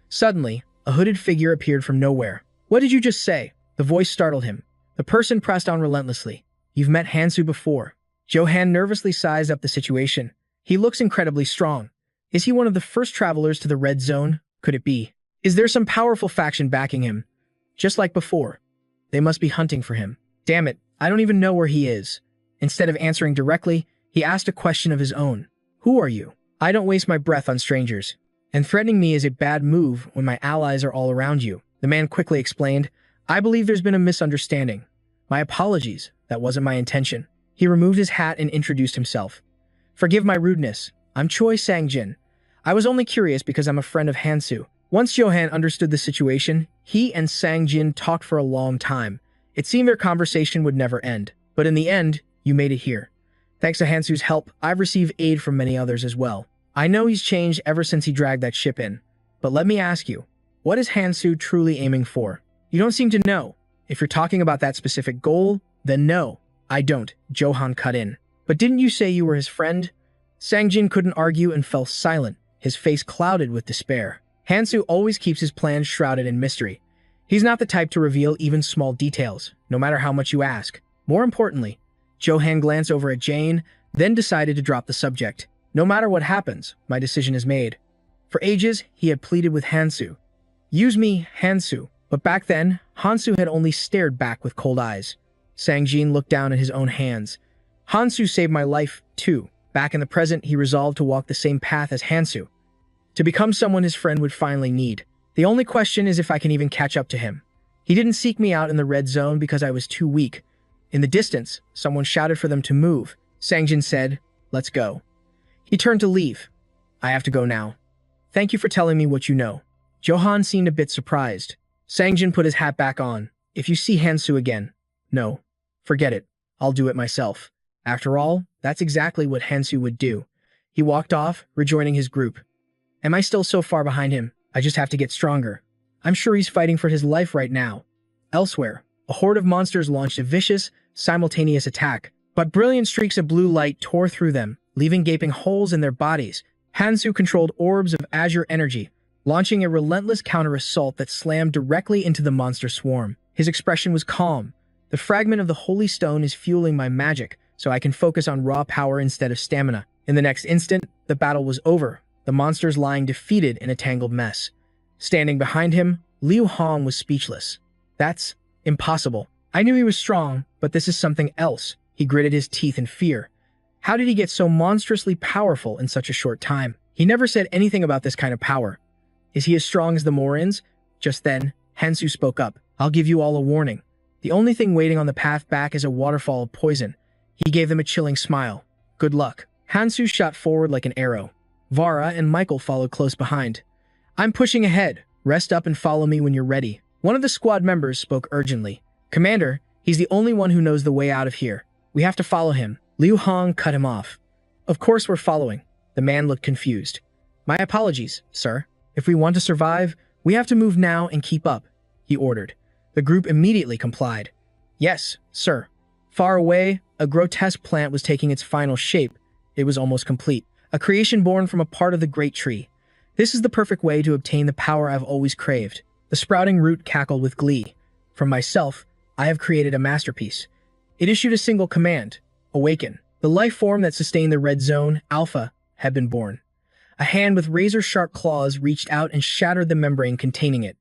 Suddenly, a hooded figure appeared from nowhere. "What did you just say?" The voice startled him. The person pressed on relentlessly. "You've met Hansu before." Johan nervously sized up the situation. "He looks incredibly strong. Is he one of the first travelers to the red zone? Could it be? Is there some powerful faction backing him? Just like before. They must be hunting for him. Damn it, I don't even know where he is." Instead of answering directly, he asked a question of his own. "Who are you? I don't waste my breath on strangers. And threatening me is a bad move when my allies are all around you." The man quickly explained, I believe there's been a misunderstanding. My apologies. That wasn't my intention. He removed his hat and introduced himself. Forgive my rudeness. I'm Choi Sang-jin. I was only curious because I'm a friend of Hansu. Once Johan understood the situation, he and Sang-jin talked for a long time. It seemed their conversation would never end. But in the end, you made it here. Thanks to Hansu's help, I've received aid from many others as well. I know he's changed ever since he dragged that ship in. But let me ask you, what is Hansu truly aiming for? You don't seem to know. If you're talking about that specific goal, then no, I don't, Johan cut in. But didn't you say you were his friend? Sang-jin couldn't argue and fell silent, his face clouded with despair. Hansu always keeps his plans shrouded in mystery. He's not the type to reveal even small details, no matter how much you ask. More importantly, Johan glanced over at Jane, then decided to drop the subject. No matter what happens, my decision is made. For ages, he had pleaded with Hansu. Use me, Hansu. But back then, Hansu had only stared back with cold eyes. Sang-jin looked down at his own hands. Hansu saved my life, too. Back in the present, he resolved to walk the same path as Hansu, to become someone his friend would finally need. The only question is if I can even catch up to him. He didn't seek me out in the red zone because I was too weak. In the distance, someone shouted for them to move. Sang-jin said, "Let's go." He turned to leave. I have to go now. Thank you for telling me what you know. Johan seemed a bit surprised. Sang-jin put his hat back on. If you see Hansu again, no, forget it. I'll do it myself. After all, that's exactly what Hansu would do. He walked off, rejoining his group. Am I still so far behind him? I just have to get stronger. I'm sure he's fighting for his life right now. Elsewhere, a horde of monsters launched a vicious, simultaneous attack, but brilliant streaks of blue light tore through them, leaving gaping holes in their bodies. Hansu controlled orbs of azure energy, launching a relentless counter-assault that slammed directly into the monster swarm. His expression was calm. The fragment of the holy stone is fueling my magic, so I can focus on raw power instead of stamina. In the next instant, the battle was over, the monsters lying defeated in a tangled mess. Standing behind him, Liu Hong was speechless. That's impossible. I knew he was strong, but this is something else. He gritted his teeth in fear. How did he get so monstrously powerful in such a short time? He never said anything about this kind of power. Is he as strong as the Morins? Just then, Hansu spoke up. I'll give you all a warning. The only thing waiting on the path back is a waterfall of poison. He gave them a chilling smile. Good luck. Hansu shot forward like an arrow. Vara and Michael followed close behind. I'm pushing ahead. Rest up and follow me when you're ready. One of the squad members spoke urgently. Commander, he's the only one who knows the way out of here. We have to follow him. Liu Hong cut him off. Of course we're following. The man looked confused. My apologies, sir. If we want to survive, we have to move now and keep up, he ordered. The group immediately complied. Yes, sir. Far away, a grotesque plant was taking its final shape. It was almost complete. A creation born from a part of the great tree. This is the perfect way to obtain the power I've always craved. The sprouting root cackled with glee. From myself, I have created a masterpiece. It issued a single command. Awaken. The life form that sustained the red zone, Alpha, had been born. A hand with razor-sharp claws reached out and shattered the membrane containing it.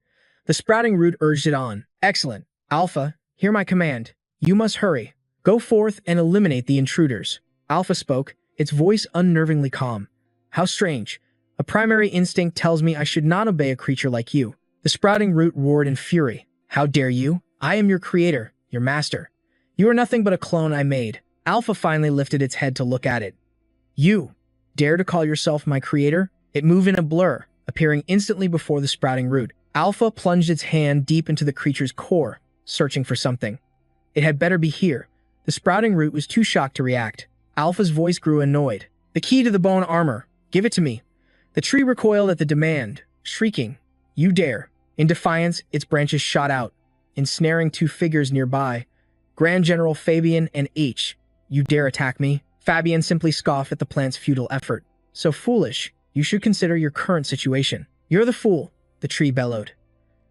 The sprouting root urged it on. Excellent. Alpha, hear my command. You must hurry. Go forth and eliminate the intruders. Alpha spoke, its voice unnervingly calm. How strange. A primary instinct tells me I should not obey a creature like you. The sprouting root roared in fury. How dare you? I am your creator, your master. You are nothing but a clone I made. Alpha finally lifted its head to look at it. You dare to call yourself my creator? It moved in a blur, appearing instantly before the sprouting root. Alpha plunged its hand deep into the creature's core, searching for something. It had better be here. The sprouting root was too shocked to react. Alpha's voice grew annoyed. The key to the bone armor. Give it to me. The tree recoiled at the demand, shrieking, You dare. In defiance, its branches shot out, ensnaring two figures nearby. Grand General Fabian and H. You dare attack me? Fabian simply scoffed at the plant's futile effort. So foolish. You should consider your current situation. You're the fool, the tree bellowed.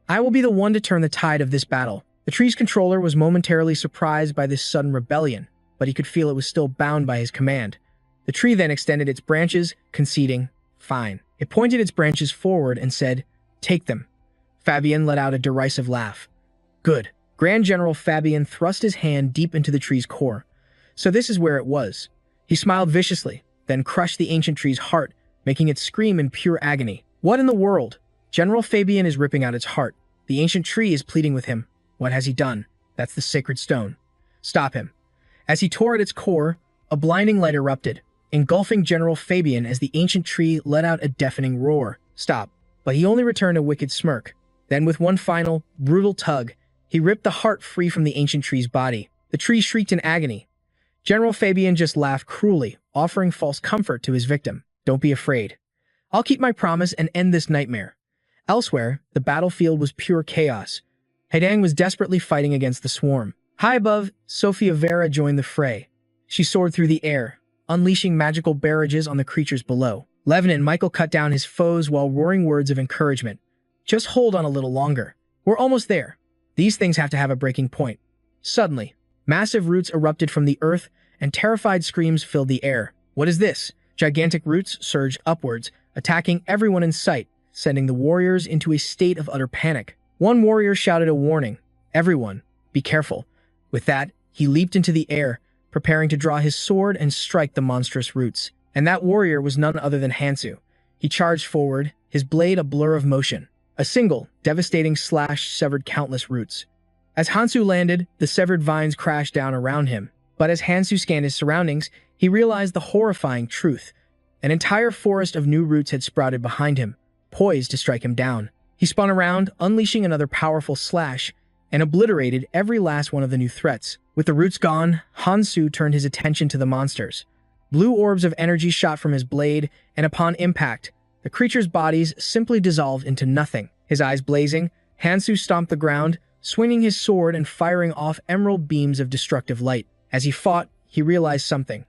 I will be the one to turn the tide of this battle. The tree's controller was momentarily surprised by this sudden rebellion, but he could feel it was still bound by his command. The tree then extended its branches, conceding, Fine. It pointed its branches forward and said, Take them. Fabian let out a derisive laugh. Good. Grand General Fabian thrust his hand deep into the tree's core. So this is where it was. He smiled viciously, then crushed the ancient tree's heart, making it scream in pure agony. What in the world? General Fabian is ripping out its heart. The ancient tree is pleading with him. What has he done? That's the sacred stone. Stop him. As he tore at its core, a blinding light erupted, engulfing General Fabian as the ancient tree let out a deafening roar. Stop. But he only returned a wicked smirk. Then with one final, brutal tug, he ripped the heart free from the ancient tree's body. The tree shrieked in agony. General Fabian just laughed cruelly, offering false comfort to his victim. Don't be afraid. I'll keep my promise and end this nightmare. Elsewhere, the battlefield was pure chaos. Haidang was desperately fighting against the swarm. High above, Sophia Vera joined the fray. She soared through the air, unleashing magical barrages on the creatures below. Levin and Michael cut down his foes while roaring words of encouragement. Just hold on a little longer. We're almost there. These things have to have a breaking point. Suddenly, massive roots erupted from the earth and terrified screams filled the air. What is this? Gigantic roots surged upwards, attacking everyone in sight, sending the warriors into a state of utter panic. One warrior shouted a warning. Everyone, be careful. With that, he leaped into the air, preparing to draw his sword and strike the monstrous roots. And that warrior was none other than Hansu. He charged forward, his blade a blur of motion. A single, devastating slash severed countless roots. As Hansu landed, the severed vines crashed down around him. But as Hansu scanned his surroundings, he realized the horrifying truth. An entire forest of new roots had sprouted behind him, poised to strike him down. He spun around, unleashing another powerful slash, and obliterated every last one of the new threats. With the roots gone, Hansu turned his attention to the monsters. Blue orbs of energy shot from his blade, and upon impact, the creatures' bodies simply dissolved into nothing. His eyes blazing, Hansu stomped the ground, swinging his sword and firing off emerald beams of destructive light. As he fought, he realized something.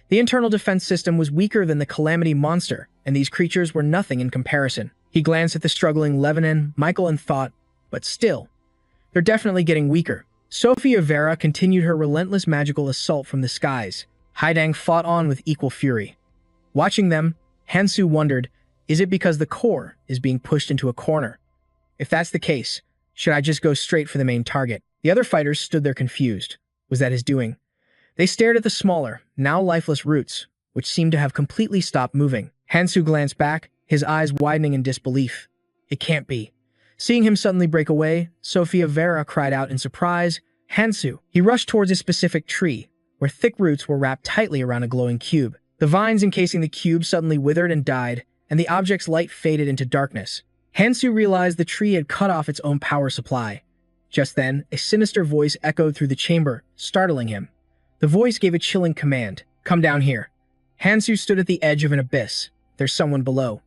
The internal defense system was weaker than the Calamity monster, and these creatures were nothing in comparison. He glanced at the struggling Levinan, Michael, and thought, but still, they're definitely getting weaker. Sophia Vera continued her relentless magical assault from the skies. Haidang fought on with equal fury. Watching them, Hansu wondered, is it because the core is being pushed into a corner? If that's the case, should I just go straight for the main target? The other fighters stood there confused. Was that his doing? They stared at the smaller, now lifeless roots, which seemed to have completely stopped moving. Hansu glanced back, his eyes widening in disbelief. It can't be. Seeing him suddenly break away, Sophia Vera cried out in surprise, Hansu! He rushed towards a specific tree, where thick roots were wrapped tightly around a glowing cube. The vines encasing the cube suddenly withered and died, and the object's light faded into darkness. Hansu realized the tree had cut off its own power supply. Just then, a sinister voice echoed through the chamber, startling him. The voice gave a chilling command. Come down here. Hansu stood at the edge of an abyss. There's someone below.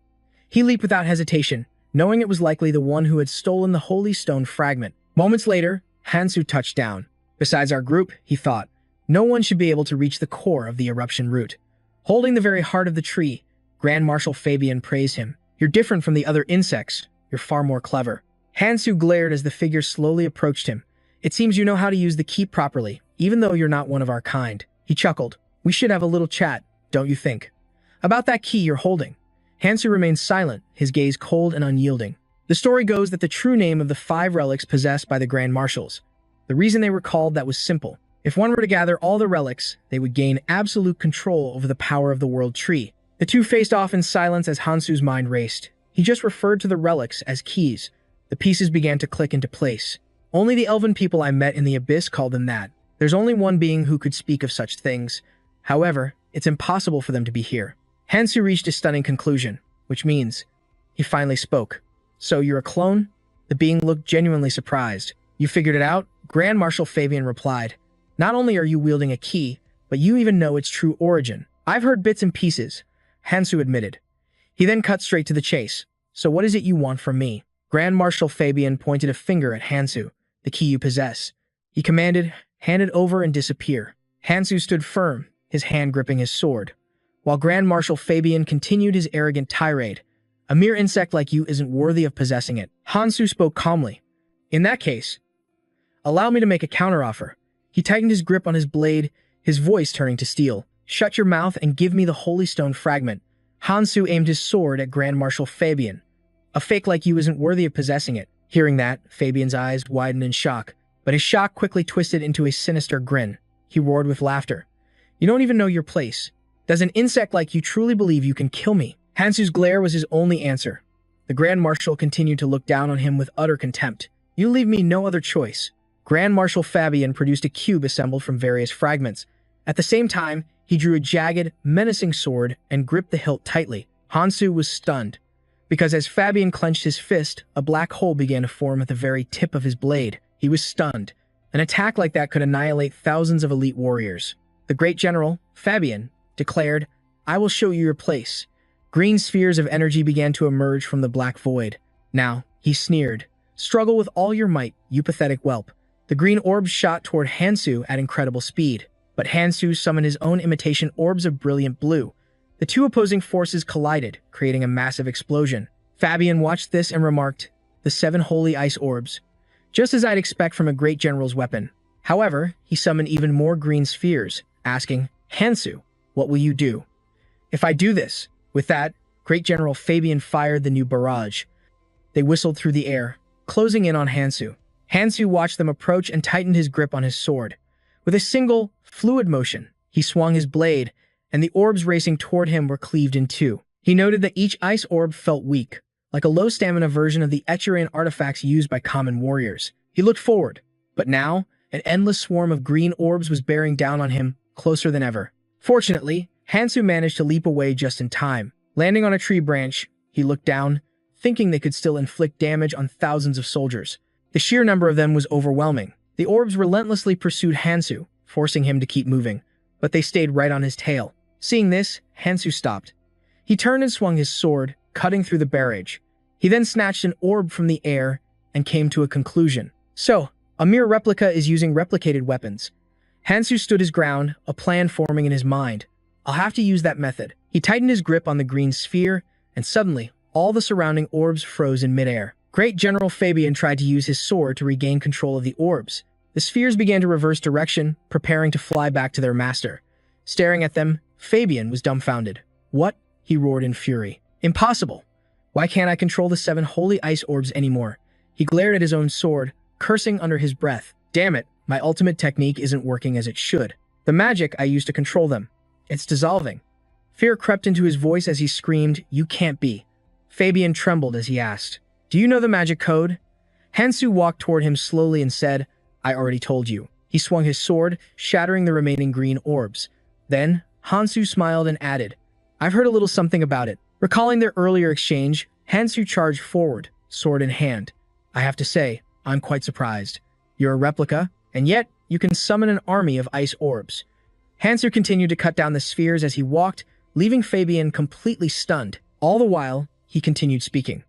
He leaped without hesitation, knowing it was likely the one who had stolen the holy stone fragment. Moments later, Hansu touched down. Besides our group, he thought, no one should be able to reach the core of the eruption root. Holding the very heart of the tree, Grand Marshal Fabian praised him. You're different from the other insects. You're far more clever. Hansu glared as the figure slowly approached him. It seems you know how to use the key properly, even though you're not one of our kind. He chuckled. We should have a little chat, don't you think? About that key you're holding. Hansu remained silent, his gaze cold and unyielding. The story goes that the true name of the 5 relics possessed by the Grand Marshals. The reason they were called that was simple. If one were to gather all the relics, they would gain absolute control over the power of the World Tree. The two faced off in silence as Hansu's mind raced. He just referred to the relics as keys. The pieces began to click into place. Only the elven people I met in the abyss called them that. There's only one being who could speak of such things. However, it's impossible for them to be here. Hansu reached a stunning conclusion, which means he finally spoke. So you're a clone? The being looked genuinely surprised. You figured it out? Grand Marshal Fabian replied. Not only are you wielding a key, but you even know its true origin. I've heard bits and pieces, Hansu admitted. He then cut straight to the chase. So what is it you want from me? Grand Marshal Fabian pointed a finger at Hansu. The key you possess. He commanded, hand it over and disappear. Hansu stood firm, his hand gripping his sword, while Grand Marshal Fabian continued his arrogant tirade. A mere insect like you isn't worthy of possessing it. Hansu spoke calmly. In that case, allow me to make a counteroffer. He tightened his grip on his blade, his voice turning to steel. Shut your mouth and give me the holy stone fragment. Hansu aimed his sword at Grand Marshal Fabian. A fake like you isn't worthy of possessing it. Hearing that, Fabian's eyes widened in shock, but his shock quickly twisted into a sinister grin. He roared with laughter. You don't even know your place. Does an insect like you truly believe you can kill me? Hansu's glare was his only answer. The Grand Marshal continued to look down on him with utter contempt. You leave me no other choice. Grand Marshal Fabian produced a cube assembled from various fragments. At the same time, he drew a jagged, menacing sword and gripped the hilt tightly. Hansu was stunned, because as Fabian clenched his fist, a black hole began to form at the very tip of his blade. He was stunned. An attack like that could annihilate thousands of elite warriors. The great general, Fabian, declared, "I will show you your place." Green spheres of energy began to emerge from the black void. Now, he sneered, "Struggle with all your might, you pathetic whelp." The green orbs shot toward Hansu at incredible speed, but Hansu summoned his own imitation orbs of brilliant blue. The two opposing forces collided, creating a massive explosion. Fabian watched this and remarked, "The 7 holy ice orbs." Just as I'd expect from a great general's weapon. However, he summoned even more green spheres, asking, "Hansu, what will you do?" "If I do this." With that, Great General Fabian fired the new barrage. They whistled through the air, closing in on Hansu. Hansu watched them approach and tightened his grip on his sword. With a single, fluid motion, he swung his blade, and the orbs racing toward him were cleaved in two. He noted that each ice orb felt weak, like a low-stamina version of the Etrian artifacts used by common warriors. He looked forward, but now, an endless swarm of green orbs was bearing down on him, closer than ever. Fortunately, Hansu managed to leap away just in time. Landing on a tree branch, he looked down, thinking they could still inflict damage on thousands of soldiers. The sheer number of them was overwhelming. The orbs relentlessly pursued Hansu, forcing him to keep moving, but they stayed right on his tail. Seeing this, Hansu stopped. He turned and swung his sword, cutting through the barrage. He then snatched an orb from the air and came to a conclusion. So, a mere replica is using replicated weapons. Hansu stood his ground, a plan forming in his mind. I'll have to use that method. He tightened his grip on the green sphere, and suddenly, all the surrounding orbs froze in midair. Great General Fabian tried to use his sword to regain control of the orbs. The spheres began to reverse direction, preparing to fly back to their master. Staring at them, Fabian was dumbfounded. "What?" he roared in fury. "Impossible! Why can't I control the 7 holy ice orbs anymore?" He glared at his own sword, cursing under his breath. "Damn it, my ultimate technique isn't working as it should. The magic I used to control them, it's dissolving." Fear crept into his voice as he screamed, "You can't be." Fabian trembled as he asked, "Do you know the magic code?" Hansu walked toward him slowly and said, "I already told you." He swung his sword, shattering the remaining green orbs. Then, Hansu smiled and added, "I've heard a little something about it." Recalling their earlier exchange, Hansu charged forward, sword in hand. "I have to say, I'm quite surprised. You're a replica, and yet you can summon an army of ice orbs." Hansu continued to cut down the spheres as he walked, leaving Fabian completely stunned. All the while, he continued speaking.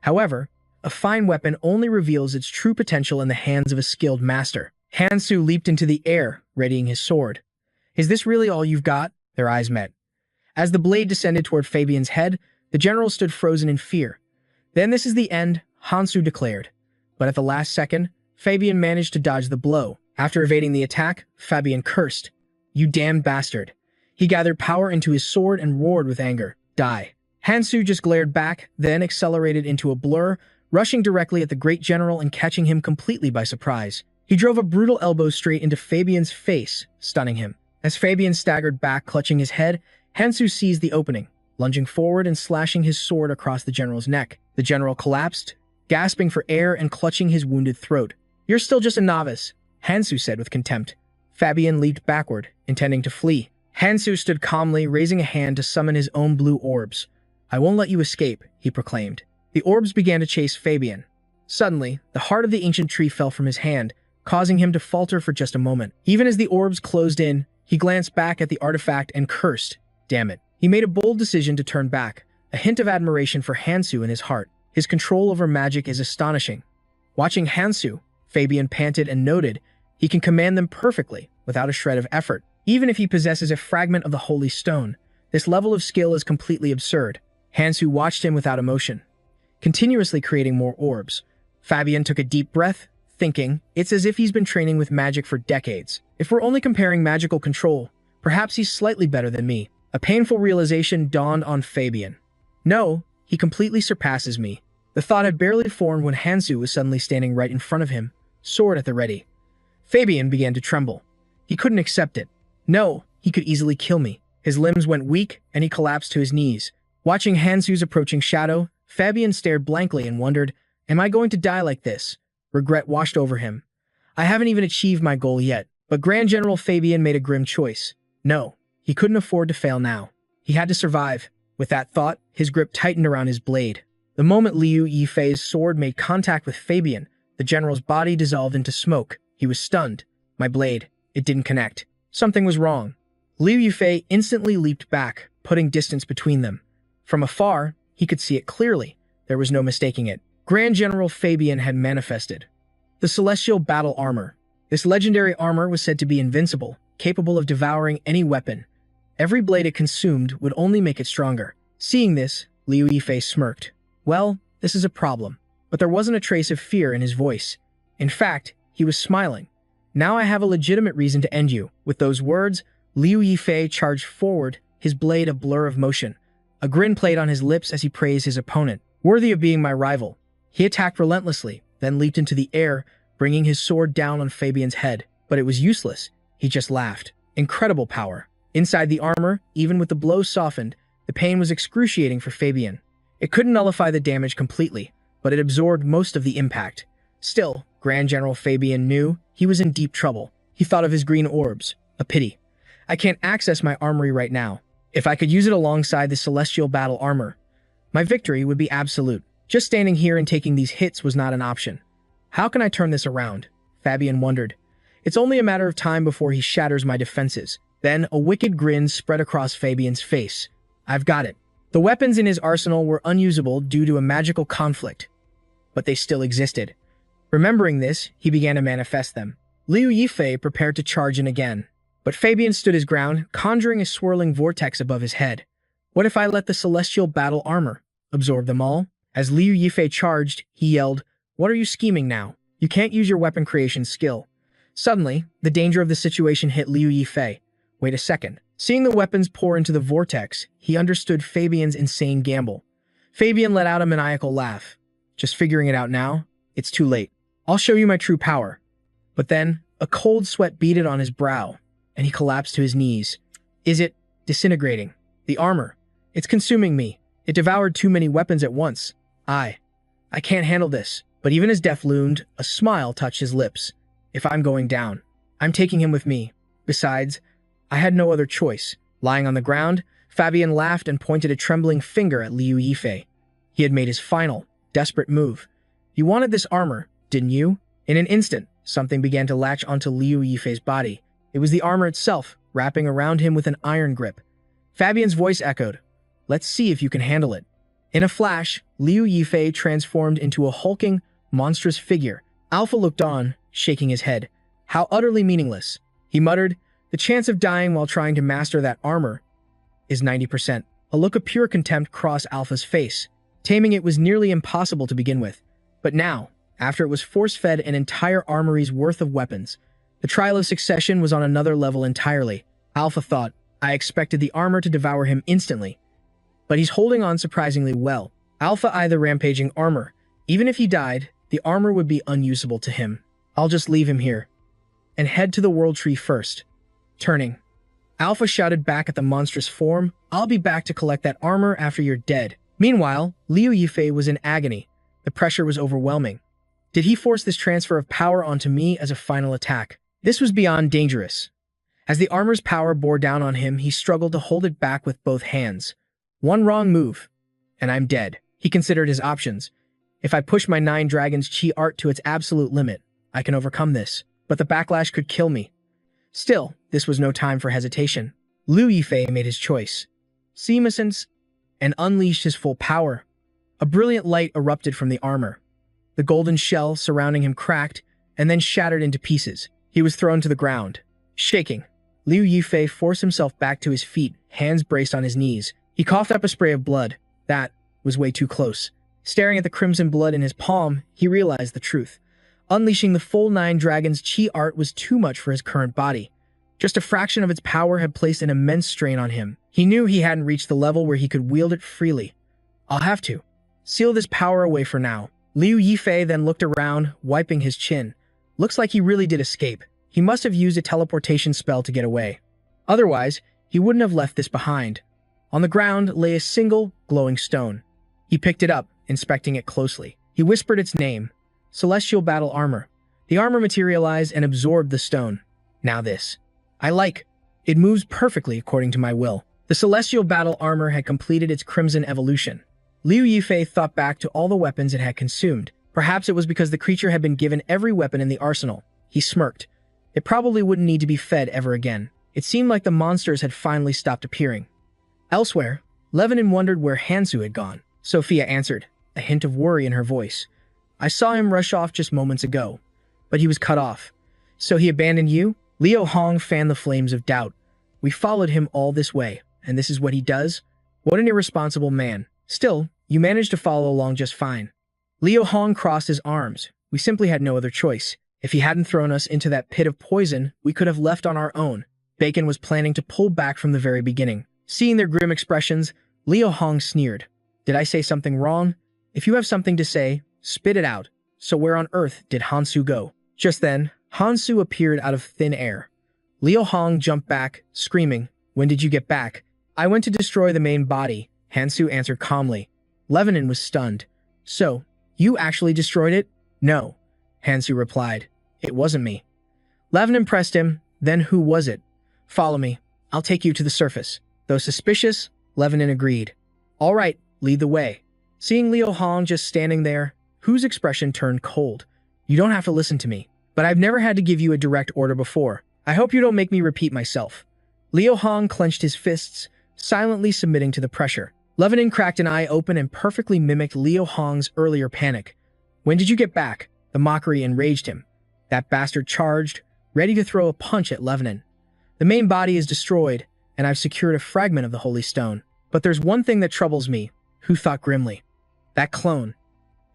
"However, a fine weapon only reveals its true potential in the hands of a skilled master." Hansu leaped into the air, readying his sword. "Is this really all you've got?" Their eyes met. As the blade descended toward Fabian's head, the general stood frozen in fear. "Then this is the end," Hansu declared. But at the last second, Fabian managed to dodge the blow. After evading the attack, Fabian cursed, "You damned bastard." He gathered power into his sword and roared with anger, "Die." Hansu just glared back, then accelerated into a blur, rushing directly at the great general and catching him completely by surprise. He drove a brutal elbow straight into Fabian's face, stunning him. As Fabian staggered back, clutching his head, Hansu seized the opening, lunging forward and slashing his sword across the general's neck. The general collapsed, gasping for air and clutching his wounded throat. "You're still just a novice," Hansu said with contempt. Fabian leaped backward, intending to flee. Hansu stood calmly, raising a hand to summon his own blue orbs. "I won't let you escape," he proclaimed. The orbs began to chase Fabian. Suddenly, the heart of the ancient tree fell from his hand, causing him to falter for just a moment. Even as the orbs closed in, he glanced back at the artifact and cursed, "Damn it." He made a bold decision to turn back, a hint of admiration for Hansu in his heart. His control over magic is astonishing. Watching Hansu, Fabian panted and noted, he can command them perfectly, without a shred of effort. Even if he possesses a fragment of the holy stone, this level of skill is completely absurd. Hansu watched him without emotion, continuously creating more orbs. Fabian took a deep breath, thinking, it's as if he's been training with magic for decades. If we're only comparing magical control, perhaps he's slightly better than me. A painful realization dawned on Fabian. No, he completely surpasses me. The thought had barely formed when Hansu was suddenly standing right in front of him, sword at the ready. Fabian began to tremble. He couldn't accept it. No, he could easily kill me. His limbs went weak, and he collapsed to his knees. Watching Hansu's approaching shadow, Fabian stared blankly and wondered, am I going to die like this? Regret washed over him. I haven't even achieved my goal yet. But Grand General Fabian made a grim choice. No, he couldn't afford to fail now. He had to survive. With that thought, his grip tightened around his blade. The moment Liu Yifei's sword made contact with Fabian, the general's body dissolved into smoke. He was stunned. My blade. It didn't connect. Something was wrong. Liu Yifei instantly leaped back, putting distance between them. From afar, he could see it clearly. There was no mistaking it. Grand General Fabian had manifested. The Celestial Battle Armor. This legendary armor was said to be invincible, capable of devouring any weapon. Every blade it consumed would only make it stronger. Seeing this, Liu Yifei smirked. Well, this is a problem. But there wasn't a trace of fear in his voice. In fact, he was smiling. Now I have a legitimate reason to end you. With those words, Liu Yifei charged forward, his blade a blur of motion. A grin played on his lips as he praised his opponent. Worthy of being my rival. He attacked relentlessly, then leaped into the air, bringing his sword down on Fabian's head. But it was useless. He just laughed. Incredible power. Inside the armor, even with the blow softened, the pain was excruciating for Fabian. It couldn't nullify the damage completely, but it absorbed most of the impact. Still, Grand General Fabian knew he was in deep trouble. He thought of his green orbs. A pity. I can't access my armory right now. If I could use it alongside the Celestial Battle Armor, my victory would be absolute. Just standing here and taking these hits was not an option. How can I turn this around? Fabian wondered. It's only a matter of time before he shatters my defenses. Then a wicked grin spread across Fabian's face. I've got it. The weapons in his arsenal were unusable due to a magical conflict, but they still existed. Remembering this, he began to manifest them. Liu Yifei prepared to charge in again, but Fabian stood his ground, conjuring a swirling vortex above his head. What if I let the Celestial Battle Armor absorb them all? As Liu Yifei charged, he yelled, "What are you scheming now? You can't use your weapon creation skill." Suddenly, the danger of the situation hit Liu Yifei. Wait a second. Seeing the weapons pour into the vortex, he understood Fabian's insane gamble. Fabian let out a maniacal laugh. Just figuring it out now? It's too late. I'll show you my true power. But then, a cold sweat beaded on his brow, and he collapsed to his knees. Is it disintegrating? The armor. It's consuming me. It devoured too many weapons at once. I can't handle this. But even as death loomed, a smile touched his lips. If I'm going down, I'm taking him with me. Besides, I had no other choice. Lying on the ground, Fabian laughed and pointed a trembling finger at Liu Yifei. He had made his final, desperate move. You wanted this armor, didn't you? In an instant, something began to latch onto Liu Yifei's body. It was the armor itself, wrapping around him with an iron grip. Fabian's voice echoed. Let's see if you can handle it. In a flash, Liu Yifei transformed into a hulking, monstrous figure. Alpha looked on, shaking his head. How utterly meaningless. He muttered, the chance of dying while trying to master that armor is 90%. A look of pure contempt crossed Alpha's face. Taming it was nearly impossible to begin with. But now, after it was force-fed an entire armory's worth of weapons, the trial of succession was on another level entirely. Alpha thought, I expected the armor to devour him instantly. But he's holding on surprisingly well. Alpha eyed the rampaging armor. Even if he died, the armor would be unusable to him. I'll just leave him here and head to the World Tree first. Turning, Alpha shouted back at the monstrous form, I'll be back to collect that armor after you're dead. Meanwhile, Liu Yifei was in agony. The pressure was overwhelming. Did he force this transfer of power onto me as a final attack? This was beyond dangerous. As the armor's power bore down on him, he struggled to hold it back with both hands. One wrong move, and I'm dead. He considered his options. If I push my 9 Dragons Chi art to its absolute limit, I can overcome this. But the backlash could kill me. Still, this was no time for hesitation. Liu Yifei made his choice. Seamescence, and unleashed his full power. A brilliant light erupted from the armor. The golden shell surrounding him cracked, and then shattered into pieces. He was thrown to the ground. Shaking, Liu Yifei forced himself back to his feet, hands braced on his knees. He coughed up a spray of blood. That was way too close. Staring at the crimson blood in his palm, he realized the truth. Unleashing the full 9 Dragons Chi art was too much for his current body. Just a fraction of its power had placed an immense strain on him. He knew he hadn't reached the level where he could wield it freely. I'll have to seal this power away for now. Liu Yifei then looked around, wiping his chin. Looks like he really did escape. He must have used a teleportation spell to get away. Otherwise, he wouldn't have left this behind. On the ground lay a single, glowing stone. He picked it up, inspecting it closely. He whispered its name. Celestial Battle Armor. The armor materialized and absorbed the stone. Now this. I like. It moves perfectly according to my will. The celestial battle armor had completed its crimson evolution. Liu Yifei thought back to all the weapons it had consumed. Perhaps it was because the creature had been given every weapon in the arsenal. He smirked. It probably wouldn't need to be fed ever again. It seemed like the monsters had finally stopped appearing. Elsewhere, Lebanon wondered where Hansu had gone. Sophia answered, a hint of worry in her voice. I saw him rush off just moments ago, but he was cut off. So he abandoned you? Liu Hong fanned the flames of doubt. We followed him all this way, and this is what he does? What an irresponsible man. Still, you managed to follow along just fine. Liu Hong crossed his arms. We simply had no other choice. If he hadn't thrown us into that pit of poison, we could have left on our own. Bacon was planning to pull back from the very beginning. Seeing their grim expressions, Liu Hong sneered. Did I say something wrong? If you have something to say, spit it out. So where on earth did Hansu go? Just then, Hansu appeared out of thin air. Liu Hong jumped back, screaming, When did you get back? I went to destroy the main body, Hansu answered calmly. Lebanon was stunned. So, you actually destroyed it? No, Hansu replied. It wasn't me. Lebanon pressed him. Then who was it? Follow me. I'll take you to the surface. Though suspicious, Lebanon agreed. All right, lead the way. Seeing Liu Hong just standing there, Hu's expression turned cold. You don't have to listen to me, but I've never had to give you a direct order before. I hope you don't make me repeat myself. Liu Hong clenched his fists, silently submitting to the pressure. Lebanon cracked an eye open and perfectly mimicked Liu Hong's earlier panic. When did you get back? The mockery enraged him. That bastard charged, ready to throw a punch at Lebanon. The main body is destroyed, and I've secured a fragment of the Holy Stone. But there's one thing that troubles me, Hu thought grimly. That clone.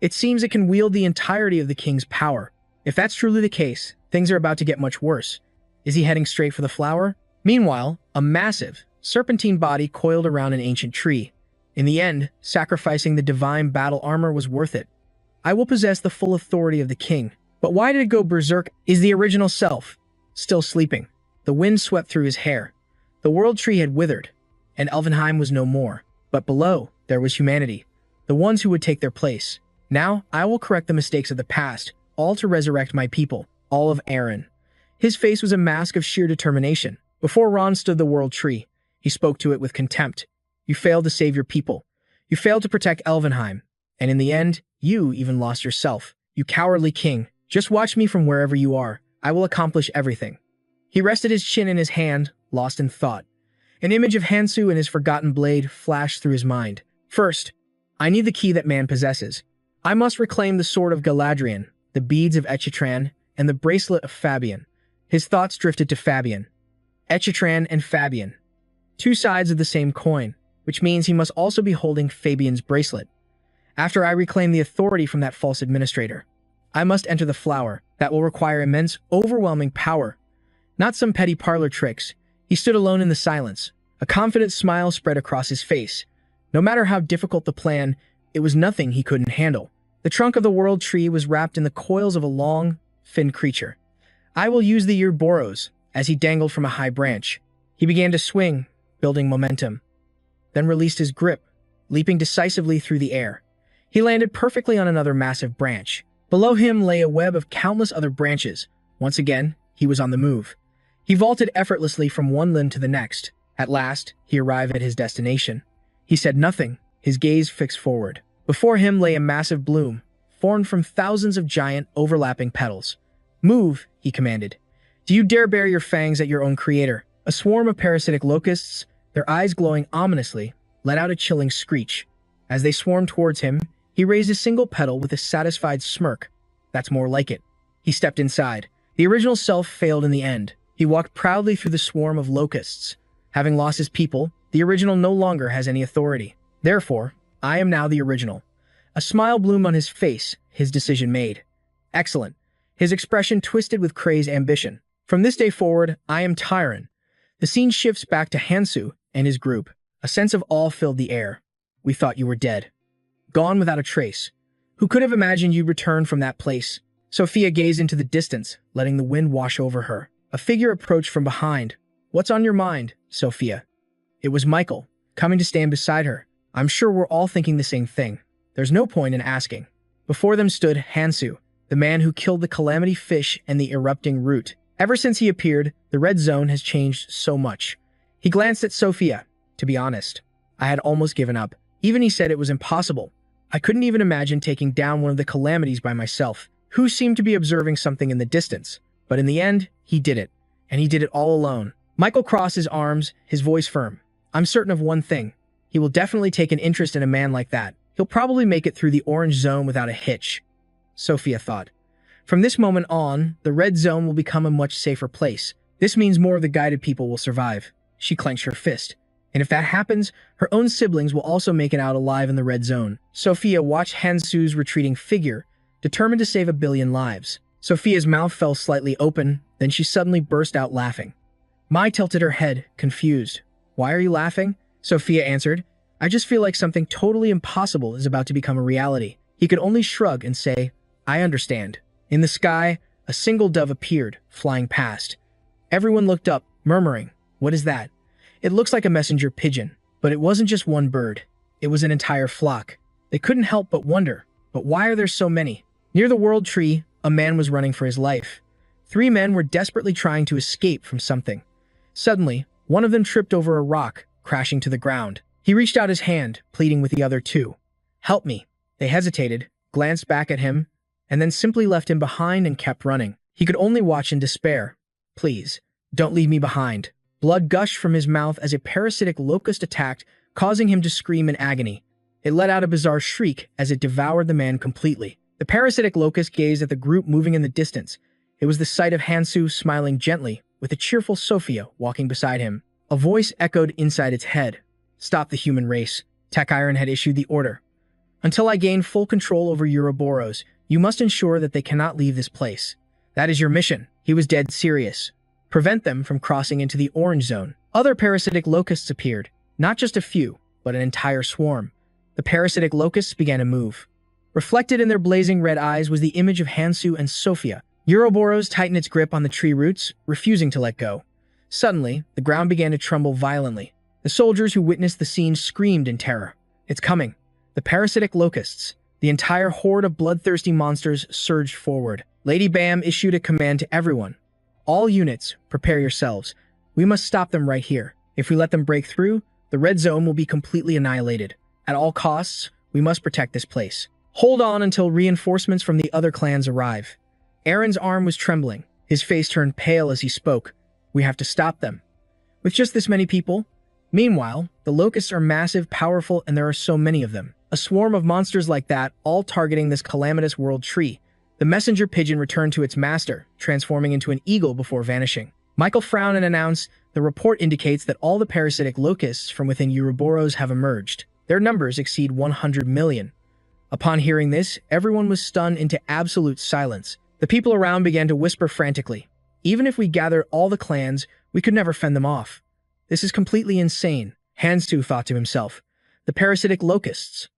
It seems it can wield the entirety of the king's power. If that's truly the case, things are about to get much worse. Is he heading straight for the flower? Meanwhile, a massive, serpentine body coiled around an ancient tree. In the end, sacrificing the divine battle armor was worth it. I will possess the full authority of the king. But why did it go berserk? Is the original self still sleeping? The wind swept through his hair. The world tree had withered, and Elvenheim was no more. But below, there was humanity, the ones who would take their place. Now, I will correct the mistakes of the past, all to resurrect my people, all of Aaron. His face was a mask of sheer determination. Before Ron stood the world tree. He spoke to it with contempt. You failed to save your people. You failed to protect Elvenheim. And in the end, you even lost yourself. You cowardly king. Just watch me from wherever you are. I will accomplish everything. He rested his chin in his hand, lost in thought. An image of Hansu and his forgotten blade flashed through his mind. First, I need the key that man possesses. I must reclaim the sword of Galadriel, the beads of Echitran, and the bracelet of Fabian. His thoughts drifted to Fabian. Echitran and Fabian. Two sides of the same coin, which means he must also be holding Fabian's bracelet. After I reclaim the authority from that false administrator, I must enter the flower. That will require immense, overwhelming power. Not some petty parlor tricks. He stood alone in the silence. A confident smile spread across his face. No matter how difficult the plan, it was nothing he couldn't handle. The trunk of the world tree was wrapped in the coils of a long, thin creature. I will use the Ouroboros, as he dangled from a high branch. He began to swing, building momentum, then released his grip, leaping decisively through the air. He landed perfectly on another massive branch. Below him lay a web of countless other branches. Once again, he was on the move. He vaulted effortlessly from one limb to the next. At last, he arrived at his destination. He said nothing, his gaze fixed forward. Before him lay a massive bloom, formed from thousands of giant, overlapping petals. Move, he commanded. Do you dare bare your fangs at your own creator? A swarm of parasitic locusts, their eyes glowing ominously, let out a chilling screech. As they swarmed towards him, he raised a single petal with a satisfied smirk. That's more like it. He stepped inside. The original self failed in the end. He walked proudly through the swarm of locusts. Having lost his people, the original no longer has any authority. Therefore, I am now the original. A smile bloomed on his face, his decision made. Excellent. His expression twisted with crazed ambition. From this day forward, I am Tyron. The scene shifts back to Hansu and his group. A sense of awe filled the air. We thought you were dead. Gone without a trace. Who could have imagined you'd return from that place? Sophia gazed into the distance, letting the wind wash over her. A figure approached from behind. What's on your mind, Sophia? It was Michael, coming to stand beside her. I'm sure we're all thinking the same thing. There's no point in asking. Before them stood Hansu, the man who killed the calamity fish and the erupting root. Ever since he appeared, the red zone has changed so much. He glanced at Sophia. To be honest, I had almost given up. Even he said it was impossible. I couldn't even imagine taking down one of the calamities by myself, who seemed to be observing something in the distance. But in the end, he did it. And he did it all alone. Michael crossed his arms, his voice firm. I'm certain of one thing. He will definitely take an interest in a man like that. He'll probably make it through the orange zone without a hitch, Sophia thought. From this moment on, the red zone will become a much safer place. This means more of the guided people will survive. She clenched her fist. And if that happens, her own siblings will also make it out alive in the red zone. Sophia watched Hansu's retreating figure, determined to save 1 billion lives. Sophia's mouth fell slightly open, then she suddenly burst out laughing. Mai tilted her head, confused. Why are you laughing? Sophia answered. I just feel like something totally impossible is about to become a reality. He could only shrug and say, I understand. In the sky, a single dove appeared, flying past. Everyone looked up, murmuring, what is that? It looks like a messenger pigeon. But it wasn't just one bird. It was an entire flock. They couldn't help but wonder, but why are there so many? Near the world tree, a man was running for his life. 3 men were desperately trying to escape from something. Suddenly, one of them tripped over a rock, crashing to the ground. He reached out his hand, pleading with the other 2. Help me. They hesitated, glanced back at him, and then simply left him behind and kept running. He could only watch in despair. Please, don't leave me behind. Blood gushed from his mouth as a parasitic locust attacked, causing him to scream in agony. It let out a bizarre shriek as it devoured the man completely. The parasitic locust gazed at the group moving in the distance. It was the sight of Hansu smiling gently, with a cheerful Sophia walking beside him. A voice echoed inside its head. Stop the human race. Tech Iron had issued the order. Until I gain full control over Ouroboros, you must ensure that they cannot leave this place. That is your mission. He was dead serious. Prevent them from crossing into the orange zone. Other parasitic locusts appeared. Not just a few, but an entire swarm. The parasitic locusts began to move. Reflected in their blazing red eyes was the image of Hansu and Sophia. Ouroboros tightened its grip on the tree roots, refusing to let go. Suddenly, the ground began to tremble violently. The soldiers who witnessed the scene screamed in terror. It's coming. The parasitic locusts. The entire horde of bloodthirsty monsters surged forward. Lady Bam issued a command to everyone. All units, prepare yourselves. We must stop them right here. If we let them break through, the red zone will be completely annihilated. At all costs, we must protect this place. Hold on until reinforcements from the other clans arrive. Aaron's arm was trembling. His face turned pale as he spoke. We have to stop them. With just this many people? Meanwhile, the locusts are massive, powerful, and there are so many of them. A swarm of monsters like that, all targeting this calamitous world tree. The messenger pigeon returned to its master, transforming into an eagle before vanishing. Michael frowned and announced, the report indicates that all the parasitic locusts from within Ouroboros have emerged. Their numbers exceed 100 million. Upon hearing this, everyone was stunned into absolute silence. The people around began to whisper frantically. Even if we gathered all the clans, we could never fend them off. This is completely insane, Hansu thought to himself. The parasitic locusts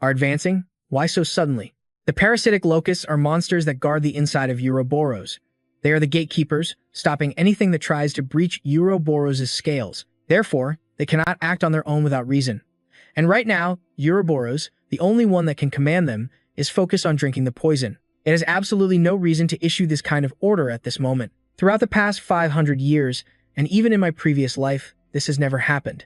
are advancing? Why so suddenly? The parasitic locusts are monsters that guard the inside of Ouroboros. They are the gatekeepers, stopping anything that tries to breach Ouroboros' scales. Therefore, they cannot act on their own without reason. And right now, Ouroboros, the only one that can command them, is focused on drinking the poison. It has absolutely no reason to issue this kind of order at this moment. Throughout the past 500 years, and even in my previous life, this has never happened.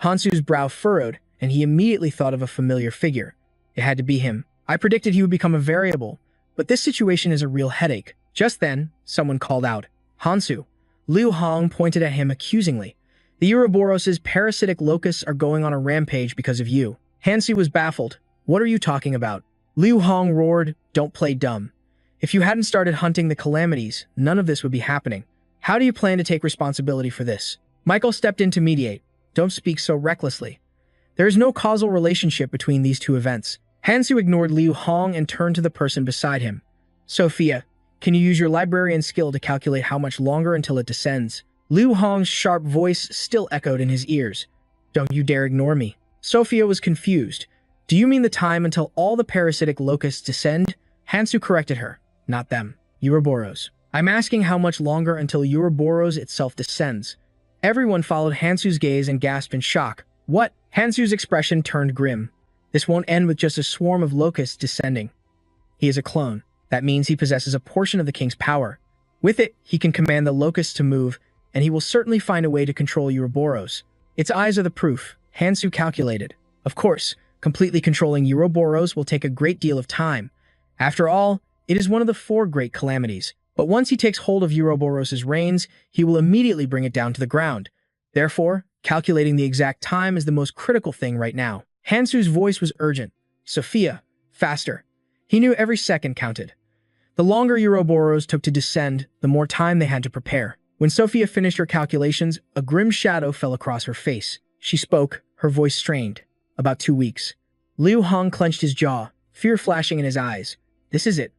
Hansu's brow furrowed, and he immediately thought of a familiar figure. It had to be him. I predicted he would become a variable, but this situation is a real headache. Just then, someone called out, Hansu. Liu Hong pointed at him accusingly. The Ouroboros' parasitic locusts are going on a rampage because of you. Hansu was baffled. What are you talking about? Liu Hong roared, don't play dumb. If you hadn't started hunting the calamities, none of this would be happening. How do you plan to take responsibility for this? Michael stepped in to mediate. Don't speak so recklessly. There is no causal relationship between these two events. Hansu ignored Liu Hong and turned to the person beside him. Sophia, can you use your librarian skill to calculate how much longer until it descends? Liu Hong's sharp voice still echoed in his ears. Don't you dare ignore me. Sophia was confused. Do you mean the time until all the parasitic locusts descend? Hansu corrected her. Not them. Ouroboros. I'm asking how much longer until Ouroboros itself descends. Everyone followed Hansu's gaze and gasped in shock. What? Hansu's expression turned grim. This won't end with just a swarm of locusts descending. He is a clone. That means he possesses a portion of the king's power. With it, he can command the locusts to move, and he will certainly find a way to control Ouroboros. Its eyes are the proof, Hansu calculated. Of course, completely controlling Ouroboros will take a great deal of time. After all, it is one of the 4 great calamities. But once he takes hold of Ouroboros' reins, he will immediately bring it down to the ground. Therefore, calculating the exact time is the most critical thing right now. Hansu's voice was urgent. Sophia, faster. He knew every second counted. The longer Ouroboros took to descend, the more time they had to prepare. When Sophia finished her calculations, a grim shadow fell across her face. She spoke, her voice strained. About 2 weeks. Liu Hong clenched his jaw, fear flashing in his eyes. This is it.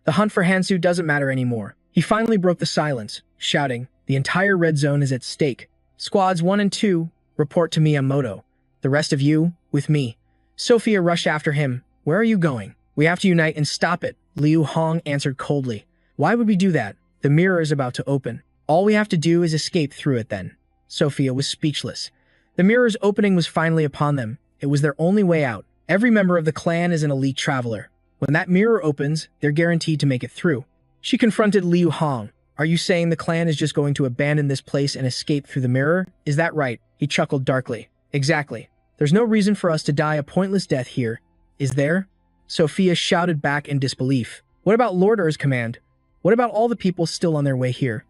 The hunt for Hansu doesn't matter anymore. He finally broke the silence, shouting, the entire red zone is at stake. Squads 1 and 2, report to Miyamoto. The rest of you, with me. Sophia rushed after him. Where are you going? We have to unite and stop it, Liu Hong answered coldly. Why would we do that? The mirror is about to open. All we have to do is escape through it then. Sophia was speechless. The mirror's opening was finally upon them. It was their only way out. Every member of the clan is an elite traveler. When that mirror opens, they're guaranteed to make it through. She confronted Liu Hong. Are you saying the clan is just going to abandon this place and escape through the mirror? Is that right? He chuckled darkly. Exactly. There's no reason for us to die a pointless death here. Is there? Sophia shouted back in disbelief. What about Lord Er's command? What about all the people still on their way here?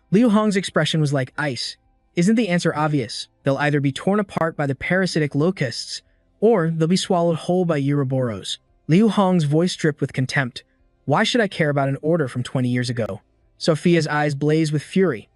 Liu Hong's expression was like ice. Isn't the answer obvious? They'll either be torn apart by the parasitic locusts, or they'll be swallowed whole by Ouroboros. Liu Hong's voice dripped with contempt. Why should I care about an order from 20 years ago? Sophia's eyes blazed with fury.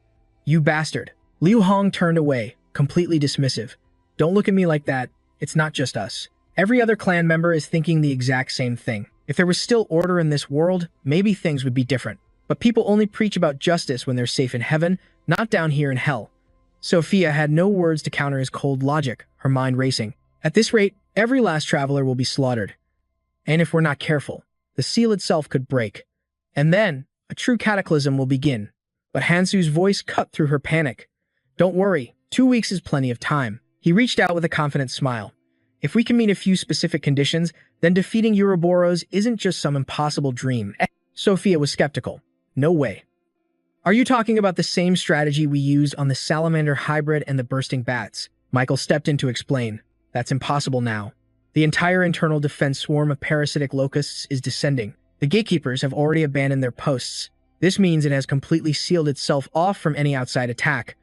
You bastard. Liu Hong turned away, completely dismissive. Don't look at me like that. It's not just us. Every other clan member is thinking the exact same thing. If there was still order in this world, maybe things would be different. But people only preach about justice when they're safe in heaven, not down here in hell. Sophia had no words to counter his cold logic, her mind racing. At this rate, every last traveler will be slaughtered. And if we're not careful, the seal itself could break. And then, a true cataclysm will begin. But Hansu's voice cut through her panic. Don't worry, 2 weeks is plenty of time. He reached out with a confident smile. If we can meet a few specific conditions, then defeating Ouroboros isn't just some impossible dream. Sophia was skeptical. No way. Are you talking about the same strategy we used on the salamander hybrid and the bursting bats? Michael stepped in to explain. That's impossible now. The entire internal defense swarm of parasitic locusts is descending. The gatekeepers have already abandoned their posts. This means it has completely sealed itself off from any outside attack.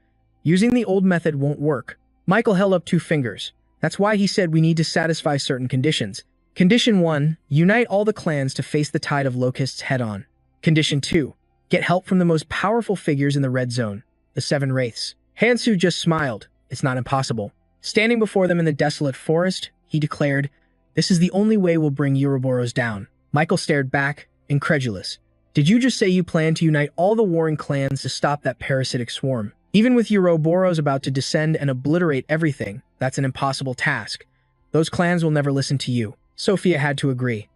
Using the old method won't work. Michael held up 2 fingers. That's why he said we need to satisfy certain conditions. Condition 1, unite all the clans to face the tide of locusts head-on. Condition 2, get help from the most powerful figures in the red zone, the 7 wraiths. Hansu just smiled. It's not impossible. Standing before them in the desolate forest, he declared, this is the only way we'll bring Ouroboros down. Michael stared back, incredulous. Did you just say you plan to unite all the warring clans to stop that parasitic swarm? Even with Ouroboros about to descend and obliterate everything, that's an impossible task. Those clans will never listen to you. Sophia had to agree.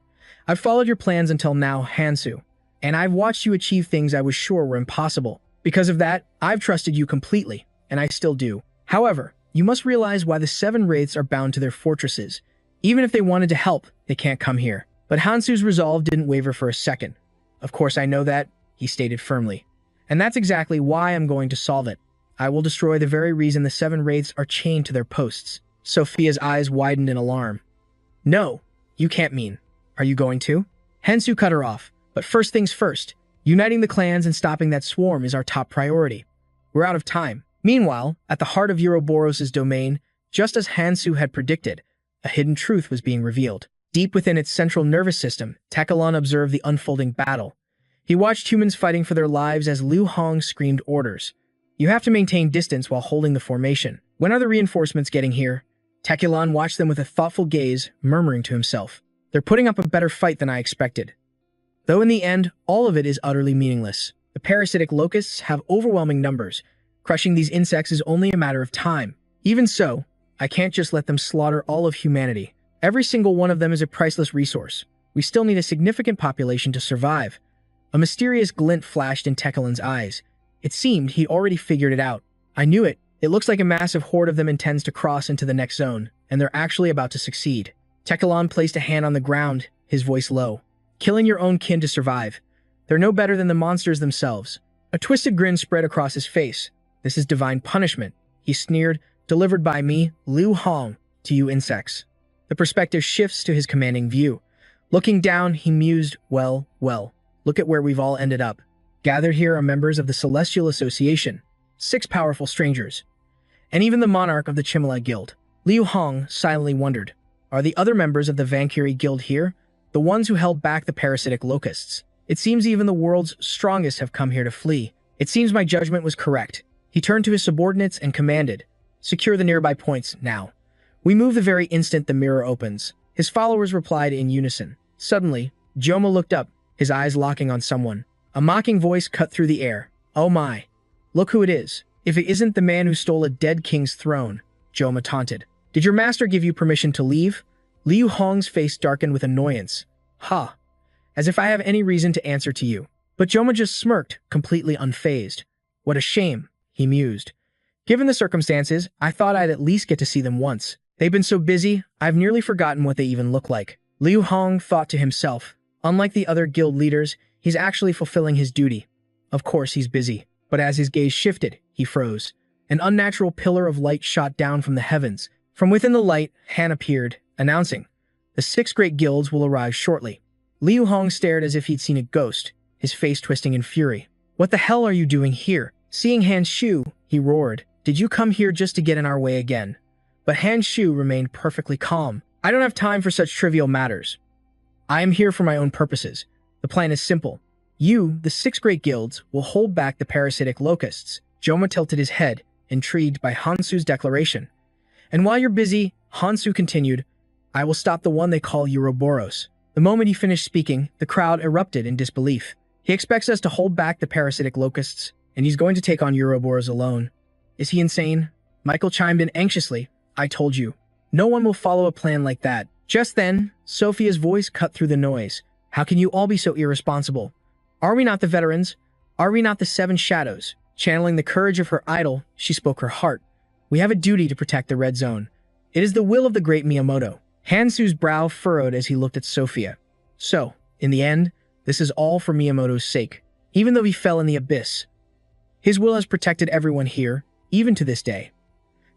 I've followed your plans until now, Hansu, and I've watched you achieve things I was sure were impossible. Because of that, I've trusted you completely, and I still do. However, you must realize why the 7 wraiths are bound to their fortresses. Even if they wanted to help, they can't come here. But Hansu's resolve didn't waver for a second. Of course I know that, he stated firmly. And that's exactly why I'm going to solve it. I will destroy the very reason the 7 wraiths are chained to their posts. Sophia's eyes widened in alarm. No, you can't mean. Are you going to? Hansu cut her off. But first things first, uniting the clans and stopping that swarm is our top priority. We're out of time. Meanwhile, at the heart of Ouroboros' domain, just as Hansu had predicted, a hidden truth was being revealed. Deep within its central nervous system, Takelon observed the unfolding battle. He watched humans fighting for their lives as Liu Hong screamed orders. You have to maintain distance while holding the formation. When are the reinforcements getting here? Takelon watched them with a thoughtful gaze, murmuring to himself. They're putting up a better fight than I expected. Though in the end, all of it is utterly meaningless. The parasitic locusts have overwhelming numbers. Crushing these insects is only a matter of time. Even so, I can't just let them slaughter all of humanity. Every single one of them is a priceless resource. We still need a significant population to survive. A mysterious glint flashed in Tekelon's eyes. It seemed he'd already figured it out. I knew it. It looks like a massive horde of them intends to cross into the next zone, and they're actually about to succeed. Tekelon placed a hand on the ground, his voice low. killing your own kin to survive. They're no better than the monsters themselves. A twisted grin spread across his face. This is divine punishment, he sneered, delivered by me, Liu Hong, to you insects. The perspective shifts to his commanding view. Looking down, he mused, well, look at where we've all ended up. Gathered here are members of the Celestial Association, 6 powerful strangers, and even the monarch of the Chimala Guild. Liu Hong silently wondered, are the other members of the Valkyrie Guild here? The ones who held back the parasitic locusts. It seems even the world's strongest have come here to flee. It seems my judgment was correct. He turned to his subordinates and commanded, secure the nearby points now. We move the very instant the mirror opens. His followers replied in unison. Suddenly, Joma looked up, his eyes locking on someone. A mocking voice cut through the air. Oh my. Look who it is. If it isn't the man who stole a dead king's throne, Joma taunted. Did your master give you permission to leave? Liu Hong's face darkened with annoyance. Ha. As if I have any reason to answer to you. But Joma just smirked, completely unfazed. What a shame, he mused. Given the circumstances, I thought I'd at least get to see them once. They've been so busy, I've nearly forgotten what they even look like. Liu Hong thought to himself. Unlike the other guild leaders, he's actually fulfilling his duty. Of course he's busy. But as his gaze shifted, he froze. An unnatural pillar of light shot down from the heavens. From within the light, Han appeared, announcing, the 6 great guilds will arrive shortly. Liu Hong stared as if he'd seen a ghost, his face twisting in fury. What the hell are you doing here? Seeing Han Shu, he roared. Did you come here just to get in our way again? But Han Shu remained perfectly calm. I don't have time for such trivial matters. I am here for my own purposes. The plan is simple. You, the 6 great guilds, will hold back the parasitic locusts. Joma tilted his head, intrigued by Hansu's declaration. And while you're busy, Hansu continued, I will stop the one they call Ouroboros. The moment he finished speaking, the crowd erupted in disbelief. He expects us to hold back the parasitic locusts, and he's going to take on Ouroboros alone. Is he insane? Michael chimed in anxiously. I told you. No one will follow a plan like that. Just then, Sophia's voice cut through the noise. How can you all be so irresponsible? Are we not the veterans? Are we not the 7 shadows? Channeling the courage of her idol, she spoke her heart. We have a duty to protect the red zone. It is the will of the great Miyamoto. Hansu's brow furrowed as he looked at Sophia. So, in the end, this is all for Miyamoto's sake, even though he fell in the abyss. His will has protected everyone here, even to this day.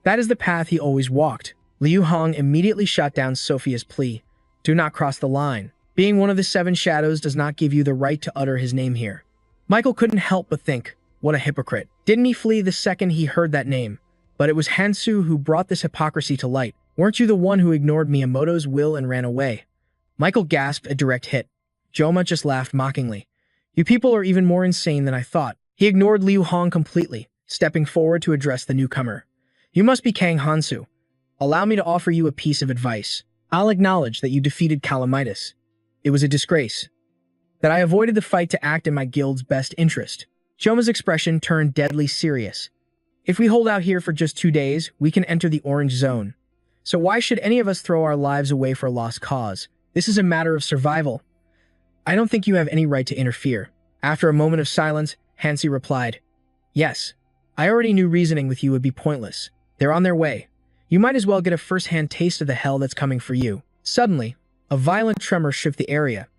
That is the path he always walked. Liu Hong immediately shot down Sophia's plea. Do not cross the line. Being one of the 7 shadows does not give you the right to utter his name here. Michael couldn't help but think, what a hypocrite. Didn't he flee the second he heard that name? But it was Hansu who brought this hypocrisy to light. Weren't you the one who ignored Miyamoto's will and ran away? Michael gasped a direct hit. Joma just laughed mockingly. You people are even more insane than I thought. He ignored Liu Hong completely, stepping forward to address the newcomer. You must be Kang Hansu. Allow me to offer you a piece of advice. I'll acknowledge that you defeated Calamitis. It was a disgrace. That I avoided the fight to act in my guild's best interest. Joma's expression turned deadly serious. If we hold out here for just 2 days, we can enter the orange zone. So why should any of us throw our lives away for a lost cause? This is a matter of survival. I don't think you have any right to interfere. After a moment of silence, Hansi replied, Yes, I already knew reasoning with you would be pointless. They're on their way. You might as well get a first-hand taste of the hell that's coming for you. Suddenly, a violent tremor shook the area.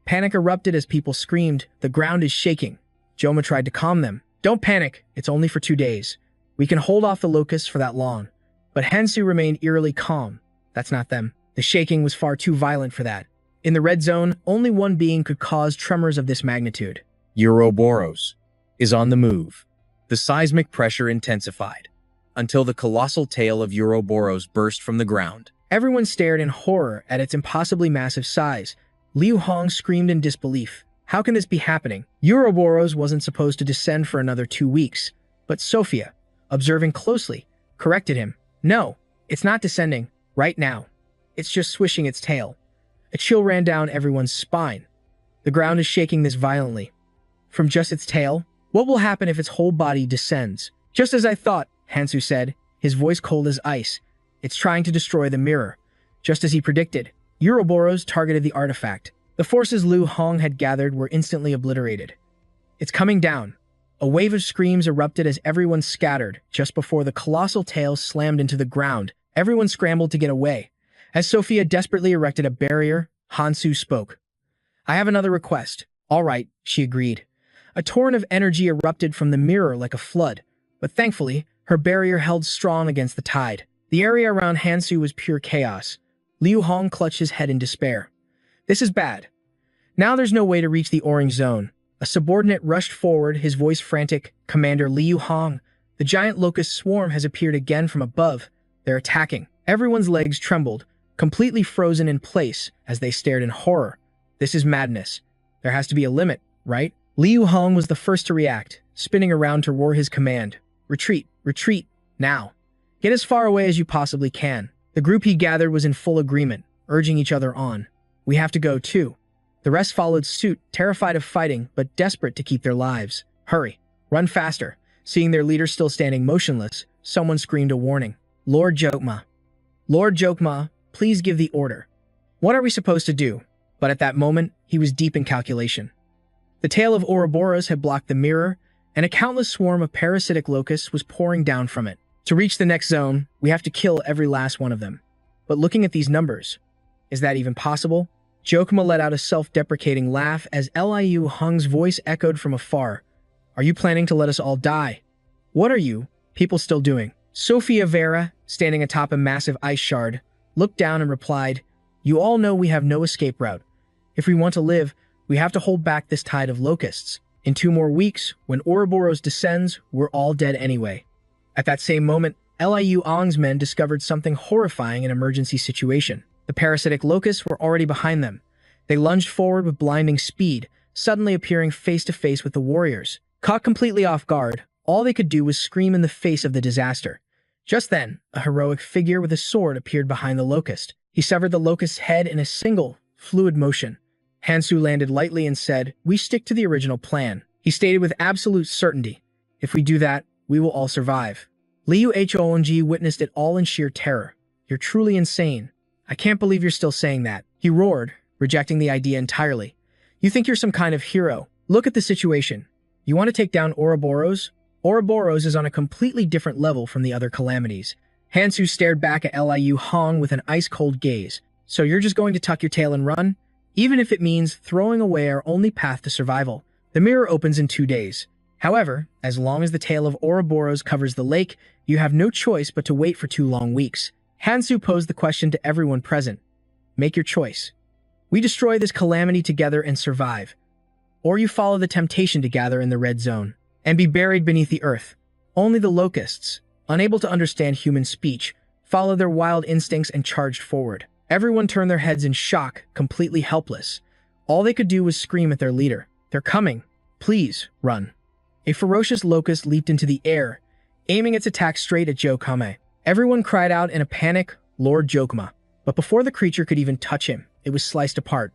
Panic erupted as people screamed, the ground is shaking. Joma tried to calm them. Don't panic, it's only for 2 days. We can hold off the locusts for that long. But Hansu remained eerily calm. That's not them. The shaking was far too violent for that. In the red zone, only one being could cause tremors of this magnitude. Ouroboros is on the move. The seismic pressure intensified until the colossal tail of Ouroboros burst from the ground. Everyone stared in horror at its impossibly massive size. Liu Hong screamed in disbelief. How can this be happening? Ouroboros wasn't supposed to descend for another 2 weeks. But Sophia, observing closely, corrected him. No, it's not descending, right now. It's just swishing its tail. A chill ran down everyone's spine. The ground is shaking this violently. From just its tail? What will happen if its whole body descends? Just as I thought, Hansu said, his voice cold as ice. It's trying to destroy the mirror. Just as he predicted, Ouroboros targeted the artifact. The forces Liu Hong had gathered were instantly obliterated. It's coming down. A wave of screams erupted as everyone scattered. Just before the colossal tail slammed into the ground, everyone scrambled to get away. As Sophia desperately erected a barrier, Hansu spoke. I have another request. All right, she agreed. A torrent of energy erupted from the mirror like a flood, but thankfully, her barrier held strong against the tide. The area around Hansu was pure chaos. Liu Hong clutched his head in despair. This is bad. Now there's no way to reach the orange zone. A subordinate rushed forward, his voice frantic. Commander Liu Hong, the giant locust swarm has appeared again from above. They're attacking. Everyone's legs trembled, completely frozen in place as they stared in horror. This is madness. There has to be a limit, right? Liu Hong was the first to react, spinning around to roar his command. Retreat, retreat, now. Get as far away as you possibly can. The group he gathered was in full agreement, urging each other on. We have to go too. The rest followed suit, terrified of fighting, but desperate to keep their lives. Hurry, run faster. Seeing their leader still standing motionless, someone screamed a warning. Lord Jokma. Lord Jokma, please give the order. What are we supposed to do? But at that moment, he was deep in calculation. The tail of Ouroboros had blocked the mirror, and a countless swarm of parasitic locusts was pouring down from it. To reach the next zone, we have to kill every last one of them. But looking at these numbers, is that even possible? Jokma let out a self-deprecating laugh as Liu Hong's voice echoed from afar. Are you planning to let us all die? What are you, people still doing? Sophia Vera, standing atop a massive ice shard, looked down and replied, You all know we have no escape route. If we want to live, we have to hold back this tide of locusts. In 2 more weeks, when Ouroboros descends, we're all dead anyway. At that same moment, Liu Hong's men discovered something horrifying in an emergency situation. The parasitic locusts were already behind them. They lunged forward with blinding speed, suddenly appearing face to face with the warriors. Caught completely off guard, all they could do was scream in the face of the disaster. Just then, a heroic figure with a sword appeared behind the locust. He severed the locust's head in a single, fluid motion. Hansu landed lightly and said, We stick to the original plan. He stated with absolute certainty, If we do that, we will all survive. Liu Hong witnessed it all in sheer terror. You're truly insane. I can't believe you're still saying that. He roared, rejecting the idea entirely. You think you're some kind of hero. Look at the situation. You want to take down Ouroboros? Ouroboros is on a completely different level from the other calamities. Hansu stared back at Liu Hong with an ice-cold gaze. So you're just going to tuck your tail and run? Even if it means throwing away our only path to survival. The mirror opens in 2 days. However, as long as the tail of Ouroboros covers the lake, you have no choice but to wait for 2 long weeks. Hansu posed the question to everyone present. Make your choice. We destroy this calamity together and survive. Or you follow the temptation to gather in the red zone and be buried beneath the earth. Only the locusts, unable to understand human speech, followed their wild instincts and charged forward. Everyone turned their heads in shock, completely helpless. All they could do was scream at their leader. They're coming. Please, run. A ferocious locust leaped into the air, aiming its attack straight at Jokma. Everyone cried out in a panic, Lord Jokma. But before the creature could even touch him, it was sliced apart.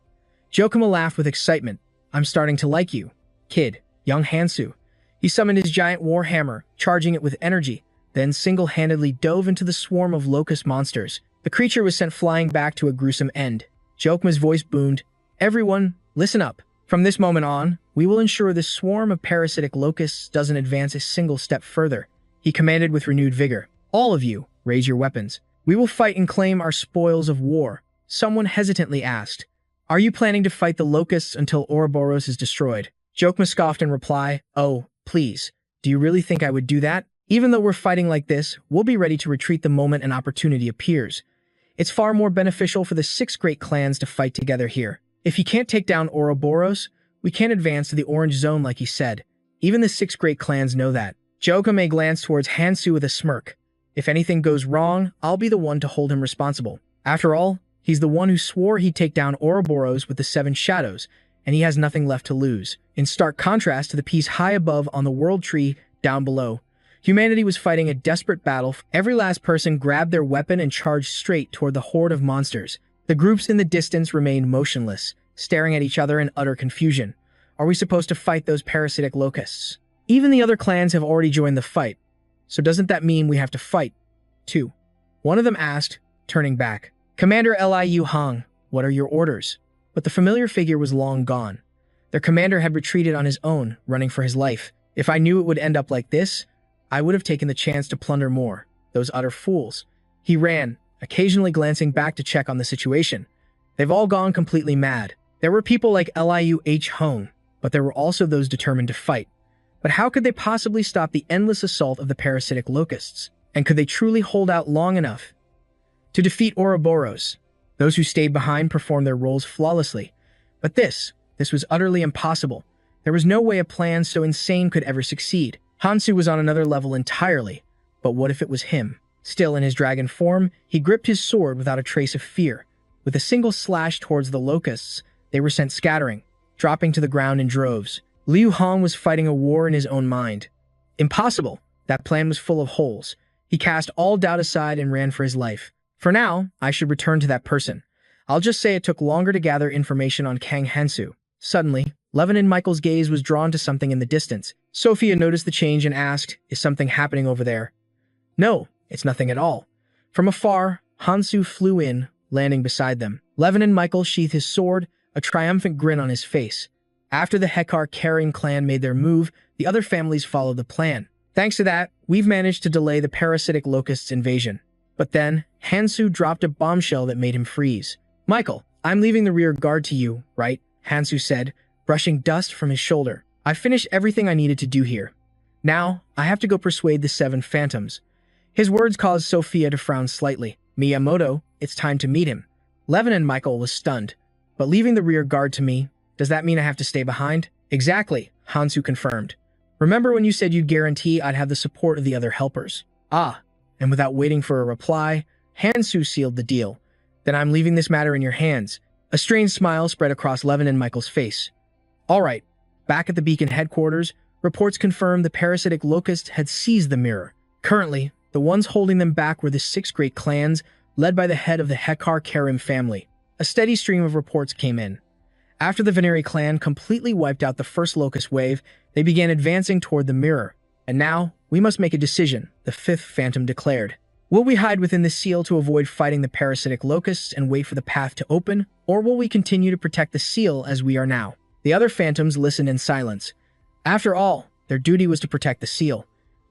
Jokma laughed with excitement. I'm starting to like you, kid, young Hansu. He summoned his giant war hammer, charging it with energy, then single-handedly dove into the swarm of locust monsters. The creature was sent flying back to a gruesome end. Jokma's voice boomed, Everyone, listen up. From this moment on, we will ensure this swarm of parasitic locusts doesn't advance a single step further. He commanded with renewed vigor. All of you, raise your weapons. We will fight and claim our spoils of war. Someone hesitantly asked, Are you planning to fight the locusts until Ouroboros is destroyed? Jokma scoffed in reply, Oh, please. Do you really think I would do that? Even though we're fighting like this, we'll be ready to retreat the moment an opportunity appears. It's far more beneficial for the 6 great clans to fight together here. If he can't take down Ouroboros, we can't advance to the orange zone like he said. Even the 6 great clans know that. Jokma glanced towards Hansu with a smirk. If anything goes wrong, I'll be the one to hold him responsible. After all, he's the one who swore he'd take down Ouroboros with the 7 shadows, and he has nothing left to lose. In stark contrast to the peace high above on the world tree down below, humanity was fighting a desperate battle. Every last person grabbed their weapon and charged straight toward the horde of monsters. The groups in the distance remained motionless, staring at each other in utter confusion. Are we supposed to fight those parasitic locusts? Even the other clans have already joined the fight. So doesn't that mean we have to fight, too? One of them asked, turning back. Commander Liu Hong, what are your orders? But the familiar figure was long gone. Their commander had retreated on his own, running for his life. If I knew it would end up like this, I would have taken the chance to plunder more. Those utter fools. He ran, occasionally glancing back to check on the situation. They've all gone completely mad. There were people like Liu Hong, but there were also those determined to fight. But how could they possibly stop the endless assault of the parasitic locusts? And could they truly hold out long enough to defeat Ouroboros? Those who stayed behind performed their roles flawlessly. But this was utterly impossible. There was no way a plan so insane could ever succeed. Hansu was on another level entirely. But what if it was him? Still in his dragon form, he gripped his sword without a trace of fear. With a single slash towards the locusts, they were sent scattering, dropping to the ground in droves. Liu Hong was fighting a war in his own mind. Impossible. That plan was full of holes. He cast all doubt aside and ran for his life. For now, I should return to that person. I'll just say it took longer to gather information on Kang Hansu. Suddenly, Levin and Michael's gaze was drawn to something in the distance. Sophia noticed the change and asked, "Is something happening over there?" "No, it's nothing at all." From afar, Hansu flew in, landing beside them. Levin and Michael sheathed his sword, a triumphant grin on his face. After the Hekar Karim clan made their move, the other families followed the plan. Thanks to that, we've managed to delay the parasitic locusts' invasion. But then, Hansu dropped a bombshell that made him freeze. "Michael, I'm leaving the rear guard to you, right?" Hansu said, brushing dust from his shoulder. "I finished everything I needed to do here. Now, I have to go persuade the 7 phantoms." His words caused Sophia to frown slightly. "Miyamoto, it's time to meet him." Levin and Michael was stunned. "But leaving the rear guard to me, does that mean I have to stay behind?" "Exactly," Hansu confirmed. "Remember when you said you'd guarantee I'd have the support of the other helpers?" "Ah," and without waiting for a reply, Hansu sealed the deal. "Then I'm leaving this matter in your hands." A strange smile spread across Levin and Michael's face. All right, back at the Beacon headquarters, reports confirmed the parasitic locusts had seized the mirror. Currently, the ones holding them back were the 6 great clans, led by the head of the Hekar Karim family. A steady stream of reports came in. After the Veneri clan completely wiped out the first locust wave, they began advancing toward the mirror. "And now, we must make a decision," the 5th phantom declared. "Will we hide within the seal to avoid fighting the parasitic locusts and wait for the path to open, or will we continue to protect the seal as we are now?" The other phantoms listened in silence. After all, their duty was to protect the seal.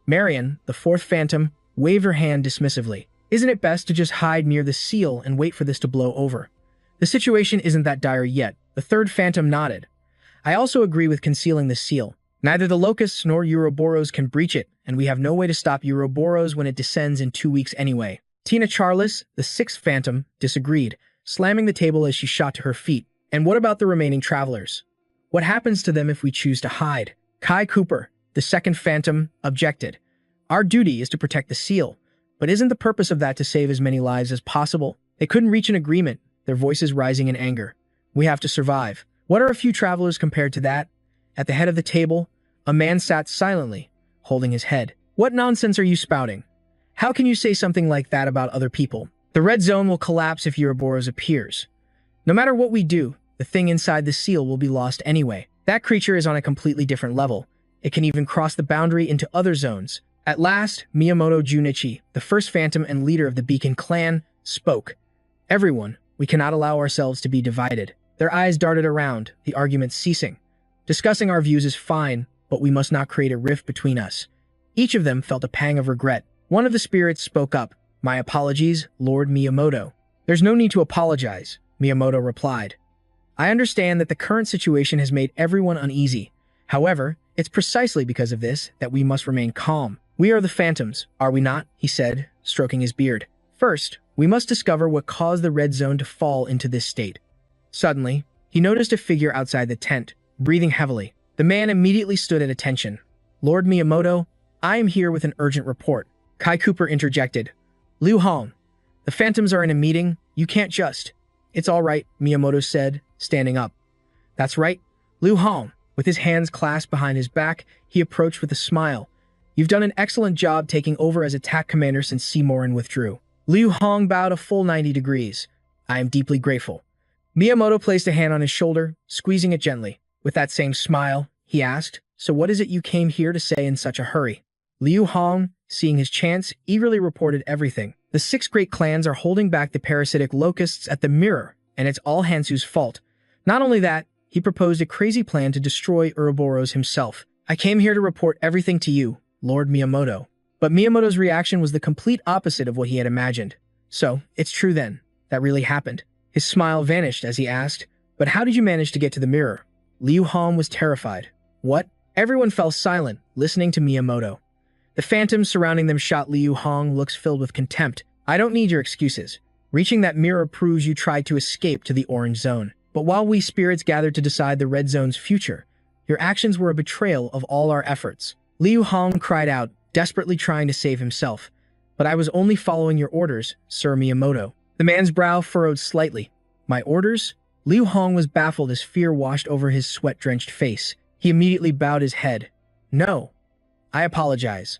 Marion, the 4th phantom, waved her hand dismissively. "Isn't it best to just hide near the seal and wait for this to blow over? The situation isn't that dire yet." The 3rd phantom nodded. "I also agree with concealing the seal. Neither the locusts nor Ouroboros can breach it, and we have no way to stop Ouroboros when it descends in 2 weeks anyway." Tina Charles, the 6th phantom, disagreed, slamming the table as she shot to her feet. "And what about the remaining travelers? What happens to them if we choose to hide?" Kai Cooper, the 2nd phantom, objected. "Our duty is to protect the seal, but isn't the purpose of that to save as many lives as possible?" They couldn't reach an agreement, their voices rising in anger. "We have to survive. What are a few travelers compared to that?" At the head of the table, a man sat silently, holding his head. "What nonsense are you spouting? How can you say something like that about other people? The red zone will collapse if Ouroboros appears. No matter what we do, the thing inside the seal will be lost anyway. That creature is on a completely different level. It can even cross the boundary into other zones." At last, Miyamoto Junichi, the 1st phantom and leader of the Beacon clan, spoke. "Everyone, we cannot allow ourselves to be divided." Their eyes darted around, the argument ceasing. "Discussing our views is fine, but we must not create a rift between us." Each of them felt a pang of regret. One of the spirits spoke up. "My apologies, Lord Miyamoto." "There's no need to apologize," Miyamoto replied. "I understand that the current situation has made everyone uneasy. However, it's precisely because of this that we must remain calm. We are the phantoms, are we not?" he said, stroking his beard. "First, we must discover what caused the red zone to fall into this state." Suddenly, he noticed a figure outside the tent, breathing heavily. The man immediately stood at attention. "Lord Miyamoto, I am here with an urgent report." Kai Cooper interjected. "Liu Hong, the phantoms are in a meeting. You can't just—" "It's all right," Miyamoto said, standing up. "That's right, Liu Hong." With his hands clasped behind his back, he approached with a smile. "You've done an excellent job taking over as attack commander since Seymour withdrew." Liu Hong bowed a full 90 degrees. "I am deeply grateful." Miyamoto placed a hand on his shoulder, squeezing it gently. With that same smile, he asked, "So what is it you came here to say in such a hurry?" Liu Hong, seeing his chance, eagerly reported everything. "The 6 great clans are holding back the parasitic locusts at the mirror, and it's all Hansu's fault. Not only that, he proposed a crazy plan to destroy Ouroboros himself. I came here to report everything to you, Lord Miyamoto." But Miyamoto's reaction was the complete opposite of what he had imagined. "So, it's true then. That really happened." His smile vanished as he asked, But how did you manage to get to the mirror? Liu Hong was terrified. What? Everyone fell silent, listening to Miyamoto. The phantoms surrounding them shot Liu Hong looks filled with contempt. I don't need your excuses. Reaching that mirror proves you tried to escape to the orange zone. But while we spirits gathered to decide the red zone's future, your actions were a betrayal of all our efforts. Liu Hong cried out, desperately trying to save himself. But I was only following your orders, Sir Miyamoto. The man's brow furrowed slightly. My orders? Liu Hong was baffled as fear washed over his sweat-drenched face. He immediately bowed his head. No. I apologize.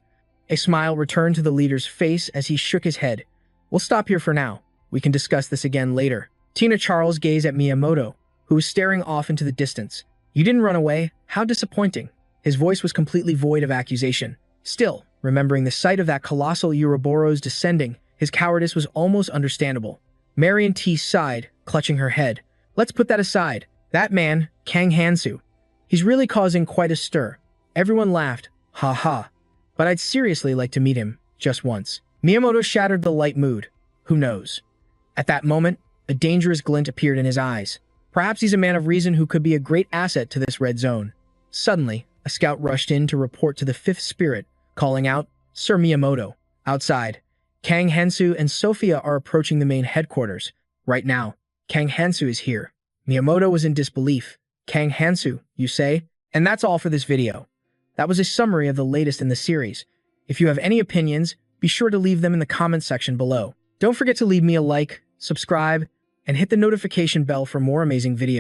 A smile returned to the leader's face as he shook his head. We'll stop here for now. We can discuss this again later. Tina Charles gazed at Miyamoto, who was staring off into the distance. You didn't run away? How disappointing. His voice was completely void of accusation. Still, remembering the sight of that colossal Ouroboros descending, his cowardice was almost understandable. Marion T sighed, clutching her head. Let's put that aside. That man, Kang Hansu. He's really causing quite a stir. Everyone laughed. Ha ha. But I'd seriously like to meet him, just once. Miyamoto shattered the light mood. Who knows? At that moment, a dangerous glint appeared in his eyes. Perhaps he's a man of reason who could be a great asset to this red zone. Suddenly, a scout rushed in to report to the fifth spirit, calling out, Sir Miyamoto. Outside, Kang Hansu and Sophia are approaching the main headquarters. Right now, Kang Hansu is here. Miyamoto was in disbelief. Kang Hansu, you say? And that's all for this video. That was a summary of the latest in the series. If you have any opinions, be sure to leave them in the comments section below. Don't forget to leave me a like, subscribe, and hit the notification bell for more amazing videos.